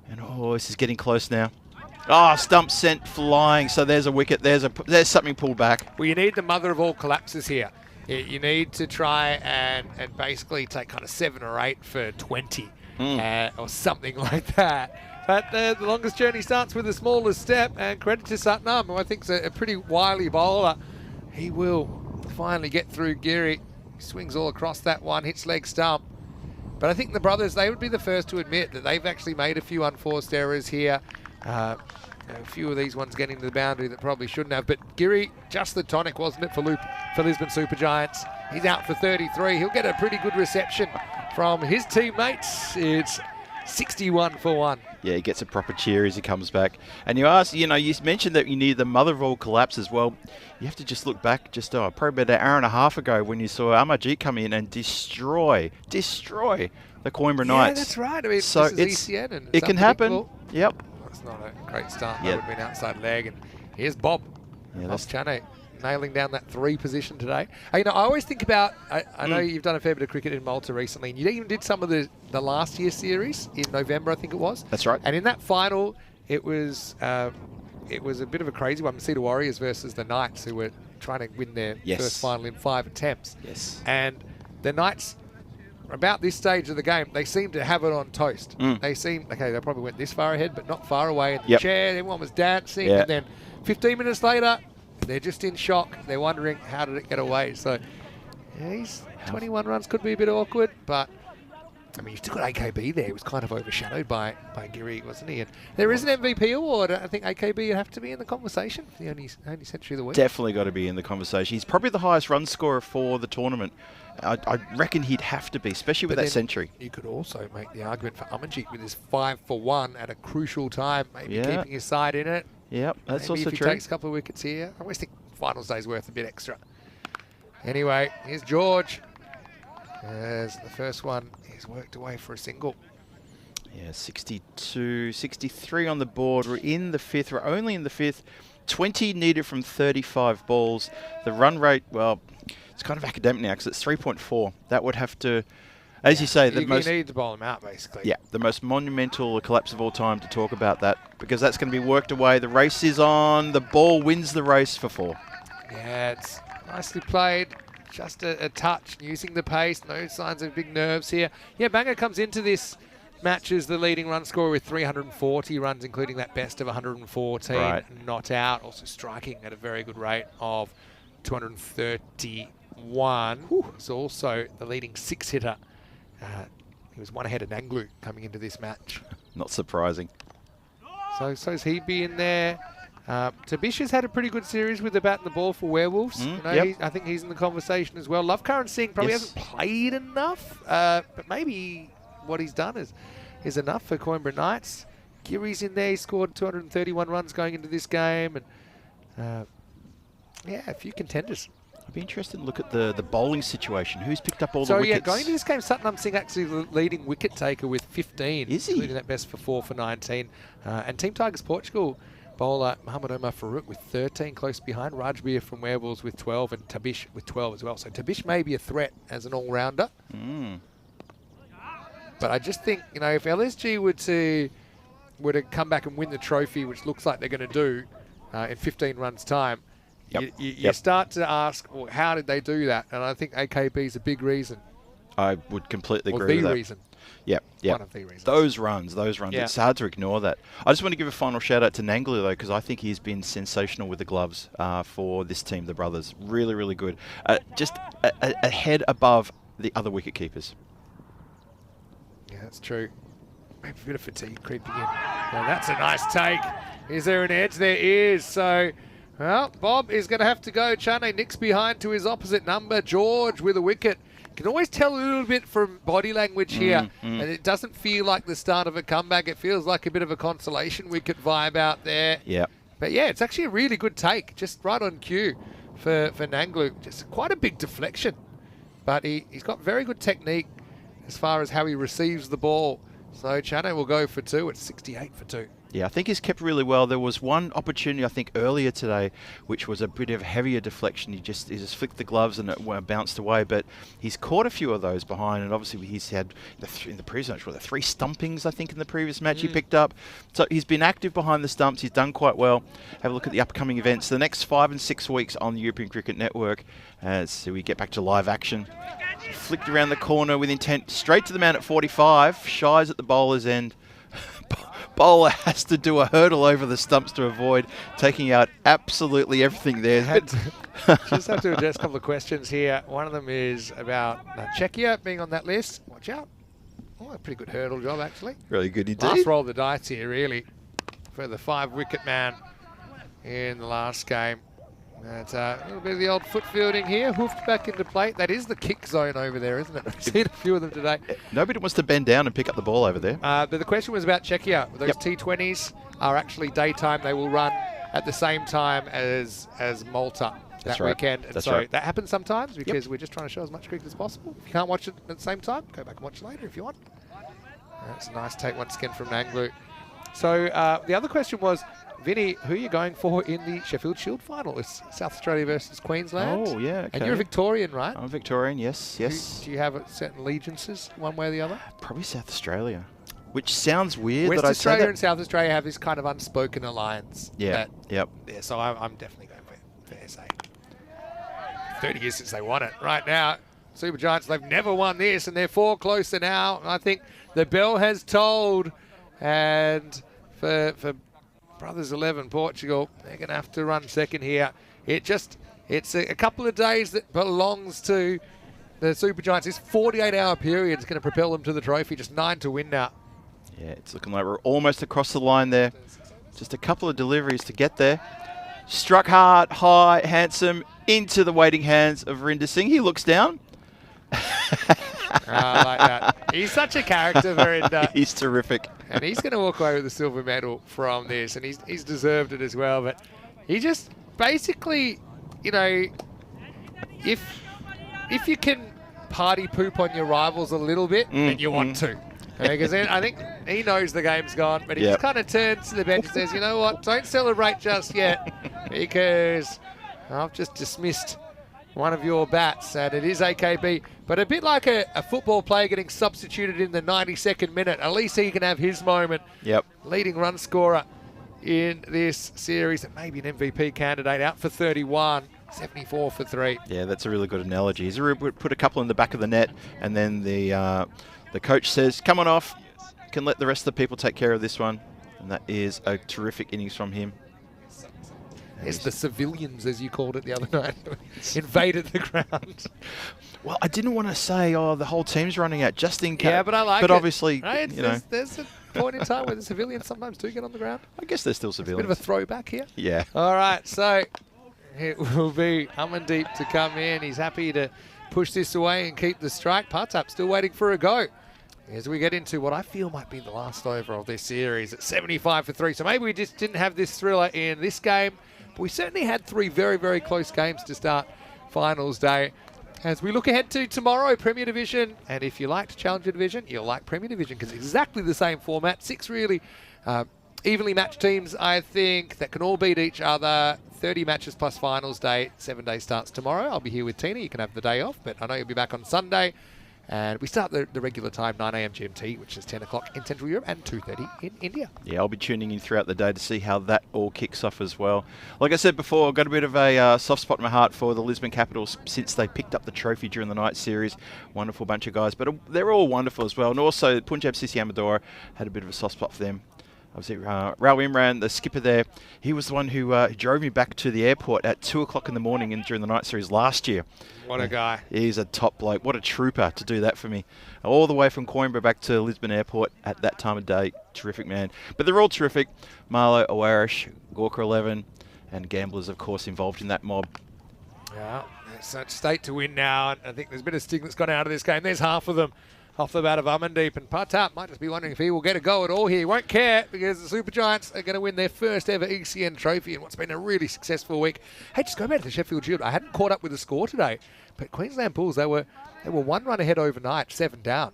[SPEAKER 4] And this is getting close now. Stump sent flying. So there's a wicket. There's something pulled back.
[SPEAKER 5] Well, you need the mother of all collapses here. You need to try and basically take kind of 7 or 8 for 20 or something like that. But the longest journey starts with the smallest step, and credit to Satnam, who I think is a pretty wily bowler. He will finally get through Geary. He swings all across that one, hits leg stump. But I think the Brothers, they would be the first to admit that they've actually made a few unforced errors here. A few of these ones getting to the boundary that probably shouldn't have. But Geary, just the tonic, wasn't it, for Lisbon Super Giants? He's out for 33. He'll get a pretty good reception from his teammates. It's 61 for 1.
[SPEAKER 4] Yeah, he gets a proper cheer as he comes back. And you mentioned that you need the mother of all collapses. Well, you have to just look back probably about an hour and a half ago when you saw Amarjeet come in and destroy the Coimbra Knights.
[SPEAKER 5] Yeah, that's right. I mean,
[SPEAKER 4] so
[SPEAKER 5] this is ECN. And
[SPEAKER 4] it can happen. Yep.
[SPEAKER 5] It's not a great start. That would have been outside leg. And here's Bob. Bob Chane nailing down that 3 position today. I always think about, I know you've done a fair bit of cricket in Malta recently, and you even did some of the last year series in November, I think it was.
[SPEAKER 4] That's right.
[SPEAKER 5] And in that final, it was a bit of a crazy one. Cedar Warriors versus the Knights, who were trying to win their first final in 5 attempts.
[SPEAKER 4] Yes.
[SPEAKER 5] And the Knights, about this stage of the game, they seem to have it on toast. They seem, they probably went this far ahead, but not far away in the chair. Everyone was dancing. And then 15 minutes later, they're just in shock. They're wondering, how did it get away? So, he's 21 runs could be a bit awkward, but I mean, you still got AKB there. He was kind of overshadowed by Geary, wasn't he? And there is an MVP award. I think AKB would have to be in the conversation. The only century of the week.
[SPEAKER 4] Definitely got to be in the conversation. He's probably the highest run scorer for the tournament. I reckon he'd have to be, especially with that century.
[SPEAKER 5] You could also make the argument for Amarjeet with his 5 for 1 at a crucial time, maybe keeping his side in it.
[SPEAKER 4] Yep, that's
[SPEAKER 5] maybe
[SPEAKER 4] also
[SPEAKER 5] if
[SPEAKER 4] true.
[SPEAKER 5] He takes a couple of wickets here. I always think finals day's worth a bit extra. Anyway, here's George. As the first one is worked away for a single.
[SPEAKER 4] Yeah, 62, 63 on the board. We're in the 5th. We're only in the 5th. 20 needed from 35 balls. The run rate, well, it's kind of academic now because it's 3.4. That would have to, as you say,
[SPEAKER 5] you need to bowl them out, basically.
[SPEAKER 4] Yeah, the most monumental collapse of all time to talk about that, because that's going to be worked away. The race is on. The ball wins the race for 4.
[SPEAKER 5] Yeah, it's nicely played. Just a touch, using the pace. No signs of big nerves here. Yeah, Banga comes into this match as the leading run scorer with 340 runs, including that best of 114 not out. Also striking at a very good rate of 231. He's also the leading 6-hitter. He was 1 ahead of Nanglu coming into this match.
[SPEAKER 4] Not surprising.
[SPEAKER 5] So's he'd be in there. Tabish has had a pretty good series with the bat and the ball for Werewolves. I think he's in the conversation as well. Lovekaran Singh probably hasn't played enough, but maybe what he's done is enough for Coimbra Knights. Geary's in there. He scored 231 runs going into this game, and a few contenders.
[SPEAKER 4] I'd be interested to look at the bowling situation. Who's picked up all the wickets?
[SPEAKER 5] Going into this game, Satnam Singh actually the leading wicket taker with 15.
[SPEAKER 4] Is he?
[SPEAKER 5] Including that best for 4 for 19. And Team Tigers Portugal bowler Mohamed Omar Farouk with 13, close behind. Rajbir from Werewolves with 12, and Tabish with 12 as well. So Tabish may be a threat as an all-rounder. But I just think, if LSG were to come back and win the trophy, which looks like they're going to do, in 15 runs' time,
[SPEAKER 4] Yep.
[SPEAKER 5] you start to ask, well, how did they do that? And I think AKB is a big reason.
[SPEAKER 4] I would completely
[SPEAKER 5] Or
[SPEAKER 4] agree
[SPEAKER 5] the
[SPEAKER 4] with that.
[SPEAKER 5] reason.
[SPEAKER 4] Yep.
[SPEAKER 5] One of the reasons.
[SPEAKER 4] Those runs.
[SPEAKER 5] Yeah.
[SPEAKER 4] It's hard to ignore that. I just want to give a final shout out to Nanglu, though, because I think he's been sensational with the gloves for this team, the brothers. Really, really good. Just a head above the other wicket keepers.
[SPEAKER 5] Yeah, that's true. Maybe a bit of fatigue creeping in. Now, that's a nice take. Is there an edge? There is. So, well, Bob is going to have to go. Chane nicks behind to his opposite number. George with a wicket. Can always tell a little bit from body language here, and it doesn't feel like the start of a comeback. It feels like a bit of a consolation wicket vibe out there.
[SPEAKER 4] Yeah.
[SPEAKER 5] But yeah, it's actually a really good take, just right on cue for Nanglu. Just quite a big deflection, but he's got very good technique as far as how he receives the ball. So Chane will go for 2 at 68 for 2.
[SPEAKER 4] Yeah, I think he's kept really well. There was one opportunity, I think, earlier today, which was a bit of heavier deflection. He just flicked the gloves and it bounced away. But he's caught a few of those behind, and obviously he's had in the previous match, the 3 stumpings, I think, in the previous match he picked up. So he's been active behind the stumps. He's done quite well. Have a look at the upcoming events. The next 5 and 6 weeks on the European Cricket Network, as we get back to live action. Flicked around the corner with intent, straight to the man at 45. Shies at the bowler's end. Bowler has to do a hurdle over the stumps to avoid taking out absolutely everything there.
[SPEAKER 5] Just have to address a couple of questions here. One of them is about Czechia being on that list. Watch out. Oh, a pretty good hurdle job, actually.
[SPEAKER 4] Really good indeed.
[SPEAKER 5] Last roll of the dice here, really, for the 5-wicket man in the last game. That's a little bit of the old foot fielding here, hoofed back into plate. That is the kick zone over there, isn't it? I've seen a few of them today.
[SPEAKER 4] Nobody wants to bend down and pick up the ball over there.
[SPEAKER 5] But the question was about Czechia. Those T20s are actually daytime. They will run at the same time as Malta that weekend. And so that happens sometimes because we're just trying to show as much cricket as possible. If you can't watch it at the same time, go back and watch it later if you want. That's a nice take once again from Nanglu. So the other question was, Vinny, who are you going for in the Sheffield Shield final? It's South Australia versus Queensland.
[SPEAKER 4] Oh, yeah, okay.
[SPEAKER 5] And you're a Victorian, right?
[SPEAKER 4] I'm Victorian, yes.
[SPEAKER 5] Do you have certain allegiances, one way or the other?
[SPEAKER 4] Probably South Australia, which sounds weird.
[SPEAKER 5] West
[SPEAKER 4] that
[SPEAKER 5] Australia
[SPEAKER 4] I say that.
[SPEAKER 5] and South Australia have this kind of unspoken alliance.
[SPEAKER 4] Yeah,
[SPEAKER 5] Yeah, so I'm definitely going for SA. 30 years since they won it. Right now, Super Giants, they've never won this, and they're 4 closer now. And I think the bell has tolled, and for Brothers 11, Portugal, they're going to have to run second here. It's a couple of days that belongs to the Super Giants. This 48-hour period is going to propel them to the trophy. Just 9 to win now.
[SPEAKER 4] Yeah, it's looking like we're almost across the line there. Just a couple of deliveries to get there. Struck hard, high, handsome, into the waiting hands of Rinder Singh. He looks down.
[SPEAKER 5] I like that. He's such a character, Verinder.
[SPEAKER 4] He's terrific.
[SPEAKER 5] And he's going to walk away with the silver medal from this, and he's deserved it as well. But he just basically, if you can party poop on your rivals a little bit, then you want to. Because I think he knows the game's gone, but he just kind of turns to the bench and says, you know what, don't celebrate just yet, because I've just dismissed one of your bats, and it is AKB. But a bit like a football player getting substituted in the 92nd minute, at least he can have his moment.
[SPEAKER 4] Yep.
[SPEAKER 5] Leading run scorer in this series, and maybe an MVP candidate, out for 31, 74 for 3.
[SPEAKER 4] Yeah, that's a really good analogy. He's put a couple in the back of the net, and then the coach says, come on off, can let the rest of the people take care of this one. And that is a terrific innings from him.
[SPEAKER 5] It's the civilians, as you called it the other night, invaded the ground.
[SPEAKER 4] Well, I didn't want to say, the whole team's running out, just in case.
[SPEAKER 5] Yeah, but I like it.
[SPEAKER 4] But obviously,
[SPEAKER 5] right? There's a point in time where the civilians sometimes do get on the ground.
[SPEAKER 4] I guess they're still
[SPEAKER 5] It's a
[SPEAKER 4] civilians.
[SPEAKER 5] bit of a throwback here.
[SPEAKER 4] Yeah.
[SPEAKER 5] All right, so it will be Amandeep to come in. He's happy to push this away and keep the strike. Partap still waiting for a go as we get into what I feel might be the last over of this series at 75 for 3. So maybe we just didn't have this thriller in this game, but we certainly had 3 very, very close games to start finals day. As we look ahead to tomorrow, Premier Division, and if you liked Challenger Division, you'll like Premier Division because it's exactly the same format. 6 really evenly matched teams, I think, that can all beat each other. 30 matches plus finals day. 7 day starts tomorrow. I'll be here with Tina. You can have the day off, but I know you'll be back on Sunday. And we start the regular time, 9 a.m. GMT, which is 10 o'clock in Central Europe and 2:30 in India.
[SPEAKER 4] Yeah, I'll be tuning in throughout the day to see how that all kicks off as well. Like I said before, I've got a bit of a soft spot in my heart for the Lisbon Capitals since they picked up the trophy during the night series. Wonderful bunch of guys, but they're all wonderful as well. And also, Punjab Sissi Amadora had a bit of a soft spot for them. Obviously, Raul Imran, the skipper there, he was the one who drove me back to the airport at 2 o'clock in the morning and during the night series last year.
[SPEAKER 5] What a guy.
[SPEAKER 4] He's a top bloke. What a trooper to do that for me. All the way from Coimbra back to Lisbon Airport at that time of day. Terrific, man. But they're all terrific. Marlo, Awarish, Gorka 11, and Gamblers, of course, involved in that mob.
[SPEAKER 5] Yeah, it's a state to win now. And I think there's a bit of sting that's gone out of this game. There's half of them off the bat of Amandeep, and Partap might just be wondering if he will get a go at all here. He won't care because the Supergiants are going to win their first ever ECN trophy in what's been a really successful week. Hey, just go back to the Sheffield Shield. I hadn't caught up with the score today, but Queensland Bulls, they were 1 run ahead overnight, 7 down.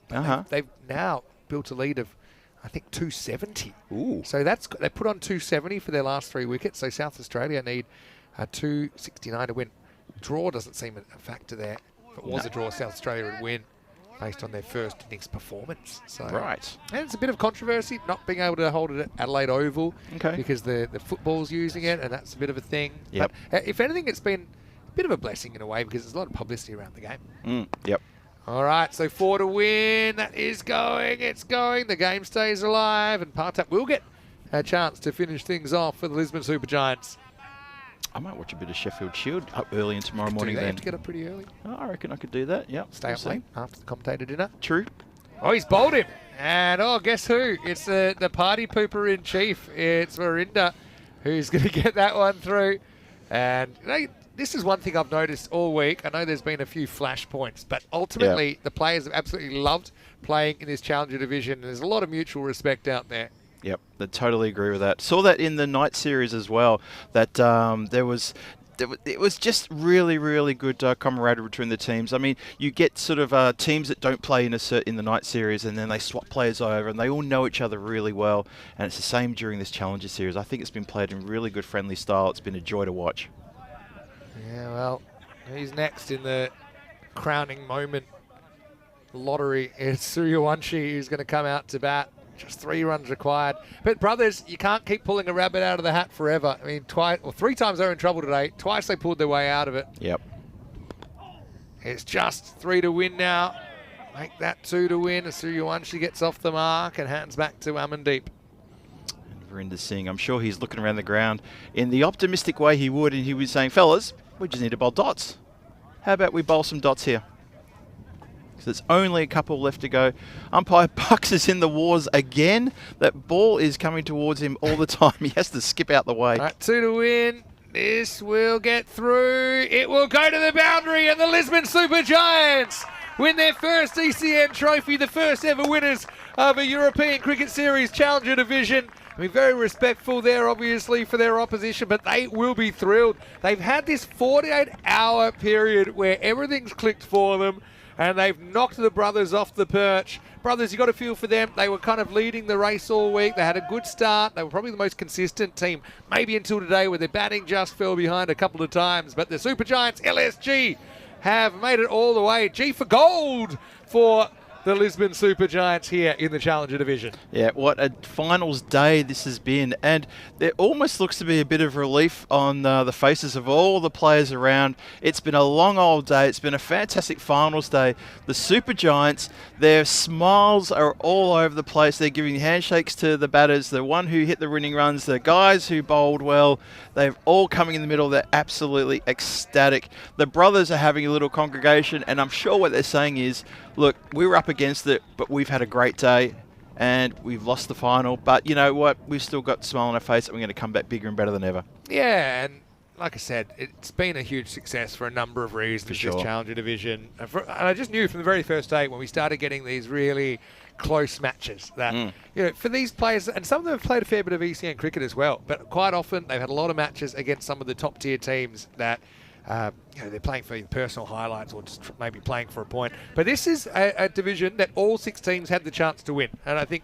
[SPEAKER 5] They've now built a lead of, I think, 270.
[SPEAKER 4] Ooh.
[SPEAKER 5] So they put on 270 for their last 3 wickets. So South Australia need 269 to win. Draw doesn't seem a factor there. If it was a draw, South Australia would win based on their first innings performance. So,
[SPEAKER 4] right.
[SPEAKER 5] And it's a bit of controversy not being able to hold it at Adelaide Oval because the football's using it, and that's a bit of a thing.
[SPEAKER 4] Yep.
[SPEAKER 5] But if anything, it's been a bit of a blessing in a way because there's a lot of publicity around the game.
[SPEAKER 4] Yep.
[SPEAKER 5] All right, so 4 to win. That is going. It's going. The game stays alive, and Partap will get a chance to finish things off for the Lisbon Supergiants.
[SPEAKER 4] I might watch a bit of Sheffield Shield up early and tomorrow morning
[SPEAKER 5] They
[SPEAKER 4] then.
[SPEAKER 5] have to get up pretty early.
[SPEAKER 4] Oh, I reckon I could do that, yep.
[SPEAKER 5] Stay up late after the commentator dinner.
[SPEAKER 4] True.
[SPEAKER 5] Oh, he's bowled him. And, guess who? It's the party pooper in chief. It's Verinda who's going to get that one through. And this is one thing I've noticed all week. I know there's been a few flashpoints, but ultimately the players have absolutely loved playing in this Challenger division. And there's a lot of mutual respect out there.
[SPEAKER 4] Yep, I totally agree with that. Saw that in the night series as well, that it was just really, really good camaraderie between the teams. I mean, you get sort of teams that don't play in the night series, and then they swap players over, and they all know each other really well. And it's the same during this Challenger series. I think it's been played in really good, friendly style. It's been a joy to watch.
[SPEAKER 5] Yeah, well, he's next in the crowning moment lottery. It's Suryawanshi who's going to come out to bat. Just 3 runs required. But, brothers, you can't keep pulling a rabbit out of the hat forever. I mean, 3 times they were in trouble today. Twice they pulled their way out of it.
[SPEAKER 4] Yep.
[SPEAKER 5] It's just 3 to win now. Make that 2 to win. Suryawanshi gets off the mark and hands back to Amandeep.
[SPEAKER 4] And Verinda Singh, I'm sure he's looking around the ground in the optimistic way he would, and he was saying, fellas, we just need to bowl dots. How about we bowl some dots here? There's only a couple left to go. Umpire Bucks is in the wars again. That ball is coming towards him all the time. He has to skip out the way.
[SPEAKER 5] All right, 2 to win. This will get through. It will go to the boundary, and the Lisbon Supergiants win their first ECN trophy, the first ever winners of a European Cricket Series Challenger Division. I mean, very respectful there, obviously, for their opposition, but they will be thrilled. They've had this 48-hour period where everything's clicked for them, and they've knocked the brothers off the perch. Brothers, you got to feel for them. They were kind of leading the race all week. They had a good start. They were probably the most consistent team, maybe until today where their batting just fell behind a couple of times. But the Supergiants, LSG, have made it all the way. G for gold for the Lisbon Supergiants here in the Challenger Division.
[SPEAKER 4] Yeah, what a finals day this has been. And there almost looks to be a bit of relief on the faces of all the players around. It's been a long old day. It's been a fantastic finals day. The Supergiants, their smiles are all over the place. They're giving handshakes to the batters, the one who hit the winning runs, the guys who bowled well. They're all coming in the middle. They're absolutely ecstatic. The brothers are having a little congregation, and I'm sure what they're saying is, look, we were up against it, but we've had a great day and we've lost the final. But you know what? We've still got a smile on our face and we're going to come back bigger and better than ever.
[SPEAKER 5] Yeah, and like I said, it's been a huge success for a number of reasons,
[SPEAKER 4] sure.
[SPEAKER 5] this Challenger Division. And I just knew from the very first day when we started getting these really close matches that, you know, for these players, and some of them have played a fair bit of ECN cricket as well, but quite often they've had a lot of matches against some of the top tier teams that you know, they're playing for personal highlights or just maybe playing for a point. But this is a division that all 6 teams had the chance to win. And I think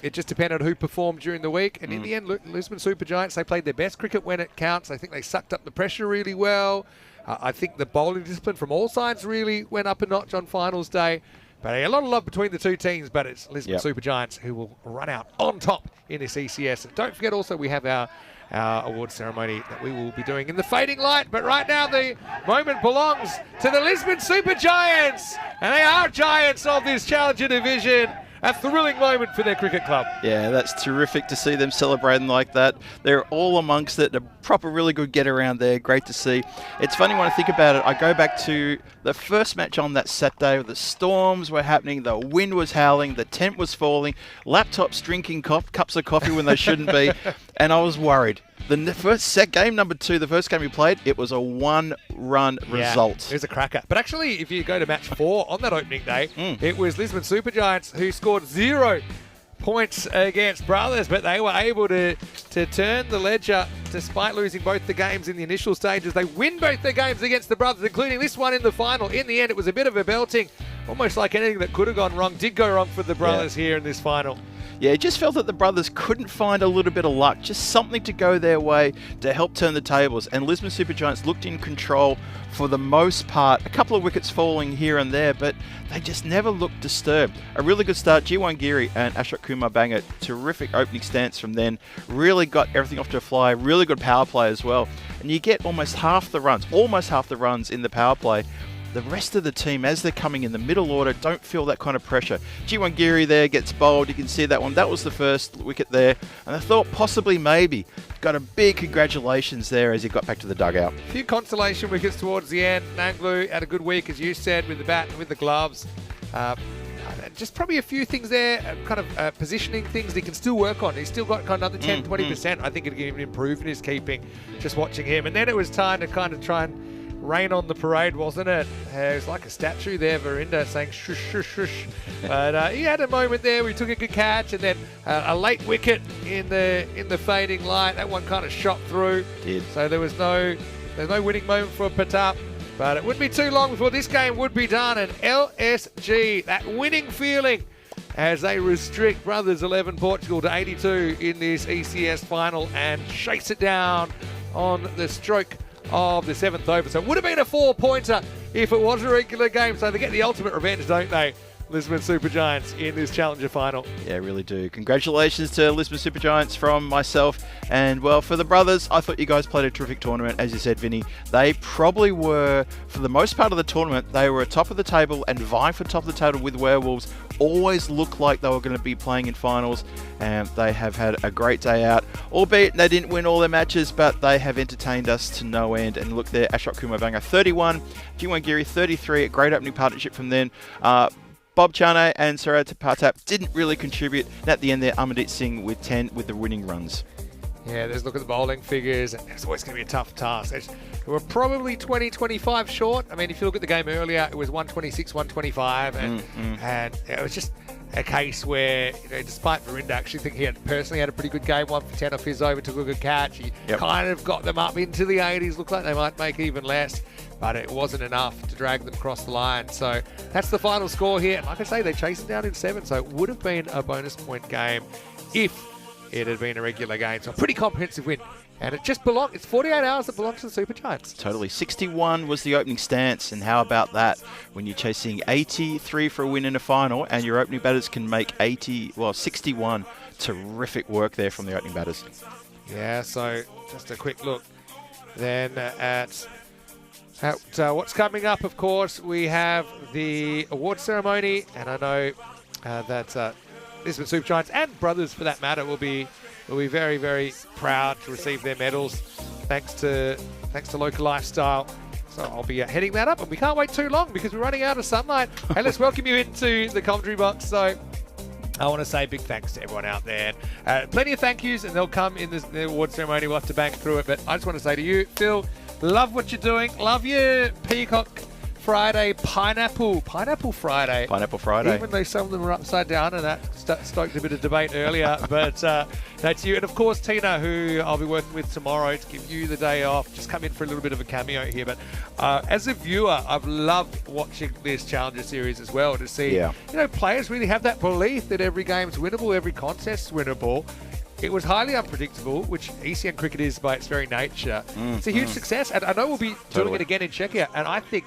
[SPEAKER 5] it just depended on who performed during the week. And in the end, Lisbon Supergiants, they played their best cricket when it counts. I think they sucked up the pressure really well. I think the bowling discipline from all sides really went up a notch on finals day. But a lot of love between the two teams, but it's Lisbon Supergiants who will run out on top in this ECS. And don't forget also we have our award ceremony that we will be doing in the fading light. But right now the moment belongs to the Lisbon Supergiants. And they are giants of this Challenger division. A thrilling moment for their cricket club.
[SPEAKER 4] Yeah, that's terrific to see them celebrating like that. They're all amongst it. A proper, really good get around there. Great to see. It's funny when I think about it. I go back to the first match on that Saturday. The storms were happening. The wind was howling. The tent was falling. Laptops drinking cups of coffee when they shouldn't be. And I was worried. The first set, game number 2, the first game we played, it was a 1-run result.
[SPEAKER 5] It was a cracker. But actually, if you go to match 4 on that opening day, it was Lisbon Supergiants who scored 0 points against Brothers, but they were able to turn the ledger despite losing both the games in the initial stages. They win both their games against the Brothers, including this one in the final. In the end, it was a bit of a belting. Almost like anything that could have gone wrong did go wrong for the Brothers here in this final.
[SPEAKER 4] Yeah, it just felt that the Brothers couldn't find a little bit of luck, just something to go their way to help turn the tables. And Lisbon Supergiants looked in control for the most part. A couple of wickets falling here and there, but they just never looked disturbed. A really good start. G1 Giri and Ashok Kumar Banga, terrific opening stance from then. Really got everything off to a fly. Really good power play as well. And you get almost half the runs in the power play. The rest of the team, as they're coming in the middle order, don't feel that kind of pressure. G1 Giri there gets bowled. You can see that one. That was the first wicket there. And I thought possibly maybe got a big congratulations there as he got back to the dugout.
[SPEAKER 5] A few consolation wickets towards the end. Nanglu had a good week, as you said, with the bat and with the gloves. Just probably a few things there, positioning things he can still work on. He's still got another 10-20%. I think it can even improve in his keeping, just watching him. And then it was time to try and rain on the parade, wasn't it? It was like a statue there, Verinda, saying shush, shush, shush. But he had a moment there where he took a good catch, and then a late wicket in the fading light. That one kind of shot through. So there's no winning moment for Patap. But it wouldn't be too long before this game would be done. And LSG, that winning feeling, as they restrict Brothers 11 Portugal to 82 in this ECS final and chase it down on the stroke of the 7th over. So it would have been a 4-pointer if it was a regular game. So they get the ultimate revenge, don't they? Lisbon Supergiants in this Challenger final.
[SPEAKER 4] Yeah, really do. Congratulations to Lisbon Supergiants from myself. And, well, for the Brothers, I thought you guys played a terrific tournament. As you said, Vinny, they probably were, for the most part of the tournament, they were top of the table and vying for top of the table with Werewolves. Always looked like they were going to be playing in finals, and they have had a great day out. Albeit they didn't win all their matches, but they have entertained us to no end. And look there, Ashok Kumar Banga 31, G1 Giri 33, a great opening partnership from then. Bob Chane and Sarat Patap didn't really contribute. And at the end there, Amandeep Singh with 10 with the winning runs.
[SPEAKER 5] Yeah, let's look at the bowling figures. It's always going to be a tough task. We were probably 20-25 short. I mean, if you look at the game earlier, it was 126, 125. And it was just a case where, despite Verinda actually think he personally had a pretty good game, 1 for 10 off his over, took a good catch. He kind of got them up into the 80s. Looked like they might make even less, but it wasn't enough to drag them across the line. So that's the final score here. And like I say, they chased it down in 7, so it would have been a bonus point game if it had been a regular game. So a pretty comprehensive win. And it just belongs, it's 48 hours that belongs to the Supergiants.
[SPEAKER 4] Totally. 61 was the opening stance, and how about that? When you're chasing 83 for a win in a final, and your opening batters can make 61. Terrific work there from the opening batters.
[SPEAKER 5] Yeah, so just a quick look then at what's coming up. Of course, we have the award ceremony, and I know that Lisbon Supergiants and Brothers, for that matter, will be very, very proud to receive their medals, thanks to Local Lifestyle. So I'll be heading that up, and we can't wait too long because we're running out of sunlight. Hey, let's welcome you into the commentary box. So I want to say big thanks to everyone out there. Plenty of thank yous, and they'll come in the award ceremony. We'll have to bang through it, but I just want to say to you, Phil, love what you're doing. Love your Peacock Friday Pineapple Friday.
[SPEAKER 4] Pineapple Friday.
[SPEAKER 5] Even though some of them are upside down, and that stoked a bit of debate earlier. But that's you. And of course, Tina, who I'll be working with tomorrow to give you the day off. Just come in for a little bit of a cameo here. But as a viewer, I've loved watching this Challenger Series as well, to see, players really have that belief that every game's winnable, every contest's winnable. It was highly unpredictable, which ECN cricket is by its very nature. It's a huge success, and I know we'll be doing it again in Czechia, and I think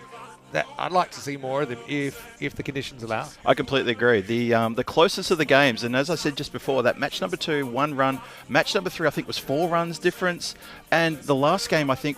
[SPEAKER 5] that I'd like to see more of them if the conditions allow.
[SPEAKER 4] I completely agree. The closest of the games, and as I said just before, that match number 2, 1 run. Match number 3, I think, was 4 runs difference. And the last game, I think,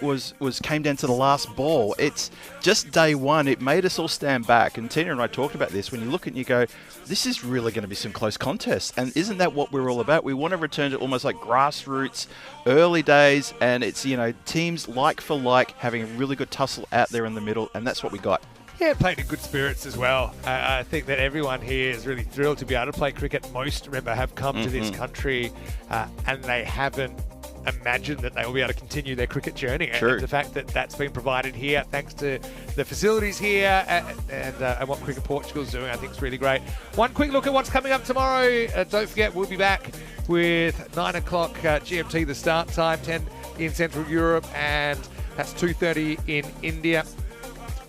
[SPEAKER 4] came down to the last ball. It's just day one. It made us all stand back. And Tina and I talked about this. When you look at it and you go, this is really going to be some close contests. And isn't that what we're all about? We want to return to almost like grassroots, early days. And it's, teams like for like having a really good tussle out there in the middle. And that's what we got.
[SPEAKER 5] Yeah, played in good spirits as well. I think that everyone here is really thrilled to be able to play cricket. Most, remember, have come to this country and they haven't imagined that they will be able to continue their cricket journey.
[SPEAKER 4] True.
[SPEAKER 5] And the fact that that's been provided here, thanks to the facilities here and what Cricket Portugal is doing, I think is really great. One quick look at what's coming up tomorrow. Don't forget, we'll be back with 9 o'clock GMT, the start time, 10 in Central Europe, and that's 2:30 in India.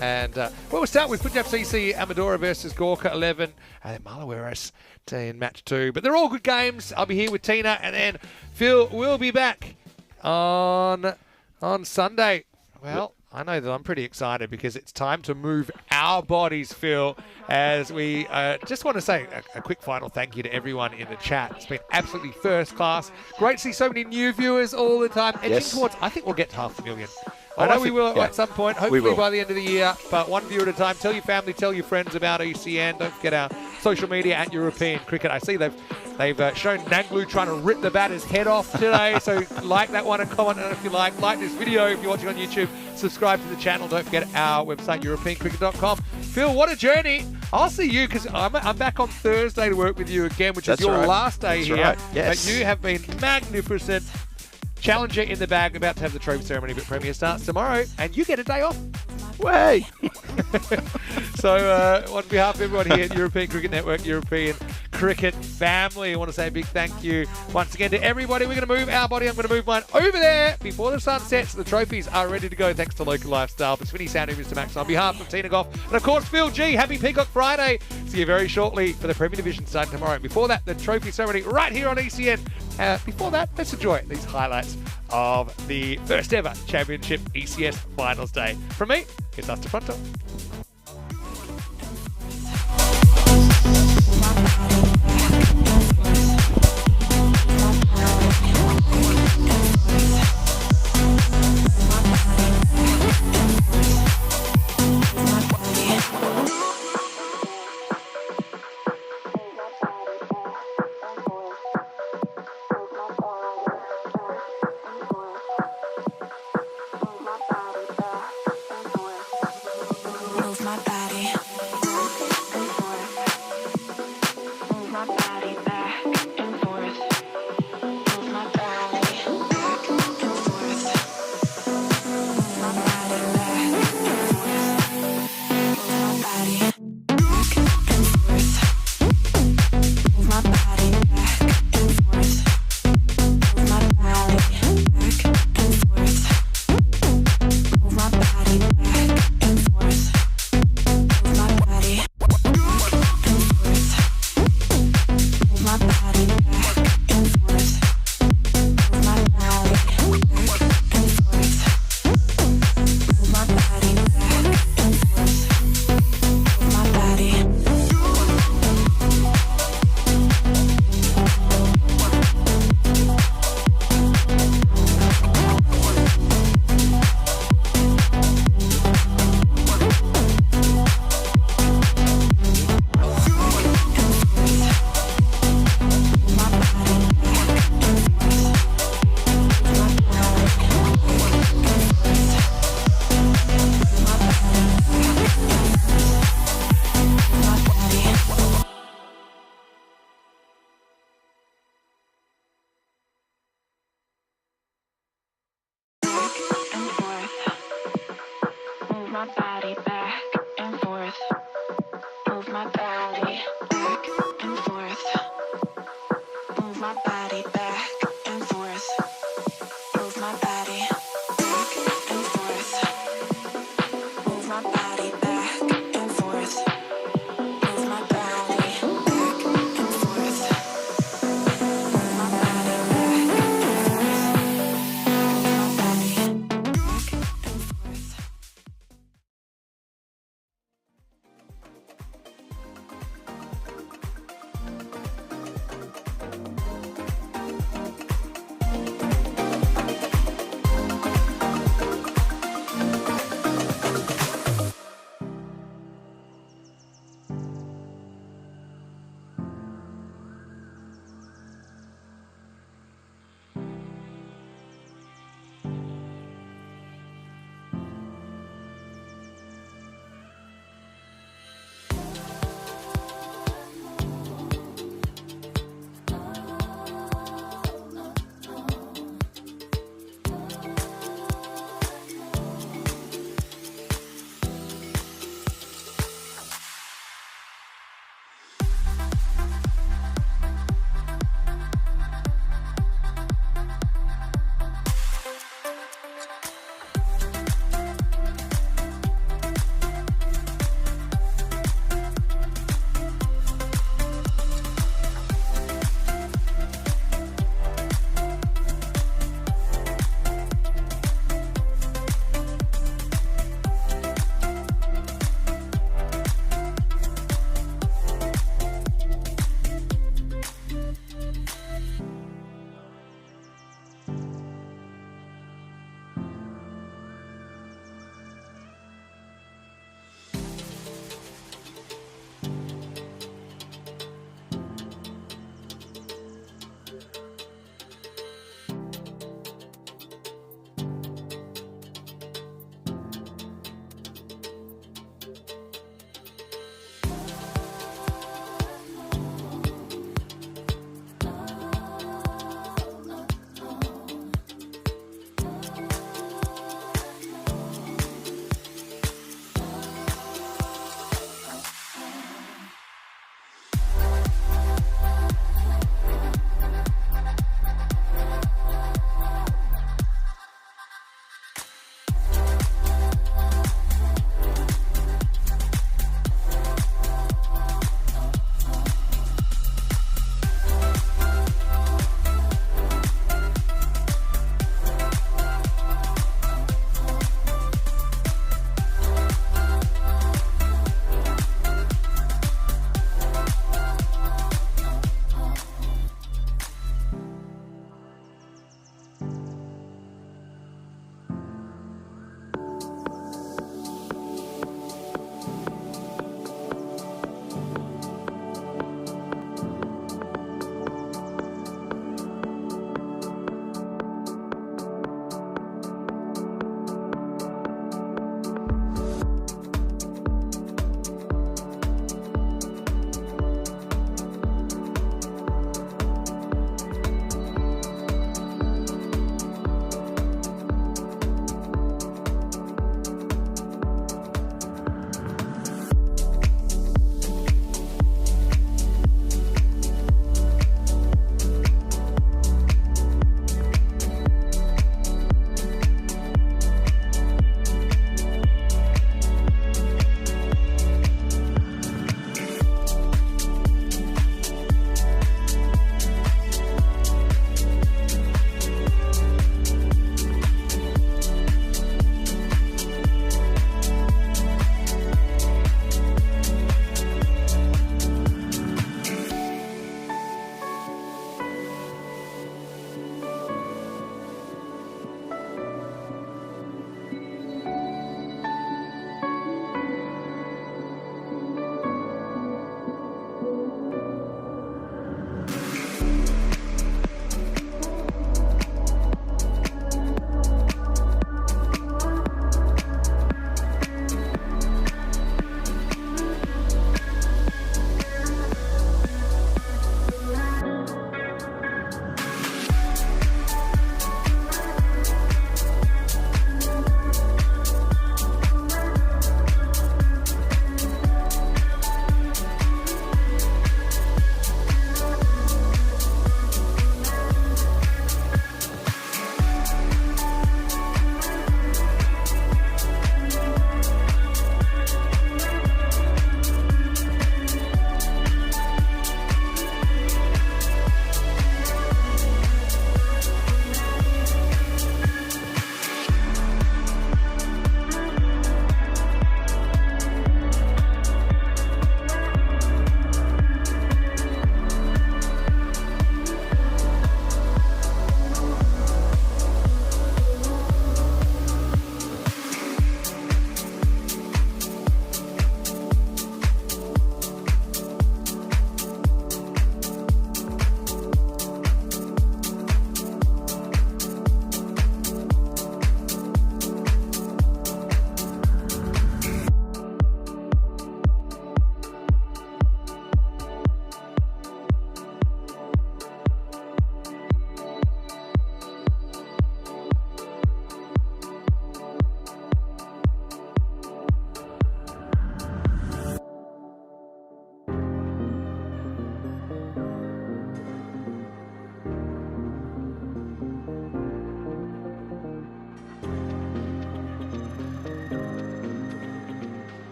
[SPEAKER 5] And we'll start with Punjab CC Amadora versus Gorka 11, and then Malawiras in match 2. But they're all good games. I'll be here with Tina, and then Phil will be back on Sunday. Well, I know that I'm pretty excited because it's time to move our bodies, Phil, as we just want to say a quick final thank you to everyone in the chat. It's been absolutely first class. Great to see so many new viewers all the time. Edging towards, I think we'll get to 500,000. I know we will at some point, hopefully by the end of the year, but one viewer at a time. Tell your family, tell your friends about ECN. Don't forget our social media at European Cricket. I see they've shown Nanglu trying to rip the batter's head off today, so like that one and comment on it if you like. Like this video if you're watching on YouTube. Subscribe to the channel. Don't forget our website, EuropeanCricket.com. Phil, what a journey. I'll see you because I'm back on Thursday to work with you again, which is your last day here.
[SPEAKER 4] Right. Yes.
[SPEAKER 5] But you have been magnificent. Challenger in the bag, about to have the trophy ceremony, but Premier starts tomorrow, and you get a day off.
[SPEAKER 4] Way!
[SPEAKER 5] So, on behalf of everyone here at European Cricket Network, European Cricket family, I want to say a big thank you once again to everybody. We're going to move our body. I'm going to move mine over there before the sun sets. The trophies are ready to go thanks to Local Lifestyle. For Swinny Sound, Mr. Max, on behalf of Tina Goff, and of course, Phil G. Happy Peacock Friday. See you very shortly for the Premier Division starting tomorrow. Before that, the trophy ceremony right here on ECN. Before that, let's enjoy these highlights of the first ever Championship ECS Finals Day. From me, it's Us to Fronto.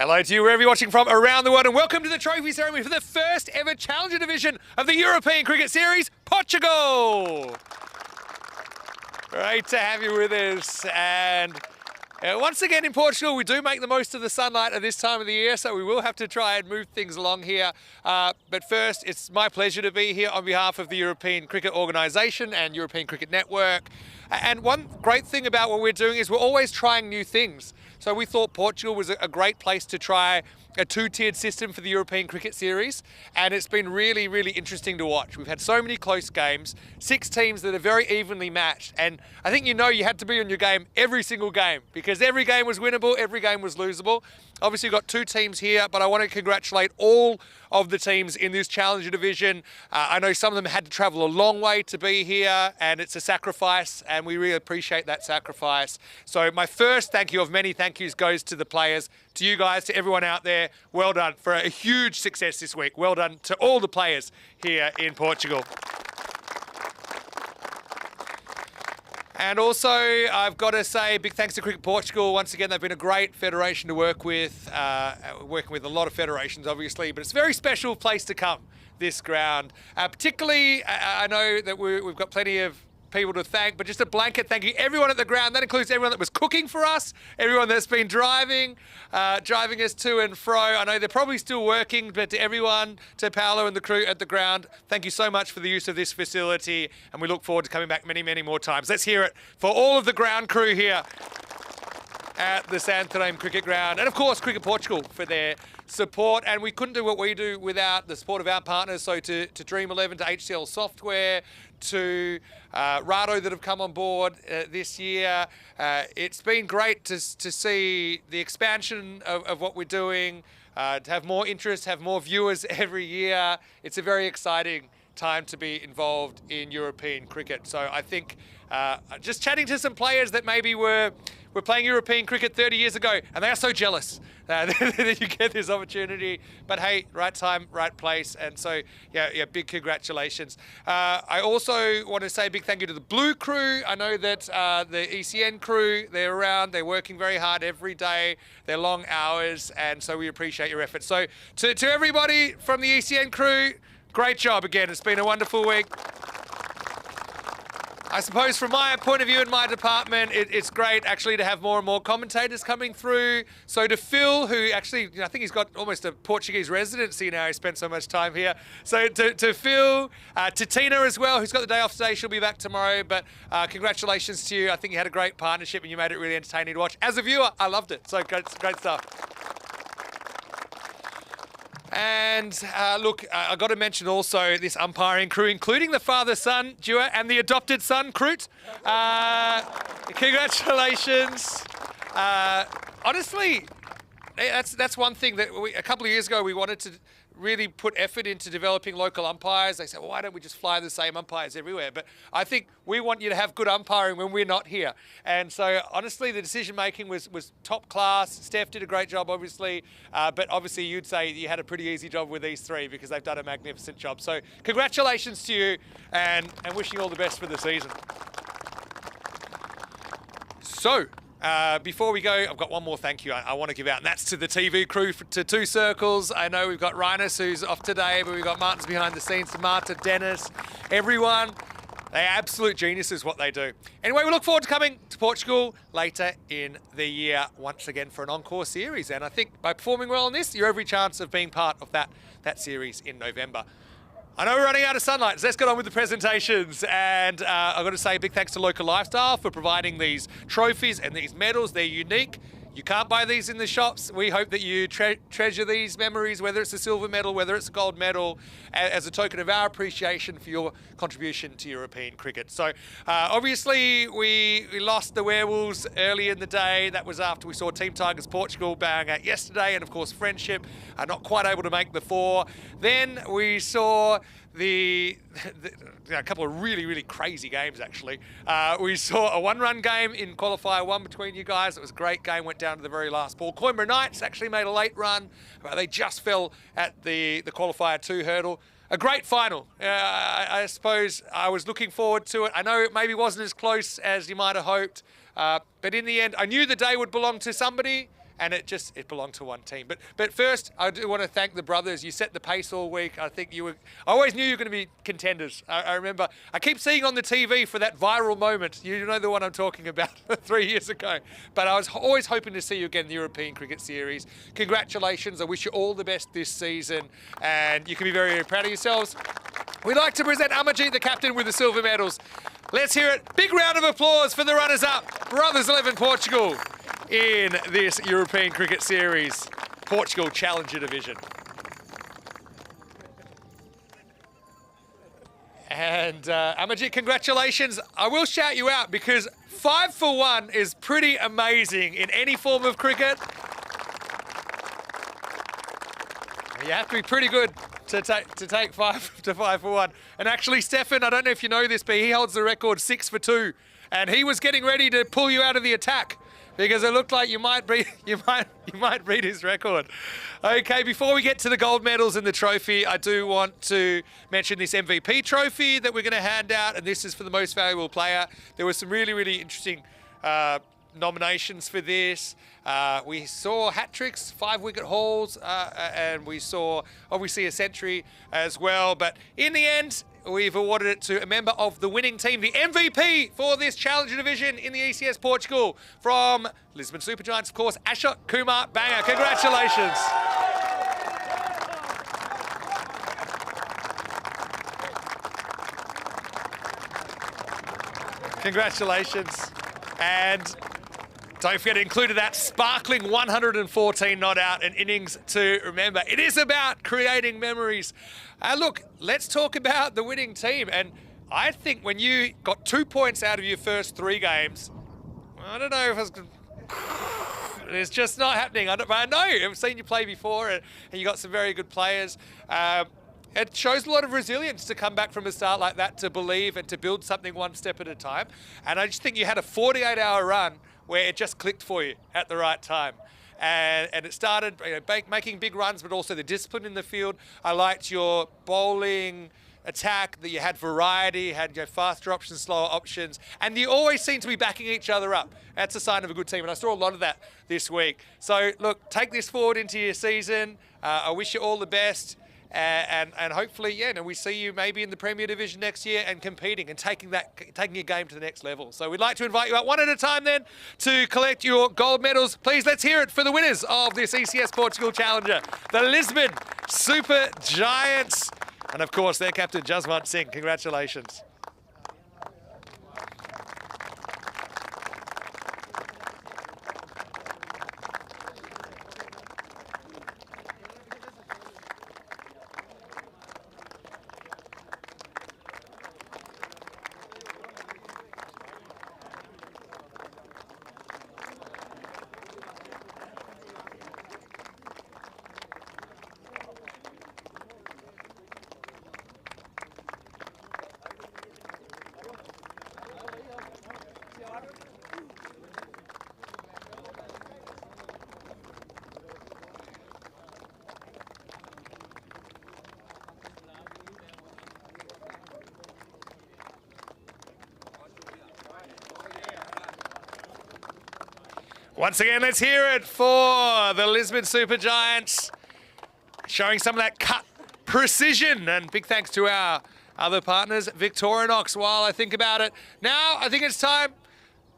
[SPEAKER 1] Hello to you wherever you're watching from around the world, and welcome to the trophy ceremony for the first ever Challenger Division of the European Cricket Series, Portugal. Great to have you with us. And once again in Portugal, we do make the most of the sunlight at this time of the year, so we will have to try and move things along here. But first, it's my pleasure to be here on behalf of the European Cricket Organisation and European Cricket Network. And one great thing about what we're doing is we're always trying new things. So we thought Portugal was a great place to try a two-tiered system for the European Cricket Series, and it's been really, really interesting to watch. We've had so many close games, 6 teams that are very evenly matched, and I think you had to be on your game every single game because every game was winnable, every game was losable. Obviously, you've got 2 teams here, but I want to congratulate all of the teams in this Challenger Division. I know some of them had to travel a long way to be here, and it's a sacrifice, and we really appreciate that sacrifice. So my first thank you of many thank yous goes to the players, to you guys, to everyone out there. Well done for a huge success this week. Well done to all the players here in Portugal. And also, I've got to say big thanks to Cricket Portugal. Once again, they've been a great federation to work with, working with a lot of federations, obviously, but it's a very special place to come, this ground. Particularly, I know that we've got plenty of people to thank, but just a blanket thank you everyone at the ground. That includes everyone that was cooking for us, everyone that's been driving us to and fro. I know they're probably still working, but to everyone, to Paolo and the crew at the ground, thank you so much for the use of this facility, and we look forward to coming back many, many more times. Let's hear it for all of the ground crew here at the Santarém Cricket Ground, and of course Cricket Portugal for their support. And we couldn't do what we do without the support of our partners, so to Dream 11, to HCL Software, to Rado that have come on board this year. It's been great to see the expansion of what we're doing, to have more interest, have more viewers every year. It's a very exciting time to be involved in European cricket. So I think just chatting to some players that maybe were playing European cricket 30 years ago, and they are so jealous that you get this opportunity. But hey, right time, right place, and so yeah, big congratulations. I also want to say a big thank you to the Blue crew. I know that the ECN crew, they're around, they're working very hard every day, they're long hours, and so we appreciate your efforts. So to everybody from the ECN crew, great job again. It's been a wonderful week. I suppose from my point of view in my department, it's great actually to have more and more commentators coming through. So to Phil, who actually, I think he's got almost a Portuguese residency now, he spent so much time here. So to Phil, to Tina as well, who's got the day off today, she'll be back tomorrow. But congratulations to you. I think you had a great partnership and you made it really entertaining to watch. As a viewer, I loved it. So great stuff. And look, I've got to mention also this umpiring crew, including the father-son duo and the adopted son, Kroot. Congratulations. Honestly, that's one thing that a couple of years ago we wanted to really put effort into developing local umpires. They said, well, why don't we just fly the same umpires everywhere? But I think we want you to have good umpiring when we're not here. And so honestly, the decision making was top class. Steph did a great job, obviously. But obviously you'd say you had a pretty easy job with these 3 because they've done a magnificent job. So congratulations to you and wishing you all the best for the season. So, before we go, I've got one more thank you I want to give out, and that's to the TV crew, to 2 Circles. I know we've got Rhinus, who's off today, but we've got Martin's behind the scenes, to Marta, Dennis, everyone. They're absolute geniuses what they do. Anyway, we look forward to coming to Portugal later in the year once again for an encore series. And I think by performing well on this, you're every chance of being part of that series in November. I know we're running out of sunlight, so let's get on with the presentations. And I've got to say a big thanks to Local Lifestyle for providing these trophies and these medals. They're unique. You can't buy these in the shops. We hope that you treasure these memories, whether it's a silver medal, whether it's a gold medal, as a token of our appreciation for your contribution to European cricket. So obviously we lost the Werewolves early in the day. That was after we saw Team Tigers Portugal bowing out yesterday, and of course Friendship are not quite able to make the 4. Then we saw a couple of really, really crazy games, actually. We saw a 1-run game in qualifier 1 between you guys. It was a great game, went down to the very last ball. Coimbra Knights actually made a late run. They just fell at the qualifier 2 hurdle. A great final. I suppose I was looking forward to it. I know it maybe wasn't as close as you might have hoped, but in the end, I knew the day would belong to somebody, and it belonged to one team. But first, I do want to thank the brothers. You set the pace all week. I always knew you were going to be contenders. I remember, I keep seeing on the TV for that viral moment. You know the one I'm talking about 3 years ago. But I was always hoping to see you again in the European Cricket Series. Congratulations. I wish you all the best this season, and you can be very, very proud of yourselves. We'd like to present Amarjeet, the captain, with the silver medals. Let's hear it. Big round of applause for the runners-up, Brothers 11 Portugal, in this European Cricket Series Portugal Challenger Division. And Amarjeet, congratulations. I will shout you out because 5 for 1 is pretty amazing in any form of cricket. You have to be pretty good to take 5 for 1. And actually, Stefan, I don't know if you know this, but he holds the record 6 for 2. And he was getting ready to pull you out of the attack because it looked like you might beat his record. Okay, before we get to the gold medals and the trophy, I do want to mention this MVP trophy that we're going to hand out, and this is for the most valuable player. There were some really, really interesting nominations for this. We saw hat tricks, 5-wicket hauls, and we saw obviously a century as well. But in the end, we've awarded it to a member of the winning team, the MVP for this Challenger Division in the ECS Portugal, from Lisbon Supergiants, of course, Asha Kumar Banger. Congratulations. Congratulations. And don't forget to include that sparkling 114 not out, an innings to remember. It is about creating memories. Look, let's talk about the winning team. And I think when you got 2 points out of your first 3 games, I don't know if it's just not happening. I know, I've seen you play before, and you got some very good players. It shows a lot of resilience to come back from a start like that, to believe and to build something one step at a time. And I just think you had a 48-hour run where it just clicked for you at the right time. And it started making big runs, but also the discipline in the field. I liked your bowling attack, that you had variety, had faster options, slower options, and you always seem to be backing each other up. That's a sign of a good team, and I saw a lot of that this week. So look, take this forward into your season. I wish you all the best. And hopefully, we see you maybe in the Premier Division next year and competing and taking your game to the next level. So we'd like to invite you out one at a time then to collect your gold medals. Please, let's hear it for the winners of this ECS Portugal Challenger, the Lisbon Super Giants, and of course their captain Jaswant Singh. Congratulations. Once again, let's hear it for the Lisbon Super Giants, showing some of that cut precision. And big thanks to our other partners, Victorinox, while I think about it. Now, I think it's time.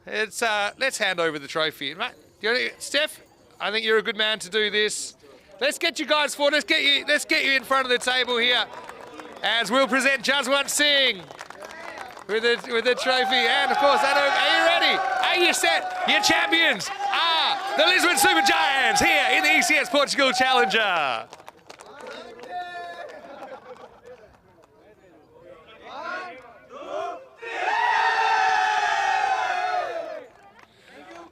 [SPEAKER 1] Let's hand over the trophy. Right? Steph, I think you're a good man to do this. Let's get you guys forward. Let's get you in front of the table here, as we'll present Jaswant Singh with the trophy. And of course, are you ready? Are you set? Your champions are the Lisbon Super Giants here in the ECS Portugal Challenger.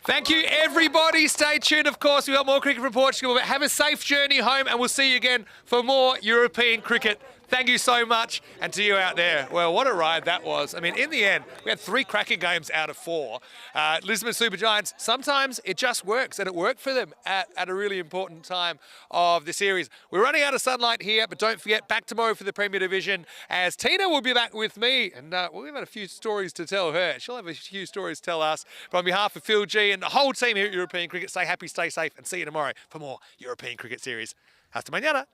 [SPEAKER 1] Thank you, everybody. Stay tuned. Of course, we've got more cricket from Portugal, but have a safe journey home, and we'll see you again for more European cricket Thank you so much. And to you out there, well, what a ride that was. I mean, in the end, we had 3 cracking games out of 4. Lisbon Supergiants, sometimes it just works, and it worked for them at a really important time of the series. We're running out of sunlight here, but don't forget, back tomorrow for the Premier Division, as Tina will be back with me, and we've got a few stories to tell her. She'll have a few stories to tell us. But on behalf of Phil G and the whole team here at European Cricket, stay happy, stay safe, and see you tomorrow for more European Cricket Series. Hasta mañana.